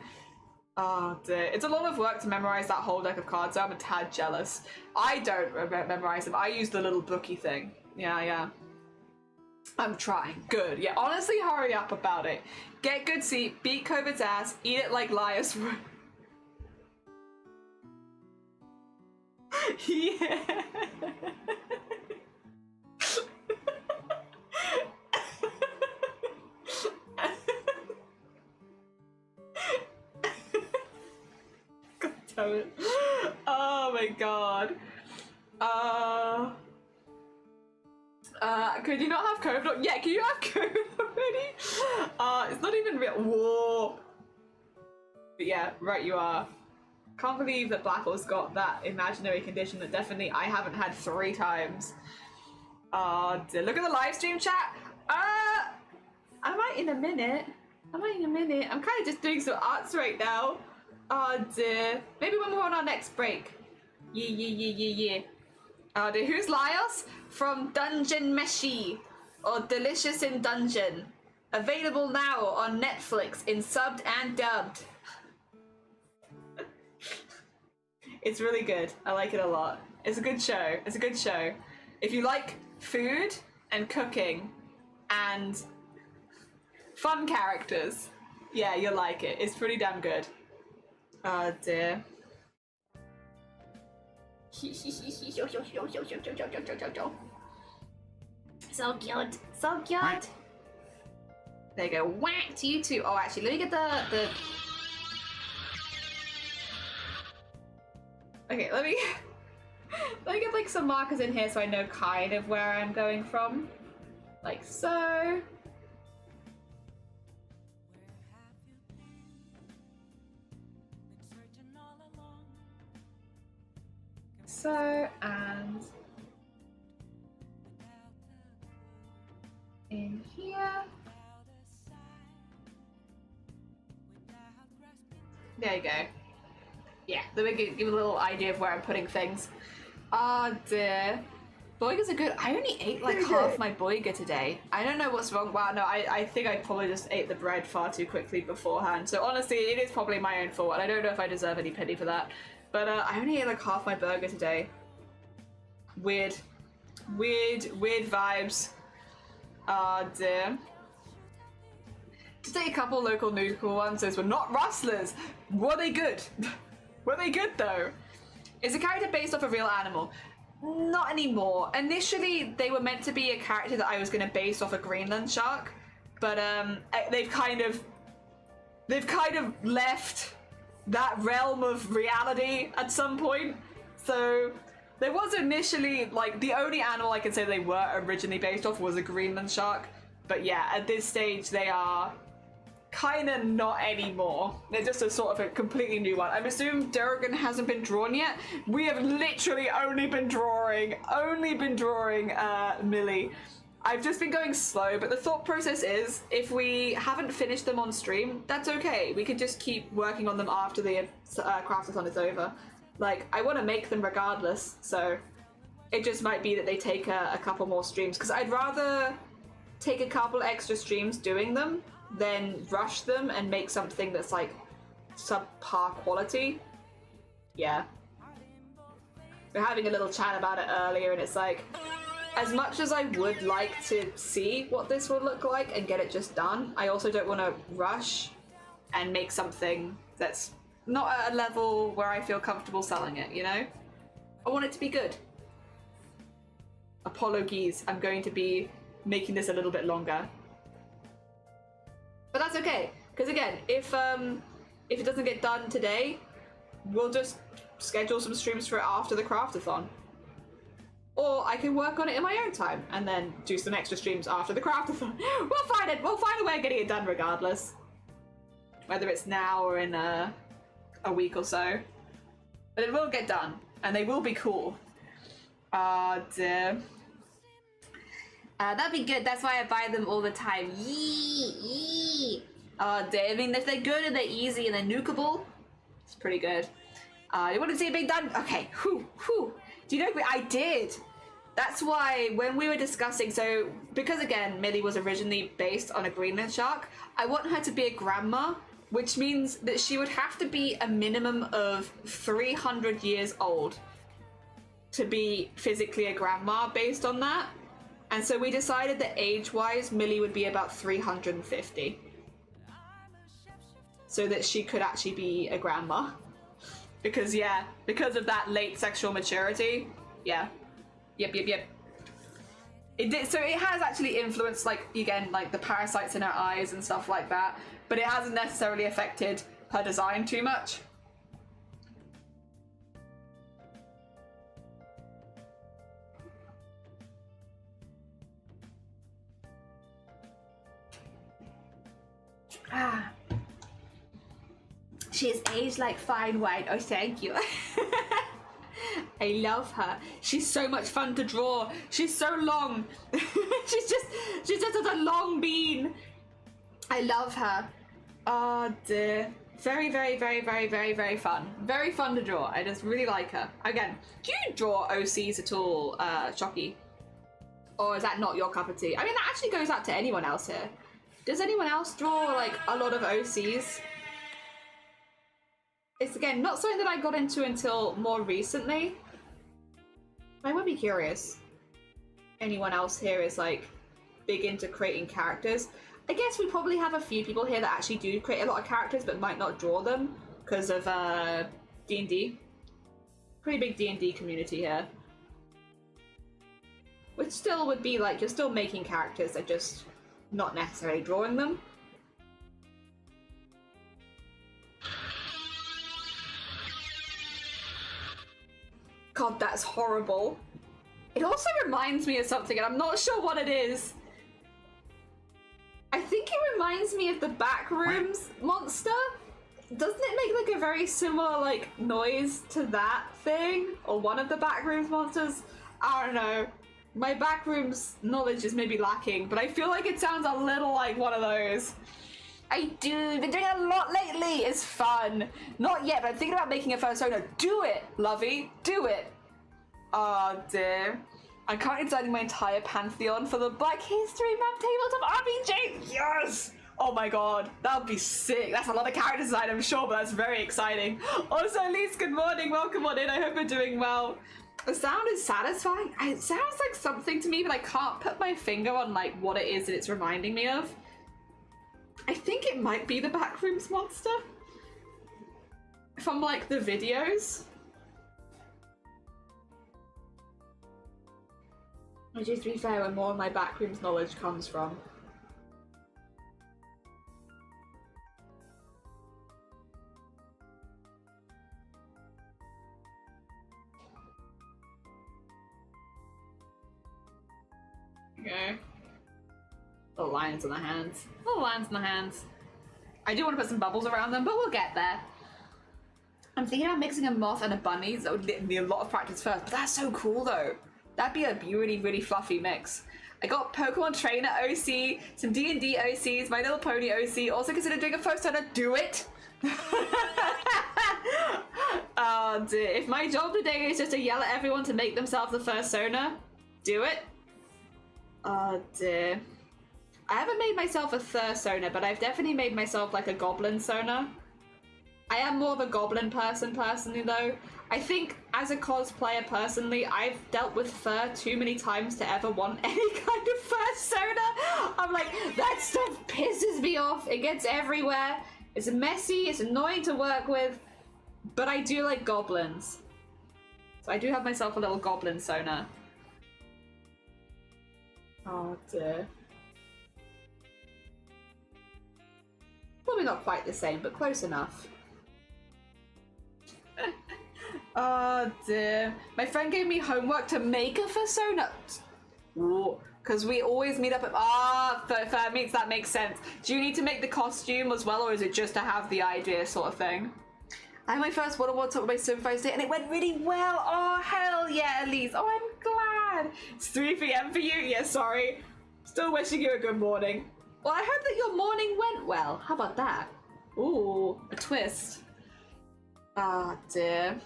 Oh dear. It's a lot of work to memorize that whole deck of cards, so I'm a tad jealous. I don't memorize them. I use the little bookie thing. Yeah. I'm trying. Good. Yeah, honestly, hurry up about it. Get good sleep, beat COVID's ass, eat it like Lias would. Yeah. God damn it. Oh my god. Could you not have COVID? Yeah, can you have COVID already? It's not even real. Whoa. But yeah, right you are. Can't believe that Blackle's got that imaginary condition that definitely I haven't had 3 times. Oh, dear. Look at the live stream chat. I might in a minute. I'm kind of just doing some arts right now. Oh, dear. Maybe when we're on our next break. Yeah. Oh, dear. Who's Laios? From Dungeon Meshi or Delicious in Dungeon. Available now on Netflix in subbed and dubbed. It's really good. I like it a lot. It's a good show. If you like food and cooking and fun characters, yeah, you'll like it. It's pretty damn good. Oh dear. So cute. There you go. Whack to you too. Oh, actually, let me get the. Okay, let me get like some markers in here so I know kind of where I'm going from. Like so. So, and in here. There you go. Yeah, let me give a little idea of where I'm putting things. Oh dear. Boigas are good. I only ate like half my boiga today. I don't know what's wrong. Wow, no, I think I probably just ate the bread far too quickly beforehand. So honestly, it is probably my own fault, and I don't know if I deserve any pity for that. But I only ate like half my burger today. Weird vibes. Oh dear. Just ate a couple local noodle ones. Those were not rustlers. Were they good? Were they good though? Is the character based off a real animal? Not anymore. Initially, they were meant to be a character that I was going to base off a Greenland shark, but they've kind of left that realm of reality at some point. So there was initially like the only animal I can say they were originally based off was a Greenland shark, but yeah, at this stage they are kind of not anymore. They're just a sort of a completely new one. I'm assuming Durgan hasn't been drawn yet. We have literally only been drawing Millie. I've just been going slow, but the thought process is if we haven't finished them on stream, that's okay. We could just keep working on them after the CRAFT-A-THON is over. Like, I want to make them regardless, so it just might be that they take a couple more streams, because I'd rather take a couple extra streams doing them than rush them and make something that's like subpar quality. Yeah. We're having a little chat about it earlier, and it's like, as much as I would like to see what this will look like and get it just done, I also don't want to rush and make something that's not at a level where I feel comfortable selling it, you know? I want it to be good. Apologies, I'm going to be making this a little bit longer. But that's okay, because again, if it doesn't get done today, we'll just schedule some streams for it after the CRAFT-A-THON. Or I can work on it in my own time and then do some extra streams after the CRAFT-A-THON. We'll find a way of getting it done regardless. Whether it's now or in a week or so. But it will get done, and they will be cool. Ah, dear. That'd be good. That's why I buy them all the time. Yee. Oh, dear. I mean, if they're good and they're easy and they're nukeable, it's pretty good. You want to see it being done? Okay. Whew. Do you know, I did. That's why when we were discussing, so because again, Millie was originally based on a Greenland shark, I want her to be a grandma, which means that she would have to be a minimum of 300 years old to be physically a grandma based on that. And so we decided that age-wise, Millie would be about 350. So that she could actually be a grandma. Because, yeah, because of that late sexual maturity. Yeah. Yep. It did, so it has actually influenced, like, again, like the parasites in her eyes and stuff like that. But it hasn't necessarily affected her design too much. She is aged like fine wine. Oh, thank you. I love her. She's so much fun to draw. She's so long. she's just such a long bean. I love her. Oh dear. Very, very, very, very, very, very fun. Very fun to draw. I just really like her. Again, do you draw OCs at all, Shocky? Or is that not your cup of tea? I mean, that actually goes out to anyone else here. Does anyone else draw, like, a lot of OCs? It's, again, not something that I got into until more recently. I would be curious. Anyone else here is, like, big into creating characters? I guess we probably have a few people here that actually do create a lot of characters but might not draw them because of D&D. Pretty big D&D community here. Which still would be like, you're still making characters, they're just not necessarily drawing them. God, that's horrible. It also reminds me of something and I'm not sure what it is. I think it reminds me of the Backrooms monster. Doesn't it make like a very similar like noise to that thing? Or one of the Backrooms monsters? I don't know. My Backrooms knowledge is maybe lacking, but I feel like it sounds a little like one of those. I do. Been doing a lot lately. It's fun. Not yet, but I'm thinking about making a persona. Do it, lovey. Do it. Oh dear. I'm currently designing my entire pantheon for the Black History Month tabletop RPG. Yes! Oh my god, that would be sick. That's a lot of character design, I'm sure, but that's very exciting. Also, Elise, good morning. Welcome on in. I hope you're doing well. The sound is satisfying. It sounds like something to me, but I can't put my finger on like what it is that it's reminding me of. I think it might be the Backrooms monster. From like the videos. Which is, to be fair, where more of my Backrooms knowledge comes from. Okay. Little lines on the hands. Little lines on the hands. I do want to put some bubbles around them, but we'll get there. I'm thinking about mixing a moth and a bunny, so that would need a lot of practice first, but that's so cool though. That'd be a really, really fluffy mix. I got Pokemon Trainer OC, some D&D OCs, My Little Pony OC, also consider doing a persona. Do it! Oh dear. If my job today is just to yell at everyone to make themselves the persona, do it. Oh dear. I haven't made myself a Thursona, but I've definitely made myself like a Goblin Sona. I am more of a Goblin person personally though. I think as a cosplayer personally, I've dealt with fur too many times to ever want any kind of Thursona. I'm like, that stuff pisses me off. It gets everywhere. It's messy, it's annoying to work with, but I do like goblins. So I do have myself a little Goblin Sona. Oh dear. Probably not quite the same, but close enough. Oh dear. My friend gave me homework to make a persona. Because we always meet up at... that makes sense. Do you need to make the costume as well, or is it just to have the idea sort of thing? I had my first one-on-one talk with my supervisor and it went really well. Oh, hell yeah, Elise. Oh, I'm glad. It's 3 p.m. for you? Yeah, sorry. Still wishing you a good morning. Well, I hope that your morning went well. How about that? Ooh, a twist. Ah, dear.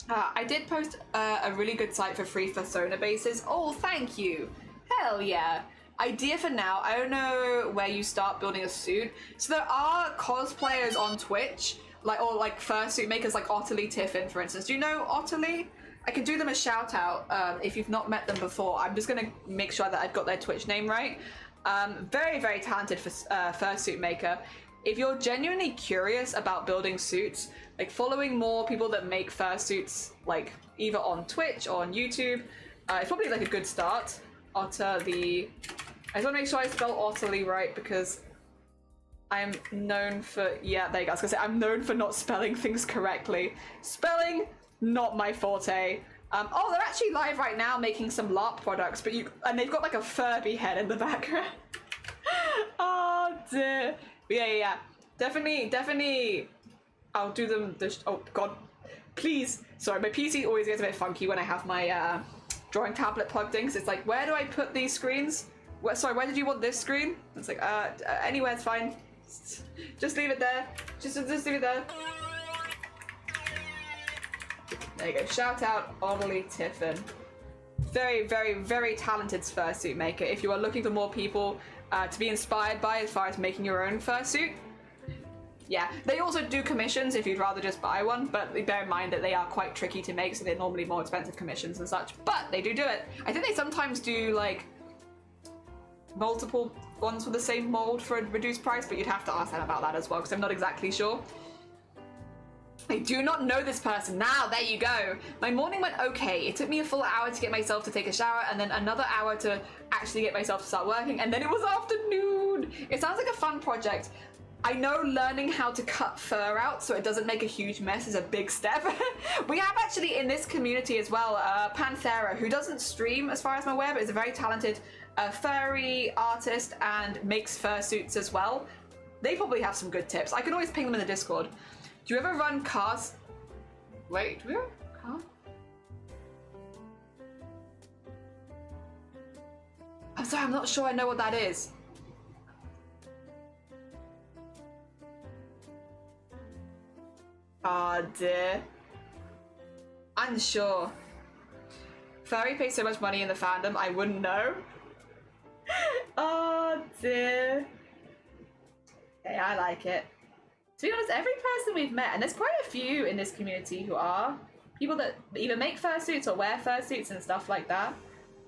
I did post a really good site for free persona bases. Oh, thank you. Hell yeah. Idea for now. I don't know where you start building a suit. So there are cosplayers on Twitch, or fursuit makers like Otterly Tiffin, for instance. Do you know Otterly? I can do them a shout out if you've not met them before. I'm just gonna make sure that I've got their Twitch name right. Very, very talented fursuit maker. If you're genuinely curious about building suits, like following more people that make fursuits, like either on Twitch or on YouTube, it's probably like a good start. Otterly. I just want to make sure I spell Otterly right because I'm known for, yeah, there you go. I was gonna say, I'm known for not spelling things correctly. Spelling, not my forte. Oh, they're actually live right now making some LARP products, and they've got like a Furby head in the background. Oh dear. Yeah. Definitely. I'll do them. Oh god. Please. Sorry, my PC always gets a bit funky when I have my drawing tablet plugged in, because it's like, where do I put these screens? Sorry, where did you want this screen? It's like, anywhere's fine. Just leave it there. Just leave it there. There you go. Shout out Ollie Tiffin. Very, very, very talented fursuit maker. If you are looking for more people to be inspired by as far as making your own fursuit, yeah. They also do commissions if you'd rather just buy one, but bear in mind that they are quite tricky to make, so they're normally more expensive commissions and such, but they do it. I think they sometimes do like multiple ones for the same mold for a reduced price, but you'd have to ask them about that as well, because I'm not exactly sure. I do not know this person. Now, there you go. My morning went okay. It took me a full hour to get myself to take a shower, and then another hour to actually get myself to start working, and then it was afternoon. It sounds like a fun project. I know learning how to cut fur out so it doesn't make a huge mess is a big step. We have actually in this community as well, Panthera, who doesn't stream as far as I'm aware, but is a very talented furry artist and makes fursuits as well. They probably have some good tips. I can always ping them in the Discord. Do you ever run cars? Wait, do we run car? I'm sorry, I'm not sure I know what that is. Oh dear. Unsure. Furry pays so much money in the fandom, I wouldn't know. Oh dear. Hey, I like it. To be honest, every person we've met, and there's quite a few in this community who are people that either make fursuits or wear fursuits and stuff like that.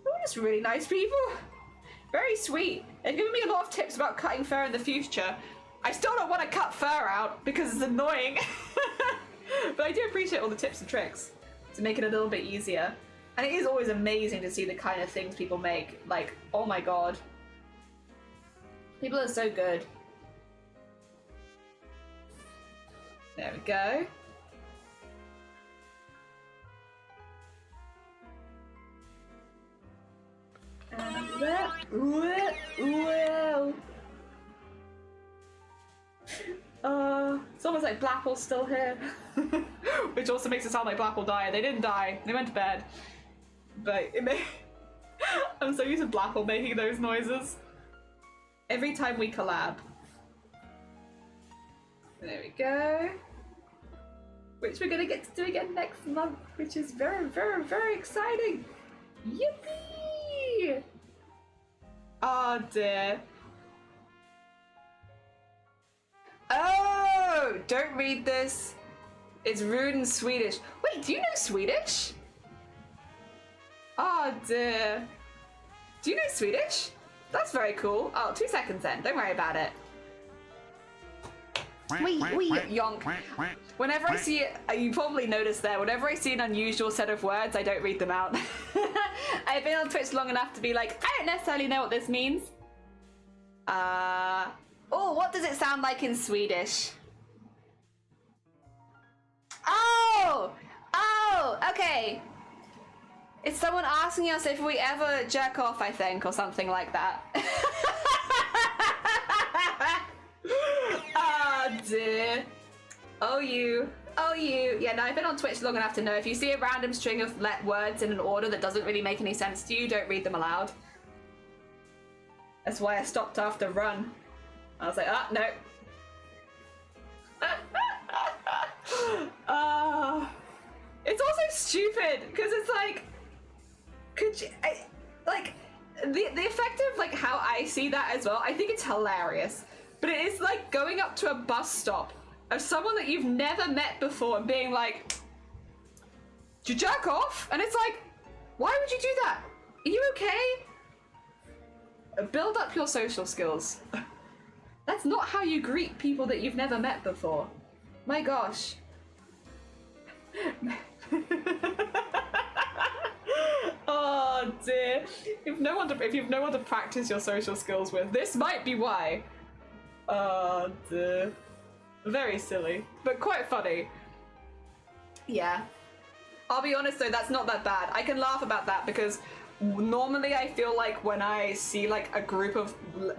They're just really nice people. Very sweet. They've given me a lot of tips about cutting fur in the future. I still don't want to cut fur out because it's annoying. But I do appreciate all the tips and tricks to make it a little bit easier. And it is always amazing to see the kind of things people make. Like, oh my god. People are so good. There we go. And that. Whoa. It's almost like Blapple's still here. Which also makes it sound like Blapple died. They didn't die. They went to bed. But it may... I'm so used to Blapple making those noises. Every time we collab. There we go. Which we're gonna get to do again next month, which is very, very, very exciting. Yippee! Oh dear. Oh! Don't read this. It's rude in Swedish. Wait, do you know Swedish? Oh dear. Do you know Swedish? That's very cool. Oh, 2 seconds then. Don't worry about it. Wee, yonk. Whenever I see it, you probably noticed there, whenever I see an unusual set of words, I don't read them out. I've been on Twitch long enough to be like, I don't necessarily know what this means. Oh, what does it sound like in Swedish? Oh, okay. It's someone asking us if we ever jerk off, I think, or something like that. Oh dear. Oh you. Yeah, no, I've been on Twitch long enough to know if you see a random string of words in an order that doesn't really make any sense to you, don't read them aloud. That's why I stopped after run. I was like, no. It's also stupid, because it's like, the effect of like how I see that as well, I think it's hilarious. But it is like going up to a bus stop of someone that you've never met before and being like, "Did you jerk off?" And it's like, why would you do that? Are you okay? Build up your social skills. That's not how you greet people that you've never met before. My gosh. Oh dear. If you've no one to practice your social skills with, this might be why. Oh dear. Very silly, but quite funny. Yeah. I'll be honest though, that's not that bad. I can laugh about that because normally I feel like when I see like a group of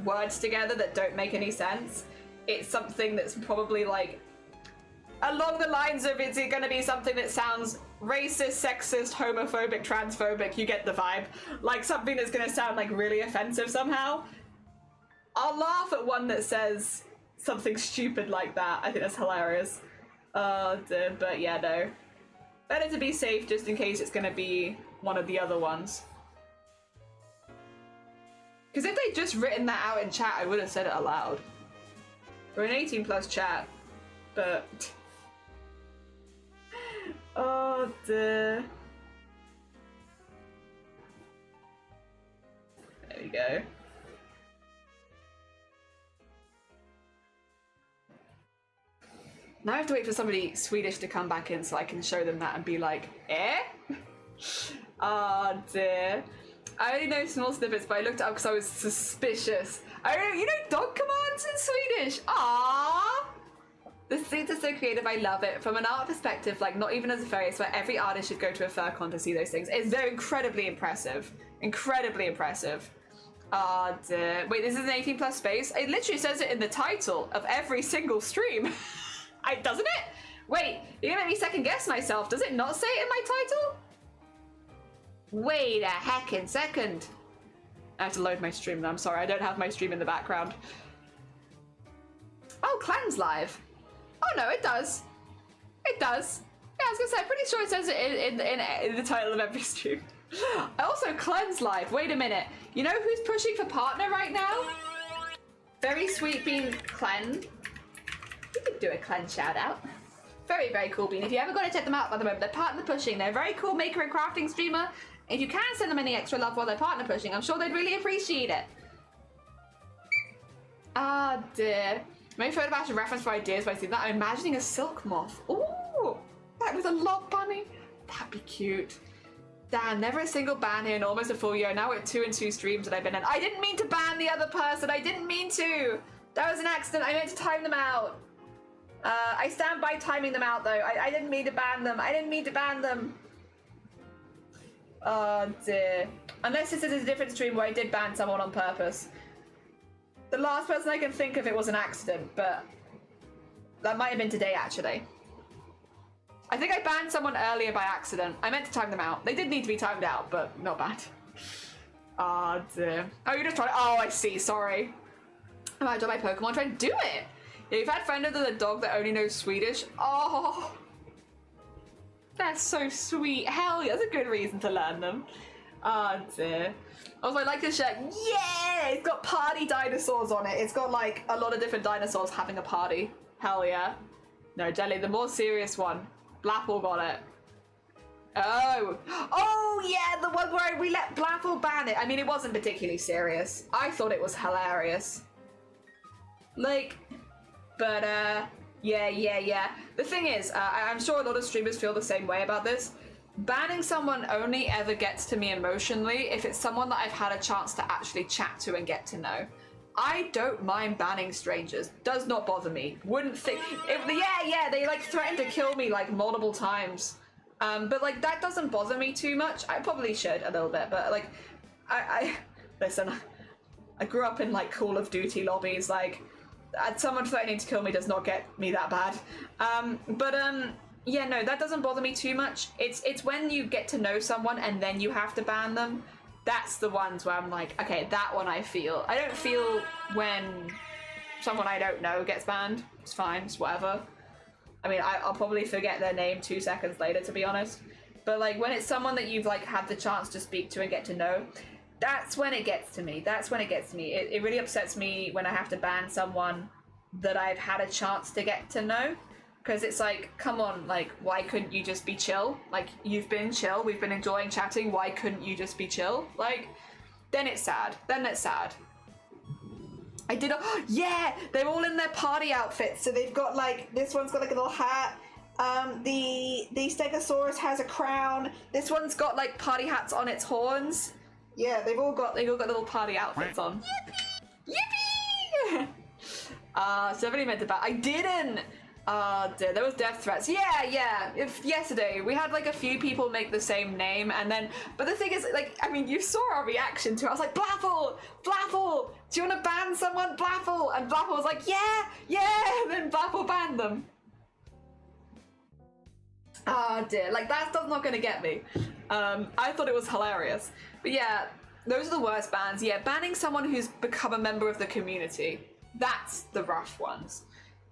words together that don't make any sense, it's something that's probably like a along the lines of, is it going to be something that sounds racist, sexist, homophobic, transphobic? You get the vibe. Like something that's going to sound like really offensive somehow. I'll laugh at one that says something stupid like that. I think that's hilarious. But yeah, no. Better to be safe just in case it's going to be one of the other ones. Because if they'd just written that out in chat, I would have said it aloud. We're an 18+ chat, but... Oh dear. There we go. Now I have to wait for somebody Swedish to come back in so I can show them that and be like, eh? Oh dear. I only know small snippets, but I looked it up because I was suspicious. I don't know, you know dog commands in Swedish? Aww! The suits are so creative, I love it. From an art perspective, like not even as a fairy, I swear every artist should go to a fur con to see those things. They're incredibly impressive. Incredibly impressive. Oh dear. Wait, this is an 18+ space? It literally says it in the title of every single stream. Doesn't it? Wait, you're gonna make me second guess myself. Does it not say it in my title? Wait a heckin' second. I have to load my stream now. I'm sorry, I don't have my stream in the background. Oh, Clan's live. Oh no, it does. It does. Yeah, I was gonna say, I'm pretty sure it says it in the title of every stream. Also, Clan's live. Wait a minute. You know who's pushing for partner right now? Very sweet being Clan. We could do a Clan shout out. Very, very cool bean. If you ever got to check them out by the moment, they're partner pushing. They're a very cool maker and crafting streamer. If you can send them any extra love while they're partner pushing, I'm sure they'd really appreciate it. Ah dear. Maybe photo bash a reference for ideas by seeing that. I'm imagining a silk moth. Ooh, that was a lob bunny. That'd be cute. Dan, never a single ban here in almost a full year. Now we're at 2 and 2 streams that I've been in. I didn't mean to ban the other person. I didn't mean to. That was an accident. I meant to time them out. I stand by timing them out though. I didn't mean to ban them. I didn't mean to ban them. Oh dear. Unless this is a different stream where I did ban someone on purpose. The last person I can think of, it was an accident, but that might have been today actually. I think I banned someone earlier by accident. I meant to time them out. They did need to be timed out, but not bad. Oh dear. Oh, you're just trying to... Oh, I see. Sorry. I might do my Pokemon. Try to do it. Yeah, you've had friend of the dog that only knows Swedish. Oh, that's so sweet. Hell yeah, that's a good reason to learn them. Oh dear. Also, I like this shirt. Yeah, it's got party dinosaurs on it. It's got like a lot of different dinosaurs having a party. Hell yeah. No, Jelly, the more serious one. Blapple got it. Oh yeah, the one where we let Blapple ban it. I mean, it wasn't particularly serious. I thought it was hilarious. Like, but yeah. The thing is, I'm sure a lot of streamers feel the same way about this. Banning someone only ever gets to me emotionally if it's someone that I've had a chance to actually chat to and get to know. I don't mind banning strangers. Does not bother me. Wouldn't think... Yeah, they like threatened to kill me like multiple times. But like that doesn't bother me too much. I probably should a little bit, but like... Listen, I grew up in like Call of Duty lobbies, like... someone threatening to kill me does not get me that bad. Yeah, no, that doesn't bother me too much. It's when you get to know someone and then you have to ban them. That's the ones where I'm like, okay, that one I feel. I don't feel when someone I don't know gets banned. It's fine, it's whatever. I mean, I'll probably forget their name 2 seconds later, to be honest. But like when it's someone that you've like had the chance to speak to and get to know, that's when it gets to me. That's when it gets to me. It really upsets me when I have to ban someone that I've had a chance to get to know. Because it's like, come on, like, why couldn't you just be chill? Like, you've been chill, we've been enjoying chatting, why couldn't you just be chill? Like, then it's sad. Then it's sad. I did, yeah, they're all in their party outfits. So they've got like, this one's got like a little hat. The Stegosaurus has a crown. This one's got like party hats on its horns. Yeah, they've all got little party outfits on. Yippee! Yippee! Somebody meant to ban. I didn't! Dear, there was death threats. Yeah. Yesterday, we had like a few people make the same name, and then, but the thing is, like, I mean, you saw our reaction to it. I was like, Blapple! Do you want to ban someone? Blapple! And Blapple was like, yeah! And then Blapple banned them. Ah dear, like that stuff's not gonna get me. I thought it was hilarious. But yeah, those are the worst bans. Yeah, banning someone who's become a member of the community, that's the rough ones.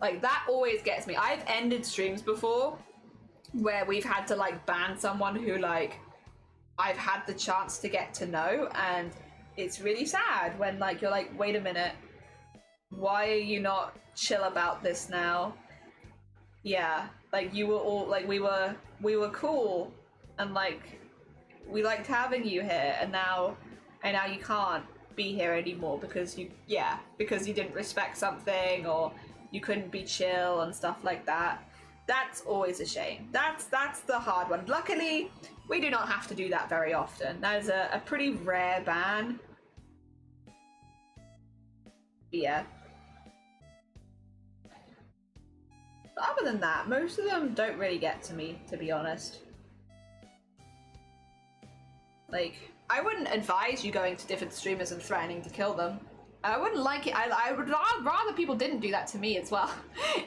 Like that always gets me. I've ended streams before where we've had to like ban someone who like I've had the chance to get to know, and it's really sad when like you're like, wait a minute, why are you not chill about this now? Yeah, like you were all like we were cool and like we liked having you here, and now you can't be here anymore because you didn't respect something or you couldn't be chill and stuff like that. That's always a shame. That's the hard one. Luckily, we do not have to do that very often. That is a pretty rare ban. But yeah. But other than that, most of them don't really get to me, to be honest. Like, I wouldn't advise you going to different streamers and threatening to kill them. I wouldn't like it. I would rather people didn't do that to me as well.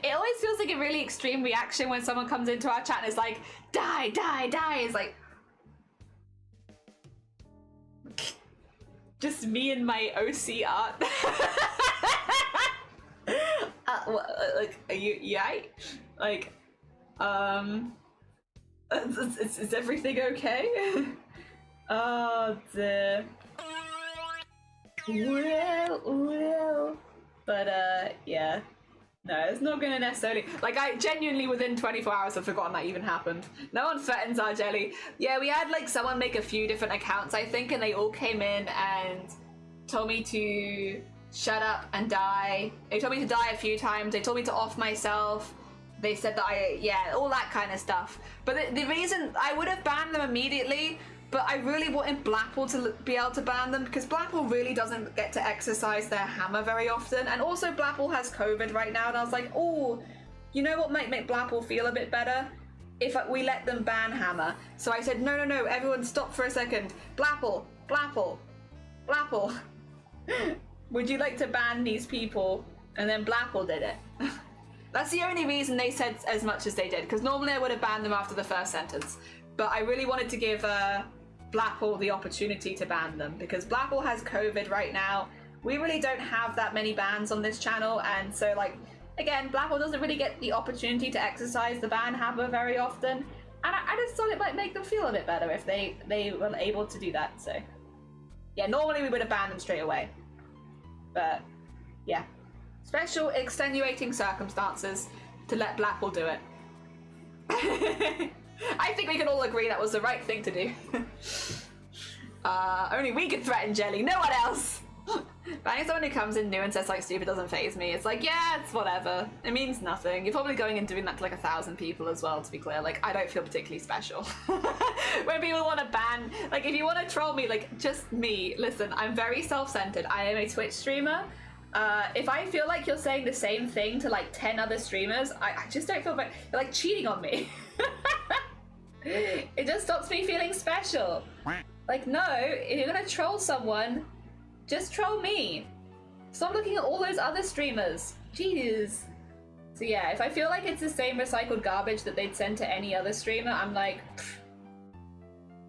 It always feels like a really extreme reaction when someone comes into our chat and is like, die, die, die. It's like, just me and my OC art. Like, are you yay? Like, is everything okay? Oh dear. Well. But yeah. No, it's not gonna necessarily, like, I genuinely within 24 hours have forgotten that even happened. No one threatens our jelly. Yeah, we had like someone make a few different accounts, I think, and they all came in and told me to shut up and die. They told me to die a few times. They told me to off myself. They said that all that kind of stuff. But the reason I would have banned them immediately, but I really wanted Blackpool to be able to ban them because Blackpool really doesn't get to exercise their hammer very often. And also Blackpool has COVID right now, and I was like, oh, you know what might make Blackpool feel a bit better? If we let them ban hammer. So I said, no, everyone stop for a second. Blackpool. Would you like to ban these people? And then Blackpool did it. That's the only reason they said as much as they did, because normally I would have banned them after the first sentence. But I really wanted to give Blackpool the opportunity to ban them, because Blackpool has COVID right now. We really don't have that many bans on this channel, and so, like, again, Blackpool doesn't really get the opportunity to exercise the ban hammer very often, and I just thought it might make them feel a bit better if they were able to do that. So yeah, normally we would have banned them straight away, but yeah, special extenuating circumstances to let Blackpool do it. I think we can all agree that was the right thing to do. Only we could threaten Jelly, no one else. Banning someone who comes in new and says like stupid doesn't faze me. It's like, yeah, it's whatever. It means nothing. You're probably going and doing that to like 1,000 people as well, to be clear. Like, I don't feel particularly special. When people want to ban, like, if you want to troll me, like, just me. Listen, I'm very self-centered. I am a Twitch streamer. If I feel like you're saying the same thing to like 10 other streamers, I just don't feel like you're like cheating on me. It just stops me feeling special. Like, no, if you're gonna troll someone, just troll me. Stop looking at all those other streamers. Jeez. So yeah, if I feel like it's the same recycled garbage that they'd send to any other streamer, I'm like,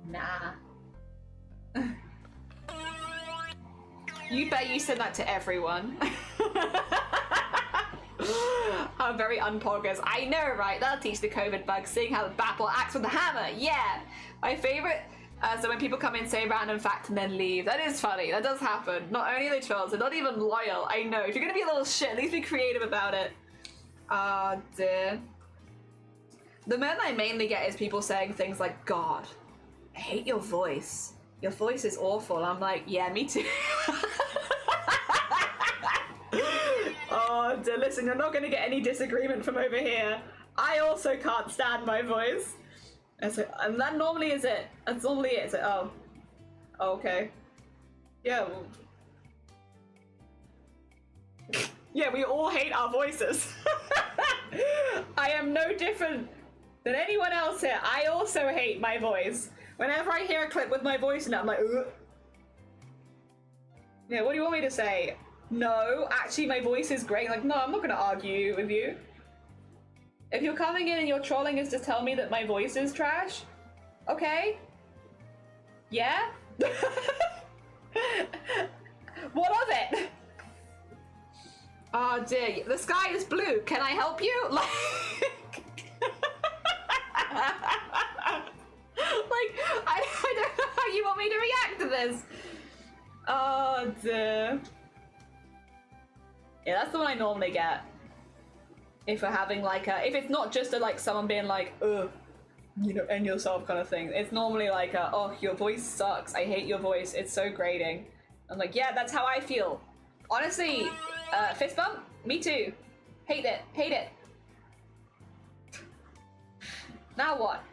nah. You bet you send that to everyone. I'm very unpoggers. I know, right? That'll teach the COVID bug, seeing how the Battle acts with the hammer. Yeah! My favorite, so when people come in, say a random fact and then leave. That is funny. That does happen. Not only are they trolls, they're not even loyal. I know. If you're gonna be a little shit, at least be creative about it. Ah, dear. The men I mainly get is people saying things like, God, I hate your voice. Your voice is awful. I'm like, yeah, me too. Oh, dear, listen, you're not going to get any disagreement from over here. I also can't stand my voice. And that normally is it. That's normally it. So, oh, okay. Yeah, well... Yeah, we all hate our voices. I am no different than anyone else here. I also hate my voice. Whenever I hear a clip with my voice in it, I'm like, ugh. Yeah, what do you want me to say? No, actually my voice is great. Like, no, I'm not gonna argue with you. If you're coming in and your trolling is to tell me that my voice is trash, okay. Yeah? What of it? Oh dear, the sky is blue. Can I help you? Like, I don't know how you want me to react to this. Oh dear. Yeah, that's the one I normally get. If we're having like if it's not just like someone being like, ugh, you know, end yourself kind of thing. It's normally like, oh, your voice sucks. I hate your voice. It's so grating. I'm like, yeah, that's how I feel. Honestly, fist bump? Me too. Hate it. Hate it. Now what?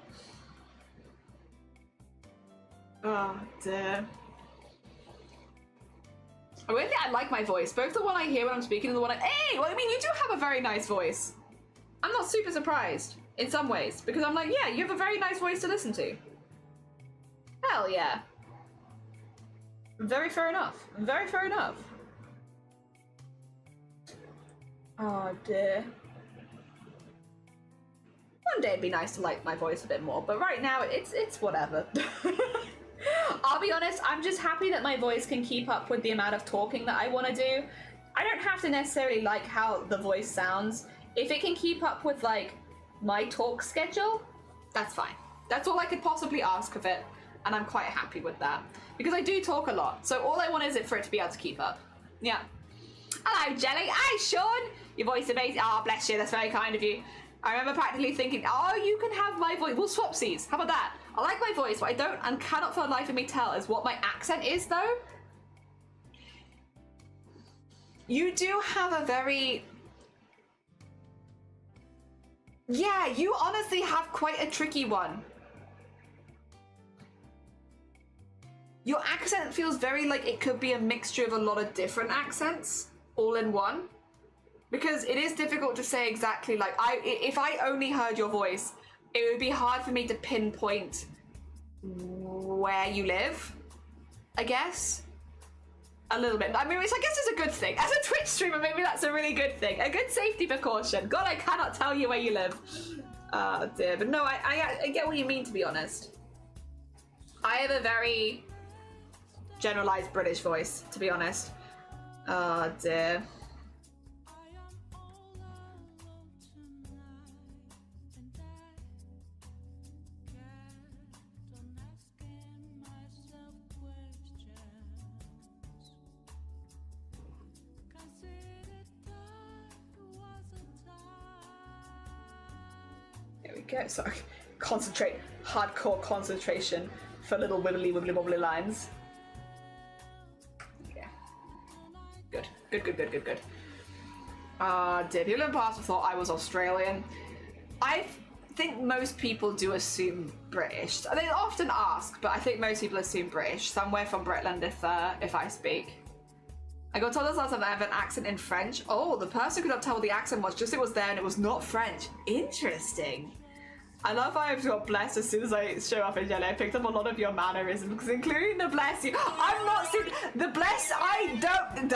Oh, dear. Weirdly, I like my voice. Both the one I hear when I'm speaking and the one hey, well, I mean, you do have a very nice voice. I'm not super surprised in some ways because I'm like, yeah, you have a very nice voice to listen to. Hell yeah. Very fair enough. Very fair enough. Oh dear. One day it'd be nice to like my voice a bit more, but right now it's whatever. I'll be honest, I'm just happy that my voice can keep up with the amount of talking that I want to do. I don't have to necessarily like how the voice sounds. If it can keep up with like my talk schedule, that's fine. That's all I could possibly ask of it, and I'm quite happy with that. Because I do talk a lot, so all I want is it for it to be able to keep up. Yeah. Hello, Jelly. Hi, Sean. Your voice is amazing. Oh, bless you. That's very kind of you. I remember practically thinking, oh, you can have my voice. We'll swap seats. How about that? I like my voice. What I don't and cannot for the life of me tell is what my accent is, though. You do have a very... Yeah, you honestly have quite a tricky one. Your accent feels very like it could be a mixture of a lot of different accents all in one. Because it is difficult to say exactly like, if I only heard your voice, it would be hard for me to pinpoint where you live, I guess. A little bit. I mean, which I guess is a good thing. As a Twitch streamer, maybe that's a really good thing. A good safety precaution. God, I cannot tell you where you live. Oh dear. But no, I get what you mean, to be honest. I have a very generalized British voice, to be honest. Oh dear. There we go. Sorry. Concentrate. Hardcore concentration for little wibbly wibbly wobbly lines. Yeah. Good. Good. Dear. People in the past thought I was Australian. I think most people do assume British. They often ask, but I think most people assume British. Somewhere from Britland if I speak. I got told this last time that I have an accent in French. Oh, the person could not tell what the accent was, just it was there and it was not French. Interesting. I love how I got blessed as soon as I show up in Jelly. I picked up a lot of your mannerisms, including the bless you. I've not seen the bless. I don't.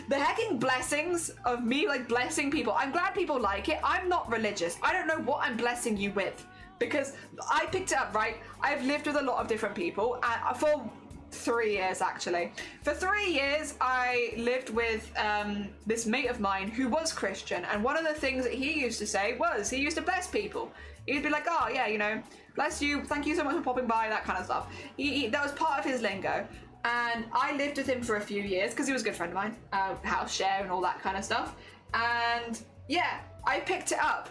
The hecking blessings of me like blessing people. I'm glad people like it. I'm not religious. I don't know what I'm blessing you with because I picked it up, right? I've lived with a lot of different people for 3 years actually. For 3 years I lived with this mate of mine who was Christian, and one of the things that he used to say was he used to bless people. He'd be like, oh yeah, you know, bless you, thank you so much for popping by, that kind of stuff. That was part of his lingo. And I lived with him for a few years because he was a good friend of mine, house share and all that kind of stuff. And yeah, I picked it up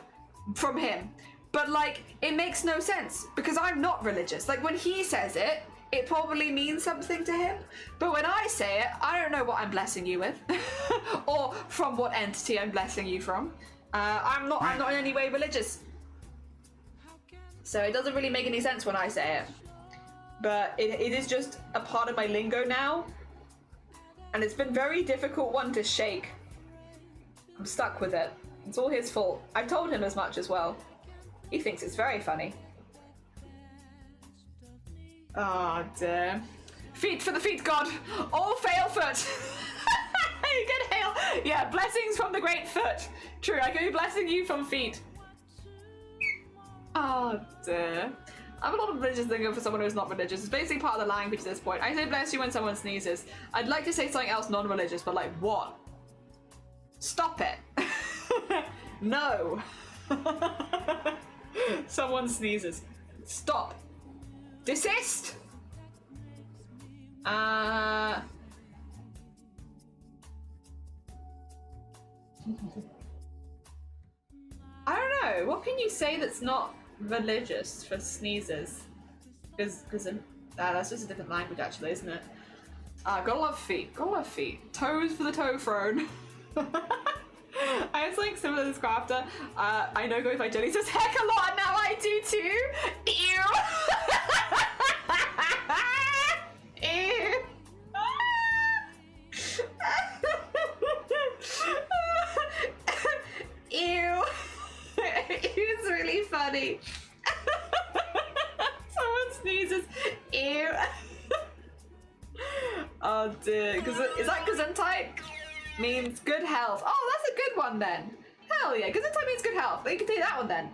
from him. But like, it makes no sense because I'm not religious. Like when he says it, it probably means something to him. But when I say it, I don't know what I'm blessing you with or from what entity I'm blessing you from. I'm not in any way religious. So it doesn't really make any sense when I say it. But it is just a part of my lingo now. And it's been a very difficult one to shake. I'm stuck with it. It's all his fault. I've told him as much as well. He thinks it's very funny. Oh dear. Feet for the feet god. All fail foot. Good hail. Yeah, blessings from the great foot. True, I could be blessing you from feet. Oh dear. I'm a lot of religious thing for someone who's not religious. It's basically part of the language at this point. I say bless you when someone sneezes. I'd like to say something else non-religious, but like what? Stop it. No. Someone sneezes. Stop. Desist. I don't know. What can you say that's not religious for sneezes? Because that's just a different language, actually, isn't it? Gotta love feet. Gotta love feet. Toes for the toe throne. I have something similar to this crafter. I know Go by Jenny says heck a lot, and now I do too. Ew. Ew. Ew. It's really funny. Someone sneezes. Ew. Oh dear. Is that Gesundheit? Means good health. Oh, that's a good one then. Hell yeah. Gesundheit means good health. You can take that one then.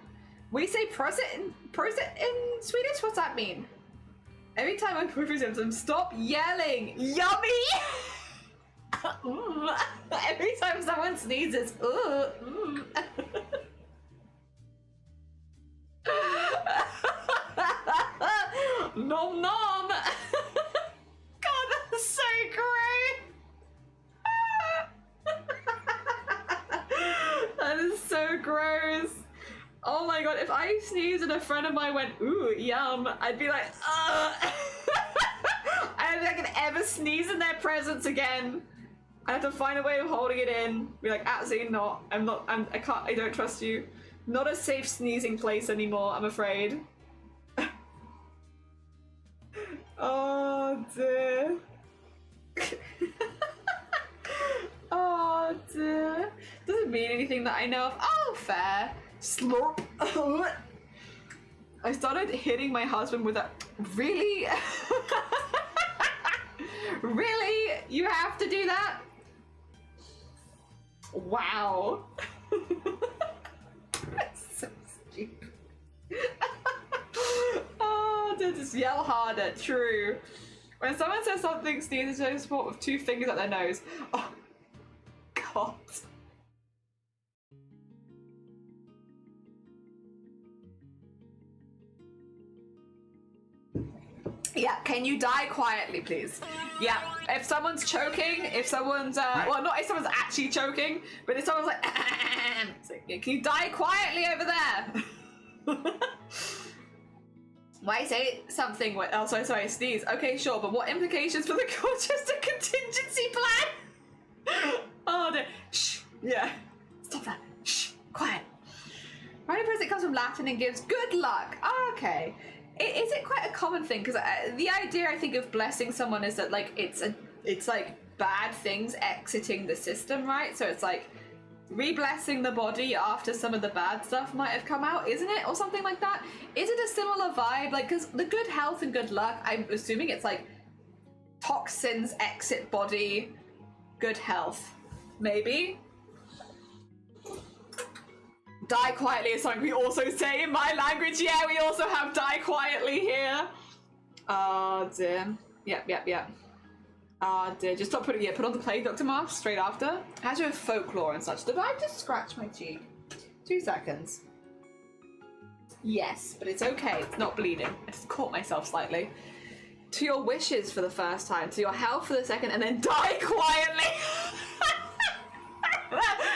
We say Prosit in Swedish? What's that mean? Every time I prove symptoms, stop yelling. Yummy! Every time someone sneezes. Nom nom! God, that's so great! That is so gross. Oh my god, if I sneezed and a friend of mine went, ooh, yum, I'd be like, ugh. I don't think I can ever sneeze in their presence again. I have to find a way of holding it in. Be like, absolutely not. I don't trust you. Not a safe sneezing place anymore, I'm afraid. Oh dear. Oh dear. Doesn't mean anything that I know of. Oh, fair. Slurp. I started hitting my husband with a. Really? Really? You have to do that? Wow. That's so stupid. Oh, just yell harder. True. When someone says something sneezes, they support with 2 fingers at their nose. Oh, God. Yeah, can you die quietly, please? Yeah, if someone's choking, if someone's, well, not if someone's actually choking, but if someone's like, can you die quietly over there? Why say something? Oh, sorry, sneeze. Okay, sure, but what implications for the Colchester contingency plan? Oh, no. Shh. Yeah. Stop that. Shh. Quiet. Writing present comes from Latin and gives good luck. Oh, okay. Is it quite a common thing? Because the idea, I think, of blessing someone is that, like, it's like bad things exiting the system, right? So it's like re-blessing the body after some of the bad stuff might have come out, isn't it? Or something like that. Is it a similar vibe? Like, because the good health and good luck, I'm assuming it's like toxins exit body, good health. Maybe? Die quietly is something we also say in my language. Yeah, we also have die quietly here. Oh dear. Yep. Oh dear. Just stop putting it. Put on the plague doctor mask straight after. How's your folklore and such? Did I just scratch my cheek? 2 seconds. Yes, but it's okay. It's not bleeding. I just caught myself slightly. To your wishes for the first time. To your health for the second, and then die quietly.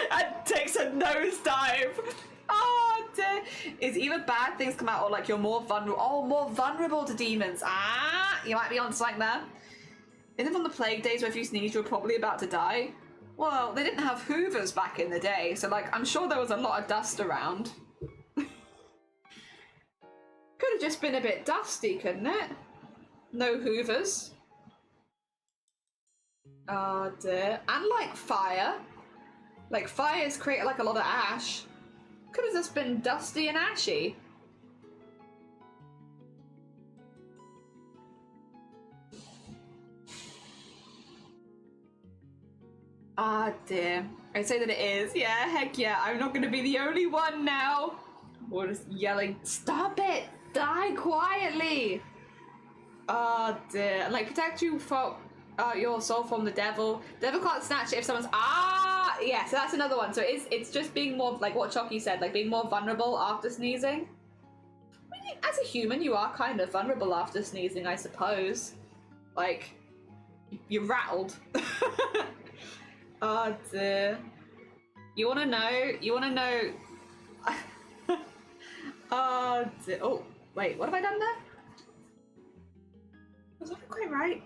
That takes a nosedive. Oh dear. Is either bad things come out or like you're more vulnerable? Oh, more vulnerable to demons. Ah, you might be on something there. Isn't it from the plague days where if you sneeze you're probably about to die? Well, they didn't have hoovers back in the day, so like I'm sure there was a lot of dust around. Could have just been a bit dusty, couldn't it? No hoovers. Oh dear. And like fire. Like, fires create, like, a lot of ash. Could have just been dusty and ashy. Ah, dear. I say that it is. Yeah, heck yeah. I'm not going to be the only one now. Or just yelling, stop it! Die quietly! Oh dear. Like, protect you from your soul from the devil. Devil can't snatch it if someone's yeah, so that's another one. So it's just being more like what Chucky said, like being more vulnerable after sneezing. I mean, as a human, you are kind of vulnerable after sneezing, I suppose. Like, you're rattled. Oh dear. You wanna know? Oh dear. Oh, wait, what have I done there? Was that quite right?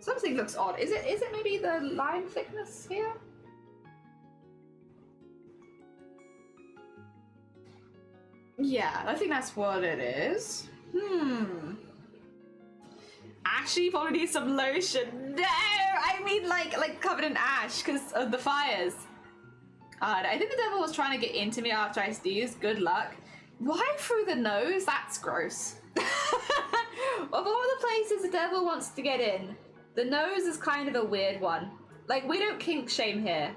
Something looks odd. Is it maybe the line thickness here? Yeah, I think that's what it is. Actually, you probably need some lotion. No, I mean like covered in ash because of the fires. I think the devil was trying to get into me after I sneezed. Good luck. Why through the nose? That's gross. Of all the places the devil wants to get in, the nose is kind of a weird one. Like, we don't kink shame here,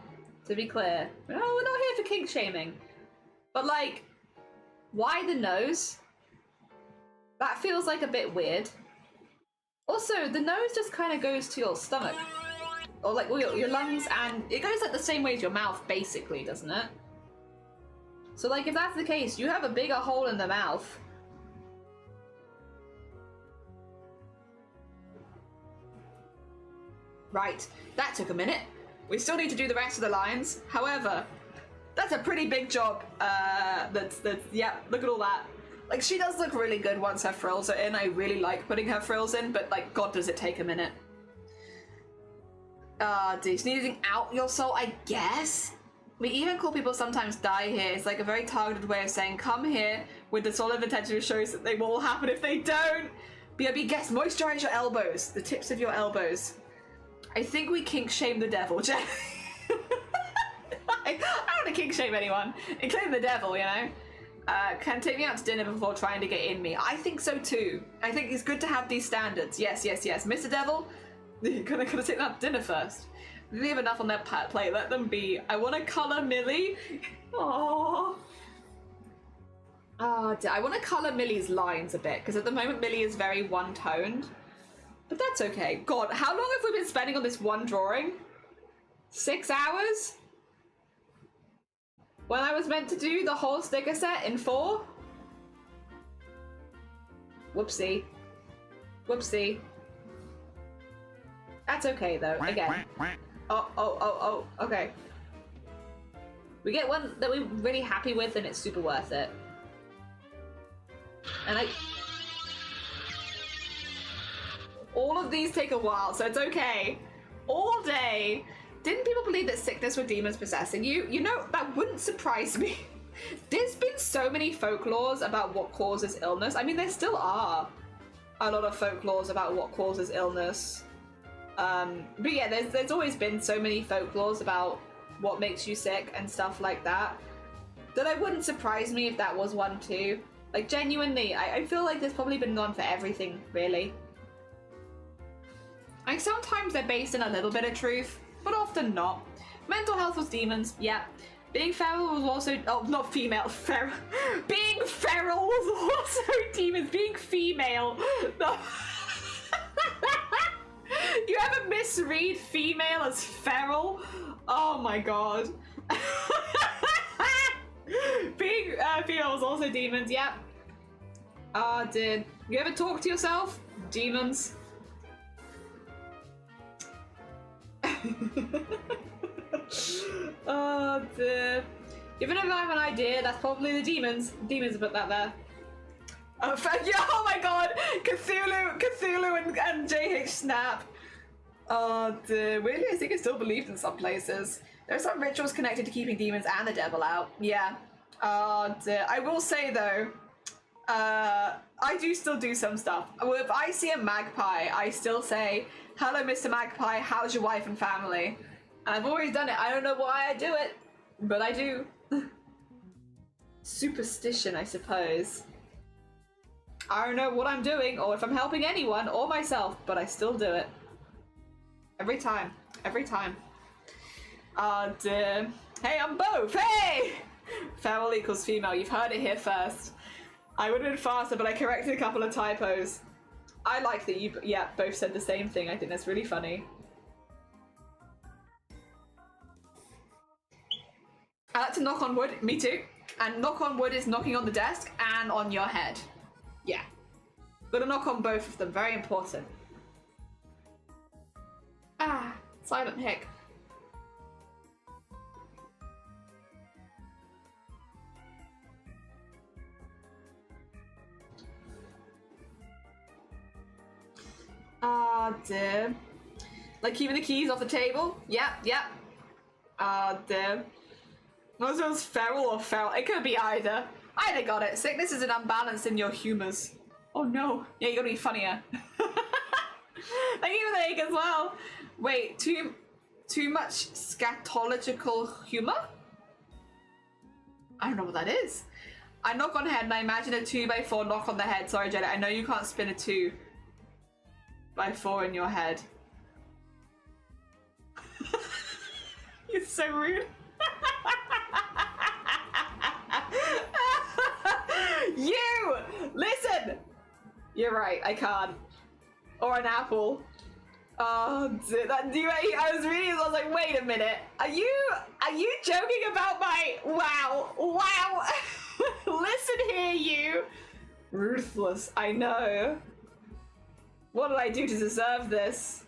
to be clear. No, we're not here for kink shaming. But like, why the nose? That feels like a bit weird. Also, the nose just kind of goes to your stomach. Or like your lungs, and it goes like the same way as your mouth, basically, doesn't it? So like, if that's the case, you have a bigger hole in the mouth. Right, that took a minute. We still need to do the rest of the lines. However, that's a pretty big job. Yeah, look at all that. Like, she does look really good once her frills are in. I really like putting her frills in, but like, God, does it take a minute. Dude, sneezing out your soul, I guess? We even call people sometimes die here. It's like a very targeted way of saying, come here with the solid intention to show us that they will happen if they don't. BRB, guess, moisturize your elbows, the tips of your elbows. I think we kink shame the devil, Jen. I don't want to kink shame anyone, including the devil, you know? Can take me out to dinner before trying to get in me. I think so too. I think it's good to have these standards. Yes, yes, yes. Mr. Devil, you're gonna take them out to dinner first. We have enough on their plate. Let them be. I want to colour Millie. Aww. Oh, I want to colour Millie's lines a bit, because at the moment Millie is very one-toned. But that's okay. God, how long have we been spending on this one drawing? 6 hours? When I was meant to do the whole sticker set in 4? Whoopsie. Whoopsie. That's okay though, again. Oh, okay. We get one that we're really happy with and it's super worth it. And all of these take a while, so it's okay. All day. Didn't people believe that sickness were demons possessing you? You know, that wouldn't surprise me. There's been so many folklores about what causes illness. I mean, there still are a lot of folklores about what causes illness. But yeah, there's always been so many folklores about what makes you sick and stuff like that. That it wouldn't surprise me if that was one too. Like, genuinely, I feel like there's probably been one for everything, really. Like, sometimes they're based in a little bit of truth, but often not. Mental health was demons, yeah. Being feral was also, oh, not female, feral. Being feral was also demons. Being female, no. You ever misread female as feral? Oh my god. Being female was also demons, yep. Did you ever talk to yourself? Demons. Oh dear. Even if I have an idea, that's probably the demons. Demons put that there. Oh, yeah, oh my god! Cthulhu and JH Snap. Oh dear. Weirdly, I think it's still believed in some places. There are some rituals connected to keeping demons and the devil out. Yeah. Oh dear. I will say though, I do still do some stuff. If I see a magpie, I still say, hello Mr. Magpie, how's your wife and family? And I've always done it. I don't know why I do it, but I do. Superstition, I suppose. I don't know what I'm doing, or if I'm helping anyone, or myself, but I still do it. Every time. Every time. Hey, I'm both! Hey! Feral equals female. You've heard it here first. I would have been faster, but I corrected a couple of typos. I like that you, yeah, both said the same thing. I think that's really funny. I like to knock on wood. Me too. And knock on wood is knocking on the desk and on your head. Yeah. Gotta knock on both of them. Very important. Ah, silent hick. Ah, dear. Like keeping the keys off the table? Yep, yep. Ah, dear. Was it feral or feral? It could be either. Either got it. Sickness is an imbalance in your humors. Oh no. Yeah, you gotta be funnier. Thank you for the egg as well. Wait, too much scatological humor? I don't know what that is. I knock on head and I imagine a 2x4 knock on the head. Sorry, Jedi. I know you can't spin a 2x4 in your head. You're so rude. You! Listen! You're right, I can't. Or an apple. Oh, I was reading this, I was like, wait a minute. Are you joking about my... Wow. Listen here, you. Ruthless, I know. What did I do to deserve this?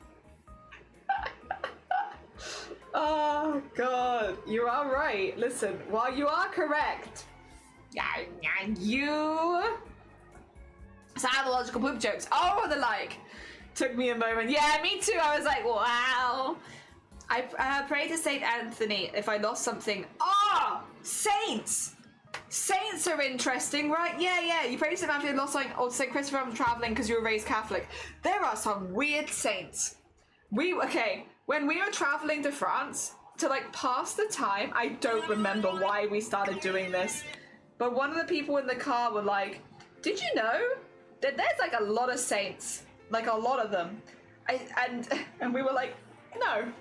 Oh, God. You are right. Listen, while you are correct... You... Psychological poop jokes. Oh, the like. Took me a moment. Yeah, me too. I was like, wow. I pray to Saint Anthony if I lost something. Ah, saints. Saints are interesting, right? Yeah. You pray to Saint Anthony if you lost something, or Saint Christopher from traveling because you were raised Catholic. There are some weird saints. When we were traveling to France to like pass the time, I don't remember why we started doing this. But one of the people in the car were like, did you know that there's like a lot of saints? Like a lot of them. And we were like, no,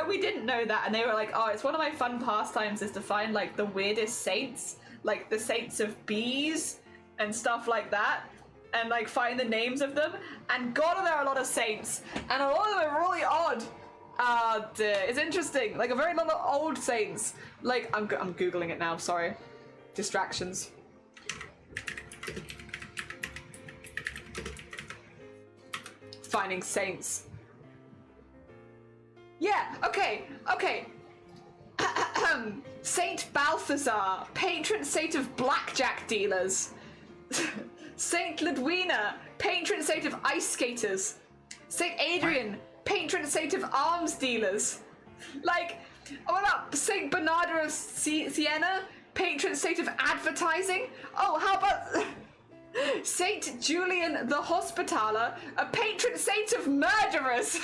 we didn't know that. And they were like, oh, it's one of my fun pastimes is to find like the weirdest saints, like the saints of bees and stuff like that. And like find the names of them. And God, there are a lot of saints. And a lot of them are really odd. It's interesting. Like a very lot of old saints. Like, I'm Googling it now, sorry. Distractions. Finding saints. Yeah, okay. Saint Balthazar, patron saint of blackjack dealers. Saint Ludwina, patron saint of ice skaters. Saint Adrian, patron saint of arms dealers. Like, what about Saint Bernardo of Siena, patron saint of advertising? Oh, how about Saint Julian the Hospitaller, a patron saint of murderers?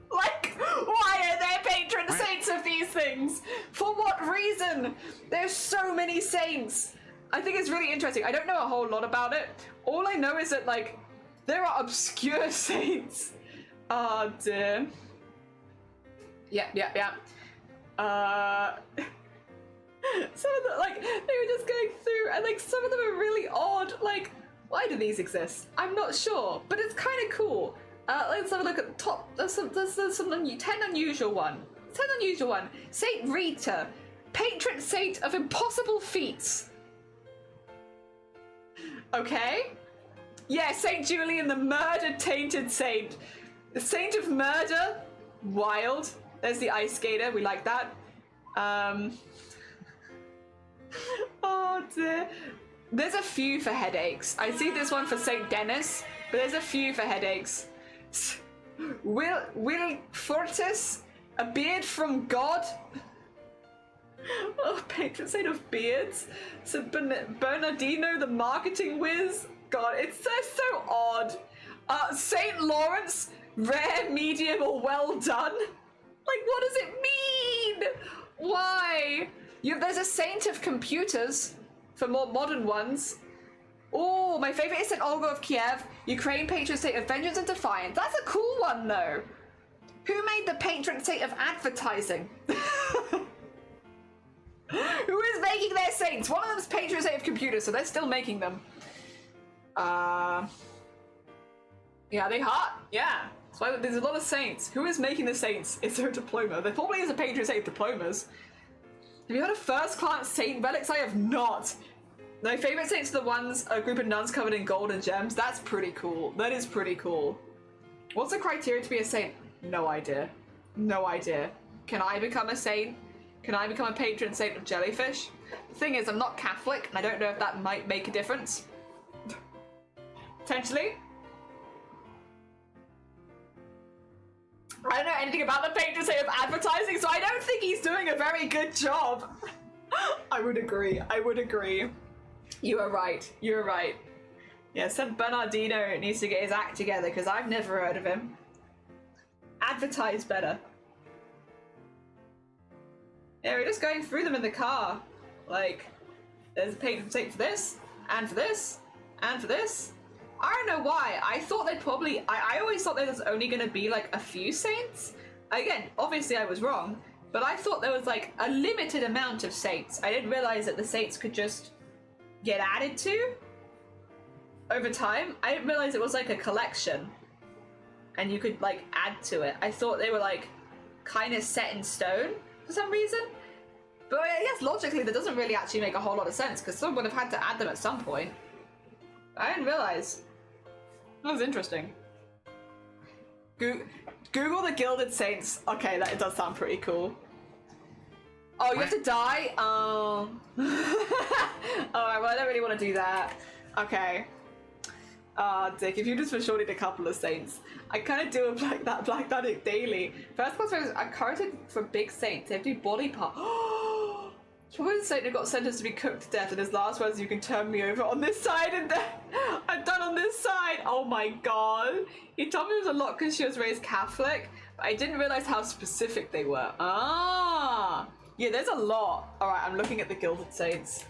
Like, why are there patron saints of these things? For what reason? There's so many saints. I think it's really interesting. I don't know a whole lot about it. All I know is that, like, there are obscure saints. Oh, dear. Yeah. Some of them, like, they were just going through, and, like, some of them are really odd. Like, why do these exist? I'm not sure, but it's kind of cool. Let's have a look at the top. There's some 10 unusual one. Saint Rita, patron saint of impossible feats. Okay. Yeah, Saint Julian, the murder-tainted saint. The saint of murder. Wild. There's the ice skater. We like that. Oh dear. There's a few for headaches. I see this one for Saint Dennis, but there's a few for headaches. Will Fortis, a beard from God. Oh, patron saint of beards. Saint Bernardino, the marketing whiz. God, it's so odd. Saint Lawrence, rare, medium, or well done. Like, what does it mean? Why? There's a saint of computers for more modern ones. Oh, my favorite is St. Olga of Kiev, Ukraine patron saint of vengeance and defiance. That's a cool one, though. Who made the patron saint of advertising? Who is making their saints? One of them's patron saint of computers, so they're still making them. Yeah, they hot. Yeah. That's why there's a lot of saints. Who is making the saints? Is there a diploma? There probably is a patron saint of diplomas. Have you heard of first class saint relics? I have not. My favorite saints are the ones, a group of nuns covered in gold and gems. That's pretty cool. That is pretty cool. What's the criteria to be a saint? No idea. No idea. Can I become a saint? Can I become a patron saint of jellyfish? The thing is, I'm not Catholic, and I don't know if that might make a difference. Potentially. I don't know anything about the patron saint of advertising, so I don't think he's doing a very good job. I would agree. I would agree. You are right. You are right. Yeah, St. Bernardino needs to get his act together because I've never heard of him. Advertise better. Yeah, we're just going through them in the car. Like, there's a patron saint for this, and for this, and for this. I don't know why. I thought they'd probably... I always thought there was only going to be, like, a few saints. Again, obviously I was wrong, but I thought there was, like, a limited amount of saints. I didn't realize that the saints could just get added to over time. I didn't realize it was, like, a collection, and you could, like, add to it. I thought they were, like, kind of set in stone for some reason. But I guess logically that doesn't really actually make a whole lot of sense, because someone would have had to add them at some point. I didn't realize. That was interesting. Google the Gilded Saints. Okay, that does sound pretty cool. Oh, you have to die? Oh. Alright, well, I don't really want to do that. Okay. Dick, if you just for shorted a couple of saints. I kind of do like that Black Magic daily. First class photos are curated for big saints. They have to do body part. Probably the saint who got sentenced to be cooked to death, and his last words, "You can turn me over on this side," and then I'm done on this side. Oh my god. He told me it was a lot because she was raised Catholic, but I didn't realize how specific they were. Ah. Yeah, there's a lot. Alright, I'm looking at the Gilded Saints.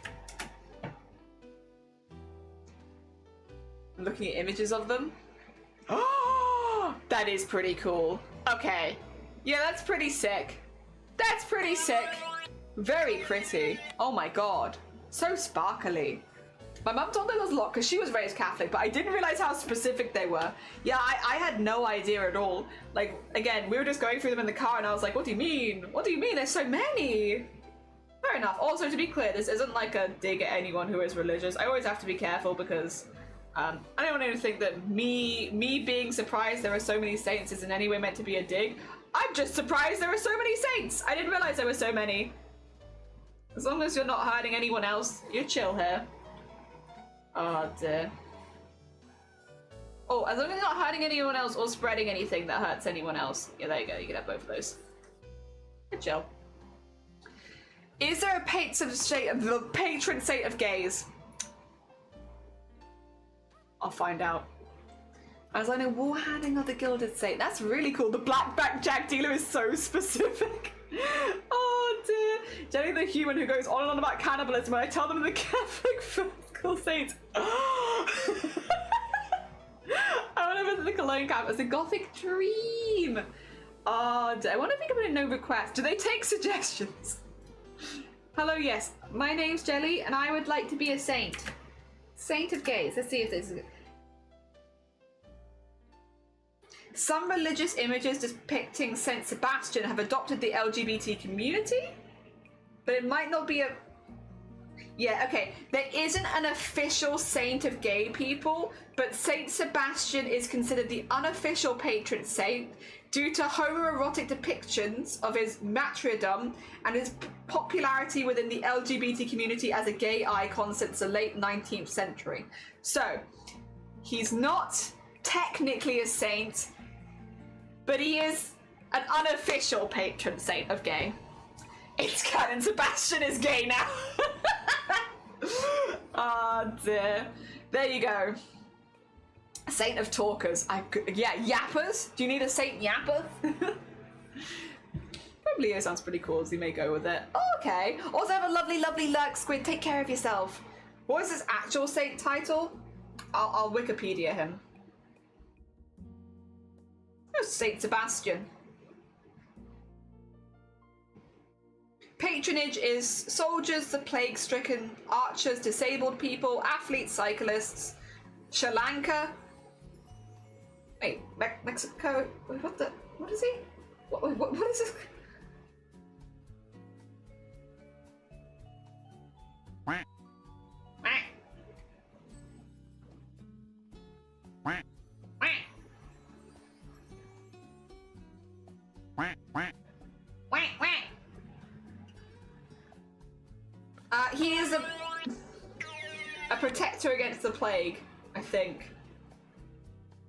I'm looking at images of them. Oh, that is pretty cool. Okay. Yeah, that's pretty sick. That's pretty sick. Very pretty. Oh my god. So sparkly. My mum told me there was a lot because she was raised Catholic, but I didn't realize how specific they were. Yeah, I had no idea at all. Like, again, we were just going through them in the car and I was like, what do you mean? What do you mean? There's so many. Fair enough. Also, to be clear, this isn't like a dig at anyone who is religious. I always have to be careful because I don't want anyone to think that me being surprised there are so many saints is in any way meant to be a dig. I'm just surprised there are so many saints. I didn't realize there were so many. As long as you're not hurting anyone else, you're chill here. Oh dear. Oh, as long as you're not hurting anyone else or spreading anything that hurts anyone else. Yeah, there you go. You can have both of those. Good chill. Is there a patron saint of gays? I'll find out. As I know, Warhanding of the Gilded Saint. That's really cool. The blackjack dealer is so specific. Oh dear. Jenny the human who goes on and on about cannibalism when I tell them the Catholic first saints. I want to visit the Cologne campus. A gothic dream. Oh dear. I wonder if we can put in no request. Do they take suggestions? Hello, yes. My name's Jelly and I would like to be a saint. Saint of gays. Let's see if this is... Some religious images depicting Saint Sebastian have adopted the LGBT community, but it might not be a... Yeah, okay. There isn't an official saint of gay people, but Saint Sebastian is considered the unofficial patron saint due to homoerotic depictions of his martyrdom and his popularity within the LGBT community as a gay icon since the late 19th century. So, he's not technically a saint, but he is an unofficial patron saint of gay. It's canon, Sebastian is gay now. Oh dear. There you go. Saint of talkers. Yeah, yappers? Do you need a saint yapper? Leo sounds pretty cool, so you may go with it. Oh, okay. Also have a lovely, lovely lurk squid. Take care of yourself. What is his actual saint title? I'll Wikipedia him. Oh, Saint Sebastian. Patronage is soldiers, the plague-stricken, archers, disabled people, athletes, cyclists. Sri Lanka. Wait, Mexico. Wait, what is he? What is this? He is a protector against the plague, I think.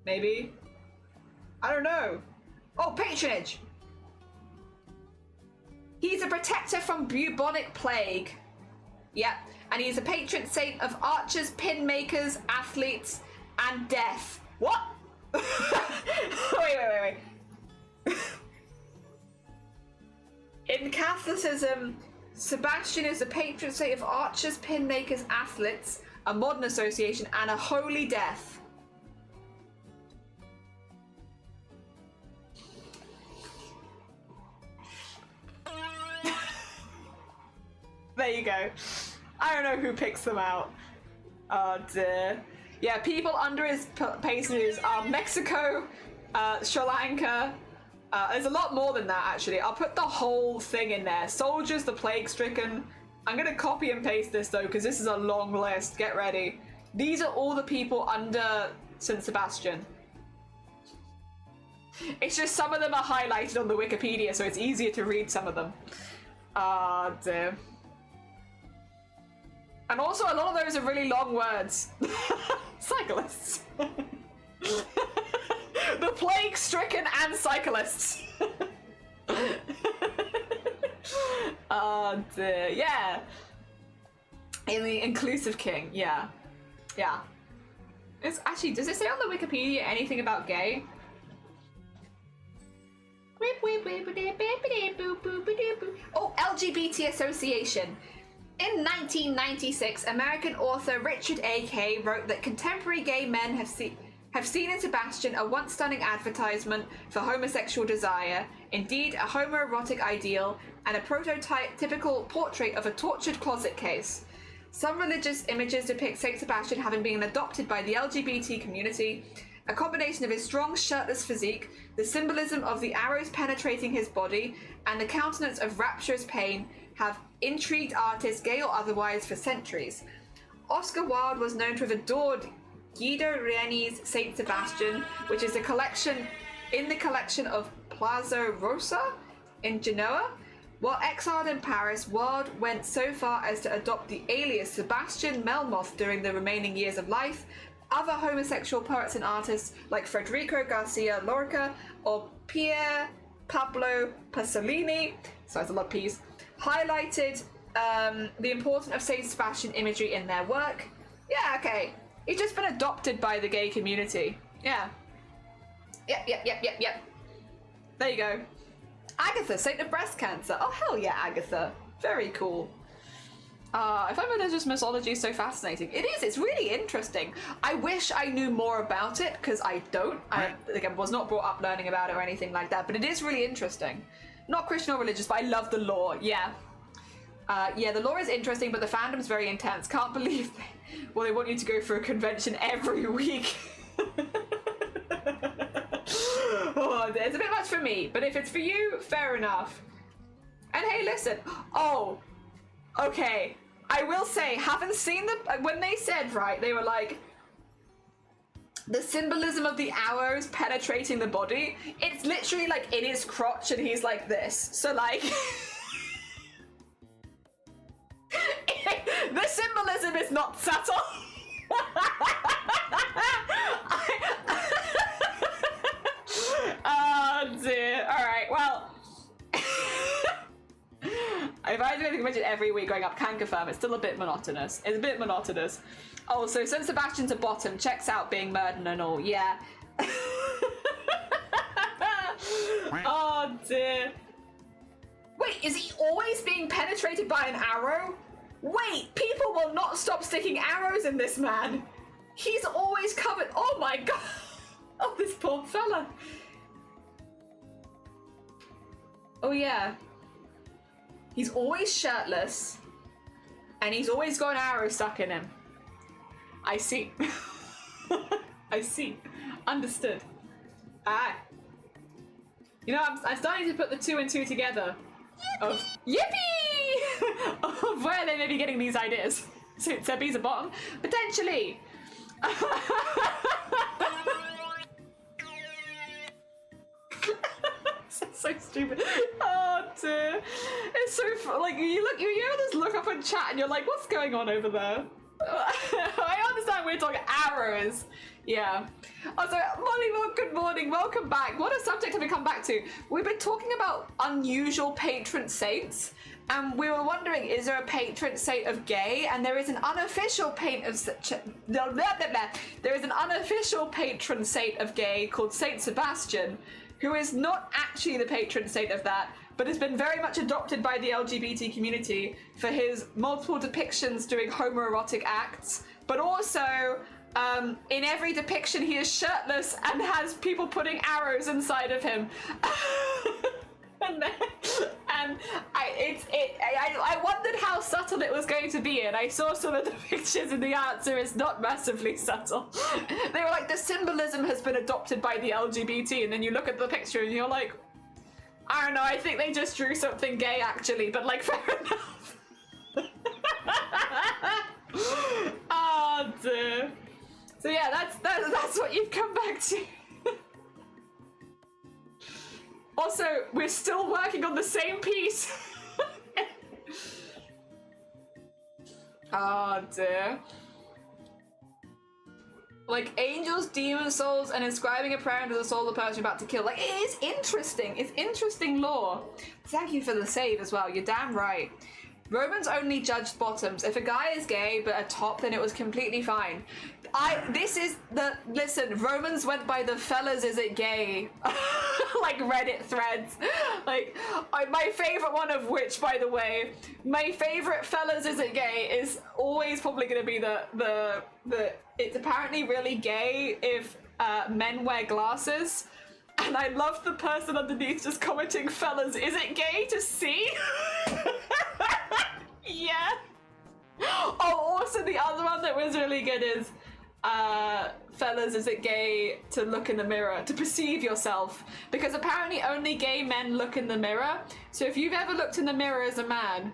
Maybe? I don't know. Oh, patronage! He's a protector from bubonic plague. Yep, and he's a patron saint of archers, pin makers, athletes, and death. What? Wait. In Catholicism, Sebastian is the patron saint of archers, pin makers, athletes, a modern association, and a holy death. There you go. I don't know who picks them out. Oh dear. Yeah, people under his patronage are Mexico, Sri Lanka. There's a lot more than that, actually. I'll put the whole thing in there. Soldiers, the plague-stricken. I'm going to copy and paste this, though, because this is a long list. Get ready. These are all the people under St. Sebastian. It's just some of them are highlighted on the Wikipedia, so it's easier to read some of them. Ah, dear. And also, a lot of those are really long words. Cyclists. The plague-stricken and cyclists. Oh dear, yeah. In the inclusive king, yeah. Yeah. It's actually, does it say on the Wikipedia anything about gay? Oh, LGBT Association. In 1996, American author Richard A. Kay wrote that contemporary gay men have seen in Sebastian a once stunning advertisement for homosexual desire, indeed a homoerotic ideal, and a prototypical portrait of a tortured closet case. Some religious images depict Saint Sebastian having been adopted by the LGBT community. A combination of his strong shirtless physique, the symbolism of the arrows penetrating his body, and the countenance of rapturous pain have intrigued artists, gay or otherwise, for centuries. Oscar Wilde was known to have adored Guido Reni's Saint Sebastian, which is in the collection of Palazzo Rosa in Genoa. While exiled in Paris, Wilde went so far as to adopt the alias Sebastian Melmoth during the remaining years of life. Other homosexual poets and artists like Federico Garcia Lorca or Pier Pablo Pasolini, so that's a lot of P's, highlighted the importance of Saint Sebastian imagery in their work. Yeah, okay. He's just been adopted by the gay community. Yeah. Yep. There you go. Agatha, saint of breast cancer. Oh, hell yeah, Agatha. Very cool. I find religious mythology so fascinating. It is, it's really interesting. I wish I knew more about it, because I don't. I was not brought up learning about it or anything like that, but it is really interesting. Not Christian or religious, but I love the lore, yeah. Yeah, the lore is interesting, but the fandom's very intense. Can't believe they want you to go for a convention every week. Oh, it's a bit much for me, but if it's for you, fair enough. And hey, listen. Oh, okay. I will say, haven't seen them when they said, right, they were like, the symbolism of the arrows penetrating the body, it's literally like in his crotch and he's like this. So like, the symbolism is not subtle. Oh dear. Alright, well. If I do anything mentioned every week going up, can confirm it's still a bit monotonous. It's a bit monotonous. Oh, so St. Sebastian's a bottom. Checks out being murdered and all. Yeah. Oh dear. Wait, is he always being penetrated by an arrow? Wait, people will not stop sticking arrows in this man. He's always covered. Oh my god. Oh, this poor fella. Oh yeah. He's always shirtless, and he's always got an arrow stuck in him. I see. I see. Understood. Ah. You know, I'm starting to put the 2 and 2 together. Of yippee! Of where they may be getting these ideas. So Sebby's a bottom? Potentially. So stupid. Oh dear. It's so like you ever just look up and chat and you're like, what's going on over there? I understand we're talking arrows. Yeah. Also, Molly, good morning. Welcome back. What a subject have we come back to? We've been talking about unusual patron saints, and we were wondering, is there a patron saint of gay? And there is an unofficial there is an unofficial patron saint of gay called Saint Sebastian, who is not actually the patron saint of that, but has been very much adopted by the LGBT community for his multiple depictions doing homoerotic acts, but also in every depiction he is shirtless and has people putting arrows inside of him. and I wondered how subtle it was going to be, and I saw some of the pictures and the answer is not massively subtle. They were like, the symbolism has been adopted by the LGBT, and then you look at the picture and you're like, I don't know, I think they just drew something gay actually, but like, fair enough. Oh dear. So yeah, that's what you've come back to. Also, we're still working on the same piece. Oh dear. Like angels, demon souls, and inscribing a prayer into the soul of the person you're about to kill. Like, it is interesting. It's interesting lore. Thank you for the save as well. You're damn right. Romans only judged bottoms. If a guy is gay but a top, then it was completely fine. Listen, Romans went by the fellas is it gay like Reddit threads. Like, my favorite one of which, by the way, my favorite fellas is it gay is always probably going to be the it's apparently really gay if men wear glasses. And I love the person underneath just commenting, fellas, is it gay to see? Yeah. Oh, also the other one that was really good is, fellas, is it gay to look in the mirror, to perceive yourself? Because apparently only gay men look in the mirror. So if you've ever looked in the mirror as a man...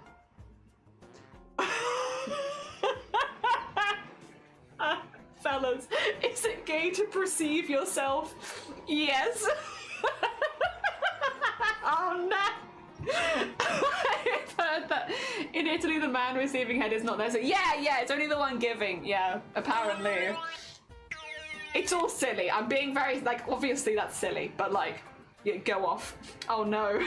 fellas, is it gay to perceive yourself? Yes. Oh no. I've heard that in Italy the man receiving head is not there. So yeah, it's only the one giving. Yeah, apparently. It's all silly. I'm being very, like, obviously that's silly, but like, yeah, go off. Oh no.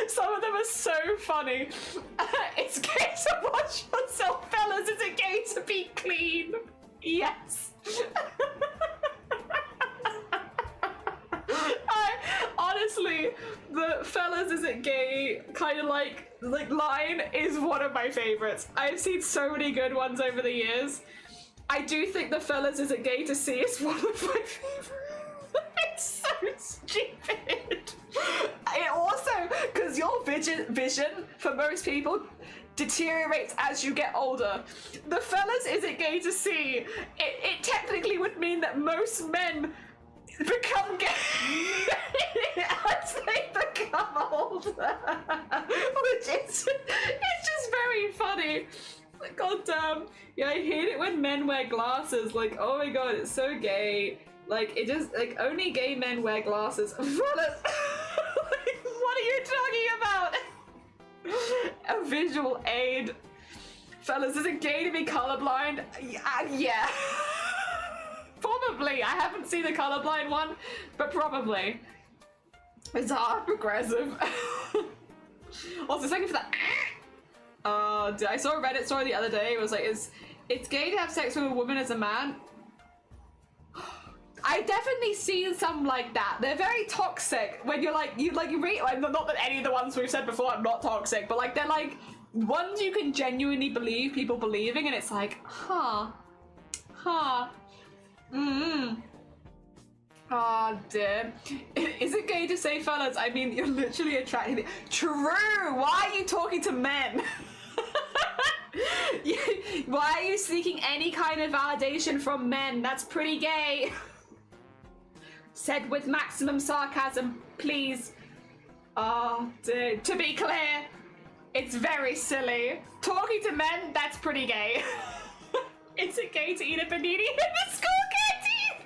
Some of them are so funny. It's gay to wash yourself, fellas. Is it gay to be clean? Yes. Honestly, the fellas, is it gay kind of like line is one of my favorites. I've seen so many good ones over the years. I do think the fellas, is it gay to see is one of my favorites. It's so stupid. It also, because your vision for most people deteriorates as you get older. The fellas, is it gay to see? It technically would mean that most men become gay as they become older, which is it's just very funny. God damn. Yeah, I hate it when men wear glasses. Like, oh my god, it's so gay. Like, it just, like, only gay men wear glasses. Fellas, like, what are you talking about? A visual aid. Fellas, is it gay to be colorblind? Yeah. Probably. I haven't seen the colorblind one, but probably. It's hard progressive. Also, thank you for that. I saw a Reddit story the other day. It was like, it's gay to have sex with a woman as a man. I've definitely seen some like that. They're very toxic when you read, like, not that any of the ones we've said before are not toxic, but like, they're like ones you can genuinely believe people believing, and it's like, Oh dear. Is it gay to say fellas? I mean, you're literally attracting. True! Why are you talking to men? Why are you seeking any kind of validation from men? That's pretty gay. Said with maximum sarcasm, please. Oh dear. To be clear, it's very silly. Talking to men, that's pretty gay. Is it gay to eat a panini in the school canteen?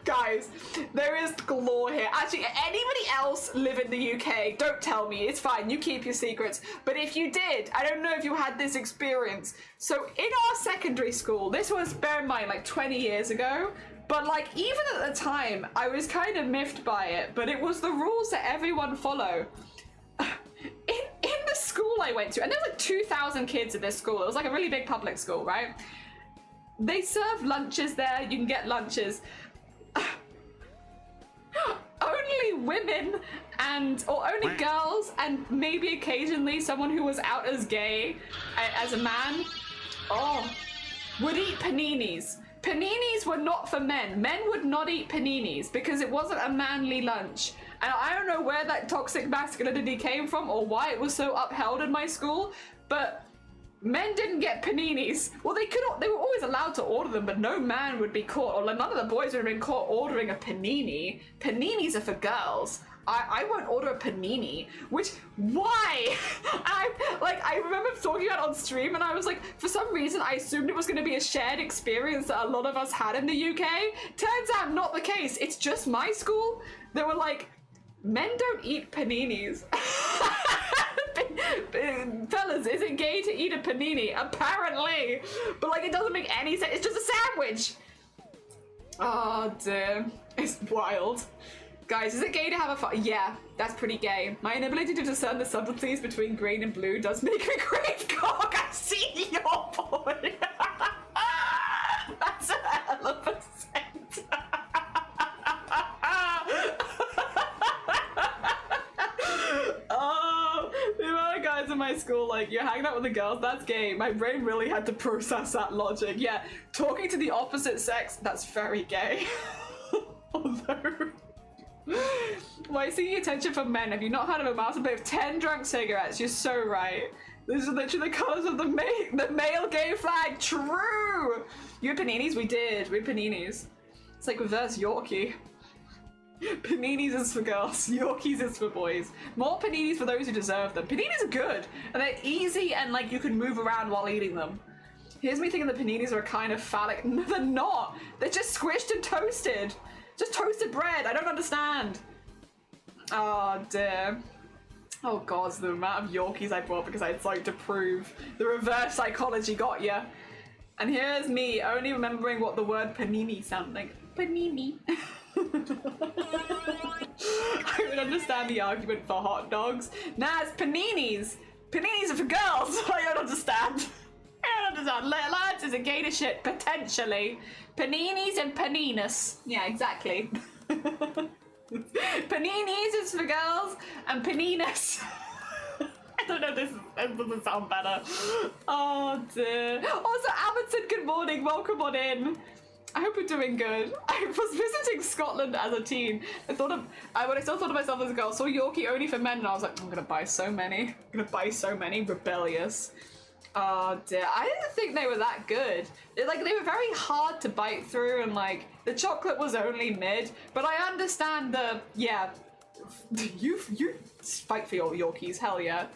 Guys, there is galore here. Actually, anybody else live in the UK, don't tell me. It's fine, you keep your secrets. But if you did, I don't know if you had this experience. So in our secondary school, this was, bear in mind, like 20 years ago. But like, even at the time, I was kind of miffed by it. But it was the rules that everyone follow. In the school I went to, and there was like 2,000 kids at this school. It was like a really big public school, right? They serve lunches there. You can get lunches. Only women or only girls, and maybe occasionally someone who was out as gay as a man, would eat paninis. Paninis were not for men. Men would not eat paninis because it wasn't a manly lunch. And I don't know where that toxic masculinity came from or why it was so upheld in my school, but men didn't get paninis. Well, they were always allowed to order them, but no man would be caught, or none of the boys would have been caught ordering a panini. Paninis are for girls. I won't order a panini, why? I remember talking about it on stream, and I was like, for some reason, I assumed it was going to be a shared experience that a lot of us had in the UK. Turns out not the case. It's just my school. They were like, men don't eat paninis. Fellas, is it gay to eat a panini? Apparently. But like, it doesn't make any sense. It's just a sandwich. Oh dear. It's wild. Guys, is it gay to have a fun? Yeah, that's pretty gay. My inability to discern the subtleties between green and blue does make me crave cock. I see your point. That's a hell of a scent. Oh, the amount of guys in my school, like, you're hanging out with the girls, that's gay. My brain really had to process that logic. Yeah, talking to the opposite sex, that's very gay. Although... Why seeking attention from men? Have you not heard of a mountain plate of 10 drunk cigarettes? You're so right. These are literally the colours of the male gay flag. True! You had paninis? We did. We had paninis. It's like reverse Yorkie. Paninis is for girls. Yorkies is for boys. More paninis for those who deserve them. Paninis are good. And they're easy and like you can move around while eating them. Here's me thinking the paninis are a kind of phallic. No, they're not. They're just squished and toasted. Just toasted bread. I don't understand. Oh dear. Oh god, the amount of Yorkies I brought because I decided to prove the reverse psychology got ya. And here's me only remembering what the word panini sounded like. Panini. I would understand the argument for hot dogs. Nah, it's paninis. Paninis are for girls. I don't understand. I don't understand. Lads, is it gay to shit? Potentially. Paninis and paninas. Yeah, exactly. Paninis is for girls and paninas. I don't know if this doesn't sound better. Oh dear. Also, Amundsen, good morning. Welcome on in. I hope you're doing good. I was visiting Scotland as a teen. When I still thought of myself as a girl, saw Yorkie only for men, and I was like, I'm gonna buy so many. I'm gonna buy so many. Rebellious. Oh dear, I didn't think they were that good. They were very hard to bite through, and like the chocolate was only mid. But I understand you fight for your Yorkies, hell yeah.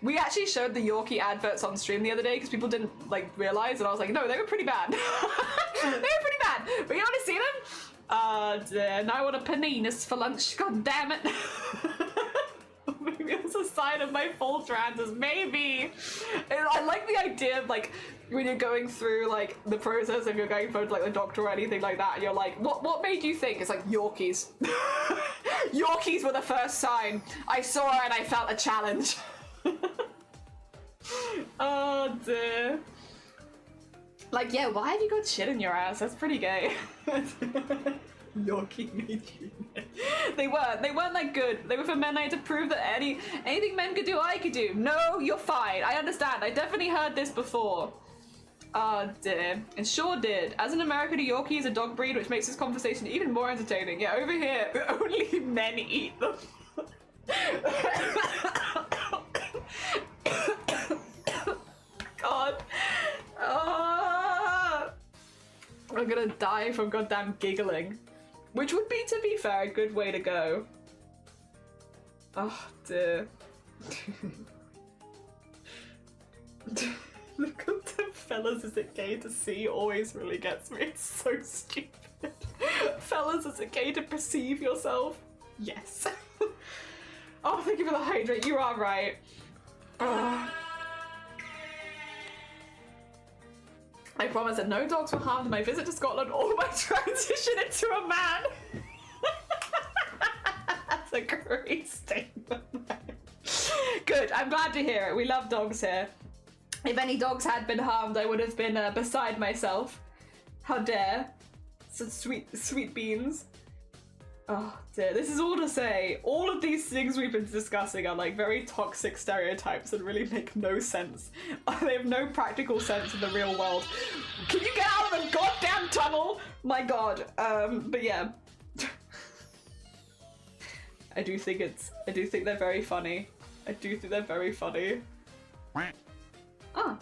We actually showed the Yorkie adverts on stream the other day because people didn't like realize, and I was like, no, they were pretty bad. They were pretty bad. But you want to see them? Dear. Now I want a paninis for lunch. God damn it. Maybe it's a sign of my full trances. Maybe. And I like the idea of like when you're going through like the process, if you're going for like the doctor or anything like that, and you're like, what made you think? It's like Yorkies. Yorkies were the first sign. I saw her and I felt a challenge. Oh dear. Like, yeah, why have you got shit in your ass? That's pretty gay. Yorkie made you. They weren't that good. They were for men. I had to prove that anything men could do, I could do. No, you're fine. I understand. I definitely heard this before. Oh dear. And sure did. As in America, the Yorkie is a dog breed, which makes this conversation even more entertaining. Yeah, over here, only men eat them. God. Ah. I'm gonna die from goddamn giggling. Which would be, to be fair, a good way to go. Oh dear. The goddamn fellas, is it gay to see always really gets me. It's so stupid. Fellas, is it gay to perceive yourself? Yes. Oh, thank you for the hydrate. You are right. I promise that no dogs were harmed in my visit to Scotland or my transition into a man. That's a great statement. Good, I'm glad to hear it. We love dogs here. If any dogs had been harmed, I would have been beside myself. How dare. So sweet beans. Oh dear, this is all to say, all of these things we've been discussing are like very toxic stereotypes and really make no sense. They have no practical sense in the real world. Can you get out of the goddamn tunnel? My god. But yeah. I do think they're very funny. I do think they're very funny. Oh.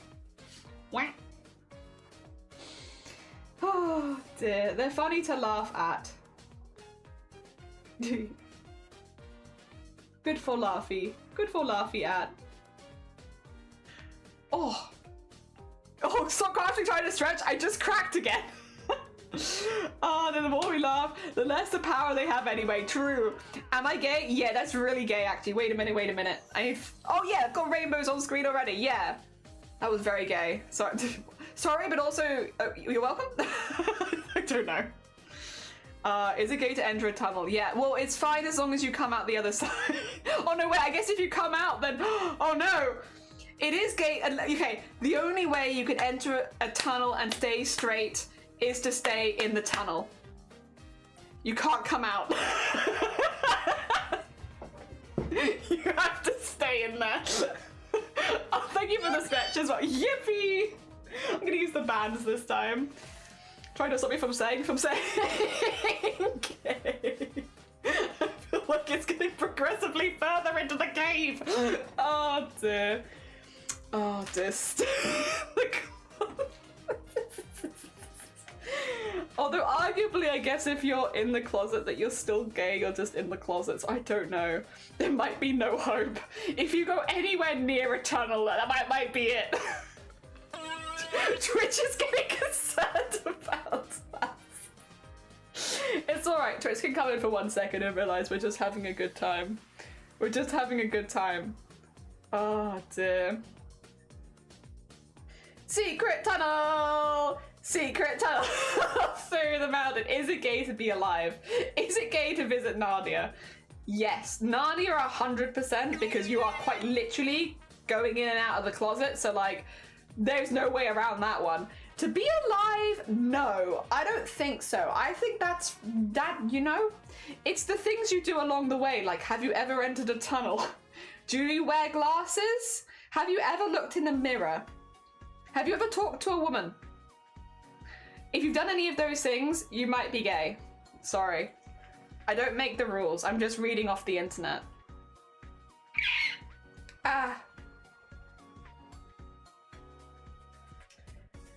Oh dear, they're funny to laugh at. Good for laughy. Good for laughy at. Oh. Oh, stop crafting trying to stretch. I just cracked again. Oh, the more we laugh, the less the power they have anyway. True. Am I gay? Yeah, that's really gay actually. Wait a minute. I need... Oh yeah, I've got rainbows on screen already. Yeah. That was very gay. Sorry. Sorry, but also... you're welcome? I don't know. Is it gay to enter a tunnel? Yeah, well, it's fine as long as you come out the other side. Oh no, wait, I guess if you come out then... Oh no! It is gay... Okay, the only way you can enter a tunnel and stay straight is to stay in the tunnel. You can't come out. You have to stay in there. Oh, thank you for the sketch as well. Yippee! I'm gonna use the bands this time. Trying to stop me from saying gay. I feel like it's getting progressively further into the cave. Oh dear. Oh dear. Although arguably, I guess if you're in the closet that you're still gay, you're just in the closet, so I don't know. There might be no hope. If you go anywhere near a tunnel, that might be it. Twitch is getting concerned about that. It's alright, Twitch can come in for 1 second and realise we're just having a good time. We're just having a good time. Oh dear. Secret tunnel! Secret tunnel through the mountain. Is it gay to be alive? Is it gay to visit Narnia? Yes. Narnia 100% because you are quite literally going in and out of the closet. So like, there's no way around that one. To be alive? No, I don't think so. I think that, you know, it's the things you do along the way. Like, have you ever entered a tunnel? Do you wear glasses? Have you ever looked in the mirror? Have you ever talked to a woman? If you've done any of those things, you might be gay. Sorry. I don't make the rules. I'm just reading off the internet. Ah.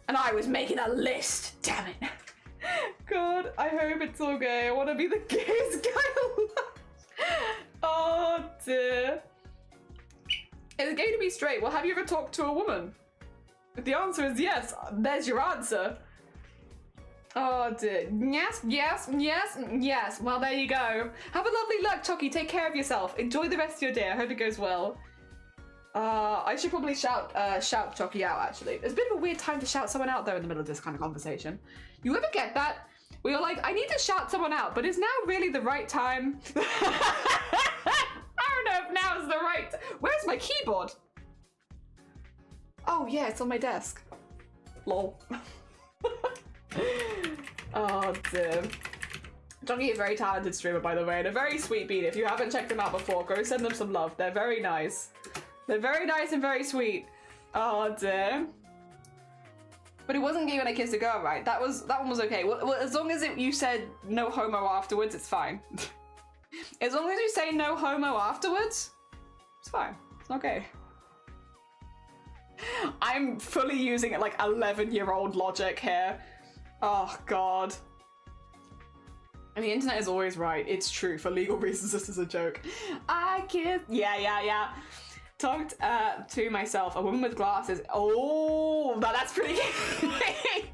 And I was making a list. Damn it. God, I hope it's all gay. I want to be the gayest guy alive. Oh dear. Is it gay to be straight? Well, have you ever talked to a woman? If the answer is yes, there's your answer. Oh dear. Yes, yes, yes, yes. Well, there you go. Have a lovely luck, Chucky. Take care of yourself. Enjoy the rest of your day. I hope it goes well. I should probably shout Chucky out, actually. It's a bit of a weird time to shout someone out, though, in the middle of this kind of conversation. You ever get that? Where you're like, I need to shout someone out, but is now really the right time? I don't know if now is the right... Where's my keyboard? Oh, yeah, it's on my desk. Lol. Oh dear. Johnny is a very talented streamer, by the way, and a very sweet beat. If you haven't checked them out before, go send them some love. They're very nice. They're very nice and very sweet. Oh dear. But it wasn't gay when I kissed a girl, right? That one was okay. Well, as long as you said no homo afterwards, it's fine. As long as you say no homo afterwards, it's fine. It's not gay. I'm fully using like 11-year-old logic here. Oh god. And the internet is always right. It's true. For legal reasons, this is a joke. I kissed. Yeah. Talked to myself. A woman with glasses. Oh, that's pretty gay.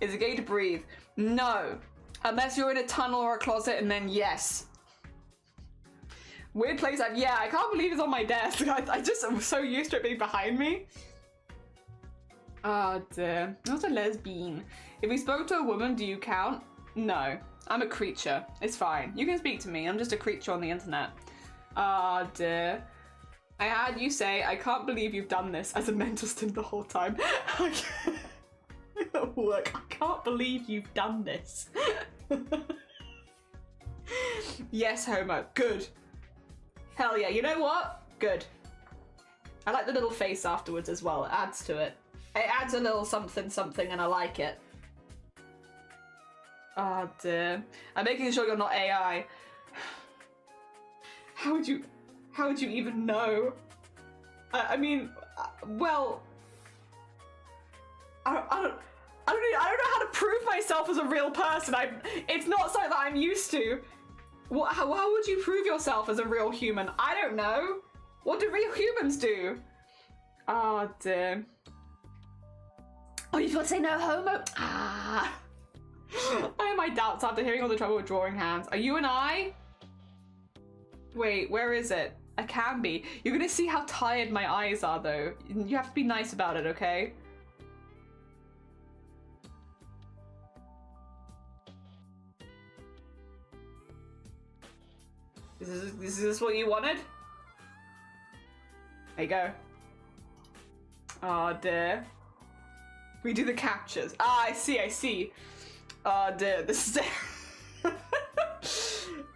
Is it gay to breathe? No. Unless you're in a tunnel or a closet, and then yes. Weird place. Yeah, I can't believe it's on my desk. I just am so used to it being behind me. Oh dear. Not a lesbian. If we spoke to a woman, do you count? No. I'm a creature. It's fine. You can speak to me. I'm just a creature on the internet. Ah dear. I had you say, I can't believe you've done this as a mental stim the whole time. Look, I can't believe you've done this. Yes, homo. Good. Hell yeah. You know what? Good. I like the little face afterwards as well. It adds to it. It adds a little something and I like it. Oh dear. I'm making sure you're not AI. How would you even know? I mean, well, I don't know how to prove myself as a real person. It's not something that I'm used to. How would you prove yourself as a real human? I don't know. What do real humans do? Oh dear. Oh, you've got to say no homo? Ah. I have my doubts after hearing all the trouble with drawing hands. Are you an I? Wait, where is it? I can be. You're gonna see how tired my eyes are though. You have to be nice about it, okay? Is this what you wanted? There you go. Oh dear. We do the captures. Ah, I see. Oh dear, this is it.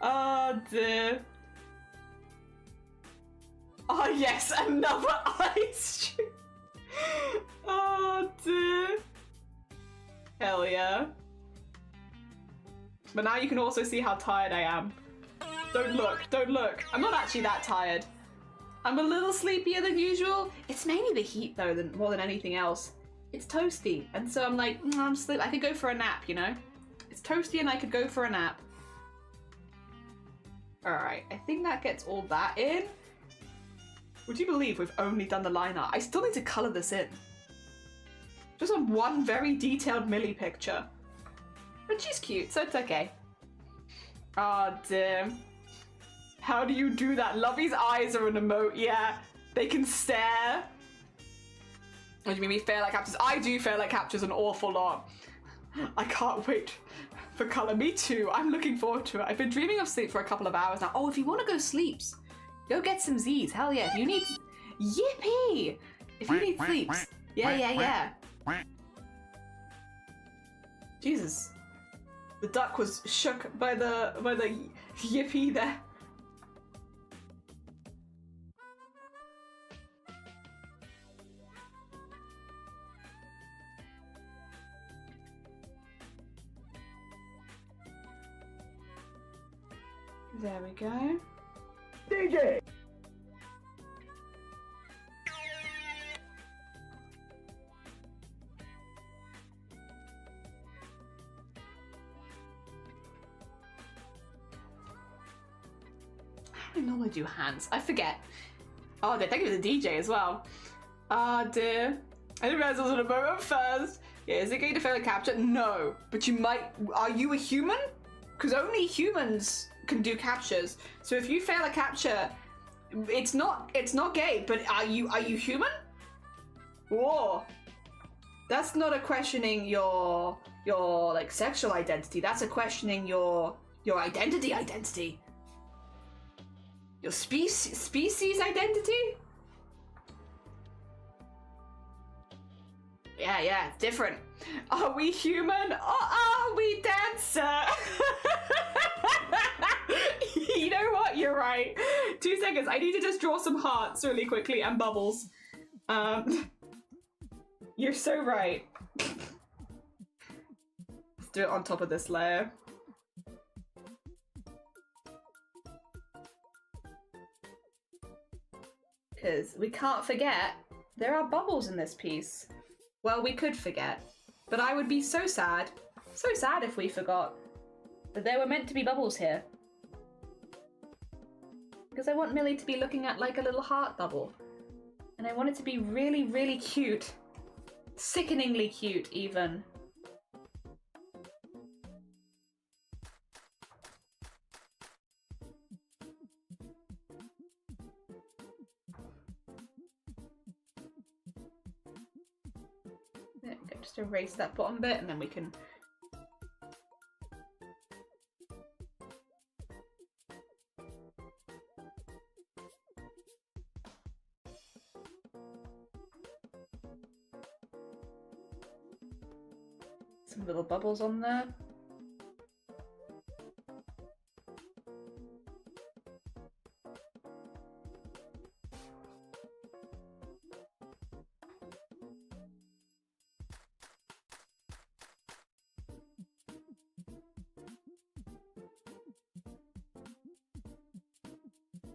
Oh dear. Oh yes, another ice stream. Oh dear. Hell yeah. But now you can also see how tired I am. Don't look. I'm not actually that tired. I'm a little sleepier than usual. It's mainly the heat though, more than anything else. It's toasty, and so I'm like, I'm sleep. I could go for a nap, you know? It's toasty and I could go for a nap. Alright, I think that gets all that in. Would you believe we've only done the line art? I still need to colour this in. Just on one very detailed Millie picture. But she's cute, so it's okay. Oh dear. How do you do that? Lovey's eyes are an emote, yeah. They can stare. What do you mean we fail at captures? I do fail at captures an awful lot. I can't wait for colour. Me too. I'm looking forward to it. I've been dreaming of sleep for a couple of hours now. Oh, if you want to go sleeps, go get some Z's. Hell yeah. If you need... Yippee! If you need sleeps. Yeah. Jesus. The duck was shook by the yippee there. There we go. DJ! I don't normally do hands. I forget. Oh dear, thank you for the DJ as well. Ah dear. I didn't realize I was on a moment first. Yeah, is it going to fail a capture? No. But you might... Are you a human? Because only humans can do captures. So if you fail a capture, it's not gay, but are you human? Whoa. That's not a questioning your like sexual identity. That's a questioning your identity. Your species identity? Yeah, it's different. Are we human or are we dancer? You know what? You're right. 2 seconds. I need to just draw some hearts really quickly and bubbles. You're so right. Let's do it on top of this layer. Because we can't forget there are bubbles in this piece. Well, we could forget, but I would be so sad if we forgot that there were meant to be bubbles here. Because I want Millie to be looking at like a little heart bubble. And I want it to be really, really cute. Sickeningly cute, even. There we go, just erase that bottom bit and then we can... Some little bubbles on there.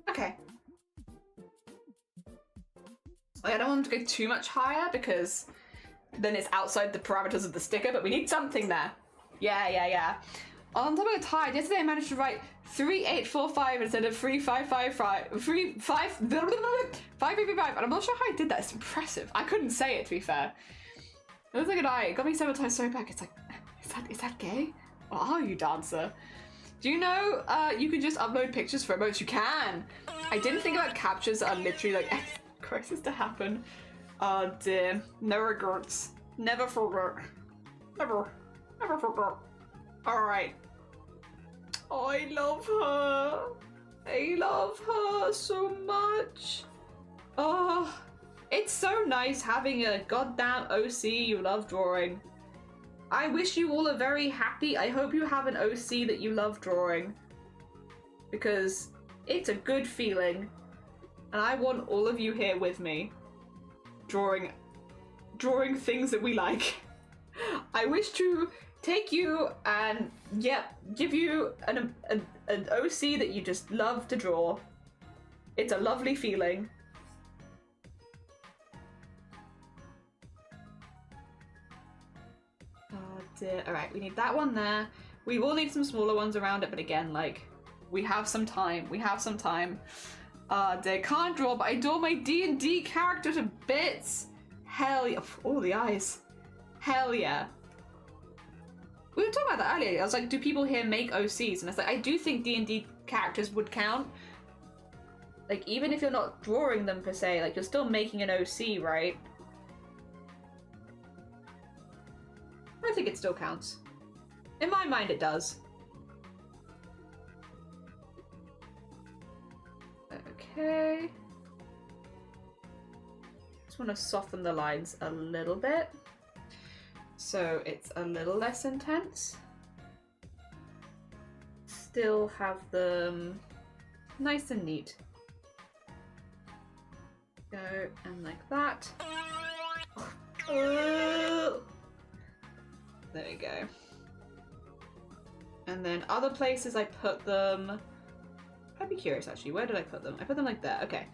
Okay. I don't want them to go too much higher because then it's outside the parameters of the sticker, but we need something there. Yeah. On top of the tide, yesterday I managed to write 3845 instead of 3555. 555, and I'm not sure how I did that. It's impressive. I couldn't say it, to be fair. It was like an eye. It got me sabotaged so back. It's like, is that gay? Or are you, dancer? Do you know you can just upload pictures for emotes? You can! I didn't think about captures that are literally like crisis to happen. Oh dear. No regrets. Never forget. Never forget. Alright. Oh, I love her. I love her so much. Oh, it's so nice having a goddamn OC you love drawing. I wish you all a very happy, I hope you have an OC that you love drawing. Because it's a good feeling. And I want all of you here with me. Drawing things that we like. I wish to take you and, give you an OC that you just love to draw. It's a lovely feeling. Oh dear. Alright, we need that one there. We will need some smaller ones around it, but again, like, we have some time. Dear, can't draw, but I draw my D&D character to bits. Hell yeah. Oh, the eyes. Hell yeah. We were talking about that earlier. I was like, do people here make OCs? And it's like, I do think D&D characters would count. Like, even if you're not drawing them per se, like, you're still making an OC, right? I think it still counts. In my mind, it does. Okay. Just want to soften the lines a little bit so it's a little less intense. Still have them nice and neat. Go and like that. There we go. And then other places I put them. I'd be curious actually, where did I put them? I put them like there, okay.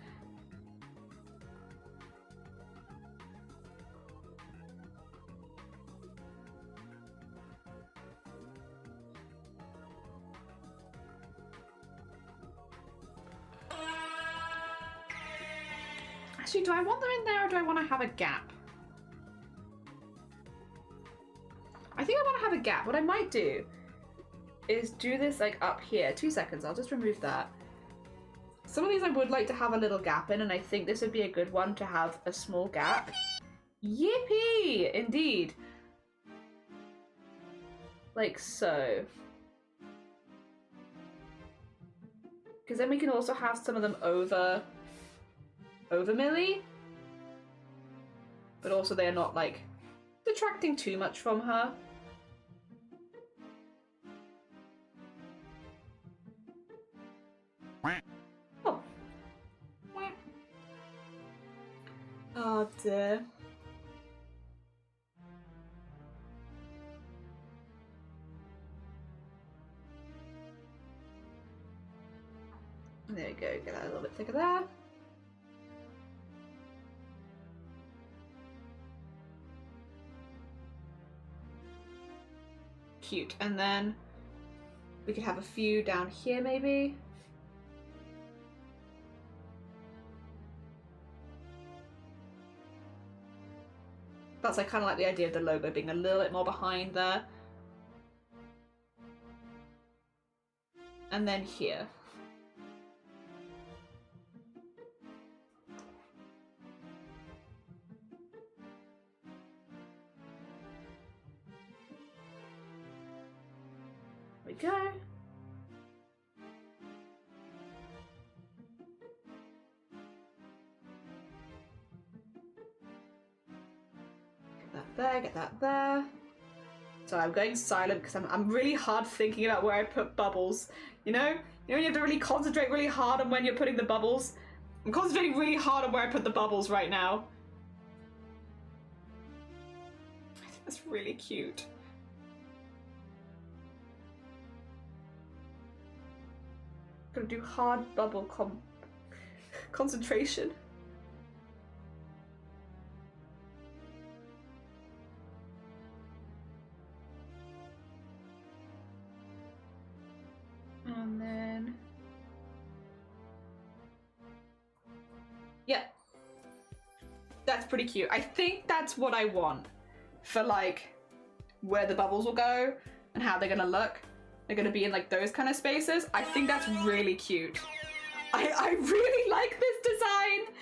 Actually, do I want them in there or do I want to have a gap? I think I want to have a gap. What I might do is do this like up here. 2 seconds, I'll just remove that. Some of these I would like to have a little gap in, and I think this would be a good one to have a small gap. Yippee! Indeed. Like so. Because then we can also have some of them over Millie. But also they're not like detracting too much from her. Oh. Oh dear. you go, get that a little bit thicker there. Cute. And then we could have a few down here maybe. That's like kind of like the idea of the logo being a little bit more behind there. And then here. There we go. Get that there, get that there. So I'm going silent because I'm really hard thinking about where I put bubbles. You know when you have to really concentrate really hard on when you're putting the bubbles? I'm concentrating really hard on where I put the bubbles right now. I think that's really cute. Gonna do hard bubble concentration. And then, yeah, that's pretty cute. I think that's what I want for like where the bubbles will go and how they're gonna look. They're gonna be in like those kind of spaces. I think that's really cute. I really like this design.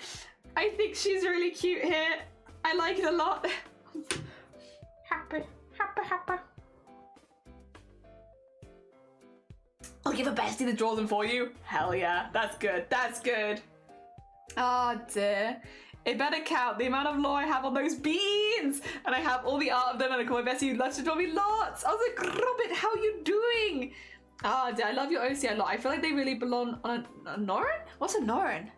I think she's really cute here. I like it a lot. Happy. I'll give a bestie that draws them for you. Hell yeah, that's good, that's good. Oh dear. It better count the amount of lore I have on those beans! And I have all the art of them and I call my bestie who loves to draw me lots. I was like, Robert, how are you doing? Oh dear, I love your OC a lot. I feel like they really belong on a Norrin? What's a Norrin?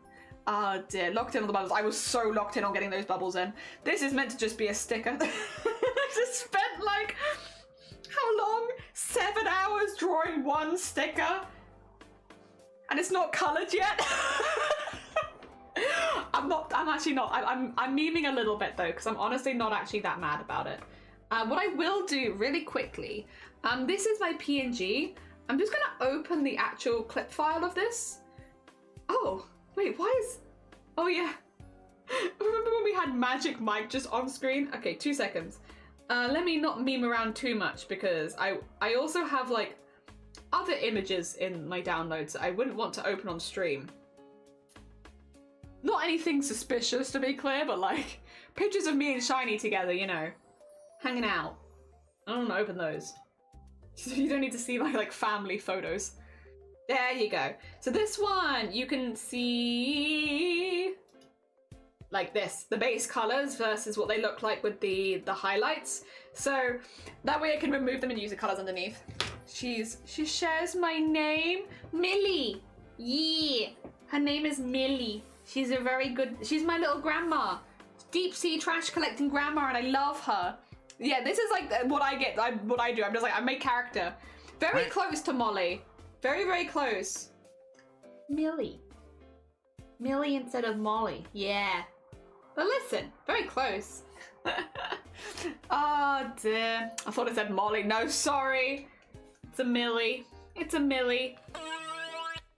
Oh dear, locked in on the bubbles. I was so locked in on getting those bubbles in. This is meant to just be a sticker. I just spent like, how long? 7 hours drawing one sticker? And it's not colored yet? I'm actually not. I'm memeing a little bit though, because I'm honestly not actually that mad about it. What I will do really quickly, this is my PNG. I'm just gonna open the actual clip file of this. Oh, wait, why is, oh yeah. Remember when we had Magic Mike just on screen? Okay, 2 seconds. Let me not meme around too much because I also have like other images in my downloads that I wouldn't want to open on stream. Not anything suspicious to be clear, but like pictures of me and Shiny together, you know, hanging out. I don't want to open those. You don't need to see my like family photos. There you go. So this one you can see like this, the base colors versus what they look like with the highlights. So that way I can remove them and use the colors underneath. She shares my name, Millie. Yeah, her name is Millie. She's a very good, she's my little grandma. Deep sea trash collecting grandma, and I love her. Yeah, this is like what I get, what I do. I'm just like, I'm my character. Very close to Molly. Very, very close. Millie. Millie instead of Molly. Yeah. But listen, very close. Oh dear. I thought it said Molly. No, sorry. It's a Millie. It's a Millie.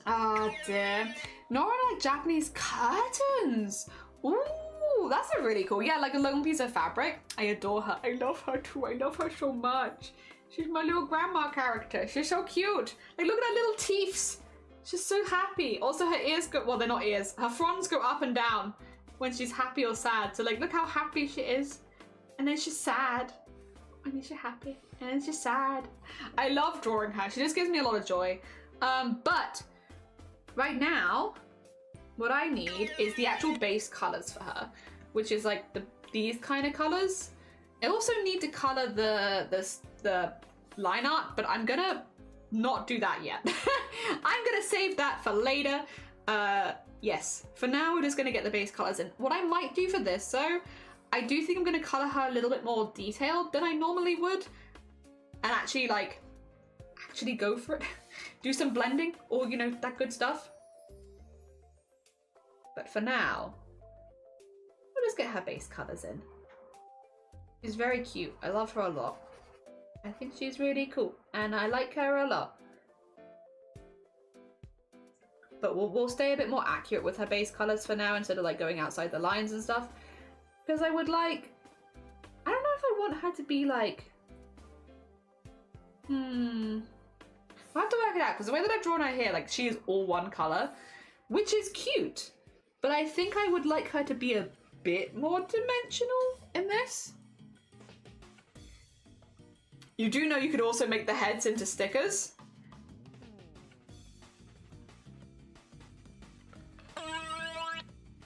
Oh dear. Nora like Japanese curtains. Ooh, that's a really cool. Yeah, like a long piece of fabric. I adore her. I love her too. I love her so much. She's my little grandma character. She's so cute. Like, look at her little teeths. She's so happy. Also, her ears go, well, they're not ears. Her fronds go up and down when she's happy or sad. So, like, look how happy she is. And then she's sad. And then she's happy. And then she's sad. I love drawing her. She just gives me a lot of joy. But right now, what I need is the actual base colors for her, which is like these kind of colors. I also need to color the line art, but I'm gonna not do that yet. I'm gonna save that for later. Yes, for now we're just gonna get the base colors in. What I might do for this, so I do think I'm gonna color her a little bit more detailed than I normally would, and actually go for it. Do some blending, or you know, that good stuff. But for now, we'll just get her base colours in. She's very cute. I love her a lot. I think she's really cool, and I like her a lot. But we'll stay a bit more accurate with her base colours for now, instead of like going outside the lines and stuff. Because I would like... I don't know if I want her to be like... I'll have to work it out, because the way that I've drawn her here, like, she is all one colour, which is cute. But I think I would like her to be a bit more dimensional in this. You do know you could also make the heads into stickers.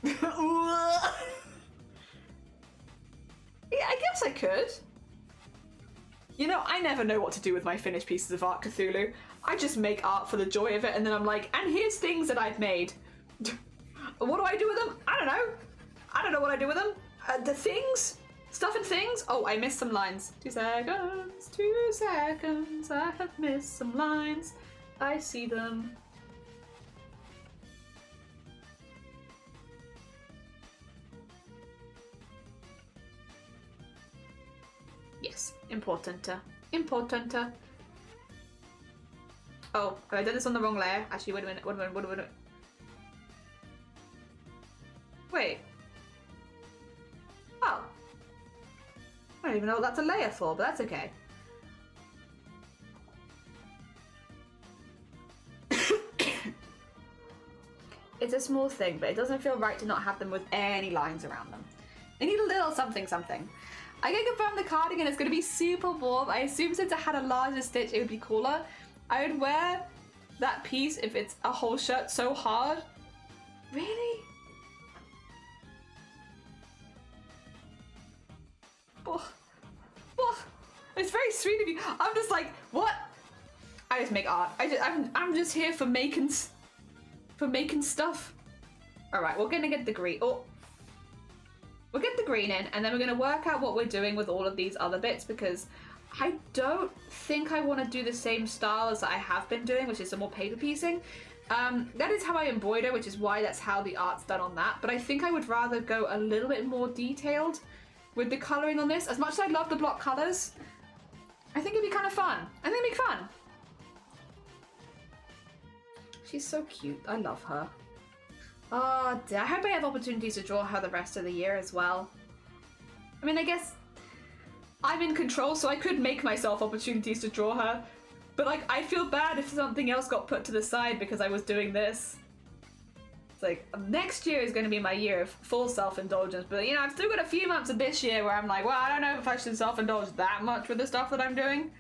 Yeah, I guess I could. You know, I never know what to do with my finished pieces of art, Cthulhu. I just make art for the joy of it, and then I'm like, and here's things that I've made. What do I do with them? I don't know. I don't know what I do with them. The things? Stuff and things? Oh, I missed some lines. 2 seconds, 2 seconds. I have missed some lines. I see them. Yes, importanter. Importanter. Oh, have I done this on the wrong layer? Actually, wait a minute, wait a minute, wait a minute. Wait. Oh. I don't even know what that's a layer for, but that's okay. It's a small thing, but it doesn't feel right to not have them with any lines around them. They need a little something something. I can confirm the cardigan is going to be super warm. I assume since it had a larger stitch, it would be cooler. I would wear that piece if it's a whole shirt so hard. Really? Oh. Oh. It's very sweet of you. I'm just like, what? I just make art. I'm just here for making stuff. All right, we're gonna get the green. Oh. We'll get the green in, and then we're going to work out what we're doing with all of these other bits, because I don't think I want to do the same style as I have been doing, which is some more paper piecing. That is how I embroider, which is why that's how the art's done on that. But I think I would rather go a little bit more detailed with the colouring on this. As much as I love the block colours, I think it'd be kind of fun. I think it'd be fun. She's so cute. I love her. Oh, I hope I have opportunities to draw her the rest of the year as well. I mean, I guess I'm in control, so I could make myself opportunities to draw her. But, like, I feel bad if something else got put to the side because I was doing this. It's like, next year is going to be my year of full self-indulgence. But, you know, I've still got a few months of this year where I'm like, well, I don't know if I should self-indulge that much with the stuff that I'm doing.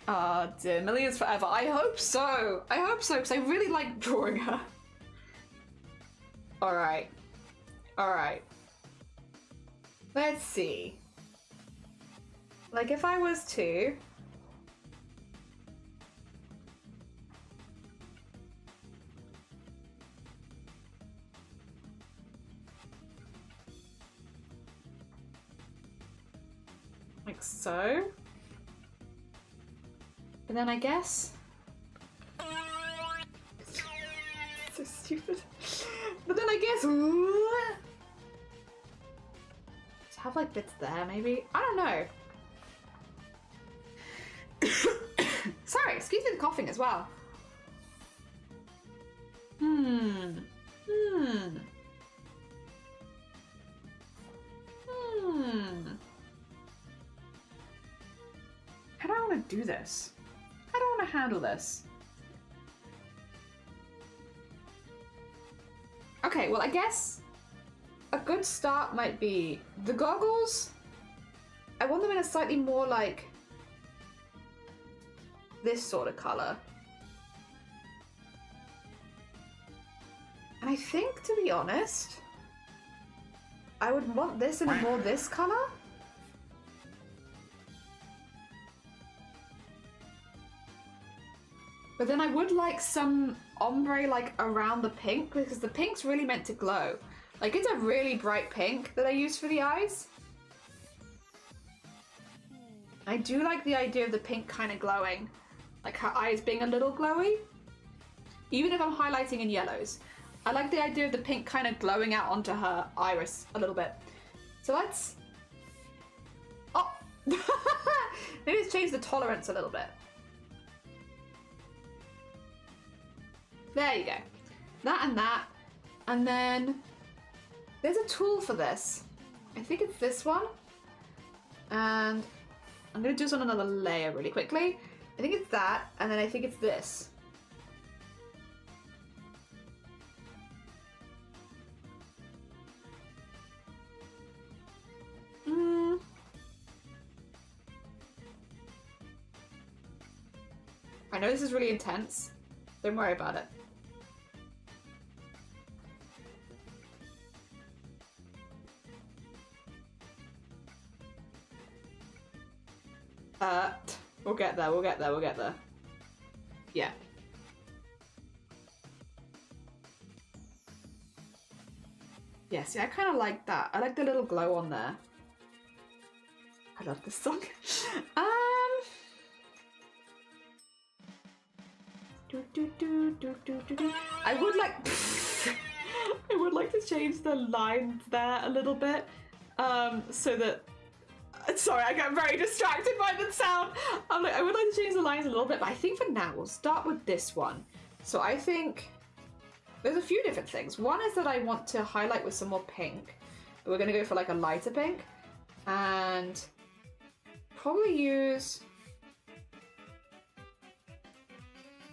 Oh, dear. Millions forever. I hope so. I hope so, because I really like drawing her. Alright. Alright. Let's see. Like, if I was to... like so. And then I guess... so stupid. But then I guess... just have like bits there, maybe? I don't know. Sorry, excuse me the coughing as well. How do I want to do this? How do I want to handle this? Okay, well, I guess a good start might be the goggles. I want them in a slightly more like this sort of color. And I think, to be honest, I would want this in more this color. But then I would like some ombre like around the pink, because the pink's really meant to glow. Like, it's a really bright pink that I use for the eyes. I do like the idea of the pink kind of glowing. Like her eyes being a little glowy. Even if I'm highlighting in yellows. I like the idea of the pink kind of glowing out onto her iris a little bit. So let's... Oh! Maybe let's change the tolerance a little bit. There you go. That and that. And then there's a tool for this. I think it's this one. And I'm going to do this on another layer really quickly. I think it's that, and then I think it's this. I know this is really intense. Don't worry about it. We'll get there, we'll get there, we'll get there. Yeah. Yeah, see, I kind of like that. I like the little glow on there. I love this song. I would like... I would like to change the lines there a little bit. So that... Sorry, I got very distracted by the sound. I would like to change the lines a little bit, but I think for now we'll start with this one. So I think there's a few different things. One is that I want to highlight with some more pink. But we're going to go for like a lighter pink. And probably use...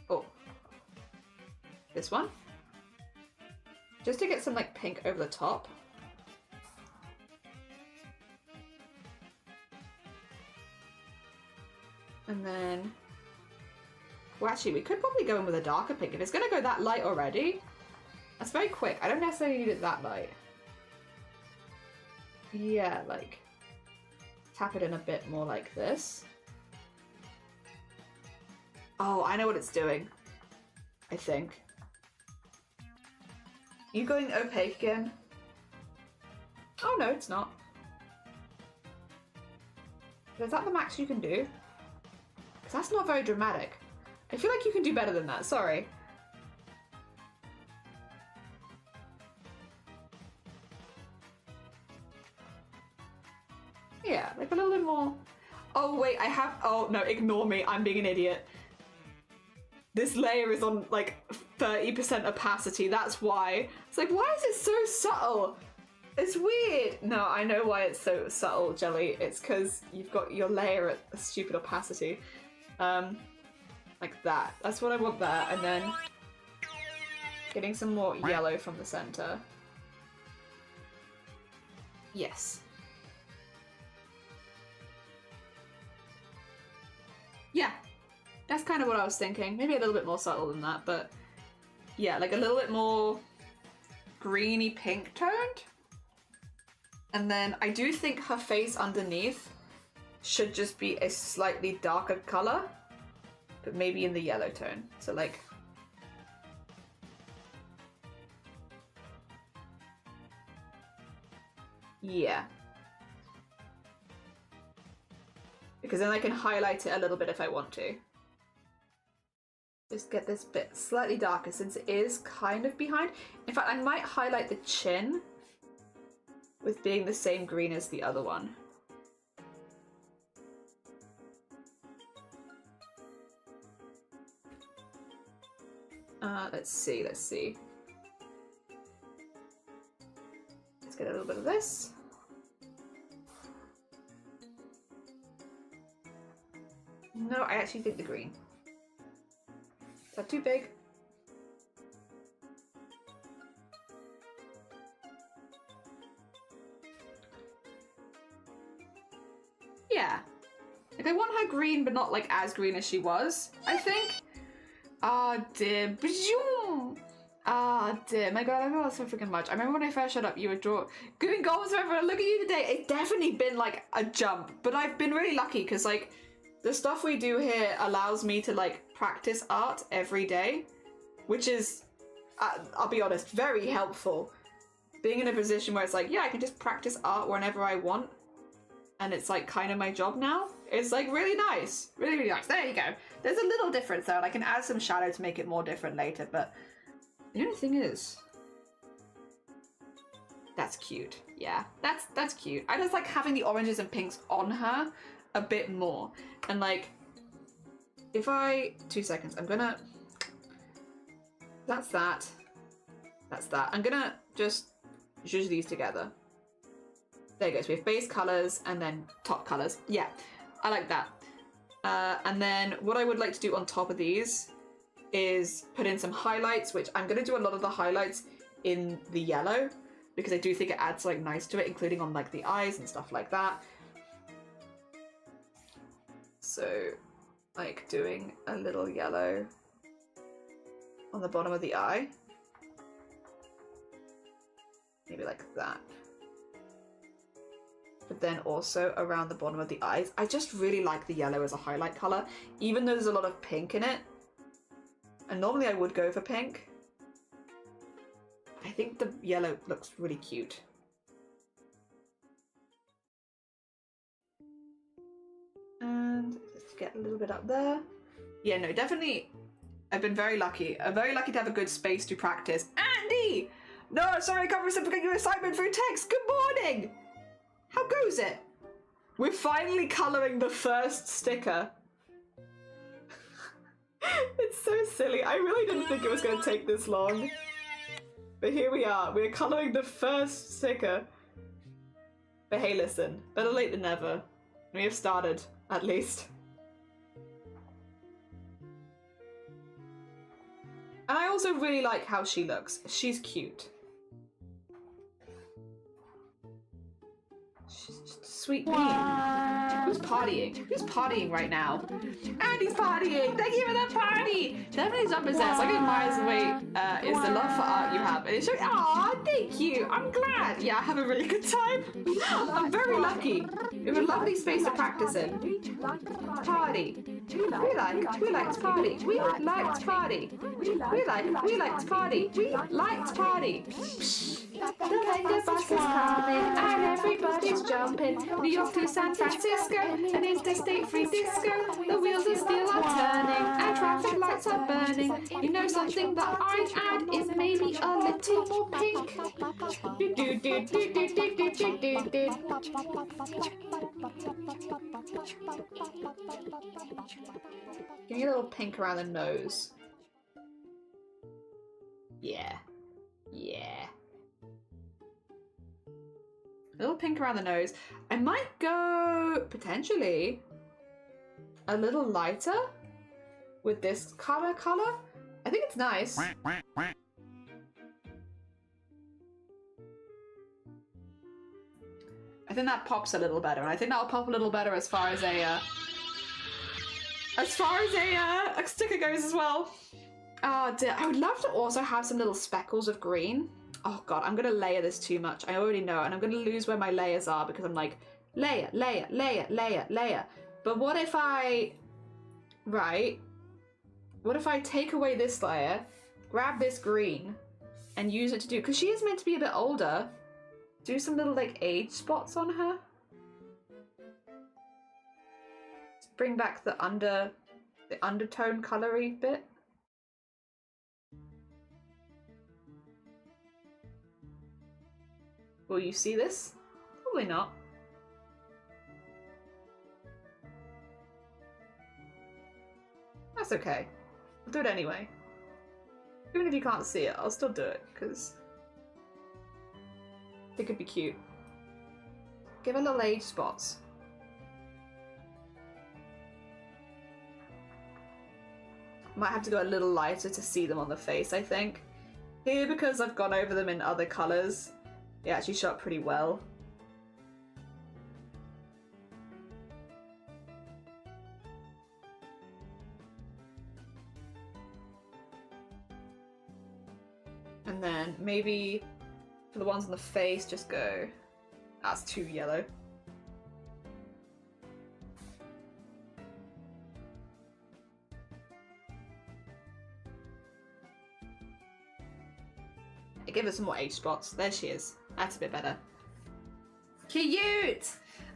Oh. This one. Just to get some like pink over the top. And then, well, actually, we could probably go in with a darker pink. If it's going to go that light already, that's very quick. I don't necessarily need it that light. Yeah, like, tap it in a bit more like this. Oh, I know what it's doing. I think. You going opaque again? Oh, no, it's not. Is that the max you can do? Because that's not very dramatic. I feel like you can do better than that, sorry. Yeah, like a little bit more. Oh wait, I have, oh no, ignore me, I'm being an idiot. This layer is on like 30% opacity, that's why. It's like, why is it so subtle? It's weird. No, I know why it's so subtle, Jelly. It's because you've got your layer at a stupid opacity. Like that. That's what I want there. And then getting some more yellow from the center. Yes. Yeah. That's kind of what I was thinking. Maybe a little bit more subtle than that, but yeah, like a little bit more greeny pink toned. And then I do think her face underneath should just be a slightly darker color, but maybe in the yellow tone. So like, yeah. Because then I can highlight it a little bit if I want to. Just get this bit slightly darker since it is kind of behind. In fact, I might highlight the chin with being the same green as the other one. Let's see. Let's get a little bit of this. No, I actually think the green. Is that too big? Yeah. Like I want her green, but not like as green as she was, I think. Ah, dear. Ah, dear. My god, I remember that so freaking much. I remember when I first showed up, you were doing goals forever. Look at you today. It's definitely been like a jump, but I've been really lucky because like the stuff we do here allows me to like practice art every day, which is, I'll be honest, very helpful. Being in a position where it's like, yeah, I can just practice art whenever I want. And it's like kind of my job now. It's like really nice. Really, really nice. There you go. There's a little difference though, and I can add some shadow to make it more different later, but the only thing is, That's cute. Yeah, that's cute. I just like having the oranges and pinks on her a bit more. And like, if I... 2 seconds. I'm gonna... That's that. That's that. I'm gonna just zhuzh these together. There you go. So we have base colors and then top colors. Yeah, I like that. And then what I would like to do on top of these is put in some highlights, which I'm going to do a lot of the highlights in the yellow because I do think it adds like nice to it, including on like the eyes and stuff like that. So like doing a little yellow on the bottom of the eye. Maybe like that. But then also around the bottom of the eyes. I just really like the yellow as a highlight colour, even though there's a lot of pink in it. And normally I would go for pink. I think the yellow looks really cute. And let's get a little bit up there. Yeah, no, definitely. I've been very lucky. I'm very lucky to have a good space to practice. Andy! No, sorry, I can't reciprocate your assignment through text. Good morning! How goes it? We're finally colouring the first sticker. It's so silly. I really didn't think it was going to take this long. But here we are. We're colouring the first sticker. But hey, listen. Better late than never. We have started, at least. And I also really like how she looks. She's cute. Sweet bean. Who's partying? Who's partying right now? Andy's partying! Thank you for that party! Definitely jump and says, I think Maya's way is the love for art you have. And it's showing, aw, thank you! I'm glad! Yeah, I have a really good time. I'm very lucky. We have a lovely space to practice in. Party. We like to party. We like to party. We like to party. We like to party. The mega bus is coming and everybody's jumping. New York to San Francisco, an interstate free disco. The wheels of steel are turning and traffic lights are burning. You know something that I'd add is maybe a little more pink. Do do do do do do do do do do. Give me a little pink around the nose. Yeah. Yeah. A little pink around the nose. I might go, potentially, a little lighter with this color. I think it's nice. I think that pops a little better, and I think that'll pop a little better as far as a sticker goes as well. Oh dear, I would love to also have some little speckles of green. Oh god, I'm gonna layer this too much. I already know, and I'm gonna lose where my layers are because I'm like, layer. But what if I, what if I take away this layer, grab this green, and use it to do, because she is meant to be a bit older, do some little like age spots on her. Just bring back the undertone colory bit. Will you see this? Probably not. That's okay. I'll do it anyway. Even if you can't see it, I'll still do it, because it could be cute. Give her little age spots. Might have to go a little lighter to see them on the face, I think. Here, because I've gone over them in other colours, they actually show up pretty well. And then maybe for the ones on the face, just go, that's too yellow. Give her some more age spots. There she is. That's a bit better. Cute!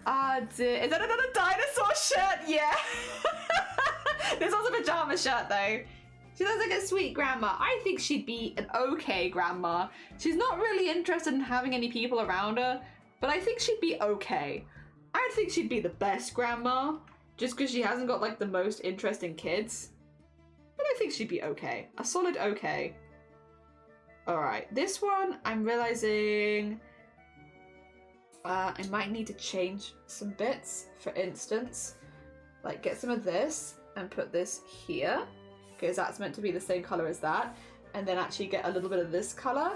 Ah, dear. Is that another dinosaur shirt? Yeah! This one's a pajama shirt though. She looks like a sweet grandma. I think she'd be an okay grandma. She's not really interested in having any people around her, but I think she'd be okay. I don't think she'd be the best grandma, just because she hasn't got like the most interesting kids. But I think she'd be okay. A solid okay. Alright, this one I'm realizing I might need to change some bits. For instance, like get some of this and put this here, because that's meant to be the same color as that, and then actually get a little bit of this color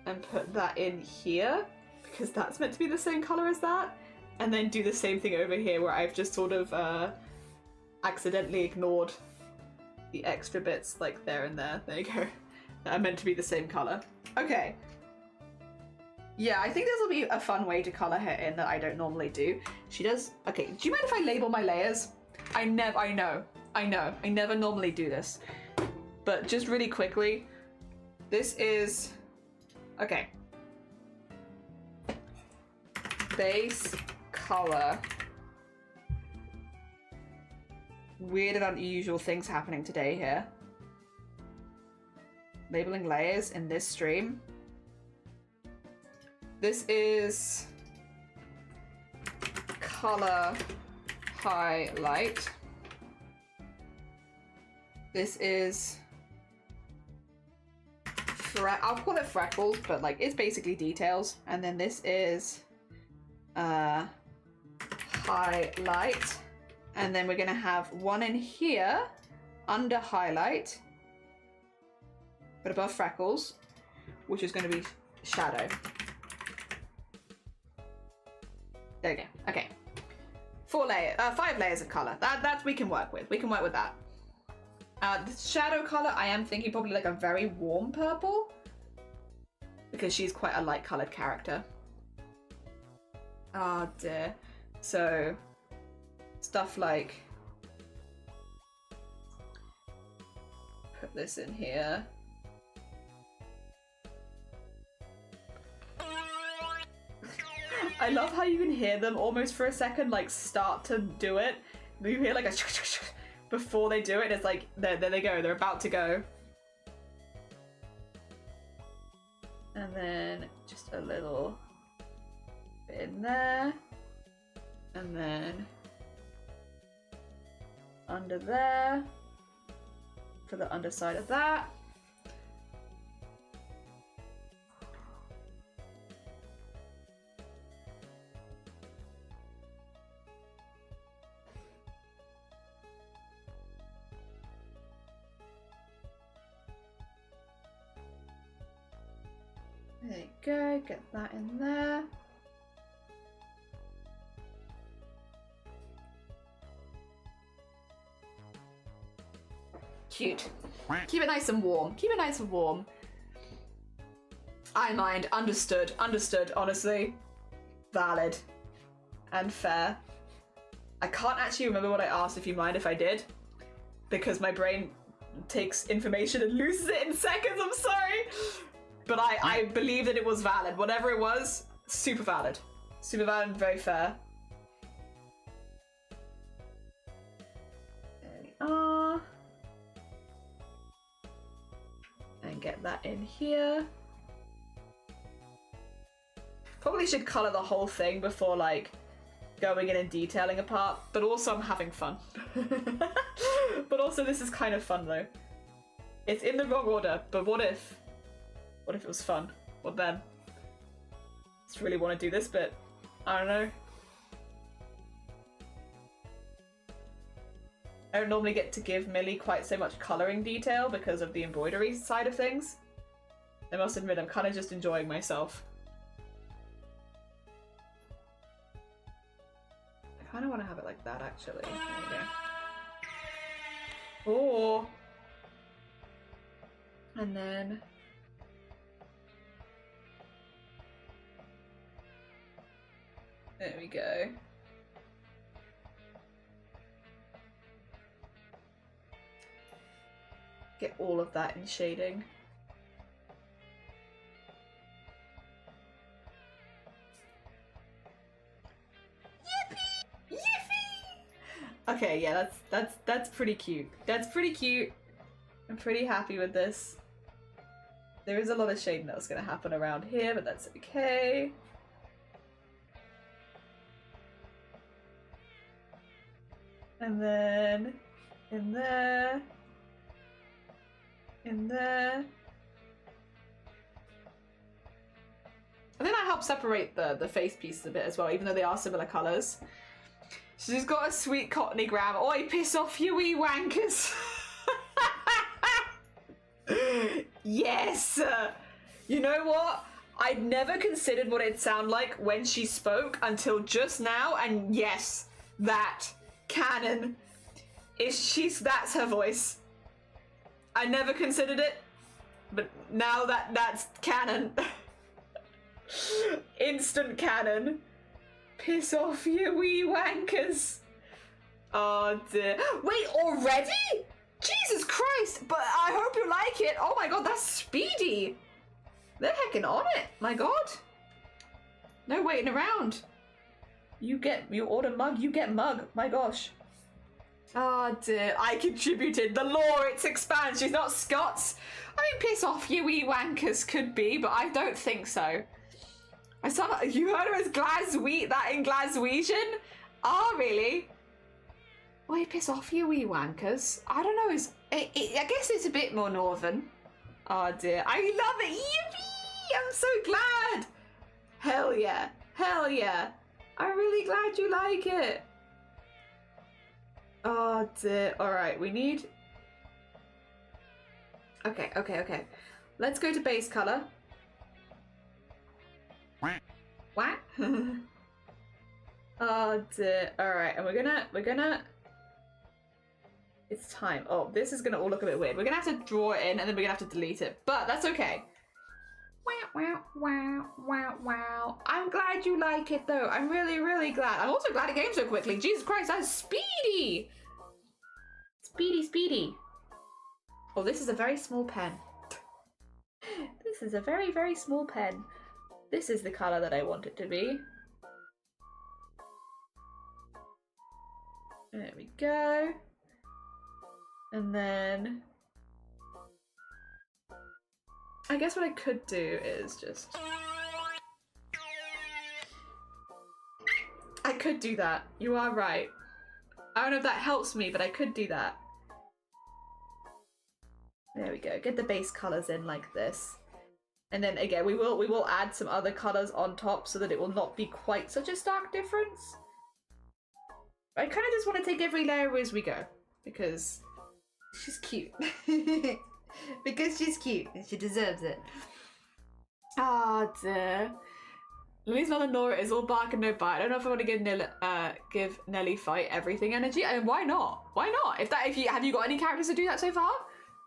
and put that in here, because that's meant to be the same color as that, and then do the same thing over here where I've just sort of accidentally ignored the extra bits like there and there. There you go. That are meant to be the same color. Okay. Yeah, I think this will be a fun way to color her in that I don't normally do. She does... Okay, do you mind if I label my layers? I know. I never normally do this. But just really quickly, this is... Okay. Base color. Weird and unusual things happening today here. Labeling layers in this stream. This is color highlight. This is I'll call it freckles, but like it's basically details. And then this is highlight. And then we're gonna have one in here under highlight, but above freckles, which is gonna be shadow. There we go. Okay. 5 layers of color. That we can work with. We can work with that. The shadow color, I am thinking probably like a very warm purple, because she's quite a light colored character. Oh dear. So stuff like, put this in here. I love how you can hear them almost for a second, like start to do it. You hear like a before they do it. It's like there they go. They're about to go. And then just a little bit in there, and then under there for the underside of that. There you go, get that in there. Cute. Keep it nice and warm. Keep it nice and warm. I mind. Understood. Understood, honestly. Valid. And fair. I can't actually remember what I asked, if you mind if I did, because my brain takes information and loses it in seconds. I'm sorry. But I believe that it was valid. Whatever it was, super valid. Super valid and very fair. There we are. And get that in here. Probably should colour the whole thing before like going in and detailing a part, but also I'm having fun. But also this is kind of fun though. It's in the wrong order, but what if it was fun? What then? Just really want to do this bit. I don't know. I don't normally get to give Millie quite so much colouring detail because of the embroidery side of things. I must admit, I'm kind of just enjoying myself. I kind of want to have it like that, actually. There you go. Oh! And then... there we go. Get all of that in shading. Yippee! Yippee! Okay, yeah, that's pretty cute. That's pretty cute. I'm pretty happy with this. There is a lot of shading that's going to happen around here, but that's okay. And then in there, in there. I think that helps separate the face pieces a bit as well, even though they are similar colours. She's got a sweet cottony gram. Oi, piss off, you wee wankers! Yes! You know what? I'd never considered what it'd sound like when she spoke until just now, and yes, that canon that's her voice. I never considered it, but now that's canon. Instant canon. Piss off, you wee wankers. Oh dear. Wait, already? Jesus Christ, but I hope you like it. Oh my god, that's speedy. They're heckin' on it, my god. No waiting around. You order mug, you get mug, my gosh. Oh dear, I contributed. The lore, it expands. She's not Scots. I mean, piss off, you wee wankers could be, but I don't think so. You heard her as that in Glaswegian? Oh, really? Wait, piss off, you wee wankers. I don't know, I guess it's a bit more northern. Oh dear, I love it, yippee! I'm so glad! Hell yeah, hell yeah. I'm really glad you like it. Oh dear, alright, we need... Okay. Let's go to base colour. What? Oh dear, alright, and we're gonna... It's time. Oh, this is gonna all look a bit weird. We're gonna have to draw it in and then we're gonna have to delete it, but that's okay. Wow. I'm glad you like it though. I'm really, really glad. I'm also glad it came so quickly. Jesus Christ, that's speedy. Speedy. Oh, this is a very small pen. This is a very, very small pen. This is the color that I want it to be. There we go. And then I guess what I could do is just... I could do that. You are right. I don't know if that helps me, but I could do that. There we go. Get the base colors in like this. And then again, we will add some other colors on top so that it will not be quite such a stark difference. I kind of just want to take every layer as we go because she's cute. Because she's cute and she deserves it. Ah, dear. Lily's mother Nora is all bark and no bite. I don't know if I want to give Nelly fight everything energy. I mean, why not? Why not? Have you got any characters to do that so far?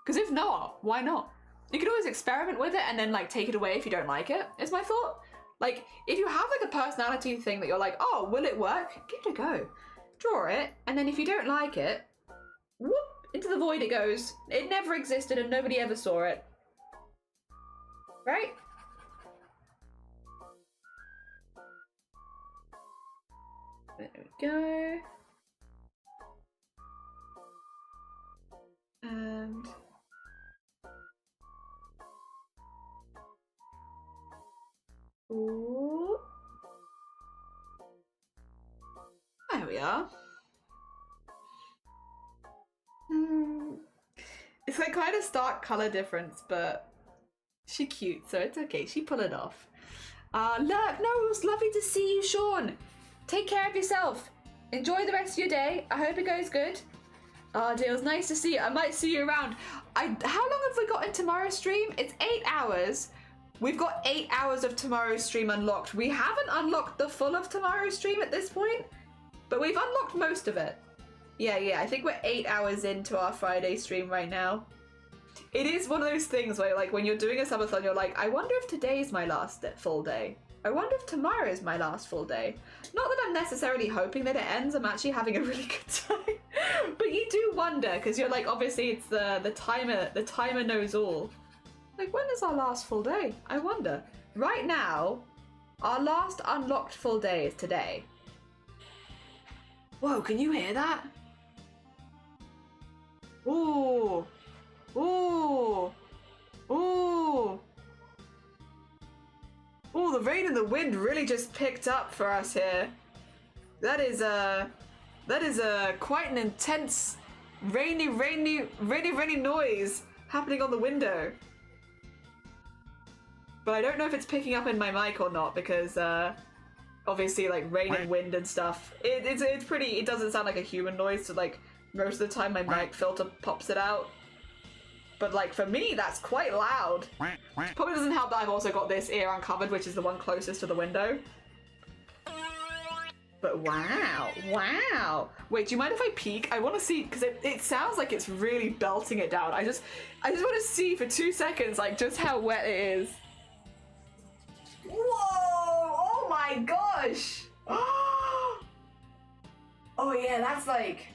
Because if not, why not? You could always experiment with it and then like take it away if you don't like it, is my thought. Like, if you have like a personality thing that you're like, oh, will it work? Give it a go. Draw it, and then if you don't like it, whoop, into the void it goes. It never existed and nobody ever saw it. Right? There we go. And... ooh. There we are. It's like quite a stark colour difference, but she's cute, so it's okay. She pulled it off. Look, no, it was lovely to see you, Sean. Take care of yourself. Enjoy the rest of your day. I hope it goes good. Oh dear, it was nice to see you. I might see you around. How long have we got in tomorrow's stream? It's 8 hours. We've got 8 hours of tomorrow's stream unlocked. We haven't unlocked the full of tomorrow's stream at this point, but we've unlocked most of it. Yeah, I think we're 8 hours into our Friday stream right now. It is one of those things where, like, when you're doing a subathon, you're like, I wonder if today's my last full day. I wonder if tomorrow is my last full day. Not that I'm necessarily hoping that it ends. I'm actually having a really good time. But you do wonder, because you're like, obviously it's the timer. The timer knows all. Like, when is our last full day? I wonder. Right now, our last unlocked full day is today. Whoa, can you hear that? Ooh. Ooh. Ooh. Ooh, the rain and the wind really just picked up for us here. That is quite an intense rainy noise happening on the window. But I don't know if it's picking up in my mic or not because obviously like rain and wind and stuff. It's pretty, it doesn't sound like a human noise, so like most of the time my mic filter pops it out. But like for me, that's quite loud. Probably doesn't help that I've also got this ear uncovered, which is the one closest to the window. But wow, wow. Wait, do you mind if I peek? I want to see, because it sounds like it's really belting it down. I just want to see for 2 seconds, like just how wet it is. Whoa! Oh my gosh! Oh yeah, that's like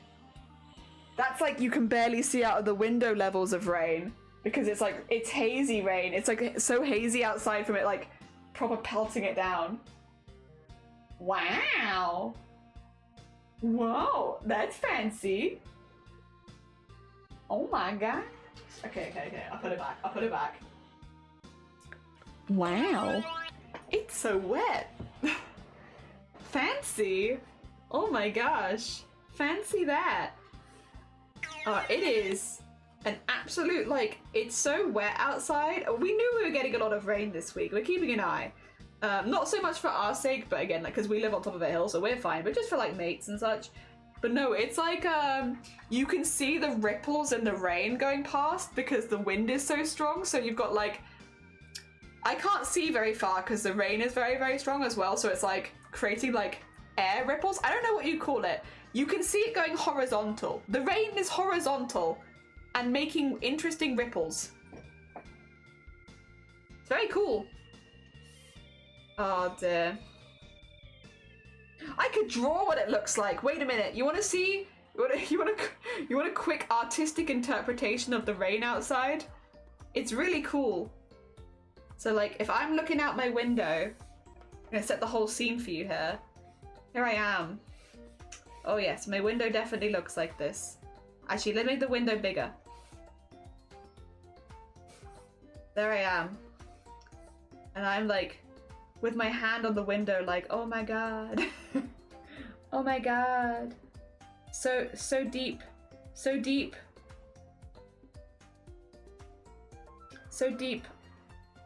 you can barely see out of the window levels of rain because it's hazy rain. It's like so hazy outside from it like proper pelting it down. Wow. Whoa, that's fancy. Oh my god. Okay. I'll put it back. Wow. It's so wet. Fancy. Oh my gosh. Fancy that. It is an absolute, like, it's so wet outside. We knew we were getting a lot of rain this week. We're keeping an eye. Not so much for our sake, but again, like, because we live on top of a hill, so we're fine, but just for, like, mates and such. But no, it's like, you can see the ripples in the rain going past because the wind is so strong, so you've got, like, I can't see very far because the rain is very, very strong as well, so it's, like, creating, like, air ripples. I don't know what you call it. You can see it going horizontal. The rain is horizontal and making interesting ripples. It's very cool. Oh dear. I could draw what it looks like. Wait a minute. You want to see? You want a quick artistic interpretation of the rain outside? It's really cool. So like, if I'm looking out my window, I'm gonna set the whole scene for you here. Here I am. Oh yes, my window definitely looks like this. Actually, let me make the window bigger. There I am. And I'm like, with my hand on the window like, oh my god. Oh my god. So deep. So deep. So deep.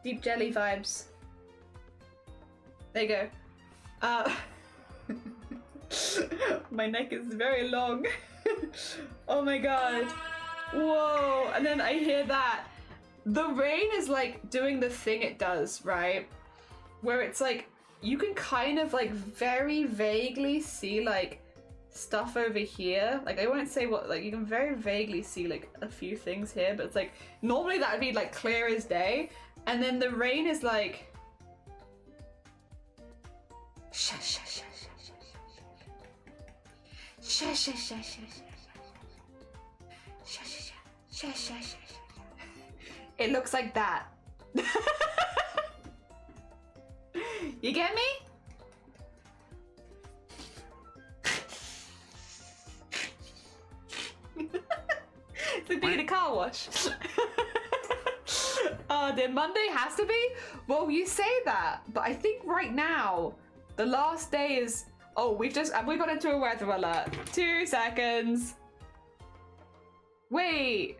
Deep jelly vibes. There you go. My neck is very long. Oh my god. Whoa. And then I hear that. The rain is like doing the thing it does, right? Where it's like, you can kind of like very vaguely see like stuff over here. Like I won't say what, like you can very vaguely see like a few things here, but it's like, normally that would be like clear as day. And then the rain is like, shush, shush, shush. Shush, shush, shush, shush, shush, shush, shush, shush. It looks like that. You get me? It's like being in a car wash. Then Monday has to be? Well, you say that, but I think right now, the last day is... Oh, we got into a weather alert. 2 seconds. Wait,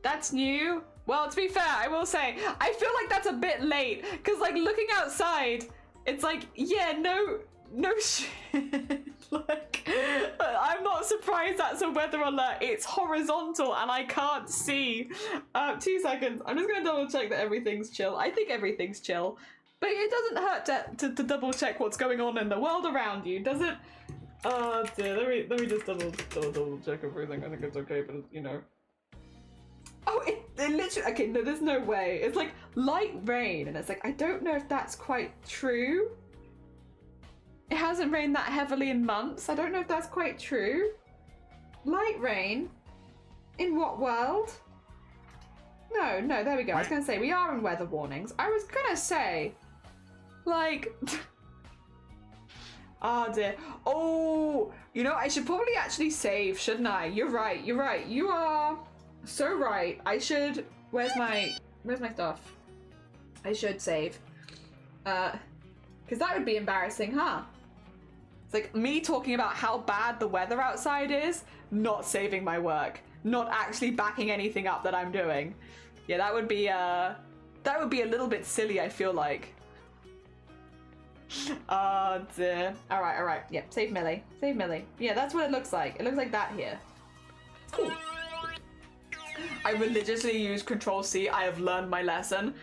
that's new? Well, to be fair, I will say, I feel like that's a bit late, because like looking outside, it's like, yeah, no shit. Like, I'm not surprised that's a weather alert. It's horizontal and I can't see. 2 seconds. I'm just gonna double check that everything's chill. I think everything's chill. But it doesn't hurt to double check what's going on in the world around you, does it? Oh dear, let me just double check everything. I think it's okay, but you know. Oh, it literally, okay, no, there's no way. It's like light rain, and it's like, I don't know if that's quite true. It hasn't rained that heavily in months. I don't know if that's quite true. Light rain? In what world? No, there we go. I was gonna say, we are in weather warnings. I was gonna say, like... Oh dear. Oh, you know, I should probably actually save, shouldn't I? You're right. You are So right. I should... Where's my stuff? I should save. Because that would be embarrassing, huh? It's like me talking about how bad the weather outside is, not saving my work, not actually backing anything up that I'm doing. Yeah, that would be a little bit silly, I feel like. Oh dear. Alright. Yep, save Millie. Save Millie. Yeah, that's what it looks like. It looks like that here. Cool. I religiously use Control-C. I have learned my lesson.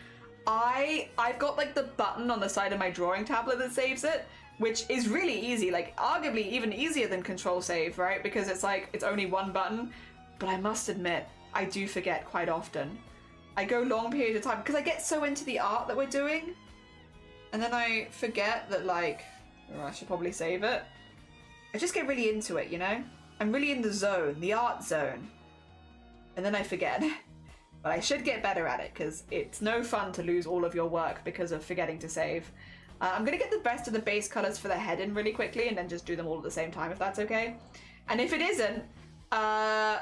I've got like the button on the side of my drawing tablet that saves it, which is really easy, like arguably even easier than Control Save, right? Because it's like, it's only one button, but I must admit, I do forget quite often. I go long periods of time, because I get so into the art that we're doing, and then I forget that like, oh, I should probably save it. I just get really into it, you know? I'm really in the zone, the art zone. And then I forget. But I should get better at it, because it's no fun to lose all of your work because of forgetting to save. I'm going to get the best of the base colors for the head in really quickly and then just do them all at the same time, if that's okay. And if it isn't, wow.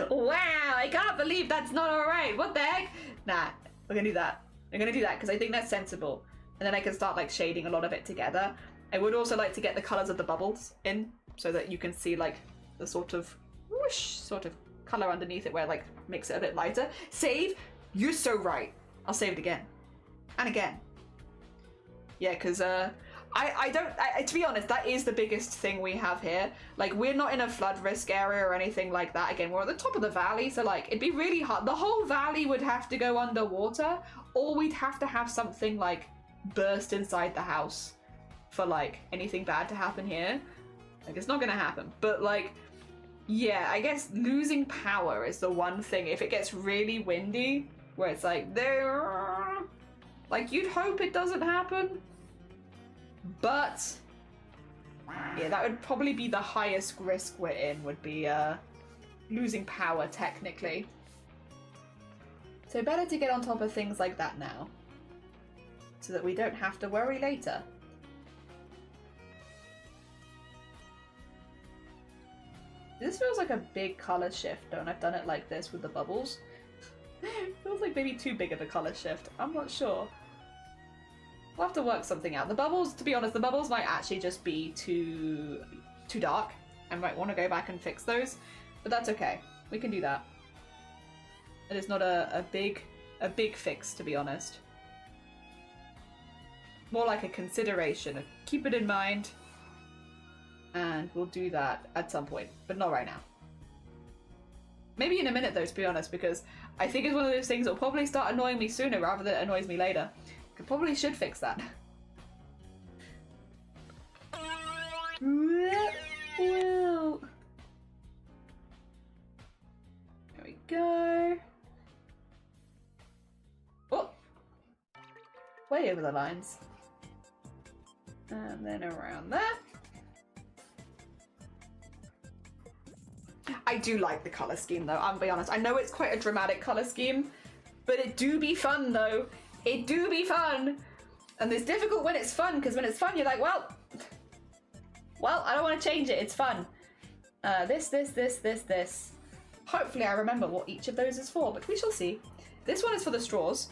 Wow, I can't believe that's not alright. What the heck? Nah, we're going to do that. I'm going to do that because I think that's sensible. And then I can start like shading a lot of it together. I would also like to get the colors of the bubbles in so that you can see like the sort of whoosh sort of color underneath it where it like makes it a bit lighter. Save, you're so right. I'll save it again. And again. Yeah, because to be honest, that is the biggest thing we have here. Like, we're not in a flood risk area or anything like that. Again, we're at the top of the valley, so like, it'd be really hard. The whole valley would have to go underwater, or we'd have to have something like burst inside the house for like anything bad to happen here. Like, it's not gonna happen. But like, yeah, I guess losing power is the one thing. If it gets really windy, where it's like, there, like you'd hope it doesn't happen, but yeah, that would probably be the highest risk we're in, would be losing power technically. So better to get on top of things like that now, so that we don't have to worry later. This feels like a big color shift, though, and I've done it like this with the bubbles. Feels like maybe too big of a color shift. I'm not sure. We'll have to work something out. The bubbles, to be honest, the bubbles might actually just be too dark. I might want to go back and fix those, but that's okay. We can do that. It is not a big fix, to be honest. More like a consideration. Keep it in mind, and we'll do that at some point, but not right now. Maybe in a minute, though, to be honest, because I think it's one of those things that will probably start annoying me sooner rather than it annoys me later. I probably should fix that. Whoa. There we go. Oh! Way over the lines. And then around there. I do like the colour scheme though, I'll be honest. I know it's quite a dramatic colour scheme, but it do be fun though. It do be fun. And it's difficult when it's fun, because when it's fun you're like, well, I don't want to change it, it's fun. This. Hopefully I remember what each of those is for, but we shall see. This one is for the straws.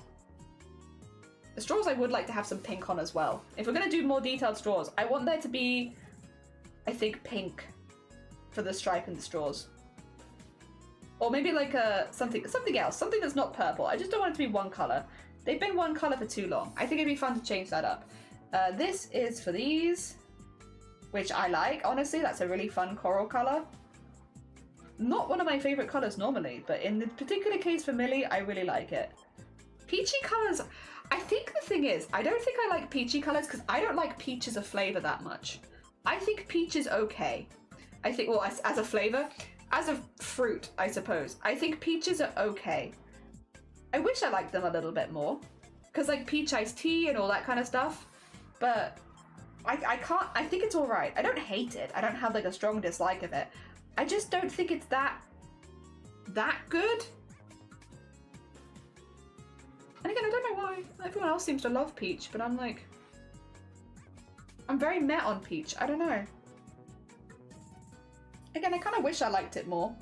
The straws I would like to have some pink on as well. If we're going to do more detailed straws, I want there to be, I think, pink for the stripe and the straws. Or maybe like something else, something that's not purple. I just don't want it to be one colour. They've been one colour for too long. I think it'd be fun to change that up. This is for these, which I like. Honestly, that's a really fun coral colour. Not one of my favourite colours normally, but in the particular case for Millie, I really like it. Peachy colours, I think the thing is, I don't think I like peachy colours because I don't like peach as a flavour that much. I think peach is okay. I think, well, as a flavour, as a fruit, I suppose. I think peaches are okay. I wish I liked them a little bit more, because like peach iced tea and all that kind of stuff, but I can't, I think it's alright. I don't hate it. I don't have like a strong dislike of it. I just don't think it's that good. And again, I don't know why. Everyone else seems to love peach, but I'm like, I'm very met on peach. I don't know. Again, I kind of wish I liked it more.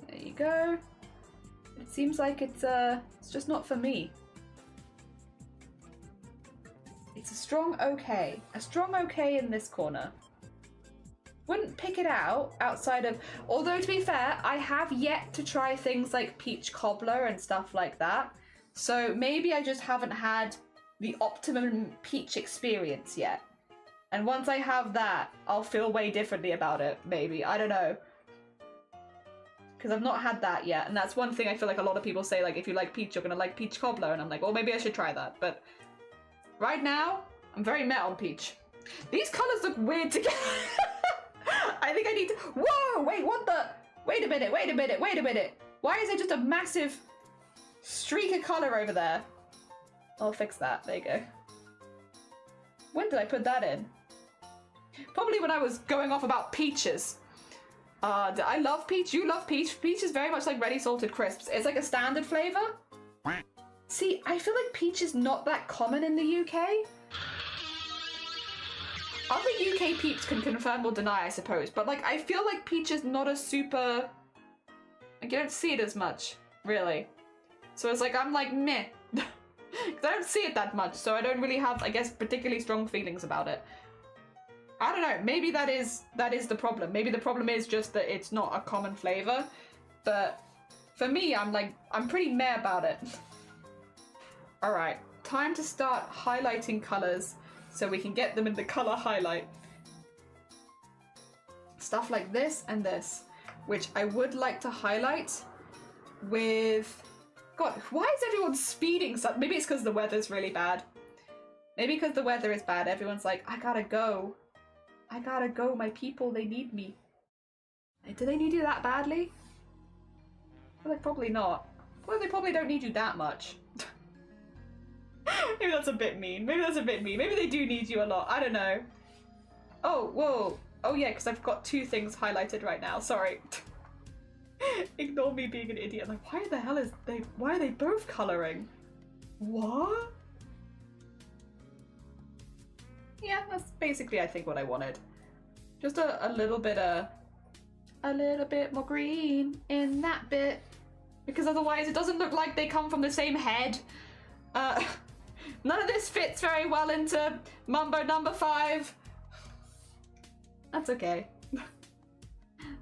There you go. It seems like it's just not for me. It's a strong okay. A strong okay in this corner. Wouldn't pick it out outside of... Although, to be fair, I have yet to try things like peach cobbler and stuff like that. So maybe I just haven't had the optimum peach experience yet. And once I have that, I'll feel way differently about it, maybe. I don't know. Because I've not had that yet. And that's one thing I feel like a lot of people say, like, if you like peach, you're going to like peach cobbler. And I'm like, well, maybe I should try that. But right now, I'm very met on peach. These colours look weird together. I think I need to... Whoa! Wait, what the... Wait a minute, wait a minute, wait a minute. Why is there just a massive streak of colour over there? I'll fix that. There you go. When did I put that in? Probably when I was going off about peaches. I love peach. You love peach. Peach is very much like ready salted crisps. It's like a standard flavour. See, I feel like peach is not that common in the UK. Other UK peeps can confirm or deny, I suppose, but like I feel like peach is not a super... Like you don't see it as much, really. So it's like I'm like meh. Because I don't see it that much, so I don't really have, I guess, particularly strong feelings about it. I don't know, maybe that is the problem. Maybe the problem is just that it's not a common flavour, but for me, I'm pretty meh about it. Alright, time to start highlighting colours so we can get them in the colour highlight. Stuff like this and this, which I would like to highlight with... God, why is everyone speeding so... Maybe it's because the weather's really bad. Maybe because the weather is bad, everyone's like, I gotta go. I gotta go, my people, they need me. Do they need you that badly? I feel like probably not. Well, they probably don't need you that much. Maybe that's a bit mean. Maybe that's a bit mean. Maybe they do need you a lot. I don't know. Oh, whoa. Oh yeah, because I've got two things highlighted right now. Sorry. Ignore me being an idiot. Like, why the hell why are they both colouring? What? Yeah, that's basically, I think, what I wanted. Just a little bit more green in that bit. Because otherwise it doesn't look like they come from the same head. None of this fits very well into Mumbo number 5. That's okay.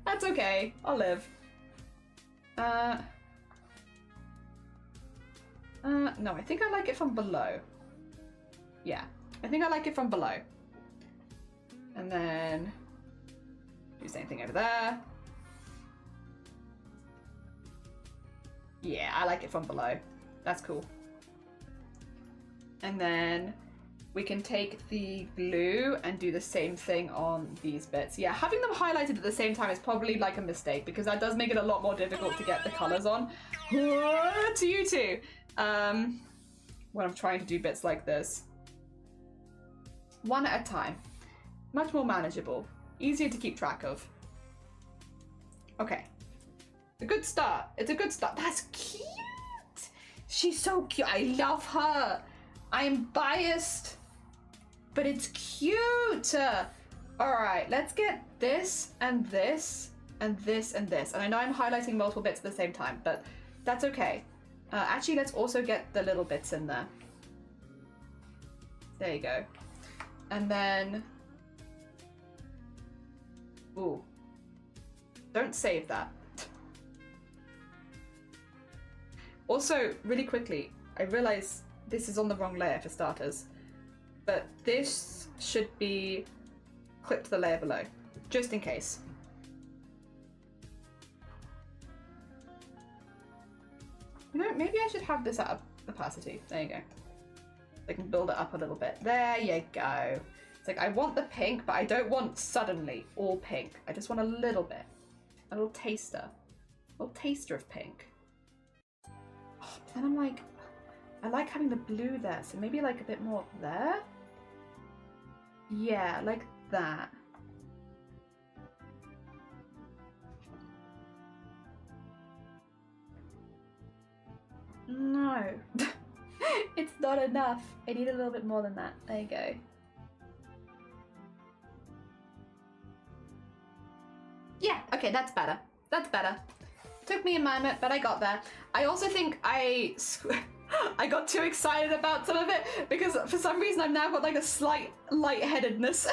That's okay. I'll live. No, I think I like it from below. Yeah, I think I like it from below. And then do the same thing over there. Yeah, I like it from below. That's cool. And then we can take the blue and do the same thing on these bits. Yeah, having them highlighted at the same time is probably like a mistake because that does make it a lot more difficult to get the colours on. To you two. When I'm trying to do bits like this. One at a time. Much more manageable. Easier to keep track of. Okay. A good start. It's a good start. That's cute. She's so cute. I love her. I am biased, but it's cute. All right, let's get this and this and this and this. And I know I'm highlighting multiple bits at the same time, but that's okay. Actually, let's also get the little bits in there. There you go. And then, ooh, don't save that. Also, really quickly, I realize this is on the wrong layer for starters, but this should be clipped to the layer below, just in case. You know, maybe I should have this at opacity. There you go. I can build it up a little bit. There you go. It's like, I want the pink, but I don't want suddenly all pink. I just want a little bit. A little taster. A little taster of pink. Oh, then I'm like, I like having the blue there, so maybe like a bit more there? Yeah, like that. No. It's not enough. I need a little bit more than that. There you go. Yeah, okay, that's better. That's better. Took me a moment, but I got there. I also think I got too excited about some of it because for some reason I've now got like a slight lightheadedness.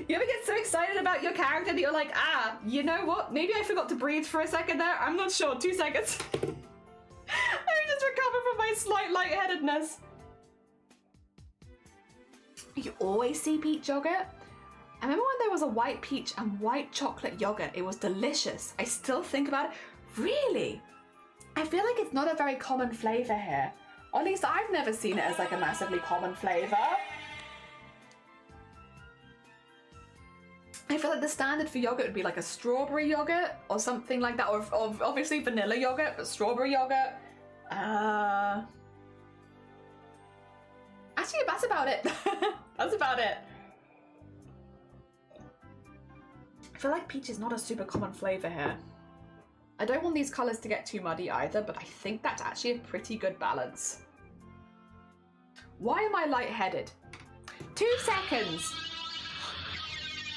You ever get so excited about your character that you're like, ah, you know what? Maybe I forgot to breathe for a second there. I'm not sure. 2 seconds. I just recovered from my slight lightheadedness. You always see peach yogurt? I remember when there was a white peach and white chocolate yogurt. It was delicious. I still think about it. Really? I feel like it's not a very common flavor here. Or at least I've never seen it as like a massively common flavor. I feel like the standard for yogurt would be like a strawberry yogurt or something like that, or obviously vanilla yogurt, but strawberry yogurt. Actually, that's about it. That's about it. I feel like peach is not a super common flavor here. I don't want these colors to get too muddy either, but I think that's actually a pretty good balance. Why am I lightheaded? 2 seconds.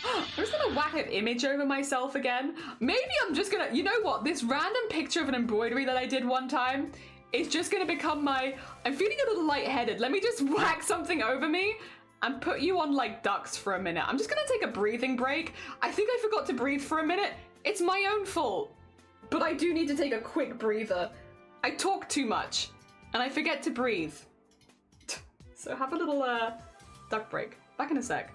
I'm just gonna whack an image over myself again. Maybe I'm just gonna, you know what? This random picture of an embroidery that I did one time is just gonna become my, I'm feeling a little lightheaded. Let me just whack something over me and put you on like ducks for a minute. I'm just gonna take a breathing break. I think I forgot to breathe for a minute. It's my own fault, but I do need to take a quick breather. I talk too much and I forget to breathe. So have a little duck break. Back in a sec.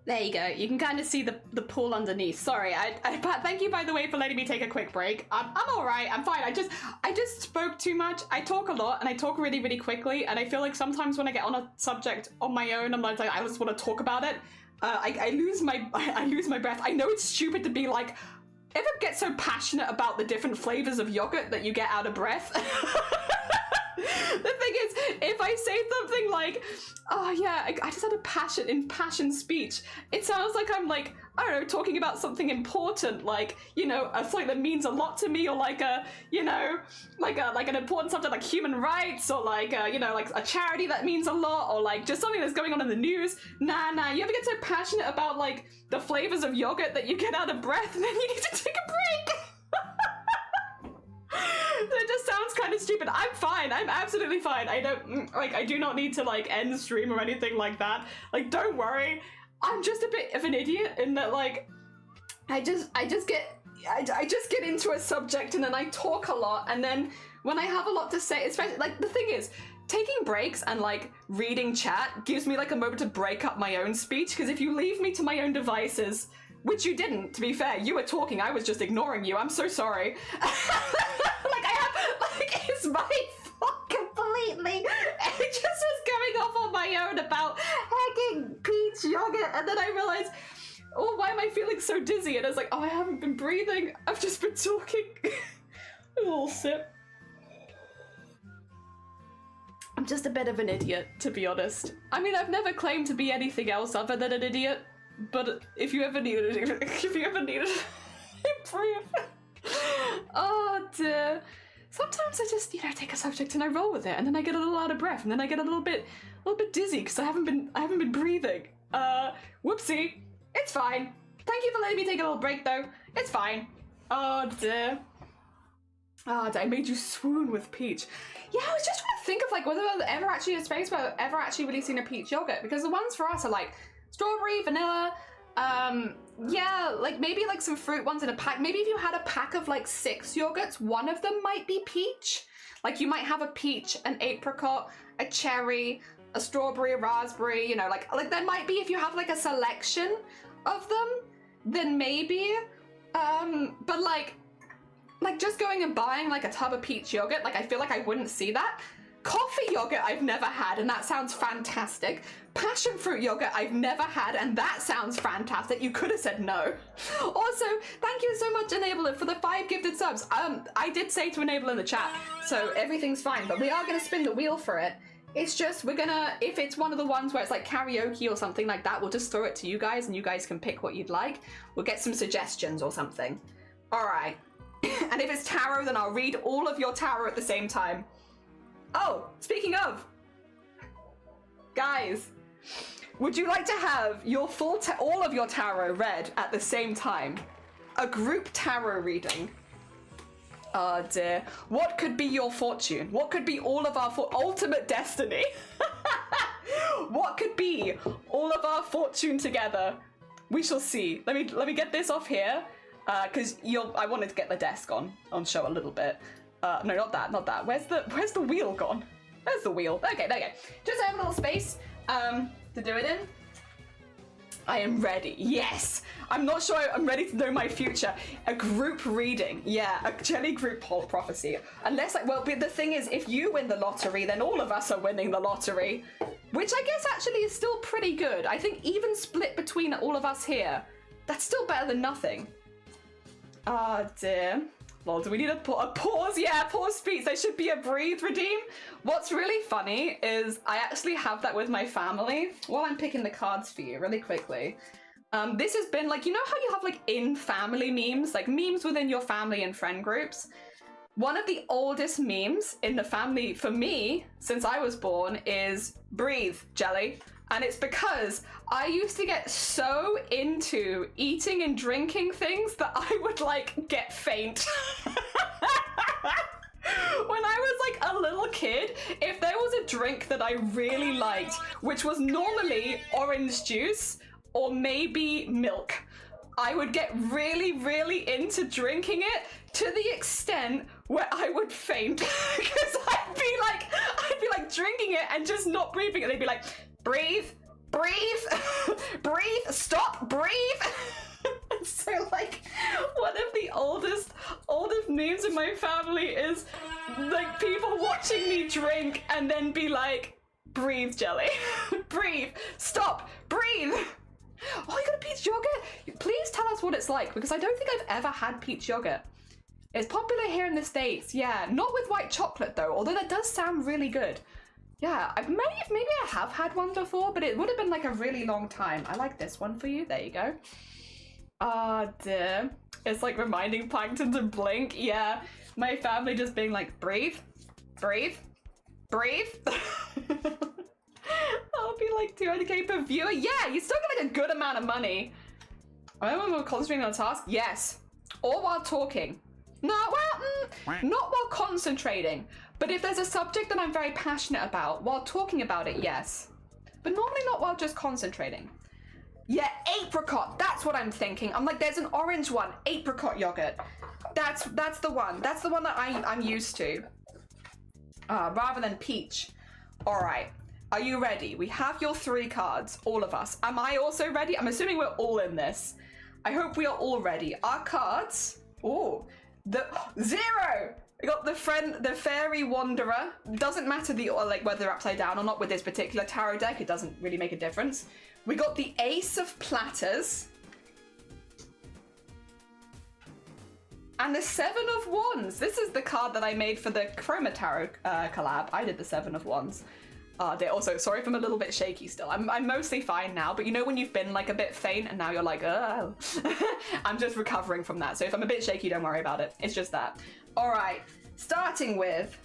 There you go. You can kind of see the pool underneath. Sorry, thank you, by the way, for letting me take a quick break. I'm all right. I'm fine. I just spoke too much. I talk a lot and I talk really, really quickly. And I feel like sometimes when I get on a subject on my own, I'm like, I just want to talk about it. I lose my breath. I know it's stupid to be like, ever get so passionate about the different flavors of yogurt that you get out of breath? The thing is, if I say something like, oh yeah, I just had a impassioned speech, it sounds like I'm like, I don't know, talking about something important, like, you know, something that means a lot to me, or like a, you know, like an important subject like human rights, or like, you know, like a charity that means a lot, or like just something that's going on in the news. Nah, you ever get so passionate about like the flavors of yogurt that you get out of breath and then you need to take a break? It just sounds kind of stupid. I'm fine. I'm absolutely fine. I don't, like, I do not need to, like, end the stream or anything like that. Like, don't worry. I'm just a bit of an idiot in that, like, I just get into a subject and then I talk a lot, and then when I have a lot to say, especially, like, the thing is, taking breaks and, like, reading chat gives me, like, a moment to break up my own speech, because if you leave me to my own devices, which you didn't, to be fair, you were talking, I was just ignoring you, I'm so sorry. It's my fault completely. It just was going off on my own about hacking peach yogurt, and then I realized, oh, why am I feeling so dizzy? And I was like, oh, I haven't been breathing. I've just been talking. A little sip. I'm just a bit of an idiot, to be honest. I mean, I've never claimed to be anything else other than an idiot, but if you ever needed improve. Oh dear. Sometimes I just, you know, take a subject and I roll with it, and then I get a little out of breath, and then I get a little bit dizzy because I haven't been breathing. Whoopsie. It's fine. Thank you for letting me take a little break, though. It's fine. Oh dear. Oh, I made you swoon with peach. Yeah, I was just trying to think of like whether there's ever actually a space where I've ever actually releasing a peach yogurt, because the ones for us are like strawberry, vanilla. Yeah, like maybe like some fruit ones in a pack. Maybe if you had a pack of like 6 yogurts, one of them might be peach. Like you might have a peach, an apricot, a cherry, a strawberry, a raspberry, you know, like there might be, if you have like a selection of them, then maybe. But like just going and buying like a tub of peach yogurt, like I feel like I wouldn't see that. Coffee yogurt I've never had, and that sounds fantastic. Passion fruit yogurt I've never had, and that sounds fantastic. You could have said no. Also, thank you so much, Enabler, for the 5 gifted subs. I did say to enable in the chat, so everything's fine, but we are gonna spin the wheel for it. It's just, we're gonna, if it's one of the ones where it's like karaoke or something like that, we'll just throw it to you guys and you guys can pick what you'd like. We'll get some suggestions or something. All right. And if it's tarot, then I'll read all of your tarot at the same time. Oh, speaking of, guys, would you like to have your full all of your tarot read at the same time? A group tarot reading. Oh dear. What could be your fortune? What could be all of our ultimate destiny? What could be all of our fortune together? We shall see. Let me get this off here, because I wanted to get the desk on show a little bit. No, not that. Where's the wheel gone? There's the wheel. Okay, there you go. Just have a little space to do it in. I am ready. Yes! I'm not sure I'm ready to know my future. A group reading. Yeah, a jelly group prophecy. Unless, like, well, but the thing is, if you win the lottery, then all of us are winning the lottery. Which I guess actually is still pretty good. I think even split between all of us here, that's still better than nothing. Ah, dear. Well, do we need a pause? Yeah, pause speech. There should be a breathe redeem. What's really funny is I actually have that with my family while I'm picking the cards for you really quickly. This has been like, you know how you have like in family memes, like memes within your family and friend groups? One of the oldest memes in the family for me since I was born is breathe, jelly. And it's because I used to get so into eating and drinking things that I would like get faint. When I was like a little kid, if there was a drink that I really liked, which was normally orange juice or maybe milk, I would get really, really into drinking it to the extent where I would faint because I'd be like drinking it and just not breathing. And they'd be like, breathe, breathe, breathe, stop, breathe. So like one of the oldest memes in my family is like people watching me drink and then be like, breathe, jelly, breathe, stop, breathe. Oh, you got a peach yogurt? Please tell us what it's like, because I don't think I've ever had peach yogurt. It's popular here in the States, yeah. Not with white chocolate though, although that does sound really good. Yeah, maybe I have had one before, but it would have been like a really long time. I like this one for you, there you go. Ah, dear. It's like reminding Plankton to blink, yeah. My family just being like, breathe, breathe, breathe. I'll be like 200k per viewer. Yeah, you still get like a good amount of money. When we're concentrating on a task, yes. Or while talking. No, well, not while concentrating. But if there's a subject that I'm very passionate about, while talking about it, yes. But normally not while just concentrating. Yeah, apricot, that's what I'm thinking. I'm like, there's an orange one, apricot yogurt. That's the one. That's the one that I'm used to. Rather than peach. All right. Are you ready? We have your 3 cards, all of us. Am I also ready? I'm assuming we're all in this. I hope we are all ready. Our cards, oh, the 0. We got the fairy wanderer. Doesn't matter like whether they're upside down or not with this particular tarot deck. It doesn't really make a difference. We got the ace of platters. And the 7 of wands. This is the card that I made for the Chroma Tarot collab. I did the 7 of wands. They're also, sorry if I'm a little bit shaky still. I'm mostly fine now, but you know when you've been like a bit faint and now you're like, oh. I'm just recovering from that. So if I'm a bit shaky, don't worry about it. It's just that. All right, starting with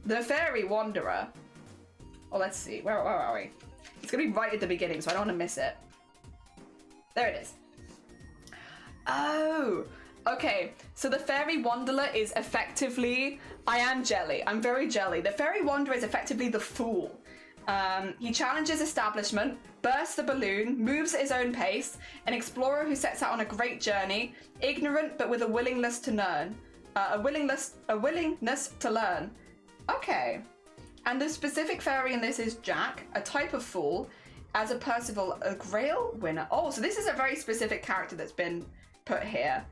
the Fairy Wanderer. Oh, let's see, where are we? It's gonna be right at the beginning, so I don't wanna miss it. There it is. Oh, okay. So the Fairy Wanderer is effectively, I am jelly. I'm very jelly. The Fairy Wanderer is effectively the Fool. He challenges establishment, bursts the balloon, moves at his own pace, an explorer who sets out on a great journey, ignorant but with a willingness to learn. A willingness to learn. Okay. And the specific fairy in this is Jack, a type of fool, as a Percival, a Grail winner. Oh, so this is a very specific character that's been put here.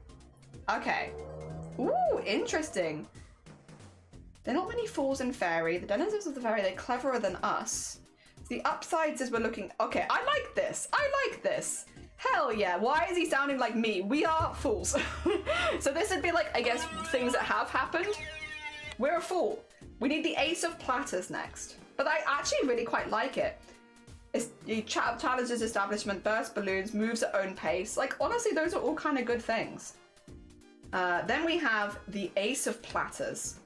Okay. Ooh, interesting. There are not many fools in fairy. The denizens of the fairy, they're cleverer than us. The upsides is we're looking... Okay, I like this. I like this. Hell yeah. Why is he sounding like me? We are fools. So this would be like, I guess, things that have happened. We're a fool. We need the ace of platters next. But I actually really quite like it. He challenges establishment, bursts balloons, moves at own pace. Like, honestly, those are all kind of good things. Then we have the ace of platters.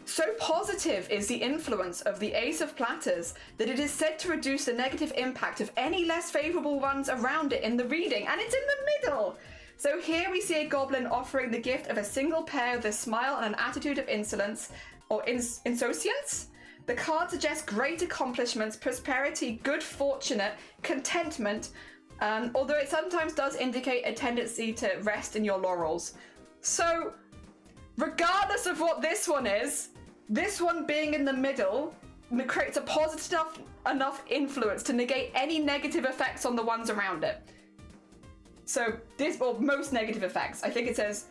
So positive is the influence of the ace of platters that it is said to reduce the negative impact of any less favorable ones around it in the reading, and it's in the middle. So here we see a goblin offering the gift of a single pair with a smile and an attitude of insolence or insouciance. The card suggests great accomplishments, prosperity, good fortunate, contentment, although it sometimes does indicate a tendency to rest in your laurels. So regardless of what this one is, this one being in the middle creates a positive enough influence to negate any negative effects on the ones around it. So this, or most negative effects, I think it says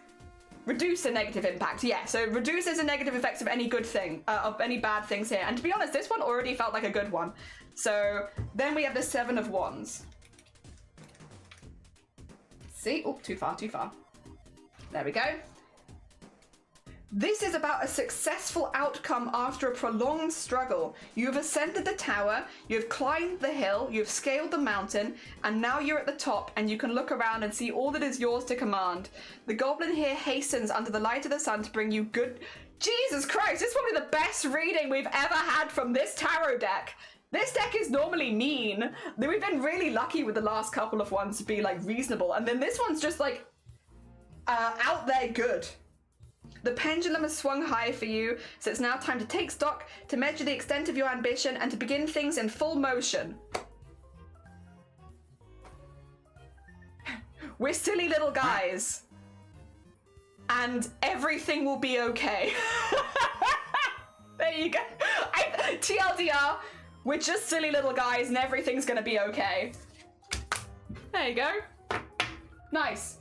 reduce the negative impact. Yeah, so reduces the negative effects of any good thing, of any bad things here. And to be honest, this one already felt like a good one. So then we have the 7 of wands. See? Oh, too far. There we go. This is about a successful outcome after a prolonged struggle. You have ascended the tower, you have climbed the hill, you have scaled the mountain, and now you're at the top and you can look around and see all that is yours to command. The goblin here hastens under the light of the sun to bring you good... Jesus Christ, this is probably the best reading we've ever had from this tarot deck. This deck is normally mean. We've been really lucky with the last couple of ones to be like reasonable, and then this one's just like out there good. The pendulum has swung high for you, so it's now time to take stock, to measure the extent of your ambition, and to begin things in full motion. We're silly little guys. And everything will be okay. There you go. TLDR, we're just silly little guys and everything's gonna be okay. There you go. Nice.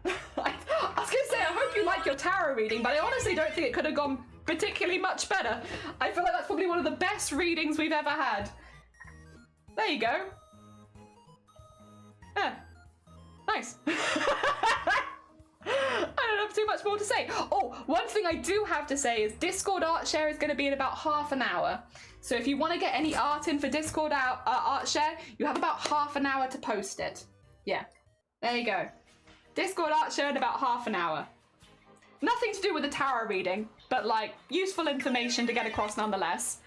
I was gonna say, I hope you like your tarot reading, but I honestly don't think it could have gone particularly much better. I feel like that's probably one of the best readings we've ever had. There you go. Yeah. Nice. I don't have too much more to say. Oh, one thing I do have to say is Discord art share is going to be in about half an hour. So if you want to get any art in for Discord art share, you have about half an hour to post it. Yeah, there you go. Discord art share in about half an hour. Nothing to do with the tarot reading, but like useful information to get across nonetheless.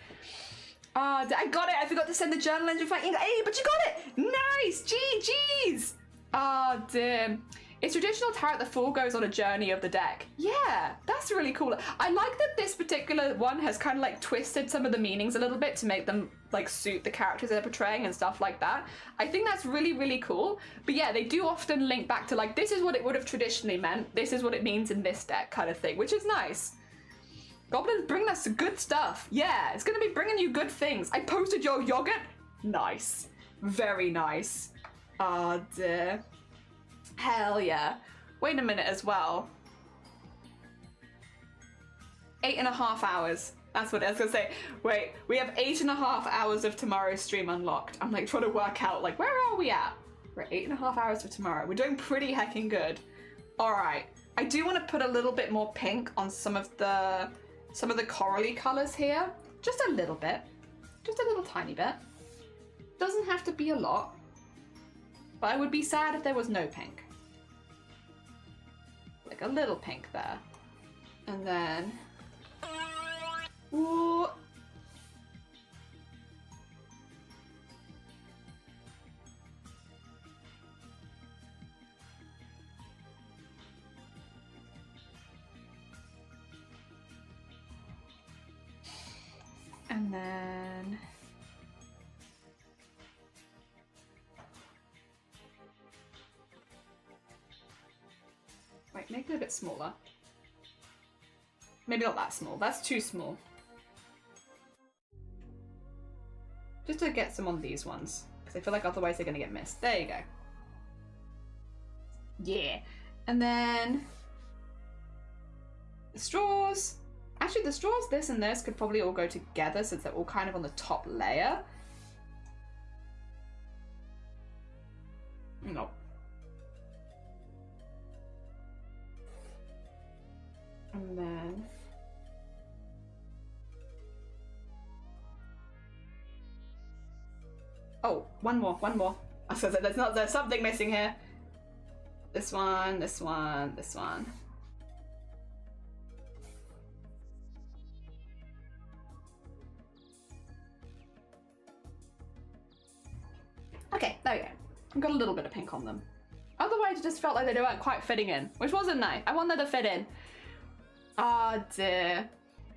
I got it. I forgot to send the journal entry for Hey, but you got it. Nice. GG's. Oh, dear. It's traditional tarot the Fool goes on a journey of the deck. Yeah, that's really cool. I like that this particular one has kind of like twisted some of the meanings a little bit to make them like suit the characters they're portraying and stuff like that. I think that's really, really cool. But yeah, they do often link back to like, this is what it would have traditionally meant. This is what it means in this deck kind of thing, which is nice. Goblins bring us good stuff. Yeah, it's gonna be bringing you good things. I posted your yogurt. Nice. Very nice. Oh dear. Hell yeah. Wait a minute as well. 8.5 hours. That's what I was gonna say. Wait, we have 8.5 hours of tomorrow's stream unlocked. I'm like trying to work out like, where are we at? We're at 8.5 hours for tomorrow. We're doing pretty heckin' good. All right. I do want to put a little bit more pink on some of the corally colors here. Just a little bit. Just a little tiny bit. Doesn't have to be a lot. But I would be sad if there was no pink. Like a little pink there. And then... Ooh. And then... Wait, make it a bit smaller. Maybe not that small. That's too small. Just to get some on these ones, because I feel like otherwise they're going to get missed. There you go. Yeah. And then the straws. Actually, the straws, this and this, could probably all go together since they're all kind of on the top layer. Nope. And then... Oh, one more. I was gonna say, there's something missing here. This one, this one, this one. Okay, there we go. I've got a little bit of pink on them. Otherwise, it just felt like they weren't quite fitting in, which wasn't nice. I wanted to fit in. Ah, dear.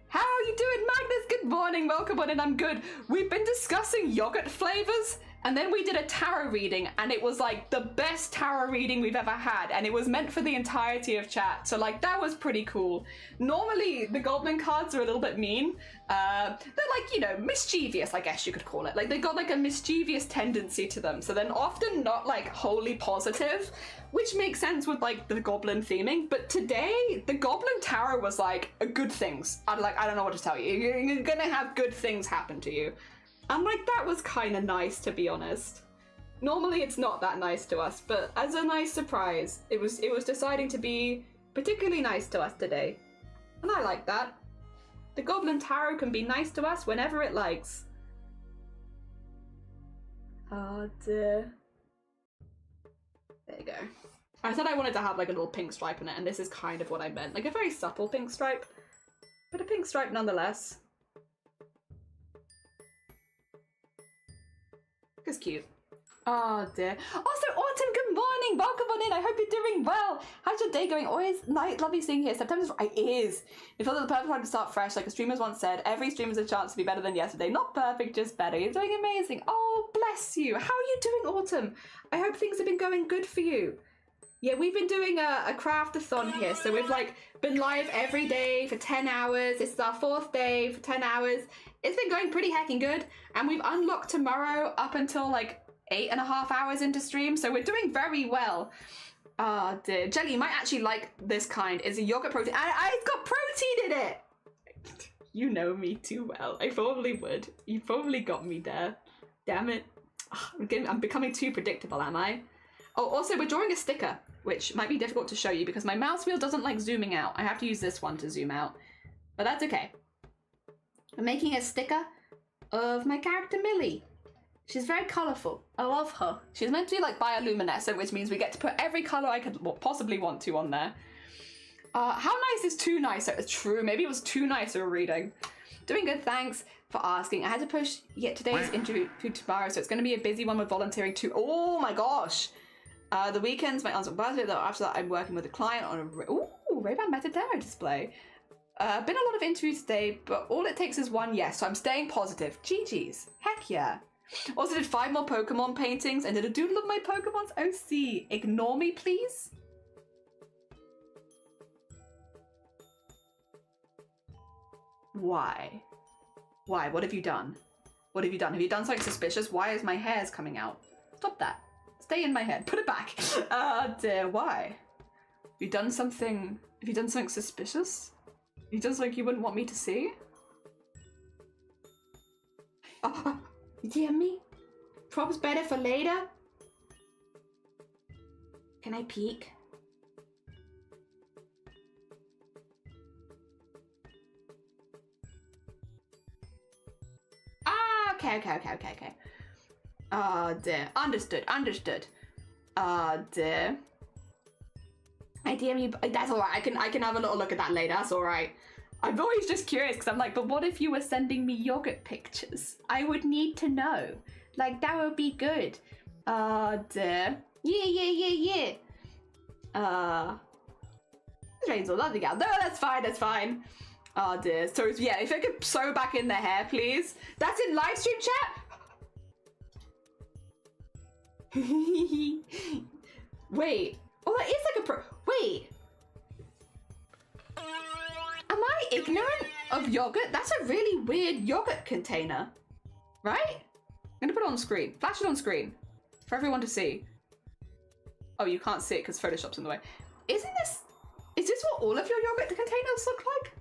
How are you doing, Magnus? Good morning, welcome on in, I'm good. We've been discussing yogurt flavors, and then we did a tarot reading, and it was like the best tarot reading we've ever had, and it was meant for the entirety of chat, so like that was pretty cool. Normally, the goblin cards are a little bit mean. They're like, you know, mischievous, I guess you could call it. Like they got like a mischievous tendency to them, so they're often not like wholly positive, which makes sense with like the goblin theming. But today, the goblin tarot was like good things. I don't know what to tell you. You're gonna have good things happen to you. And like that was kind of nice, to be honest. Normally it's not that nice to us, but as a nice surprise, it was deciding to be particularly nice to us today. And I like that. The Goblin Tarot can be nice to us whenever it likes. Oh dear. There you go. I said I wanted to have like a little pink stripe in it, and this is kind of what I meant. Like a very subtle pink stripe, but a pink stripe nonetheless. It's cute. Oh dear. Also, Autumn, good morning. Welcome on in. I hope you're doing well. How's your day going? Always night. Lovely seeing you here. September's it is. It feels like the perfect time to start fresh. Like a streamer's once said, every stream has a chance to be better than yesterday. Not perfect, just better. You're doing amazing. Oh, bless you. How are you doing, Autumn? I hope things have been going good for you. Yeah, we've been doing a craft-a-thon here. So we've like been live every day for 10 hours. This is our 4th day for 10 hours. It's been going pretty heckin' good. And we've unlocked tomorrow up until like 8.5 hours into stream, so we're doing very well. Oh dear. Jelly, you might actually like this kind. It's a yogurt protein. It's got protein in it! You know me too well. I probably would. You probably got me there. Damn it. I'm becoming too predictable, am I? Oh, also, we're drawing a sticker, which might be difficult to show you because my mouse wheel doesn't like zooming out. I have to use this one to zoom out. But that's okay. I'm making a sticker of my character Millie. She's very colourful. I love her. She's meant to be like bioluminescent, which means we get to put every colour I could possibly want to on there. How nice is too nice? It's true. Maybe it was too nice a reading. Doing good, thanks for asking. I had to push yet today's interview to tomorrow, so it's going to be a busy one with volunteering too. Oh my gosh. The weekends, my aunt's birthday, though after that I'm working with a client on a Ray-Ban Metadero display. Been a lot of interviews today, but all it takes is one yes, so I'm staying positive. GG's. Heck yeah. Also did 5 more Pokemon paintings and did a doodle of my Pokemons. OC. Ignore me, please. Why? Why? What have you done? What have you done? Have you done something suspicious? Why is my hair's coming out? Stop that. Stay in my head. Put it back. Dear, why? Have you done something suspicious? Have you done something you wouldn't want me to see? Oh. You hear me? Props better for later? Can I peek? Ah, okay. Oh dear. Understood. Dear. I DM you. That's alright. I can have a little look at that later. That's alright. I'm always just curious because I'm like, but what if you were sending me yogurt pictures? I would need to know. Like, that would be good. Dear. Yeah. Rain's all lovely out. No, that's fine. Oh dear. So yeah, if I could sew back in the hair, please. That's in live stream chat? Wait. Oh, that is like a wait. Am I ignorant of yogurt? That's a really weird yogurt container, right? I'm gonna put it on screen. Flash it on screen for everyone to see. Oh, you can't see it because Photoshop's in the way. Is this what all of your yogurt containers look like?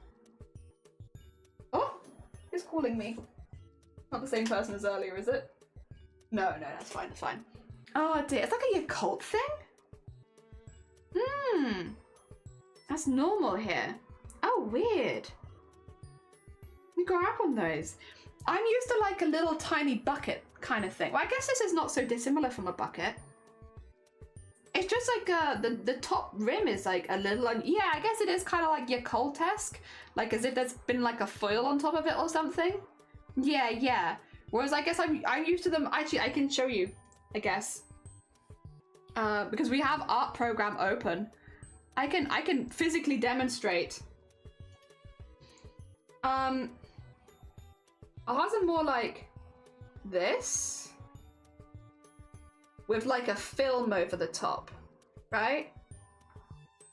Oh, who's calling me? Not the same person as earlier, is it? No, that's fine. Oh dear, it's like a Yakult thing? That's normal here. Oh, weird. You grow up on those. I'm used to like a little tiny bucket kind of thing. Well, I guess this is not so dissimilar from a bucket. It's just like the top rim is like a little, yeah, I guess it is kind of like Yakult-esque. Like as if there's been like a foil on top of it or something. Yeah. Whereas I guess I'm used to them. Actually, I can show you, I guess. Because we have art program open. I can physically demonstrate. Ours are more like this with like a film over the top, right?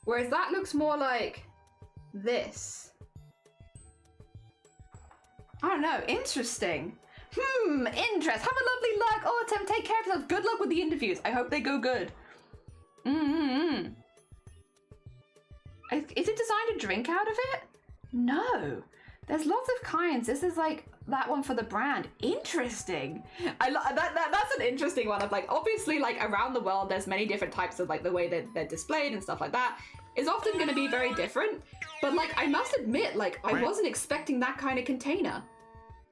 Whereas that looks more like this. I don't know, interesting. Interest. Have a lovely luck, Autumn. Take care of yourself. Good luck with the interviews. I hope they go good. Is it designed to drink out of it? No. There's lots of kinds. This is like that one for the brand. Interesting. That's an interesting one. Of like, obviously, like around the world, there's many different types of like the way that they're displayed and stuff like that. is often going to be very different. But like, I must admit, like, I wasn't expecting that kind of container.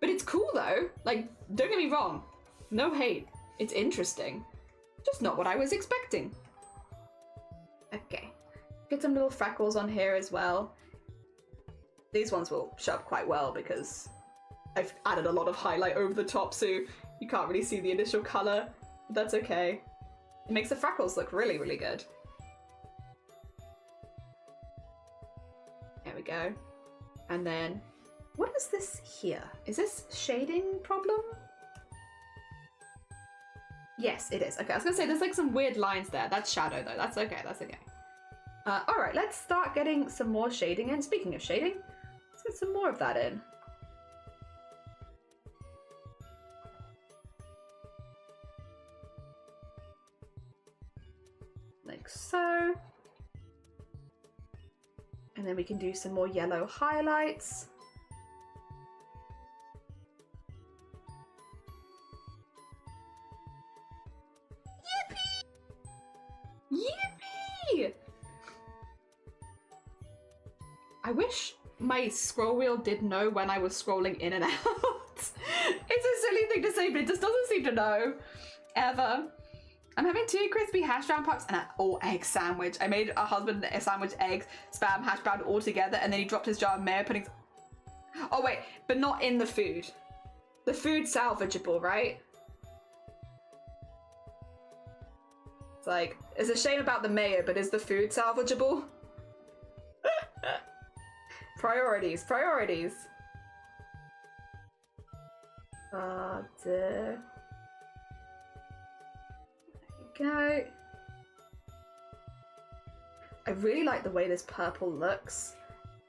But it's cool though. Like, don't get me wrong. No hate. It's interesting. Just not what I was expecting. Okay. Get some little freckles on here as well. These ones will show up quite well because I've added a lot of highlight over the top, so you can't really see the initial color. That's okay. It makes the freckles look really, really good. There we go. And then, what is this here? Is this shading problem? Yes, it is. Okay, I was gonna say there's like some weird lines there. That's shadow though. That's okay, that's okay. All right, let's start getting some more shading in. Speaking of shading, let's get some more of that in. Like so. And then we can do some more yellow highlights. Yippee! I wish my scroll wheel did know when I was scrolling in and out. It's a silly thing to say, but it just doesn't seem to know. Ever. I'm having 2 crispy hash brown puffs and an all-egg sandwich. I made a husband a sandwich, eggs, spam, hash brown all together, and then he dropped his jar of mayo pudding. Oh wait, but not in the food. The food's salvageable, right? It's like, it's a shame about the mayo, but is the food salvageable? Priorities, priorities. There we go. I really like the way this purple looks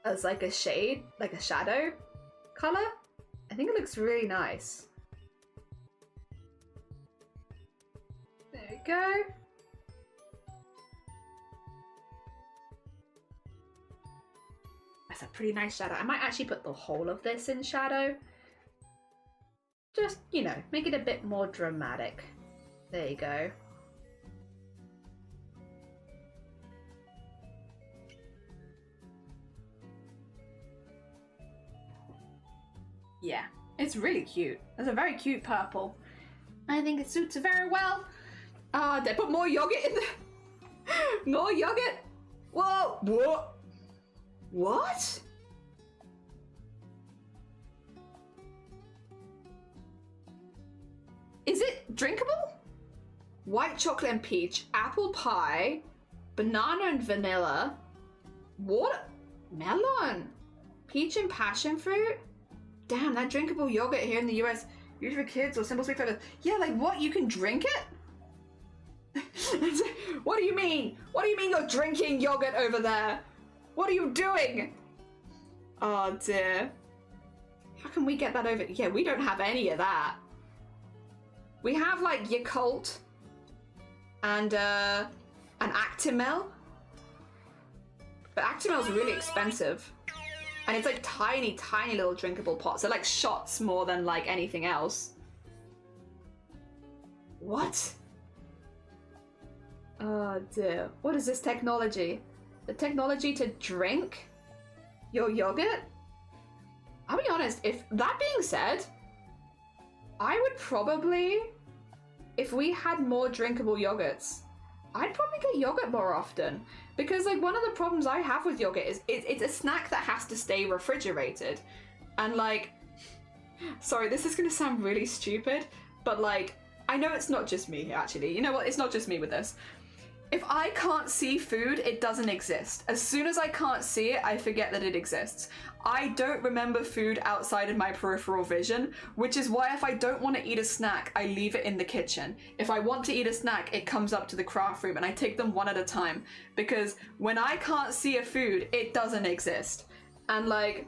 as like a shade, like a shadow color. I think it looks really nice. There we go. That's a pretty nice shadow. I might actually put the whole of this in shadow. Just, you know, make it a bit more dramatic. There you go. Yeah, it's really cute. It's a very cute purple. I think it suits it very well. Did I put more yogurt in there? More yogurt? Whoa! What? What? Is it drinkable? White chocolate and peach, apple pie, banana and vanilla, melon, peach and passion fruit. Damn, that drinkable yogurt here in the US, used for kids or simple sweet flavors. Yeah, like what? You can drink it? What do you mean? What do you mean you're drinking yogurt over there? What are you doing? Oh dear. How can we get that over? Yeah, we don't have any of that. We have like Yakult and an Actimel. But Actimel's really expensive. And it's like tiny, tiny little drinkable pots. They're like shots more than like anything else. What? Oh dear. What is this technology? The technology to drink your yogurt? I'll be honest, if that being said, I would probably, if we had more drinkable yogurts, I'd probably get yogurt more often. Because like one of the problems I have with yogurt is it's a snack that has to stay refrigerated. And like, sorry, this is gonna sound really stupid, but like, I know it's not just me actually. You know what, it's not just me with this. If I can't see food, it doesn't exist. As soon as I can't see it, I forget that it exists. I don't remember food outside of my peripheral vision, which is why if I don't want to eat a snack, I leave it in the kitchen. If I want to eat a snack, it comes up to the craft room and I take them one at a time. Because when I can't see a food, it doesn't exist. And like,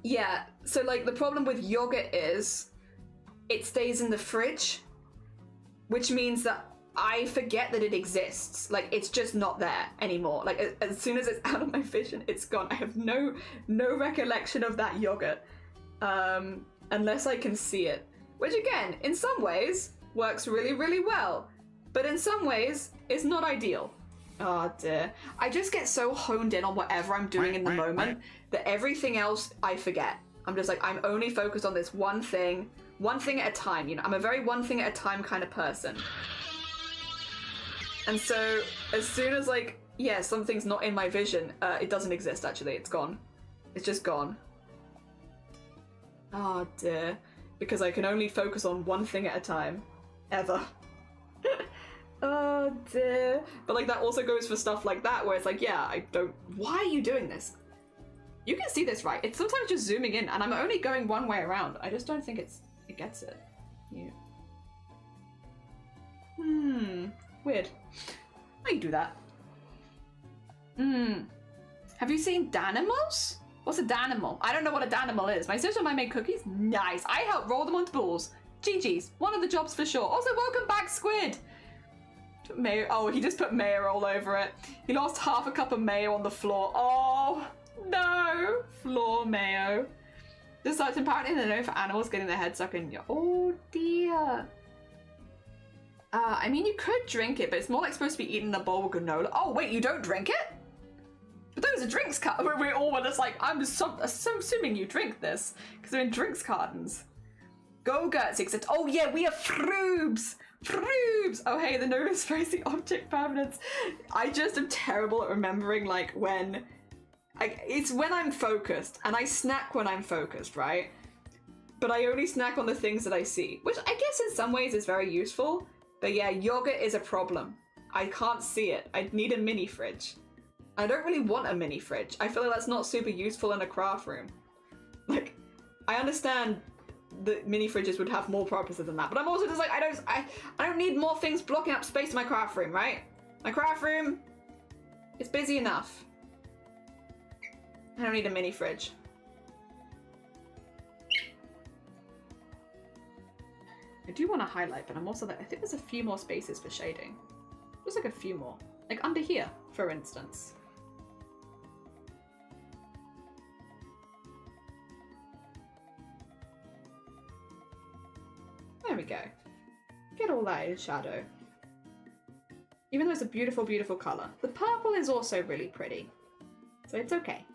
yeah, so like the problem with yogurt is it stays in the fridge, which means that I forget that it exists. Like, it's just not there anymore. Like, as soon as it's out of my vision, it's gone. I have no recollection of that yogurt, unless I can see it. Which, again, in some ways, works really, really well. But in some ways, it's not ideal. Oh dear. I just get so honed in on whatever I'm doing in the moment that everything else I forget. I'm just like, I'm only focused on this one thing at a time, you know. I'm a very one thing at a time kind of person. And so as soon as like, yeah, something's not in my vision, it doesn't exist actually, it's gone. It's just gone. Oh dear. Because I can only focus on one thing at a time. Ever. Oh dear. But like that also goes for stuff like that where it's like, yeah, I don't... Why are you doing this? You can see this, right? It's sometimes just zooming in and I'm only going one way around. I just don't think it gets it. Yeah. Weird. I can do that. Have you seen Danimals? What's a Danimal? I don't know what a Danimal is. My sister might make cookies. Nice. I helped roll them onto balls. GG's. One of the jobs for sure. Also, welcome back, Squid. Mayo. Oh, he just put mayo all over it. He lost half a cup of mayo on the floor. Oh, no. Floor mayo. This site's apparently the known for animals getting their head stuck in your... Oh, dear. I mean, you could drink it, but it's more like supposed to be eaten in a bowl with granola. Oh, wait, you don't drink it? But those are drinks cartons. We're all just like, I'm so assuming you drink this, because they're in drinks cartons. Go Gertz said, oh yeah, we have Froobs! Froobs! Oh hey, the no spicy object permanence. I just am terrible at remembering like when... it's when I'm focused, and I snack when I'm focused, right? But I only snack on the things that I see, which I guess in some ways is very useful. But yeah, yogurt is a problem. I can't see it. I need a mini fridge. I don't really want a mini fridge. I feel like that's not super useful in a craft room. Like, I understand that mini fridges would have more purposes than that, but I'm also just like, I don't need more things blocking up space in my craft room, right? My craft room, it's busy enough. I don't need a mini fridge. I do want to highlight, but I'm also like, I think there's a few more spaces for shading. Just like a few more. Like under here, for instance. There we go. Get all that in shadow. Even though it's a beautiful, beautiful colour. The purple is also really pretty. So it's okay.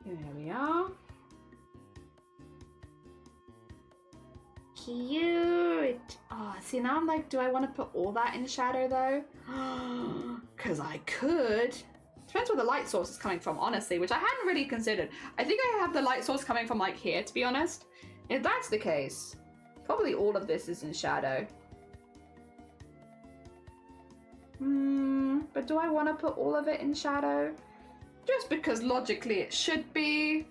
There we are. Cute. Oh, see now I'm like, do I want to put all that in shadow though? Because I could. Depends where the light source is coming from, honestly, which I hadn't really considered. I think I have the light source coming from like here, to be honest. If that's the case, probably all of this is in shadow. But do I want to put all of it in shadow? Just because logically it should be.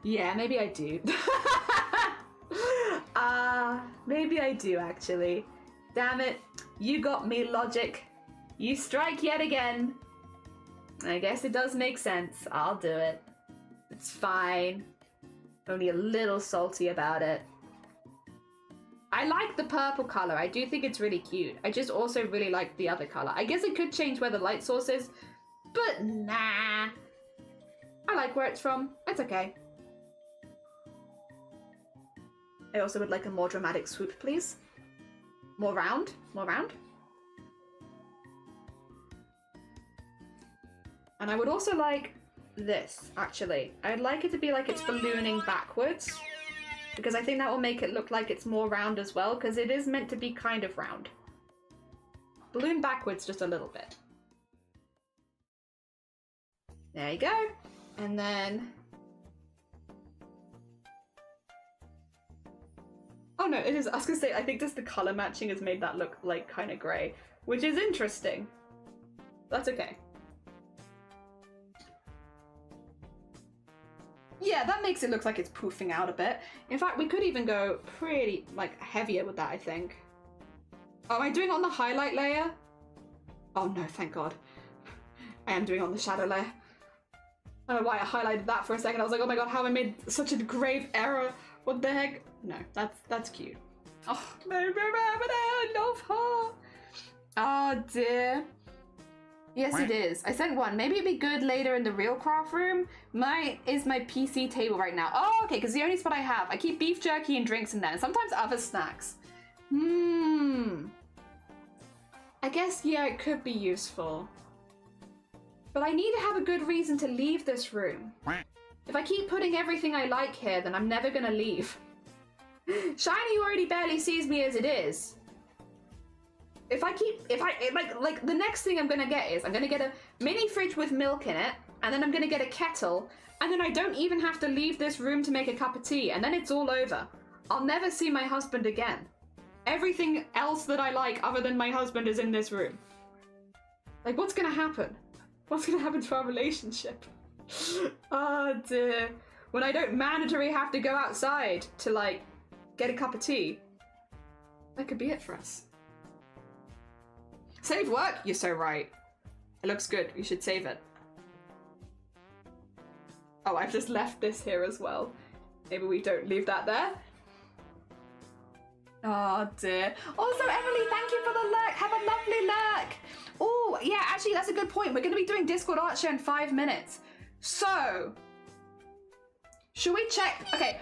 Yeah, maybe I do. Maybe I do actually. Damn it, you got me, logic. You strike yet again. I guess it does make sense. I'll do it. It's fine. Only a little salty about it. I like the purple color. I do think it's really cute. I just also really like the other color. I guess it could change where the light source is, but nah. I like where it's from. It's okay. I also would like a more dramatic swoop, please. More round. More round. And I would also like this, actually. I'd like it to be like it's ballooning backwards, because I think that will make it look like it's more round as well, because it is meant to be kind of round. Balloon backwards just a little bit. There you go. And then... oh no, it is, I was gonna say, I think just the color matching has made that look like kind of grey, which is interesting. That's okay. Yeah, that makes it look like it's poofing out a bit. In fact, we could even go pretty, like, heavier with that, I think. Oh, am I doing it on the highlight layer? Oh no, thank God. I am doing on the shadow layer. I don't know why I highlighted that for a second. I was like, oh my God, how have I made such a grave error? What the heck? No, that's cute. Oh, I love her. Oh dear. Yes, it is. I sent one. Maybe it'd be good later in the real craft room. Is my PC table right now. Oh, okay, because the only spot I have. I keep beef jerky and drinks in there, and sometimes other snacks. I guess, yeah, it could be useful. But I need to have a good reason to leave this room. If I keep putting everything I like here, then I'm never gonna leave. Shiny already barely sees me as it is. Like the next thing I'm gonna get is I'm gonna get a mini fridge with milk in it, and then I'm gonna get a kettle, and then I don't even have to leave this room to make a cup of tea, and then it's all over. I'll never see my husband again. Everything else that I like other than my husband is in this room. Like, what's gonna happen? What's gonna happen to our relationship? Oh dear. When I don't mandatory have to go outside to like get a cup of tea. That could be it for us. Save work? You're so right. It looks good. You should save it. Oh, I've just left this here as well. Maybe we don't leave that there. Oh dear. Also, Emily, thank you for the lurk. Have a lovely lurk. Oh, yeah, actually, that's a good point. We're going to be doing Discord art show in 5 minutes. So, should we check? Okay,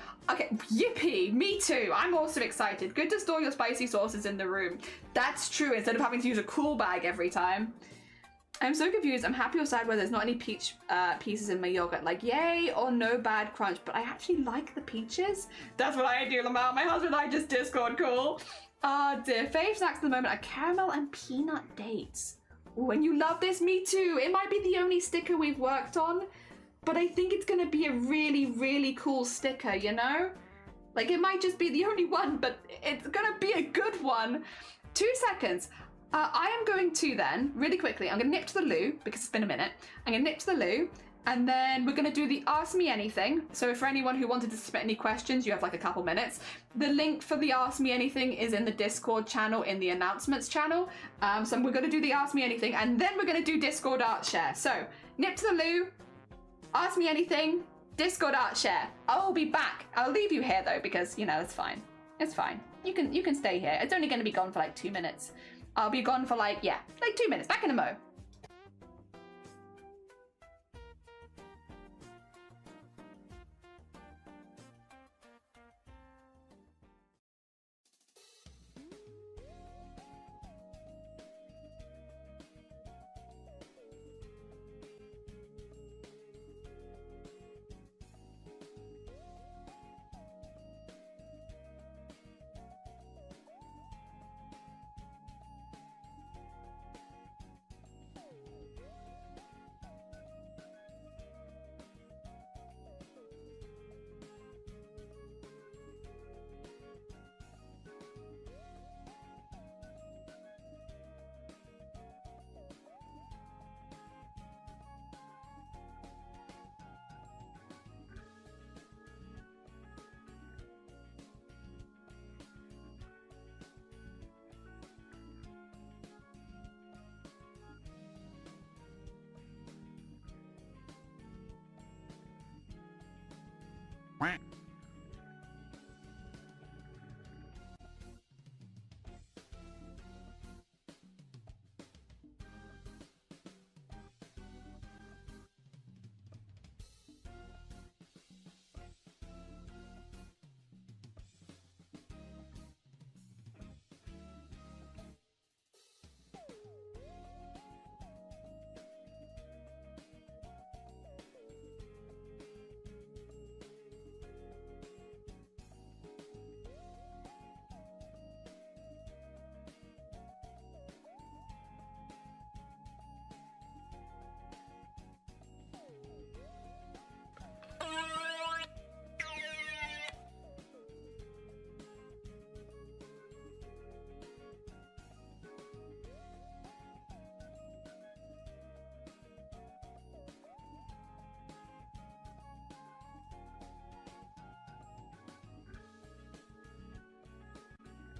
yippee, me too. I'm also excited. Good to store your spicy sauces in the room. That's true, instead of having to use a cool bag every time. I'm so confused. I'm happy or sad where there's not any peach pieces in my yogurt. Like, yay or no bad crunch. But I actually like the peaches. That's what I do, Lamar. My husband and I just Discord cool. Ah, dear. Fave snacks at the moment are caramel and peanut dates. Ooh, and you love this? Me too. It might be the only sticker we've worked on, but I think it's gonna be a really, really cool sticker, you know? Like, it might just be the only one, but it's gonna be a good one. 2 seconds. I am going to then, really quickly, I'm gonna nip to the loo, because it's been a minute. I'm gonna nip to the loo, and then we're gonna do the Ask Me Anything. So for anyone who wanted to submit any questions, you have like a couple minutes. The link for the Ask Me Anything is in the Discord channel, in the announcements channel. So we're gonna do the Ask Me Anything, and then we're gonna do Discord art share. So, nip to the loo, Ask Me Anything, Discord art share. I'll be back. I'll leave you here though, because, you know, it's fine. It's fine. You can stay here. It's only gonna be gone for like 2 minutes. I'll be gone for like 2 minutes. Back in a mo.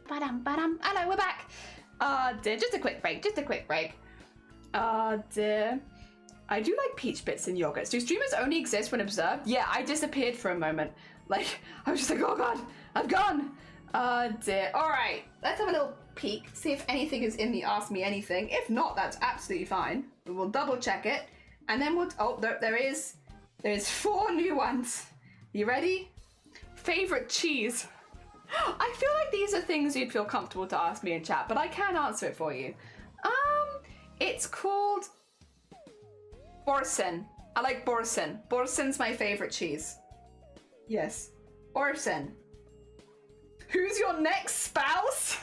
Ba-dum, ba-dum. Hello, we're back. Just a quick break. Oh dear. I do like peach bits in yogurts. Do streamers only exist when observed? Yeah, I disappeared for a moment. Like, I was just like, oh god, I've gone. Oh dear. Alright, let's have a little peek, see if anything is in the Ask Me Anything. If not, that's absolutely fine. We'll double check it. And then we'll, oh, there's 4 new ones. You ready? Favorite cheese. I feel like these are things you'd feel comfortable to ask me in chat, but I can answer it for you. It's called Boursin. I like Boursin. Boursin's my favorite cheese. Yes, Boursin. Who's your next spouse?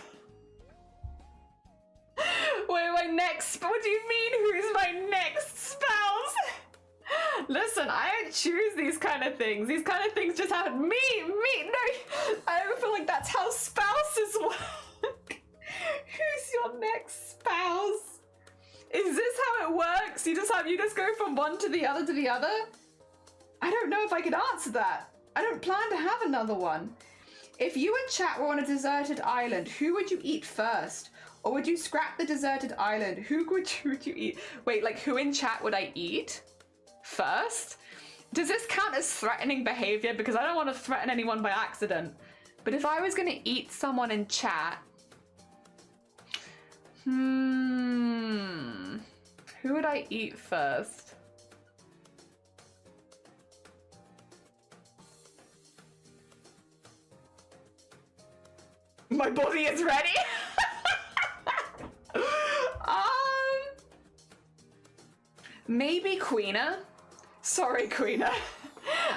Wait, next, what do you mean, who's my next spouse? Listen, I don't choose these kind of things. These kind of things just happen. Me, no, I don't feel like that's how spouses work. Who's your next spouse? Is this how it works? You just go from one to the other to the other? I don't know if I could answer that. I don't plan to have another one. If you and chat were on a deserted island, who would you eat first? Or would you scrap the deserted island? Who would you eat? Wait, like who in chat would I eat first? Does this count as threatening behavior? Because I don't want to threaten anyone by accident. But if I was going to eat someone in chat, who would I eat first? My body is ready. Maybe Queena. Sorry, Queena.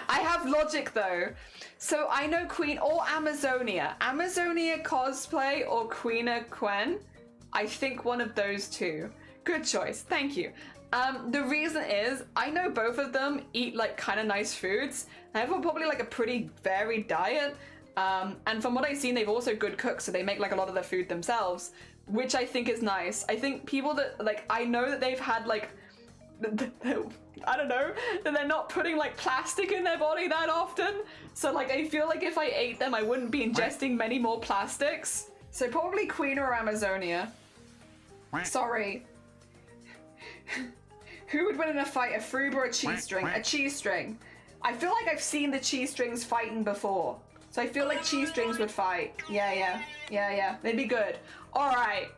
I have logic though. So I know Queen or Amazonia. Amazonia cosplay or Queena Quen. I think one of those two. Good choice. Thank you. The reason is I know both of them eat like kind of nice foods. They have probably like a pretty varied diet. And from what I've seen, they've also good cooks, so they make like a lot of their food themselves, which I think is nice. I think people that like, I know that they've had like, I don't know, that they're not putting like plastic in their body that often. So like, I feel like if I ate them, I wouldn't be ingesting many more plastics. So probably Queen or Amazonia. Sorry. Who would win in a fight, a froob or a cheese string? A cheese string. I feel like I've seen the cheese strings fighting before. So I feel like cheese strings would fight. Yeah. They'd be good. All right.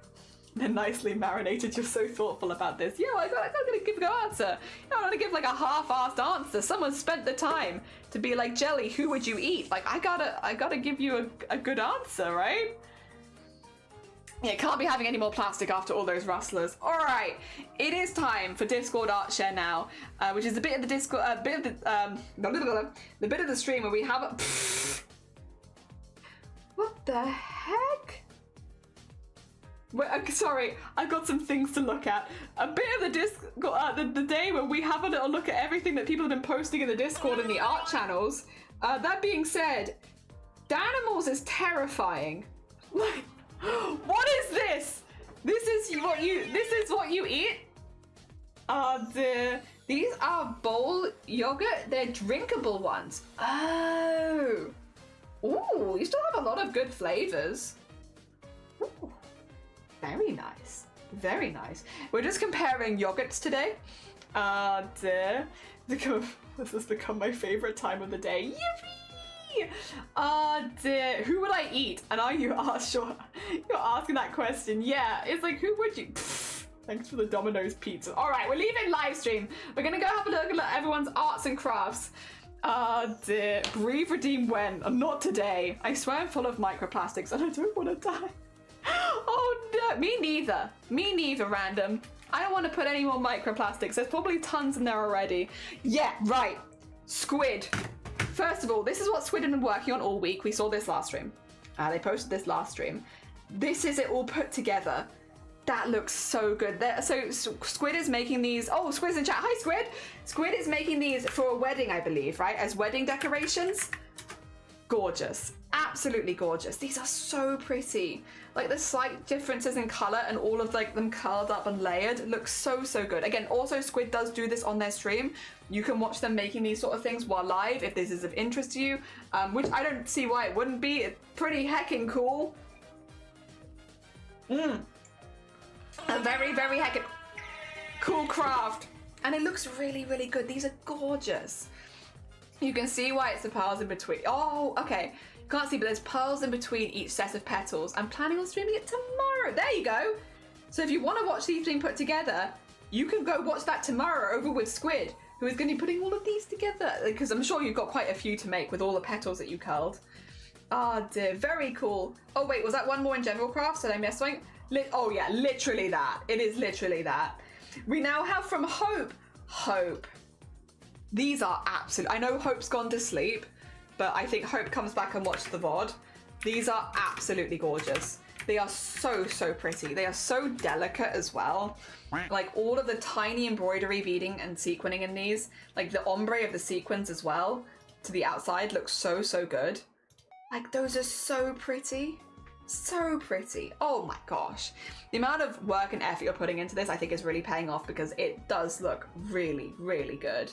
They're nicely marinated. You're so thoughtful about this. Yeah, I gotta give a good answer. I don't want to give like a half-assed answer. Someone spent the time to be like, Jelly, who would you eat? Like, I gotta give you a good answer, right? Yeah, can't be having any more plastic after all those rustlers. All right, it is time for Discord Art Share now, which is the bit of the Discord, the bit of the stream where we have a. What the heck? Wait, sorry, I've got some things to look at. A bit of the Discord, the day where we have a little look at everything that people have been posting in the Discord and the art channels. That being said, Danimals is terrifying. What is this? This is what you eat? These are bowl yogurt. They're drinkable ones. Oh. Ooh, you still have a lot of good flavors. Ooh. Very nice. Very nice. We're just comparing yogurts today. This has become my favorite time of the day. Yippee! Dear. Who would I eat? And are you sure you're asking that question? Yeah, it's like, who would you? Thanks for the Domino's pizza. All right, we're leaving live stream. We're gonna go have a look at everyone's arts and crafts. Dear. Breathe, redeem when? Not today. I swear I'm full of microplastics and I don't want to die. Oh no, me neither. Me neither, random. I don't want to put any more microplastics. There's probably tons in there already. Yeah, right. Squid. First of all, this is what Squid have been working on all week. We saw this last stream. They posted this last stream. This is it all put together. That looks so good. So Squid is making these. Oh, Squid's in chat. Hi, Squid. Squid is making these for a wedding, I believe, right? As wedding decorations. Gorgeous. Absolutely gorgeous. These are so pretty. Like the slight differences in color and all of like them curled up and layered looks so good. Again, also Squid does do this on their stream. You can watch them making these sort of things while live if this is of interest to you, which I don't see why it wouldn't be. It's pretty heckin' cool. A very heckin'. Cool craft. And it looks really, really good. These are gorgeous. You can see why it's the pearls in between. Oh, okay. You can't see, but there's pearls in between each set of petals. I'm planning on streaming it tomorrow. There you go. So if you want to watch these being put together, you can go watch that tomorrow over with Squid, who is going to be putting all of these together. Because I'm sure you've got quite a few to make with all the petals that you curled. Oh dear, very cool. Oh wait, was that one more in general crafts? Did I miss something? Oh yeah, literally that. It is literally that. We now have from Hope. Hope. These are absolute. I know Hope's gone to sleep, but I think Hope comes back and watches the VOD. These are absolutely gorgeous. They are so, so pretty. They are so delicate as well. Like all of the tiny embroidery, beading and sequining in these, like the ombre of the sequins as well to the outside looks so, so good. Like those are so pretty. So pretty. Oh my gosh. The amount of work and effort you're putting into this I think is really paying off because it does look really, really good.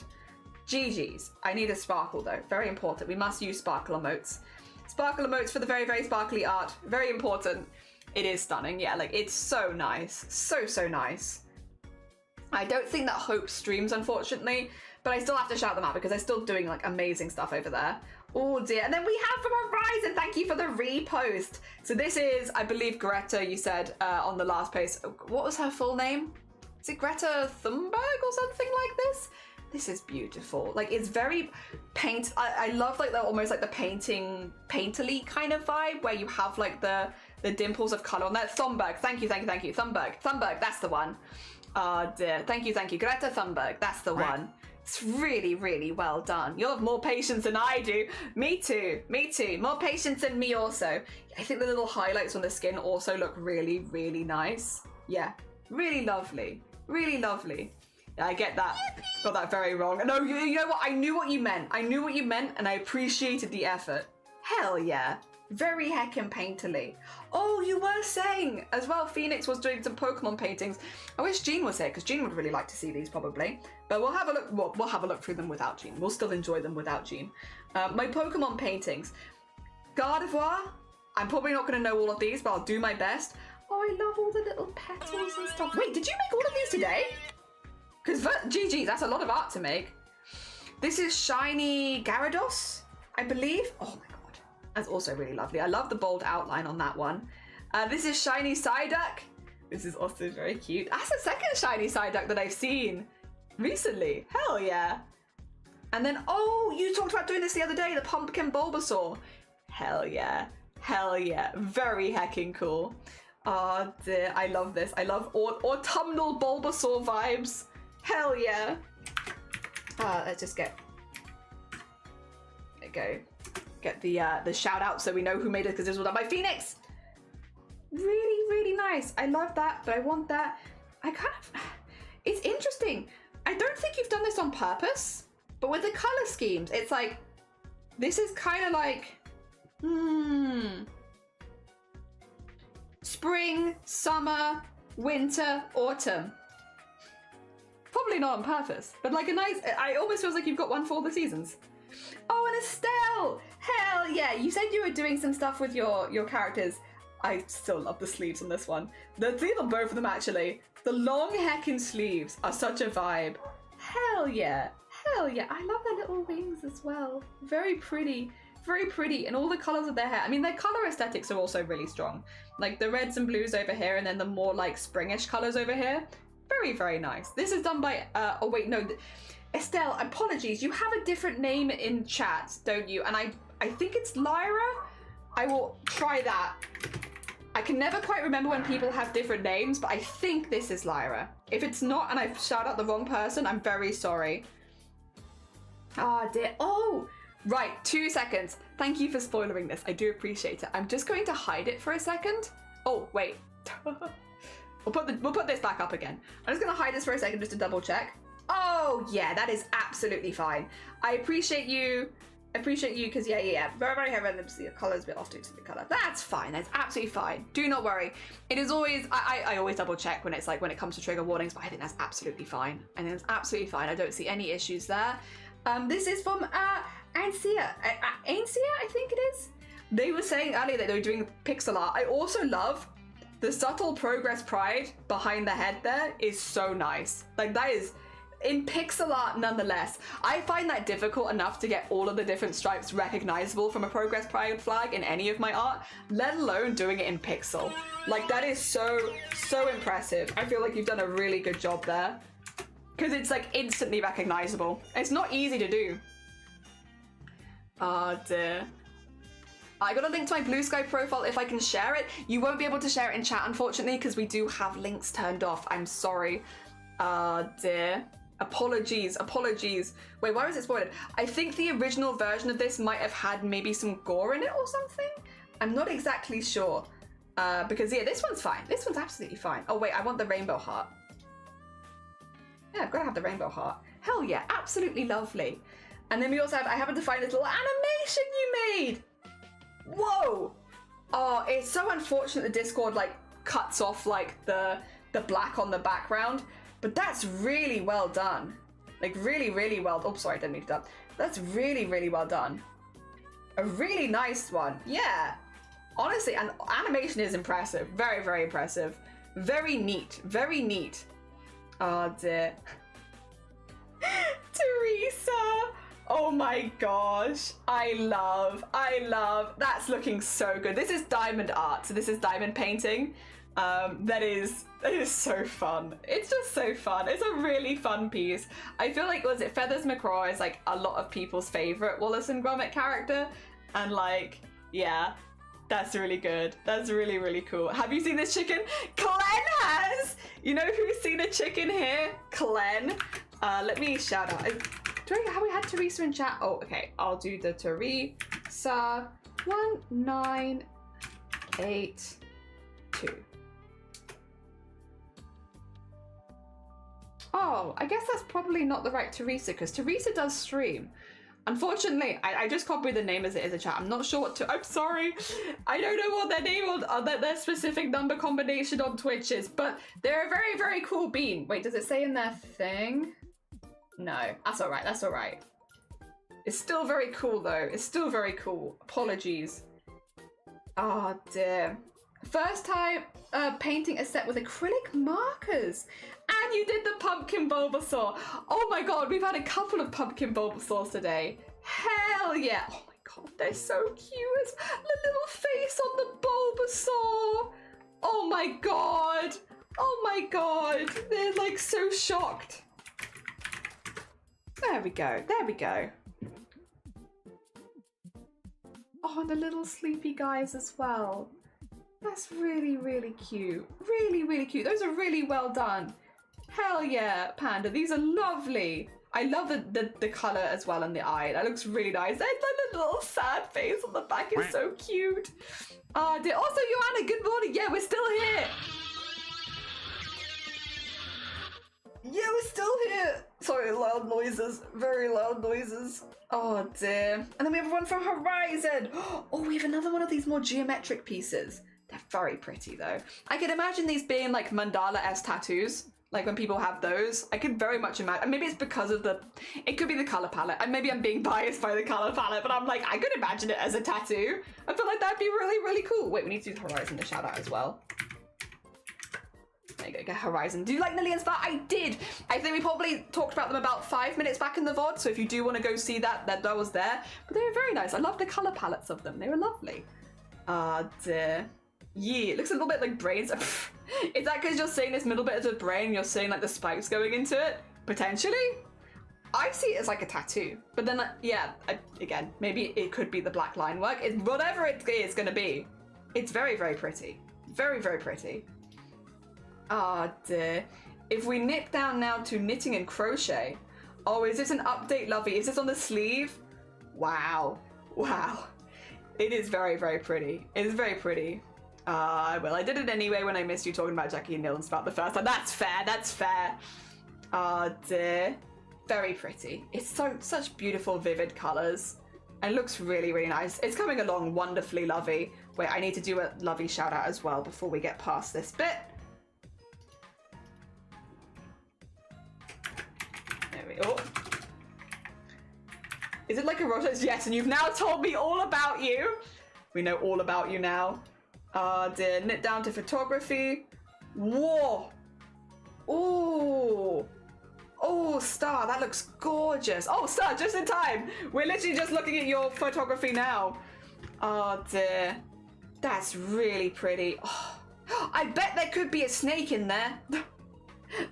GG's. I need a sparkle though. Very important. We must use sparkle emotes. Sparkle emotes for the very, very sparkly art. Very important. It is stunning. Yeah, like it's so nice. So, so nice. I don't think that Hope streams, unfortunately, but I still have to shout them out because they're still doing like amazing stuff over there. Oh dear. And then we have from Horizon, thank you for the repost. So this is, I believe, Greta, you said on the last post. What was her full name? Is it Greta Thunberg or something like this? This is beautiful. Like it's very I love like the almost like the painterly kind of vibe where you have like the dimples of color on that. Thunberg, thank you. Thunberg, that's the one. Oh dear, thank you. Greta Thunberg, that's the one. It's really, really well done. You'll have more patience than I do. Me too. More patience than me also. I think the little highlights on the skin also look really, really nice. Yeah, really lovely. Really lovely. Yeah, I get that. Got that very wrong. No, you know what? I knew what you meant. And I appreciated the effort. Hell yeah. Very heckin' painterly. Oh, you were saying as well, Phoenix was doing some Pokemon paintings. I wish Jean was here because Jean would really like to see these probably. But we'll have a look. We'll have a look through them without Jean. We'll still enjoy them without Jean. My Pokemon paintings. Gardevoir. I'm probably not going to know all of these, but I'll do my best. Oh, I love all the little petals and stuff. Wait, did you make all of these today? Because GG, that's a lot of art to make. This is Shiny Gyarados, I believe. Oh my god. That's also really lovely. I love the bold outline on that one. This is Shiny Psyduck. This is also very cute. That's the second Shiny Psyduck that I've seen recently. Hell yeah. And then, oh, you talked about doing this the other day, the Pumpkin Bulbasaur. Hell yeah. Hell yeah. Very heckin' cool. Oh dear, I love this. I love autumnal Bulbasaur vibes. Hell yeah. Let's just get the shout out so we know who made it because this was done by Phoenix. Really, really nice. I love that, but I want that. It's interesting. I don't think you've done this on purpose, but with the color schemes, it's like, this is kind of like, spring, summer, winter, autumn. Probably not on purpose, but like a nice, I almost feels like you've got one for all the seasons. Oh, and Estelle! Hell yeah! You said you were doing some stuff with your characters. I still love the sleeves on this one. Both of them actually. The long heckin' sleeves are such a vibe. Hell yeah! Hell yeah! I love their little wings as well. Very pretty. Very pretty, and all the colours of their hair. I mean, their colour aesthetics are also really strong. Like the reds and blues over here, and then the more like springish colours over here. Very, very nice. This is done by, oh wait, no. Estelle, apologies. You have a different name in chat, don't you? And I think it's Lyra. I will try that. I can never quite remember when people have different names, but I think this is Lyra. If it's not and I've shouted out the wrong person, I'm very sorry. Ah, dear. Oh, right. 2 seconds. Thank you for spoiling this. I do appreciate it. I'm just going to hide it for a second. Oh, wait. We'll put this back up again. I'm just going to hide this for a second just to double check. Oh, yeah, that is absolutely fine. I appreciate you because yeah. Very, very heavy. The color's a bit off to the color. That's fine. That's absolutely fine. Do not worry. It is always, I always double check when it's like, when it comes to trigger warnings, but I think that's absolutely fine. I think that's absolutely fine. I don't see any issues there. This is from Ainsia, I think it is. They were saying earlier that they were doing pixel art. I also love the subtle progress pride behind the head there is so nice. Like that is in pixel art nonetheless. I find that difficult enough to get all of the different stripes recognizable from a progress pride flag in any of my art, let alone doing it in pixel. Like that is so impressive. I feel like you've done a really good job there because it's like instantly recognizable. It's not easy to do. Ah dear. I got a link to my Blue Sky profile if I can share it. You won't be able to share it in chat, unfortunately, because we do have links turned off. I'm sorry. Dear. Apologies. Wait, why was it spoiled? I think the original version of this might have had maybe some gore in it or something. I'm not exactly sure. Because yeah, this one's fine. This one's absolutely fine. Oh wait, I want the rainbow heart. Yeah, I've got to have the rainbow heart. Hell yeah, absolutely lovely. And then we also have, I happen to find this little animation you made. Whoa! Oh, it's so unfortunate the Discord like cuts off like the black on the background, but that's really well done. Like really well. Oh, sorry, I didn't mean to do that. That's really well done. A really nice one. Yeah. Honestly, and animation is impressive. Very impressive. Very neat. Very neat. Oh dear. Teresa. Oh my gosh, I love, that's looking so good. This is diamond art, so this is diamond painting. That is so fun. It's just so fun. It's a really fun piece. I feel like, was it Feathers McCraw is like a lot of people's favorite Wallace and Gromit character. And like, yeah, that's really good. That's really cool. Have you seen this chicken? Clen has! You know who's seen a chicken here? Clen. Let me shout out. Have we had Teresa in chat? Oh, okay. I'll do the Teresa 1982. Oh, I guess that's probably not the right Teresa because Teresa does stream. Unfortunately, I just copied the name as it is a chat. I'm not sure what to. I'm sorry. I don't know what their name or their specific number combination on Twitch is, but they're a very cool bean. Wait, does it say in their thing? No, that's all right. That's all right. It's still very cool though. It's still very cool. Apologies. Oh dear. First time painting a set with acrylic markers. And you did the pumpkin Bulbasaur. Oh my god, we've had a couple of pumpkin Bulbasaurs today. Hell yeah. Oh my god, they're so cute. The little face on the Bulbasaur. Oh my god. Oh my god. They're like so shocked. There we go. Oh, and the little sleepy guys as well. That's really cute. Really cute. Those are really well done. Hell yeah, Panda. These are lovely. I love the colour as well in the eye. That looks really nice. And the little sad face on the back is so cute. Also, Joanna, good morning. Yeah, we're still here. Yeah, we're still here. Sorry, loud noises. Very loud noises. Oh dear. And then we have one from Horizon. Oh, we have another one of these more geometric pieces. They're very pretty though. I can imagine these being like mandala-esque tattoos. Like when people have those, I could very much imagine. Maybe it's because of it could be the color palette. And maybe I'm being biased by the color palette, but I'm like, I could imagine it as a tattoo. I feel like that'd be really cool. Wait, we need to do Horizon to shout out as well. There you go, get Horizon. Do you like Lillian's art? I did. I think we probably talked about them about 5 minutes back in the VOD. So if you do want to go see that was there. But they were very nice. I love the color palettes of them. They were lovely. Dear. Yeah, it looks a little bit like brains. Is that because you're seeing this middle bit of the brain? You're seeing like the spikes going into it? Potentially? I see it as like a tattoo. But then, again, maybe it could be the black line work. Whatever it is going to be, it's very pretty. Very pretty. Dear. If we nip down now to knitting and crochet. Oh, is this an update, Lovey? Is this on the sleeve? Wow. It is very pretty. It is very pretty. Well, I did it anyway when I missed you talking about Jackie and Nils about the first time. That's fair. Dear. Very pretty. It's such beautiful, vivid colors. And it looks really nice. It's coming along wonderfully, Lovey. Wait, I need to do a Lovey shout out as well before we get past this bit. There we go. Is it like a Rotos? Yes, and you've now told me all about you. We know all about you now. Oh dear, knit down to photography. Whoa. Ooh. Oh, Star, that looks gorgeous. Oh, Star, just in time. We're literally just looking at your photography now. Oh dear. That's really pretty. Oh, I bet there could be a snake in there.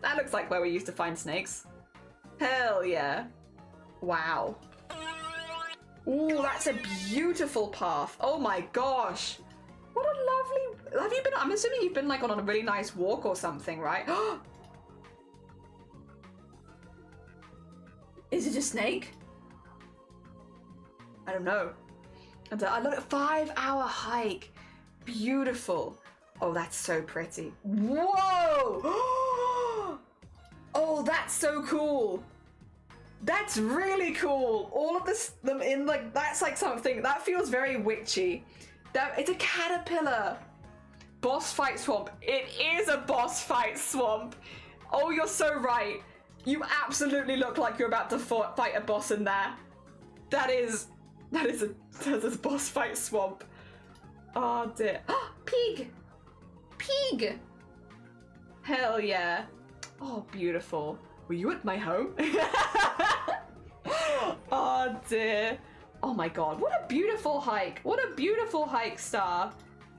That looks like where we used to find snakes. Hell yeah. Wow. Ooh, that's a beautiful path. Oh my gosh. What a lovely... Have you been... I'm assuming you've been like on a really nice walk or something, right? Is it a snake? I don't know. And I love it. 5-hour hike. Beautiful. Oh, that's so pretty. Whoa! Oh, that's so cool. That's really cool. All of this, them in like, that's like something, that feels very witchy. That, it's a caterpillar. Boss fight swamp. It is a boss fight swamp. Oh, you're so right. You absolutely look like you're about to fight a boss in there. That is a boss fight swamp. Oh dear. Pig! Pig! Hell yeah. Oh, beautiful. Were you at my home? Oh dear. Oh my god, what a beautiful hike. What a beautiful hike, Star.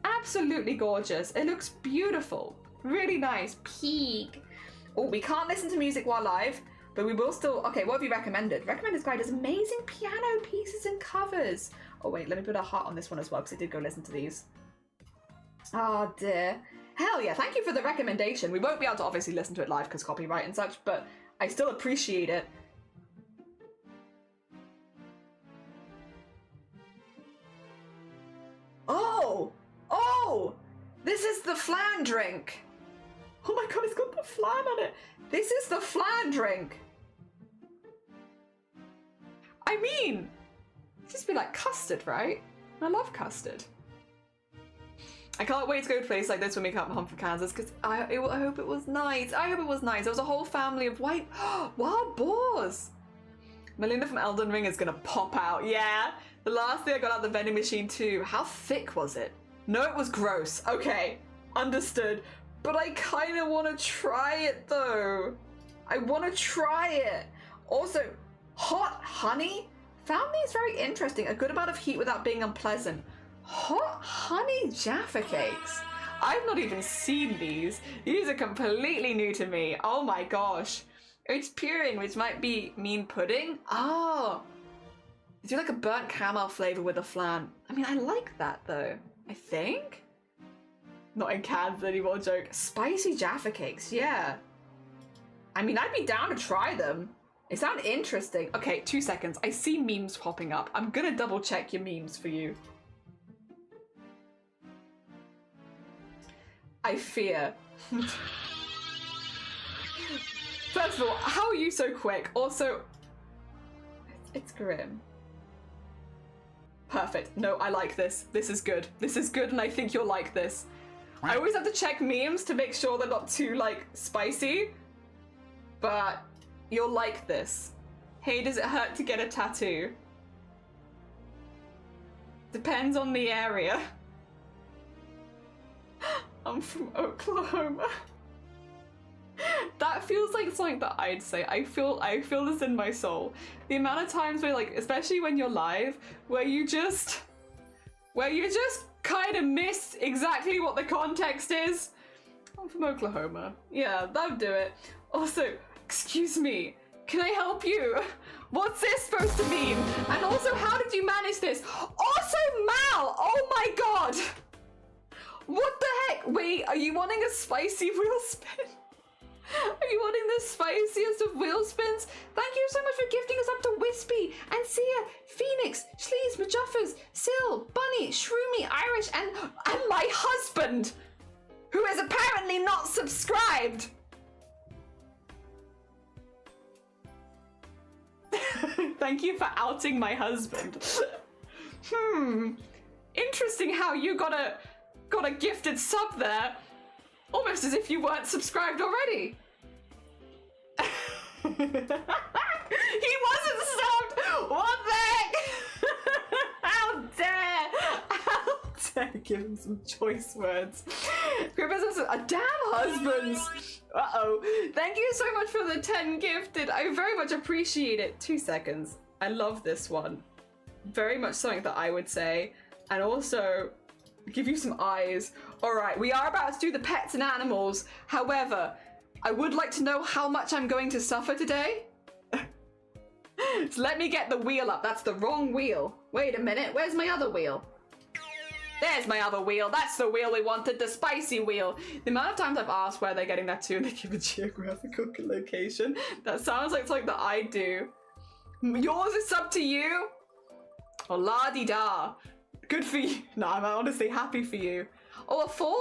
Absolutely gorgeous. It looks beautiful. Really nice. Pig. Oh, we can't listen to music while live, but we will still... Okay, what have you recommended? Recommended guide is amazing piano pieces and covers. Oh wait, let me put a heart on this one as well, because I did go listen to these. Oh dear. Hell yeah, thank you for the recommendation. We won't be able to obviously listen to it live because copyright and such, but I still appreciate it. Oh! Oh! This is the flan drink! Oh my god, it's got the flan on it! This is the flan drink! I mean, it's just be like custard, right? I love custard. I can't wait to go to a place like this when we come home from Kansas, because I hope it was nice. I hope it was nice. There was a whole family of wild boars. Melinda from Elden Ring is gonna pop out. Yeah. The last thing I got out of the vending machine too. How thick was it? No, it was gross. Okay. Understood. But I kind of want to try it though. I want to try it. Also, hot honey. Found these very interesting. A good amount of heat without being unpleasant. Hot honey Jaffa cakes. I've not even seen these. These are completely new to me. Oh my gosh. Oats pureing, which might mean pudding. Oh. Is there like a burnt caramel flavor with a flan? I mean, I like that though. I think. Not in Kansas anymore joke. Spicy Jaffa cakes, yeah. I mean, I'd be down to try them. They sound interesting. Okay, 2 seconds. I see memes popping up. I'm gonna double check your memes for you. I fear. First of all, how are you so quick? Also, it's grim. Perfect. No, I like this. This is good. This is good, and I think you'll like this. I always have to check memes to make sure they're not too, like, spicy. But you'll like this. Hey, does it hurt to get a tattoo? Depends on the area. I'm from Oklahoma. That feels like something that I'd say. I feel this in my soul. The amount of times where, like, especially when you're live, where you just kind of miss exactly what the context is. I'm from Oklahoma. Yeah, that'll do it. Also, excuse me, can I help you? What's this supposed to mean? And also, how did you manage this? Also, Mal! Oh my god! What the heck? Wait, are you wanting a spicy wheel spin? Are you wanting the spiciest of wheel spins? Thank you so much for gifting us up to Wispy, and Sia, Phoenix, Sleaze, Majuffers, Sil, Bunny, Shroomy, Irish, and my husband, who is apparently not subscribed. Thank you for outing my husband. Interesting how you got a gifted sub there. Almost as if you weren't subscribed already. He wasn't subbed! What the heck? How dare! How said, give him some choice words. Criticisms are damn husbands. Uh-oh. Thank you so much for the 10 gifted. I very much appreciate it. 2 seconds. I love this one. Very much something that I would say. And also, give you some eyes. Alright, we are about to do the pets and animals. However, I would like to know how much I'm going to suffer today. So let me get the wheel up. That's the wrong wheel. Wait a minute, where's my other wheel? There's my other wheel. That's the wheel we wanted, the spicy wheel. The amount of times I've asked where they're getting that to and they give a geographical location. That sounds like something that I do. Yours is up to you. Oh, la-di-da. Good for you. No, I'm honestly happy for you. Oh, a 4?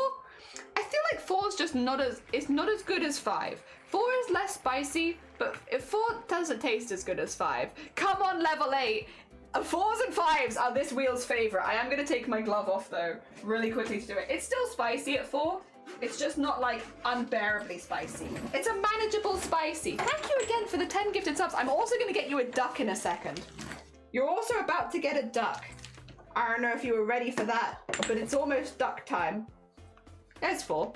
I feel like 4 is just not as, it's not as good as 5. 4 is less spicy, but if 4 doesn't taste as good as 5. Come on, level 8. 4s and 5s are this wheel's favorite. I am going to take my glove off though, really quickly to do it. It's still spicy at 4. It's just not like unbearably spicy. It's a manageable spicy. Thank you again for the 10 gifted subs. I'm also going to get you a duck in a second. You're also about to get a duck. I don't know if you were ready for that, but it's almost duck time. There's 4.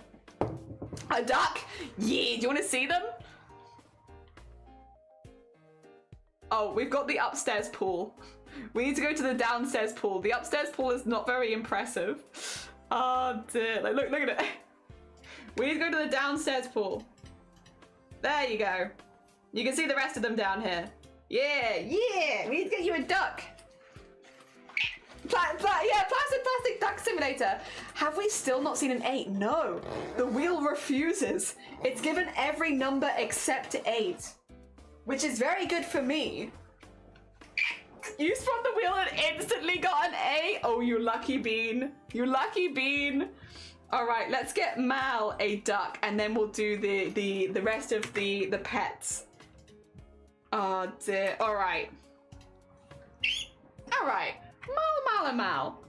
A duck? Yeah, do you want to see them? Oh, we've got the upstairs pool. We need to go to the downstairs pool. The upstairs pool is not very impressive. Oh dear, like look at it. We need to go to the downstairs pool. There you go. You can see the rest of them down here. Yeah, we need to get you a duck. Plastic duck simulator. Have we still not seen an 8? No. The wheel refuses. It's given every number except 8. Which is very good for me. You spun the wheel and instantly got an A. Oh, you lucky bean. You lucky bean. Alright, let's get Mal a duck and then we'll do the rest of the pets. Oh dear. Alright. Alright. Mal.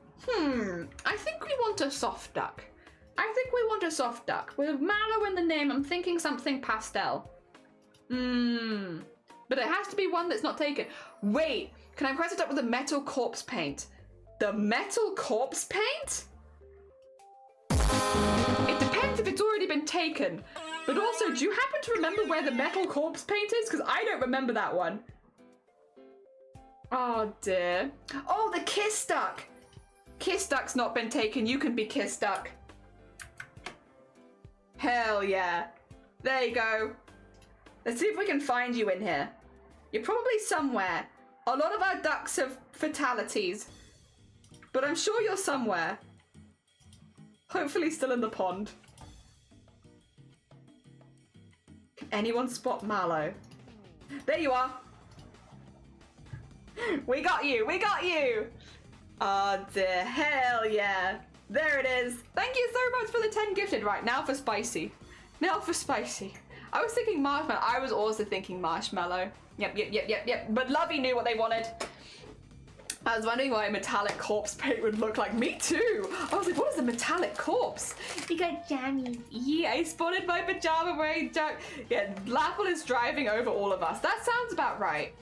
I think we want a soft duck. With Mallow in the name, I'm thinking something pastel. But it has to be one that's not taken. Wait, can I press it up with the metal corpse paint? The metal corpse paint? It depends if it's already been taken. But also, do you happen to remember where the metal corpse paint is? Because I don't remember that one. Oh dear. Oh, the kiss duck. Kiss duck's not been taken. You can be kiss duck. Hell yeah. There you go. Let's see if we can find you in here. You're probably somewhere. A lot of our ducks have fatalities. But I'm sure you're somewhere. Hopefully still in the pond. Can anyone spot Mallow? There you are. We got you. Oh dear, hell yeah. There it is. Thank you so much for the 10 gifted. Right, now for spicy. I was thinking marshmallow. I was also thinking marshmallow. Yep. But Lovey knew what they wanted. I was wondering what a metallic corpse paint would look like. Me too. I was like, what is a metallic corpse? You got jammies. Yeah, I spotted my pajama wearing duck. Yeah, Blapple is driving over all of us. That sounds about right.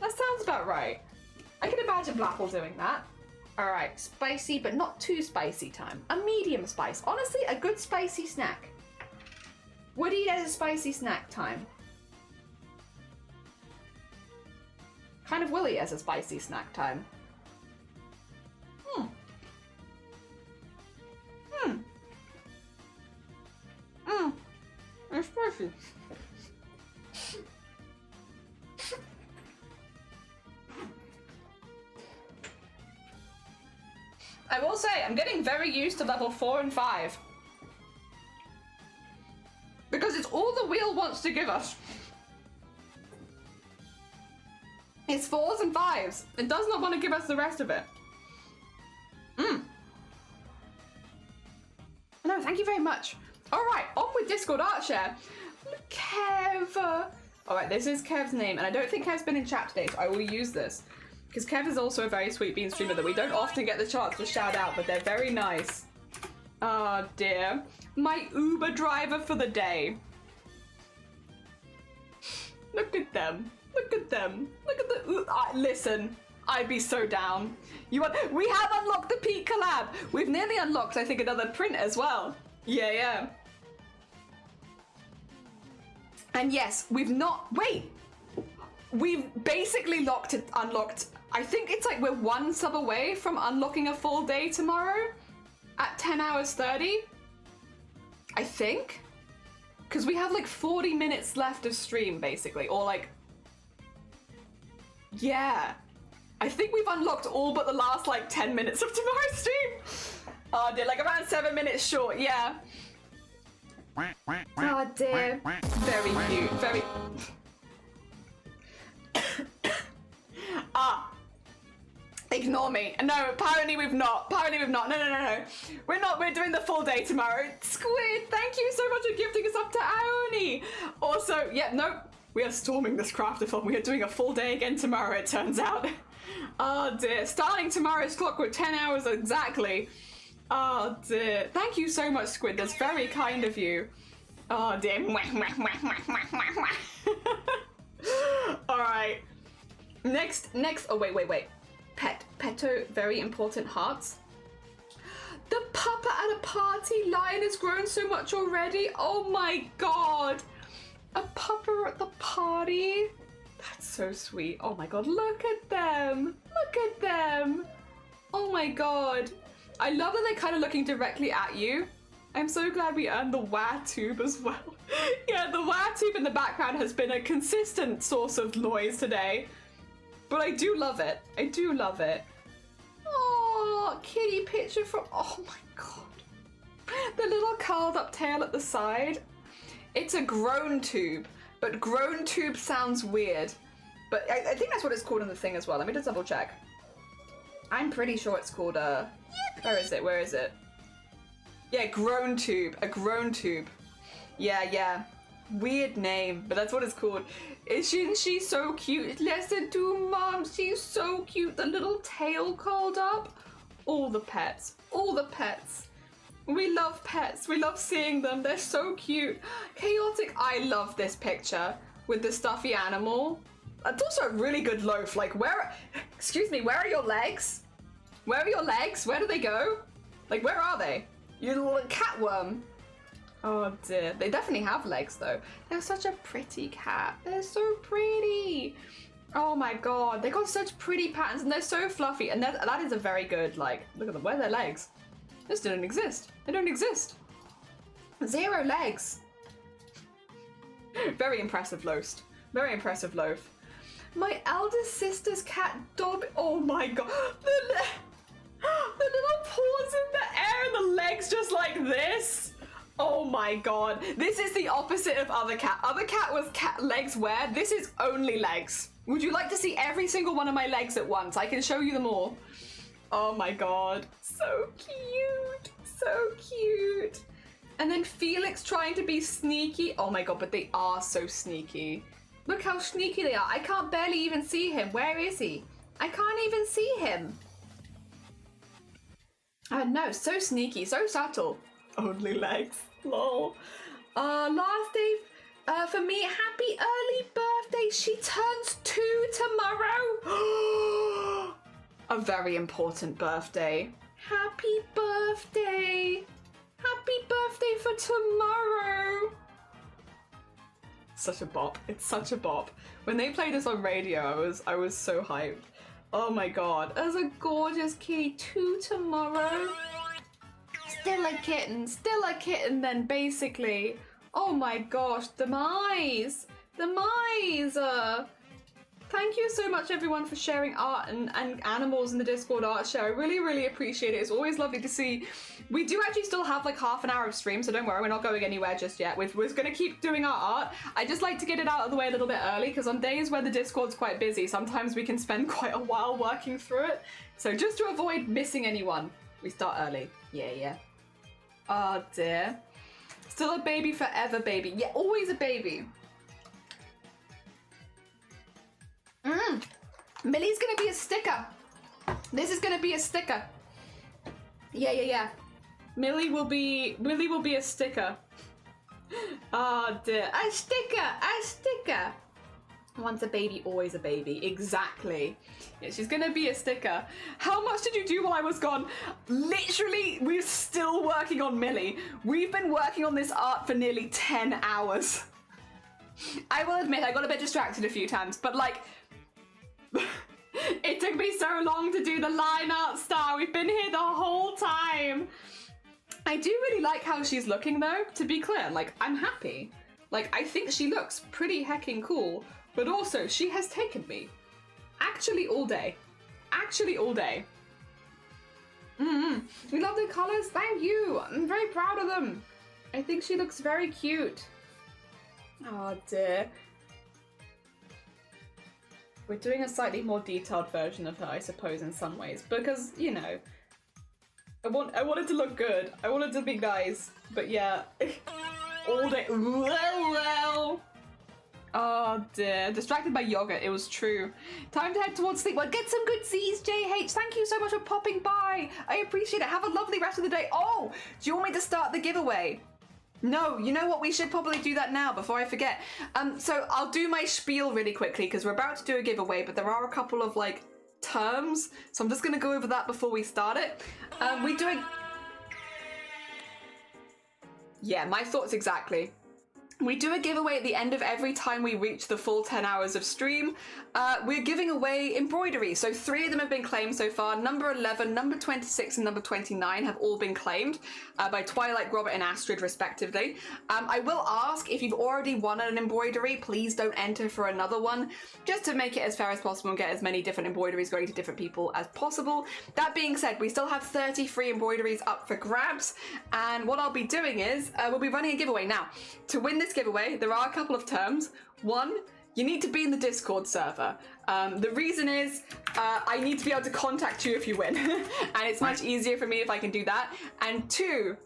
I can imagine Blapple doing that. All right, spicy, but not too spicy time. A medium spice. Honestly, a good spicy snack. Would eat as a spicy snack time. Kind of will eat as a spicy snack time. It's spicy. I will say, I'm getting very used to level 4 and 5. Because it's all the wheel wants to give us. It's 4s and 5s. It does not want to give us the rest of it. No, thank you very much. Alright, on with Discord Art Share. Kev. Alright, this is Kev's name, and I don't think Kev's been in chat today, so I will use this. Because Kev is also a very sweet bean streamer that we don't often get the chance to shout out, but they're very nice. Oh dear. My Uber driver for the day. Look at them. Look at the... listen, I'd be so down. We have unlocked the Pete collab. We've nearly unlocked, I think, another print as well. Yeah. And yes, we've not, wait. We've basically unlocked, I think it's like we're 1 sub away from unlocking a full day tomorrow at 10 hours 30. I think. Because we have like 40 minutes left of stream, basically. Or like, yeah. I think we've unlocked all but the last like 10 minutes of tomorrow's stream. Oh dear, like around 7 minutes short, yeah. Oh dear. Very cute, very... Ignore me. No, apparently we've not. No. We're not. We're doing the full day tomorrow. Squid, thank you so much for gifting us up to Aoni. Also, yeah, no, we are storming this craft-a-thon. We are doing a full day again tomorrow, it turns out. Oh dear. Starting tomorrow's clock with 10 hours exactly. Oh dear. Thank you so much, Squid. That's very kind of you. Oh dear. Alright. Next. Oh, wait. Petto, very important hearts. The papa at a party line has grown so much already. Oh my god. A papa at the party. That's so sweet. Oh my god, look at them. Oh my god. I love that they're kind of looking directly at you. I'm so glad we earned the wah tube as well. Yeah, the wah tube in the background has been a consistent source of noise today. But I do love it. Oh, kitty picture from... Oh my god. The little curled up tail at the side. It's a groan tube. But groan tube sounds weird. But I think that's what it's called in the thing as well. Let me just double check. I'm pretty sure it's called Where is it? Yeah, groan tube. A groan tube. Yeah. Weird name, but that's what it's called. Isn't she so cute? Listen to Mom, she's so cute. The little tail curled up. All the pets. We love pets. We love seeing them. They're so cute. Chaotic, I love this picture with the stuffy animal. It's also a really good loaf. Like, excuse me, where are your legs? Where do they go? Like, where are they? You little catworm. Oh dear, they definitely have legs though. They're such a pretty cat. They're so pretty. Oh my god, they got such pretty patterns and they're so fluffy. And that is a very good, like, look at them, where are their legs? This didn't exist. They don't exist. 0 legs. Very impressive loaf. My eldest sister's cat, Dobby. Oh my god. The little paws in the air and the legs just like this. Oh my god. This is the opposite of other cat. Other cat was legs where? This is only legs. Would you like to see every single one of my legs at once? I can show you them all. Oh my god. So cute. And then Felix trying to be sneaky. Oh my god, but they are so sneaky. Look how sneaky they are. I can't barely even see him. Where is he? I can't even see him. No, so sneaky, so subtle. Only legs. Lol. Last day for me. Happy early birthday. She turns 2 tomorrow. A very important birthday. Happy birthday. Happy birthday for tomorrow. Such a bop. It's such a bop. When they played this on radio, I was so hyped. Oh my god. There's a gorgeous kitty. 2 tomorrow. Still a kitten then, basically. Oh my gosh, demise. Thank you so much, everyone, for sharing art and animals in the Discord art share. I really, really appreciate it. It's always lovely to see. We do actually still have like half an hour of stream, so don't worry, we're not going anywhere just yet. We're going to keep doing our art. I just like to get it out of the way a little bit early, because on days where the Discord's quite busy, sometimes we can spend quite a while working through it. So just to avoid missing anyone, we start early. Yeah. Oh dear. Still a baby forever, baby. Yeah, always a baby. Millie's gonna be a sticker. This is gonna be a sticker. Yeah. Willie will be a sticker. Oh dear. A sticker. Once a baby, always a baby. Exactly. Yeah, she's gonna be a sticker. How much did you do while I was gone? Literally, we're still working on Millie. We've been working on this art for nearly 10 hours. I will admit, I got a bit distracted a few times, but like, it took me so long to do the line art star. We've been here the whole time. I do really like how she's looking though, to be clear. Like, I'm happy. Like, I think she looks pretty heckin' cool. But also, she has taken me actually all day. Actually all day. We love the colors. Thank you. I'm very proud of them. I think she looks very cute. Oh dear. We're doing a slightly more detailed version of her, I suppose, in some ways. Because, you know, I want it to look good. I want it to be nice. But yeah, all day. Well. Oh dear, distracted by yogurt, it was true. Time to head towards sleep. Well, get some good Z's, JH. Thank you so much for popping by. I appreciate it. Have a lovely rest of the day. Oh, do you want me to start the giveaway? No, you know what? We should probably do that now before I forget. So I'll do my spiel really quickly because we're about to do a giveaway, but there are a couple of like terms. So I'm just gonna go over that before we start it. We're doing... Yeah, my thoughts exactly. We do a giveaway at the end of every time we reach the full 10 hours of stream. We're giving away embroidery. So 3 of them have been claimed so far. Number 11, number 26, and number 29 have all been claimed by Twilight, Robert, and Astrid, respectively. I will ask, if you've already won an embroidery, please don't enter for another one, just to make it as fair as possible and get as many different embroideries going to different people as possible. That being said, we still have 30 free embroideries up for grabs. And what I'll be doing is, we'll be running a giveaway. Now, to win this giveaway, there are a couple of terms. One, you need to be in the Discord server. The reason is I need to be able to contact you if you win. And it's much easier for me if I can do that. And 2,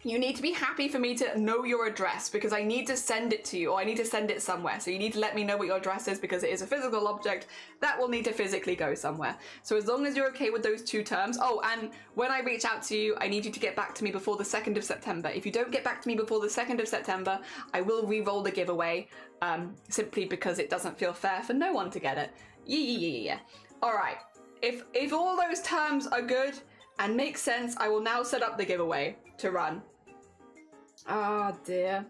you need to be happy for me to know your address because I need to send it to you, or I need to send it somewhere. So you need to let me know what your address is because it is a physical object that will need to physically go somewhere. So as long as you're okay with those 2 terms. Oh, and when I reach out to you, I need you to get back to me before the 2nd of September. If you don't get back to me before the 2nd of September, I will re-roll the giveaway simply because it doesn't feel fair for no one to get it. Yeah. All right. If all those terms are good and make sense, I will now set up the giveaway to run. Oh dear.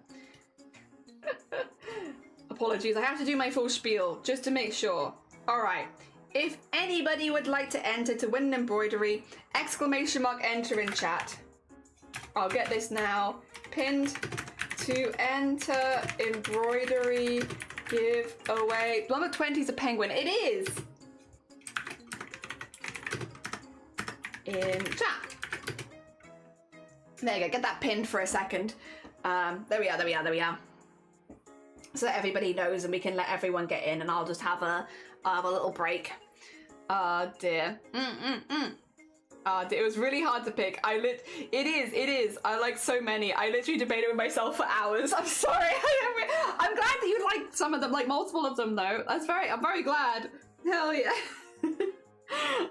Apologies, I have to do my full spiel just to make sure. Alright, if anybody would like to enter to win an embroidery, !enter in chat. I'll get this now pinned. To enter embroidery giveaway. Number 20 is a penguin. It is! In chat. There you go, get that pinned for a second. There we are. So that everybody knows and we can let everyone get in and I'll just have a little break. Oh dear. Oh dear, it was really hard to pick. It is. I like so many. I literally debated with myself for hours. I'm sorry. I'm glad that you liked some of them, like multiple of them though. I'm very glad. Hell yeah.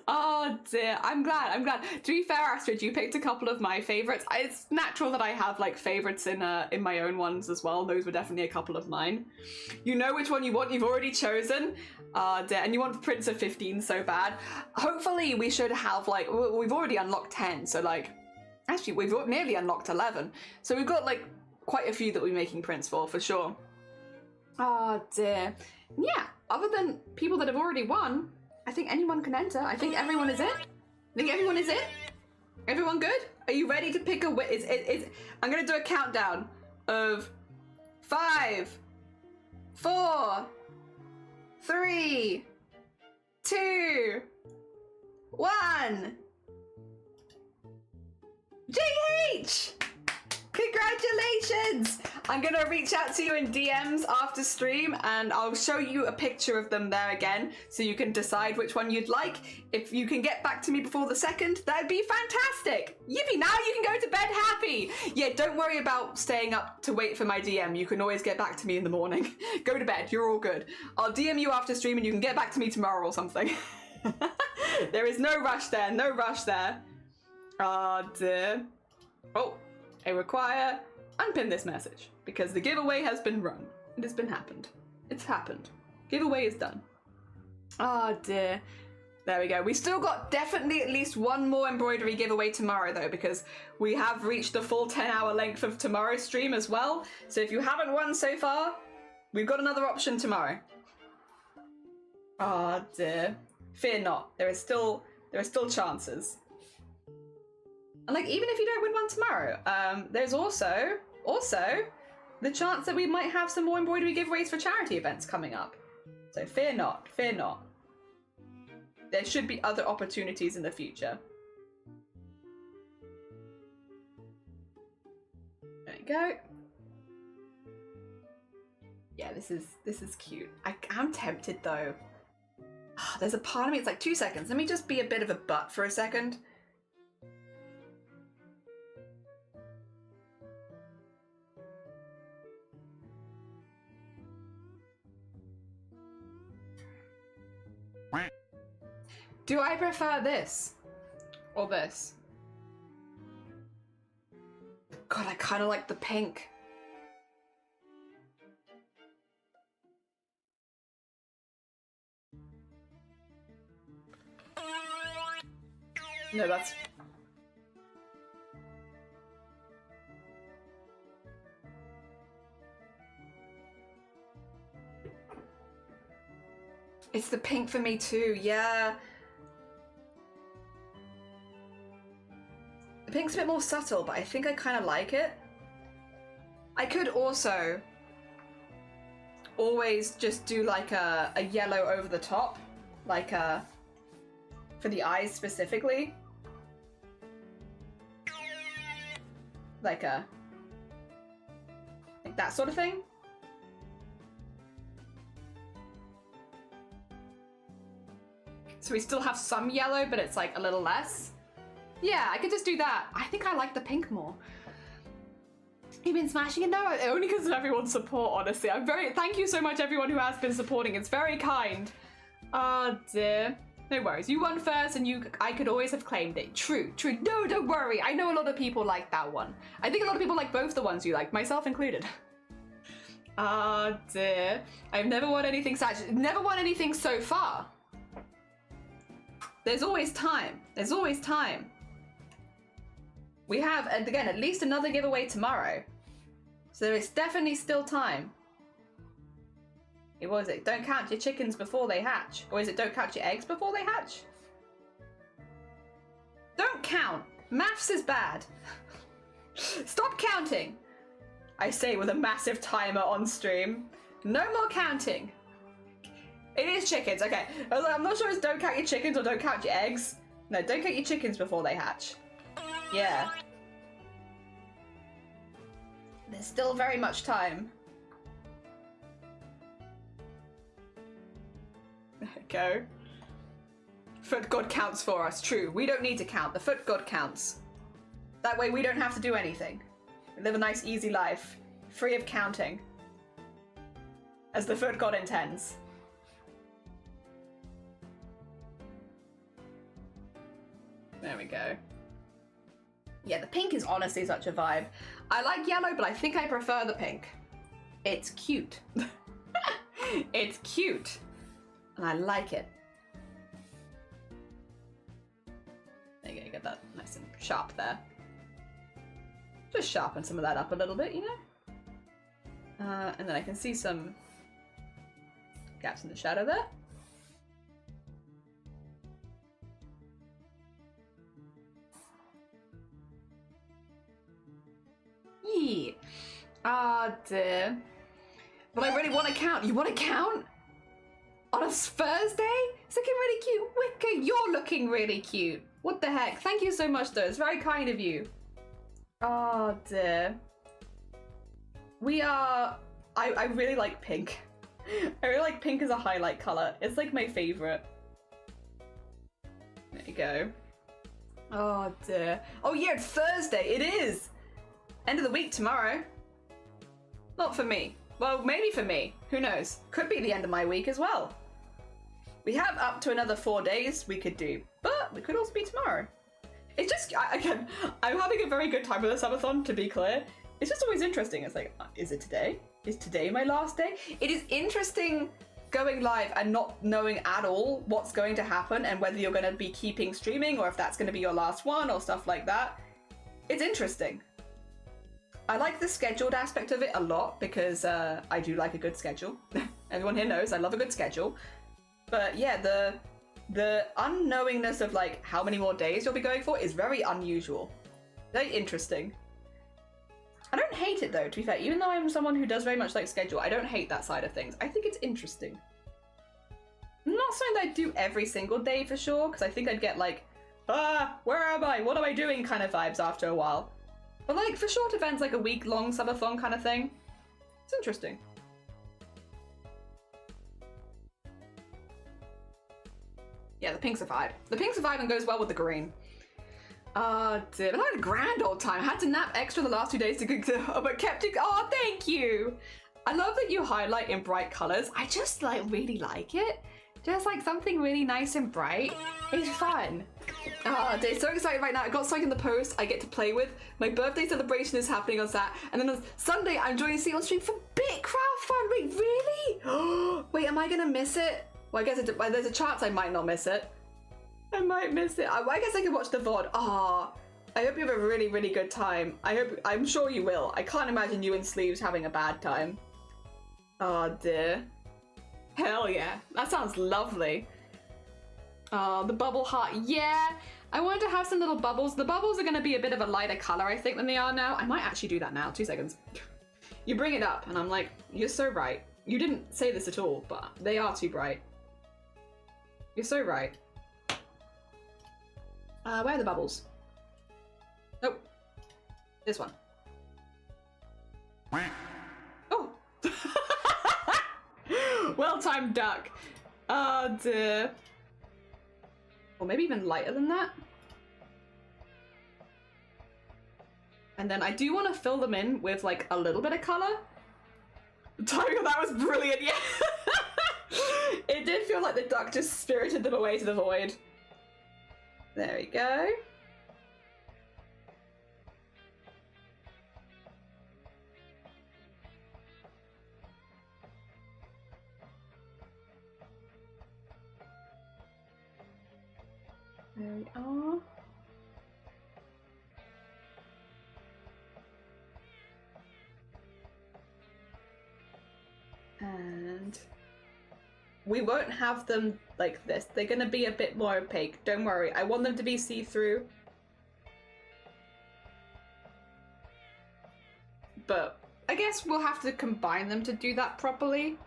Oh dear, I'm glad. To be fair, Astrid, you picked a couple of my favorites. It's natural that I have like favorites in my own ones as well. Those were definitely a couple of mine. You know which one you want, you've already chosen. Dear, and you want Prince of 15 so bad. Hopefully we should have like, we've already unlocked 10, so like, actually we've nearly unlocked 11. So we've got like quite a few that we're making Prince for sure. Oh dear. Yeah, other than people that have already won, I think anyone can enter. I think everyone is it. Everyone good? Are you ready to pick a win? I'm gonna do a countdown of 5, 4, 3, 2, 1. JH! Congratulations! I'm gonna reach out to you in DMs after stream and I'll show you a picture of them there again so you can decide which one you'd like. If you can get back to me before the 2nd, that'd be fantastic! Yippee, now you can go to bed happy! Yeah, don't worry about staying up to wait for my DM. You can always get back to me in the morning. Go to bed, you're all good. I'll DM you after stream and you can get back to me tomorrow or something. There is no rush there. Oh dear. Oh. I require unpin this message because the giveaway has been run. It has been happened. It's happened. Giveaway is done. Oh dear. There we go. We still got definitely at least one more embroidery giveaway tomorrow though, because we have reached the full 10-hour length of tomorrow's stream as well. So if you haven't won so far, we've got another option tomorrow. Oh dear. Fear not. There are still chances. And like, even if you don't win one tomorrow, there's also the chance that we might have some more embroidery giveaways for charity events coming up. So fear not, fear not. There should be other opportunities in the future. There we go. Yeah, this is cute. I'm tempted though. There's a part of me, it's like 2 seconds. Let me just be a bit of a butt for a second. Do I prefer this or this? God, I kind of like the pink. No, that's... It's the pink for me too, yeah. The pink's a bit more subtle, but I think I kind of like it. I could also always just do like a yellow over the top, like for the eyes specifically. Like that sort of thing. So we still have some yellow, but it's like a little less. Yeah, I could just do that. I think I like the pink more. You've been smashing it? No, only because of everyone's support, honestly. Thank you so much everyone who has been supporting. It's very kind. Oh dear. No worries. You won first and I could always have claimed it. True, true. No, don't worry. I know a lot of people like that one. I think a lot of people like both the ones you like, myself included. Oh dear. I've never won anything never won anything so far. There's always time. There's always time. We have, and again, at least another giveaway tomorrow. So there is definitely still time. What is it? Don't count your chickens before they hatch. Or is it don't count your eggs before they hatch? Don't count. Maths is bad. Stop counting. I say with a massive timer on stream. No more counting. It is chickens, okay. I'm not sure it's don't count your chickens or don't count your eggs. No, don't count your chickens before they hatch. Yeah. There's still very much time. There we go. Foot God counts for us, true. We don't need to count, the foot God counts. That way we don't have to do anything. We live a nice easy life, free of counting. As the foot God intends. There we go. Yeah, the pink is honestly such a vibe. I like yellow, but I think I prefer the pink. It's cute. It's cute. And I like it. There you go, get that nice and sharp there. Just sharpen some of that up a little bit, you know? And then I can see some gaps in the shadow there. Yeah. Ah, dear. But I really want to count. You want to count? On a Thursday? It's looking really cute. Wicker, you're looking really cute. What the heck? Thank you so much, though. It's very kind of you. Oh, dear. We are... I really like pink. I really like pink as a highlight color. It's like my favorite. There you go. Oh, dear. Oh, yeah, it's Thursday. It is. End of the week tomorrow. Not for me. Well, maybe for me. Who knows? Could be the end of my week as well. We have up to another 4 days we could do, but it could also be tomorrow. It's just, again, I'm having a very good time with the subathon, to be clear. It's just always interesting. It's like, is it today? Is today my last day? It is interesting going live and not knowing at all what's going to happen and whether you're going to be keeping streaming or if that's going to be your last one or stuff like that. It's interesting. I like the scheduled aspect of it a lot because I do like a good schedule. Everyone here knows I love a good schedule. But yeah, the unknowingness of like how many more days you'll be going for is very unusual. Very interesting. I don't hate it though, to be fair. Even though I'm someone who does very much like schedule, I don't hate that side of things. I think it's interesting. Not something that I do every single day for sure, because I think I'd get like, where am I? What am I doing kind of vibes after a while. But like for short events, like a week-long subathon kind of thing, it's interesting. Yeah, the pink's a vibe. The pink's a vibe and goes well with the green. Dude, I had a grand old time. I had to nap extra the last 2 days but kept it. Oh, thank you. I love that you highlight in bright colors. I just like really like it. Just like something really nice and bright. It's fun. Oh, dude, so excited right now. I got something in the post I get to play with. My birthday celebration is happening on Saturday, and then on Sunday I'm joining C on stream for Bit Craft Fun. Wait, really? Wait, am I gonna miss it? Well, I guess there's a chance I might not miss it. I might miss it. I guess I can watch the VOD. I hope you have a really, really good time. I'm sure you will. I can't imagine you in sleeves having a bad time. Oh dear. Hell yeah. That sounds lovely. The bubble heart. Yeah. I wanted to have some little bubbles. The bubbles are going to be a bit of a lighter color, I think, than they are now. I might actually do that now. 2 seconds. You bring it up and I'm like, you're so right. You didn't say this at all, but they are too bright. You're so right. Where are the bubbles? Nope. This one. Oh! Well-timed duck. Oh dear. Or maybe even lighter than that. And then I do want to fill them in with like a little bit of color. The timing of that was brilliant, yeah! It did feel like the duck just spirited them away to the void. There we go. There we are. And we won't have them like this. They're gonna be a bit more opaque. Don't worry. I want them to be see-through. But I guess we'll have to combine them to do that properly.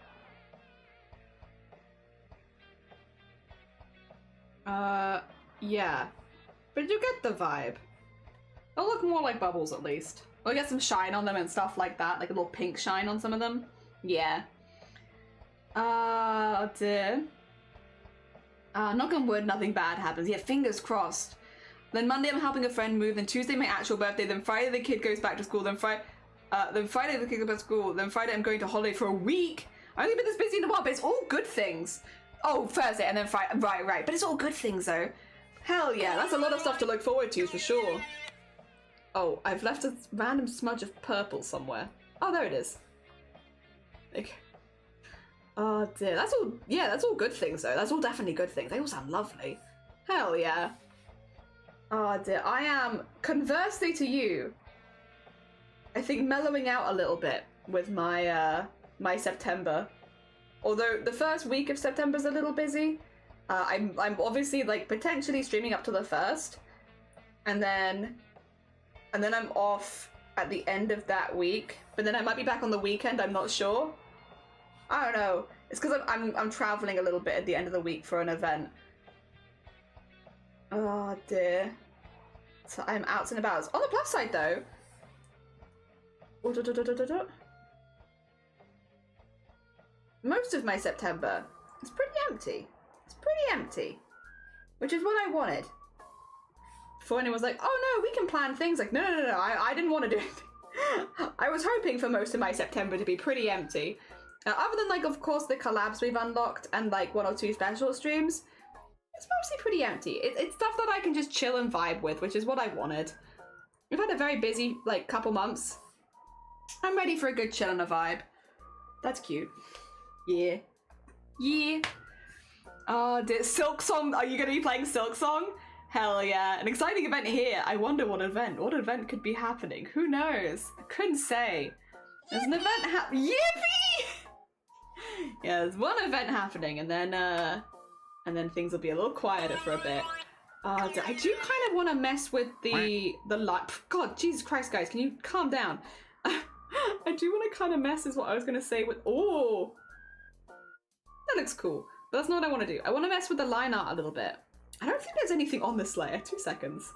Yeah. But you get the vibe. They'll look more like bubbles at least. We'll get some shine on them and stuff like that. Like a little pink shine on some of them. Yeah. Oh dear. Knock on wood, nothing bad happens. Yeah, fingers crossed. Then Monday I'm helping a friend move, then Tuesday my actual birthday, then Friday the kid goes back to school, then Friday the kid goes back to school, then Friday I'm going to holiday for a week. I've only been this busy in a while, but it's all good things. Oh, Thursday and then Friday, right. But it's all good things though. Hell yeah, that's a lot of stuff to look forward to for sure. Oh, I've left a random smudge of purple somewhere. Oh, there it is. Okay. Oh dear, that's all, yeah, that's all good things though. That's all definitely good things. They all sound lovely. Hell yeah. Oh dear, I am, conversely to you, I think mellowing out a little bit with my, my September. Although the first week of September's a little busy. I'm obviously like potentially streaming up to the 1st. And then I'm off at the end of that week. But then I might be back on the weekend, I'm not sure. I don't know. It's because I'm traveling a little bit at the end of the week for an event. Oh dear. So I'm out and about. On the plus side though. Most of my September is pretty empty. It's pretty empty. Which is what I wanted. Before anyone was like, oh no, we can plan things. Like, no, I didn't want to do anything. I was hoping for most of my September to be pretty empty. Other than, like, of course, the collabs we've unlocked and, like, 1 or 2 special streams, it's mostly pretty empty. It's stuff that I can just chill and vibe with, which is what I wanted. We've had a very busy, like, couple months. I'm ready for a good chill and a vibe. That's cute. Yeah. Yeah. Oh, Silk Song. Are you going to be playing Silk Song? Hell yeah. An exciting event here. I wonder what event. What event could be happening? Who knows? I couldn't say. There's an event happening. Yippee! Yeah, there's one event happening, and then things will be a little quieter for a bit. I do kind of want to mess with the light. God, Jesus Christ, guys, can you calm down? I do want to kind of mess is what I was going to say with... Oh! That looks cool. But that's not what I want to do. I want to mess with the line art a little bit. I don't think there's anything on this layer. 2 seconds.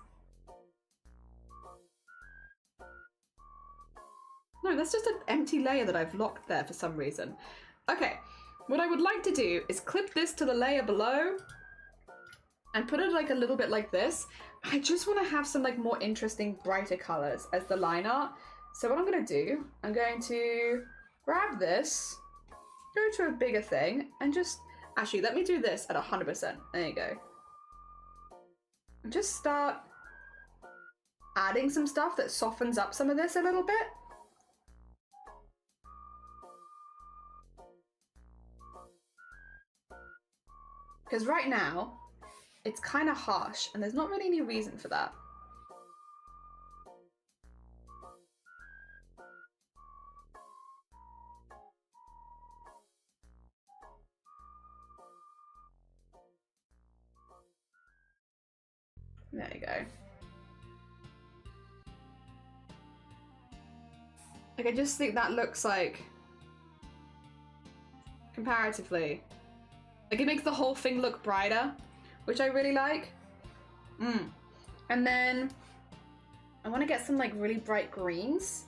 No, that's just an empty layer that I've locked there for some reason. Okay, what I would like to do is clip this to the layer below and put it like a little bit like this. I just want to have some like more interesting, brighter colors as the line art. So what I'm going to do, I'm going to grab this, go to a bigger thing, and just... Actually, let me do this at 100%. There you go. And just start adding some stuff that softens up some of this a little bit. Because right now, it's kind of harsh, and there's not really any reason for that. There you go. Like, I just think that looks like, comparatively, like it makes the whole thing look brighter, which I really like. And then I want to get some like really bright greens,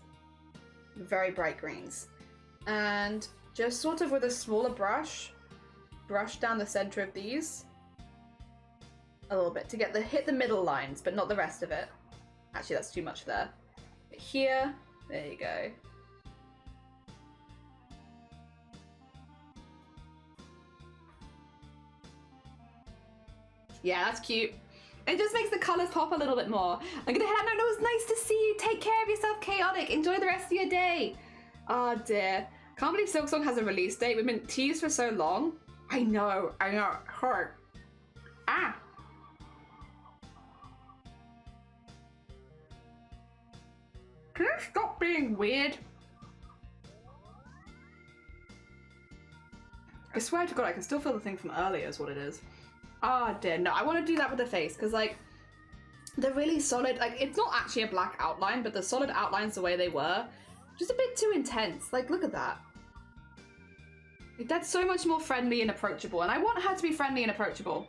very bright greens, and just sort of with a smaller brush down the center of these a little bit to get hit the middle lines, but not the rest of it. Actually, that's too much there. But here, there you go. Yeah, that's cute. It just makes the colors pop a little bit more. I'm gonna head out now. It was nice to see you. Take care of yourself, Chaotic. Enjoy the rest of your day. Oh dear. Can't believe Silksong has a release date. We've been teased for so long. I know. Hurt. Ah. Can you stop being weird? I swear to God, I can still feel the thing from earlier is what it is. Oh dear, no, I want to do that with the face, because like, the really solid, like, it's not actually a black outline, but the solid outlines the way they were, just a bit too intense. Like, look at that. Like, that's so much more friendly and approachable, and I want her to be friendly and approachable.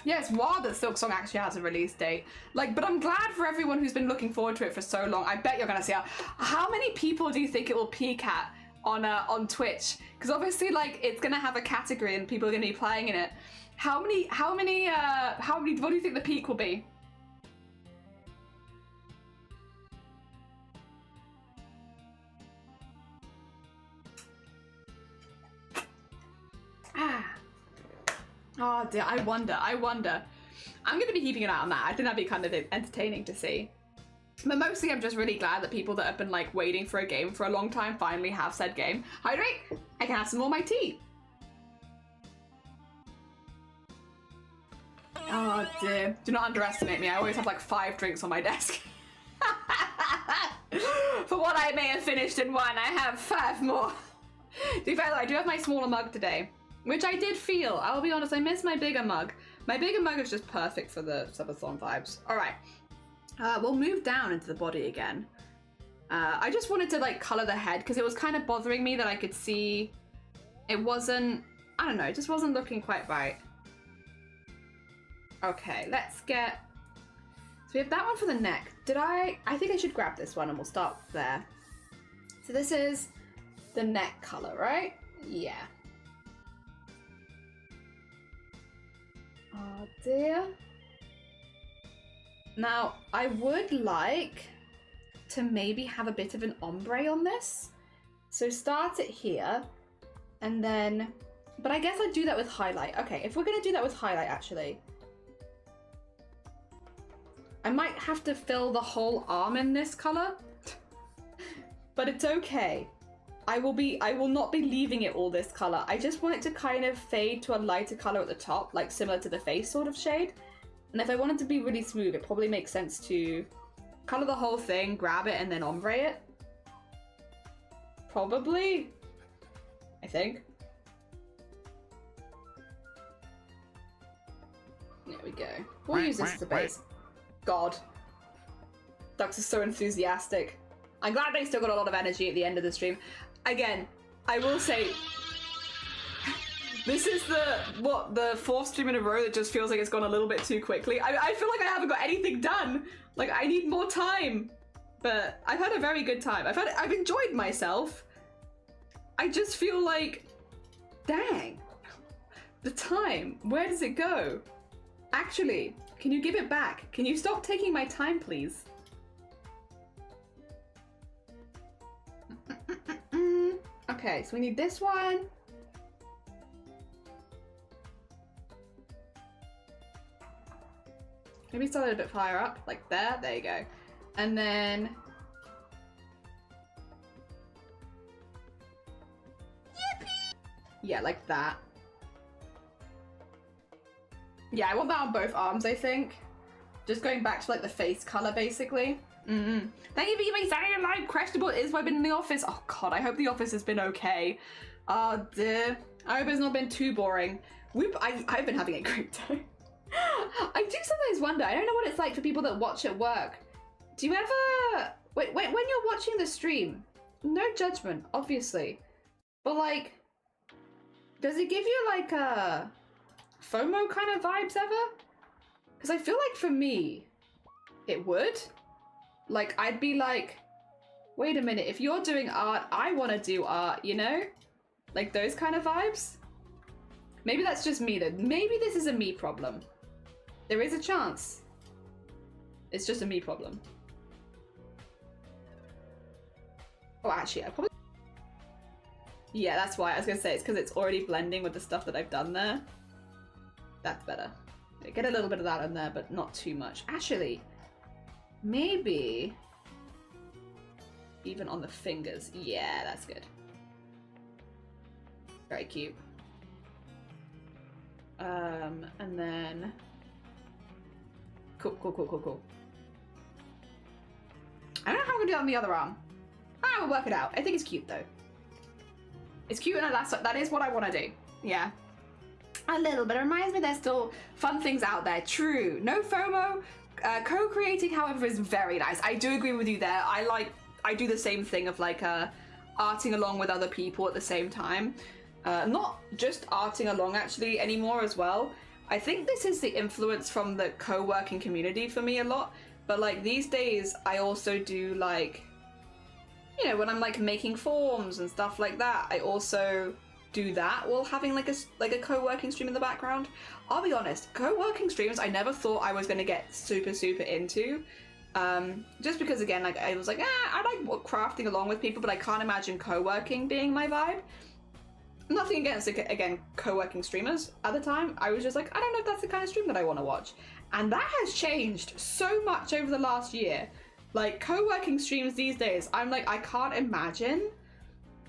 Yeah, it's wild that Silksong actually has a release date. Like, but I'm glad for everyone who's been looking forward to it for so long. I bet you're gonna see how many people do you think it will peak at on Twitch? Because obviously, like, it's gonna have a category and people are gonna be playing in it. How many, what do you think the peak will be? Oh dear, I wonder. I'm going to be keeping an eye on that. I think that'd be kind of entertaining to see. But mostly I'm just really glad that people that have been like waiting for a game for a long time finally have said game. Hydrate! I can have some more of my tea. Oh dear. Do not underestimate me. I always have like 5 drinks on my desk. For what I may have finished in one, I have 5 more. To be fair though, I do have my smaller mug today, which I did feel. I'll be honest, I miss my bigger mug. My bigger mug is just perfect for the subathon vibes. All right, we'll move down into the body again. I just wanted to like color the head because it was kind of bothering me that I could see it wasn't, I don't know, it just wasn't looking quite right. Okay, let's get, so we have that one for the neck. I think I should grab this one and we'll start there. So this is the neck color, right? Yeah. Oh dear. Now, I would like to maybe have a bit of an ombre on this. So start it here, and then, but I guess I'd do that with highlight. Okay, if we're gonna do that with highlight, actually, I might have to fill the whole arm in this color, but it's okay. I will not be leaving it all this color. I just want it to kind of fade to a lighter color at the top, like similar to the face sort of shade. And if I want it to be really smooth, it probably makes sense to color the whole thing, grab it, and then ombre it. Probably. I think. There we go. We'll use this as a base. God. Dux is so enthusiastic. I'm glad they still got a lot of energy at the end of the stream. Again, I will say, this is the fourth stream in a row that just feels like it's gone a little bit too quickly. I feel like I haven't got anything done. Like, I need more time. But I've had a very good time. I've enjoyed myself. I just feel like, dang, the time, where does it go? Actually, can you give it back? Can you stop taking my time, please? Okay, so we need this one. Maybe start it a bit higher up, like there. There you go. And then... yeah, like that. Yeah, I want that on both arms, I think. Just going back to like the face color, basically. Thank you for giving me Saturday Night Questionable. It is why I've been in the office. Oh god, I hope the office has been okay. Oh dear. I hope it's not been too boring. I've been having a great time. I do sometimes wonder, I don't know what it's like for people that watch at work. Do you ever... when you're watching the stream, no judgment, obviously. But like, does it give you like a FOMO kind of vibes ever? Because I feel like for me, it would. Like, I'd be like, wait a minute, if you're doing art, I want to do art, you know? Like those kind of vibes? Maybe that's just me though. Maybe this is a me problem. There is a chance. It's just a me problem. Oh, actually, I probably... yeah, that's why. I was going to say it's because it's already blending with the stuff that I've done there. That's better. Get a little bit of that in there, but not too much. Actually, maybe even on the fingers. Yeah, that's good. Very cute. And then... cool. I don't know how I'm gonna do that on the other arm. We'll work it out. I think it's cute though. It's cute and that is what I want to do. Yeah. A little bit. It reminds me there's still fun things out there. True. No FOMO. Co-creating, however, is very nice. I do agree with you there. I do the same thing of like arting along with other people at the same time. Not just arting along actually anymore as well. I think this is the influence from the co-working community for me a lot. But like these days, I also do like, you know, when I'm like making forms and stuff like that, I also do that while having like a co-working stream in the background. I'll be honest, co-working streams I never thought I was going to get super into. Just because again, like I was like, I like crafting along with people, but I can't imagine co-working being my vibe. Nothing against, again, co-working streamers at the time. I was just like, I don't know if that's the kind of stream that I want to watch. And that has changed so much over the last year. Like, co-working streams these days, I'm like, I can't imagine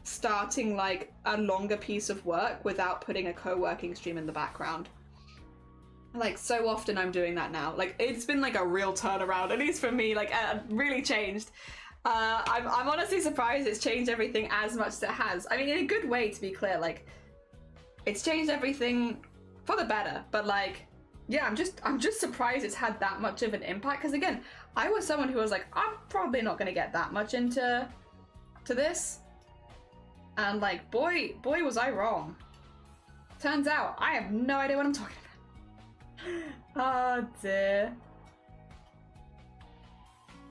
starting like a longer piece of work without putting a co-working stream in the background. Like, so often I'm doing that now. Like, it's been like a real turnaround, at least for me, like, really changed. I'm honestly surprised it's changed everything as much as it has. I mean, in a good way, to be clear. Like, it's changed everything for the better. But like, yeah, I'm just surprised it's had that much of an impact. Because again, I was someone who was like, I'm probably not going to get that much into this. And like, boy, was I wrong. Turns out, I have no idea what I'm talking about. Oh dear.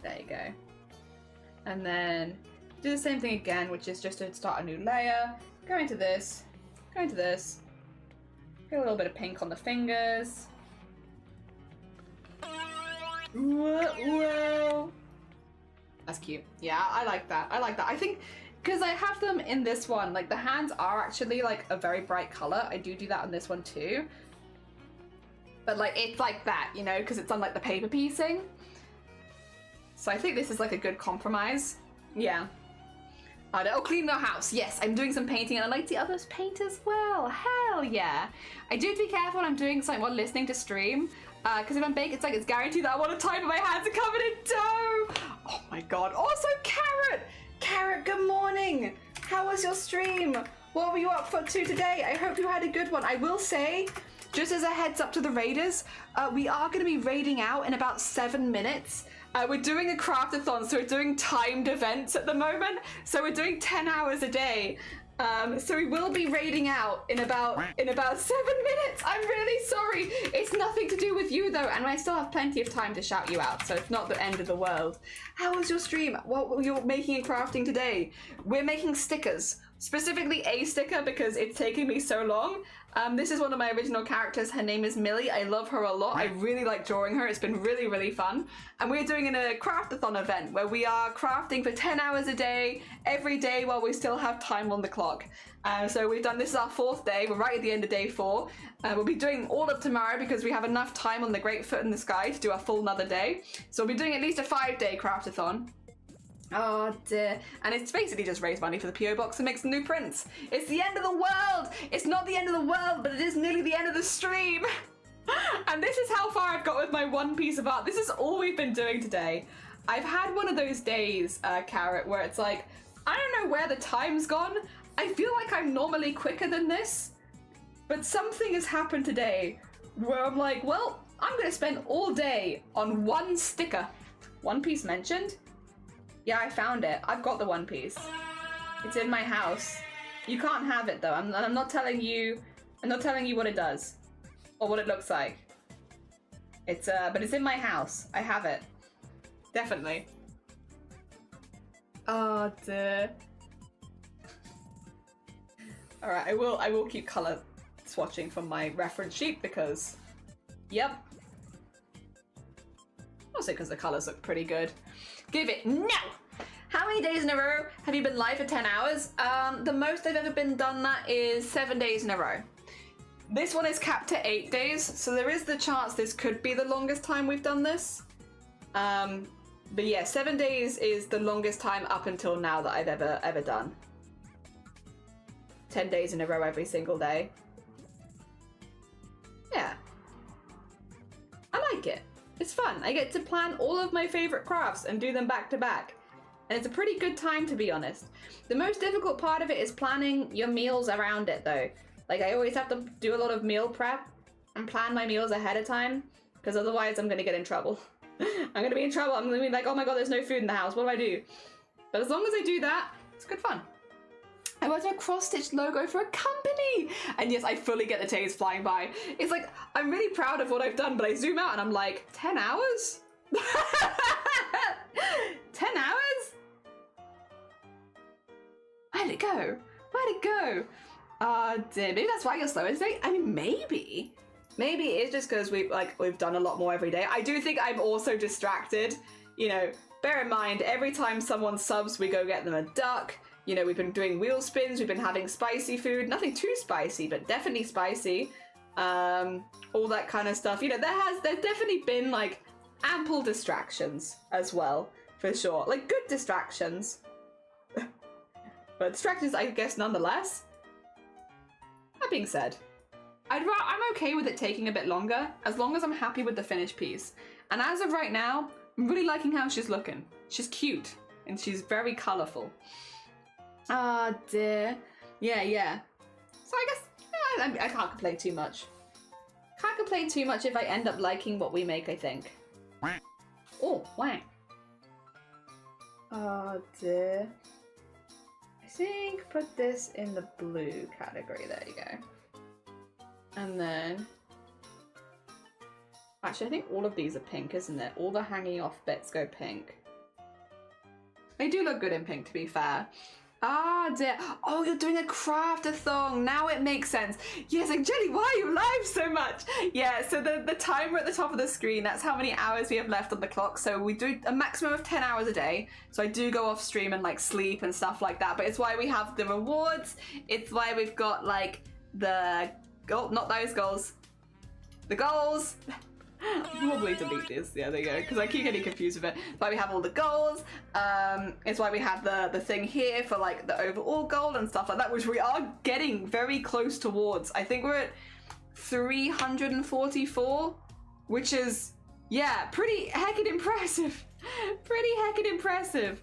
There you go. And then do the same thing again, which is just to start a new layer. Go into this, get a little bit of pink on the fingers. Whoa. That's cute. Yeah, I like that. I think because I have them in this one, like the hands are actually like a very bright color. I do that on this one too. But like, it's like that, you know, because it's on like the paper piecing. So I think this is like a good compromise. Yeah. Oh, clean the house. Yes, I'm doing some painting and I like the others paint as well. Hell yeah. I do have to be careful when I'm doing something while listening to stream. Because if I'm baking, it's like it's guaranteed that I want to type and my hands are covered in dough. Oh my god. Also, Carrot! Carrot, good morning. How was your stream? What were you up for today? I hope you had a good one. I will say, just as a heads up to the raiders, we are going to be raiding out in about 7 minutes. We're doing a craft-a-thon, so we're doing timed events at the moment. So we're doing 10 hours a day. So we will be raiding out in about 7 minutes. I'm really sorry. It's nothing to do with you though, and I still have plenty of time to shout you out, so it's not the end of the world. How was your stream? What were you making and crafting today? We're making stickers. Specifically a sticker because it's taking me so long. This is one of my original characters. Her name is Millie. I love her a lot. I really like drawing her. It's been really, really fun. And we're doing a craft-a-thon event where we are crafting for 10 hours a day, every day while we still have time on the clock. So we've done, this is our 4th day. We're right at the end of day 4. We'll be doing all of tomorrow because we have enough time on the Great Foot in the Sky to do a full another day. So we'll be doing at least a 5-day craft-a-thon. Oh dear. And it's basically just raise money for the PO box and make some new prints. It's the end of the world! It's not the end of the world, but it is nearly the end of the stream. And this is how far I've got with my one piece of art. This is all we've been doing today. I've had one of those days, Carrot, where it's like, I don't know where the time's gone. I feel like I'm normally quicker than this, but something has happened today where I'm like, well, I'm gonna spend all day on one sticker. One Piece mentioned? Yeah, I found it. I've got the One Piece. It's in my house. You can't have it though. I'm not telling you. I'm not telling you what it does or what it looks like. It's but it's in my house. I have it. Definitely. Oh dear. All right, I will keep color swatching from my reference sheet because, yep. Also because the colors look pretty good. Give it no! How many days in a row have you been live for 10 hours? The most I've ever been done that is 7 days in a row. This one is capped at 8 days, so there is the chance this could be the longest time we've done this. But yeah, 7 days is the longest time up until now that I've ever done. 10 days in a row every single day. Yeah. I like it. It's fun. I get to plan all of my favorite crafts and do them back to back. And it's a pretty good time, to be honest. The most difficult part of it is planning your meals around it though. Like I always have to do a lot of meal prep and plan my meals ahead of time because otherwise I'm gonna get in trouble. I'm gonna be in trouble. I'm gonna be like, oh my god, there's no food in the house. What do I do? But as long as I do that, it's good fun. I worked on a cross-stitched logo for a company! And yes, I fully get the days flying by. It's like, I'm really proud of what I've done, but I zoom out and I'm like, 10 hours? 10 hours? Where'd it go? Where'd it go? Dear, maybe that's why you're slow today. I mean, maybe. Maybe it's just because we've done a lot more every day. I do think I'm also distracted. You know, bear in mind, every time someone subs, we go get them a duck. You know, we've been doing wheel spins, we've been having spicy food, nothing too spicy, but definitely spicy. All that kind of stuff. You know, there's definitely been like ample distractions as well, for sure. Like good distractions. But distractions, I guess, nonetheless. That being said, I'm okay with it taking a bit longer, as long as I'm happy with the finished piece. And as of right now, I'm really liking how she's looking. She's cute, and she's very colourful. Ah, dear. Yeah. So I guess I can't complain too much. Can't complain too much if I end up liking what we make, I think. Oh, wow. Oh, dear. I think put this in the blue category. There you go. And then... Actually, I think all of these are pink, isn't it? All the hanging off bits go pink. They do look good in pink, to be fair. Ah, dear. Oh, you're doing a craft-a-thon. Now it makes sense. Yes, like, Jelly, why are you live so much? Yeah, so the timer at the top of the screen, that's how many hours we have left on the clock. So we do a maximum of 10 hours a day. So I do go off stream and like sleep and stuff like that. But it's why we have the rewards. It's why we've got like the goal, not those goals. The goals. Probably delete this. Yeah, there you go. Because I keep getting confused with it. It's why we have all the goals. It's why we have the thing here for like the overall goal and stuff like that, which we are getting very close towards. I think we're at 344, which is, yeah, pretty heckin' impressive. Pretty heckin' impressive.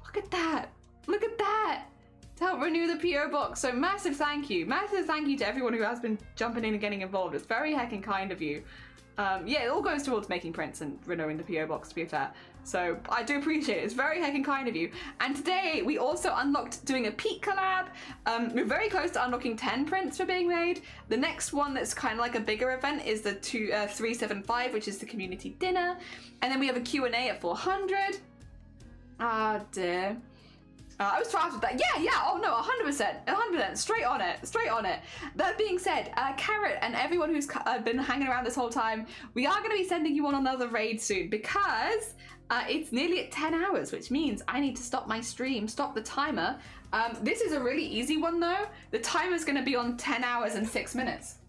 Look at that. Look at that. To help renew the PO box. So massive thank you. Massive thank you to everyone who has been jumping in and getting involved. It's very heckin' kind of you. Yeah, it all goes towards making prints and renewing the PO box, to be fair. So I do appreciate it. It's very heckin' kind of you. And today we also unlocked doing a Peak collab. We're very close to unlocking 10 prints for being made. The next one that's kind of like a bigger event is the 375, which is the community dinner. And then we have a Q&A at 400. Ah, dear. I was fast with that. Yeah, oh no, 100%, straight on it. That being said, Carrot and everyone who's been hanging around this whole time, we are going to be sending you on another raid soon because it's nearly at 10 hours, which means I need to stop my stream, stop the timer. This is a really easy one though. The timer's going to be on 10 hours and 6 minutes.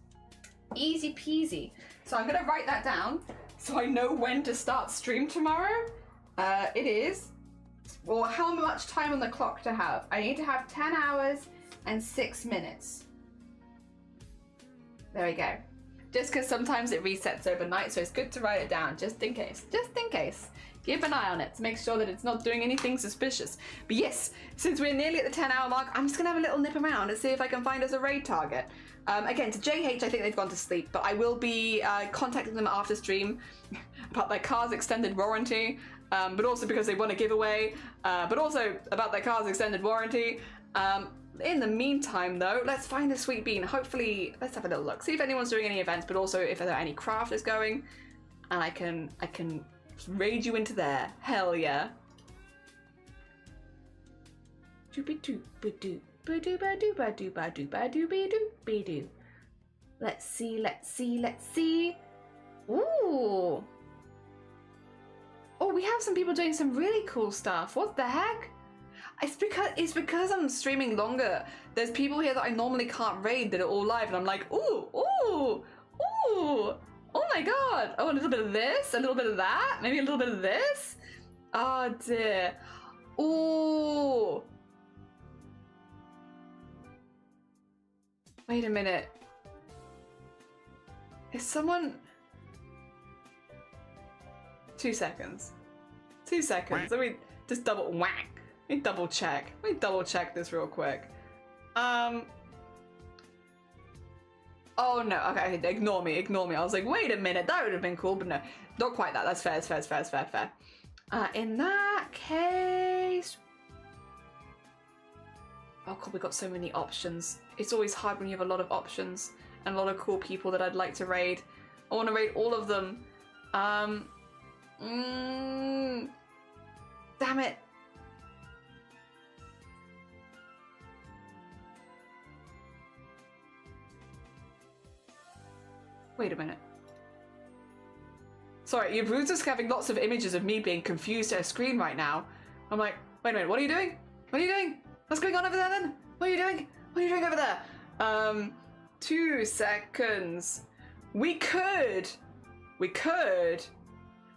Easy peasy. So I'm going to write that down so I know when to start stream tomorrow. It is... Well, how much time on the clock to have? I need to have 10 hours and 6 minutes. There we go. Just because sometimes it resets overnight, so it's good to write it down, just in case. Just in case. Keep an eye on it to make sure that it's not doing anything suspicious. But yes, since we're nearly at the 10-hour mark, I'm just going to have a little nip around and see if I can find us a raid target. Again, to JH, I think they've gone to sleep, but I will be contacting them after stream about their car's extended warranty. But also because they want a giveaway, but also about their car's extended warranty. In the meantime, though, let's find a sweet bean. Hopefully, let's have a little look. See if anyone's doing any events, but also if there are any crafters going. And I can raid you into there. Hell yeah. Let's see. Ooh. Oh, we have some people doing some really cool stuff. What the heck? It's because I'm streaming longer. There's people here that I normally can't raid that are all live, and I'm like, ooh, oh my god. Oh, a little bit of this, a little bit of that, maybe a little bit of this. Oh dear. Ooh. Wait a minute. Is someone... 2 seconds. Let me just double whack. Let me double check this real quick. Oh no, okay, ignore me. I was like, wait a minute, that would have been cool, but no, not quite that. That's fair. In that case... Oh god, we've got so many options. It's always hard when you have a lot of options and a lot of cool people that I'd like to raid. I want to raid all of them. Damn it. Wait a minute. Sorry, you're just having lots of images of me being confused at a screen right now. I'm like, wait a minute, what are you doing? What's going on over there then? What are you doing over there? 2 seconds. We could.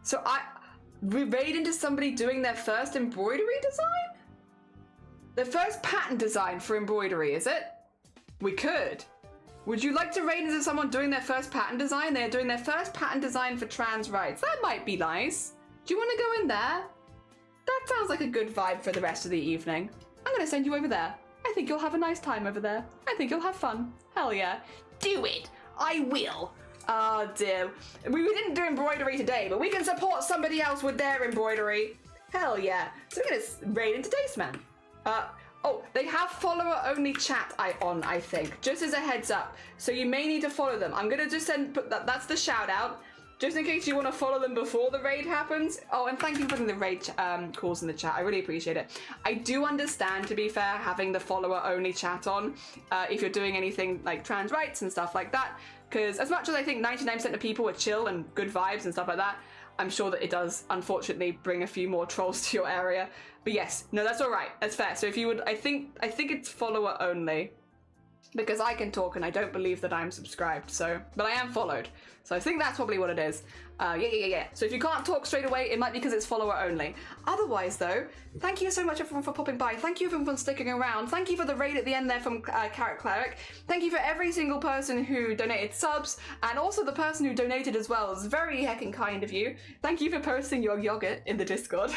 So we raid into somebody doing their first embroidery design? Their first pattern design for embroidery, is it? We could. Would you like to raid into someone doing their first pattern design? They're doing their first pattern design for trans rights. That might be nice. Do you want to go in there? That sounds like a good vibe for the rest of the evening. I'm going to send you over there. I think you'll have a nice time over there. I think you'll have fun. Hell yeah. Do it. I will. Oh dear. We didn't do embroidery today, but we can support somebody else with their embroidery. Hell yeah. So we're going to raid into Daceman. Oh, they have follower-only chat on, I think, just as a heads up. So you may need to follow them. I'm going to just put that's the shout-out, just in case you want to follow them before the raid happens. Oh, and thank you for putting the raid calls in the chat. I really appreciate it. I do understand, to be fair, having the follower-only chat on if you're doing anything like trans rights and stuff like that. Because as much as I think 99% of people are chill and good vibes and stuff like that, I'm sure that it does, unfortunately, bring a few more trolls to your area. But yes, no, that's all right. That's fair. So if you would, I think it's follower only. because I can talk and I don't believe that I'm subscribed, so, but I am followed. So I think that's probably what it is. Yeah. So if you can't talk straight away, it might be because it's follower only. Otherwise though, thank you so much everyone for popping by. Thank you everyone for sticking around. Thank you for the raid at the end there from Carrot Cleric. Thank you for every single person who donated subs, and also the person who donated as well. It's very heckin' kind of you. Thank you for posting your yogurt in the Discord.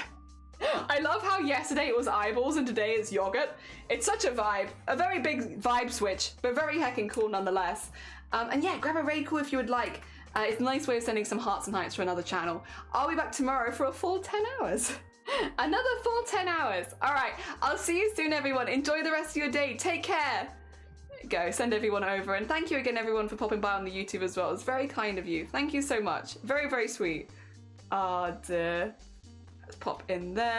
I love how yesterday it was eyeballs and today it's yogurt. It's such a vibe. A very big vibe switch, but very heckin' cool nonetheless. And yeah, grab a raid call if you would like. It's a nice way of sending some hearts and heights for another channel. I'll be back tomorrow for a full 10 hours. Another full 10 hours. All right, I'll see you soon, everyone. Enjoy the rest of your day. Take care. Go, send everyone over. And thank you again, everyone, for popping by on the YouTube as well. It's very kind of you. Thank you so much. Very, very sweet. Ah, dear. Let's pop in there.